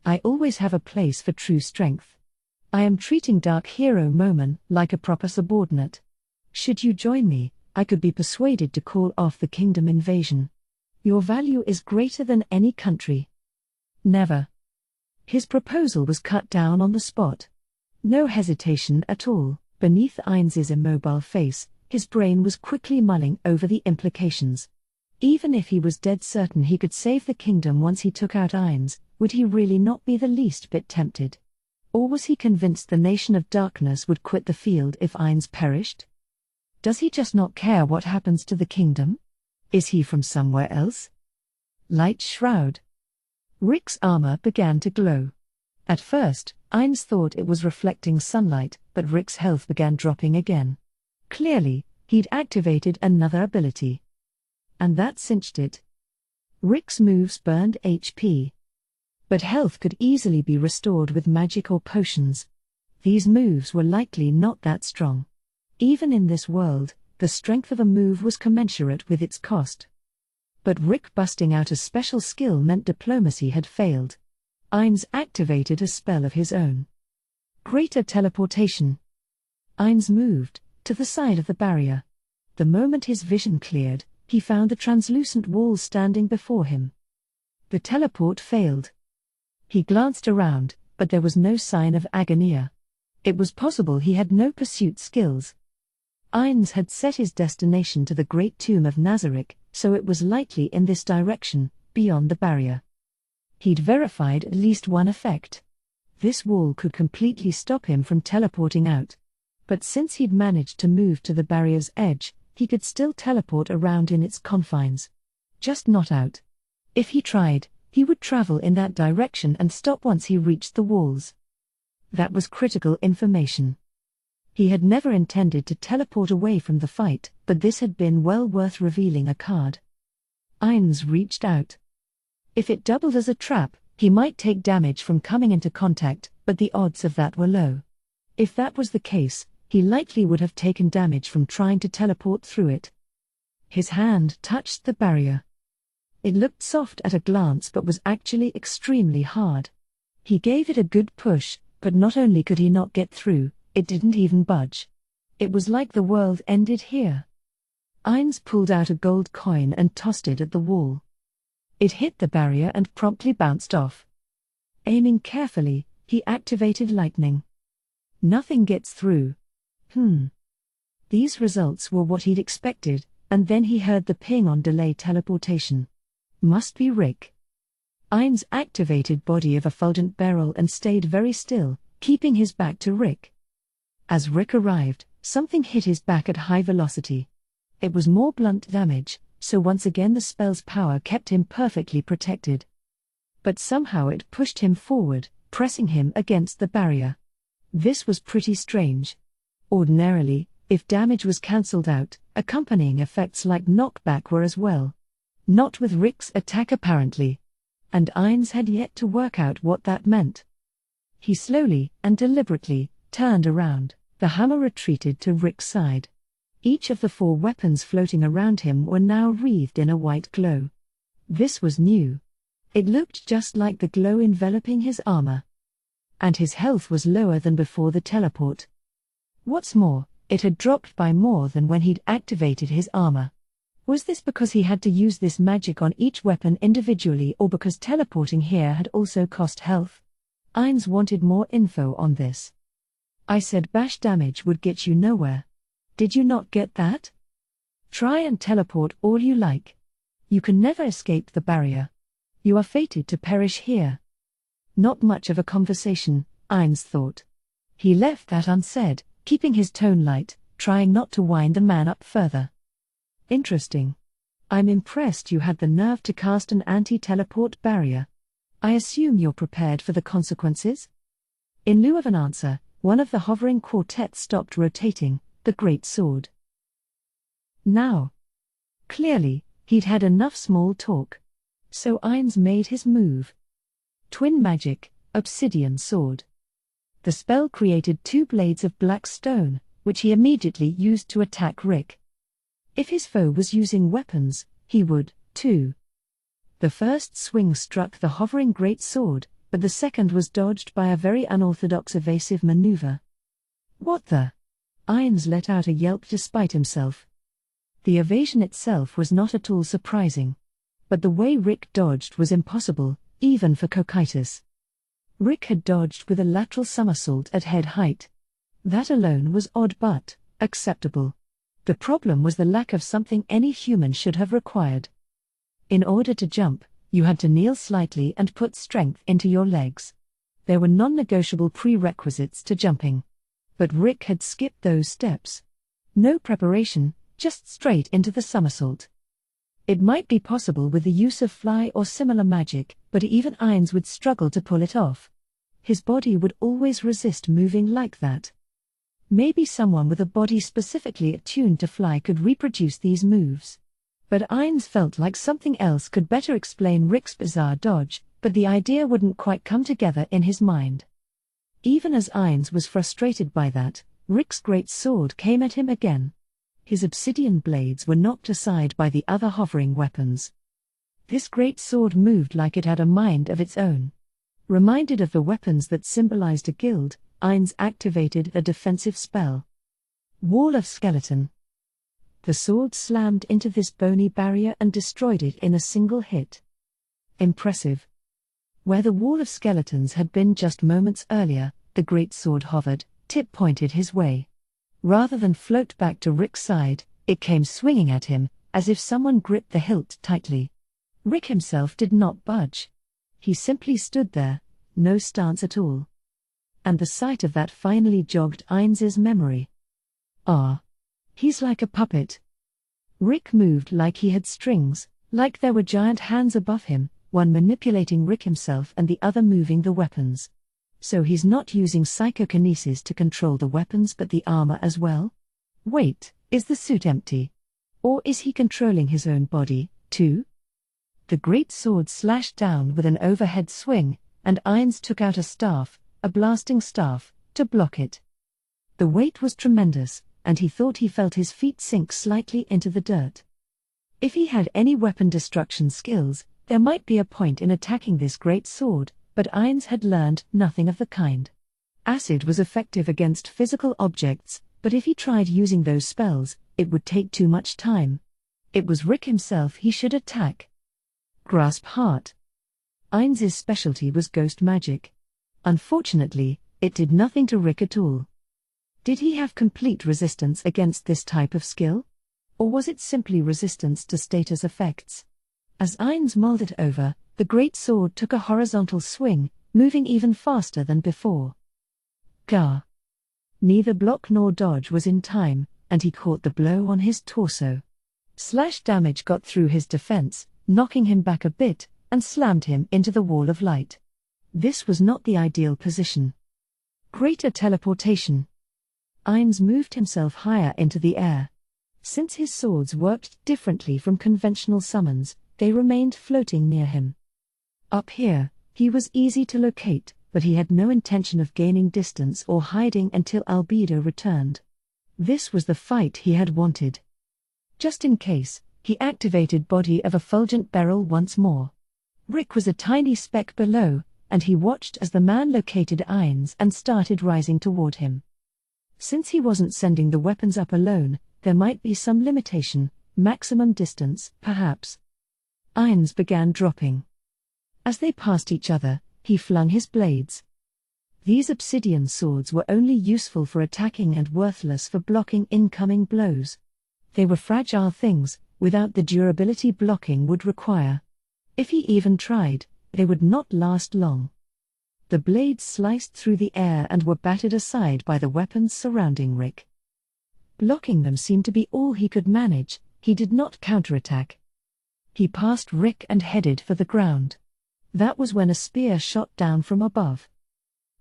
I always have a place for true strength. I am treating Dark Hero Momon like a proper subordinate. Should you join me, I could be persuaded to call off the kingdom invasion. Your value is greater than any country. Never. His proposal was cut down on the spot. No hesitation at all. Beneath Ainz's immobile face, his brain was quickly mulling over the implications. Even if he was dead certain he could save the kingdom once he took out Ainz, would he really not be the least bit tempted? Or was he convinced the Nation of Darkness would quit the field if Ainz perished? Does he just not care what happens to the kingdom? Is he from somewhere else? Light shroud. Rick's armor began to glow. At first, Ainz thought it was reflecting sunlight, but Rick's health began dropping again. Clearly, he'd activated another ability. And that cinched it. Rick's moves burned HP. But health could easily be restored with magic or potions. These moves were likely not that strong. Even in this world, the strength of a move was commensurate with its cost. But Rick busting out a special skill meant diplomacy had failed. Ainz activated a spell of his own. Greater teleportation. Ainz moved to the side of the barrier. The moment his vision cleared, he found the translucent wall standing before him. The teleport failed. He glanced around, but there was no sign of Agonia. It was possible he had no pursuit skills. Ainz had set his destination to the Great Tomb of Nazarick, so it was likely in this direction, beyond the barrier. He'd verified at least one effect. This wall could completely stop him from teleporting out. But since he'd managed to move to the barrier's edge, he could still teleport around in its confines. Just not out. If he tried, he would travel in that direction and stop once he reached the walls. That was critical information. He had never intended to teleport away from the fight, but this had been well worth revealing a card. Ainz reached out. If it doubled as a trap, he might take damage from coming into contact, but the odds of that were low. If that was the case, he likely would have taken damage from trying to teleport through it. His hand touched the barrier. It looked soft at a glance but was actually extremely hard. He gave it a good push, but not only could he not get through, it didn't even budge. It was like the world ended here. Ainz pulled out a gold coin and tossed it at the wall. It hit the barrier and promptly bounced off. Aiming carefully, he activated lightning. Nothing gets through. These results were what he'd expected, and then he heard the ping on delay teleportation. Must be Rick. Ainz activated Body of Effulgent Beryl and stayed very still, keeping his back to Rick. As Rick arrived, something hit his back at high velocity. It was more blunt damage, so once again the spell's power kept him perfectly protected. But somehow it pushed him forward, pressing him against the barrier. This was pretty strange. Ordinarily, if damage was cancelled out, accompanying effects like knockback were as well. Not with Rick's attack apparently. And Ainz had yet to work out what that meant. He slowly, and deliberately, turned around. The hammer retreated to Rick's side. Each of the 4 weapons floating around him were now wreathed in a white glow. This was new. It looked just like the glow enveloping his armor. And his health was lower than before the teleport. What's more, it had dropped by more than when he'd activated his armor. Was this because he had to use this magic on each weapon individually or because teleporting here had also cost health? Ainz wanted more info on this. I said bash damage would get you nowhere. Did you not get that? Try and teleport all you like. You can never escape the barrier. You are fated to perish here. Not much of a conversation, Ainz thought. He left that unsaid, keeping his tone light, trying not to wind the man up further. Interesting. I'm impressed you had the nerve to cast an anti-teleport barrier. I assume you're prepared for the consequences? In lieu of an answer, one of the hovering quartet stopped rotating, the great sword. Now. Clearly, he'd had enough small talk. So Ainz made his move. Twin magic, obsidian sword. The spell created 2 blades of black stone, which he immediately used to attack Rick. If his foe was using weapons, he would, too. The first swing struck the hovering great sword, but the second was dodged by a very unorthodox evasive maneuver. What the? Ainz let out a yelp despite himself. The evasion itself was not at all surprising. But the way Rick dodged was impossible, even for Cocytus. Rick had dodged with a lateral somersault at head height. That alone was odd but acceptable. The problem was the lack of something any human should have required. In order to jump, you had to kneel slightly and put strength into your legs. There were non-negotiable prerequisites to jumping. But Rick had skipped those steps. No preparation, just straight into the somersault. It might be possible with the use of fly or similar magic, but even Ainz would struggle to pull it off. His body would always resist moving like that. Maybe someone with a body specifically attuned to fly could reproduce these moves. But Ainz felt like something else could better explain Rick's bizarre dodge, but the idea wouldn't quite come together in his mind. Even as Ainz was frustrated by that, Rick's great sword came at him again. His obsidian blades were knocked aside by the other hovering weapons. This great sword moved like it had a mind of its own. Reminded of the weapons that symbolized a guild, Ainz activated a defensive spell. Wall of Skeleton. The sword slammed into this bony barrier and destroyed it in a single hit. Impressive. Where the Wall of Skeletons had been just moments earlier, the great sword hovered, tip pointed his way. Rather than float back to Rick's side, it came swinging at him, as if someone gripped the hilt tightly. Rick himself did not budge. He simply stood there, no stance at all. And the sight of that finally jogged Ainz's memory. He's like a puppet. Rick moved like he had strings, like there were giant hands above him, one manipulating Rick himself and the other moving the weapons. So he's not using psychokinesis to control the weapons but the armor as well? Wait, is the suit empty? Or is he controlling his own body, too? The great sword slashed down with an overhead swing, and Ainz took out a staff, a blasting staff, to block it. The weight was tremendous, and he thought he felt his feet sink slightly into the dirt. If he had any weapon destruction skills, there might be a point in attacking this great sword, but Ainz had learned nothing of the kind. Acid was effective against physical objects, but if he tried using those spells, it would take too much time. It was Rick himself he should attack. Grasp Heart. Ainz's specialty was ghost magic. Unfortunately, it did nothing to Rick at all. Did he have complete resistance against this type of skill? Or was it simply resistance to status effects? As Ainz mulled it over, the great sword took a horizontal swing, moving even faster than before. Gah! Neither block nor dodge was in time, and he caught the blow on his torso. Slash damage got through his defense, knocking him back a bit, and slammed him into the wall of light. This was not the ideal position. Greater teleportation. Ainz moved himself higher into the air. Since his swords worked differently from conventional summons, they remained floating near him. Up here, he was easy to locate, but he had no intention of gaining distance or hiding until Albedo returned. This was the fight he had wanted. Just in case, he activated Body of Effulgent Beryl once more. Rick was a tiny speck below, and he watched as the man located Ainz and started rising toward him. Since he wasn't sending the weapons up alone, there might be some limitation, maximum distance, perhaps. Ainz began dropping. As they passed each other, he flung his blades. These obsidian swords were only useful for attacking and worthless for blocking incoming blows. They were fragile things, without the durability blocking would require. If he even tried, they would not last long. The blades sliced through the air and were battered aside by the weapons surrounding Rick. Blocking them seemed to be all he could manage. He did not counterattack. He passed Rick and headed for the ground. That was when a spear shot down from above.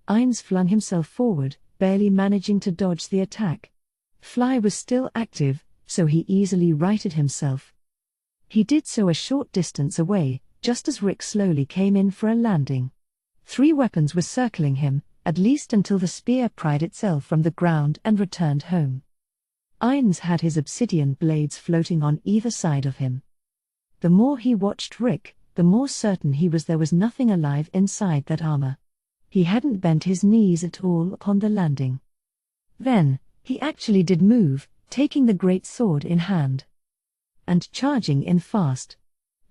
Ainz flung himself forward, barely managing to dodge the attack. Fly was still active, so he easily righted himself. He did so a short distance away, just as Rick slowly came in for a landing. 3 weapons were circling him, at least until the spear pried itself from the ground and returned home. Ainz had his obsidian blades floating on either side of him. The more he watched Rick, the more certain he was there was nothing alive inside that armor. He hadn't bent his knees at all upon the landing. Then, he actually did move, taking the great sword in hand. And charging in fast.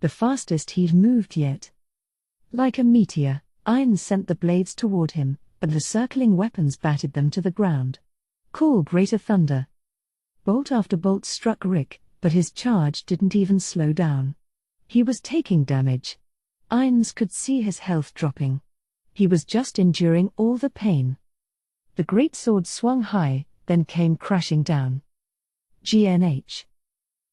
The fastest he'd moved yet. Like a meteor, Ainz sent the blades toward him, but the circling weapons batted them to the ground. Call greater thunder. Bolt after bolt struck Rick, but his charge didn't even slow down. He was taking damage. Ainz could see his health dropping. He was just enduring all the pain. The great sword swung high, then came crashing down. GNH.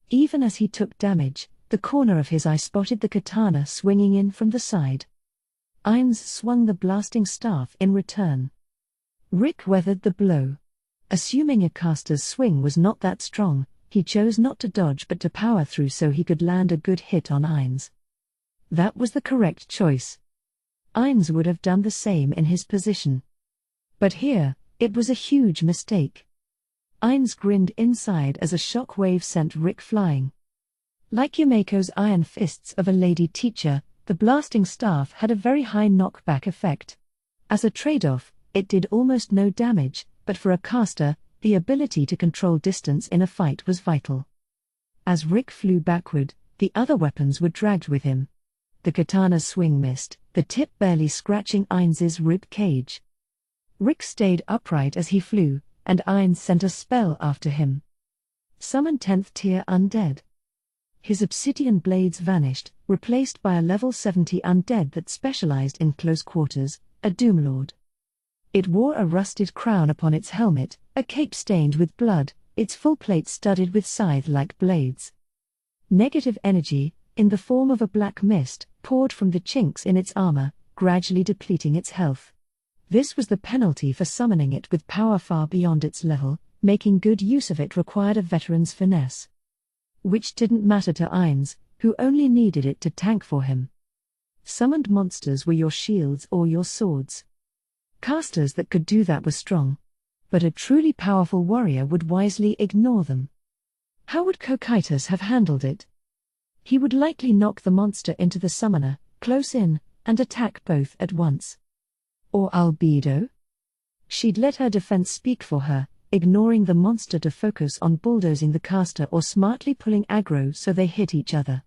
Even as he took damage, the corner of his eye spotted the katana swinging in from the side. Ainz swung the blasting staff in return. Rick weathered the blow. Assuming a caster's swing was not that strong, he chose not to dodge but to power through so he could land a good hit on Ainz. That was the correct choice. Ainz would have done the same in his position. But here, it was a huge mistake. Ainz grinned inside as a shock wave sent Rick flying. Like Yumeko's iron fists of a lady teacher, the blasting staff had a very high knockback effect. As a trade-off, it did almost no damage, but for a caster, the ability to control distance in a fight was vital. As Rick flew backward, the other weapons were dragged with him. The katana's swing missed, the tip barely scratching Ainz's rib cage. Rick stayed upright as he flew, and Ainz sent a spell after him. Summon 10th tier Undead. His obsidian blades vanished, replaced by a level 70 undead that specialized in close quarters, a Doomlord. It wore a rusted crown upon its helmet, a cape stained with blood, its full plate studded with scythe-like blades. Negative energy, in the form of a black mist, poured from the chinks in its armor, gradually depleting its health. This was the penalty for summoning it with power far beyond its level. Making good use of it required a veteran's finesse. Which didn't matter to Ainz, who only needed it to tank for him. Summoned monsters were your shields or your swords. Casters that could do that were strong. But a truly powerful warrior would wisely ignore them. How would Cocytus have handled it? He would likely knock the monster into the summoner, close in, and attack both at once. Or Albedo? She'd let her defense speak for her, ignoring the monster to focus on bulldozing the caster or smartly pulling aggro so they hit each other.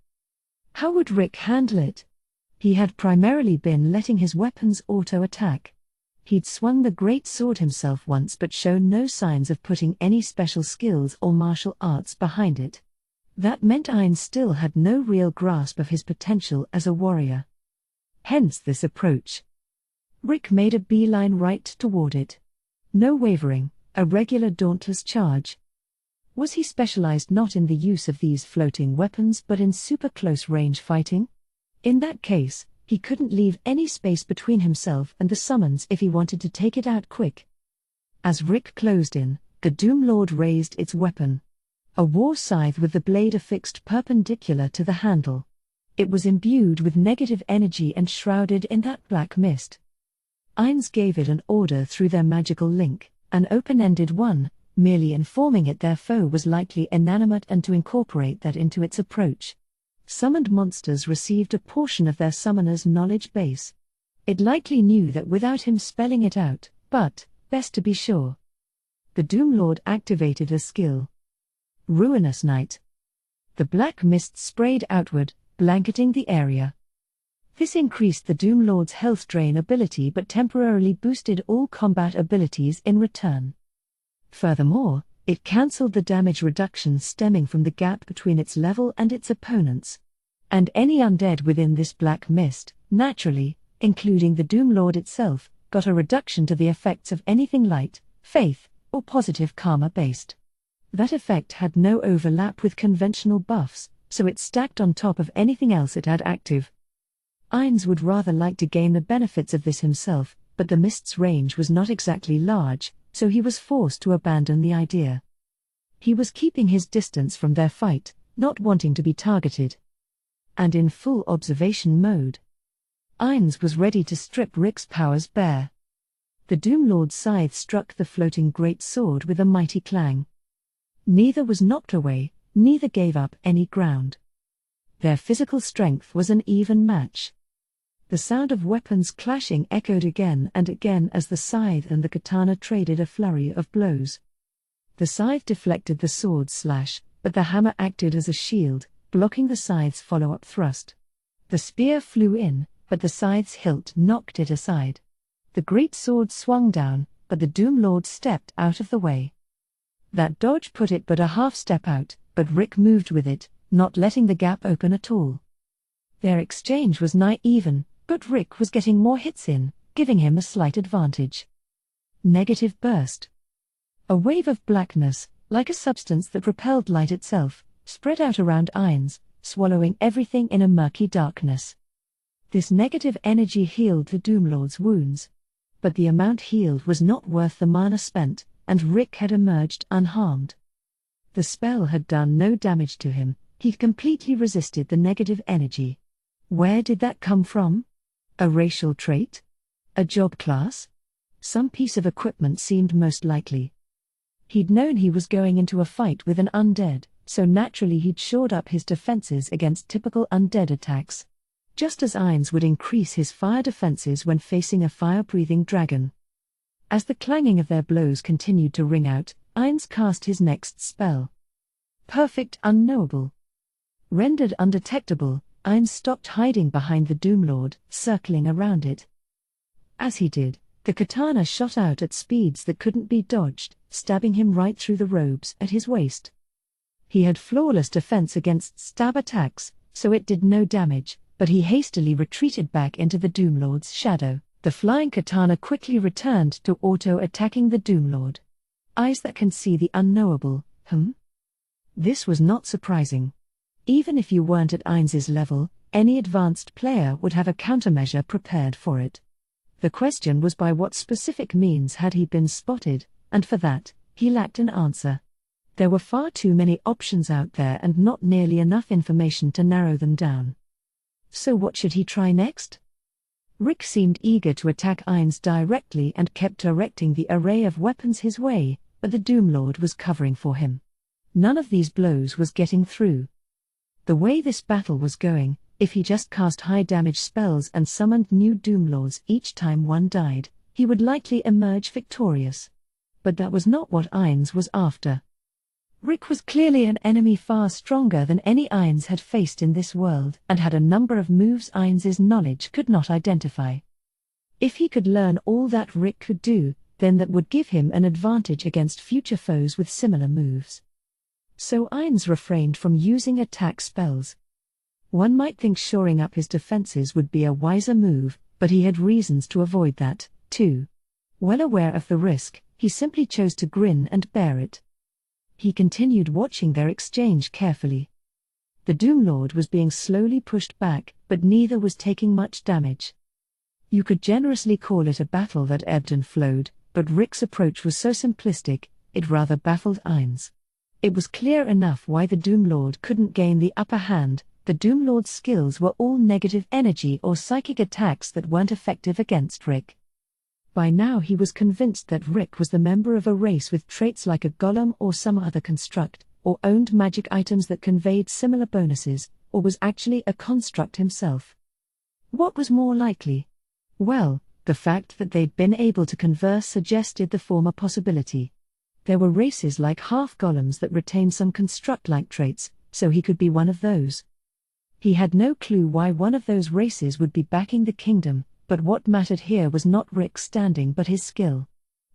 How would Rick handle it? He had primarily been letting his weapons auto-attack. He'd swung the great sword himself once but shown no signs of putting any special skills or martial arts behind it. That meant Ainz still had no real grasp of his potential as a warrior. Hence this approach. Rick made a beeline right toward it. No wavering, a regular dauntless charge. Was he specialized not in the use of these floating weapons but in super close range fighting? In that case, he couldn't leave any space between himself and the summons if he wanted to take it out quick. As Rick closed in, the Doomlord raised its weapon. A war scythe with the blade affixed perpendicular to the handle. It was imbued with negative energy and shrouded in that black mist. Ainz gave it an order through their magical link, an open-ended one, merely informing it their foe was likely inanimate and to incorporate that into its approach. Summoned monsters received a portion of their summoner's knowledge base. It likely knew that without him spelling it out, but, best to be sure. The Doomlord activated a skill. Ruinous Night. The black mist sprayed outward, blanketing the area. This increased the Doomlord's health drain ability but temporarily boosted all combat abilities in return. Furthermore, it cancelled the damage reduction stemming from the gap between its level and its opponent's. And any undead within this black mist, naturally, including the Doomlord itself, got a reduction to the effects of anything light, faith, or positive karma-based. That effect had no overlap with conventional buffs, so it stacked on top of anything else it had active. Ainz would rather like to gain the benefits of this himself, but the mist's range was not exactly large, so he was forced to abandon the idea. He was keeping his distance from their fight, not wanting to be targeted. And in full observation mode, Ainz was ready to strip Rick's powers bare. The Doomlord's scythe struck the floating great sword with a mighty clang. Neither was knocked away, neither gave up any ground. Their physical strength was an even match. The sound of weapons clashing echoed again and again as the scythe and the katana traded a flurry of blows. The scythe deflected the sword's slash, but the hammer acted as a shield, blocking the scythe's follow-up thrust. The spear flew in, but the scythe's hilt knocked it aside. The great sword swung down, but the Doomlord stepped out of the way. That dodge put it but a half step out, but Rick moved with it, not letting the gap open at all. Their exchange was nigh even, but Rick was getting more hits in, giving him a slight advantage. Negative burst. A wave of blackness, like a substance that repelled light itself, spread out around Ainz, swallowing everything in a murky darkness. This negative energy healed the Doomlord's wounds. But the amount healed was not worth the mana spent, and Rick had emerged unharmed. The spell had done no damage to him, he'd completely resisted the negative energy. Where did that come from? A racial trait? A job class? Some piece of equipment seemed most likely. He'd known he was going into a fight with an undead, so naturally he'd shored up his defenses against typical undead attacks. Just as Ainz would increase his fire defenses when facing a fire-breathing dragon. As the clanging of their blows continued to ring out, Ainz cast his next spell. Perfect Unknowable. Rendered undetectable, Ainz stopped hiding behind the Doomlord, circling around it. As he did, the katana shot out at speeds that couldn't be dodged, stabbing him right through the robes at his waist. He had flawless defense against stab attacks, so it did no damage, but he hastily retreated back into the Doomlord's shadow. The flying katana quickly returned to auto-attacking the Doomlord. Eyes that can see the unknowable, This was not surprising. Even if you weren't at Ainz's level, any advanced player would have a countermeasure prepared for it. The question was by what specific means had he been spotted, and for that, he lacked an answer. There were far too many options out there and not nearly enough information to narrow them down. So what should he try next? Rick seemed eager to attack Ainz directly and kept directing the array of weapons his way, but the Doomlord was covering for him. None of these blows was getting through. The way this battle was going, if he just cast high-damage spells and summoned new Doomlords each time one died, he would likely emerge victorious. But that was not what Ainz was after. Rick was clearly an enemy far stronger than any Ainz had faced in this world, and had a number of moves Ainz's knowledge could not identify. If he could learn all that Rick could do, then that would give him an advantage against future foes with similar moves. So Ainz refrained from using attack spells. One might think shoring up his defenses would be a wiser move, but he had reasons to avoid that, too. Well aware of the risk, he simply chose to grin and bear it. He continued watching their exchange carefully. The Doomlord was being slowly pushed back, but neither was taking much damage. You could generously call it a battle that ebbed and flowed, but Rick's approach was so simplistic, it rather baffled Ainz. It was clear enough why the Doomlord couldn't gain the upper hand. The Doomlord's skills were all negative energy or psychic attacks that weren't effective against Rick. By now he was convinced that Rick was the member of a race with traits like a golem or some other construct, or owned magic items that conveyed similar bonuses, or was actually a construct himself. What was more likely? Well, the fact that they'd been able to converse suggested the former possibility. There were races like half-golems that retained some construct-like traits, so he could be one of those. He had no clue why one of those races would be backing the kingdom, but what mattered here was not Rick's standing but his skill.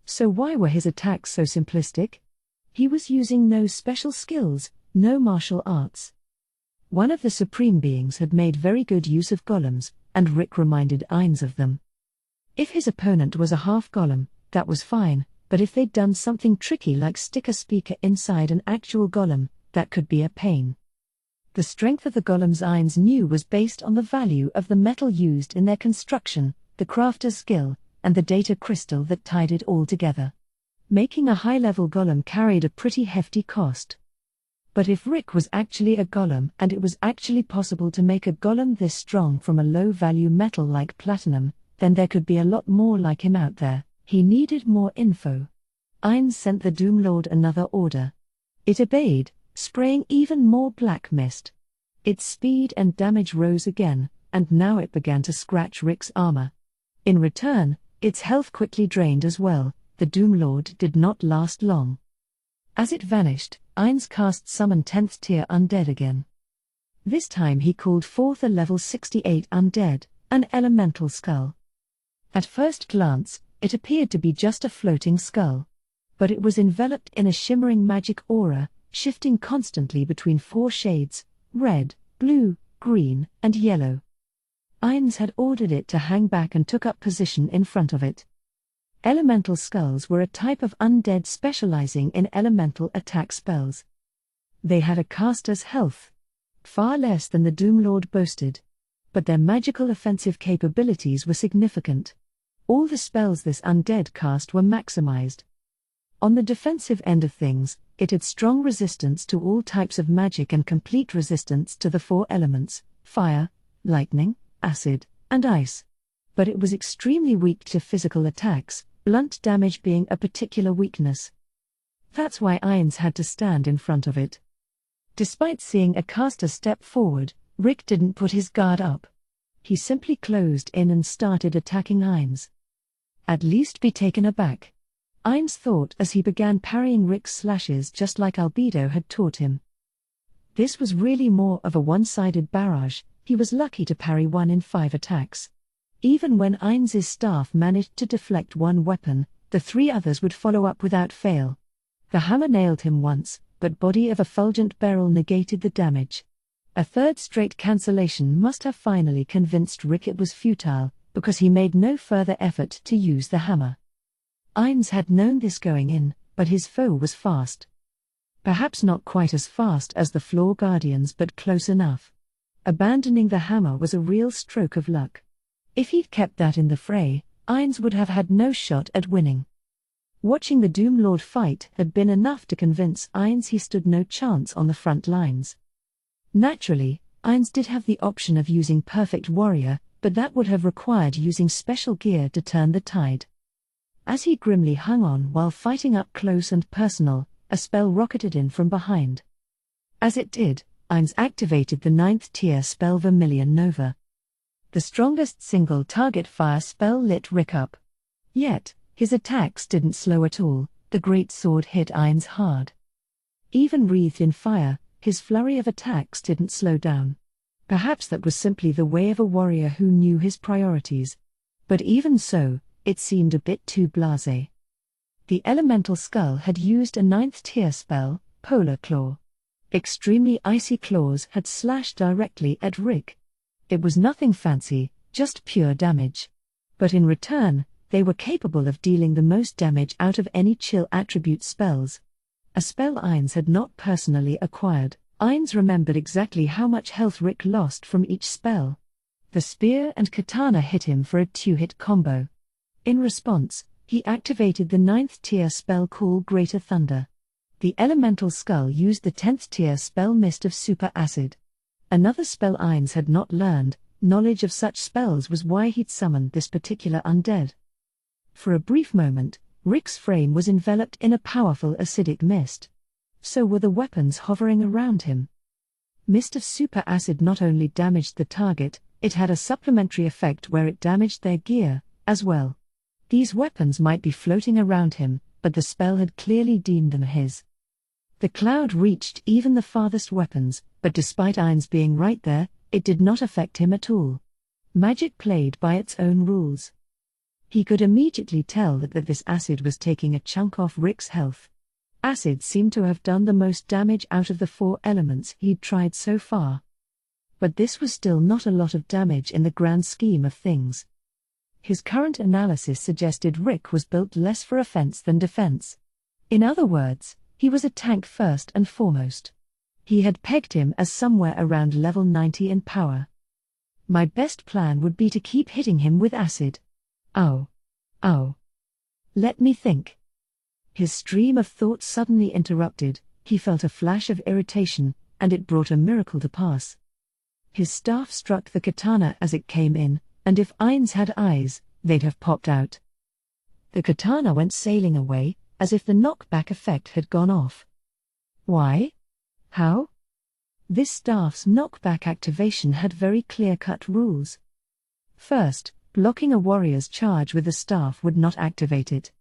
So why were his attacks so simplistic? He was using no special skills, no martial arts. One of the supreme beings had made very good use of golems, and Rick reminded Ainz of them. If his opponent was a half-golem, that was fine, but if they'd done something tricky like stick a speaker inside an actual golem, that could be a pain. The strength of the golems Ainz knew was based on the value of the metal used in their construction, the crafter's skill, and the data crystal that tied it all together. Making a high-level golem carried a pretty hefty cost. But if Rick was actually a golem and it was actually possible to make a golem this strong from a low-value metal like platinum, then there could be a lot more like him out there. He needed more info. Ainz sent the Doomlord another order. It obeyed, spraying even more black mist. Its speed and damage rose again, and now it began to scratch Rick's armor. In return, its health quickly drained as well. The Doomlord did not last long. As it vanished, Ainz cast Summon 10th tier Undead again. This time he called forth a level 68 Undead, an elemental skull. At first glance, it appeared to be just a floating skull. But it was enveloped in a shimmering magic aura, shifting constantly between 4 shades: red, blue, green, and yellow. Ainz had ordered it to hang back and took up position in front of it. Elemental skulls were a type of undead specializing in elemental attack spells. They had a caster's health, far less than the Doomlord boasted. But their magical offensive capabilities were significant. All the spells this undead cast were maximized. On the defensive end of things, it had strong resistance to all types of magic and complete resistance to the 4 elements: fire, lightning, acid, and ice. But it was extremely weak to physical attacks, blunt damage being a particular weakness. That's why Ainz had to stand in front of it. Despite seeing a caster step forward, Rick didn't put his guard up. He simply closed in and started attacking Ainz. At least be taken aback, Ainz thought as he began parrying Rick's slashes just like Albedo had taught him. This was really more of a one-sided barrage. He was lucky to parry 1 in 5 attacks. Even when Ainz's staff managed to deflect 1 weapon, the 3 others would follow up without fail. The hammer nailed him once, but body of effulgent beryl negated the damage. A 3rd straight cancellation must have finally convinced Rick it was futile, because he made no further effort to use the hammer. Ainz had known this going in, but his foe was fast. Perhaps not quite as fast as the Floor Guardians, but close enough. Abandoning the hammer was a real stroke of luck. If he'd kept that in the fray, Ainz would have had no shot at winning. Watching the Doomlord fight had been enough to convince Ainz he stood no chance on the front lines. Naturally, Ainz did have the option of using Perfect Warrior, but that would have required using special gear to turn the tide. As he grimly hung on while fighting up close and personal, a spell rocketed in from behind. As it did, Ainz activated the 9th tier spell Vermilion Nova. The strongest single target fire spell lit Rick up. Yet, his attacks didn't slow at all. The great sword hit Ainz hard. Even wreathed in fire, his flurry of attacks didn't slow down. Perhaps that was simply the way of a warrior who knew his priorities. But even so, it seemed a bit too blasé. The elemental skull had used a 9th tier spell, Polar Claw. Extremely icy claws had slashed directly at Rick. It was nothing fancy, just pure damage. But in return, they were capable of dealing the most damage out of any chill attribute spells. A spell Ainz had not personally acquired. Ainz remembered exactly how much health Rick lost from each spell. The spear and katana hit him for a 2-hit combo. In response, he activated the 9th tier spell Call Greater Thunder. The elemental skull used the 10th tier spell Mist of Super Acid. Another spell Ainz had not learned. Knowledge of such spells was why he'd summoned this particular undead. For a brief moment, Rick's frame was enveloped in a powerful acidic mist. So were the weapons hovering around him. Mist of Super Acid not only damaged the target, it had a supplementary effect where it damaged their gear, as well. These weapons might be floating around him, but the spell had clearly deemed them his. The cloud reached even the farthest weapons, but despite Ainz being right there, it did not affect him at all. Magic played by its own rules. He could immediately tell that this acid was taking a chunk off Rick's health. Acid seemed to have done the most damage out of the 4 elements he'd tried so far. But this was still not a lot of damage in the grand scheme of things. His current analysis suggested Rick was built less for offense than defense. In other words, he was a tank first and foremost. He had pegged him as somewhere around level 90 in power. My best plan would be to keep hitting him with acid. Ow. Ow. Let me think. His stream of thought suddenly interrupted. He felt a flash of irritation, and it brought a miracle to pass. His staff struck the katana as it came in, and if Ainz had eyes, they'd have popped out. The katana went sailing away, as if the knockback effect had gone off. Why? How? This staff's knockback activation had very clear-cut rules. First, blocking a warrior's charge with the staff would not activate it.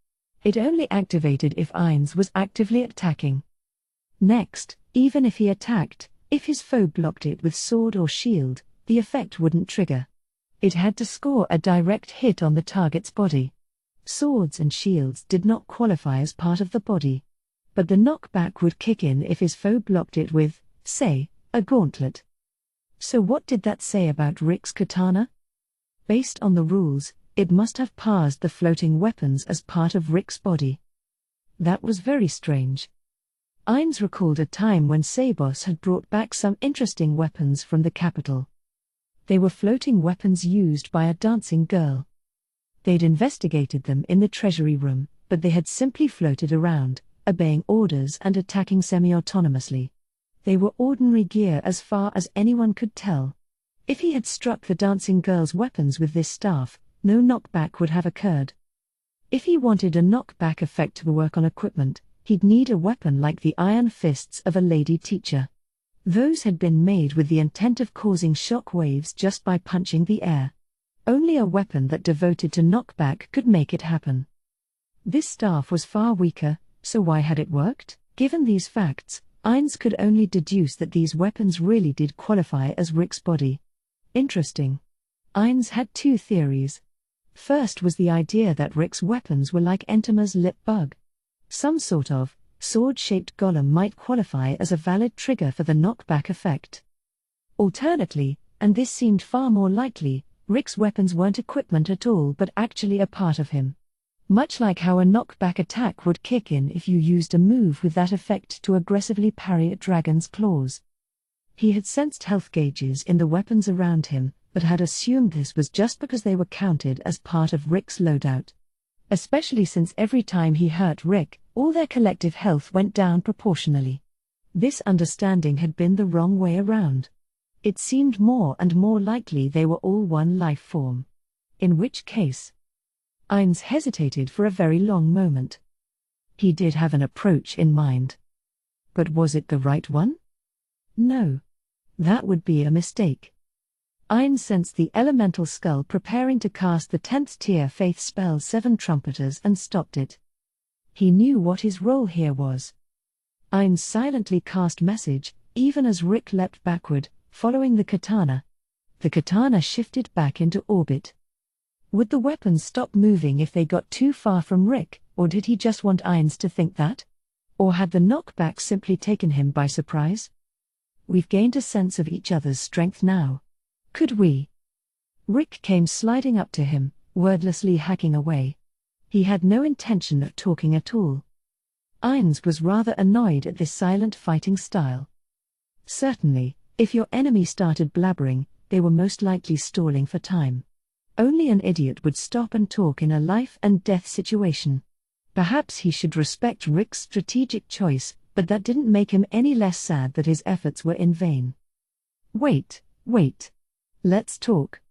It only activated if Ainz was actively attacking. Next, even if he attacked, if his foe blocked it with sword or shield, the effect wouldn't trigger. It had to score a direct hit on the target's body. Swords and shields did not qualify as part of the body. But the knockback would kick in if his foe blocked it with, say, a gauntlet. So what did that say about Rick's katana? Based on the rules, it must have parsed the floating weapons as part of Rick's body. That was very strange. Ainz recalled a time when Sabos had brought back some interesting weapons from the capital. They were floating weapons used by a dancing girl. They'd investigated them in the treasury room, but they had simply floated around, obeying orders and attacking semi-autonomously. They were ordinary gear as far as anyone could tell. If he had struck the dancing girl's weapons with this staff, no knockback would have occurred. If he wanted a knockback effect to work on equipment, he'd need a weapon like the iron fists of a lady teacher. Those had been made with the intent of causing shock waves just by punching the air. Only a weapon that devoted to knockback could make it happen. This staff was far weaker, so why had it worked? Given these facts, Ainz could only deduce that these weapons really did qualify as Rick's body. Interesting. Ainz had two theories. First was the idea that Rick's weapons were like Entama's lip bug. Some sort of sword-shaped golem might qualify as a valid trigger for the knockback effect. Alternately, and this seemed far more likely, Rick's weapons weren't equipment at all but actually a part of him. Much like how a knockback attack would kick in if you used a move with that effect to aggressively parry a dragon's claws. He had sensed health gauges in the weapons around him, but had assumed this was just because they were counted as part of Rick's loadout. Especially since every time he hurt Rick, all their collective health went down proportionally. This understanding had been the wrong way around. It seemed more and more likely they were all one life form. In which case, Ainz hesitated for a very long moment. He did have an approach in mind. But was it the right one? No. That would be a mistake. Ainz sensed the elemental skull preparing to cast the 10th tier faith spell 7 Trumpeters and stopped it. He knew what his role here was. Ainz silently cast message, even as Rick leapt backward, following the katana. The katana shifted back into orbit. Would the weapons stop moving if they got too far from Rick, or did he just want Ainz to think that? Or had the knockback simply taken him by surprise? We've gained a sense of each other's strength now. Could we? Rick came sliding up to him, wordlessly hacking away. He had no intention of talking at all. Ainz was rather annoyed at this silent fighting style. Certainly, if your enemy started blabbering, they were most likely stalling for time. Only an idiot would stop and talk in a life-and-death situation. Perhaps he should respect Rick's strategic choice, but that didn't make him any less sad that his efforts were in vain. Wait. Let's talk.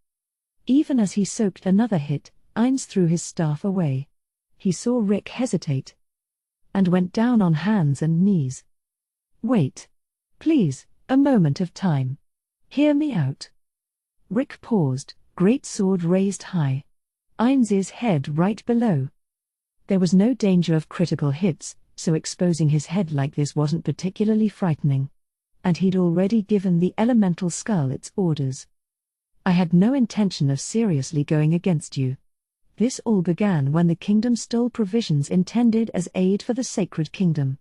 Even as he soaked another hit, Ainz threw his staff away. He saw Rick hesitate. And went down on hands and knees. Wait. Please, a moment of time. Hear me out. Rick paused, great sword raised high. Ainz's head right below. There was no danger of critical hits, so exposing his head like this wasn't particularly frightening. And he'd already given the elemental skull its orders. I had no intention of seriously going against you. This all began when the kingdom stole provisions intended as aid for the sacred kingdom.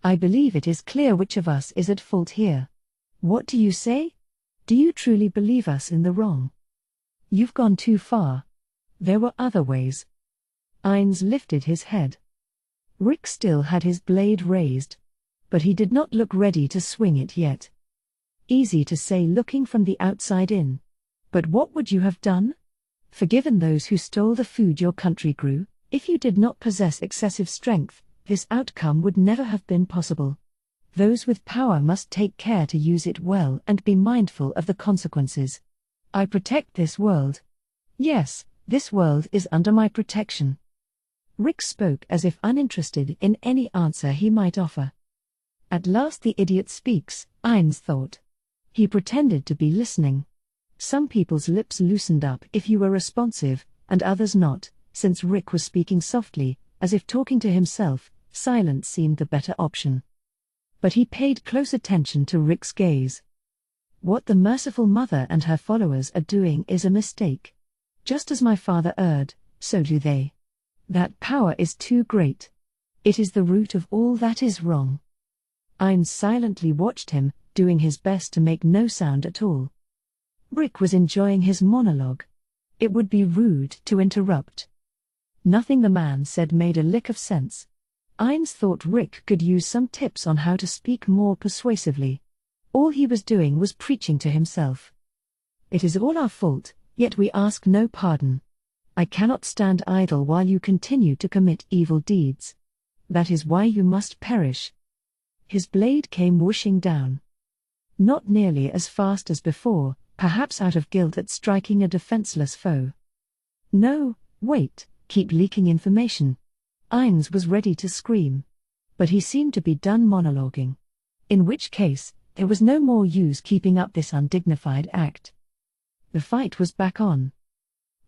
I believe it is clear which of us is at fault here. What do you say? Do you truly believe us in the wrong? You've gone too far. There were other ways. Ainz lifted his head. Rick still had his blade raised. but he did not look ready to swing it yet. Easy to say looking from the outside in. But what would you have done? Forgiven those who stole the food your country grew? If you did not possess excessive strength, this outcome would never have been possible. Those with power must take care to use it well and be mindful of the consequences. I protect this world. Yes, this world is under my protection. Rick spoke as if uninterested in any answer he might offer. At last the idiot speaks, Ainz thought. He pretended to be listening. Some people's lips loosened up if you were responsive, and others not. Since Rick was speaking softly, as if talking to himself, silence seemed the better option. But he paid close attention to Rick's gaze. What the merciful mother and her followers are doing is a mistake. Just as my father erred, so do they. That power is too great. It is the root of all that is wrong. Ainz silently watched him, doing his best to make no sound at all. Rick was enjoying his monologue. It would be rude to interrupt. Nothing the man said made a lick of sense. Ainz thought Rick could use some tips on how to speak more persuasively. All he was doing was preaching to himself. It is all our fault, yet we ask no pardon. I cannot stand idle while you continue to commit evil deeds. That is why you must perish. His blade came whooshing down. Not nearly as fast as before, perhaps out of guilt at striking a defenseless foe. No, wait, keep leaking information. Ainz was ready to scream. But he seemed to be done monologuing. In which case, there was no more use keeping up this undignified act. The fight was back on.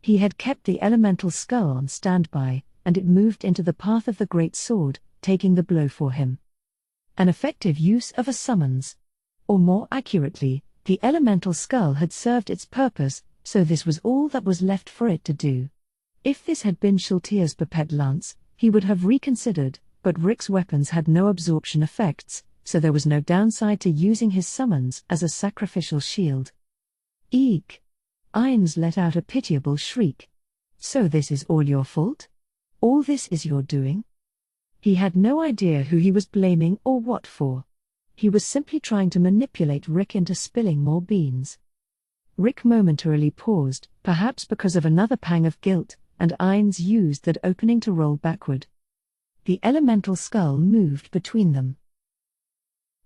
He had kept the elemental skull on standby, and it moved into the path of the great sword, taking the blow for him. An effective use of a summons. Or more accurately, the elemental skull had served its purpose, so this was all that was left for it to do. If this had been Shultier's pipette lance, he would have reconsidered, but Rick's weapons had no absorption effects, so there was no downside to using his summons as a sacrificial shield. Eek! Ainz let out a pitiable shriek. So this is all your fault? All this is your doing? He had no idea who he was blaming or what for. He was simply trying to manipulate Rick into spilling more beans. Rick momentarily paused, perhaps because of another pang of guilt, and Ainz used that opening to roll backward. The elemental skull moved between them.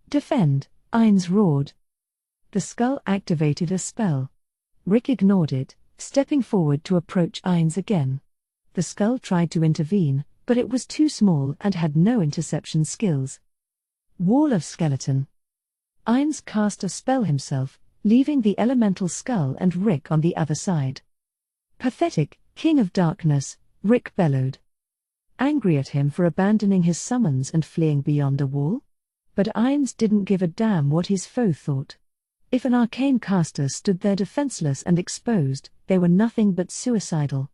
Defend, Ainz roared. The skull activated a spell. Rick ignored it, stepping forward to approach Ainz again. The skull tried to intervene, but it was too small and had no interception skills. Wall of skeleton. Ainz cast a spell himself, leaving the elemental skull and Rick on the other side. Pathetic, King of Darkness, Rick bellowed. Angry at him for abandoning his summons and fleeing beyond a wall? But Ainz didn't give a damn what his foe thought. If an arcane caster stood there defenseless and exposed, they were nothing but suicidal.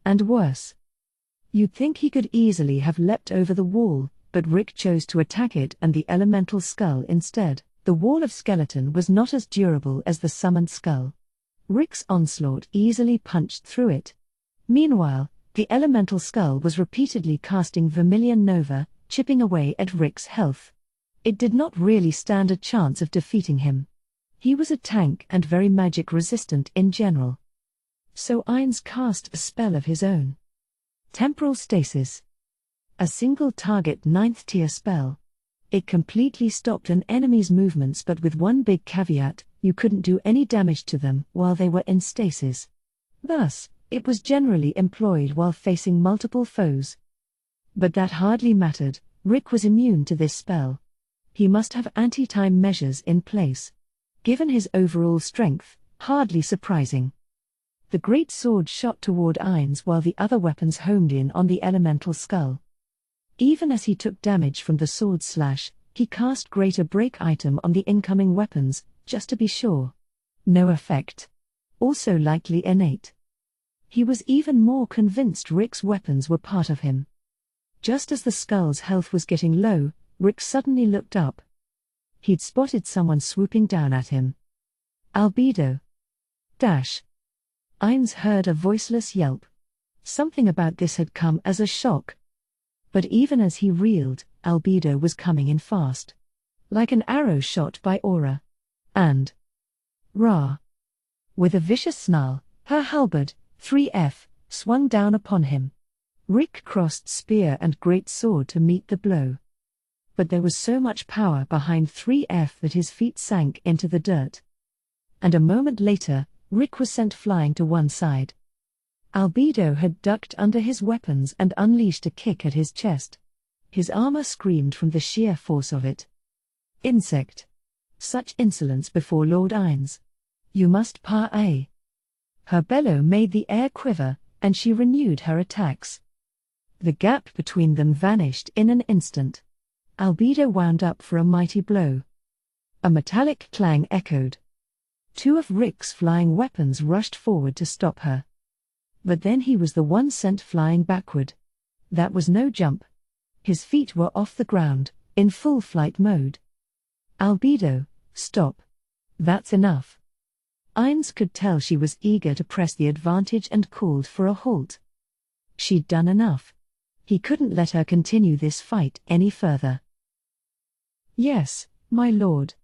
And worse. You'd think he could easily have leapt over the wall, but Rick chose to attack it and the elemental skull instead. The wall of skeleton was not as durable as the summoned skull. Rick's onslaught easily punched through it. Meanwhile, the elemental skull was repeatedly casting Vermilion Nova, chipping away at Rick's health. It did not really stand a chance of defeating him. He was a tank and very magic resistant in general. So Ainz cast a spell of his own. Temporal Stasis. A single target 9th tier spell. It completely stopped an enemy's movements, but with one big caveat: you couldn't do any damage to them while they were in stasis. Thus, it was generally employed while facing multiple foes. But that hardly mattered. Rick was immune to this spell. He must have anti-time measures in place. Given his overall strength, hardly surprising. The great sword shot toward Ainz while the other weapons homed in on the elemental skull. Even as he took damage from the sword slash, he cast Greater Break item on the incoming weapons, just to be sure. No effect. Also likely innate. He was even more convinced Rick's weapons were part of him. Just as the skull's health was getting low, Rick suddenly looked up. He'd spotted someone swooping down at him. Albedo. Dash. Ainz heard a voiceless yelp. Something about this had come as a shock. But even as he reeled, Albedo was coming in fast. like an arrow shot by aura. And Ra. With a vicious snarl, her halberd, 3F, swung down upon him. Rick crossed spear and great sword to meet the blow. But there was so much power behind 3F that his feet sank into the dirt. And a moment later, Rick was sent flying to one side. Albedo had ducked under his weapons and unleashed a kick at his chest. His armor screamed from the sheer force of it. Insect. Such insolence before Lord Ainz. You must pa-a. Her bellow made the air quiver, and she renewed her attacks. The gap between them vanished in an instant. Albedo wound up for a mighty blow. A metallic clang echoed. Two of Rick's flying weapons rushed forward to stop her. But then he was the one sent flying backward. That was no jump. His feet were off the ground, in full flight mode. Albedo, stop. That's enough. Ainz could tell she was eager to press the advantage and called for a halt. She'd done enough. He couldn't let her continue this fight any further. Yes, my lord.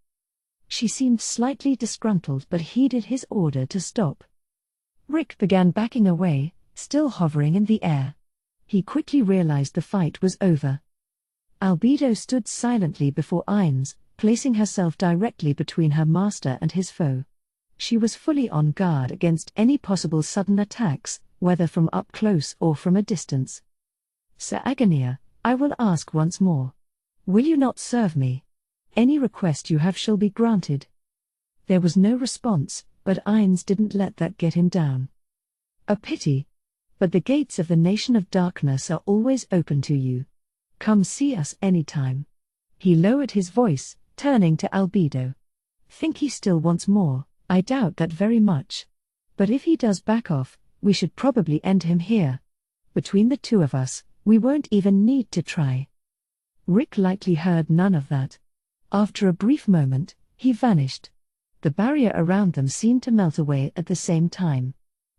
She seemed slightly disgruntled but heeded his order to stop. Rick began backing away, still hovering in the air. He quickly realized the fight was over. Albedo stood silently before Ainz, placing herself directly between her master and his foe. She was fully on guard against any possible sudden attacks, whether from up close or from a distance. Sir Agonia, I will ask once more. Will you not serve me? Any request you have shall be granted. There was no response, but Ainz didn't let that get him down. A pity. But the gates of the Nation of Darkness are always open to you. Come see us anytime. He lowered his voice, turning to Albedo. Think he still wants more? I doubt that very much. But if he does back off, we should probably end him here. Between the two of us, we won't even need to try. Rick likely heard none of that. After a brief moment, he vanished. The barrier around them seemed to melt away at the same time.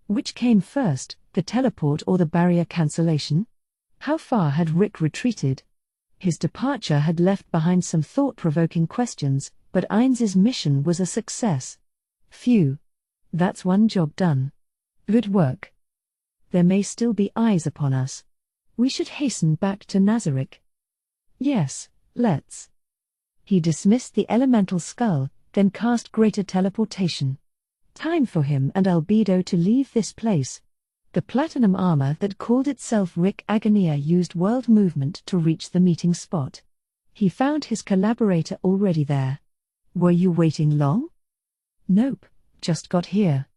Which came first, the teleport or the barrier cancellation? How far had Rick retreated? His departure had left behind some thought-provoking questions, but Ainz's mission was a success. Phew. That's one job done. Good work. There may still be eyes upon us. We should hasten back to Nazarick. Yes, let's. He dismissed the elemental skull, then cast greater teleportation. Time for him and Albedo to leave this place. The platinum armor that called itself Rick Agonia used world movement to reach the meeting spot. He found his collaborator already there. Were you waiting long? Nope, just got here.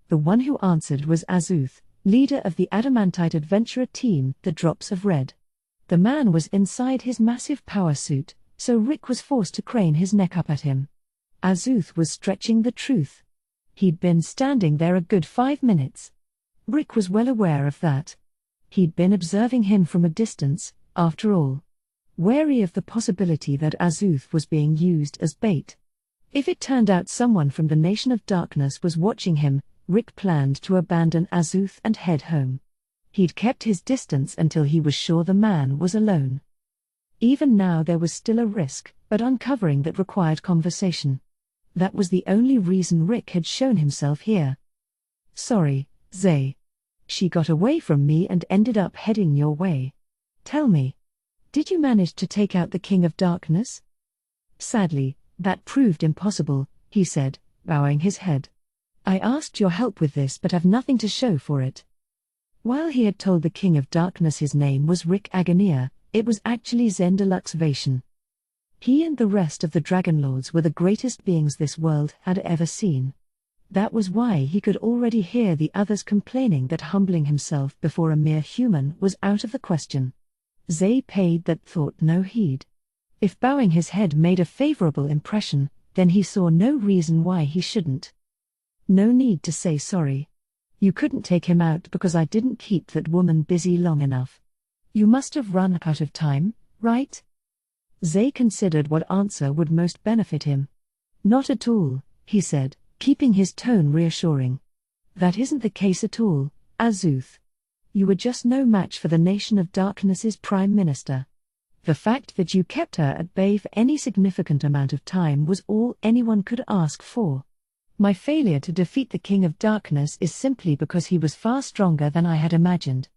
The one who answered was Azuth, leader of the Adamantite adventurer team, the Drops of Red. The man was inside his massive power suit, so Rick was forced to crane his neck up at him. Azuth was stretching the truth. He'd been standing there a good 5 minutes. Rick was well aware of that. He'd been observing him from a distance, after all. Wary of the possibility that Azuth was being used as bait. If it turned out someone from the Nation of Darkness was watching him, Rick planned to abandon Azuth and head home. He'd kept his distance until he was sure the man was alone. Even now there was still a risk, but uncovering that required conversation. That was the only reason Rick had shown himself here. Sorry, Zay. She got away from me and ended up heading your way. Tell me, did you manage to take out the King of Darkness? Sadly, that proved impossible, he said, bowing his head. I asked your help with this but have nothing to show for it. While he had told the King of Darkness his name was Rick Agonia, it was actually Zendelux Vation. He and the rest of the Dragonlords were the greatest beings this world had ever seen. That was why he could already hear the others complaining that humbling himself before a mere human was out of the question. Zay paid that thought no heed. If bowing his head made a favorable impression, then he saw no reason why he shouldn't. No need to say sorry. You couldn't take him out because I didn't keep that woman busy long enough. You must have run out of time, right? Zay considered what answer would most benefit him. Not at all, he said, keeping his tone reassuring. That isn't the case at all, Azuth. You were just no match for the Nation of Darkness's Prime Minister. The fact that you kept her at bay for any significant amount of time was all anyone could ask for. My failure to defeat the King of Darkness is simply because he was far stronger than I had imagined.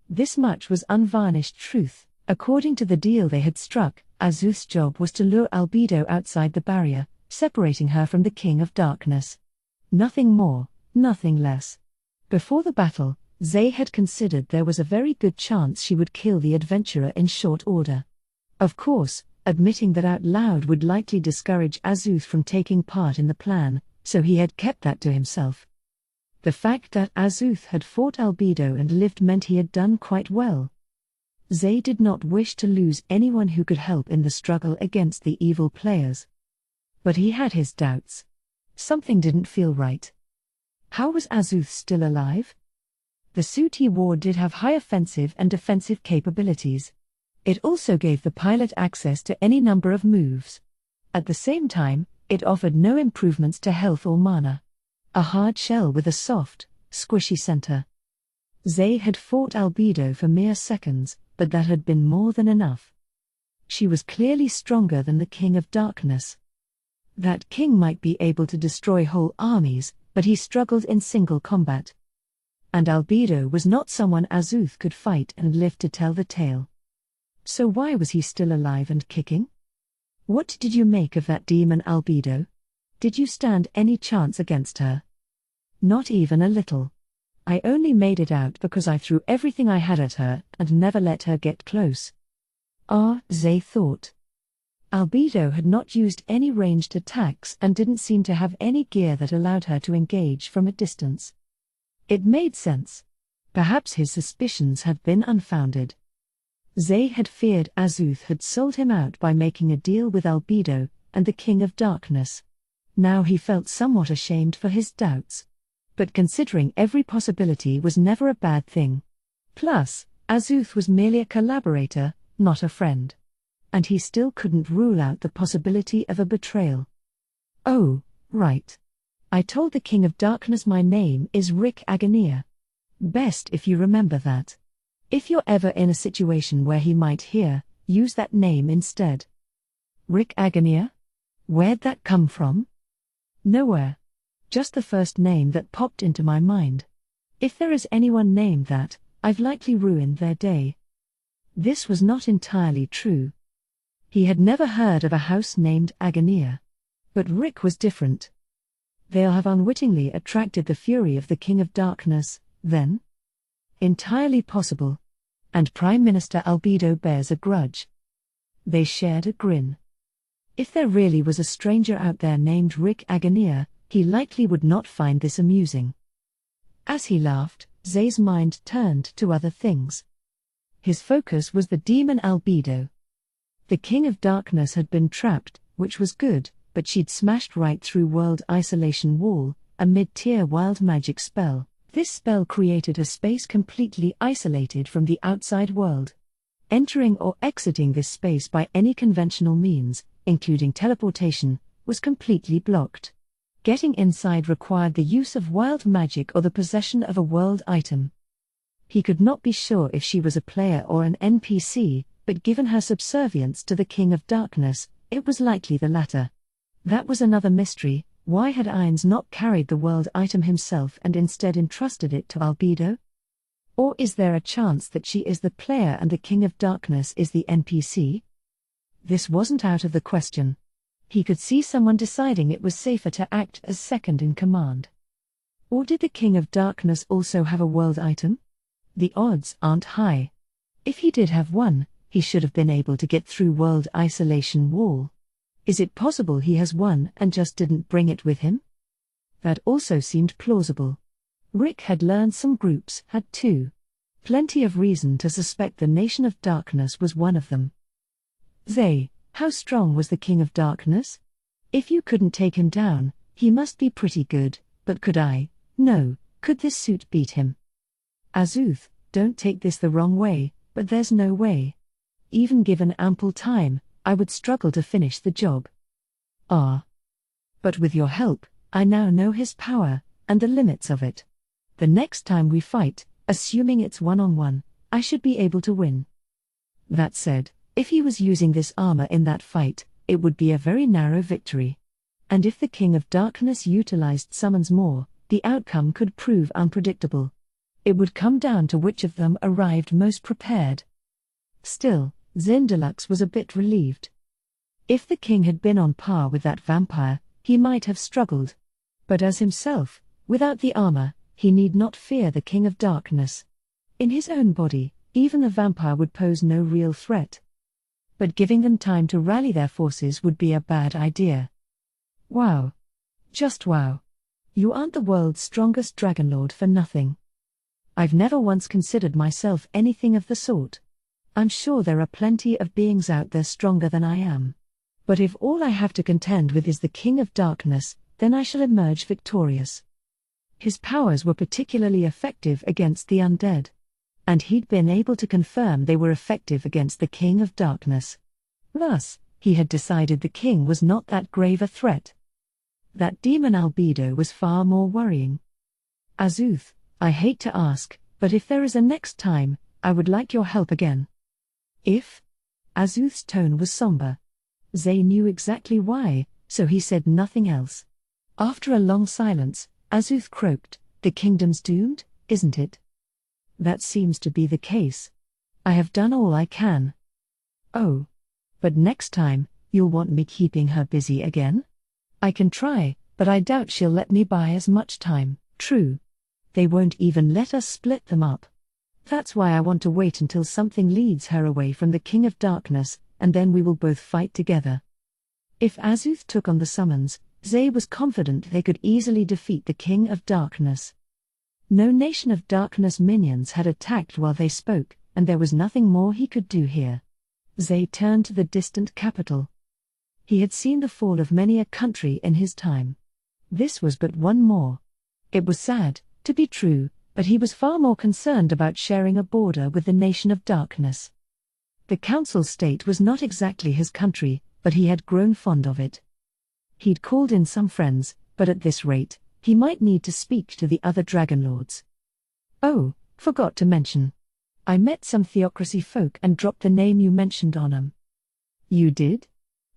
This much was unvarnished truth. According to the deal they had struck, Azuth's job was to lure Albedo outside the barrier, separating her from the King of Darkness. Nothing more, nothing less. Before the battle, Zay had considered there was a very good chance she would kill the adventurer in short order. Of course, admitting that out loud would likely discourage Azuth from taking part in the plan, so he had kept that to himself. The fact that Azuth had fought Albedo and lived meant he had done quite well. Zay did not wish to lose anyone who could help in the struggle against the evil players. But he had his doubts. Something didn't feel right. How was Azuth still alive? The suit he wore did have high offensive and defensive capabilities. It also gave the pilot access to any number of moves. At the same time, it offered no improvements to health or mana. A hard shell with a soft, squishy center. Zay had fought Albedo for mere seconds, but that had been more than enough. She was clearly stronger than the King of Darkness. That king might be able to destroy whole armies, but he struggled in single combat. And Albedo was not someone Azuth could fight and live to tell the tale. So why was he still alive and kicking? What did you make of that demon Albedo? Did you stand any chance against her? Not even a little. I only made it out because I threw everything I had at her and never let her get close. Zay thought. Albedo had not used any ranged attacks and didn't seem to have any gear that allowed her to engage from a distance. It made sense. Perhaps his suspicions had been unfounded. Zay had feared Azuth had sold him out by making a deal with Albedo and the King of Darkness. Now he felt somewhat ashamed for his doubts. But considering every possibility was never a bad thing. Plus, Azuth was merely a collaborator, not a friend. And he still couldn't rule out the possibility of a betrayal. Oh, right. I told the King of Darkness my name is Rick Agania. Best if you remember that. If you're ever in a situation where he might hear, use that name instead. Rick Agania? Where'd that come from? Nowhere. Just the first name that popped into my mind. If there is anyone named that, I've likely ruined their day. This was not entirely true. He had never heard of a house named Agania. But Rick was different. They'll have unwittingly attracted the fury of the King of Darkness, then? Entirely possible. And Prime Minister Albedo bears a grudge. They shared a grin. If there really was a stranger out there named Rick Agania, he likely would not find this amusing. As he laughed, Zay's mind turned to other things. His focus was the demon Albedo. The King of Darkness had been trapped, which was good, but she'd smashed right through World Isolation Wall, a mid-tier wild magic spell. This spell created a space completely isolated from the outside world. Entering or exiting this space by any conventional means, including teleportation, was completely blocked. Getting inside required the use of wild magic or the possession of a world item. He could not be sure if she was a player or an NPC, but given her subservience to the King of Darkness, it was likely the latter. That was another mystery. Why had Ainz not carried the world item himself and instead entrusted it to Albedo? Or is there a chance that she is the player and the King of Darkness is the NPC? This wasn't out of the question. He could see someone deciding it was safer to act as second in command. Or did the King of Darkness also have a world item? The odds aren't high. If he did have one, he should have been able to get through World Isolation Wall. Is it possible he has one and just didn't bring it with him? That also seemed plausible. Rick had learned some groups had too. Plenty of reason to suspect the Nation of Darkness was one of them. Zay, how strong was the King of Darkness? If you couldn't take him down, he must be pretty good, but could I? No, could this suit beat him? Azuth, don't take this the wrong way, but there's no way. Even given ample time, I would struggle to finish the job. But with your help, I now know his power, and the limits of it. The next time we fight, assuming it's one-on-one, I should be able to win. That said, If he was using this armor in that fight, it would be a very narrow victory. And if the King of Darkness utilized summons more, the outcome could prove unpredictable. It would come down to which of them arrived most prepared. Still, Zindelux was a bit relieved. If the king had been on par with that vampire, he might have struggled. But as himself, without the armor, he need not fear the King of Darkness. In his own body, even the vampire would pose no real threat. But giving them time to rally their forces would be a bad idea. Wow. Just wow. You aren't the world's strongest Dragonlord for nothing. I've never once considered myself anything of the sort. I'm sure there are plenty of beings out there stronger than I am. But if all I have to contend with is the King of Darkness, then I shall emerge victorious. His powers were particularly effective against the undead. And he'd been able to confirm they were effective against the King of Darkness. Thus, he had decided the king was not that grave a threat. That demon albedo was far more worrying. Azuth, I hate to ask, but if there is a next time, I would like your help again. If? Azuth's tone was somber. Zay knew exactly why, so he said nothing else. After a long silence, Azuth croaked, "The kingdom's doomed, isn't it?" "That seems to be the case. I have done all I can." "Oh. But next time, you'll want me keeping her busy again?" "I can try, but I doubt she'll let me buy as much time." "True. They won't even let us split them up. That's why I want to wait until something leads her away from the King of Darkness, and then we will both fight together." If Azuth took on the summons, Zay was confident they could easily defeat the King of Darkness. No Nation of Darkness minions had attacked while they spoke, and there was nothing more he could do here. Zay turned to the distant capital. He had seen the fall of many a country in his time. This was but one more. It was sad, to be true, but he was far more concerned about sharing a border with the Nation of Darkness. The Council State was not exactly his country, but he had grown fond of it. He'd called in some friends, but at this rate, he might need to speak to the other Dragonlords. "Oh, forgot to mention. I met some Theocracy folk and dropped the name you mentioned on 'em." "You did?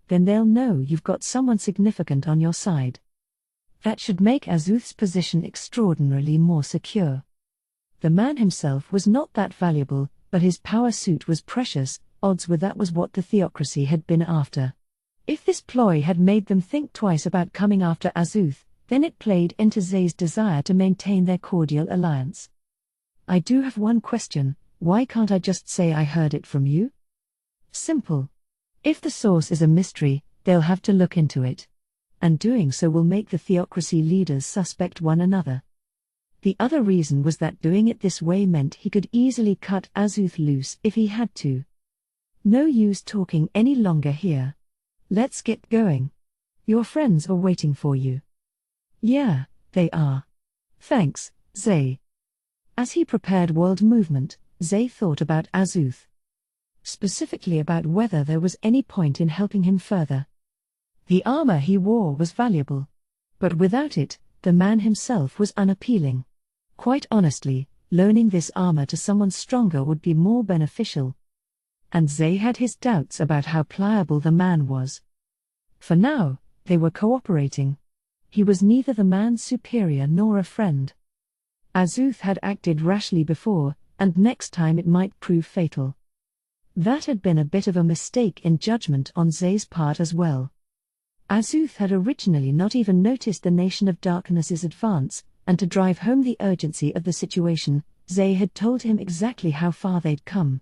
Then they'll know you've got someone significant on your side." That should make Azuth's position extraordinarily more secure. The man himself was not that valuable, but his power suit was precious. Odds were that was what the Theocracy had been after. If this ploy had made them think twice about coming after Azuth, then it played into Zay's desire to maintain their cordial alliance. "I do have one question, why can't I just say I heard it from you?" "Simple. If the source is a mystery, they'll have to look into it. And doing so will make the Theocracy leaders suspect one another." The other reason was that doing it this way meant he could easily cut Azuth loose if he had to. "No use talking any longer here. Let's get going. Your friends are waiting for you." "Yeah, they are. Thanks, Zay." As he prepared world movement, Zay thought about Azuth. Specifically about whether there was any point in helping him further. The armor he wore was valuable. But without it, the man himself was unappealing. Quite honestly, loaning this armor to someone stronger would be more beneficial. And Zay had his doubts about how pliable the man was. For now, they were cooperating. He was neither the man's superior nor a friend. Azuth had acted rashly before, and next time it might prove fatal. That had been a bit of a mistake in judgment on Zay's part as well. Azuth had originally not even noticed the Nation of Darkness's advance, and to drive home the urgency of the situation, Zay had told him exactly how far they'd come.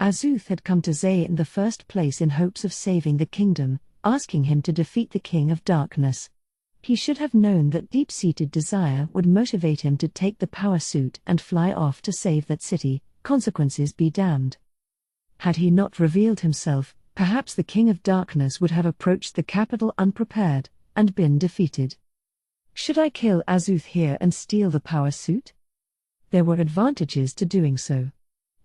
Azuth had come to Zay in the first place in hopes of saving the kingdom, asking him to defeat the King of Darkness. He should have known that deep-seated desire would motivate him to take the power suit and fly off to save that city, consequences be damned. Had he not revealed himself, perhaps the King of Darkness would have approached the capital unprepared, and been defeated. Should I kill Azuth here and steal the power suit? There were advantages to doing so.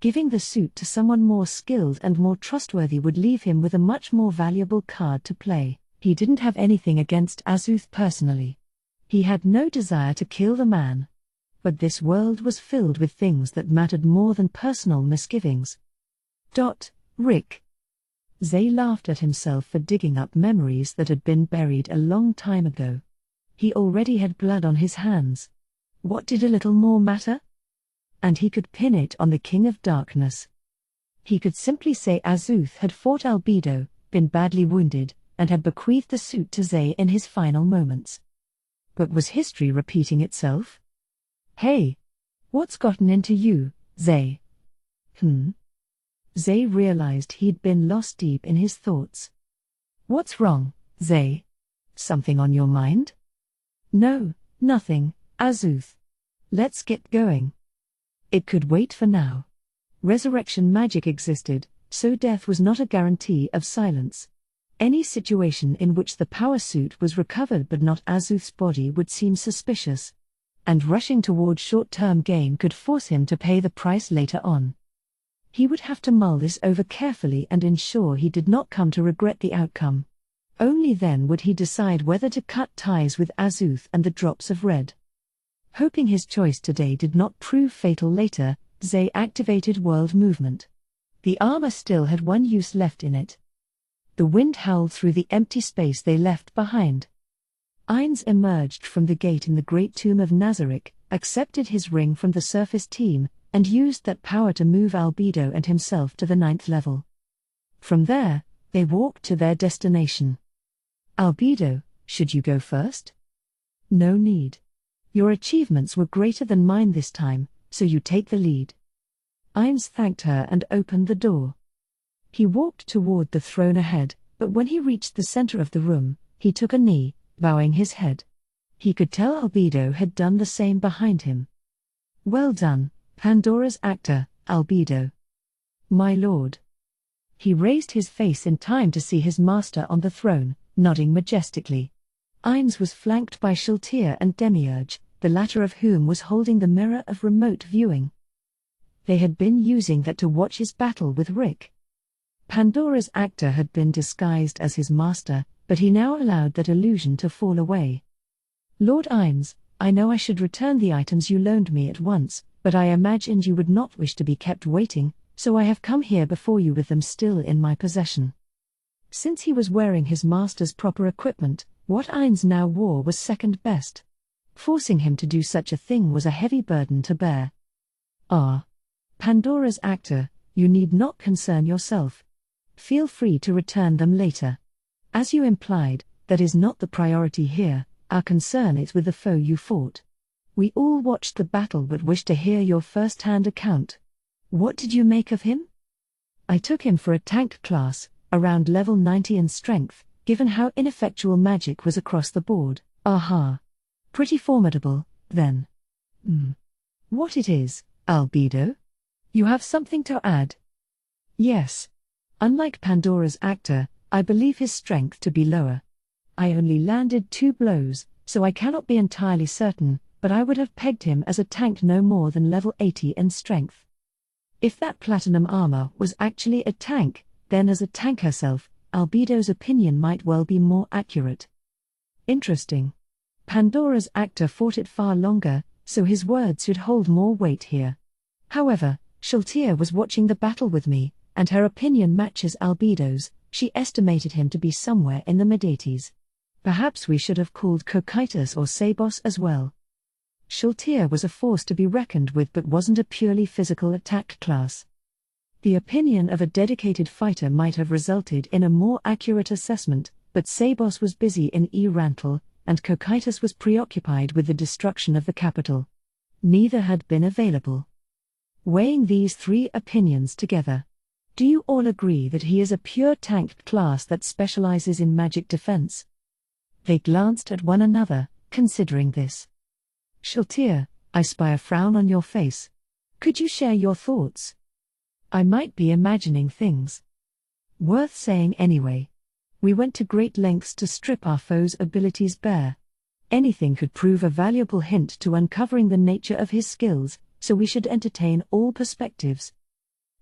Giving the suit to someone more skilled and more trustworthy would leave him with a much more valuable card to play. He didn't have anything against Azuth personally. He had no desire to kill the man. But this world was filled with things that mattered more than personal misgivings. Rick. Zay laughed at himself for digging up memories that had been buried a long time ago. He already had blood on his hands. What did a little more matter? And he could pin it on the King of Darkness. He could simply say Azuth had fought Albedo, been badly wounded, and had bequeathed the suit to Zay in his final moments. But was history repeating itself? Hey! What's gotten into you, Zay? Zay realized he'd been lost deep in his thoughts. What's wrong, Zay? Something on your mind? No, nothing, Azuth. Let's get going. It could wait for now. Resurrection magic existed, so death was not a guarantee of silence. Any situation in which the power suit was recovered but not Azuth's body would seem suspicious. And rushing toward short-term gain could force him to pay the price later on. He would have to mull this over carefully and ensure he did not come to regret the outcome. Only then would he decide whether to cut ties with Azuth and the drops of red. Hoping his choice today did not prove fatal later, Zay activated world movement. The armor still had one use left in it. The wind howled through the empty space they left behind. Ainz emerged from the gate in the Great Tomb of Nazarick, accepted his ring from the surface team, and used that power to move Albedo and himself to the 9th level. From there, they walked to their destination. Albedo, should you go first? No need. Your achievements were greater than mine this time, so you take the lead. Ainz thanked her and opened the door. He walked toward the throne ahead, but when he reached the center of the room, he took a knee, bowing his head. He could tell Albedo had done the same behind him. Well done, Pandora's actor, Albedo. My lord. He raised his face in time to see his master on the throne, nodding majestically. Ainz was flanked by Shultir and Demiurge, the latter of whom was holding the mirror of remote viewing. They had been using that to watch his battle with Rick. Pandora's actor had been disguised as his master, but he now allowed that illusion to fall away. Lord Ainz, I know I should return the items you loaned me at once, but I imagined you would not wish to be kept waiting, so I have come here before you with them still in my possession. Since he was wearing his master's proper equipment, what Ainz now wore was second best. Forcing him to do such a thing was a heavy burden to bear. Pandora's actor, you need not concern yourself. Feel free to return them later. As you implied, that is not the priority here, our concern is with the foe you fought. We all watched the battle but wish to hear your first-hand account. What did you make of him? I took him for a tank class, around level 90 in strength, given how ineffectual magic was across the board. Pretty formidable, then. What it is, Albedo? You have something to add? Yes. Unlike Pandora's actor, I believe his strength to be lower. I only landed 2 blows, so I cannot be entirely certain, but I would have pegged him as a tank no more than level 80 in strength. If that platinum armor was actually a tank, then as a tank herself, Albedo's opinion might well be more accurate. Interesting. Pandora's actor fought it far longer, so his words should hold more weight here. However, Shultir was watching the battle with me, and her opinion matches Albedo's. She estimated him to be somewhere in the mid-80s. Perhaps we should have called Cocytus or Sabos as well. Shultir was a force to be reckoned with but wasn't a purely physical attack class. The opinion of a dedicated fighter might have resulted in a more accurate assessment, but Sabos was busy in Erantle, and Cocytus was preoccupied with the destruction of the capital. Neither had been available. Weighing these 3 opinions together, do you all agree that he is a pure tank class that specializes in magic defense? They glanced at one another, considering this. Shultir, I spy a frown on your face. Could you share your thoughts? I might be imagining things. Worth saying anyway. We went to great lengths to strip our foe's abilities bare. Anything could prove a valuable hint to uncovering the nature of his skills, so we should entertain all perspectives.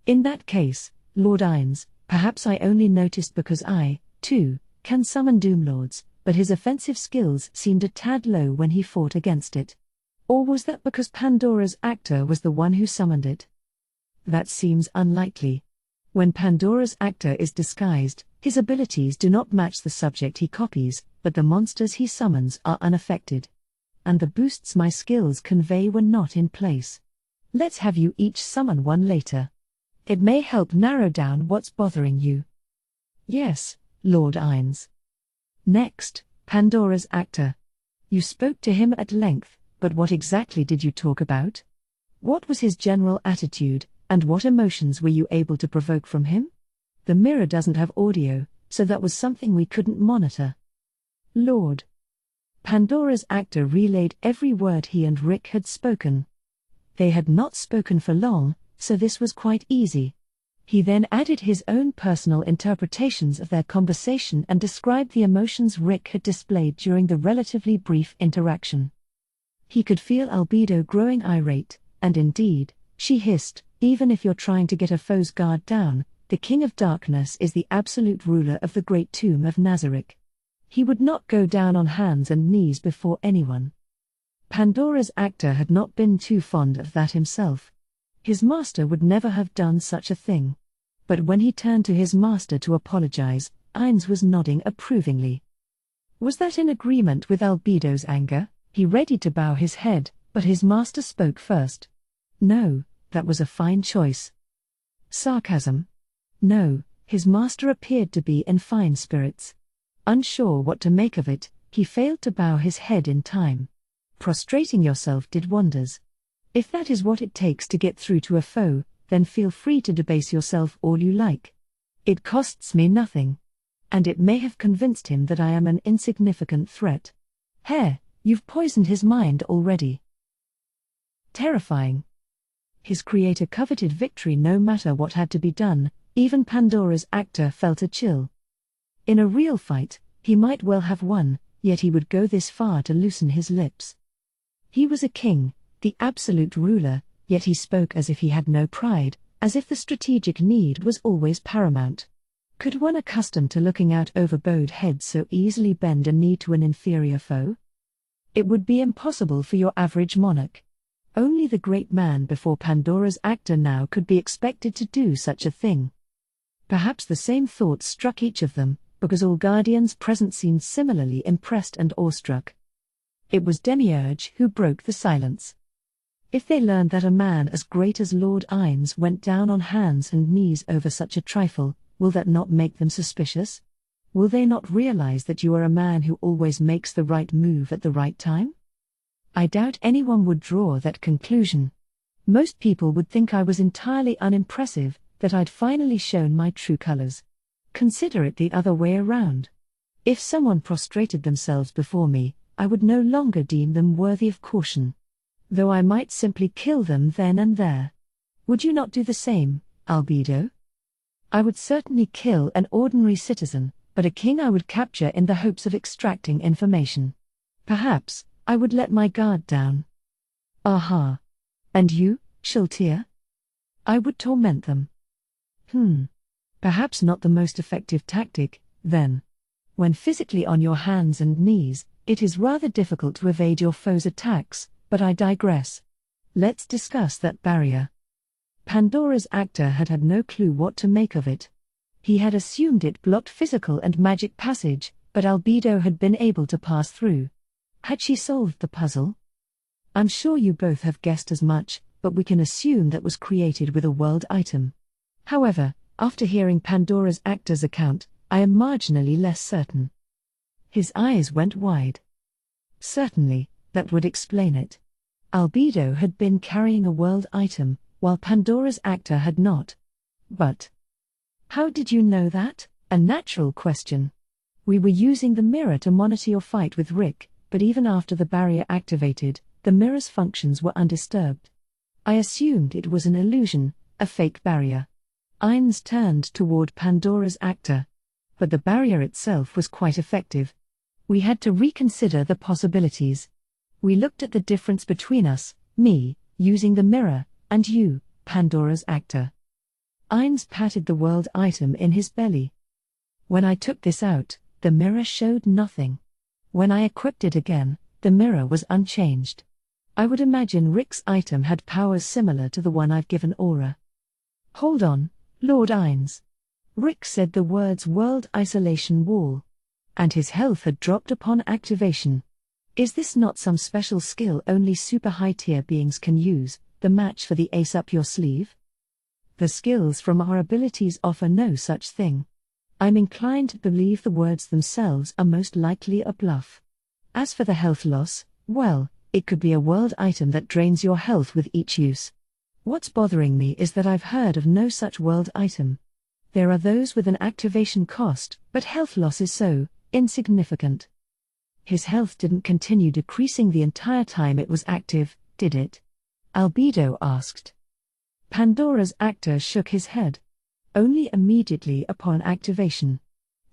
In that case, Lord Ainz, perhaps I only noticed because I, too, can summon Doomlords, but his offensive skills seemed a tad low when he fought against it. Or was that because Pandora's actor was the one who summoned it? That seems unlikely. When Pandora's actor is disguised, his abilities do not match the subject he copies, but the monsters he summons are unaffected. And the boosts my skills convey were not in place. Let's have you each summon one later. It may help narrow down what's bothering you. Yes, Lord Ines. Next, Pandora's actor. You spoke to him at length, but what exactly did you talk about? What was his general attitude, and what emotions were you able to provoke from him? The mirror doesn't have audio, so that was something we couldn't monitor. Lord. Pandora's actor relayed every word he and Rick had spoken. They had not spoken for long, so this was quite easy. He then added his own personal interpretations of their conversation and described the emotions Rick had displayed during the relatively brief interaction. He could feel Albedo growing irate, and indeed, she hissed, even if you're trying to get a foe's guard down, the King of Darkness is the absolute ruler of the Great Tomb of Nazarick. He would not go down on hands and knees before anyone. Pandora's actor had not been too fond of that himself. His master would never have done such a thing. But when he turned to his master to apologize, Ines was nodding approvingly. Was that in agreement with Albedo's anger? He readied to bow his head, but his master spoke first. No, that was a fine choice. Sarcasm? No, his master appeared to be in fine spirits. Unsure what to make of it, he failed to bow his head in time. Prostrating yourself did wonders. If that is what it takes to get through to a foe, then feel free to debase yourself all you like. It costs me nothing. And it may have convinced him that I am an insignificant threat. Heh, you've poisoned his mind already. Terrifying. His creator coveted victory no matter what had to be done, even Pandora's actor felt a chill. In a real fight, he might well have won, yet he would go this far to loosen his lips. He was a king, the absolute ruler, yet he spoke as if he had no pride, as if the strategic need was always paramount. Could one accustomed to looking out over bowed heads so easily bend a knee to an inferior foe? It would be impossible for your average monarch. Only the great man before Pandora's actor now could be expected to do such a thing. Perhaps the same thoughts struck each of them, because all guardians present seemed similarly impressed and awestruck. It was Demiurge who broke the silence. If they learned that a man as great as Lord Ines went down on hands and knees over such a trifle, will that not make them suspicious? Will they not realize that you are a man who always makes the right move at the right time? I doubt anyone would draw that conclusion. Most people would think I was entirely unimpressive, that I'd finally shown my true colors. Consider it the other way around. If someone prostrated themselves before me, I would no longer deem them worthy of caution. Though I might simply kill them then and there. Would you not do the same, Albedo? I would certainly kill an ordinary citizen, but a king I would capture in the hopes of extracting information. Perhaps I would let my guard down. Aha. And you, Shaltir? I would torment them. Perhaps not the most effective tactic, then. When physically on your hands and knees, it is rather difficult to evade your foe's attacks, but I digress. Let's discuss that barrier. Pandora's actor had had no clue what to make of it. He had assumed it blocked physical and magic passage, but Albedo had been able to pass through. Had she solved the puzzle? I'm sure you both have guessed as much, but we can assume that was created with a world item. However, after hearing Pandora's actor's account, I am marginally less certain. His eyes went wide. Certainly, that would explain it. Albedo had been carrying a world item, while Pandora's actor had not. But how did you know that? A natural question. We were using the mirror to monitor your fight with Rick, but even after the barrier activated, the mirror's functions were undisturbed. I assumed it was an illusion, a fake barrier. Ines turned toward Pandora's actor. But the barrier itself was quite effective. We had to reconsider the possibilities. We looked at the difference between us, me, using the mirror, and you, Pandora's actor. Ines patted the world item in his belly. When I took this out, the mirror showed nothing. When I equipped it again, the mirror was unchanged. I would imagine Rick's item had powers similar to the one I've given Aura. Hold on, Lord Ines. Rick said the words World Isolation Wall. And his health had dropped upon activation. Is this not some special skill only super high-tier beings can use, the match for the ace up your sleeve? The skills from our abilities offer no such thing. I'm inclined to believe the words themselves are most likely a bluff. As for the health loss, well, it could be a world item that drains your health with each use. What's bothering me is that I've heard of no such world item. There are those with an activation cost, but health loss is so insignificant. His health didn't continue decreasing the entire time it was active, did it? Albedo asked. Pandora's actor shook his head. Only immediately upon activation.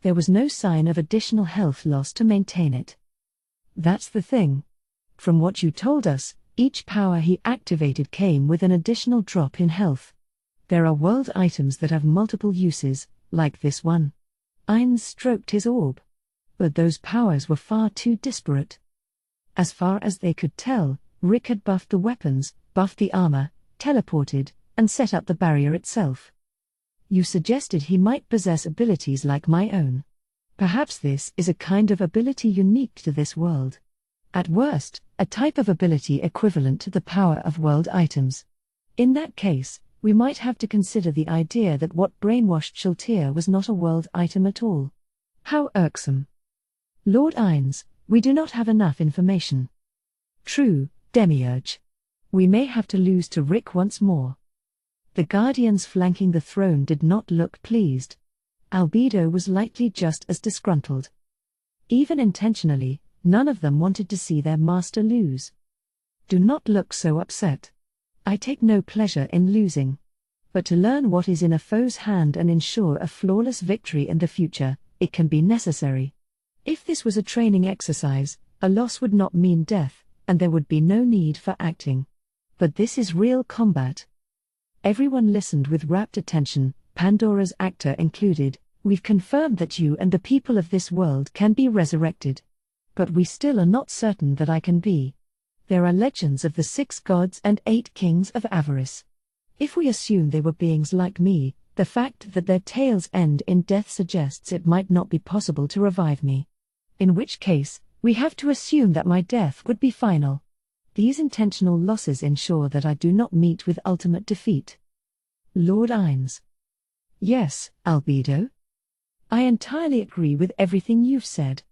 There was no sign of additional health loss to maintain it. That's the thing. From what you told us, each power he activated came with an additional drop in health. There are world items that have multiple uses, like this one. Ines stroked his orb. But those powers were far too disparate. As far as they could tell, Rick had buffed the weapons, buffed the armor, teleported, and set up the barrier itself. You suggested he might possess abilities like my own. Perhaps this is a kind of ability unique to this world. At worst, a type of ability equivalent to the power of world items. In that case, we might have to consider the idea that what brainwashed Shaltir was not a world item at all. How irksome. Lord Ines, we do not have enough information. True, Demiurge. We may have to lose to Rick once more. The guardians flanking the throne did not look pleased. Albedo was likely just as disgruntled. Even intentionally, none of them wanted to see their master lose. Do not look so upset. I take no pleasure in losing. But to learn what is in a foe's hand and ensure a flawless victory in the future, it can be necessary. If this was a training exercise, a loss would not mean death, and there would be no need for acting. But this is real combat. Everyone listened with rapt attention, Pandora's actor included. We've confirmed that you and the people of this world can be resurrected. But we still are not certain that I can be. There are legends of the 6 gods and 8 kings of avarice. If we assume they were beings like me, the fact that their tales end in death suggests it might not be possible to revive me. In which case, we have to assume that my death would be final. These intentional losses ensure that I do not meet with ultimate defeat. Lord Ines. Yes, Albedo. I entirely agree with everything you've said.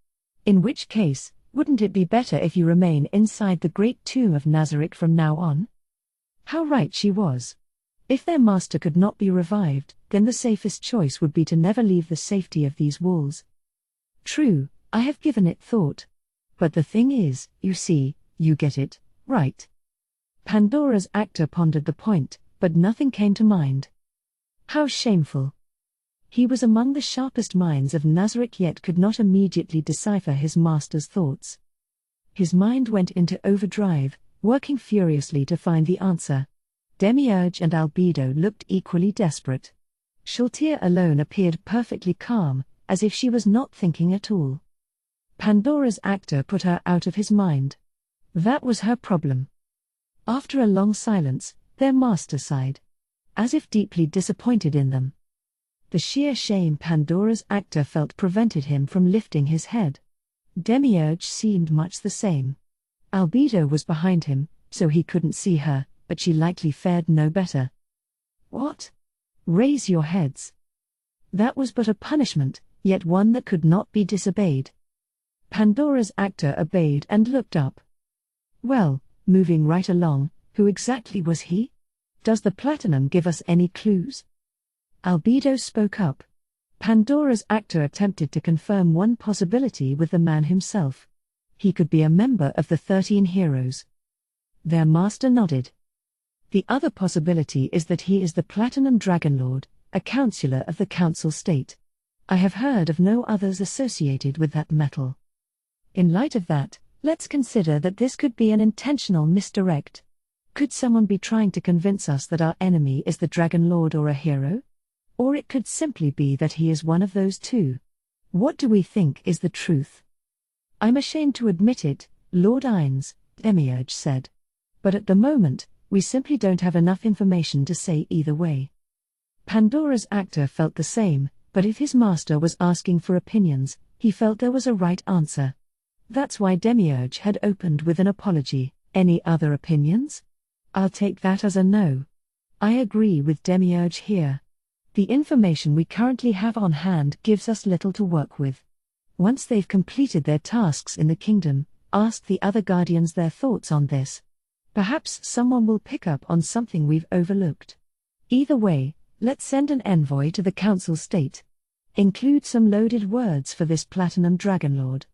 In which case, wouldn't it be better if you remain inside the great tomb of Nazarick from now on? How right she was. If their master could not be revived, then the safest choice would be to never leave the safety of these walls. True, I have given it thought. But the thing is, you see, you get it, right. Pandora's actor pondered the point, but nothing came to mind. How shameful. He was among the sharpest minds of Nazarick yet could not immediately decipher his master's thoughts. His mind went into overdrive, working furiously to find the answer. Demiurge and Albedo looked equally desperate. Shaltir alone appeared perfectly calm, as if she was not thinking at all. Pandora's actor put her out of his mind. That was her problem. After a long silence, their master sighed, as if deeply disappointed in them. The sheer shame Pandora's actor felt prevented him from lifting his head. Demiurge seemed much the same. Albedo was behind him, so he couldn't see her, but she likely fared no better. What? Raise your heads. That was but a punishment, yet one that could not be disobeyed. Pandora's actor obeyed and looked up. Well, moving right along, who exactly was he? Does the platinum give us any clues? Albedo spoke up. Pandora's actor attempted to confirm one possibility with the man himself. He could be a member of the 13 heroes. Their master nodded. The other possibility is that he is the Platinum Dragonlord, a counselor of the Council State. I have heard of no others associated with that metal. In light of that, let's consider that this could be an intentional misdirect. Could someone be trying to convince us that our enemy is the Dragonlord or a hero? Or it could simply be that he is one of those two. What do we think is the truth? I'm ashamed to admit it, Lord Ines, Demiurge said. But at the moment, we simply don't have enough information to say either way. Pandora's actor felt the same, but if his master was asking for opinions, he felt there was a right answer. That's why Demiurge had opened with an apology. Any other opinions? I'll take that as a no. I agree with Demiurge here. The information we currently have on hand gives us little to work with. Once they've completed their tasks in the kingdom, ask the other guardians their thoughts on this. Perhaps someone will pick up on something we've overlooked. Either way, let's send an envoy to the council state. Include some loaded words for this Platinum Dragonlord.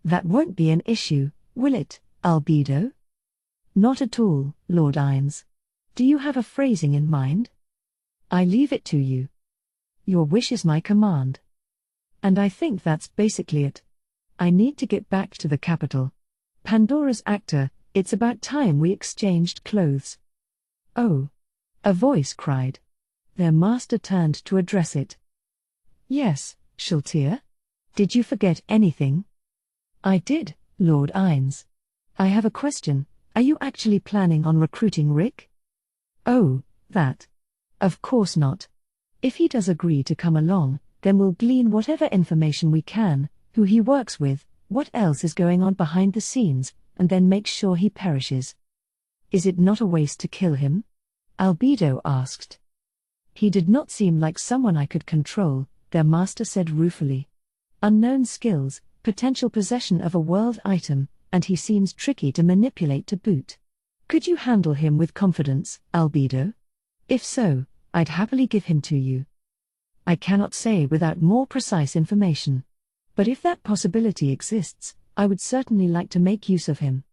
That won't be an issue, will it, Albedo? Not at all, Lord Ines. Do you have a phrasing in mind? I leave it to you. Your wish is my command. And I think that's basically it. I need to get back to the capital. Pandora's actor, it's about time we exchanged clothes. Oh! A voice cried. Their master turned to address it. Yes, Shaltir? Did you forget anything? I did, Lord Ines. I have a question. Are you actually planning on recruiting Rick? Oh, that. Of course not. If he does agree to come along, then we'll glean whatever information we can, who he works with, what else is going on behind the scenes, and then make sure he perishes. Is it not a waste to kill him? Albedo asked. He did not seem like someone I could control, their master said ruefully. Unknown skills, potential possession of a world item, and he seems tricky to manipulate to boot. Could you handle him with confidence, Albedo? If so, I'd happily give him to you. I cannot say without more precise information. But if that possibility exists, I would certainly like to make use of him.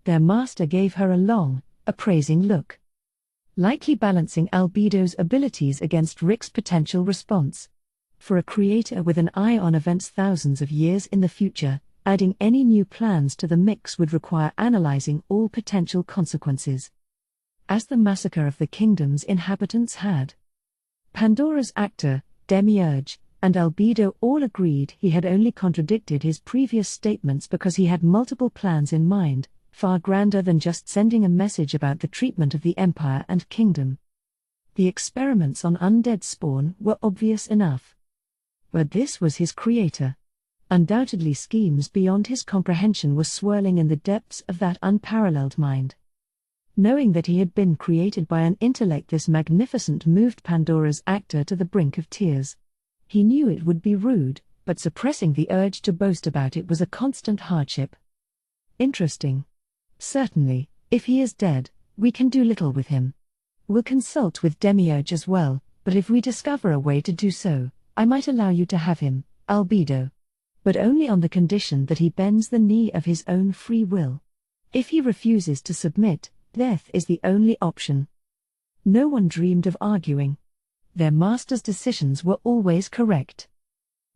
Their master gave her a long, appraising look. Likely balancing Albedo's abilities against Rick's potential response. For a creator with an eye on events thousands of years in the future, adding any new plans to the mix would require analyzing all potential consequences. As the massacre of the kingdom's inhabitants had. Pandora's actor, Demiurge, and Albedo all agreed he had only contradicted his previous statements because he had multiple plans in mind, far grander than just sending a message about the treatment of the Empire and Kingdom. The experiments on undead spawn were obvious enough. But this was his creator. Undoubtedly schemes beyond his comprehension were swirling in the depths of that unparalleled mind. Knowing that he had been created by an intellect this magnificent moved Pandora's actor to the brink of tears. He knew it would be rude, but suppressing the urge to boast about it was a constant hardship. Interesting. Certainly, if he is dead, we can do little with him. We'll consult with Demiurge as well, but if we discover a way to do so, I might allow you to have him, Albedo. But only on the condition that he bends the knee of his own free will. If he refuses to submit, death is the only option. No one dreamed of arguing. Their master's decisions were always correct.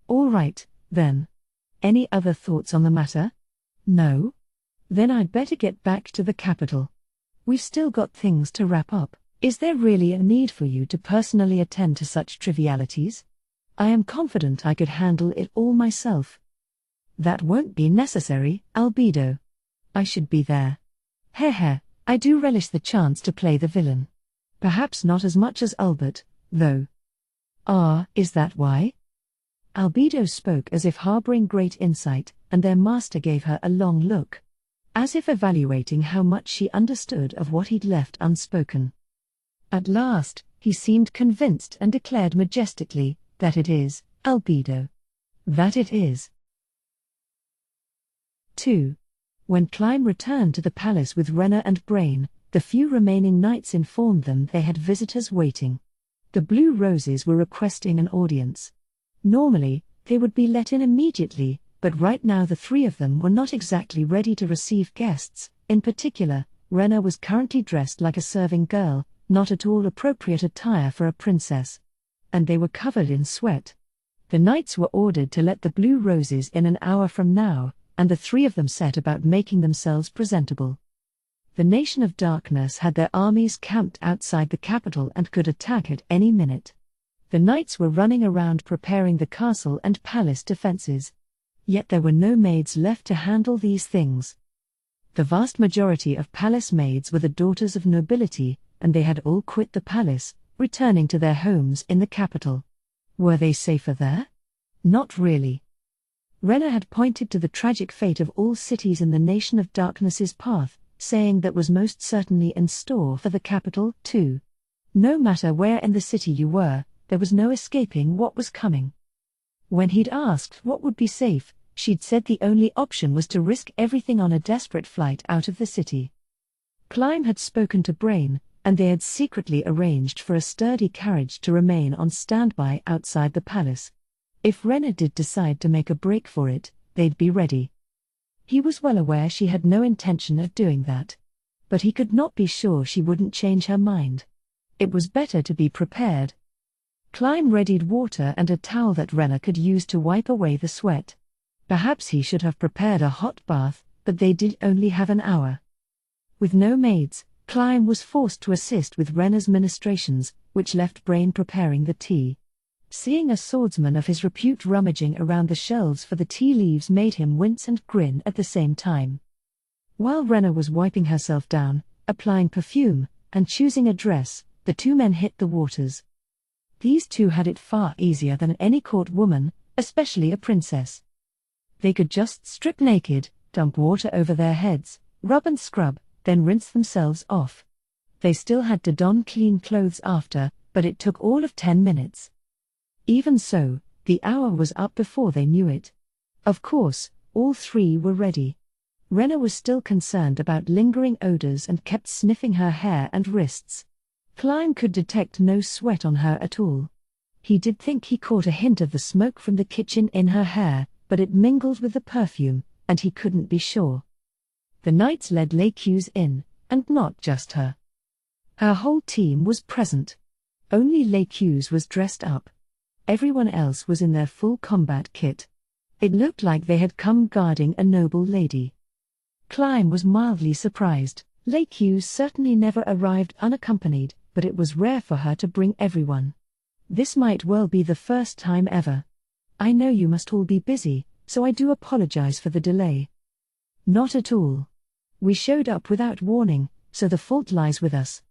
All right, then. Any other thoughts on the matter? No? Then I'd better get back to the capital. We've still got things to wrap up. Is there really a need for you to personally attend to such trivialities? I am confident I could handle it all myself. That won't be necessary, Albedo. I should be there. Heh, I do relish the chance to play the villain. Perhaps not as much as Albert, though. Ah, is that why? Albedo spoke as if harboring great insight, and their master gave her a long look. As if evaluating how much she understood of what he'd left unspoken. At last, he seemed convinced and declared majestically, that it is, Albedo. That it is. 2. When Klein returned to the palace with Renner and Brain, the few remaining knights informed them they had visitors waiting. The Blue Roses were requesting an audience. Normally, they would be let in immediately, but right now the three of them were not exactly ready to receive guests. In particular, Renner was currently dressed like a serving girl, not at all appropriate attire for a princess. And they were covered in sweat. The knights were ordered to let the Blue Roses in an hour from now, and the three of them set about making themselves presentable. The Nation of Darkness had their armies camped outside the capital and could attack at any minute. The knights were running around preparing the castle and palace defenses. Yet there were no maids left to handle these things. The vast majority of palace maids were the daughters of nobility, and they had all quit the palace, returning to their homes in the capital. Were they safer there? Not really. Rena had pointed to the tragic fate of all cities in the Nation of Darkness's path, saying that was most certainly in store for the capital, too. No matter where in the city you were, there was no escaping what was coming. When he'd asked what would be safe, she'd said the only option was to risk everything on a desperate flight out of the city. Climb had spoken to Brain, and they had secretly arranged for a sturdy carriage to remain on standby outside the palace. If Rena did decide to make a break for it, they'd be ready. He was well aware she had no intention of doing that. But he could not be sure she wouldn't change her mind. It was better to be prepared. Climb readied water and a towel that Rena could use to wipe away the sweat. Perhaps he should have prepared a hot bath, but they did only have an hour. With no maids, Climb was forced to assist with Rena's ministrations, which left Brain preparing the tea. Seeing a swordsman of his repute rummaging around the shelves for the tea leaves made him wince and grin at the same time. While Rena was wiping herself down, applying perfume, and choosing a dress, the two men hit the waters. These two had it far easier than any court woman, especially a princess. They could just strip naked, dump water over their heads, rub and scrub, then rinse themselves off. They still had to don clean clothes after, but it took all of 10 minutes. Even so, the hour was up before they knew it. Of course, all three were ready. Rena was still concerned about lingering odors and kept sniffing her hair and wrists. Climb could detect no sweat on her at all. He did think he caught a hint of the smoke from the kitchen in her hair, but it mingled with the perfume, and he couldn't be sure. The knights led Lakew's in, and not just her. Her whole team was present. Only Lakew's was dressed up. Everyone else was in their full combat kit. It looked like they had come guarding a noble lady. Climb was mildly surprised. Lakew's certainly never arrived unaccompanied, but it was rare for her to bring everyone. This might well be the first time ever. I know you must all be busy, so I do apologize for the delay. Not at all. We showed up without warning, so the fault lies with us.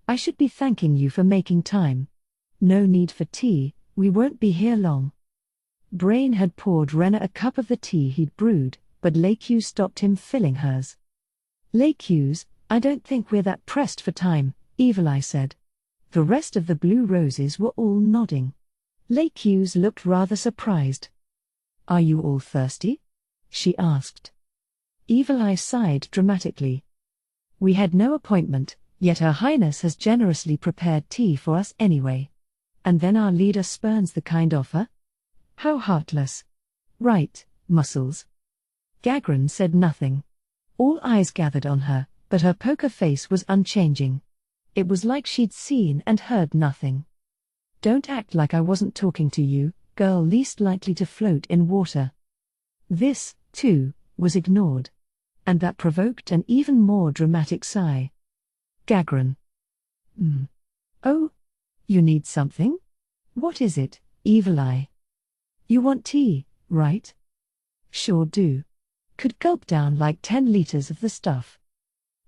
I should be thanking you for making time. No need for tea, we won't be here long. Brain had poured Rena a cup of the tea he'd brewed, but Lakew stopped him filling hers. Lakew's, I don't think we're that pressed for time, Evil Eye said. The rest of the blue roses were all nodding. Lakew's looked rather surprised. Are you all thirsty? She asked. Evil Eye sighed dramatically. We had no appointment, yet Her Highness has generously prepared tea for us anyway. And then our leader spurns the kind offer? How heartless. Right, Muscles. Gagran said nothing. All eyes gathered on her, but her poker face was unchanging. It was like she'd seen and heard nothing. Don't act like I wasn't talking to you, girl least likely to float in water. This, too, was ignored. And that provoked an even more dramatic sigh. Gagran. Oh? You need something? What is it, Evil Eye? You want tea, right? Sure do. Could gulp down like 10 liters of the stuff.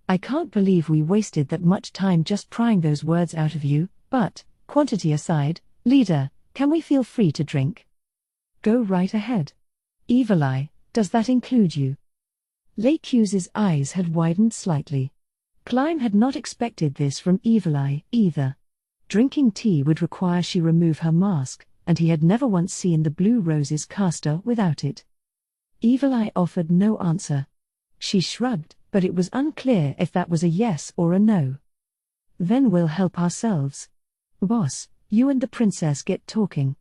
I can't believe we wasted that much time just prying those words out of you, but, quantity aside, leader, can we feel free to drink? Go right ahead. Evil Eye, does that include you? Lakew's eyes had widened slightly. Climb had not expected this from Evil Eye either. Drinking tea would require she remove her mask, and he had never once seen the blue roses caster without it. Evil Eye offered no answer. She shrugged, but it was unclear if that was a yes or a no. Then we'll help ourselves. Boss, you and the princess get talking.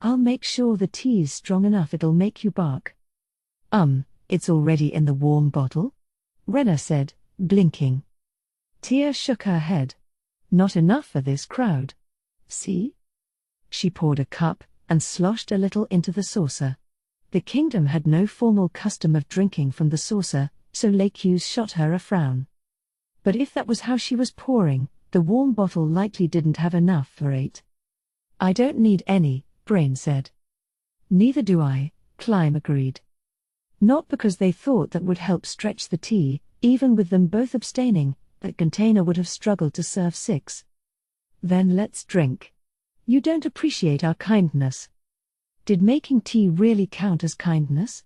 I'll make sure the tea's strong enough it'll make you bark. It's already in the warm bottle? Rena said, blinking. Tia shook her head. Not enough for this crowd. See? She poured a cup, and sloshed a little into the saucer. The kingdom had no formal custom of drinking from the saucer, so Lakew's shot her a frown. But if that was how she was pouring, the warm bottle likely didn't have enough for 8. I don't need any, Brain said. Neither do I, Climb agreed. Not because they thought that would help stretch the tea, even with them both abstaining, that container would have struggled to serve 6. Then let's drink. You don't appreciate our kindness. Did making tea really count as kindness?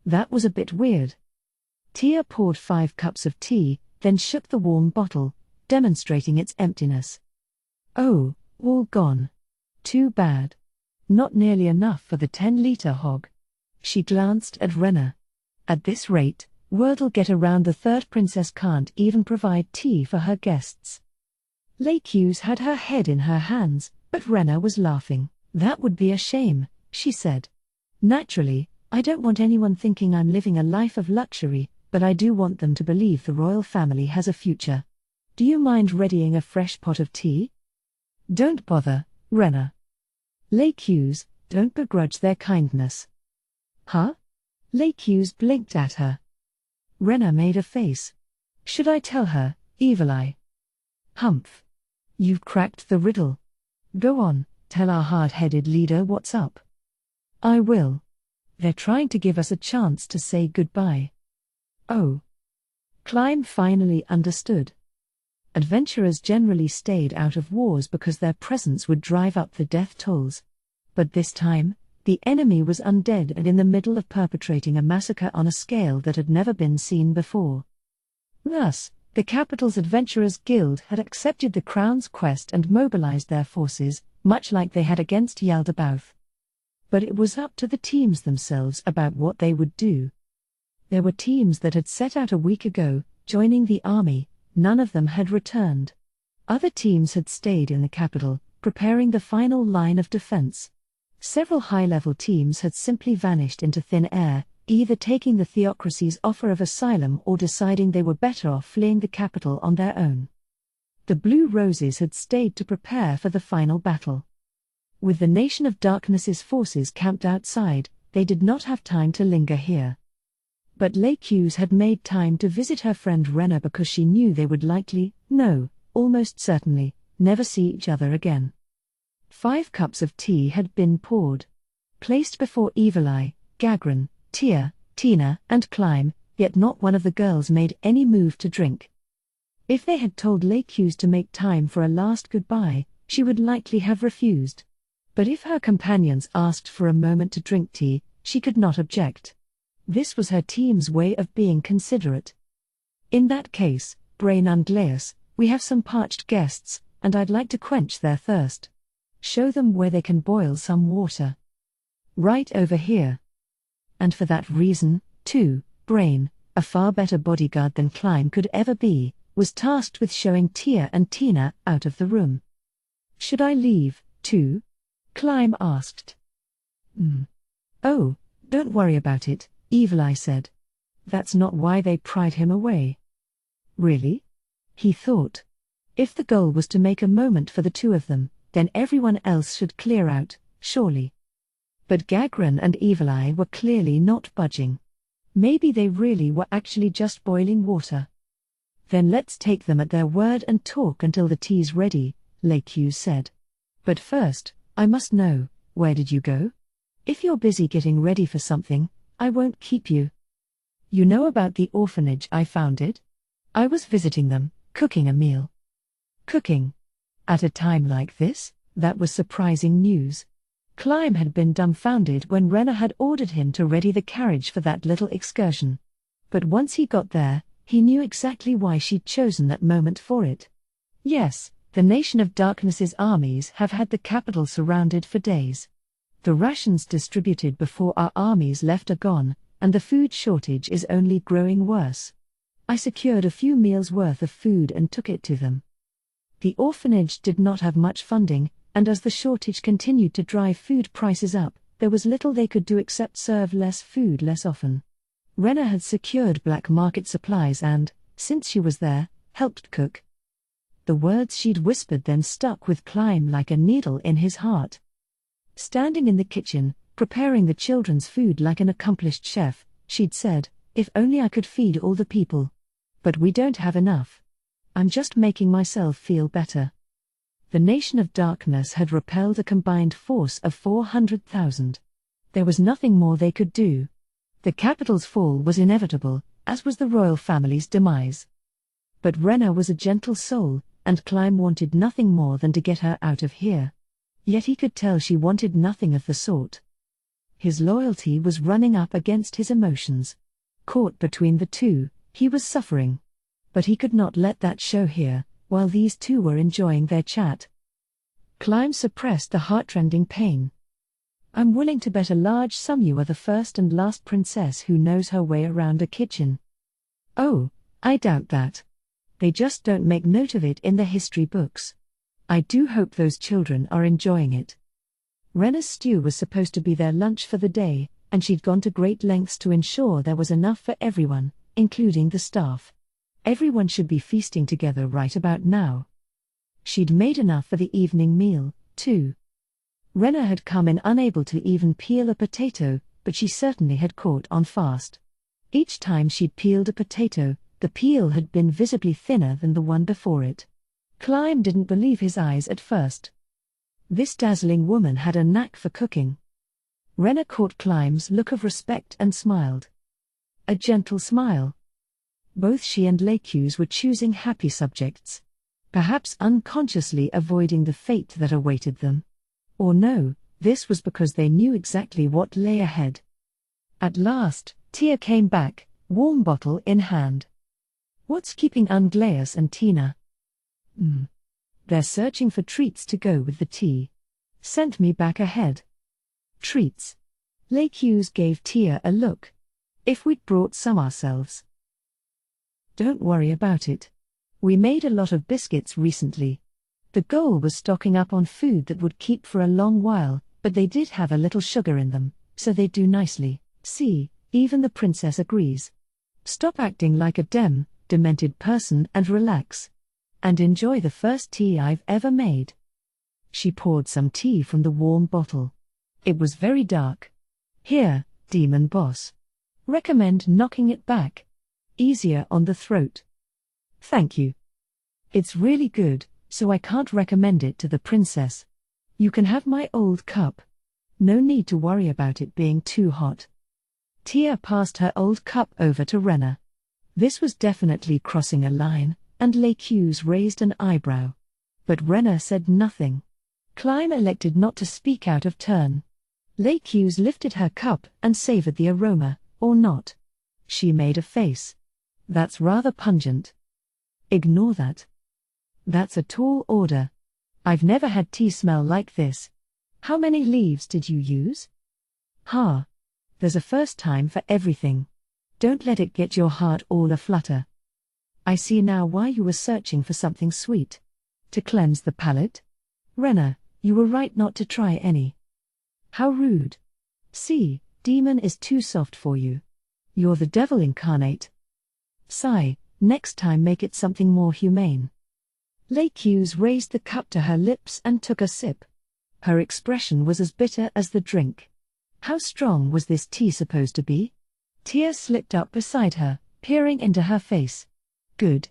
That was a bit weird. Tia poured 5 cups of tea, then shook the warm bottle, demonstrating its emptiness. Oh, all gone. Too bad. Not nearly enough for the 10-liter hog. She glanced at Rena. At this rate, word'll get around the third princess can't even provide tea for her guests. Lakew's had her head in her hands, but Rena was laughing. That would be a shame, she said. Naturally, I don't want anyone thinking I'm living a life of luxury, but I do want them to believe the royal family has a future. Do you mind readying a fresh pot of tea? Don't bother, Rena. Lakew's, don't begrudge their kindness. Huh? Lakew's blinked at her. Rena made a face. Should I tell her, Evil Eye? Humph. You've cracked the riddle. Go on, tell our hard-headed leader what's up. I will. They're trying to give us a chance to say goodbye. Oh. Climb finally understood. Adventurers generally stayed out of wars because their presence would drive up the death tolls. But this time, the enemy was undead and in the middle of perpetrating a massacre on a scale that had never been seen before. Thus, the capital's Adventurers Guild had accepted the Crown's quest and mobilized their forces, much like they had against Yaldabaoth. But it was up to the teams themselves about what they would do. There were teams that had set out a week ago, joining the army. None of them had returned. Other teams had stayed in the capital, preparing the final line of defense. Several high-level teams had simply vanished into thin air, either taking the theocracy's offer of asylum or deciding they were better off fleeing the capital on their own. The Blue Roses had stayed to prepare for the final battle. With the Nation of Darkness's forces camped outside, they did not have time to linger here. But Lakew's had made time to visit her friend Rena because she knew they would likely, no, almost certainly, never see each other again. 5 cups of tea had been poured. Placed before Evil Eye, Gagran, Tia, Tina, and Climb, yet not one of the girls made any move to drink. If they had told Lakew's to make time for a last goodbye, she would likely have refused. But if her companions asked for a moment to drink tea, she could not object. This was her team's way of being considerate. In that case, Brain Unglaeus, we have some parched guests, and I'd like to quench their thirst. Show them where they can boil some water. Right over here. And for that reason, too, Brain, a far better bodyguard than Climb could ever be, was tasked with showing Tia and Tina out of the room. Should I leave, too? Climb asked. Oh, don't worry about it, Evil Eye said. That's not why they pried him away. Really? He thought. If the goal was to make a moment for the two of them, then everyone else should clear out, surely. But Gagran and Evil Eye were clearly not budging. Maybe they really were actually just boiling water. Then let's take them at their word and talk until the tea's ready, Lakew said. But first, I must know, where did you go? If you're busy getting ready for something, I won't keep you. You know about the orphanage I founded? I was visiting them, cooking a meal. Cooking? At a time like this? That was surprising news. Climb had been dumbfounded when Rena had ordered him to ready the carriage for that little excursion. But once he got there, he knew exactly why she'd chosen that moment for it. Yes, the Nation of Darkness's armies have had the capital surrounded for days. The rations distributed before our armies left are gone, and the food shortage is only growing worse. I secured a few meals' worth of food and took it to them. The orphanage did not have much funding, and as the shortage continued to drive food prices up, there was little they could do except serve less food less often. Rena had secured black market supplies and, since she was there, helped cook. The words she'd whispered then stuck with Climb like a needle in his heart. Standing in the kitchen, preparing the children's food like an accomplished chef, she'd said, if only I could feed all the people. But we don't have enough. I'm just making myself feel better. The Nation of Darkness had repelled a combined force of 400,000. There was nothing more they could do. The capital's fall was inevitable, as was the royal family's demise. But Rena was a gentle soul, and Climb wanted nothing more than to get her out of here. Yet he could tell she wanted nothing of the sort. His loyalty was running up against his emotions. Caught between the two, he was suffering. But he could not let that show here, while these two were enjoying their chat. Climb suppressed the heartrending pain. "I'm willing to bet a large sum you are the first and last princess who knows her way around a kitchen." "Oh, I doubt that. They just don't make note of it in the history books. I do hope those children are enjoying it." Rena's stew was supposed to be their lunch for the day, and she'd gone to great lengths to ensure there was enough for everyone, including the staff. Everyone should be feasting together right about now. She'd made enough for the evening meal, too. Rena had come in unable to even peel a potato, but she certainly had caught on fast. Each time she'd peeled a potato, the peel had been visibly thinner than the one before it. Climb didn't believe his eyes at first. This dazzling woman had a knack for cooking. Rena caught Climb's look of respect and smiled. A gentle smile. Both she and Lakes were choosing happy subjects. Perhaps unconsciously avoiding the fate that awaited them. Or no, this was because they knew exactly what lay ahead. At last, Tia came back, warm bottle in hand. "What's keeping Unglaeus and Tina?" "They're searching for treats to go with the tea. Sent me back ahead." "Treats?" Lakes gave Tia a look. "If we'd brought some ourselves." "Don't worry about it. We made a lot of biscuits recently. The goal was stocking up on food that would keep for a long while, but they did have a little sugar in them, so they'd do nicely. See, even the princess agrees. Stop acting like a demented person and relax. And enjoy the first tea I've ever made." She poured some tea from the warm bottle. It was very dark. "Here, demon boss. Recommend knocking it back. Easier on the throat." "Thank you. It's really good, so I can't recommend it to the princess. You can have my old cup. No need to worry about it being too hot." Tia passed her old cup over to Rena. This was definitely crossing a line, and Lakes raised an eyebrow. But Rena said nothing. Climb elected not to speak out of turn. Lakes lifted her cup and savored the aroma, or not. She made a face. "That's rather pungent." "Ignore that. That's a tall order. I've never had tea smell like this. How many leaves did you use?" "Ha. There's a first time for everything. Don't let it get your heart all aflutter. I see now why you were searching for something sweet. To cleanse the palate? Rena, you were right not to try any." "How rude. See, demon is too soft for you. You're the devil incarnate. Sigh, next time make it something more humane." Lakes raised the cup to her lips and took a sip. Her expression was as bitter as the drink. How strong was this tea supposed to be? Tia slipped up beside her, peering into her face. "Good.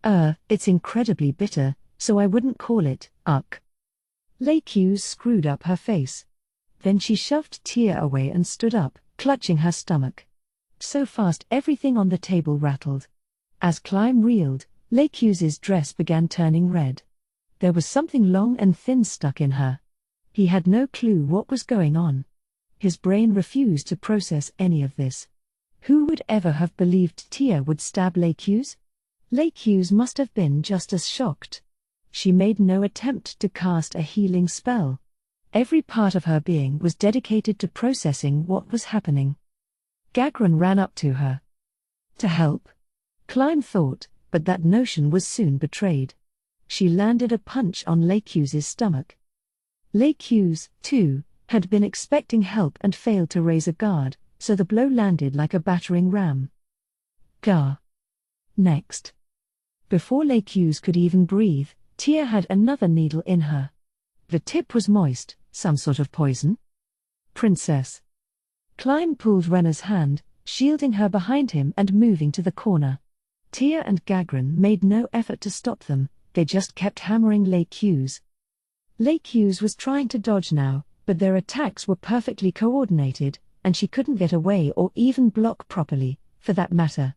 It's incredibly bitter, so I wouldn't call it, uck." Lakes screwed up her face. Then she shoved Tia away and stood up, clutching her stomach. So fast everything on the table rattled. As Climb reeled, Lakes' dress began turning red. There was something long and thin stuck in her. He had no clue what was going on. His brain refused to process any of this. Who would ever have believed Tia would stab Lakes? Lakes must have been just as shocked. She made no attempt to cast a healing spell. Every part of her being was dedicated to processing what was happening. Gagran ran up to her. To help? Climb thought, but that notion was soon betrayed. She landed a punch on Lakes' stomach. Lakes, too, had been expecting help and failed to raise a guard, so the blow landed like a battering ram. Gah. Next. Before Lakes could even breathe, Tia had another needle in her. The tip was moist, some sort of poison. "Princess." Climb pulled Rena's hand, shielding her behind him and moving to the corner. Tia and Gagran made no effort to stop them, they just kept hammering Lakes. Lakes was trying to dodge now, but their attacks were perfectly coordinated, and she couldn't get away or even block properly, for that matter.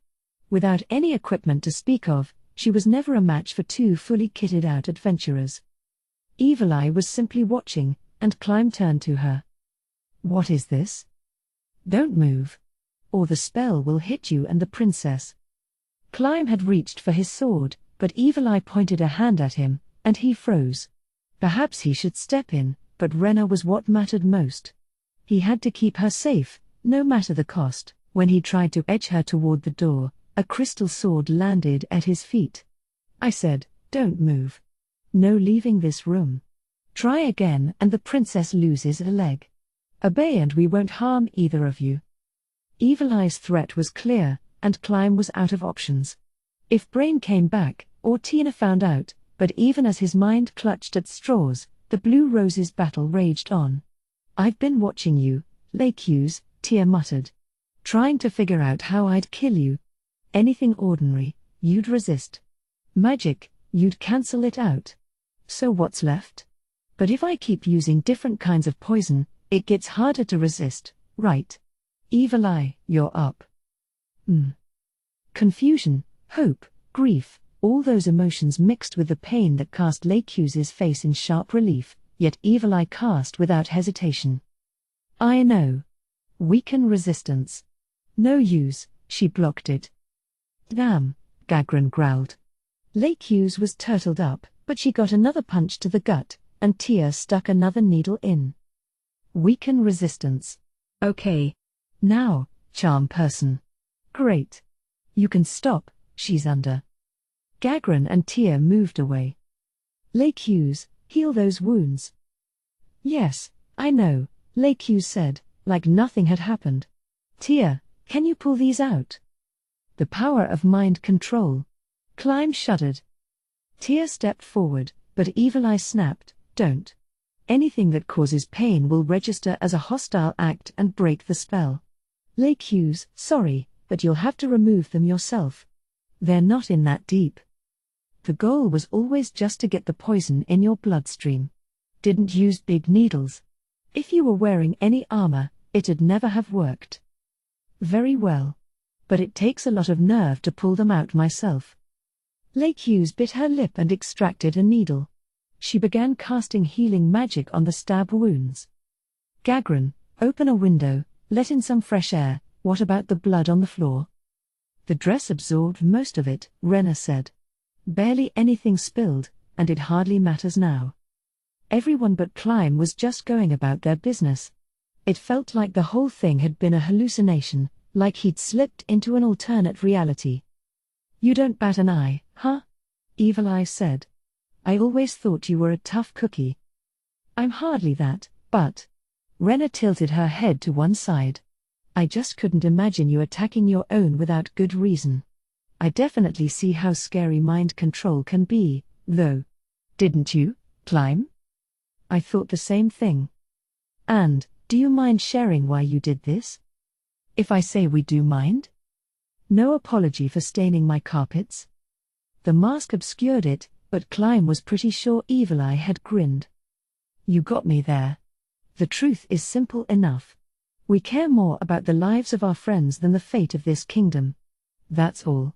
Without any equipment to speak of, She was never a match for two fully kitted out adventurers. Evil Eye was simply watching, and Climb turned to her. "What is this? Don't move, or the spell will hit you and the princess." Climb had reached for his sword, but Evil Eye pointed a hand at him, and he froze. Perhaps he should step in, but Rena was what mattered most. He had to keep her safe, no matter the cost. When he tried to edge her toward the door, a crystal sword landed at his feet. "I said, don't move. No leaving this room. Try again and the princess loses a leg. Obey and we won't harm either of you." Evil Eye's threat was clear, and Climb was out of options. If Brain came back, or Tina found out, but even as his mind clutched at straws, the Blue Roses battle raged on. "I've been watching you, Lakes," Tia muttered. "Trying to figure out how I'd kill you. Anything ordinary, you'd resist. Magic, you'd cancel it out. So what's left? But if I keep using different kinds of poison, it gets harder to resist, right? Evil Eye, you're up." Confusion, hope, grief, all those emotions mixed with the pain that cast Lakes' face in sharp relief, yet Evil Eye cast without hesitation. "I know. Weaken resistance." "No use," she blocked it. "Damn," Gagran growled. Lakes was turtled up, but she got another punch to the gut, and Tia stuck another needle in. "Weaken resistance. Okay. Now, charm person. Great. You can stop, she's under." Gagran and Tia moved away. "Lakes, heal those wounds." "Yes, I know," Lakes said, like nothing had happened. "Tia, can you pull these out?" The power of mind control. Climb shuddered. Tia stepped forward, but Evil Eye snapped, "Don't. Anything that causes pain will register as a hostile act and break the spell." "Lakes, sorry, but you'll have to remove them yourself. They're not in that deep. The goal was always just to get the poison in your bloodstream. Didn't use big needles. If you were wearing any armor, it'd never have worked." "Very well. But it takes a lot of nerve to pull them out myself." Lakes bit her lip and extracted a needle. She began casting healing magic on the stab wounds. "Gagran, open a window, let in some fresh air. What about the blood on the floor?" "The dress absorbed most of it," Rena said. "Barely anything spilled, and it hardly matters now." Everyone but Climb was just going about their business. It felt like the whole thing had been a hallucination, like he'd slipped into an alternate reality. "You don't bat an eye, huh?" Evil Eye said. "I always thought you were a tough cookie." "I'm hardly that, but..." Rena tilted her head to one side. "I just couldn't imagine you attacking your own without good reason. I definitely see how scary mind control can be, though. Didn't you, Climb?" "I thought the same thing." "And, do you mind sharing why you did this?" "If I say we do mind? No apology for staining my carpets?" The mask obscured it, but Climb was pretty sure Evil Eye had grinned. "You got me there. The truth is simple enough. We care more about the lives of our friends than the fate of this kingdom. That's all.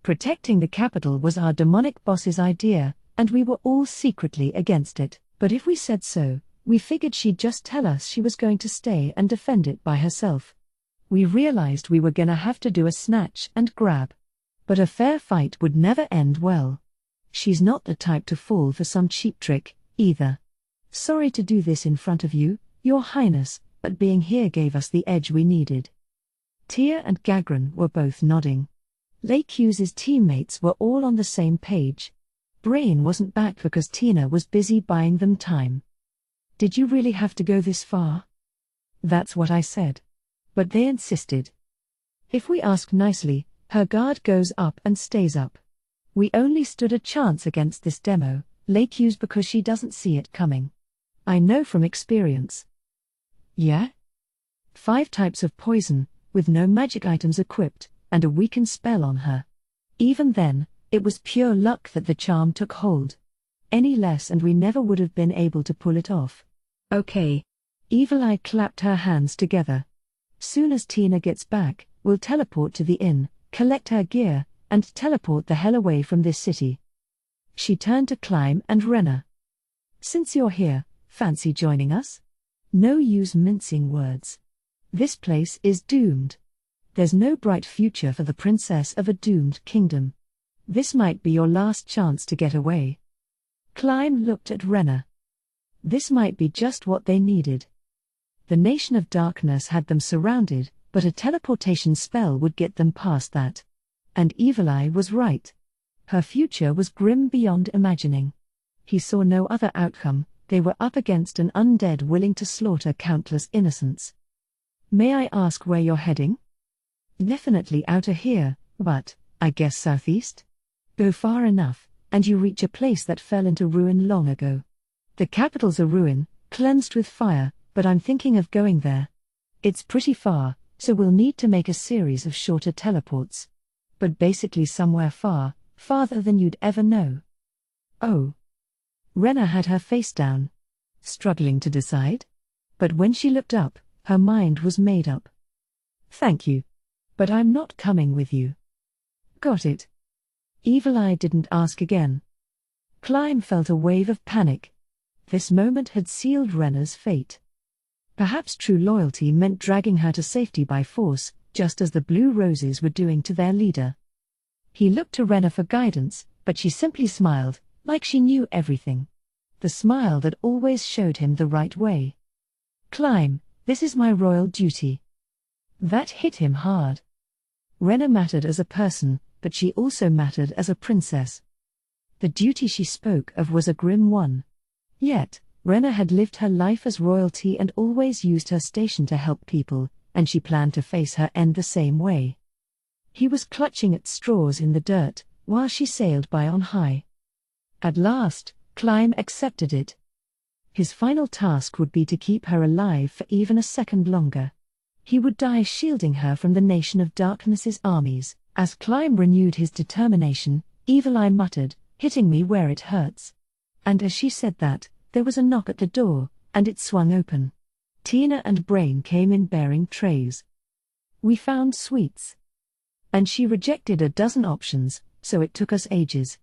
Protecting the capital was our demonic boss's idea, and we were all secretly against it, but if we said so, we figured she'd just tell us she was going to stay and defend it by herself. We realized we were gonna have to do a snatch and grab. But a fair fight would never end well. She's not the type to fall for some cheap trick, either. Sorry to do this in front of you, Your Highness, but being here gave us the edge we needed." Tia and Gagran were both nodding. Lakes' teammates were all on the same page. Brain wasn't back because Tina was busy buying them time. "Did you really have to go this far?" "That's what I said. But they insisted. If we ask nicely, her guard goes up and stays up. We only stood a chance against this demo, Lakes, because she doesn't see it coming. I know from experience." "Yeah?" 5 types of poison, with no magic items equipped, and a weakened spell on her. Even then, it was pure luck that the charm took hold. Any less and we never would have been able to pull it off. "Okay." Evil Eye clapped her hands together. "Soon as Tina gets back, we'll teleport to the inn, collect her gear, and teleport the hell away from this city. She turned to Climb and Rena. Since you're here, fancy joining us? No use mincing words. This place is doomed. There's no bright future for the princess of a doomed kingdom. This might be your last chance to get away. Climb looked at Rena. This might be just what they needed. The Nation of Darkness had them surrounded, but a teleportation spell would get them past that. And Evil Eye was right. Her future was grim beyond imagining. He saw no other outcome. They were up against an undead willing to slaughter countless innocents. May I ask where you're heading? Definitely out of here, but, I guess southeast? Go far enough, and you reach a place that fell into ruin long ago. The capital's a ruin, cleansed with fire, but I'm thinking of going there. It's pretty far, so we'll need to make a series of shorter teleports. But basically somewhere far, farther than you'd ever know. Oh. Rena had her face down, struggling to decide. But when she looked up, her mind was made up. Thank you. But I'm not coming with you. Got it. Evil Eye didn't ask again. Climb felt a wave of panic. This moment had sealed Rena's fate. Perhaps true loyalty meant dragging her to safety by force, just as the Blue Roses were doing to their leader. He looked to Rena for guidance, but she simply smiled, like she knew everything. The smile that always showed him the right way. Climb, this is my royal duty. That hit him hard. Rena mattered as a person, but she also mattered as a princess. The duty she spoke of was a grim one. Yet, Rena had lived her life as royalty and always used her station to help people, and she planned to face her end the same way. He was clutching at straws in the dirt, while she sailed by on high. At last, Climb accepted it. His final task would be to keep her alive for even a second longer. He would die shielding her from the Nation of Darkness's armies. As Climb renewed his determination, Evil Eye muttered, "Hitting me where it hurts." And as she said that, there was a knock at the door, and it swung open. Tina and Brain came in bearing trays. "We found sweets." And she rejected a dozen options, so it took us ages.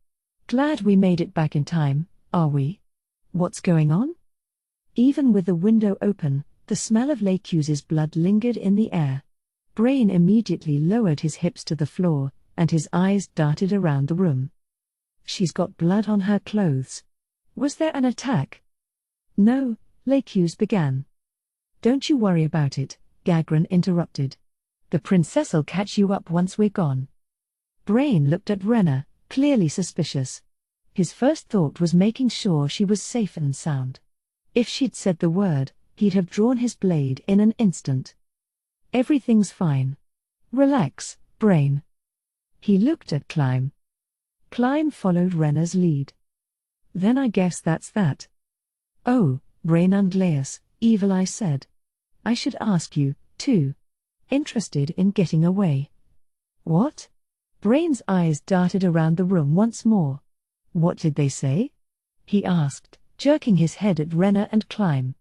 "Glad we made it back in time, are we? What's going on?" Even with the window open, the smell of Lecuse's blood lingered in the air. Brain immediately lowered his hips to the floor, and his eyes darted around the room. "She's got blood on her clothes. Was there an attack?" "No," Lecuse began. "Don't you worry about it," Gagran interrupted. "The princess'll catch you up once we're gone." Brain looked at Rena, clearly suspicious. His first thought was making sure she was safe and sound. If she'd said the word, he'd have drawn his blade in an instant. "Everything's fine. Relax, Brain." He looked at Climb. Climb followed Rena's lead. "Then I guess that's that." "Oh, Brain Unglaeus," Evil Eye said. "I should ask you, too. Interested in getting away?" "What?" Brain's eyes darted around the room once more. "What did they say?" he asked, jerking his head at Rena and Climb.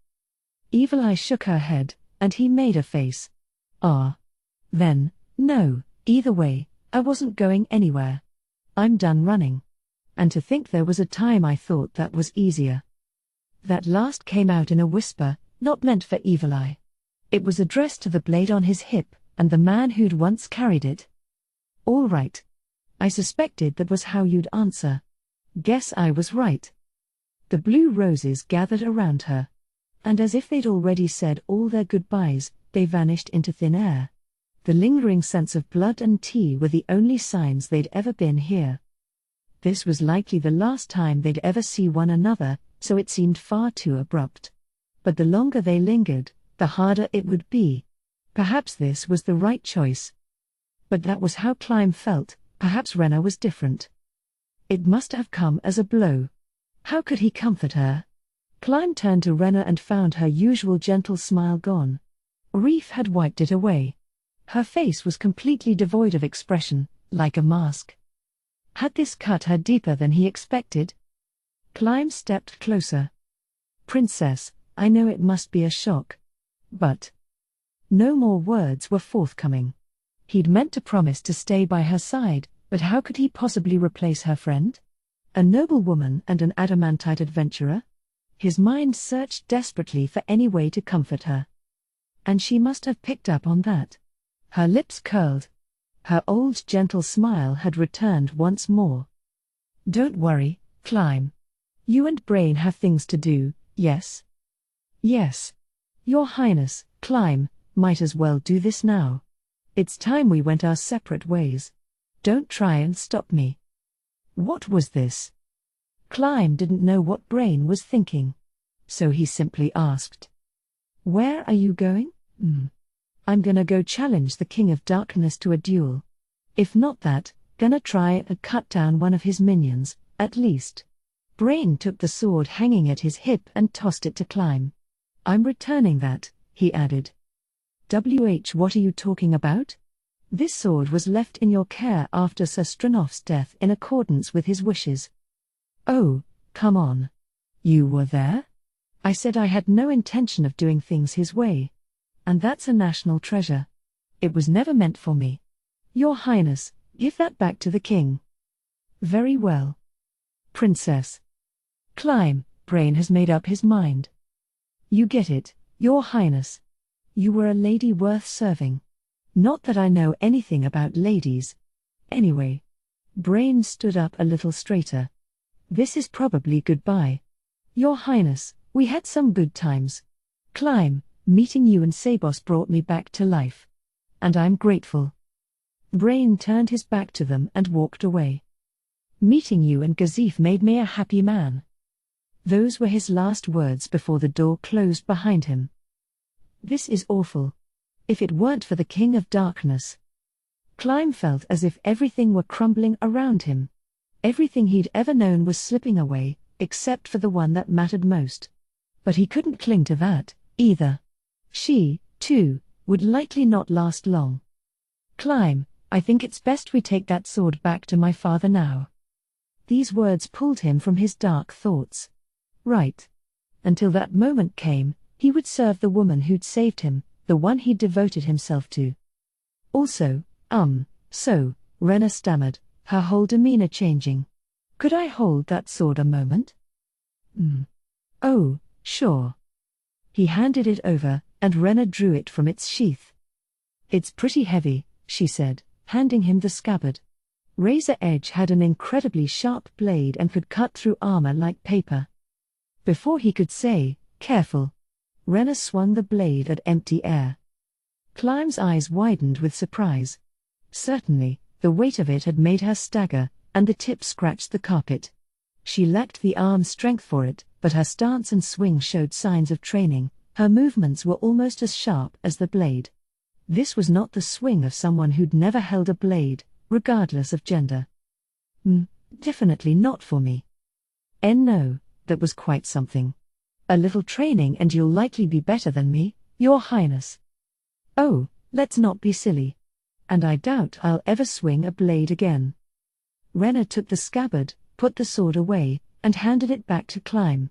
Evil Eye shook her head, and he made a face. Then, no, either way, I wasn't going anywhere. I'm done running. And to think there was a time I thought that was easier." That last came out in a whisper, not meant for Evil Eye. It was addressed to the blade on his hip, and the man who'd once carried it. "All right. I suspected that was how you'd answer. Guess I was right." The Blue Roses gathered around her. And as if they'd already said all their goodbyes, they vanished into thin air. The lingering scents of blood and tea were the only signs they'd ever been here. This was likely the last time they'd ever see one another, so it seemed far too abrupt. But the longer they lingered, the harder it would be. Perhaps this was the right choice. But that was how Climb felt. Perhaps Rena was different. It must have come as a blow. How could he comfort her? Climb turned to Rena and found her usual gentle smile gone. Reef had wiped it away. Her face was completely devoid of expression, like a mask. Had this cut her deeper than he expected? Climb stepped closer. "Princess, I know it must be a shock. But..." No more words were forthcoming. He'd meant to promise to stay by her side, But how could he possibly replace her friend? A noble woman and an adamantite adventurer? His mind searched desperately for any way to comfort her. And she must have picked up on that. Her lips curled. Her old gentle smile had returned once more. Don't worry, Climb. You and Brain have things to do, yes? Yes. Your Highness, Climb, might as well do this now. It's time we went our separate ways. Don't try and stop me. What was this? Climb didn't know what Brain was thinking. So he simply asked. Where are you going? I'm gonna go challenge the King of Darkness to a duel. If not that, gonna try and cut down one of his minions, at least. Brain took the sword hanging at his hip and tossed it to Climb. I'm returning that, he added. What are you talking about? This sword was left in your care after Sir Stranov's death in accordance with his wishes. Oh, come on. You were there? I said I had no intention of doing things his way. And that's a national treasure. It was never meant for me. Your Highness, give that back to the king. Very well. Princess. Climb, Brain has made up his mind. You get it, Your Highness. You were a lady worth serving. Not that I know anything about ladies. Anyway. Brain stood up a little straighter. This is probably goodbye. Your Highness, we had some good times. Climb, meeting you and Sabos brought me back to life. And I'm grateful. Brain turned his back to them and walked away. Meeting you and Gazif made me a happy man. Those were his last words before the door closed behind him. This is awful. If it weren't for the King of Darkness. Climb felt as if everything were crumbling around him. Everything he'd ever known was slipping away, except for the one that mattered most. But he couldn't cling to that, either. She, too, would likely not last long. Climb, I think it's best we take that sword back to my father now. These words pulled him from his dark thoughts. Right. Until that moment came, he would serve the woman who'd saved him, the one he'd devoted himself to. Also, so, Rena stammered, her whole demeanor changing. Could I hold that sword a moment? Oh, sure. He handed it over, and Rena drew it from its sheath. It's pretty heavy, she said, handing him the scabbard. Razor Edge had an incredibly sharp blade and could cut through armor like paper. Before he could say, careful, Rena swung the blade at empty air. Climb's eyes widened with surprise. Certainly, the weight of it had made her stagger, and the tip scratched the carpet. She lacked the arm strength for it, but her stance and swing showed signs of training. Her movements were almost as sharp as the blade. This was not the swing of someone who'd never held a blade, regardless of gender. Definitely not for me. No, that was quite something. A little training and you'll likely be better than me, Your Highness. Oh, let's not be silly. And I doubt I'll ever swing a blade again. Rena took the scabbard, put the sword away, and handed it back to Climb.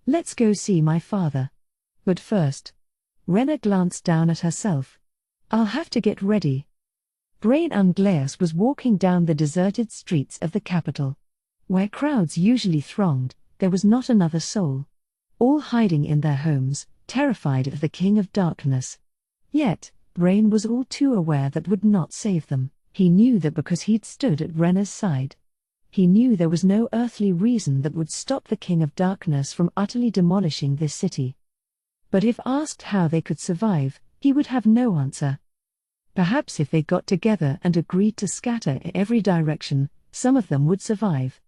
Let's go see my father. But first. Rena glanced down at herself. I'll have to get ready. Brain Unglaeus was walking down the deserted streets of the capital. Where crowds usually thronged, there was not another soul. All hiding in their homes, terrified of the King of Darkness. Yet, Brain was all too aware that would not save them. He knew that because he'd stood at Rena's side. He knew there was no earthly reason that would stop the King of Darkness from utterly demolishing this city. But if asked how they could survive, he would have no answer. Perhaps if they got together and agreed to scatter in every direction, some of them would survive.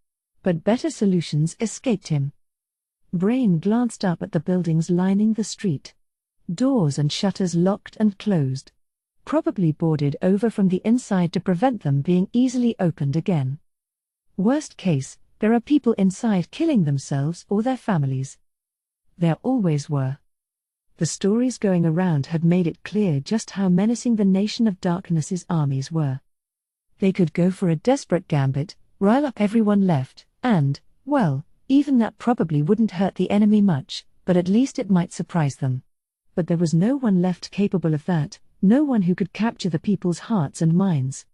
But better solutions escaped him. Brain glanced up at the buildings lining the street. Doors and shutters locked and closed. Probably boarded over from the inside to prevent them being easily opened again. Worst case, there are people inside killing themselves or their families. There always were. The stories going around had made it clear just how menacing the Nation of Darkness's armies were. They could go for a desperate gambit, rile up everyone left, and, well, even that probably wouldn't hurt the enemy much, but at least it might surprise them. But there was no one left capable of that, no one who could capture the people's hearts and minds.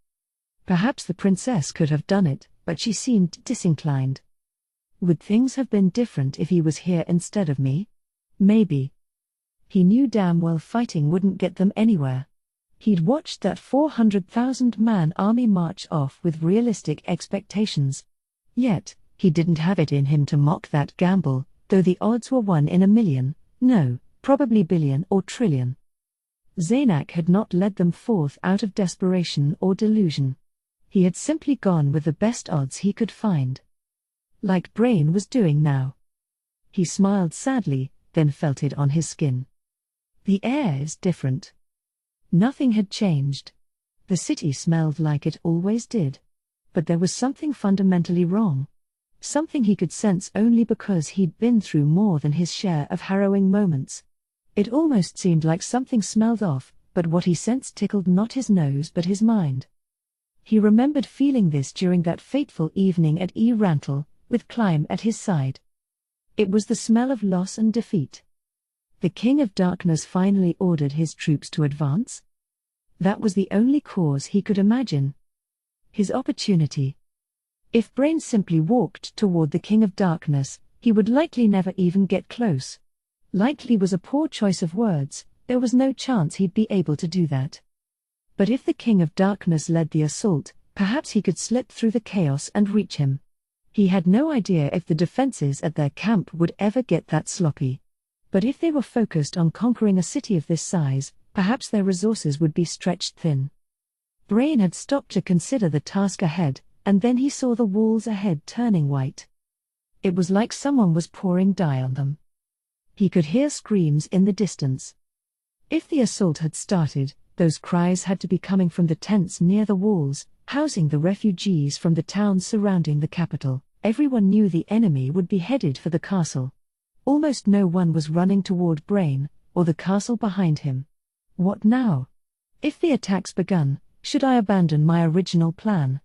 Perhaps the princess could have done it, but she seemed disinclined. Would things have been different if he was here instead of me? Maybe. He knew damn well fighting wouldn't get them anywhere. He'd watched that 400,000-man army march off with realistic expectations. Yet, he didn't have it in him to mock that gamble, though the odds were 1 in a million, no, probably billion or trillion. Zaynak had not led them forth out of desperation or delusion. He had simply gone with the best odds he could find. Like Brain was doing now. He smiled sadly, then felt it on his skin. The air is different. Nothing had changed. The city smelled like it always did. But there was something fundamentally wrong. Something he could sense only because he'd been through more than his share of harrowing moments. It almost seemed like something smelled off, but what he sensed tickled not his nose but his mind. He remembered feeling this during that fateful evening at E. Rantle, with Climb at his side. It was the smell of loss and defeat. The King of Darkness finally ordered his troops to advance? That was the only cause he could imagine. His opportunity. If Brain simply walked toward the King of Darkness, he would likely never even get close. Likely was a poor choice of words, there was no chance he'd be able to do that. But if the King of Darkness led the assault, perhaps he could slip through the chaos and reach him. He had no idea if the defenses at their camp would ever get that sloppy. But if they were focused on conquering a city of this size, perhaps their resources would be stretched thin. Brain had stopped to consider the task ahead, and then he saw the walls ahead turning white. It was like someone was pouring dye on them. He could hear screams in the distance. If the assault had started, those cries had to be coming from the tents near the walls, housing the refugees from the towns surrounding the capital. Everyone knew the enemy would be headed for the castle. Almost no one was running toward Brain, or the castle behind him. What now? If the attacks begun, should I abandon my original plan?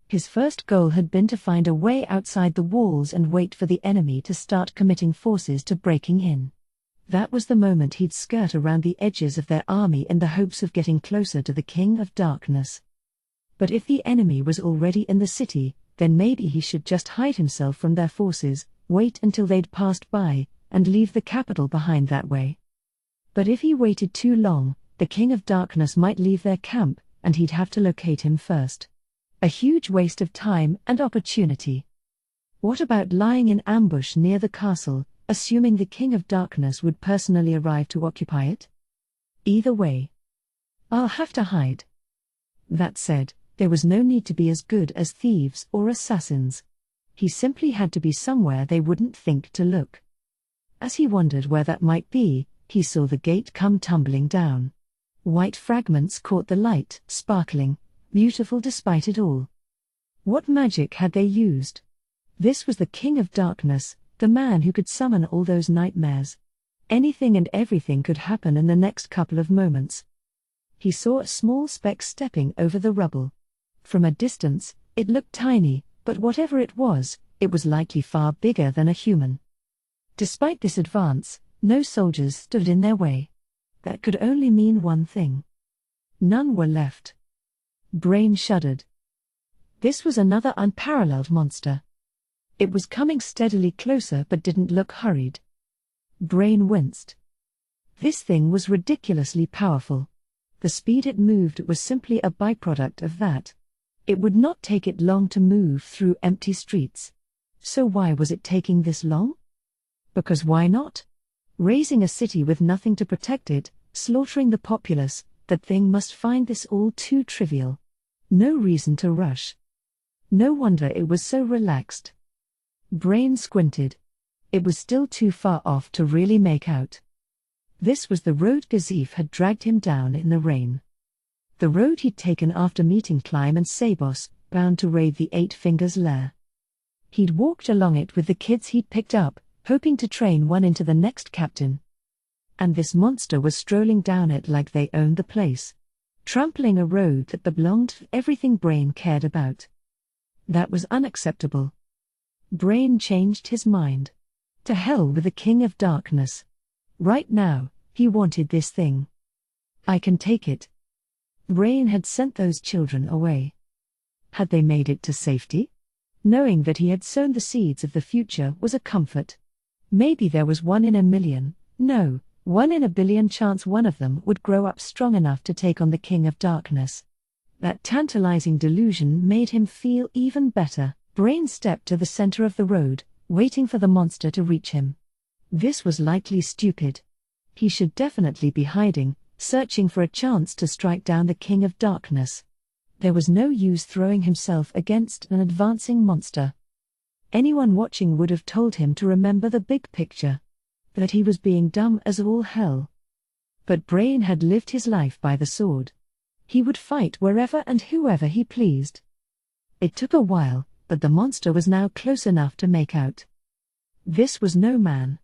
His first goal had been to find a way outside the walls and wait for the enemy to start committing forces to breaking in. That was the moment he'd skirt around the edges of their army in the hopes of getting closer to the King of Darkness. But if the enemy was already in the city, then maybe he should just hide himself from their forces, wait until they'd passed by, and leave the capital behind that way. But if he waited too long, the King of Darkness might leave their camp, and he'd have to locate him first. A huge waste of time and opportunity. What about lying in ambush near the castle, assuming the King of Darkness would personally arrive to occupy it? Either way, I'll have to hide. That said, there was no need to be as good as thieves or assassins. He simply had to be somewhere they wouldn't think to look. As he wondered where that might be, he saw the gate come tumbling down. White fragments caught the light, sparkling, beautiful despite it all. What magic had they used? This was the King of Darkness, the man who could summon all those nightmares. Anything and everything could happen in the next couple of moments. He saw a small speck stepping over the rubble. From a distance, it looked tiny, but whatever it was likely far bigger than a human. Despite this advance, no soldiers stood in their way. That could only mean one thing. None were left. Brain shuddered. This was another unparalleled monster. It was coming steadily closer but didn't look hurried. Brain winced. This thing was ridiculously powerful. The speed it moved was simply a byproduct of that. It would not take it long to move through empty streets. So why was it taking this long? Because why not? Raising a city with nothing to protect it, slaughtering the populace, that thing must find this all too trivial. No reason to rush. No wonder it was so relaxed. Brain squinted. It was still too far off to really make out. This was the road Gazif had dragged him down in the rain. The road he'd taken after meeting Climb and Sabos, bound to raid the Eight Fingers' lair. He'd walked along it with the kids he'd picked up, hoping to train one into the next captain. And this monster was strolling down it like they owned the place, trampling a road that belonged to everything Brain cared about. That was unacceptable. Brain changed his mind. To hell with the King of Darkness. Right now, he wanted this thing. I can take it. Brain had sent those children away. Had they made it to safety? Knowing that he had sown the seeds of the future was a comfort. Maybe there was 1 in a million, no, 1 in a billion chance one of them would grow up strong enough to take on the King of Darkness. That tantalizing delusion made him feel even better. Brain stepped to the center of the road, waiting for the monster to reach him. This was likely stupid. He should definitely be hiding, searching for a chance to strike down the King of Darkness. There was no use throwing himself against an advancing monster. Anyone watching would have told him to remember the big picture. That he was being dumb as all hell. But Brain had lived his life by the sword. He would fight wherever and whoever he pleased. It took a while, but the monster was now close enough to make out. This was no man.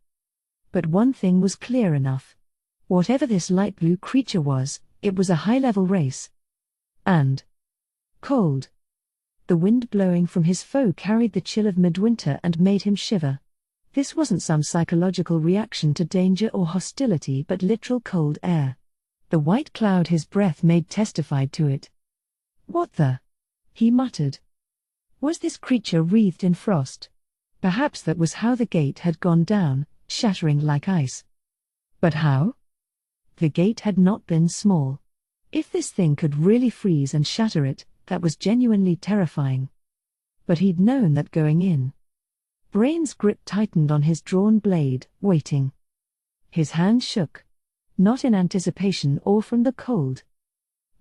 But one thing was clear enough. Whatever this light blue creature was, it was a high-level race. And cold. The wind blowing from his foe carried the chill of midwinter and made him shiver. This wasn't some psychological reaction to danger or hostility but literal cold air. The white cloud his breath made testified to it. "What the?" he muttered. Was this creature wreathed in frost? Perhaps that was how the gate had gone down, shattering like ice. But how? The gate had not been small. If this thing could really freeze and shatter it, that was genuinely terrifying. But he'd known that going in. Brain's grip tightened on his drawn blade, waiting. His hand shook. Not in anticipation or from the cold.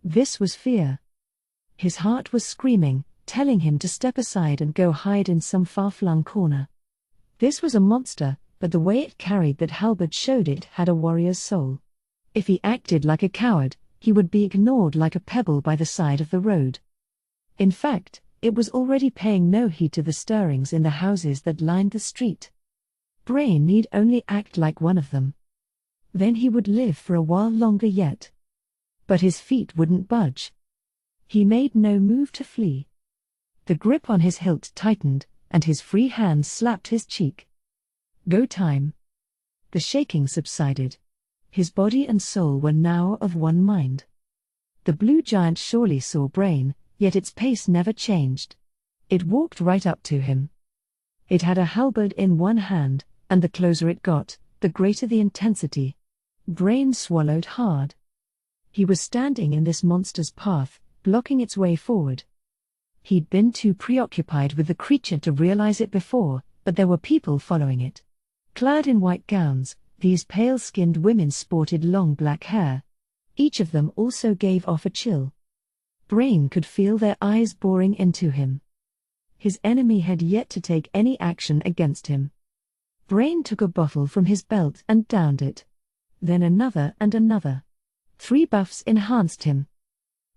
This was fear. His heart was screaming, telling him to step aside and go hide in some far-flung corner. This was a monster, but the way it carried that halberd showed it had a warrior's soul. If he acted like a coward, he would be ignored like a pebble by the side of the road. In fact, it was already paying no heed to the stirrings in the houses that lined the street. Brain need only act like one of them. Then he would live for a while longer yet. But his feet wouldn't budge. He made no move to flee. The grip on his hilt tightened, and his free hand slapped his cheek. Go time. The shaking subsided. His body and soul were now of one mind. The blue giant surely saw Brain, yet its pace never changed. It walked right up to him. It had a halberd in one hand, and the closer it got, the greater the intensity. Brain swallowed hard. He was standing in this monster's path, blocking its way forward. He'd been too preoccupied with the creature to realize it before, but there were people following it. Clad in white gowns, these pale-skinned women sported long black hair. Each of them also gave off a chill. Brain could feel their eyes boring into him. His enemy had yet to take any action against him. Brain took a bottle from his belt and downed it. Then another and another. 3 buffs enhanced him.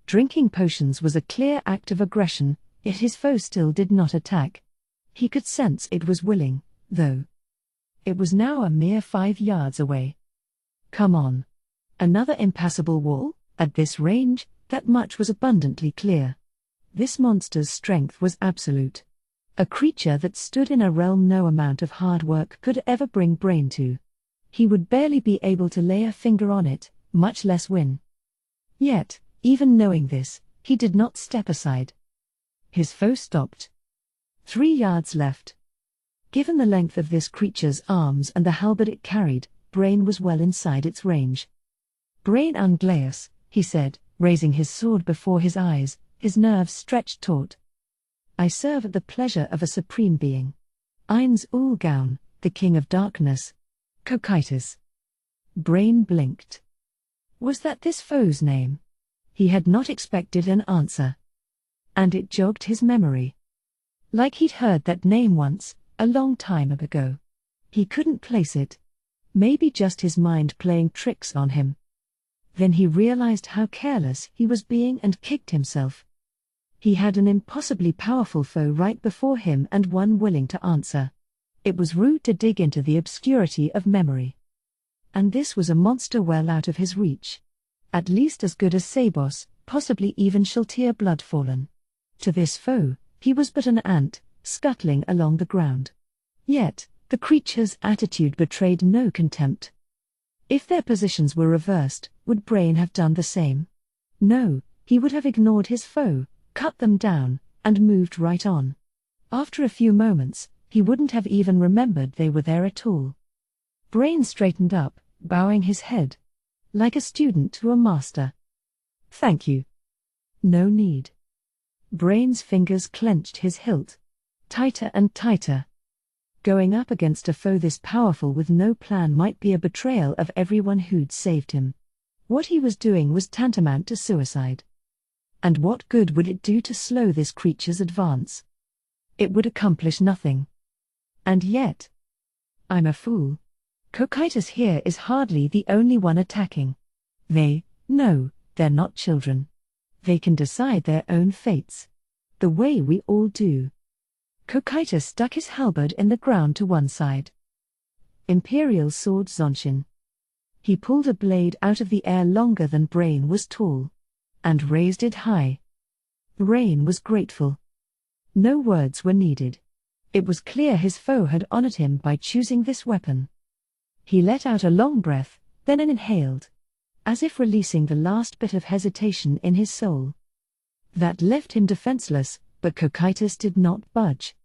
Drinking potions was a clear act of aggression, yet his foe still did not attack. He could sense it was willing, though. It was now a mere 5 yards away. Come on. Another impassable wall? At this range, that much was abundantly clear. This monster's strength was absolute. A creature that stood in a realm no amount of hard work could ever bring Brain to. He would barely be able to lay a finger on it, much less win. Yet, even knowing this, he did not step aside. His foe stopped. 3 yards left. Given the length of this creature's arms and the halberd it carried, Brain was well inside its range. Brain Unglaeus, he said, raising his sword before his eyes, his nerves stretched taut. I serve at the pleasure of a supreme being. Eins Ulgaun, the King of Darkness. Cocytus. Brain blinked. Was that this foe's name? He had not expected an answer. And it jogged his memory. Like he'd heard that name once, a long time ago. He couldn't place it. Maybe just his mind playing tricks on him. Then he realized how careless he was being and kicked himself. He had an impossibly powerful foe right before him and one willing to answer. It was rude to dig into the obscurity of memory. And this was a monster well out of his reach. At least as good as Sabos, possibly even Shaltir Bloodfallen. To this foe, he was but an ant, scuttling along the ground. Yet, the creature's attitude betrayed no contempt. If their positions were reversed, would Brain have done the same? No, he would have ignored his foe, cut them down, and moved right on. After a few moments, he wouldn't have even remembered they were there at all. Brain straightened up, bowing his head. Like a student to a master. Thank you. No need. Brain's fingers clenched his hilt. Tighter and tighter. Going up against a foe this powerful with no plan might be a betrayal of everyone who'd saved him. What he was doing was tantamount to suicide. And what good would it do to slow this creature's advance? It would accomplish nothing. And yet... I'm a fool. Cocytus here is hardly the only one attacking. No, they're not children. They can decide their own fates. The way we all do. Cocytus stuck his halberd in the ground to one side. Imperial sword Zonshin. He pulled a blade out of the air longer than Brain was tall. And raised it high. Brain was grateful. No words were needed. It was clear his foe had honored him by choosing this weapon. He let out a long breath, then inhaled. As if releasing the last bit of hesitation in his soul. That left him defenseless, but Cocytus did not budge.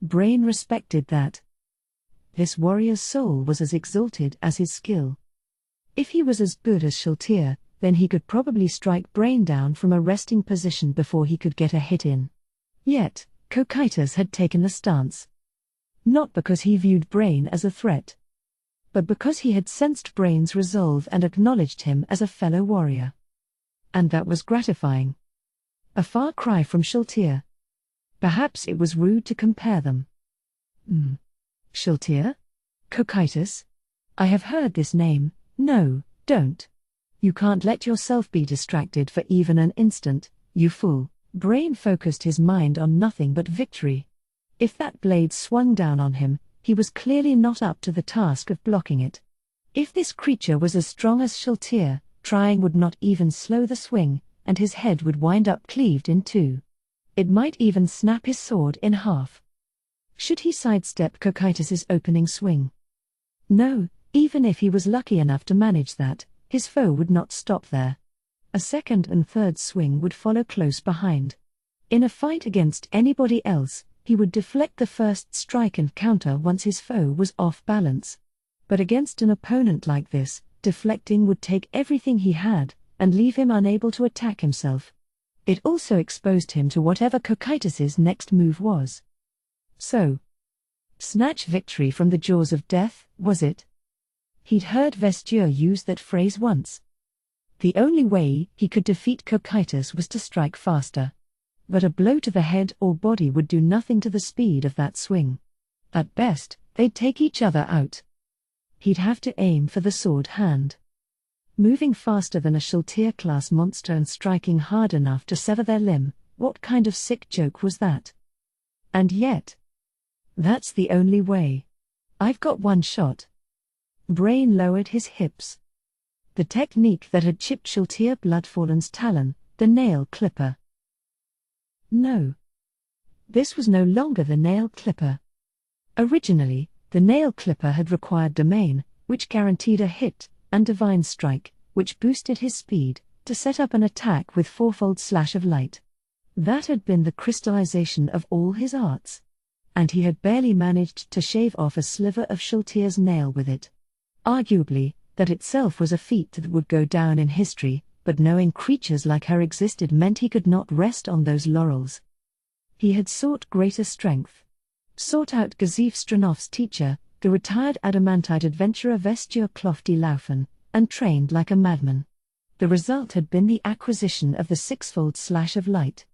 Brain respected that. This warrior's soul was as exalted as his skill. If he was as good as Shultir, then he could probably strike Brain down from a resting position before he could get a hit in. Yet, Cocytus had taken the stance. Not because he viewed Brain as a threat, but because he had sensed Brain's resolve and acknowledged him as a fellow warrior. And that was gratifying. A far cry from Shultir. Perhaps it was rude to compare them. Shultir? Cocytus? I have heard this name. No, don't. You can't let yourself be distracted for even an instant, you fool. Brain focused his mind on nothing but victory. If that blade swung down on him, he was clearly not up to the task of blocking it. If this creature was as strong as Shultir, trying would not even slow the swing, and his head would wind up cleaved in two. It might even snap his sword in half. Should he sidestep Cocytus's opening swing? No, even if he was lucky enough to manage that, his foe would not stop there. A second and third swing would follow close behind. In a fight against anybody else, he would deflect the first strike and counter once his foe was off balance. But against an opponent like this, deflecting would take everything he had, and leave him unable to attack himself. It also exposed him to whatever Cocytus's next move was. So, snatch victory from the jaws of death, was it? He'd heard Vesture use that phrase once. The only way he could defeat Cocytus was to strike faster. But a blow to the head or body would do nothing to the speed of that swing. At best, they'd take each other out. He'd have to aim for the sword hand. Moving faster than a Shultir-class monster and striking hard enough to sever their limb, what kind of sick joke was that? And yet, that's the only way. I've got one shot. Brain lowered his hips. The technique that had chipped Shultir Bloodfallen's talon, the nail clipper. No. This was no longer the nail clipper. Originally, the nail clipper had required domain, which guaranteed a hit, and divine strike, which boosted his speed, to set up an attack with fourfold slash of light. That had been the crystallization of all his arts. And he had barely managed to shave off a sliver of Shultir's nail with it. Arguably, that itself was a feat that would go down in history, but knowing creatures like her existed meant he could not rest on those laurels. He had sought greater strength. Sought out Gazif Stranov's teacher, the retired adamantite adventurer Vesture Klofti Laufen, and trained like a madman. The result had been the acquisition of the sixfold slash of light.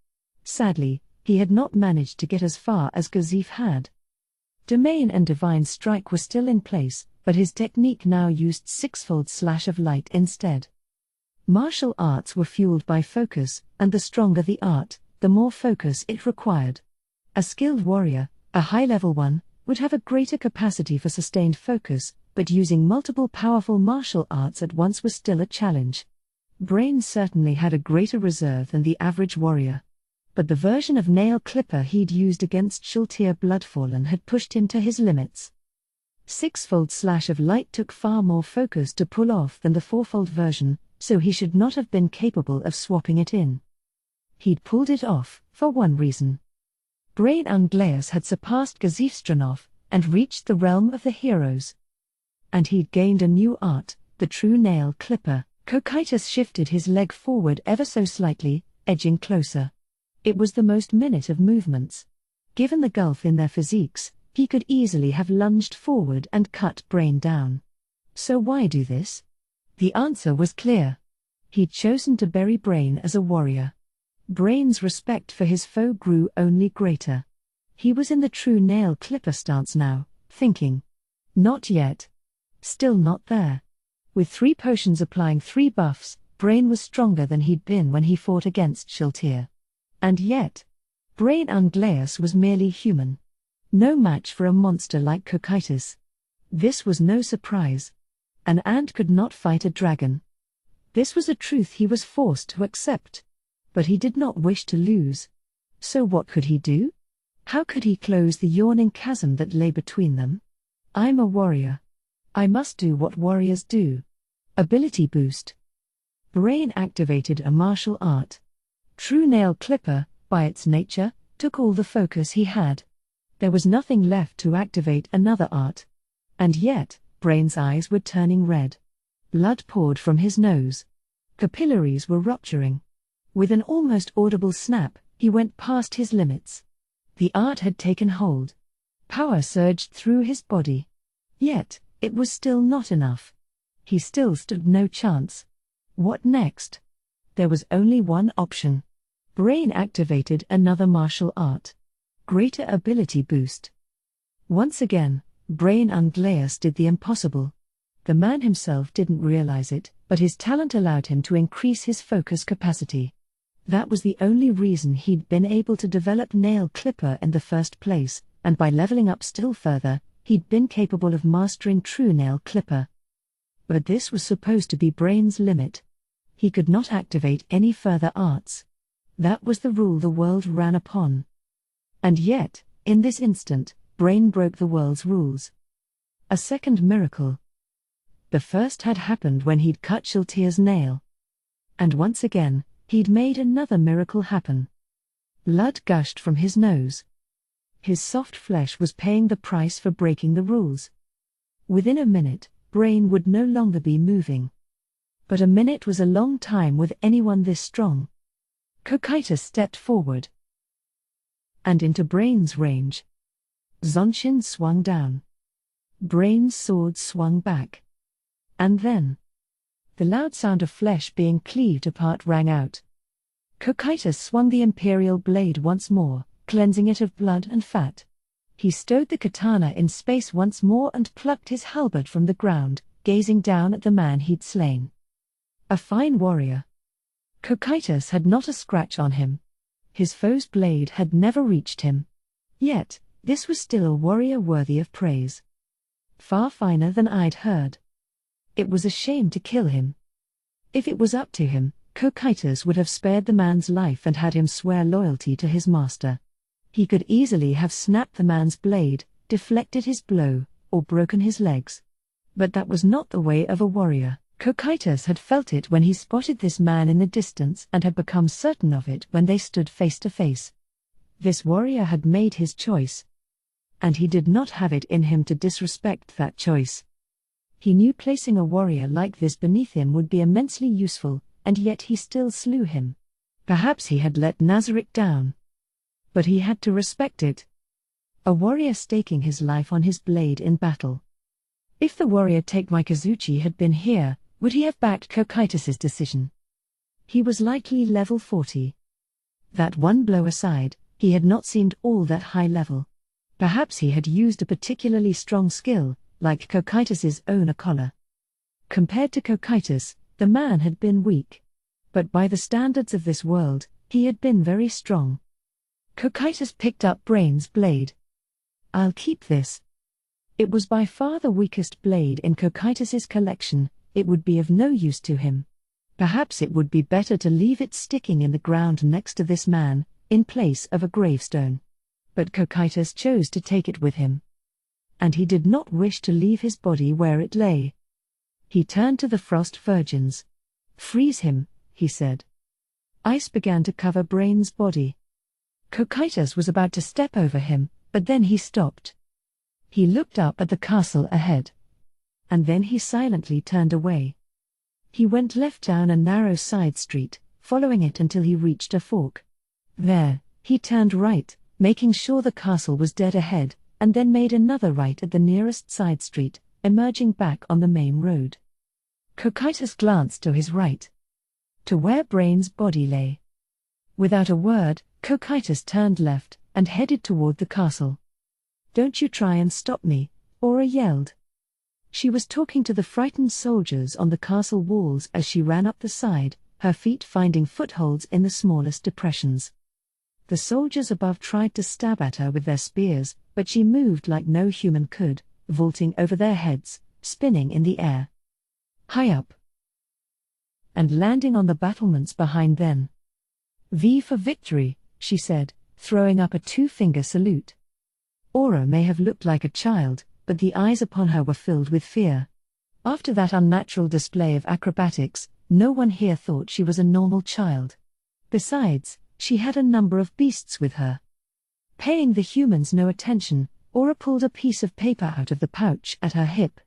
Sadly, he had not managed to get as far as Gazif had. Domain and divine strike were still in place, but his technique now used sixfold slash of light instead. Martial arts were fueled by focus, and the stronger the art, the more focus it required. A skilled warrior, a high-level one, would have a greater capacity for sustained focus, but using multiple powerful martial arts at once was still a challenge. Brain certainly had a greater reserve than the average warrior. But the version of nail clipper he'd used against Shultir Bloodfallen had pushed him to his limits. Sixfold slash of light took far more focus to pull off than the fourfold version, so he should not have been capable of swapping it in. He'd pulled it off, for one reason. Brain Unglaeus had surpassed Gazifstranov and reached the realm of the heroes. And he'd gained a new art, the true nail clipper. Cocytus shifted his leg forward ever so slightly, edging closer. It was the most minute of movements. Given the gulf in their physiques, he could easily have lunged forward and cut Brain down. So why do this? The answer was clear. He'd chosen to bury Brain as a warrior. Brain's respect for his foe grew only greater. He was in the true nail clipper stance now, thinking. Not yet. Still not there. With 3 potions applying 3 buffs, Brain was stronger than he'd been when he fought against Shiltir. And yet, Brain Unglaeus was merely human. No match for a monster like Cocytus. This was no surprise. An ant could not fight a dragon. This was a truth he was forced to accept. But he did not wish to lose. So what could he do? How could he close the yawning chasm that lay between them? I'm a warrior. I must do what warriors do. Ability boost. Brain activated a martial art. True Nail Clipper, by its nature, took all the focus he had. There was nothing left to activate another art. And yet, Brain's eyes were turning red. Blood poured from his nose. Capillaries were rupturing. With an almost audible snap, he went past his limits. The art had taken hold. Power surged through his body. Yet, it was still not enough. He still stood no chance. What next? There was only one option. Brain activated another martial art. Greater ability boost. Once again, Brain Unglaeus did the impossible. The man himself didn't realize it, but his talent allowed him to increase his focus capacity. That was the only reason he'd been able to develop Nail Clipper in the first place, and by leveling up still further, he'd been capable of mastering True Nail Clipper. But this was supposed to be Brain's limit. He could not activate any further arts. That was the rule the world ran upon. And yet, in this instant, Brain broke the world's rules. A second miracle. The first had happened when he'd cut Shiltir's nail. And once again, he'd made another miracle happen. Blood gushed from his nose. His soft flesh was paying the price for breaking the rules. Within a minute, Brain would no longer be moving. But a minute was a long time with anyone this strong. Cocytus stepped forward. And into Brain's range. Zonshin swung down. Brain's sword swung back. And then, the loud sound of flesh being cleaved apart rang out. Cocytus swung the imperial blade once more, cleansing it of blood and fat. He stowed the katana in space once more and plucked his halberd from the ground, gazing down at the man he'd slain. A fine warrior. Cocytus had not a scratch on him. His foe's blade had never reached him. Yet, this was still a warrior worthy of praise. Far finer than I'd heard. It was a shame to kill him. If it was up to him, Cocytus would have spared the man's life and had him swear loyalty to his master. He could easily have snapped the man's blade, deflected his blow, or broken his legs. But that was not the way of a warrior. Cocytus had felt it when he spotted this man in the distance and had become certain of it when they stood face to face. This warrior had made his choice. And he did not have it in him to disrespect that choice. He knew placing a warrior like this beneath him would be immensely useful, and yet he still slew him. Perhaps he had let Nazarick down. But he had to respect it. A warrior staking his life on his blade in battle. If the warrior Take Kazuchi had been here, would he have backed Cocytus's decision? He was likely level 40. That one blow aside, he had not seemed all that high level. Perhaps he had used a particularly strong skill, like Cocytus's own collar. Compared to Cocytus, the man had been weak. But by the standards of this world, he had been very strong. Cocytus picked up Brain's blade. I'll keep this. It was by far the weakest blade in Cocytus's collection. It would be of no use to him. Perhaps it would be better to leave it sticking in the ground next to this man, in place of a gravestone. But Cocytus chose to take it with him. And he did not wish to leave his body where it lay. He turned to the Frost Virgins. Freeze him, he said. Ice began to cover Brain's body. Cocytus was about to step over him, but then he stopped. He looked up at the castle ahead. And then he silently turned away. He went left down a narrow side street, following it until he reached a fork. There, he turned right, making sure the castle was dead ahead, and then made another right at the nearest side street, emerging back on the main road. Cocytus glanced to his right, to where Brain's body lay. Without a word, Cocytus turned left, and headed toward the castle. "Don't you try and stop me," Aura yelled. She was talking to the frightened soldiers on the castle walls as she ran up the side, her feet finding footholds in the smallest depressions. The soldiers above tried to stab at her with their spears, but she moved like no human could, vaulting over their heads, spinning in the air, high up, and landing on the battlements behind them. "V for victory," she said, throwing up a two-finger salute. Aura may have looked like a child, but the eyes upon her were filled with fear. After that unnatural display of acrobatics, no one here thought she was a normal child. Besides, she had a number of beasts with her. Paying the humans no attention, Aura pulled a piece of paper out of the pouch at her hip.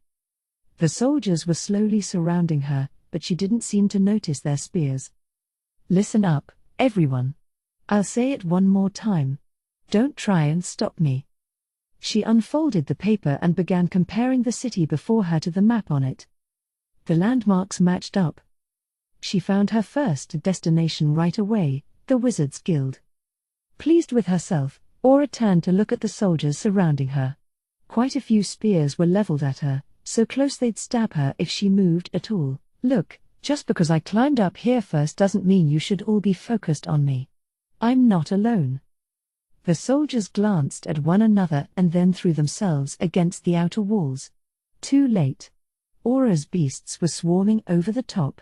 The soldiers were slowly surrounding her, but she didn't seem to notice their spears. "Listen up, everyone. I'll say it one more time. Don't try and stop me." She unfolded the paper and began comparing the city before her to the map on it. The landmarks matched up. She found her first destination right away, the Wizards' Guild. Pleased with herself, Aura turned to look at the soldiers surrounding her. Quite a few spears were leveled at her, so close they'd stab her if she moved at all. "Look, just because I climbed up here first doesn't mean you should all be focused on me. I'm not alone." The soldiers glanced at one another and then threw themselves against the outer walls. Too late. Aura's beasts were swarming over the top.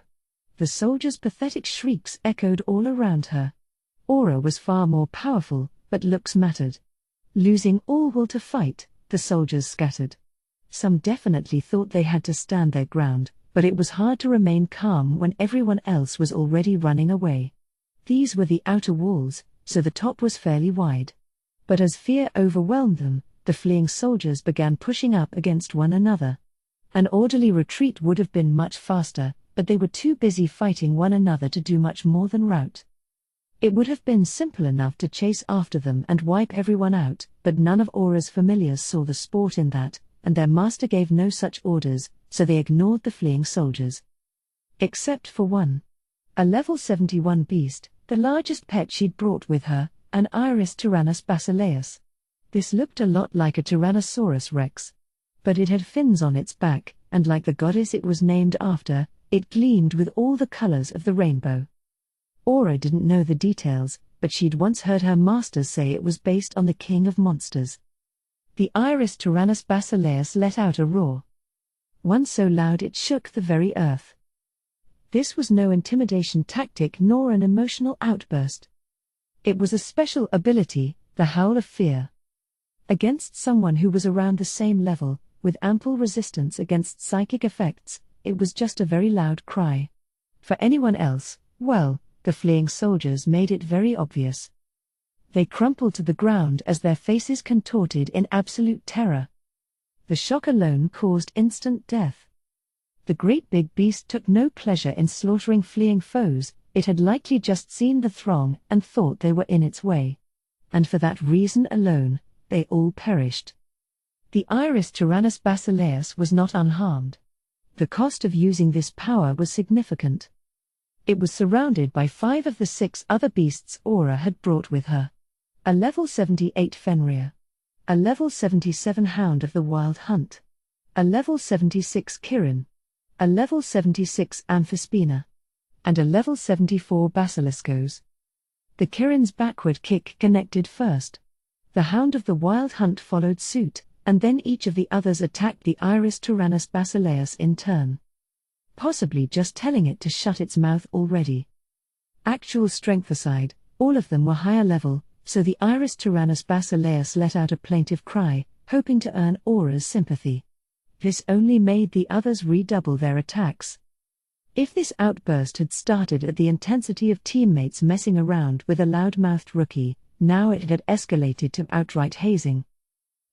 The soldiers' pathetic shrieks echoed all around her. Aura was far more powerful, but looks mattered. Losing all will to fight, the soldiers scattered. Some definitely thought they had to stand their ground, but it was hard to remain calm when everyone else was already running away. These were the outer walls, so the top was fairly wide. But as fear overwhelmed them, the fleeing soldiers began pushing up against one another. An orderly retreat would have been much faster, but they were too busy fighting one another to do much more than rout. It would have been simple enough to chase after them and wipe everyone out, but none of Aura's familiars saw the sport in that, and their master gave no such orders, so they ignored the fleeing soldiers. Except for one. A level 71 beast, the largest pet she'd brought with her, an Iris Tyrannus basileus. This looked a lot like a Tyrannosaurus rex. But it had fins on its back, and like the goddess it was named after, it gleamed with all the colors of the rainbow. Aura didn't know the details, but she'd once heard her masters say it was based on the king of monsters. The Iris Tyrannus basileus let out a roar. One so loud it shook the very earth. This was no intimidation tactic nor an emotional outburst. It was a special ability, the howl of fear. Against someone who was around the same level, with ample resistance against psychic effects, it was just a very loud cry. For anyone else, well, the fleeing soldiers made it very obvious. They crumpled to the ground as their faces contorted in absolute terror. The shock alone caused instant death. The great big beast took no pleasure in slaughtering fleeing foes, it had likely just seen the throng and thought they were in its way. And for that reason alone, they all perished. The Iris Tyrannus basileus was not unharmed. The cost of using this power was significant. It was surrounded by 5 of the 6 other beasts Aura had brought with her. A level 78 Fenrir. A level 77 Hound of the Wild Hunt. A level 76 Kirin. A level 76 Amphispina. And a level 74 Basiliscos. The Kirin's backward kick connected first. The Hound of the Wild Hunt followed suit, and then each of the others attacked the Iris Tyrannus basileus in turn. Possibly just telling it to shut its mouth already. Actual strength aside, all of them were higher level, so the Iris Tyrannus basileus let out a plaintive cry, hoping to earn Aura's sympathy. This only made the others redouble their attacks. If this outburst had started at the intensity of teammates messing around with a loud-mouthed rookie, Now it had escalated to outright hazing.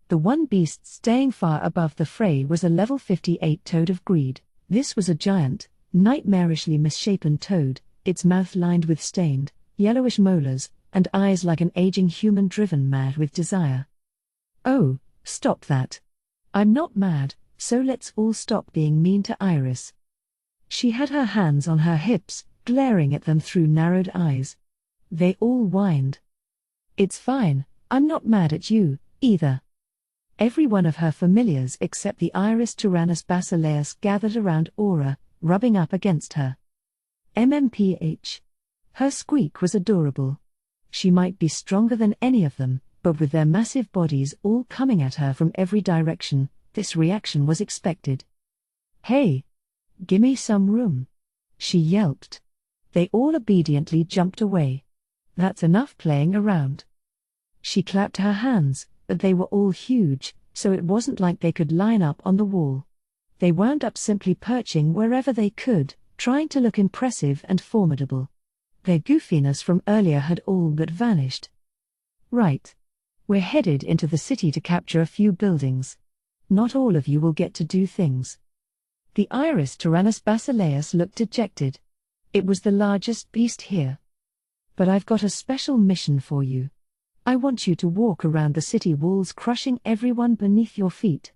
The one beast staying far above the fray was a level 58 Toad of Greed. This was a giant, nightmarishly misshapen toad, its mouth lined with stained, yellowish molars, and eyes like an aging human driven mad with desire. Oh, stop that. I'm not mad, so let's all stop being mean to Iris. She had her hands on her hips, glaring at them through narrowed eyes. They all whined. It's fine, I'm not mad at you, either. Every one of her familiars except the Iris Tyrannus Basileus gathered around Aura, rubbing up against her. MMPH. Her squeak was adorable. She might be stronger than any of them, but with their massive bodies all coming at her from every direction, this reaction was expected. Hey! Gimme some room! She yelped. They all obediently jumped away. That's enough playing around. She clapped her hands, but they were all huge, so it wasn't like they could line up on the wall. They wound up simply perching wherever they could, trying to look impressive and formidable. Their goofiness from earlier had all but vanished. Right. We're headed into the city to capture a few buildings. Not all of you will get to do things. The Iris Tyrannus Basileus looked dejected. It was the largest beast here. But I've got a special mission for you. I want you to walk around the city walls crushing everyone beneath your feet.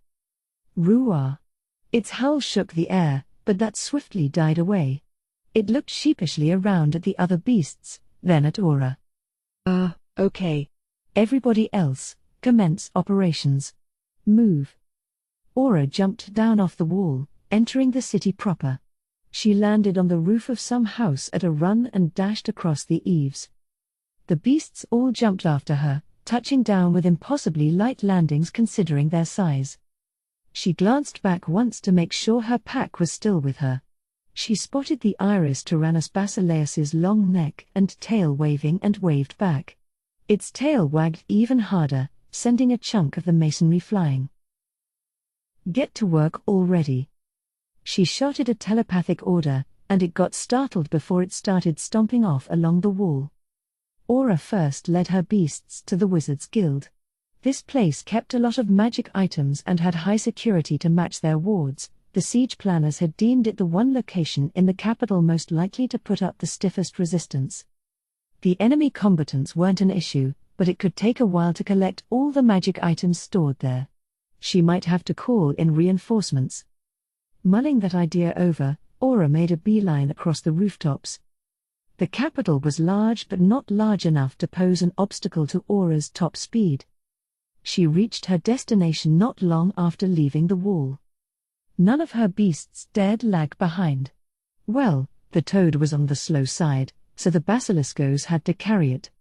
Ruah. Its howl shook the air, but that swiftly died away. It looked sheepishly around at the other beasts, then at Aura. Okay. Everybody else, commence operations. Move. Aura jumped down off the wall, entering the city proper. She landed on the roof of some house at a run and dashed across the eaves. The beasts all jumped after her, touching down with impossibly light landings considering their size. She glanced back once to make sure her pack was still with her. She spotted the Iris Tyrannus Basileus's long neck and tail waving and waved back. Its tail wagged even harder, sending a chunk of the masonry flying. Get to work already. She shouted a telepathic order, and it got startled before it started stomping off along the wall. Aura first led her beasts to the Wizards Guild. This place kept a lot of magic items and had high security to match their wards. The siege planners had deemed it the one location in the capital most likely to put up the stiffest resistance. The enemy combatants weren't an issue, but it could take a while to collect all the magic items stored there. She might have to call in reinforcements. Mulling that idea over, Aura made a beeline across the rooftops. The capital was large but not large enough to pose an obstacle to Aura's top speed. She reached her destination not long after leaving the wall. None of her beasts dared lag behind. Well, the toad was on the slow side, so the basiliscos had to carry it.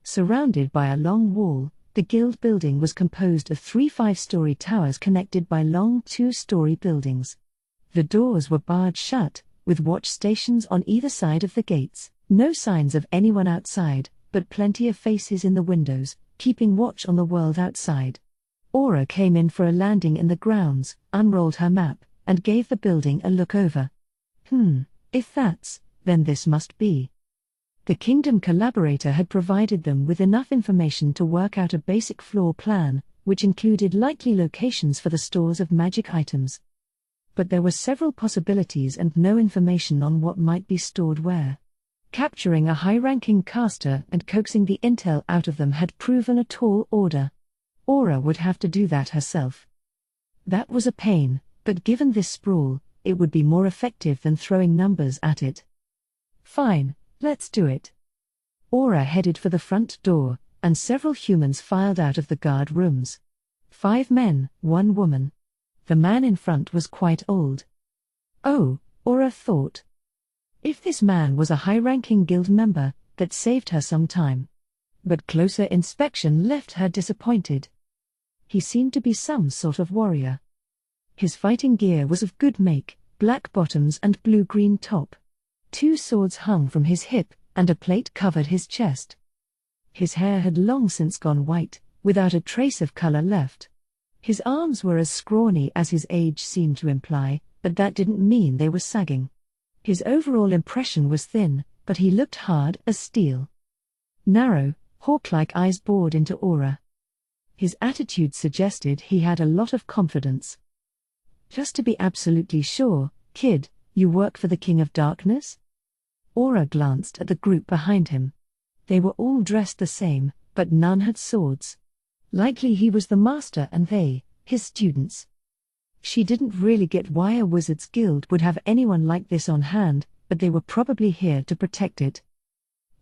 Surrounded by a long wall, the guild building was composed of 3 5-story towers connected by long 2-story buildings. The doors were barred shut, with watch stations on either side of the gates. No signs of anyone outside, but plenty of faces in the windows, keeping watch on the world outside. Aura came in for a landing in the grounds, unrolled her map, and gave the building a look over. If that's, then this must be. The Kingdom Collaborator had provided them with enough information to work out a basic floor plan, which included likely locations for the stores of magic items. But there were several possibilities and no information on what might be stored where. Capturing a high-ranking caster and coaxing the intel out of them had proven a tall order. Aura would have to do that herself. That was a pain, but given this sprawl, it would be more effective than throwing numbers at it. Fine, let's do it. Aura headed for the front door, and several humans filed out of the guard rooms. 5 men, 1 woman. The man in front was quite old. Oh, Aura thought. If this man was a high-ranking guild member, that saved her some time. But closer inspection left her disappointed. He seemed to be some sort of warrior. His fighting gear was of good make, black bottoms and blue-green top. 2 swords hung from his hip, and a plate covered his chest. His hair had long since gone white, without a trace of color left. His arms were as scrawny as his age seemed to imply, but that didn't mean they were sagging. His overall impression was thin, but he looked hard as steel. Narrow, hawk-like eyes bored into Aura. His attitude suggested he had a lot of confidence. Just to be absolutely sure, kid, you work for the King of Darkness? Aura glanced at the group behind him. They were all dressed the same, but none had swords. Likely he was the master and they, his students. She didn't really get why a wizard's guild would have anyone like this on hand, but they were probably here to protect it.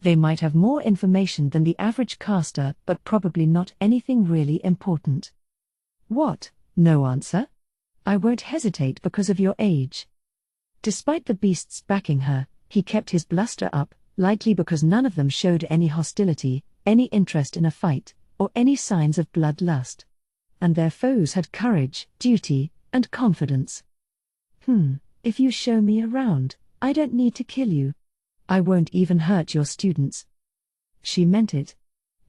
They might have more information than the average caster, but probably not anything really important. What? No answer? I won't hesitate because of your age. Despite the beasts backing her, he kept his bluster up, likely because none of them showed any hostility, any interest in a fight, or any signs of bloodlust. And their foes had courage, duty, and confidence. If you show me around, I don't need to kill you. I won't even hurt your students. She meant it.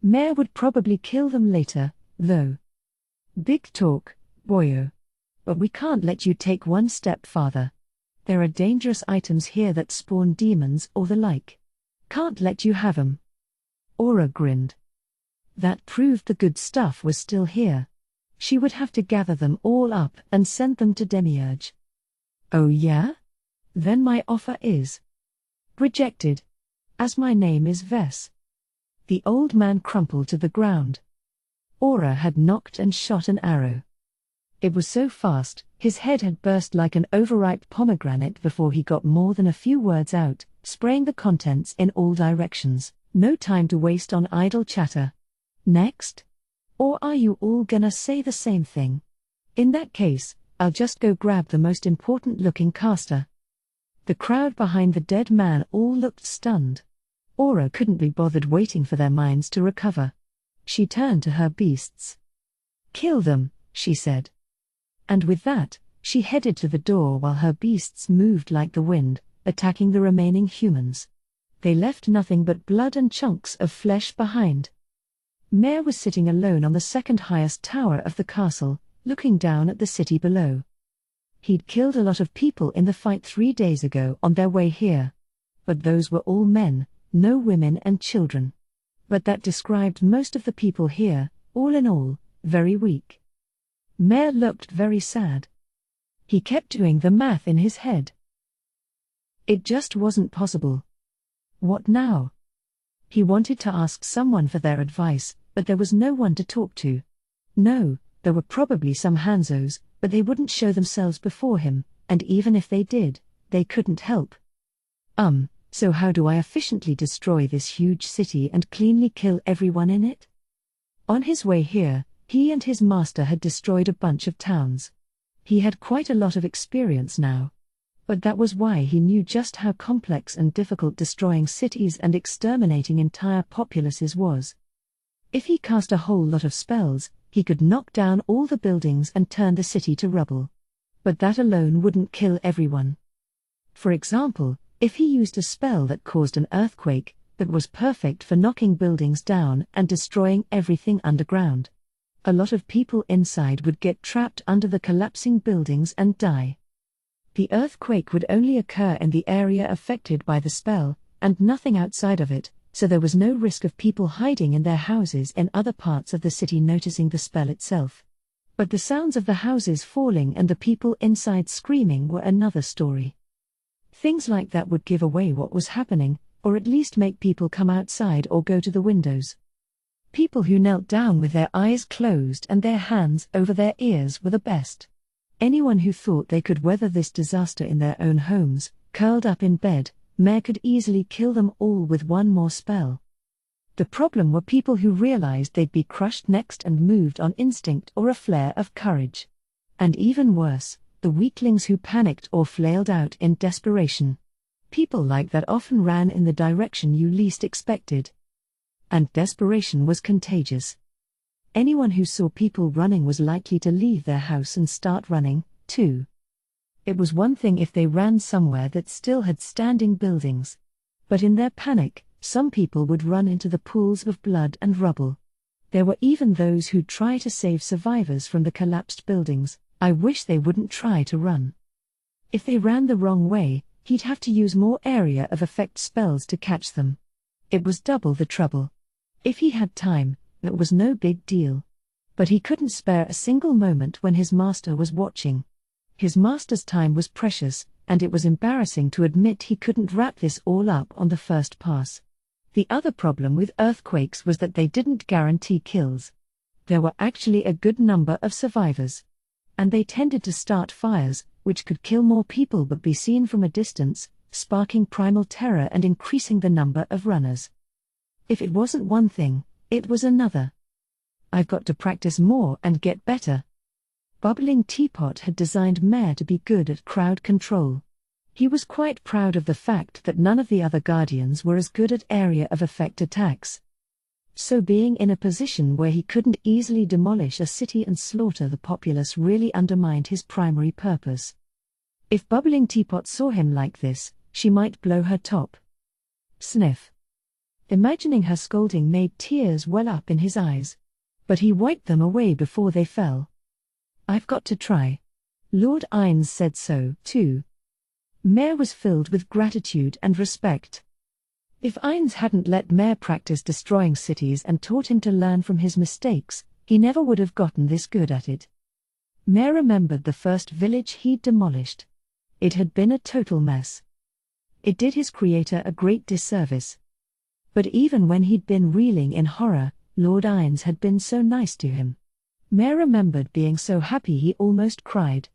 Mare would probably kill them later, though. Big talk, boyo. But we can't let you take one step farther. There are dangerous items here that spawn demons or the like. Can't let you have 'em. Aura grinned. That proved the good stuff was still here. She would have to gather them all up and send them to Demiurge. Oh yeah? Then my offer is rejected. As my name is Vess. The old man crumpled to the ground. Aura had knocked and shot an arrow. It was so fast, his head had burst like an overripe pomegranate before he got more than a few words out, spraying the contents in all directions. No time to waste on idle chatter. Next? Or are you all gonna say the same thing? In that case, I'll just go grab the most important looking caster. The crowd behind the dead man all looked stunned. Aura couldn't be bothered waiting for their minds to recover. She turned to her beasts. Kill them, she said. And with that, she headed to the door while her beasts moved like the wind, attacking the remaining humans. They left nothing but blood and chunks of flesh behind. Mare was sitting alone on the second highest tower of the castle, looking down at the city below. He'd killed a lot of people in the fight 3 days ago on their way here. But those were all men, no women and children. But that described most of the people here, all in all, very weak. Mare looked very sad. He kept doing the math in his head. It just wasn't possible. What now? He wanted to ask someone for their advice, but there was no one to talk to. No, there were probably some Hanzos, but they wouldn't show themselves before him, and even if they did, they couldn't help. So how do I efficiently destroy this huge city and cleanly kill everyone in it? On his way here, he and his master had destroyed a bunch of towns. He had quite a lot of experience now. But that was why he knew just how complex and difficult destroying cities and exterminating entire populaces was. If he cast a whole lot of spells, he could knock down all the buildings and turn the city to rubble. But that alone wouldn't kill everyone. For example, if he used a spell that caused an earthquake, that was perfect for knocking buildings down and destroying everything underground. A lot of people inside would get trapped under the collapsing buildings and die. The earthquake would only occur in the area affected by the spell, and nothing outside of it, so there was no risk of people hiding in their houses in other parts of the city noticing the spell itself. But the sounds of the houses falling and the people inside screaming were another story. Things like that would give away what was happening, or at least make people come outside or go to the windows. People who knelt down with their eyes closed and their hands over their ears were the best. Anyone who thought they could weather this disaster in their own homes, curled up in bed, Mare could easily kill them all with one more spell. The problem were people who realized they'd be crushed next and moved on instinct or a flare of courage. And even worse, the weaklings who panicked or flailed out in desperation. People like that often ran in the direction you least expected. And desperation was contagious. Anyone who saw people running was likely to leave their house and start running, too. It was one thing if they ran somewhere that still had standing buildings. But in their panic, some people would run into the pools of blood and rubble. There were even those who'd try to save survivors from the collapsed buildings. I wish they wouldn't try to run. If they ran the wrong way, he'd have to use more area of effect spells to catch them. It was double the trouble. If he had time, that was no big deal. But he couldn't spare a single moment when his master was watching. His master's time was precious, and it was embarrassing to admit he couldn't wrap this all up on the first pass. The other problem with earthquakes was that they didn't guarantee kills. There were actually a good number of survivors. And they tended to start fires, which could kill more people but be seen from a distance, sparking primal terror and increasing the number of runners. If it wasn't one thing, it was another. I've got to practice more and get better. Bubbling Teapot had designed Mare to be good at crowd control. He was quite proud of the fact that none of the other Guardians were as good at area of effect attacks. So being in a position where he couldn't easily demolish a city and slaughter the populace really undermined his primary purpose. If Bubbling Teapot saw him like this, she might blow her top. Sniff. Imagining her scolding made tears well up in his eyes. But he wiped them away before they fell. I've got to try. Lord Ines said so, too. Mare was filled with gratitude and respect. If Ines hadn't let Mare practice destroying cities and taught him to learn from his mistakes, he never would have gotten this good at it. Mare remembered the first village he'd demolished. It had been a total mess. It did his creator a great disservice. But even when he'd been reeling in horror, Lord Ines had been so nice to him. Mare remembered being so happy he almost cried.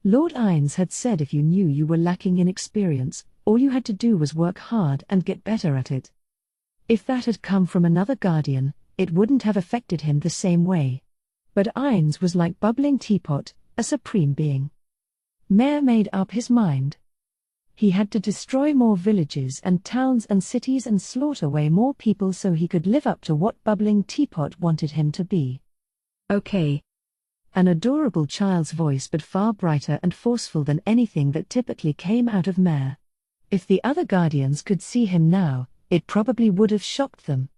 Lord Ines had said if you knew you were lacking in experience, all you had to do was work hard and get better at it. If that had come from another Guardian, it wouldn't have affected him the same way. But Ines was like Bubbling Teapot, a supreme being. Mare made up his mind. He had to destroy more villages and towns and cities and slaughter way more people so he could live up to what Bubbling Teapot wanted him to be. Okay. An adorable child's voice, but far brighter and forceful than anything that typically came out of Mare. If the other Guardians could see him now, it probably would have shocked them.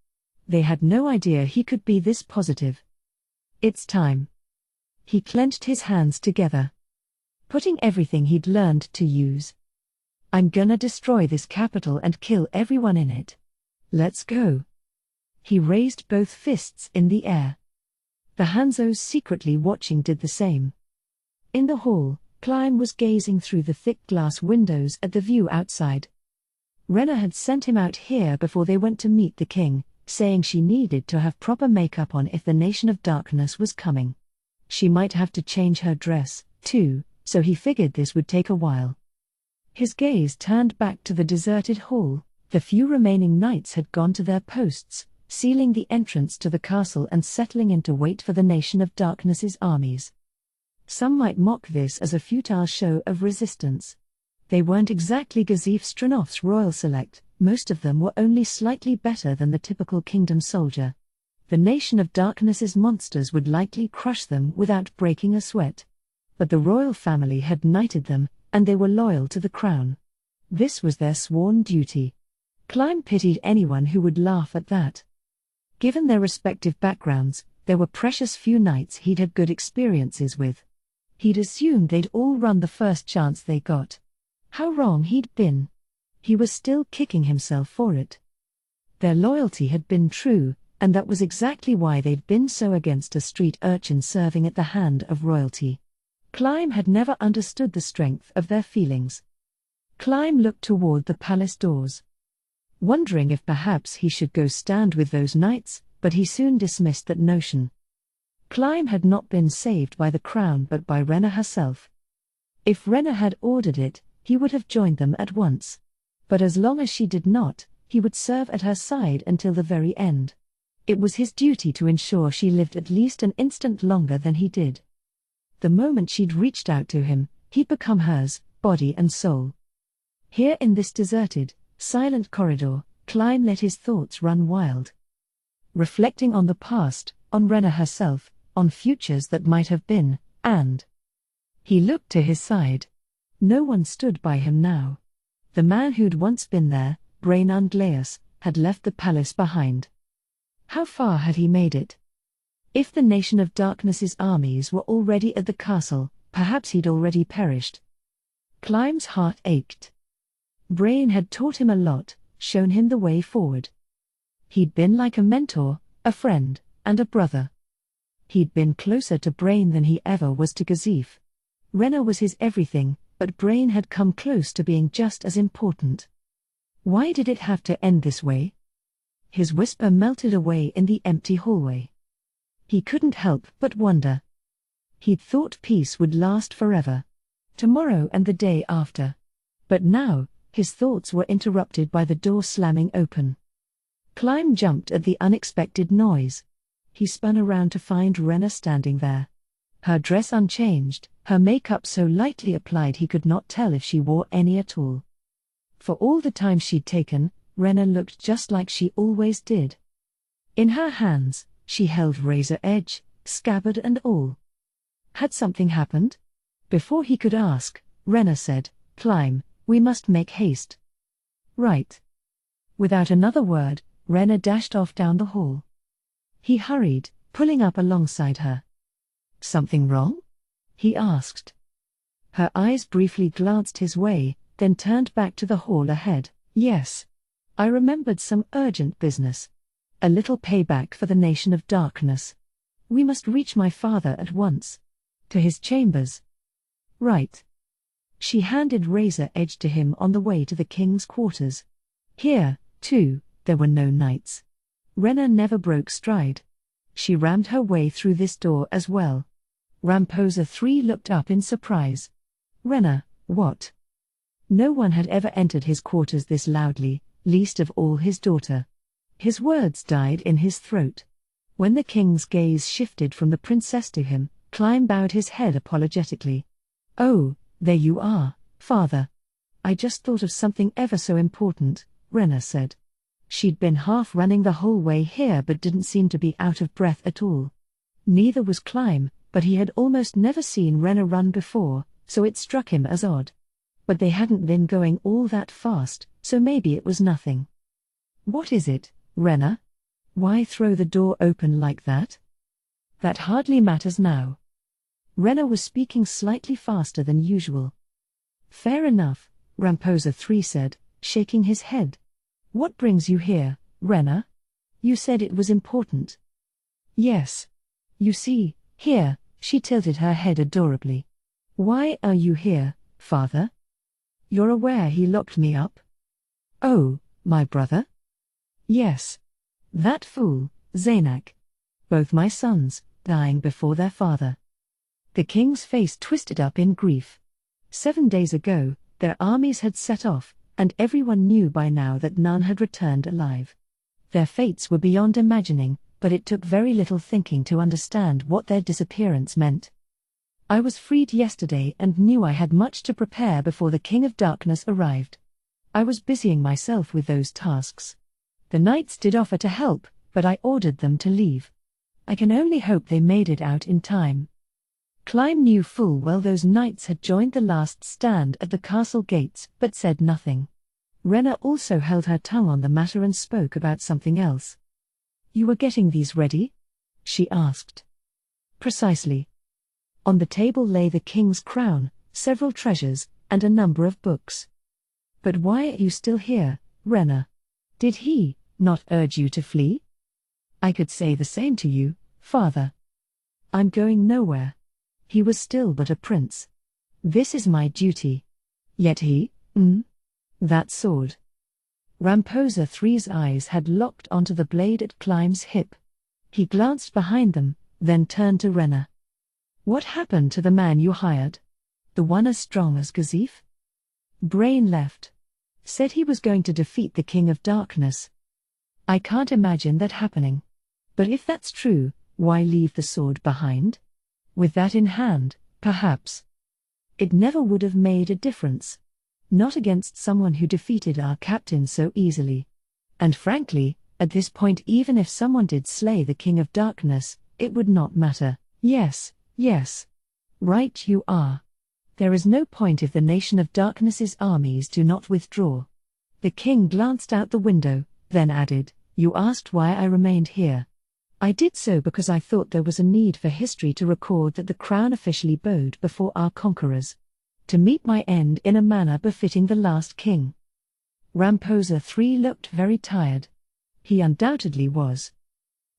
They had no idea he could be this positive. It's time. He clenched his hands together, putting everything he'd learned to use. I'm gonna destroy this capital and kill everyone in it. Let's go. He raised both fists in the air. The Hanzos secretly watching did the same. In the hall, Klein was gazing through the thick glass windows at the view outside. Rena had sent him out here before they went to meet the king, saying she needed to have proper makeup on if the Nation of Darkness was coming. She might have to change her dress, too, so he figured this would take a while. His gaze turned back to the deserted hall. The few remaining knights had gone to their posts, sealing the entrance to the castle and settling in to wait for the Nation of Darkness's armies. Some might mock this as a futile show of resistance. They weren't exactly Gazif Stranov's royal select, most of them were only slightly better than the typical kingdom soldier. The Nation of Darkness's monsters would likely crush them without breaking a sweat. But the royal family had knighted them, and they were loyal to the crown. This was their sworn duty. Klein pitied anyone who would laugh at that. Given their respective backgrounds, there were precious few knights he'd had good experiences with. He'd assumed they'd all run the first chance they got. How wrong he'd been. He was still kicking himself for it. Their loyalty had been true, and that was exactly why they'd been so against a street urchin serving at the hand of royalty. Klein had never understood the strength of their feelings. Klein looked toward the palace doors, wondering if perhaps he should go stand with those knights, but he soon dismissed that notion. Klein had not been saved by the crown but by Rena herself. If Rena had ordered it, he would have joined them at once. But as long as she did not, he would serve at her side until the very end. It was his duty to ensure she lived at least an instant longer than he did. The moment she'd reached out to him, he'd become hers, body and soul. Here in this deserted, silent corridor, Klein let his thoughts run wild. Reflecting on the past, on Rena herself, on futures that might have been, and he looked to his side. No one stood by him now. The man who'd once been there, Brain Unglaeus, had left the palace behind. How far had he made it? If the Nation of Darkness's armies were already at the castle, perhaps he'd already perished. Klein's heart ached. Brain had taught him a lot, shown him the way forward. He'd been like a mentor, a friend, and a brother. He'd been closer to Brain than he ever was to Gazif. Rena was his everything, but Brain had come close to being just as important. Why did it have to end this way? His whisper melted away in the empty hallway. He couldn't help but wonder. He'd thought peace would last forever. Tomorrow and the day after. But now, his thoughts were interrupted by the door slamming open. Climb jumped at the unexpected noise. He spun around to find Rena standing there. Her dress unchanged, her makeup so lightly applied he could not tell if she wore any at all. For all the time she'd taken, Rena looked just like she always did. In her hands, she held razor edge, scabbard and all. Had something happened? Before he could ask, Rena said, "Climb, we must make haste." "Right." Without another word, Rena dashed off down the hall. He hurried, pulling up alongside her. "Something wrong?" he asked. Her eyes briefly glanced his way, then turned back to the hall ahead. "Yes. I remembered some urgent business. A little payback for the Nation of Darkness. We must reach my father at once. To his chambers." "Right." She handed razor edge to him on the way to the king's quarters. Here, too, there were no knights. Rena never broke stride. She rammed her way through this door as well. Ramposa III looked up in surprise. "Rena, what?" No one had ever entered his quarters this loudly, least of all his daughter. His words died in his throat. When the king's gaze shifted from the princess to him, Climb bowed his head apologetically. "Oh, there you are, father. I just thought of something ever so important," Rena said. She'd been half running the whole way here but didn't seem to be out of breath at all. Neither was Climb, but he had almost never seen Rena run before, so it struck him as odd. But they hadn't been going all that fast, so maybe it was nothing. "What is it, Rena? Why throw the door open like that?" "That hardly matters now." Rena was speaking slightly faster than usual. "Fair enough," Ramposa III said, shaking his head. "What brings you here, Rena? You said it was important." "Yes. You see, here," she tilted her head adorably. "Why are you here, father? You're aware he locked me up?" "Oh, my brother?" "Yes. That fool, Zaynak. Both my sons, dying before their father." The king's face twisted up in grief. 7 days ago, their armies had set off, and everyone knew by now that none had returned alive. Their fates were beyond imagining, but it took very little thinking to understand what their disappearance meant. "I was freed yesterday and knew I had much to prepare before the King of Darkness arrived. I was busying myself with those tasks. The knights did offer to help, but I ordered them to leave. I can only hope they made it out in time." Climb knew full well those knights had joined the last stand at the castle gates, but said nothing. Rena also held her tongue on the matter and spoke about something else. "You were getting these ready?" she asked. "Precisely." On the table lay the king's crown, several treasures, and a number of books. "But why are you still here, Rena? Did he not urge you to flee?" "I could say the same to you, father. I'm going nowhere. He was still but a prince. This is my duty. Yet he, that sword." Ramposa III's eyes had locked onto the blade at Climb's hip. He glanced behind them, then turned to Rena. "What happened to the man you hired? The one as strong as Gazif?" "Brain left. Said he was going to defeat the King of Darkness. I can't imagine that happening. But if that's true, why leave the sword behind? With that in hand, perhaps. It never would have made a difference. Not against someone who defeated our captain so easily. And frankly, at this point even if someone did slay the King of Darkness, it would not matter." Yes. Right you are. There is no point if the Nation of Darkness's armies do not withdraw. The king glanced out the window, then added, "You asked why I remained here. I did so because I thought there was a need for history to record that the crown officially bowed before our conquerors. To meet my end in a manner befitting the last king." Ramposa III looked very tired. He undoubtedly was.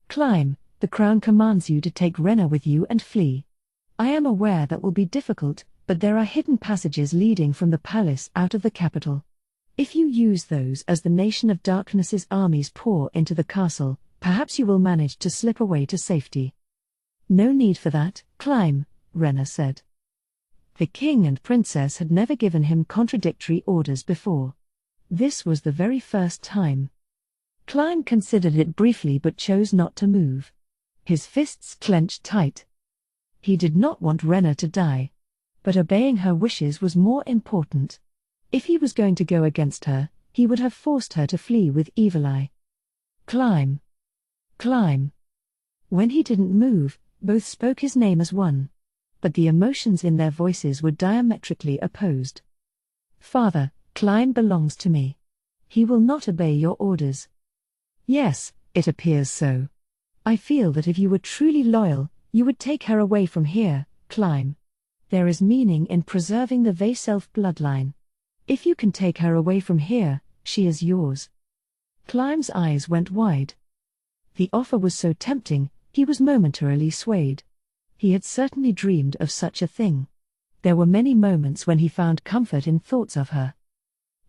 Climb, the crown commands you to take Rena with you and flee. I am aware that will be difficult, but there are hidden passages leading from the palace out of the capital. If you use those as the Nation of Darkness's armies pour into the castle, perhaps you will manage to slip away to safety. No need for that, Climb, Rena said. The king and princess had never given him contradictory orders before. This was the very first time. Climb considered it briefly but chose not to move. His fists clenched tight. He did not want Rena to die. But obeying her wishes was more important. If he was going to go against her, he would have forced her to flee with Evil Eye. Climb. Climb. When he didn't move, both spoke his name as one. But the emotions in their voices were diametrically opposed. Father, Climb belongs to me. He will not obey your orders. Yes, it appears so. I feel that if you were truly loyal, you would take her away from here, Climb. There is meaning in preserving the Vayself bloodline. If you can take her away from here, she is yours. Climb's eyes went wide. The offer was so tempting, he was momentarily swayed. He had certainly dreamed of such a thing. There were many moments when he found comfort in thoughts of her.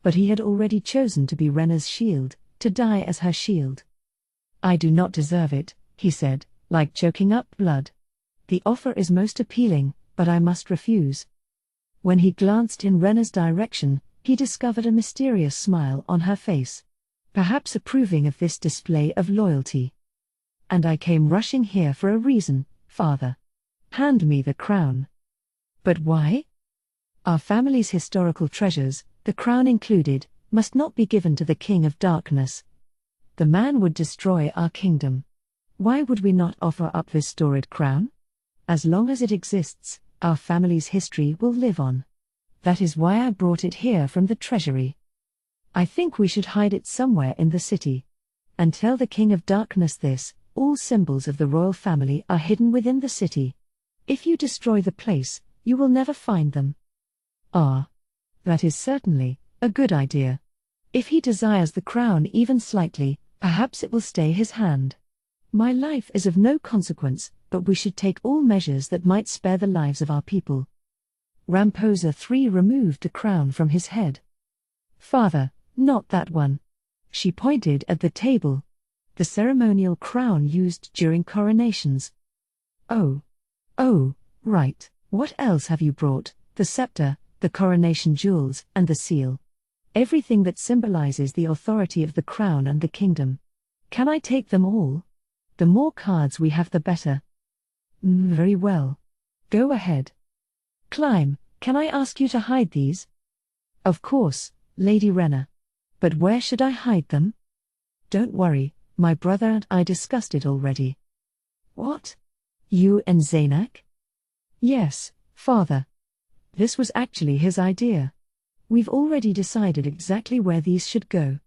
But he had already chosen to be Rena's shield, to die as her shield. I do not deserve it, he said, like choking up blood. The offer is most appealing, but I must refuse. When he glanced in Rena's direction, he discovered a mysterious smile on her face. Perhaps approving of this display of loyalty. And I came rushing here for a reason, Father. Hand me the crown. But why? Our family's historical treasures, the crown included, must not be given to the King of Darkness. The man would destroy our kingdom. Why would we not offer up this storied crown? As long as it exists, our family's history will live on. That is why I brought it here from the treasury. I think we should hide it somewhere in the city. And tell the King of Darkness this: all symbols of the royal family are hidden within the city. If you destroy the place, you will never find them. Ah. That is certainly a good idea. If he desires the crown even slightly, perhaps it will stay his hand. My life is of no consequence, but we should take all measures that might spare the lives of our people. Ramposa III removed the crown from his head. Father, not that one. She pointed at the table. The ceremonial crown used during coronations. Oh, right. What else have you brought? The scepter, the coronation jewels, and the seal. Everything that symbolizes the authority of the crown and the kingdom. Can I take them all? The more cards we have the better. Very well. Go ahead. Climb, can I ask you to hide these? Of course, Lady Rena. But where should I hide them? Don't worry, my brother and I discussed it already. What? You and Zaynak? Yes, Father. This was actually his idea. We've already decided exactly where these should go.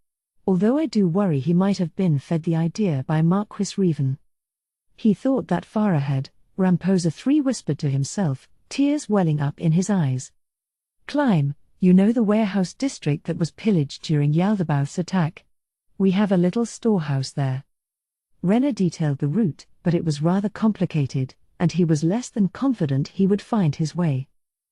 Although I do worry he might have been fed the idea by Marquis Reven. He thought that far ahead, Ramposa III whispered to himself, tears welling up in his eyes. Climb, you know the warehouse district that was pillaged during Yaldabaoth's attack? We have a little storehouse there. Rena detailed the route, but it was rather complicated, and he was less than confident he would find his way.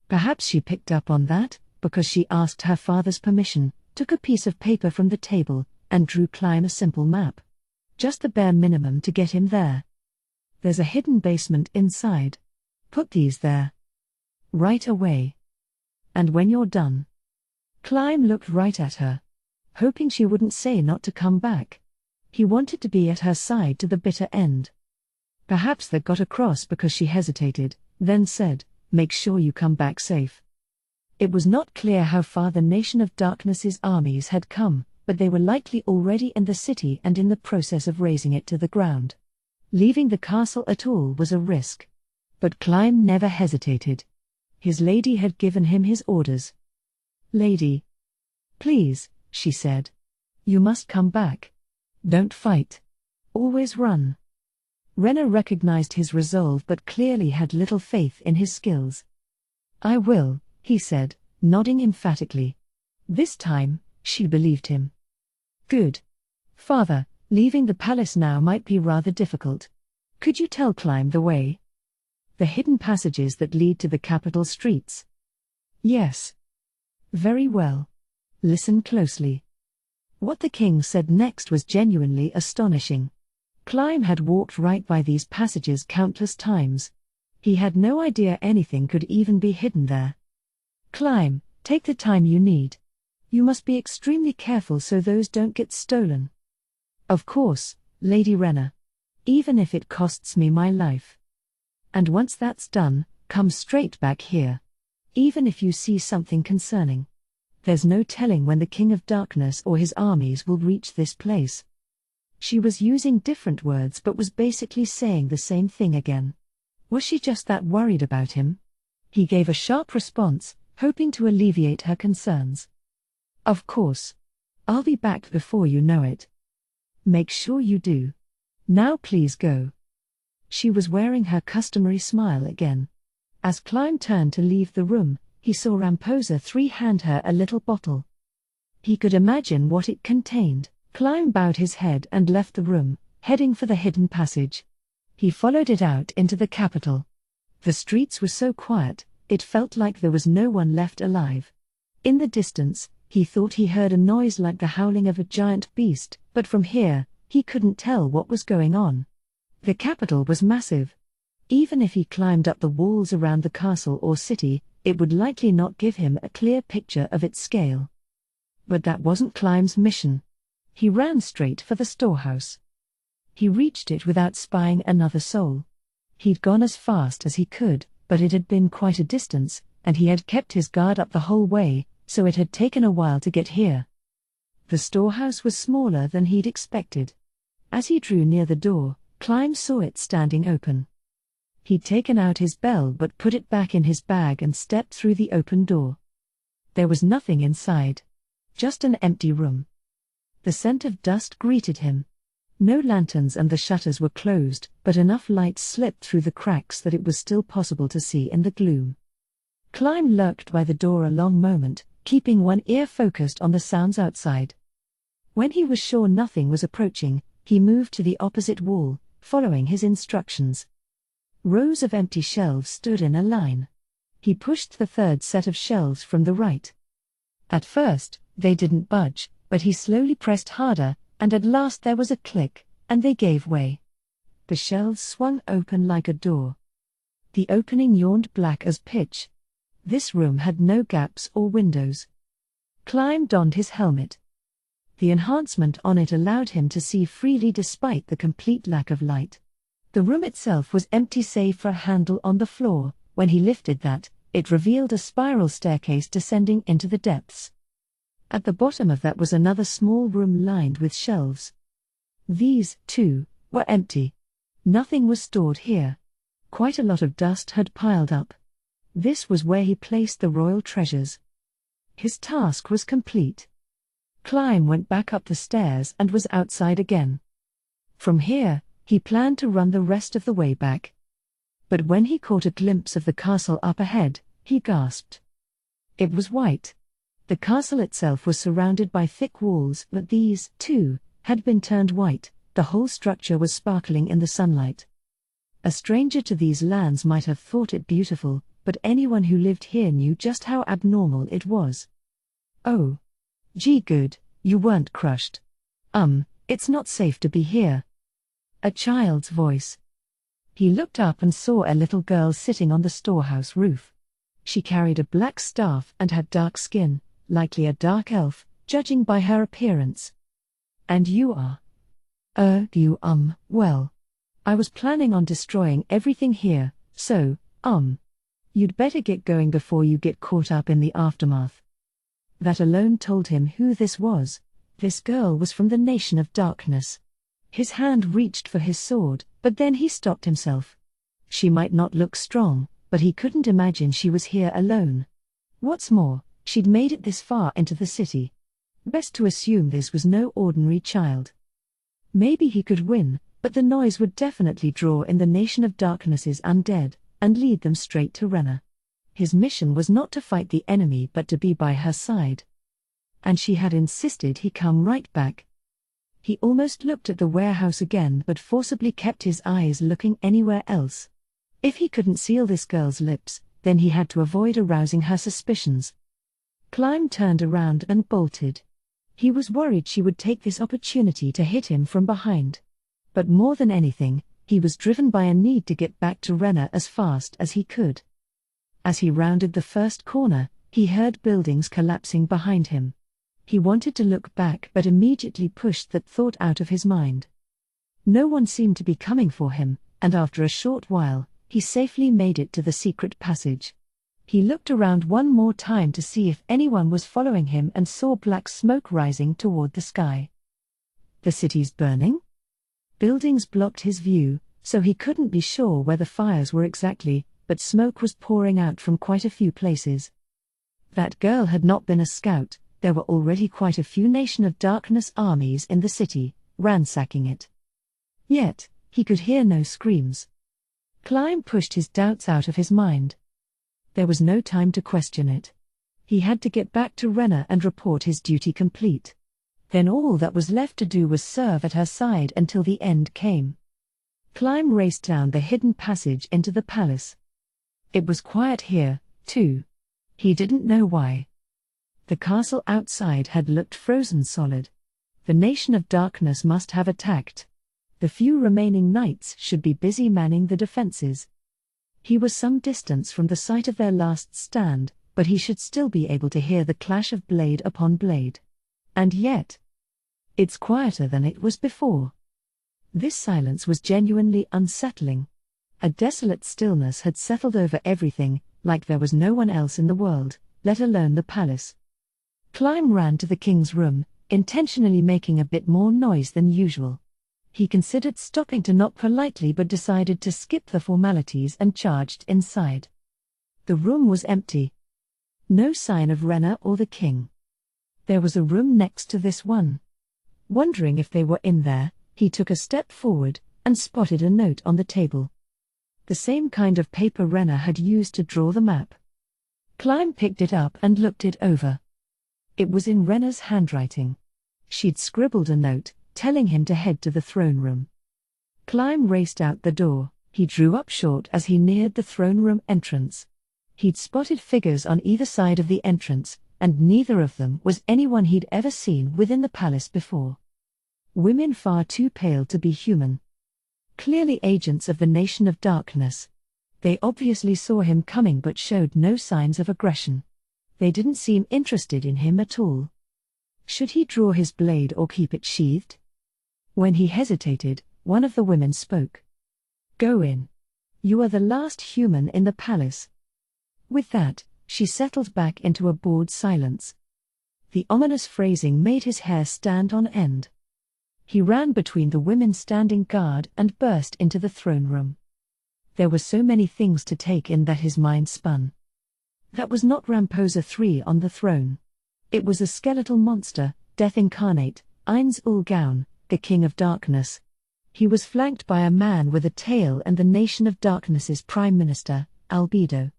Perhaps she picked up on that, because she asked her father's permission, took a piece of paper from the table, and drew Climb a simple map. Just the bare minimum to get him there. There's a hidden basement inside. Put these there. Right away. And when you're done. Climb looked right at her. Hoping she wouldn't say not to come back. He wanted to be at her side to the bitter end. Perhaps that got across because she hesitated, then said, make sure you come back safe. It was not clear how far the Nation of Darkness's armies had come, but they were likely already in the city and in the process of razing it to the ground. Leaving the castle at all was a risk. But Climb never hesitated. His lady had given him his orders. Lady. Please, she said. You must come back. Don't fight. Always run. Rena recognized his resolve but clearly had little faith in his skills. I will, he said, nodding emphatically. This time, she believed him. Good. Father, Leaving the palace now might be rather difficult. Could you tell Climb the way? The hidden passages that lead to the capital streets? Yes. Very well. Listen closely. What the king said next was genuinely astonishing. Climb had walked right by these passages countless times. He had no idea anything could even be hidden there. Climb, take the time you need. You must be extremely careful so those don't get stolen. Of course, Lady Renna. Even if it costs me my life. And once that's done, come straight back here. Even if you see something concerning. There's no telling when the King of Darkness or his armies will reach this place. She was using different words but was basically saying the same thing again. Was she just that worried about him? He gave a sharp response, hoping to alleviate her concerns. Of course. I'll be back before you know it. Make sure you do. Now please go. She was wearing her customary smile again. As Climb turned to leave the room, he saw Ramposa III hand her a little bottle. He could imagine what it contained. Climb bowed his head and left the room, heading for the hidden passage. He followed it out into the capital. The streets were so quiet, it felt like there was no one left alive. In the distance, he thought he heard a noise like the howling of a giant beast, but from here, he couldn't tell what was going on. The capital was massive. Even if he climbed up the walls around the castle or city, it would likely not give him a clear picture of its scale. But that wasn't Climb's mission. He ran straight for the storehouse. He reached it without spying another soul. He'd gone as fast as he could, but it had been quite a distance, and he had kept his guard up the whole way, so it had taken a while to get here. The storehouse was smaller than he'd expected. As he drew near the door, Climb saw it standing open. He'd taken out his bell but put it back in his bag and stepped through the open door. There was nothing inside. Just an empty room. The scent of dust greeted him. No lanterns and the shutters were closed, but enough light slipped through the cracks that it was still possible to see in the gloom. Climb lurked by the door a long moment, keeping one ear focused on the sounds outside. When he was sure nothing was approaching, he moved to the opposite wall, following his instructions. Rows of empty shelves stood in a line. He pushed the third set of shelves from the right. At first, they didn't budge, but he slowly pressed harder, and at last there was a click, and they gave way. The shelves swung open like a door. The opening yawned black as pitch. This room had no gaps or windows. Climb donned his helmet. The enhancement on it allowed him to see freely despite the complete lack of light. The room itself was empty save for a handle on the floor. When he lifted that, it revealed a spiral staircase descending into the depths. At the bottom of that was another small room lined with shelves. These, too, were empty. Nothing was stored here. Quite a lot of dust had piled up. This was where he placed the royal treasures. His task was complete. Climb went back up the stairs and was outside again. From here, he planned to run the rest of the way back. But when he caught a glimpse of the castle up ahead, he gasped. It was white. The castle itself was surrounded by thick walls, but these, too, had been turned white. The whole structure was sparkling in the sunlight. A stranger to these lands might have thought it beautiful, but anyone who lived here knew just how abnormal it was. Oh. Gee good, you weren't crushed. It's not safe to be here. A child's voice. He looked up and saw a little girl sitting on the storehouse roof. She carried a black staff and had dark skin, likely a dark elf, judging by her appearance. And you are? Well. I was planning on destroying everything here, so, you'd better get going before you get caught up in the aftermath. That alone told him who this was. This girl was from the Nation of Darkness. His hand reached for his sword, but then he stopped himself. She might not look strong, but he couldn't imagine she was here alone. What's more, she'd made it this far into the city. Best to assume this was no ordinary child. Maybe he could win, but the noise would definitely draw in the Nation of Darkness's undead, and lead them straight to Renna. His mission was not to fight the enemy but to be by her side. And she had insisted he come right back. He almost looked at the warehouse again but forcibly kept his eyes looking anywhere else. If he couldn't seal this girl's lips, then he had to avoid arousing her suspicions. Climb turned around and bolted. He was worried she would take this opportunity to hit him from behind. But more than anything, he was driven by a need to get back to Rena as fast as he could. As he rounded the first corner, he heard buildings collapsing behind him. He wanted to look back but immediately pushed that thought out of his mind. No one seemed to be coming for him, and after a short while, he safely made it to the secret passage. He looked around one more time to see if anyone was following him and saw black smoke rising toward the sky. The city's burning? Buildings blocked his view, so he couldn't be sure where the fires were exactly, but smoke was pouring out from quite a few places. That girl had not been a scout. There were already quite a few Nation of Darkness armies in the city, ransacking it. Yet, he could hear no screams. Climb pushed his doubts out of his mind. There was no time to question it. He had to get back to Rena and report his duty complete. Then all that was left to do was serve at her side until the end came. Climb raced down the hidden passage into the palace. It was quiet here, too. He didn't know why. The castle outside had looked frozen solid. The Nation of Darkness must have attacked. The few remaining knights should be busy manning the defenses. He was some distance from the site of their last stand, but he should still be able to hear the clash of blade upon blade. And yet, it's quieter than it was before. This silence was genuinely unsettling. A desolate stillness had settled over everything, like there was no one else in the world, let alone the palace. Climb ran to the king's room, intentionally making a bit more noise than usual. He considered stopping to knock politely but decided to skip the formalities and charged inside. The room was empty. No sign of Rena or the king. There was a room next to this one. Wondering if they were in there, he took a step forward and spotted a note on the table. The same kind of paper Rena had used to draw the map. Climb picked it up and looked it over. It was in Rena's handwriting. She'd scribbled a note, telling him to head to the throne room. Climb raced out the door. He drew up short as he neared the throne room entrance. He'd spotted figures on either side of the entrance, and neither of them was anyone he'd ever seen within the palace before. Women far too pale to be human. Clearly agents of the Nation of Darkness. They obviously saw him coming but showed no signs of aggression. They didn't seem interested in him at all. Should he draw his blade or keep it sheathed? When he hesitated, one of the women spoke. "Go in. You are the last human in the palace." With that, she settled back into a bored silence. The ominous phrasing made his hair stand on end. He ran between the women standing guard and burst into the throne room. There were so many things to take in that his mind spun. That was not Ramposa III on the throne. It was a skeletal monster, Death Incarnate, Ainz Ul Gaun, the King of Darkness. He was flanked by a man with a tail and the Nation of Darkness's Prime Minister, Albedo.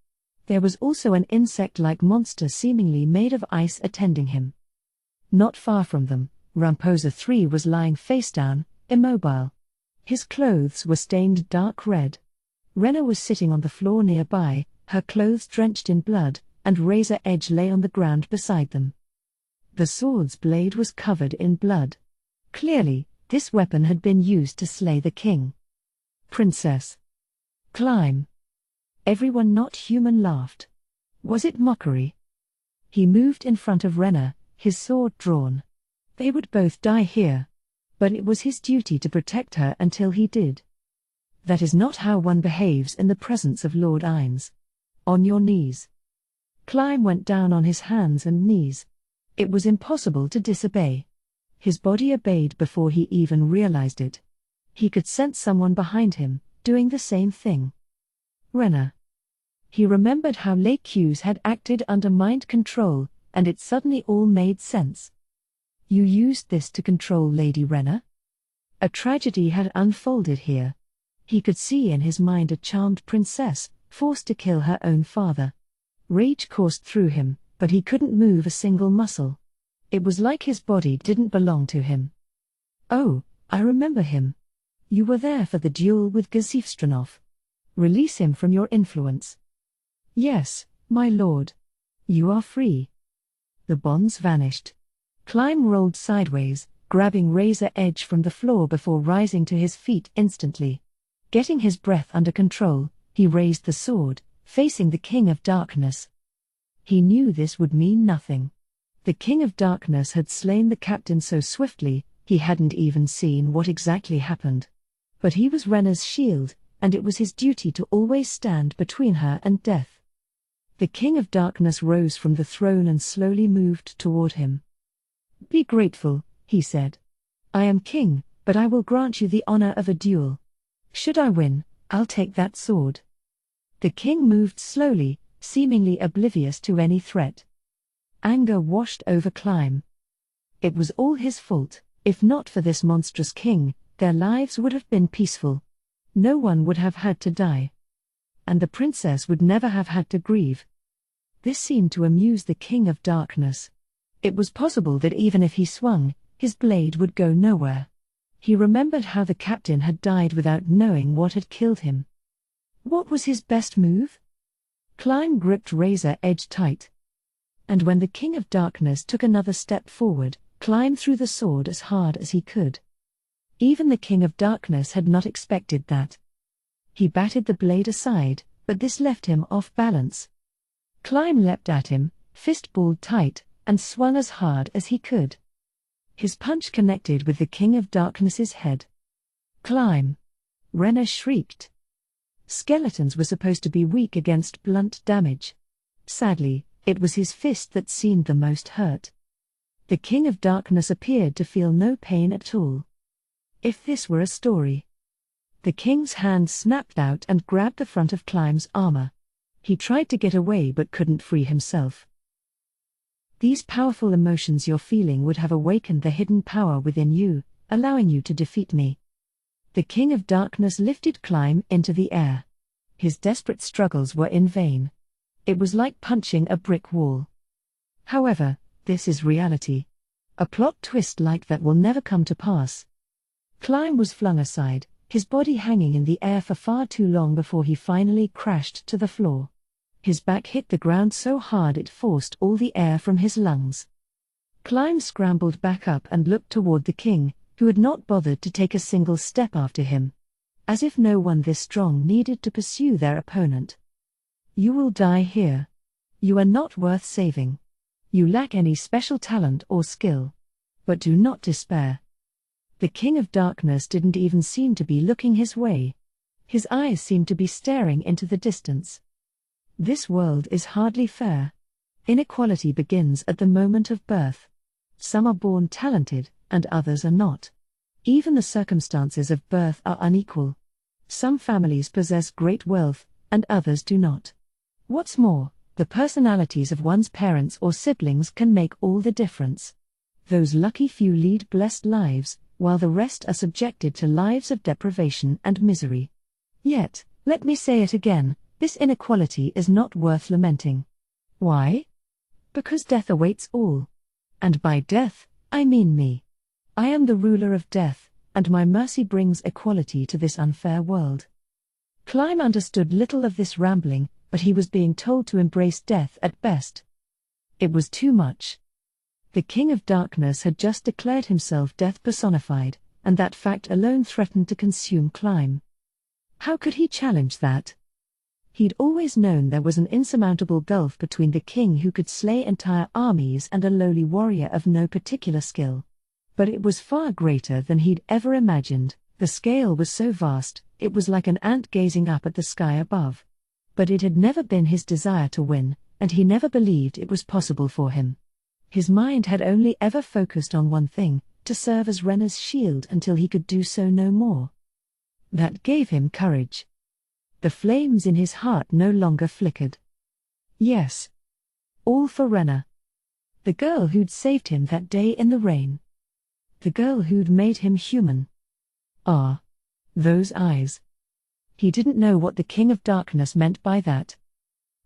There was also an insect-like monster seemingly made of ice attending him. Not far from them, Ramposa III was lying face down, immobile. His clothes were stained dark red. Rena was sitting on the floor nearby, her clothes drenched in blood, and razor edge lay on the ground beside them. The sword's blade was covered in blood. Clearly, this weapon had been used to slay the king. "Princess." "Climb." Everyone not human laughed. Was it mockery? He moved in front of Rena, his sword drawn. They would both die here. But it was his duty to protect her until he did. That is not how one behaves in the presence of Lord Ainz. On your knees. Climb went down on his hands and knees. It was impossible to disobey. His body obeyed before he even realized it. He could sense someone behind him, doing the same thing. Rena. He remembered how L'Accuse had acted under mind control, and it suddenly all made sense. You used this to control Lady Rena? A tragedy had unfolded here. He could see in his mind a charmed princess, forced to kill her own father. Rage coursed through him, but he couldn't move a single muscle. It was like his body didn't belong to him. Oh, I remember him. You were there for the duel with Gazifstranov. Release him from your influence. Yes, my lord. You are free. The bonds vanished. Climb rolled sideways, grabbing Razor Edge from the floor before rising to his feet instantly. Getting his breath under control, he raised the sword, facing the King of Darkness. He knew this would mean nothing. The King of Darkness had slain the captain so swiftly, he hadn't even seen what exactly happened. But he was Rena's shield, and it was his duty to always stand between her and death. The King of Darkness rose from the throne and slowly moved toward him. Be grateful, he said. I am king, but I will grant you the honor of a duel. Should I win, I'll take that sword. The king moved slowly, seemingly oblivious to any threat. Anger washed over Climb. It was all his fault. If not for this monstrous king, their lives would have been peaceful. No one would have had to die. And the princess would never have had to grieve. This seemed to amuse the King of Darkness. It was possible that even if he swung, his blade would go nowhere. He remembered how the captain had died without knowing what had killed him. What was his best move? Climb gripped Razor Edge tight. And when the King of Darkness took another step forward, Climb threw the sword as hard as he could. Even the King of Darkness had not expected that. He batted the blade aside, but this left him off balance. Climb leapt at him, fist balled tight, and swung as hard as he could. His punch connected with the King of Darkness's head. Climb! Rena shrieked. Skeletons were supposed to be weak against blunt damage. Sadly, it was his fist that seemed the most hurt. The King of Darkness appeared to feel no pain at all. If this were a story. The king's hand snapped out and grabbed the front of Climb's armor. He tried to get away but couldn't free himself. These powerful emotions you're feeling would have awakened the hidden power within you, allowing you to defeat me. The King of Darkness lifted Climb into the air. His desperate struggles were in vain. It was like punching a brick wall. However, this is reality. A plot twist like that will never come to pass. Climb was flung aside, his body hanging in the air for far too long before he finally crashed to the floor. His back hit the ground so hard it forced all the air from his lungs. Climb scrambled back up and looked toward the king, who had not bothered to take a single step after him. As if no one this strong needed to pursue their opponent. You will die here. You are not worth saving. You lack any special talent or skill. But do not despair. The King of Darkness didn't even seem to be looking his way. His eyes seemed to be staring into the distance. This world is hardly fair. Inequality begins at the moment of birth. Some are born talented, and others are not. Even the circumstances of birth are unequal. Some families possess great wealth, and others do not. What's more, the personalities of one's parents or siblings can make all the difference. Those lucky few lead blessed lives, while the rest are subjected to lives of deprivation and misery. Yet, let me say it again, this inequality is not worth lamenting. Why? Because death awaits all. And by death, I mean me. I am the ruler of death, and my mercy brings equality to this unfair world. Climb understood little of this rambling, but he was being told to embrace death at best. It was too much. The King of Darkness had just declared himself death personified, and that fact alone threatened to consume Climb. How could he challenge that? He'd always known there was an insurmountable gulf between the king who could slay entire armies and a lowly warrior of no particular skill. But it was far greater than he'd ever imagined. The scale was so vast, it was like an ant gazing up at the sky above. But it had never been his desire to win, and he never believed it was possible for him. His mind had only ever focused on one thing, to serve as Rena's shield until he could do so no more. That gave him courage. The flames in his heart no longer flickered. Yes. All for Rena. The girl who'd saved him that day in the rain. The girl who'd made him human. Ah. Those eyes. He didn't know what the King of Darkness meant by that.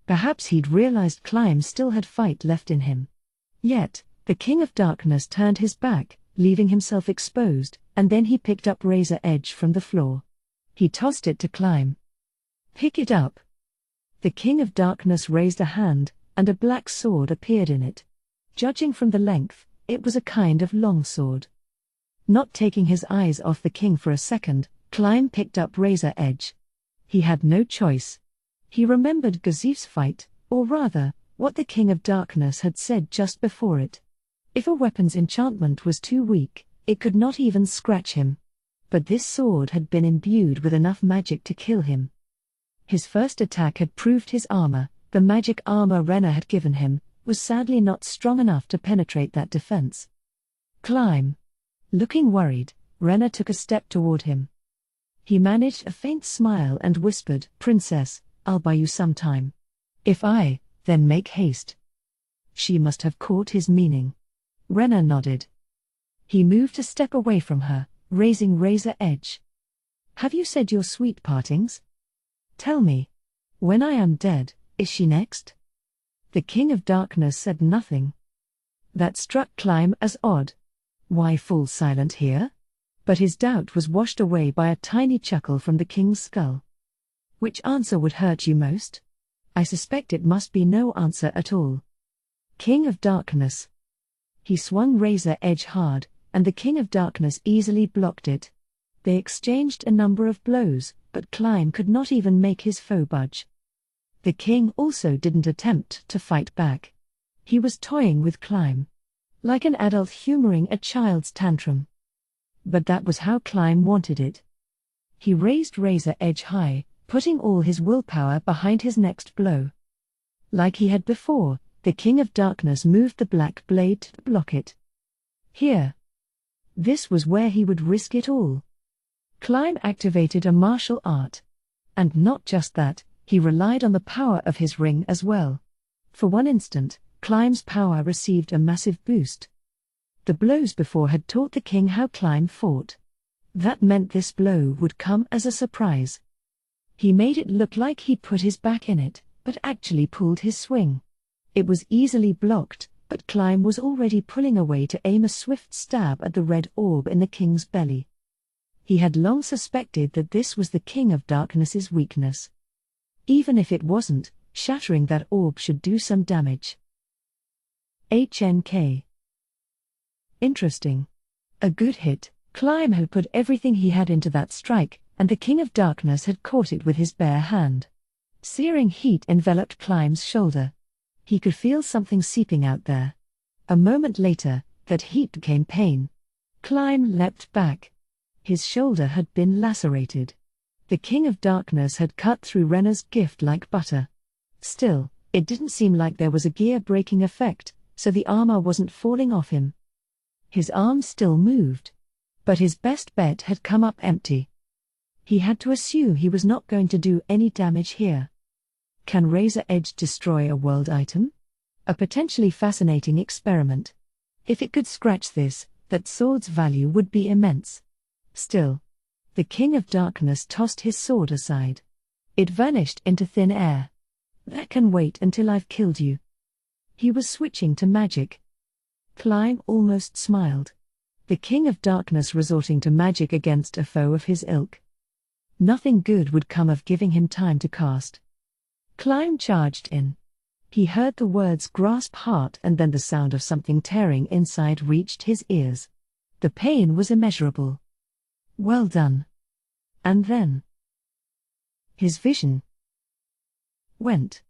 Perhaps he'd realized Climb still had fight left in him. Yet, the King of Darkness turned his back, leaving himself exposed, and then he picked up Razor Edge from the floor. He tossed it to Climb. "Pick it up." The King of Darkness raised a hand, and a black sword appeared in it. Judging from the length, it was a kind of longsword. Not taking his eyes off the king for a second, Climb picked up Razor Edge. He had no choice. He remembered Gazif's fight, or rather, what the King of Darkness had said just before it. If a weapon's enchantment was too weak, it could not even scratch him. But this sword had been imbued with enough magic to kill him. His first attack had proved his armor. The magic armor Renna had given him was sadly not strong enough to penetrate that defense. Climb. Looking worried, Renna took a step toward him. He managed a faint smile and whispered, "Princess, I'll buy you some time. If I, then make haste." She must have caught his meaning. Renna nodded. He moved a step away from her, raising Razor Edge. "Have you said your sweet partings? Tell me. When I am dead, is she next?" The King of Darkness said nothing. That struck Climb as odd. Why fall silent here? But his doubt was washed away by a tiny chuckle from the king's skull. "Which answer would hurt you most? I suspect it must be no answer at all." King of Darkness. He swung Razor Edge hard, and the King of Darkness easily blocked it. They exchanged a number of blows, but Climb could not even make his foe budge. The king also didn't attempt to fight back. He was toying with Climb, like an adult humoring a child's tantrum. But that was how Climb wanted it. He raised Razor Edge high, putting all his willpower behind his next blow. Like he had before, the King of Darkness moved the black blade to block it. Here. This was where he would risk it all. Climb activated a martial art. And not just that, he relied on the power of his ring as well. For one instant, Climb's power received a massive boost. The blows before had taught the king how Climb fought. That meant this blow would come as a surprise. He made it look like he put his back in it, but actually pulled his swing. It was easily blocked, but Climb was already pulling away to aim a swift stab at the red orb in the king's belly. He had long suspected that this was the King of Darkness's weakness. Even if it wasn't, shattering that orb should do some damage. HNK. Interesting. A good hit. Climb had put everything he had into that strike, and the King of Darkness had caught it with his bare hand. Searing heat enveloped Climb's shoulder. He could feel something seeping out there. A moment later, that heat became pain. Climb leapt back. His shoulder had been lacerated. The King of Darkness had cut through Renna's gift like butter. Still, it didn't seem like there was a gear-breaking effect, so the armor wasn't falling off him. His arm still moved. But his best bet had come up empty. He had to assume he was not going to do any damage here. Can Razor Edge destroy a world item? A potentially fascinating experiment. If it could scratch this, that sword's value would be immense. Still, the King of Darkness tossed his sword aside. It vanished into thin air. "That can wait until I've killed you." He was switching to magic. Climb almost smiled. The King of Darkness resorting to magic against a foe of his ilk. Nothing good would come of giving him time to cast. Climb charged in. He heard the words "grasp heart" and then the sound of something tearing inside reached his ears. The pain was immeasurable. Well done. And then his vision went.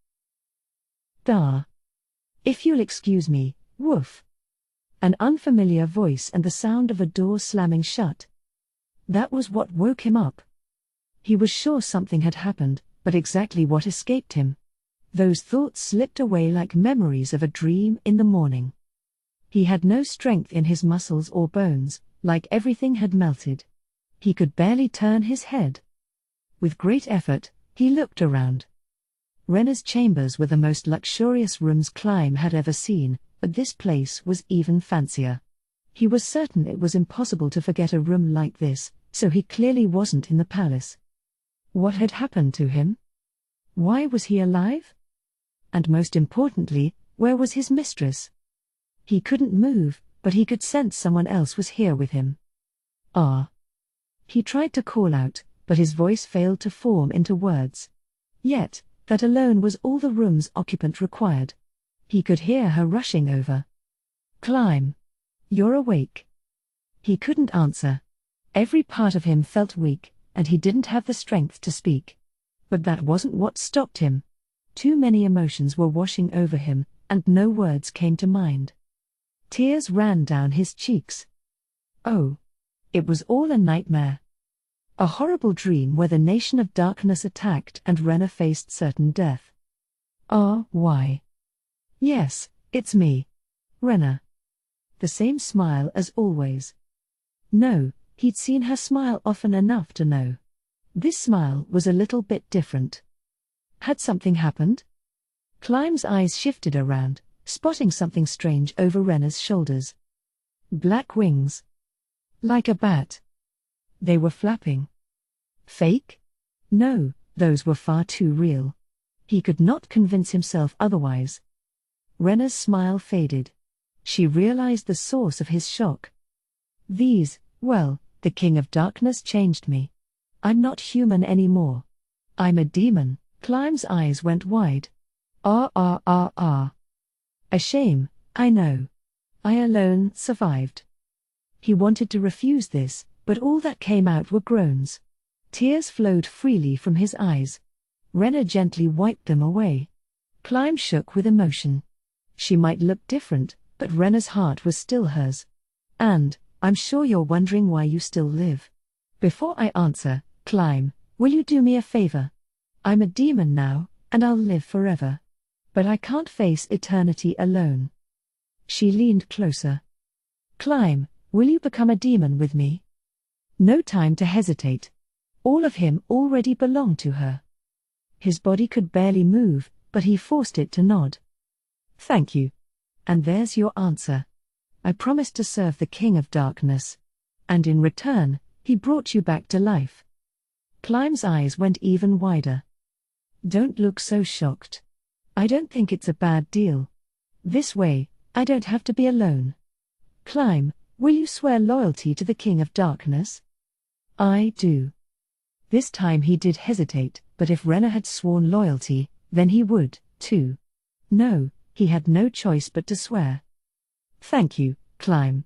"Dar. If you'll excuse me, woof." An unfamiliar voice and the sound of a door slamming shut. That was what woke him up. He was sure something had happened, but exactly what escaped him. Those thoughts slipped away like memories of a dream in the morning. He had no strength in his muscles or bones, like everything had melted. He could barely turn his head. With great effort, he looked around. Renna's chambers were the most luxurious rooms Climb had ever seen, but this place was even fancier. He was certain it was impossible to forget a room like this, so he clearly wasn't in the palace. What had happened to him? Why was he alive? And most importantly, where was his mistress? He couldn't move, but he could sense someone else was here with him. Ah. He tried to call out, but his voice failed to form into words. Yet, that alone was all the room's occupant required. He could hear her rushing over. "Climb. You're awake." He couldn't answer. Every part of him felt weak, and he didn't have the strength to speak. But that wasn't what stopped him. Too many emotions were washing over him, and no words came to mind. Tears ran down his cheeks. Oh. It was all a nightmare. A horrible dream where the nation of darkness attacked and Rena faced certain death. Why? Yes, it's me. Rena. The same smile as always. No, he'd seen her smile often enough to know. This smile was a little bit different. Had something happened? Climb's eyes shifted around, spotting something strange over Rena's shoulders. Black wings. Like a bat. They were flapping. Fake? No, those were far too real. He could not convince himself otherwise. Rena's smile faded. She realized the source of his shock. The King of Darkness changed me. I'm not human anymore. I'm a demon. Climb's eyes went wide. A shame, I know. I alone survived. He wanted to refuse this, but all that came out were groans. Tears flowed freely from his eyes. Rena gently wiped them away. Climb shook with emotion. She might look different, but Rena's heart was still hers. "And, I'm sure you're wondering why you still live. Before I answer, Climb, will you do me a favor? I'm a demon now, and I'll live forever. But I can't face eternity alone." She leaned closer. "Climb, will you become a demon with me?" No time to hesitate. All of him already belonged to her. His body could barely move, but he forced it to nod. "Thank you. And there's your answer. I promised to serve the King of Darkness. And in return, he brought you back to life." Climb's eyes went even wider. "Don't look so shocked. I don't think it's a bad deal. This way, I don't have to be alone. Climb, will you swear loyalty to the King of Darkness?" "I do." This time he did hesitate, but if Rena had sworn loyalty, then he would, too. No, he had no choice but to swear. "Thank you, Climb.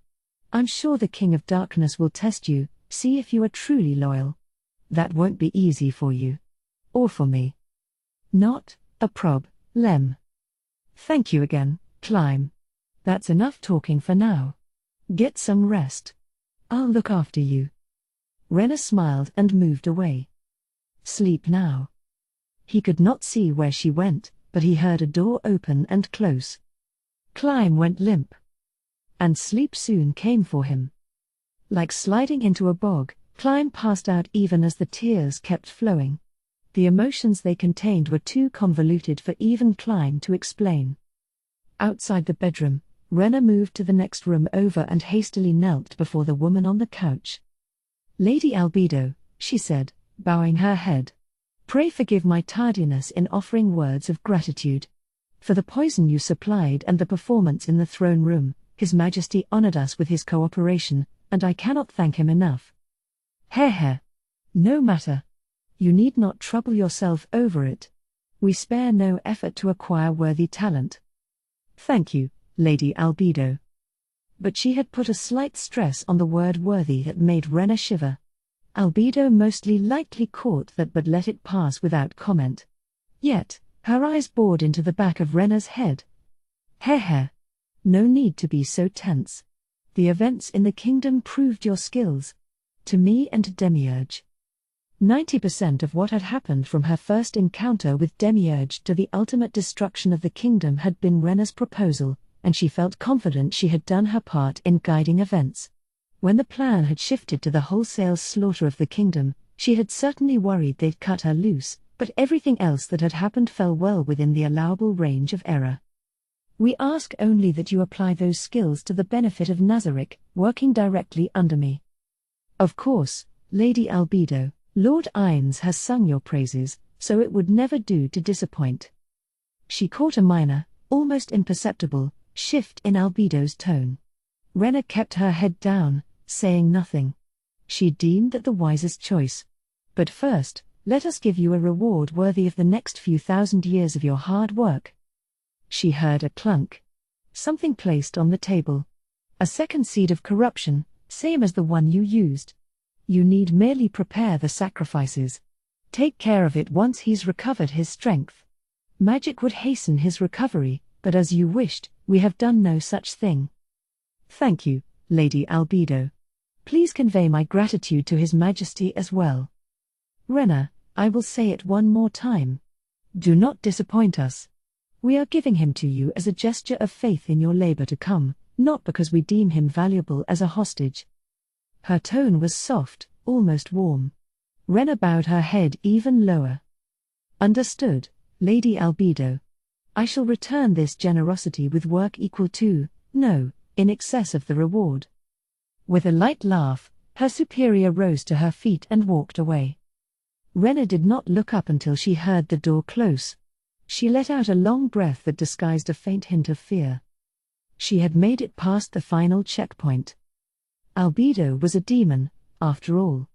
I'm sure the King of Darkness will test you, see if you are truly loyal. That won't be easy for you. Or for me. Not a problem. Thank you again, Climb. That's enough talking for now. Get some rest. I'll look after you." Rena smiled and moved away. Sleep now. He could not see where she went, but he heard a door open and close. Climb went limp. And sleep soon came for him. Like sliding into a bog, Climb passed out even as the tears kept flowing. The emotions they contained were too convoluted for even Climb to explain. Outside the bedroom, Rena moved to the next room over and hastily knelt before the woman on the couch. "Lady Albedo," she said, bowing her head. "Pray forgive my tardiness in offering words of gratitude. For the poison you supplied and the performance in the throne room, His Majesty honored us with his cooperation, and I cannot thank him enough." "Heh. No matter. You need not trouble yourself over it. We spare no effort to acquire worthy talent." "Thank you, Lady Albedo." But she had put a slight stress on the word worthy that made Rena shiver. Albedo mostly lightly caught that but let it pass without comment. Yet, her eyes bored into the back of Rena's head. "Heh. No need to be so tense. The events in the kingdom proved your skills. To me and to Demiurge." 90% of what had happened from her first encounter with Demiurge to the ultimate destruction of the kingdom had been Rena's proposal, and she felt confident she had done her part in guiding events. When the plan had shifted to the wholesale slaughter of the kingdom, she had certainly worried they'd cut her loose, but everything else that had happened fell well within the allowable range of error. "We ask only that you apply those skills to the benefit of Nazarick, working directly under me." "Of course, Lady Albedo. Lord Ines has sung your praises, so it would never do to disappoint." She caught a minor, almost imperceptible, shift in Albedo's tone. Rena kept her head down, saying nothing. She deemed that the wisest choice. But first, let us give you a reward worthy of the next few thousand years of your hard work. She heard a clunk. Something placed on the table. A second seed of corruption, same as the one you used. You need merely prepare the sacrifices. Take care of it once he's recovered his strength. Magic would hasten his recovery, but as you wished, we have done no such thing. Thank you, Lady Albedo. Please convey my gratitude to His Majesty as well. Rena, I will say it one more time. Do not disappoint us. We are giving him to you as a gesture of faith in your labor to come, not because we deem him valuable as a hostage. Her tone was soft, almost warm. Rena bowed her head even lower. Understood, Lady Albedo. I shall return this generosity with work equal to, no, in excess of the reward. With a light laugh, her superior rose to her feet and walked away. Rena did not look up until she heard the door close. She let out a long breath that disguised a faint hint of fear. She had made it past the final checkpoint. Albedo was a demon, after all.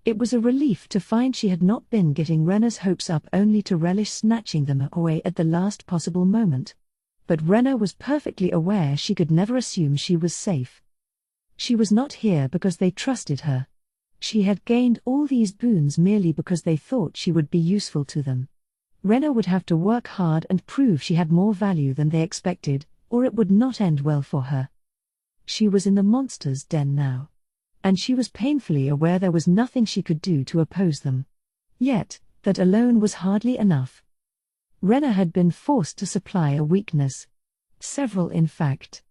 It was a relief to find she had not been getting Rena's hopes up only to relish snatching them away at the last possible moment. But Rena was perfectly aware she could never assume she was safe. She was not here because they trusted her. She had gained all these boons merely because they thought she would be useful to them. Rena would have to work hard and prove she had more value than they expected, or it would not end well for her. She was in the monster's den now. And she was painfully aware there was nothing she could do to oppose them. Yet, that alone was hardly enough. Rena had been forced to supply a weakness. Several, in fact.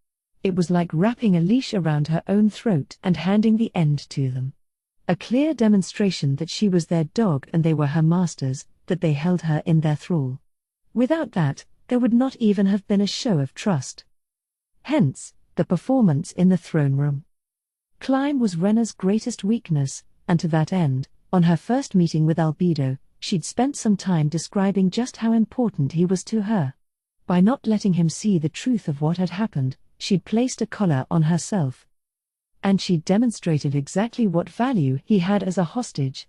It was like wrapping a leash around her own throat and handing the end to them. A clear demonstration that she was their dog and they were her masters, that they held her in their thrall. Without that, there would not even have been a show of trust. Hence, the performance in the throne room. Climb was Rena's greatest weakness, and to that end, on her first meeting with Albedo, she'd spent some time describing just how important he was to her. By not letting him see the truth of what had happened, she'd placed a collar on herself. And she'd demonstrated exactly what value he had as a hostage.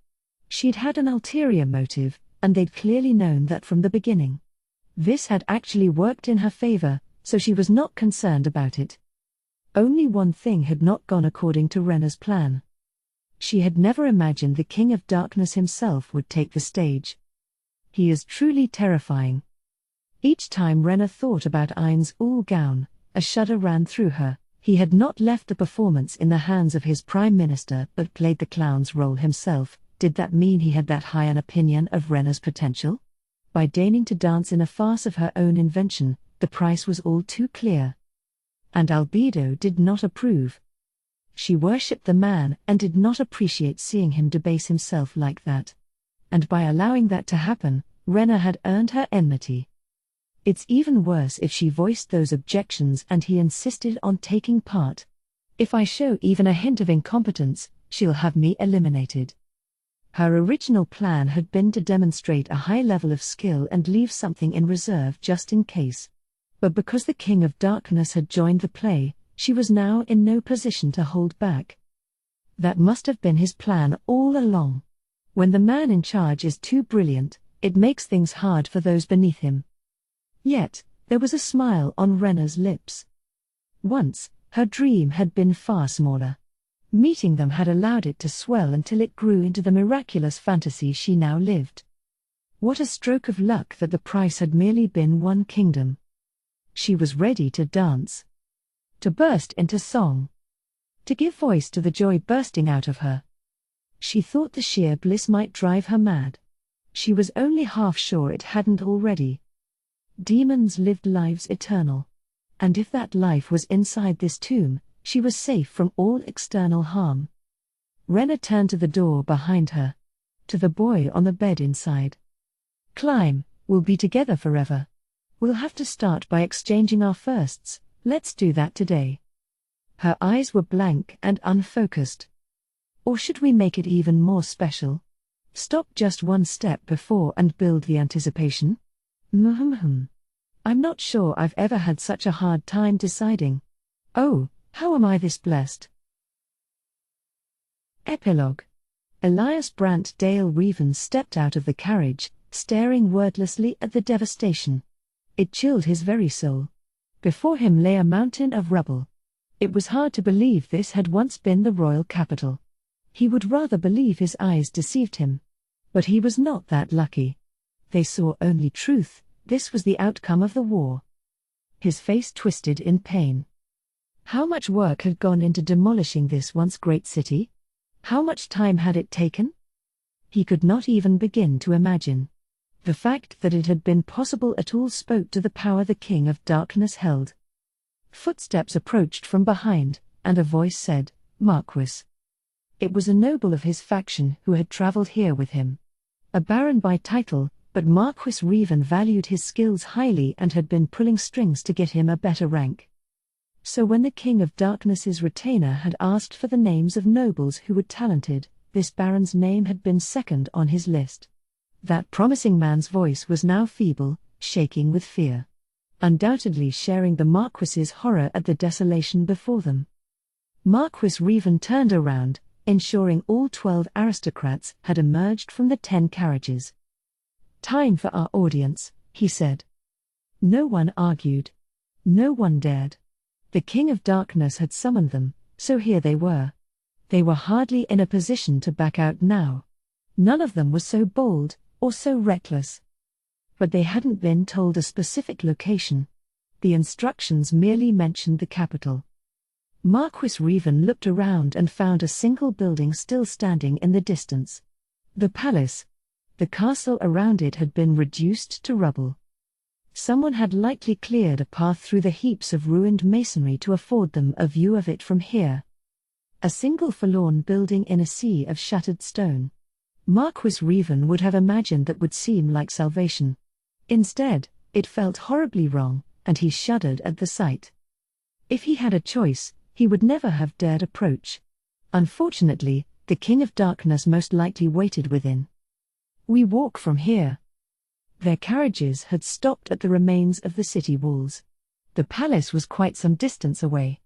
She'd had an ulterior motive, and they'd clearly known that from the beginning. This had actually worked in her favor, so she was not concerned about it. Only one thing had not gone according to Rena's plan. She had never imagined the King of Darkness himself would take the stage. He is truly terrifying. Each time Rena thought about Ain's Ul gown, a shudder ran through her. He had not left the performance in the hands of his prime minister but played the clown's role himself. Did that mean he had that high an opinion of Rena's potential? By deigning to dance in a farce of her own invention, the price was all too clear. And Albedo did not approve. She worshipped the man and did not appreciate seeing him debase himself like that. And by allowing that to happen, Rena had earned her enmity. It's even worse if she voiced those objections and he insisted on taking part. If I show even a hint of incompetence, she'll have me eliminated. Her original plan had been to demonstrate a high level of skill and leave something in reserve just in case. But because the King of Darkness had joined the play, she was now in no position to hold back. That must have been his plan all along. When the man in charge is too brilliant, it makes things hard for those beneath him. Yet, there was a smile on Rena's lips. Once, her dream had been far smaller. Meeting them had allowed it to swell until it grew into the miraculous fantasy she now lived. What a stroke of luck that the price had merely been one kingdom. She was ready to dance. To burst into song. To give voice to the joy bursting out of her. She thought the sheer bliss might drive her mad. She was only half sure it hadn't already. Demons lived lives eternal. And if that life was inside this tomb, she was safe from all external harm. Rena turned to the door behind her. To the boy on the bed inside. Climb, we'll be together forever. We'll have to start by exchanging our firsts, let's do that today. Her eyes were blank and unfocused. Or should we make it even more special? Stop just one step before and build the anticipation? I'm not sure I've ever had such a hard time deciding. Oh, How am I this blessed? Epilogue. Elias Brandt Dale Reven stepped out of the carriage, staring wordlessly at the devastation. It chilled his very soul. Before him lay a mountain of rubble. It was hard to believe this had once been the royal capital. He would rather believe his eyes deceived him. But he was not that lucky. They saw only truth. This was the outcome of the war. His face twisted in pain. How much work had gone into demolishing this once great city? How much time had it taken? He could not even begin to imagine. The fact that it had been possible at all spoke to the power the King of Darkness held. Footsteps approached from behind, and a voice said, "Marquis." It was a noble of his faction who had travelled here with him. A baron by title, but Marquis Reven valued his skills highly and had been pulling strings to get him a better rank. So when the King of Darkness's retainer had asked for the names of nobles who were talented, this baron's name had been second on his list. That promising man's voice was now feeble, shaking with fear. Undoubtedly sharing the Marquis's horror at the desolation before them. Marquis Reven turned around, ensuring all 12 aristocrats had emerged from the 10 carriages. "Time for our audience," he said. No one argued. No one dared. The King of Darkness had summoned them, so here they were. They were hardly in a position to back out now. None of them was so bold, or so reckless. But they hadn't been told a specific location. The instructions merely mentioned the capital. Marquis Reven looked around and found a single building still standing in the distance. The palace. The castle around it had been reduced to rubble. Someone had likely cleared a path through the heaps of ruined masonry to afford them a view of it from here. A single forlorn building in a sea of shattered stone. Marquis Reven would have imagined that would seem like salvation. Instead, it felt horribly wrong, and he shuddered at the sight. If he had a choice, he would never have dared approach. Unfortunately, the King of Darkness most likely waited within. "We walk from here." Their carriages had stopped at the remains of the city walls. The palace was quite some distance away.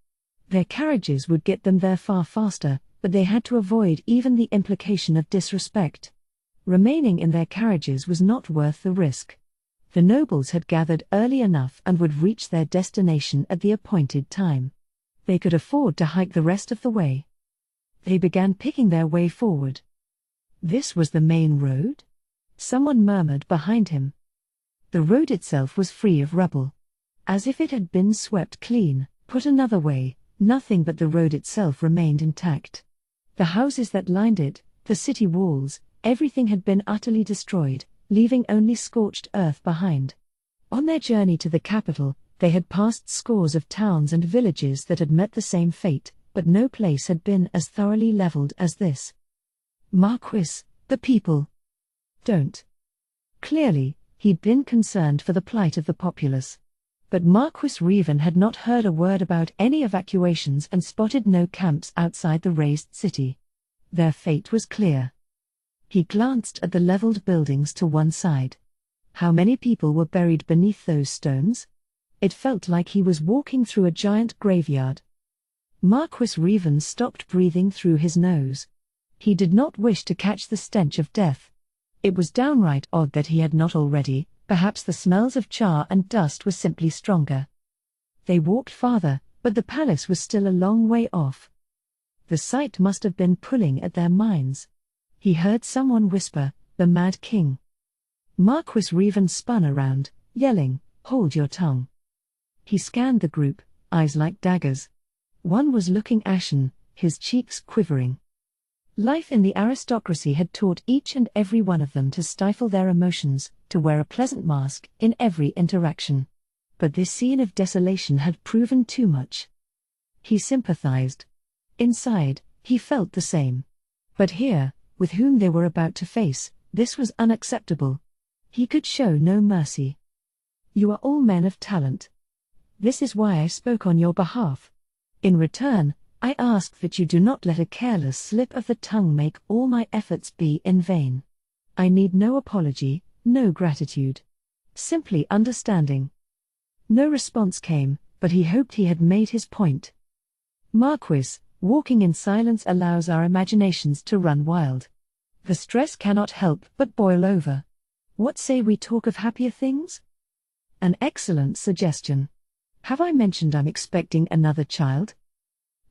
Their carriages would get them there far faster, but they had to avoid even the implication of disrespect. Remaining in their carriages was not worth the risk. The nobles had gathered early enough and would reach their destination at the appointed time. They could afford to hike the rest of the way. They began picking their way forward. This was the main road? Someone murmured behind him. The road itself was free of rubble. As if it had been swept clean. Put another way, nothing but the road itself remained intact. The houses that lined it, the city walls, everything had been utterly destroyed, leaving only scorched earth behind. On their journey to the capital, they had passed scores of towns and villages that had met the same fate, but no place had been as thoroughly leveled as this. "Marquis, the people. Don't." Clearly, he'd been concerned for the plight of the populace. But Marquis Reven had not heard a word about any evacuations and spotted no camps outside the razed city. Their fate was clear. He glanced at the leveled buildings to one side. How many people were buried beneath those stones? It felt like he was walking through a giant graveyard. Marquis Reven stopped breathing through his nose. He did not wish to catch the stench of death. It was downright odd that he had not already. Perhaps the smells of char and dust were simply stronger. They walked farther, but the palace was still a long way off. The sight must have been pulling at their minds. He heard someone whisper, "The Mad King." Marquis Reven spun around, yelling, "Hold your tongue." He scanned the group, eyes like daggers. One was looking ashen, his cheeks quivering. Life in the aristocracy had taught each and every one of them to stifle their emotions, to wear a pleasant mask in every interaction. But this scene of desolation had proven too much. He sympathized. Inside, he felt the same. But here, with whom they were about to face, this was unacceptable. He could show no mercy. "You are all men of talent. This is why I spoke on your behalf. In return, I ask that you do not let a careless slip of the tongue make all my efforts be in vain. I need no apology, no gratitude. Simply understanding." No response came, but he hoped he had made his point. Marquis, walking in silence allows our imaginations to run wild. The stress cannot help but boil over. What say we talk of happier things? An excellent suggestion. Have I mentioned I'm expecting another child?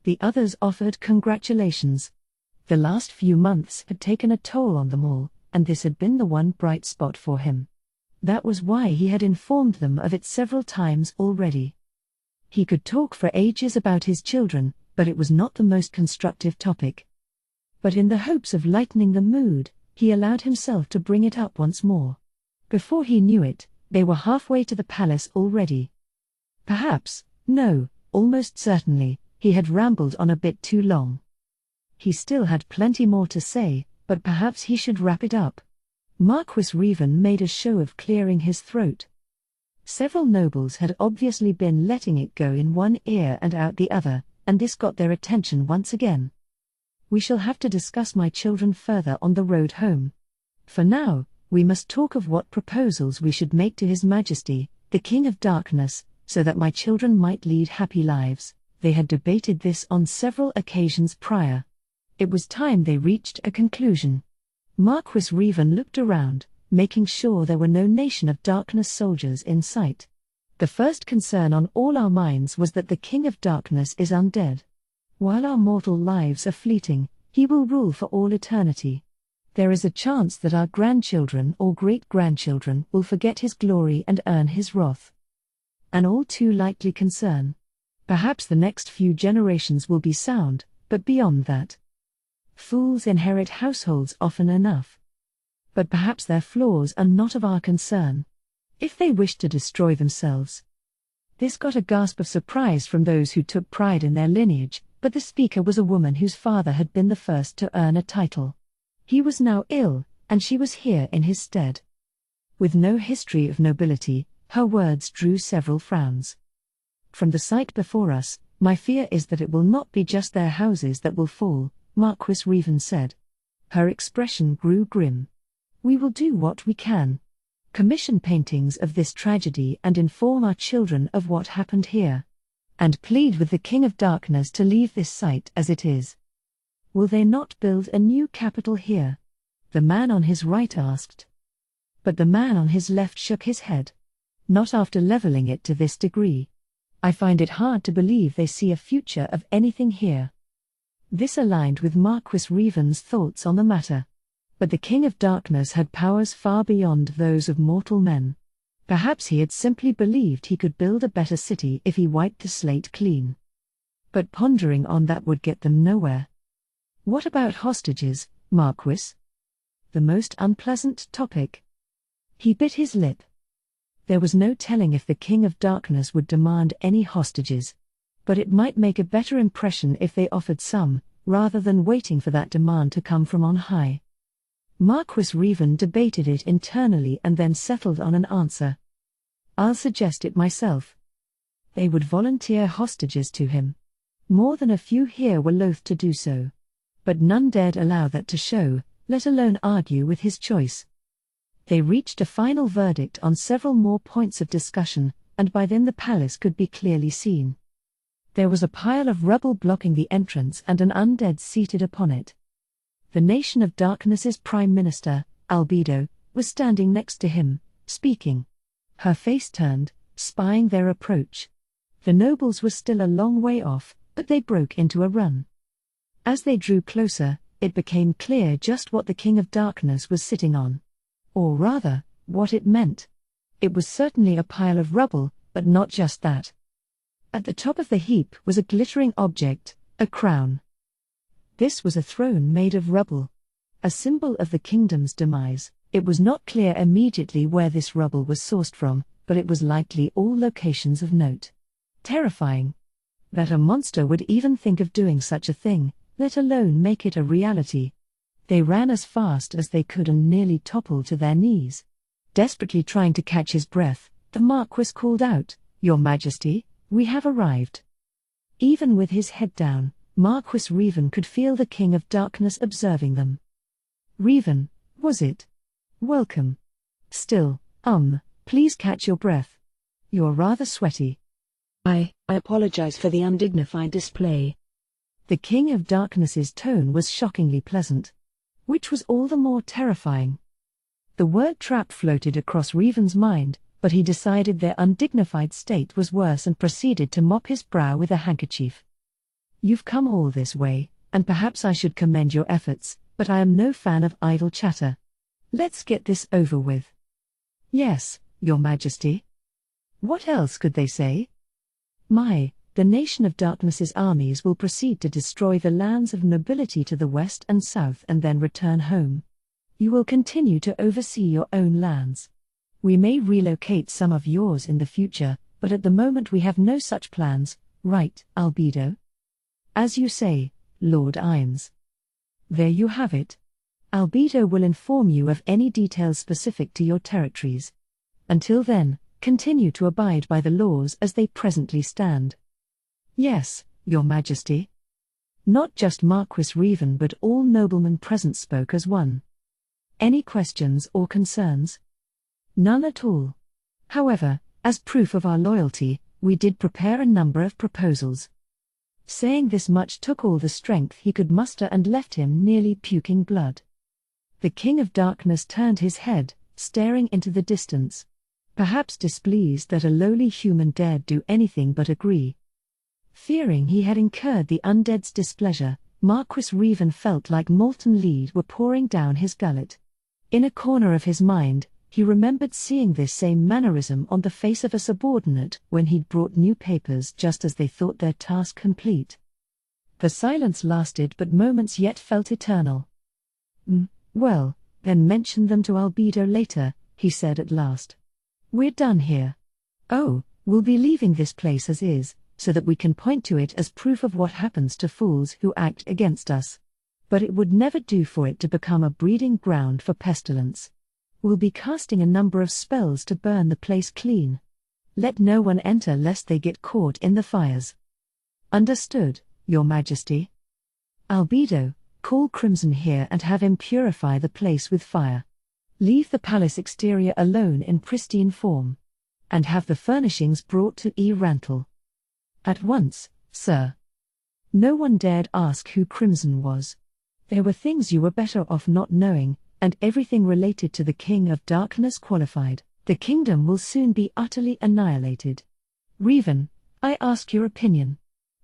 The others offered congratulations. The last few months had taken a toll on them all, and this had been the one bright spot for him. That was why he had informed them of it several times already. He could talk for ages about his children, but it was not the most constructive topic. But in the hopes of lightening the mood, he allowed himself to bring it up once more. Before he knew it, they were halfway to the palace already. Perhaps, no, almost certainly, he had rambled on a bit too long. He still had plenty more to say, but perhaps he should wrap it up. Marquis Revan made a show of clearing his throat. Several nobles had obviously been letting it go in one ear and out the other, and this got their attention once again. We shall have to discuss my children further on the road home. For now, we must talk of what proposals we should make to His Majesty, the King of Darkness, so that my children might lead happy lives. They had debated this on several occasions prior. It was time they reached a conclusion. Marquis Revan looked around, making sure there were no Nation of Darkness soldiers in sight. The first concern on all our minds was that the King of Darkness is undead. While our mortal lives are fleeting, he will rule for all eternity. There is a chance that our grandchildren or great-grandchildren will forget his glory and earn his wrath. An all too likely concern. Perhaps the next few generations will be sound, but beyond that. Fools inherit households often enough. But perhaps their flaws are not of our concern. If they wish to destroy themselves. This got a gasp of surprise from those who took pride in their lineage, but the speaker was a woman whose father had been the first to earn a title. He was now ill, and she was here in his stead. With no history of nobility, her words drew several frowns. From the sight before us, my fear is that it will not be just their houses that will fall, Marquis Revan said. Her expression grew grim. We will do what we can. Commission paintings of this tragedy and inform our children of what happened here. And plead with the King of Darkness to leave this site as it is. Will they not build a new capital here? The man on his right asked. But the man on his left shook his head. Not after leveling it to this degree. I find it hard to believe they see a future of anything here. This aligned with Marquis Revan's thoughts on the matter. But the King of Darkness had powers far beyond those of mortal men. Perhaps he had simply believed he could build a better city if he wiped the slate clean. But pondering on that would get them nowhere. What about hostages, Marquis? The most unpleasant topic. He bit his lip. There was no telling if the King of Darkness would demand any hostages. But it might make a better impression if they offered some, rather than waiting for that demand to come from on high. Marquis Revan debated it internally and then settled on an answer. I'll suggest it myself. They would volunteer hostages to him. More than a few here were loath to do so. But none dared allow that to show, let alone argue with his choice. They reached a final verdict on several more points of discussion, and by then the palace could be clearly seen. There was a pile of rubble blocking the entrance and an undead seated upon it. The Nation of Darkness's Prime Minister, Albedo, was standing next to him, speaking. Her face turned, spying their approach. The nobles were still a long way off, but they broke into a run. As they drew closer, it became clear just what the King of Darkness was sitting on. Or rather, what it meant. It was certainly a pile of rubble, but not just that. At the top of the heap was a glittering object, a crown. This was a throne made of rubble. A symbol of the kingdom's demise. It was not clear immediately where this rubble was sourced from, but it was likely all locations of note. Terrifying. That a monster would even think of doing such a thing, let alone make it a reality. They ran as fast as they could and nearly toppled to their knees. Desperately trying to catch his breath, the Marquis called out, "Your Majesty, we have arrived." Even with his head down, Marquis Revan could feel the King of Darkness observing them. "Revan, was it? Welcome. Still, please catch your breath. You're rather sweaty." I apologize for the undignified display. The King of Darkness's tone was shockingly pleasant. Which was all the more terrifying. The word trap floated across Revan's mind, but he decided their undignified state was worse and proceeded to mop his brow with a handkerchief. You've come all this way, and perhaps I should commend your efforts, but I am no fan of idle chatter. Let's get this over with. Yes, Your Majesty. What else could they say? The nation of Darkness's armies will proceed to destroy the lands of nobility to the west and south and then return home. You will continue to oversee your own lands. We may relocate some of yours in the future, but at the moment we have no such plans, right, Albedo? As you say, Lord Ines. There you have it. Albedo will inform you of any details specific to your territories. Until then, continue to abide by the laws as they presently stand. Yes, Your Majesty. Not just Marquis Revan but all noblemen present spoke as one. Any questions or concerns? None at all. However, as proof of our loyalty, we did prepare a number of proposals. Saying this much took all the strength he could muster and left him nearly puking blood. The King of Darkness turned his head, staring into the distance. Perhaps displeased that a lowly human dared do anything but agree. Fearing he had incurred the undead's displeasure, Marquis Revan felt like molten lead were pouring down his gullet. In a corner of his mind, he remembered seeing this same mannerism on the face of a subordinate when he'd brought new papers just as they thought their task complete. The silence lasted but moments yet felt eternal. Well, then mention them to Albedo later, he said at last. We're done here. Oh, we'll be leaving this place as is, so that we can point to it as proof of what happens to fools who act against us. But it would never do for it to become a breeding ground for pestilence. We'll be casting a number of spells to burn the place clean. Let no one enter lest they get caught in the fires. Understood, Your Majesty. Albedo, call Crimson here and have him purify the place with fire. Leave the palace exterior alone in pristine form. And have the furnishings brought to Rantel. At once, sir. No one dared ask who Crimson was. There were things you were better off not knowing, and everything related to the King of Darkness qualified. The kingdom will soon be utterly annihilated. Revan, I ask your opinion.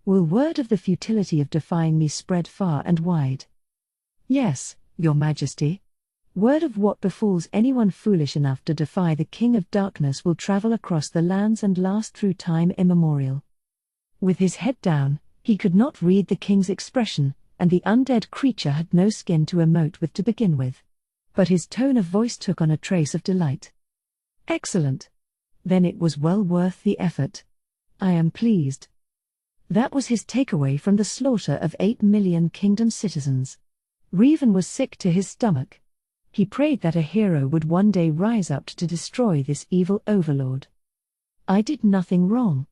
Will word of the futility of defying me spread far and wide? Yes, Your Majesty. Word of what befalls anyone foolish enough to defy the King of Darkness will travel across the lands and last through time immemorial. With his head down, he could not read the king's expression, and the undead creature had no skin to emote with to begin with. But his tone of voice took on a trace of delight. Excellent. Then it was well worth the effort. I am pleased. That was his takeaway from the slaughter of 8 million kingdom citizens. Revan was sick to his stomach. He prayed that a hero would one day rise up to destroy this evil overlord. I did nothing wrong.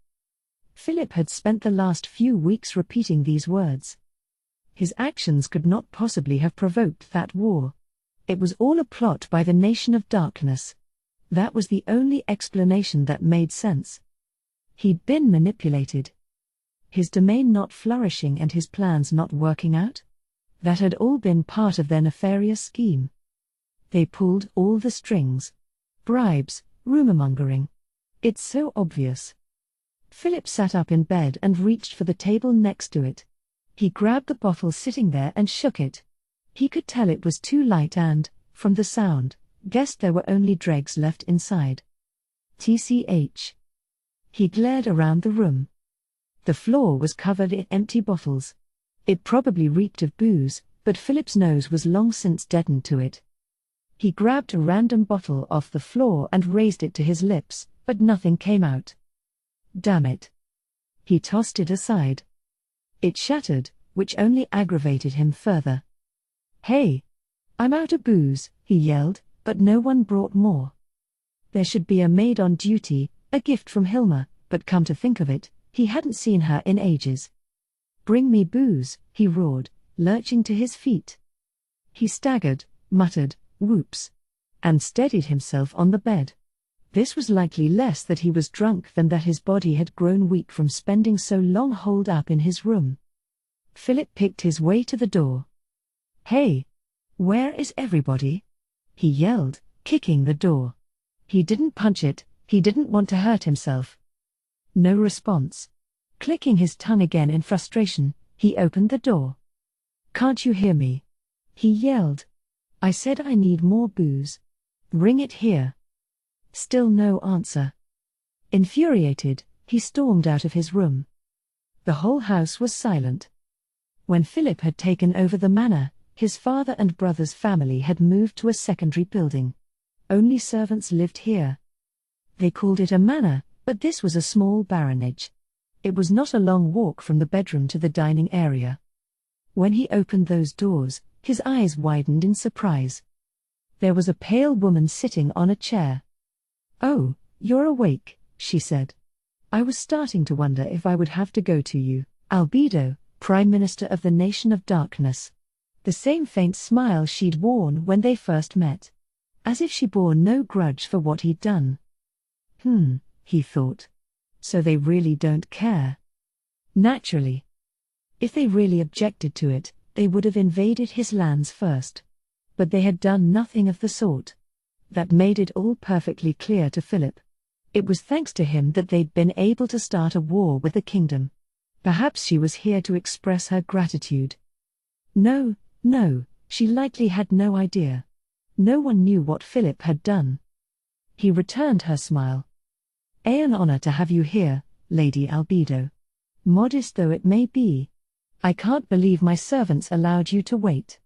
Philip had spent the last few weeks repeating these words. His actions could not possibly have provoked that war. It was all a plot by the nation of darkness. That was the only explanation that made sense. He'd been manipulated. His domain not flourishing and his plans not working out? That had all been part of their nefarious scheme. They pulled all the strings. Bribes, rumor-mongering. It's so obvious. Philip sat up in bed and reached for the table next to it. He grabbed the bottle sitting there and shook it. He could tell it was too light and, from the sound, guessed there were only dregs left inside. TCH. He glared around the room. The floor was covered in empty bottles. It probably reeked of booze, but Philip's nose was long since deadened to it. He grabbed a random bottle off the floor and raised it to his lips, but nothing came out. Damn it. He tossed it aside. It shattered, which only aggravated him further. Hey! I'm out of booze, he yelled, but no one brought more. There should be a maid on duty, a gift from Hilma, but come to think of it, he hadn't seen her in ages. Bring me booze, he roared, lurching to his feet. He staggered, muttered, whoops, and steadied himself on the bed. This was likely less that he was drunk than that his body had grown weak from spending so long holed up in his room. Philip picked his way to the door. "Hey! Where is everybody?" he yelled, kicking the door. He didn't punch it, he didn't want to hurt himself. No response. Clicking his tongue again in frustration, he opened the door. "Can't you hear me?" he yelled. "I said I need more booze. Bring it here." Still no answer. Infuriated, he stormed out of his room. The whole house was silent. When Philip had taken over the manor, his father and brother's family had moved to a secondary building. Only servants lived here. They called it a manor, but this was a small baronage. It was not a long walk from the bedroom to the dining area. When he opened those doors, his eyes widened in surprise. There was a pale woman sitting on a chair. "Oh, you're awake," she said. "I was starting to wonder if I would have to go to you, Albedo, Prime Minister of the Nation of Darkness." The same faint smile she'd worn when they first met. As if she bore no grudge for what he'd done. He thought. So they really don't care. Naturally. If they really objected to it, they would have invaded his lands first. But they had done nothing of the sort. That made it all perfectly clear to Philip. It was thanks to him that they'd been able to start a war with the kingdom. Perhaps she was here to express her gratitude. No, she likely had no idea. No one knew what Philip had done. He returned her smile. "An honor to have you here, Lady Albedo. Modest though it may be. I can't believe my servants allowed you to wait.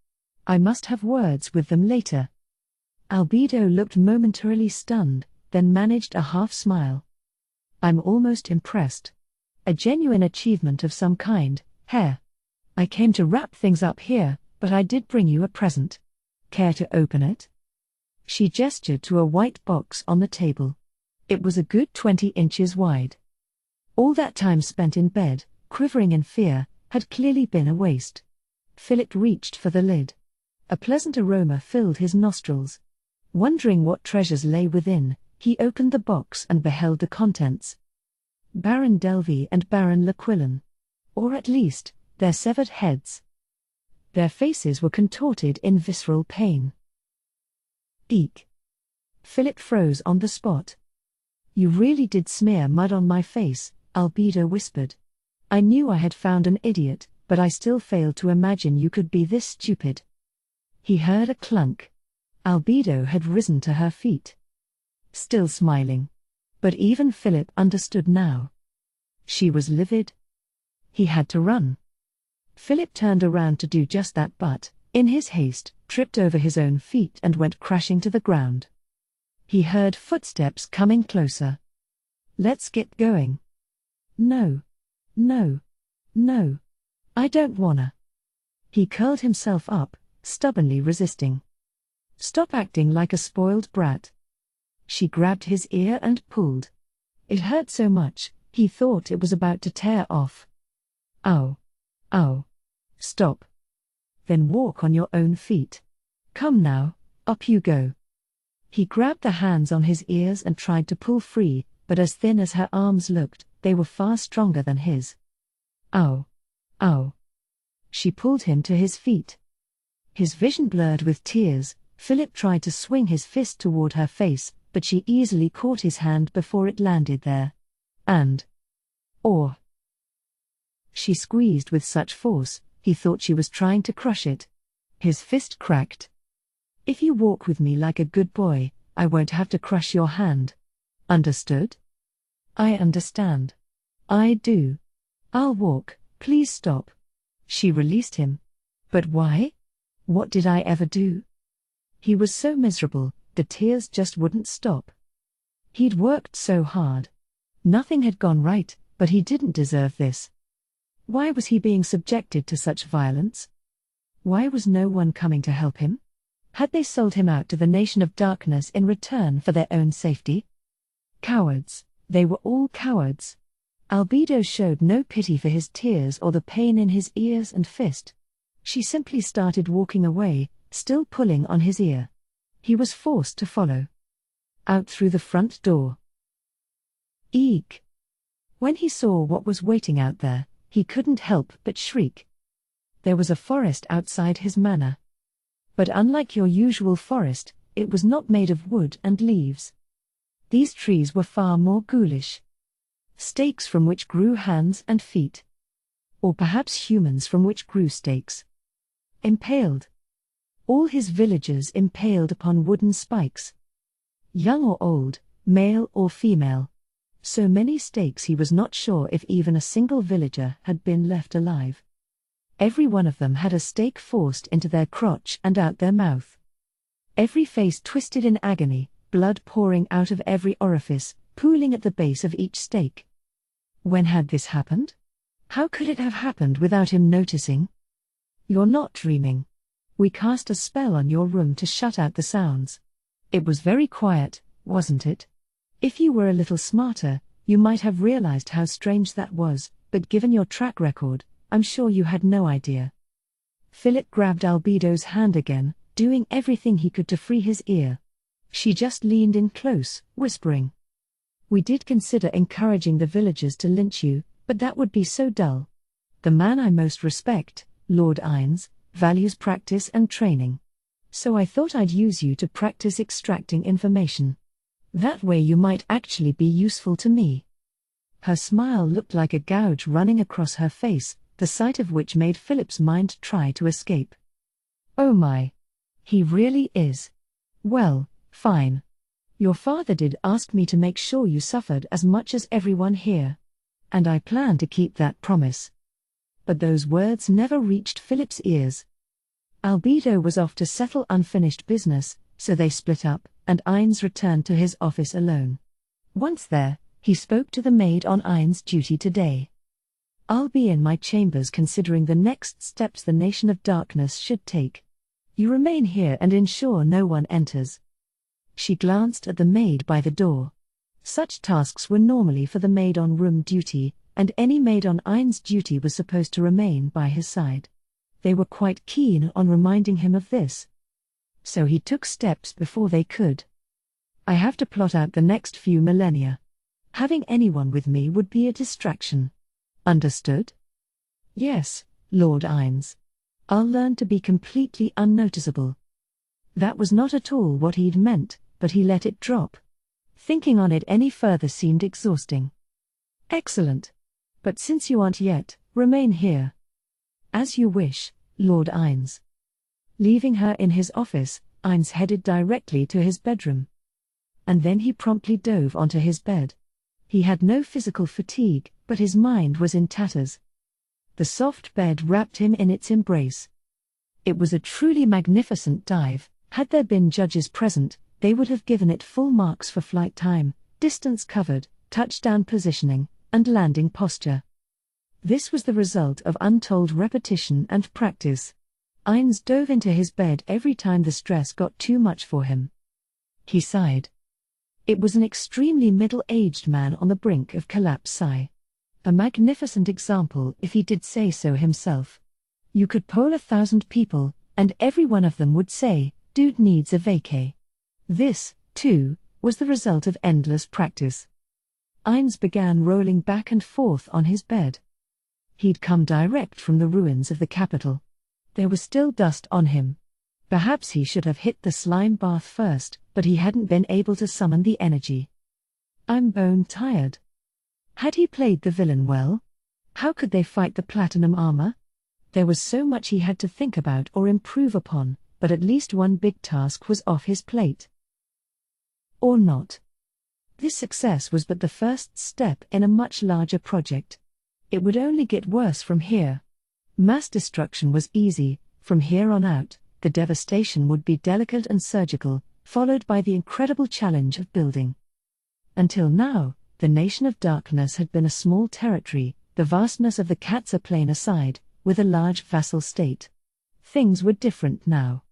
I must have words with them later." Albedo looked momentarily stunned, then managed a half smile. "I'm almost impressed. A genuine achievement of some kind, Hare. I came to wrap things up here, but I did bring you a present. Care to open it?" She gestured to a white box on the table. It was a good 20 inches wide. All that time spent in bed, quivering in fear, had clearly been a waste. Philip reached for the lid. A pleasant aroma filled his nostrils. Wondering what treasures lay within, he opened the box and beheld the contents. Baron Delvey and Baron Lequillan. Or at least, their severed heads. Their faces were contorted in visceral pain. Eek. Philip froze on the spot. "You really did smear mud on my face," Albedo whispered. "I knew I had found an idiot, but I still failed to imagine you could be this stupid." He heard a clunk. Albedo had risen to her feet. Still smiling. But even Philip understood now. She was livid. He had to run. Philip turned around to do just that but, in his haste, tripped over his own feet and went crashing to the ground. He heard footsteps coming closer. "Let's get going." No, I don't wanna." He curled himself up, stubbornly resisting. "Stop acting like a spoiled brat." She grabbed his ear and pulled. It hurt so much, he thought it was about to tear off. Ow. Stop. Then walk on your own feet. Come now, up you go." He grabbed the hands on his ears and tried to pull free, but as thin as her arms looked, they were far stronger than his. Ow. She pulled him to his feet. His vision blurred with tears, Philip tried to swing his fist toward her face, but she easily caught his hand before it landed there. She squeezed with such force, he thought she was trying to crush it. His fist cracked. "If you walk with me like a good boy, I won't have to crush your hand. Understood?" "I understand. I do. I'll walk, please stop." She released him. "But why? What did I ever do?" He was so miserable, the tears just wouldn't stop. He'd worked so hard. Nothing had gone right, but he didn't deserve this. Why was he being subjected to such violence? Why was no one coming to help him? Had they sold him out to the Nation of Darkness in return for their own safety? Cowards, they were all cowards. Albedo showed no pity for his tears or the pain in his ears and fist. She simply started walking away, still pulling on his ear. He was forced to follow. Out through the front door. Eek! When he saw what was waiting out there, he couldn't help but shriek. There was a forest outside his manor. But unlike your usual forest, it was not made of wood and leaves. These trees were far more ghoulish. Stakes from which grew hands and feet. Or perhaps humans from which grew stakes. Impaled. All his villagers impaled upon wooden spikes. Young or old, male or female. So many stakes he was not sure if even a single villager had been left alive. Every one of them had a stake forced into their crotch and out their mouth. Every face twisted in agony, blood pouring out of every orifice, pooling at the base of each stake. When had this happened? How could it have happened without him noticing? You're not dreaming. We cast a spell on your room to shut out the sounds. It was very quiet, wasn't it? If you were a little smarter, you might have realized how strange that was, but given your track record, I'm sure you had no idea. Philip grabbed Albedo's hand again, doing everything he could to free his ear. She just leaned in close, whispering. We did consider encouraging the villagers to lynch you, but that would be so dull. The man I most respect, Lord Ines, values practice and training. So I thought I'd use you to practice extracting information. That way you might actually be useful to me. Her smile looked like a gouge running across her face, the sight of which made Philip's mind try to escape. Oh my! He really is. Well, fine. Your father did ask me to make sure you suffered as much as everyone here. And I plan to keep that promise. But those words never reached Philip's ears. Albedo was off to settle unfinished business, so they split up, and Ines returned to his office alone. Once there, he spoke to the maid on Ines' duty today. I'll be in my chambers considering the next steps the Nation of Darkness should take. You remain here and ensure no one enters. She glanced at the maid by the door. Such tasks were normally for the maid on room duty, and any maid on Ines' duty was supposed to remain by his side. They were quite keen on reminding him of this. So he took steps before they could. I have to plot out the next few millennia. Having anyone with me would be a distraction. Understood? Yes, Lord Ines. I'll learn to be completely unnoticeable. That was not at all what he'd meant, but he let it drop. Thinking on it any further seemed exhausting. Excellent. But since you aren't yet, remain here. As you wish, Lord Ines. Leaving her in his office, Ines headed directly to his bedroom. And then he promptly dove onto his bed. He had no physical fatigue, but his mind was in tatters. The soft bed wrapped him in its embrace. It was a truly magnificent dive. Had there been judges present, they would have given it full marks for flight time, distance covered, touchdown positioning, and landing posture. This was the result of untold repetition and practice. Ines dove into his bed every time the stress got too much for him. He sighed. It was an extremely middle-aged man on the brink of collapse sigh. A magnificent example if he did say so himself. You could poll 1,000 people, and every one of them would say, dude needs a vacay. This, too, was the result of endless practice. Ines began rolling back and forth on his bed. He'd come direct from the ruins of the capital. There was still dust on him. Perhaps he should have hit the slime bath first, but he hadn't been able to summon the energy. I'm bone tired. Had he played the villain well? How could they fight the platinum armor? There was so much he had to think about or improve upon, but at least one big task was off his plate. Or not. This success was but the first step in a much larger project. It would only get worse from here. Mass destruction was easy. From here on out, the devastation would be delicate and surgical, followed by the incredible challenge of building. Until now, the Nation of Darkness had been a small territory, the vastness of the Katsa plain aside, with a large vassal state. Things were different now.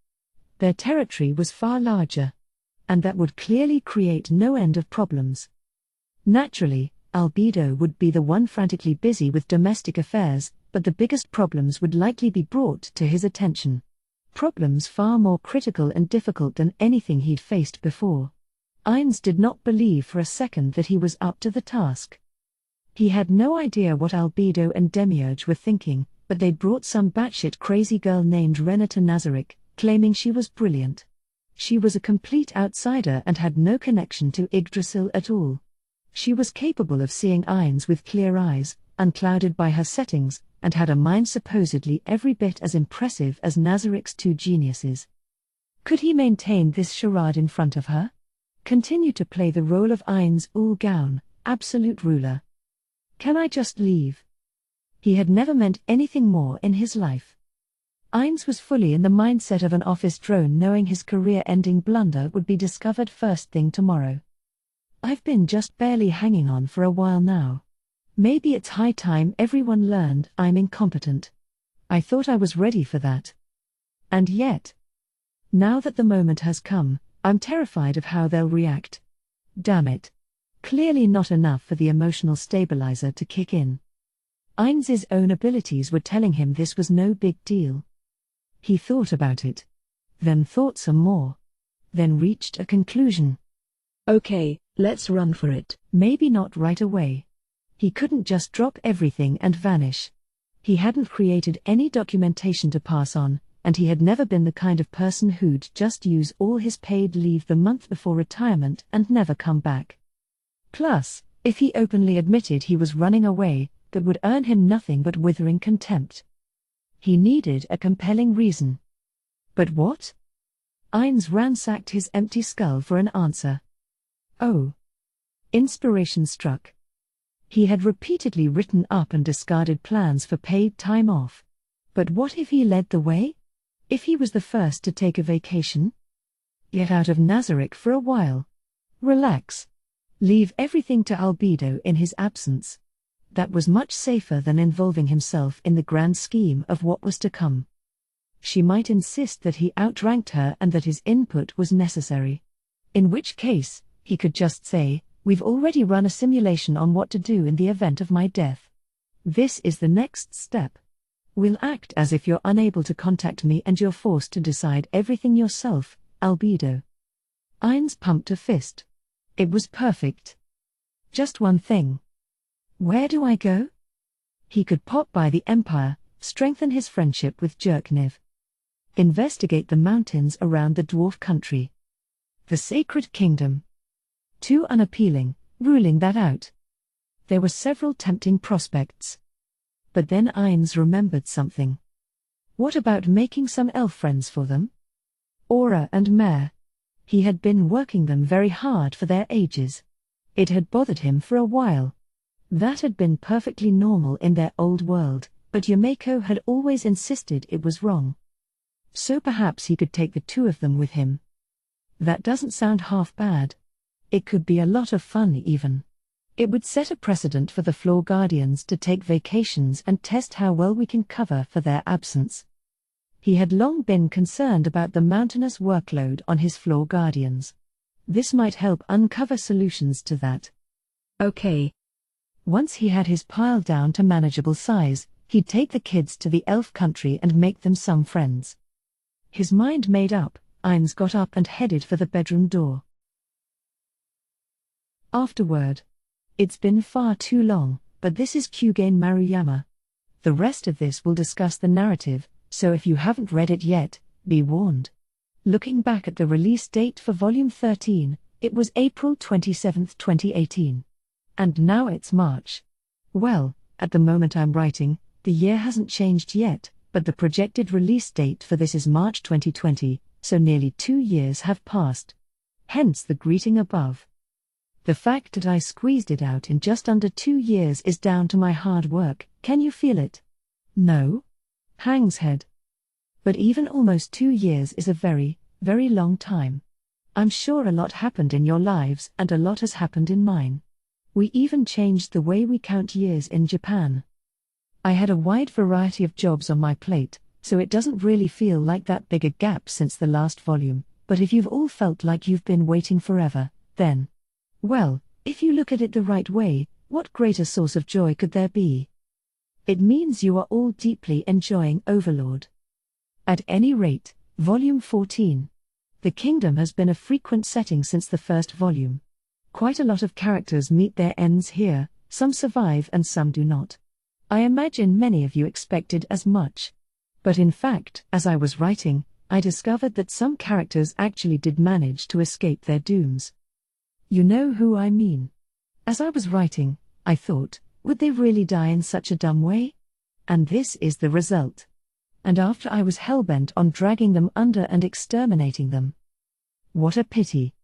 Their territory was far larger. And that would clearly create no end of problems. Naturally, Albedo would be the one frantically busy with domestic affairs, but the biggest problems would likely be brought to his attention. Problems far more critical and difficult than anything he'd faced before. Ines did not believe for a second that he was up to the task. He had no idea what Albedo and Demiurge were thinking, but they'd brought some batshit crazy girl named Renata Nazarick, claiming she was brilliant. She was a complete outsider and had no connection to Yggdrasil at all. She was capable of seeing Ainz with clear eyes, unclouded by her settings, and had a mind supposedly every bit as impressive as Nazarick's two geniuses. Could he maintain this charade in front of her? Continue to play the role of Ainz ul Gaun, absolute ruler? Can I just leave? He had never meant anything more in his life. Ainz was fully in the mindset of an office drone, knowing his career-ending blunder would be discovered first thing tomorrow. I've been just barely hanging on for a while now. Maybe it's high time everyone learned I'm incompetent. I thought I was ready for that. And yet, now that the moment has come, I'm terrified of how they'll react. Damn it. Clearly not enough for the emotional stabilizer to kick in. Ainz's own abilities were telling him this was no big deal. He thought about it. Then thought some more. Then reached a conclusion. Okay, let's run for it. Maybe not right away. He couldn't just drop everything and vanish. He hadn't created any documentation to pass on, and he had never been the kind of person who'd just use all his paid leave the month before retirement and never come back. Plus, if he openly admitted he was running away, that would earn him nothing but withering contempt. He needed a compelling reason. But what? Ainz ransacked his empty skull for an answer. Oh. Inspiration struck. He had repeatedly written up and discarded plans for paid time off. But what if he led the way? If he was the first to take a vacation? Get out of Nazarick for a while. Relax. Leave everything to Albedo in his absence. That was much safer than involving himself in the grand scheme of what was to come. She might insist that he outranked her and that his input was necessary. In which case, he could just say, "We've already run a simulation on what to do in the event of my death. This is the next step. We'll act as if you're unable to contact me and you're forced to decide everything yourself, Albedo." Ainz pumped a fist. It was perfect. Just one thing. Where do I go? He could pop by the Empire, strengthen his friendship with Jerkniv. Investigate the mountains around the dwarf country. The Sacred Kingdom. Too unappealing, ruling that out. There were several tempting prospects. But then Ainz remembered something. What about making some elf friends for them? Aura and Mare. He had been working them very hard for their ages. It had bothered him for a while. That had been perfectly normal in their old world, but Yumeko had always insisted it was wrong. So perhaps he could take the two of them with him. That doesn't sound half bad. It could be a lot of fun even. It would set a precedent for the Floor Guardians to take vacations and test how well we can cover for their absence. He had long been concerned about the mountainous workload on his Floor Guardians. This might help uncover solutions to that. Okay. Once he had his pile down to manageable size, he'd take the kids to the elf country and make them some friends. His mind made up, Ainz got up and headed for the bedroom door. Afterward. It's been far too long, but this is Kugane Maruyama. The rest of this will discuss the narrative, so if you haven't read it yet, be warned. Looking back at the release date for Volume 13, it was April 27, 2018. And now it's March. Well, at the moment I'm writing, the year hasn't changed yet, but the projected release date for this is March 2020, so nearly 2 years have passed. Hence the greeting above. The fact that I squeezed it out in just under 2 years is down to my hard work. Can you feel it? No? Hangs head. But even almost 2 years is a very, very long time. I'm sure a lot happened in your lives and a lot has happened in mine. We even changed the way we count years in Japan. I had a wide variety of jobs on my plate, so it doesn't really feel like that big a gap since the last volume, but if you've all felt like you've been waiting forever, then, well, if you look at it the right way, what greater source of joy could there be? It means you are all deeply enjoying Overlord. At any rate, Volume 14. The kingdom has been a frequent setting since the first volume. Quite a lot of characters meet their ends here, some survive and some do not. I imagine many of you expected as much. But in fact, as I was writing, I discovered that some characters actually did manage to escape their dooms. You know who I mean. As I was writing, I thought, would they really die in such a dumb way? And this is the result. And after I was hellbent on dragging them under and exterminating them. What a pity.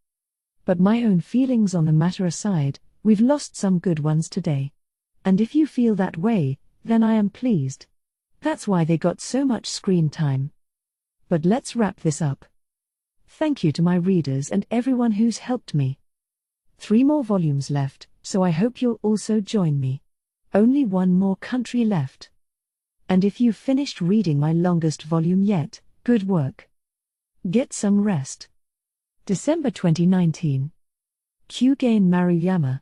But my own feelings on the matter aside, we've lost some good ones today. And if you feel that way, then I am pleased. That's why they got so much screen time. But let's wrap this up. Thank you to my readers and everyone who's helped me. 3 more volumes left, so I hope you'll also join me. Only 1 more country left. And if you've finished reading my longest volume yet, good work. Get some rest. December 2019. Kugane Maruyama,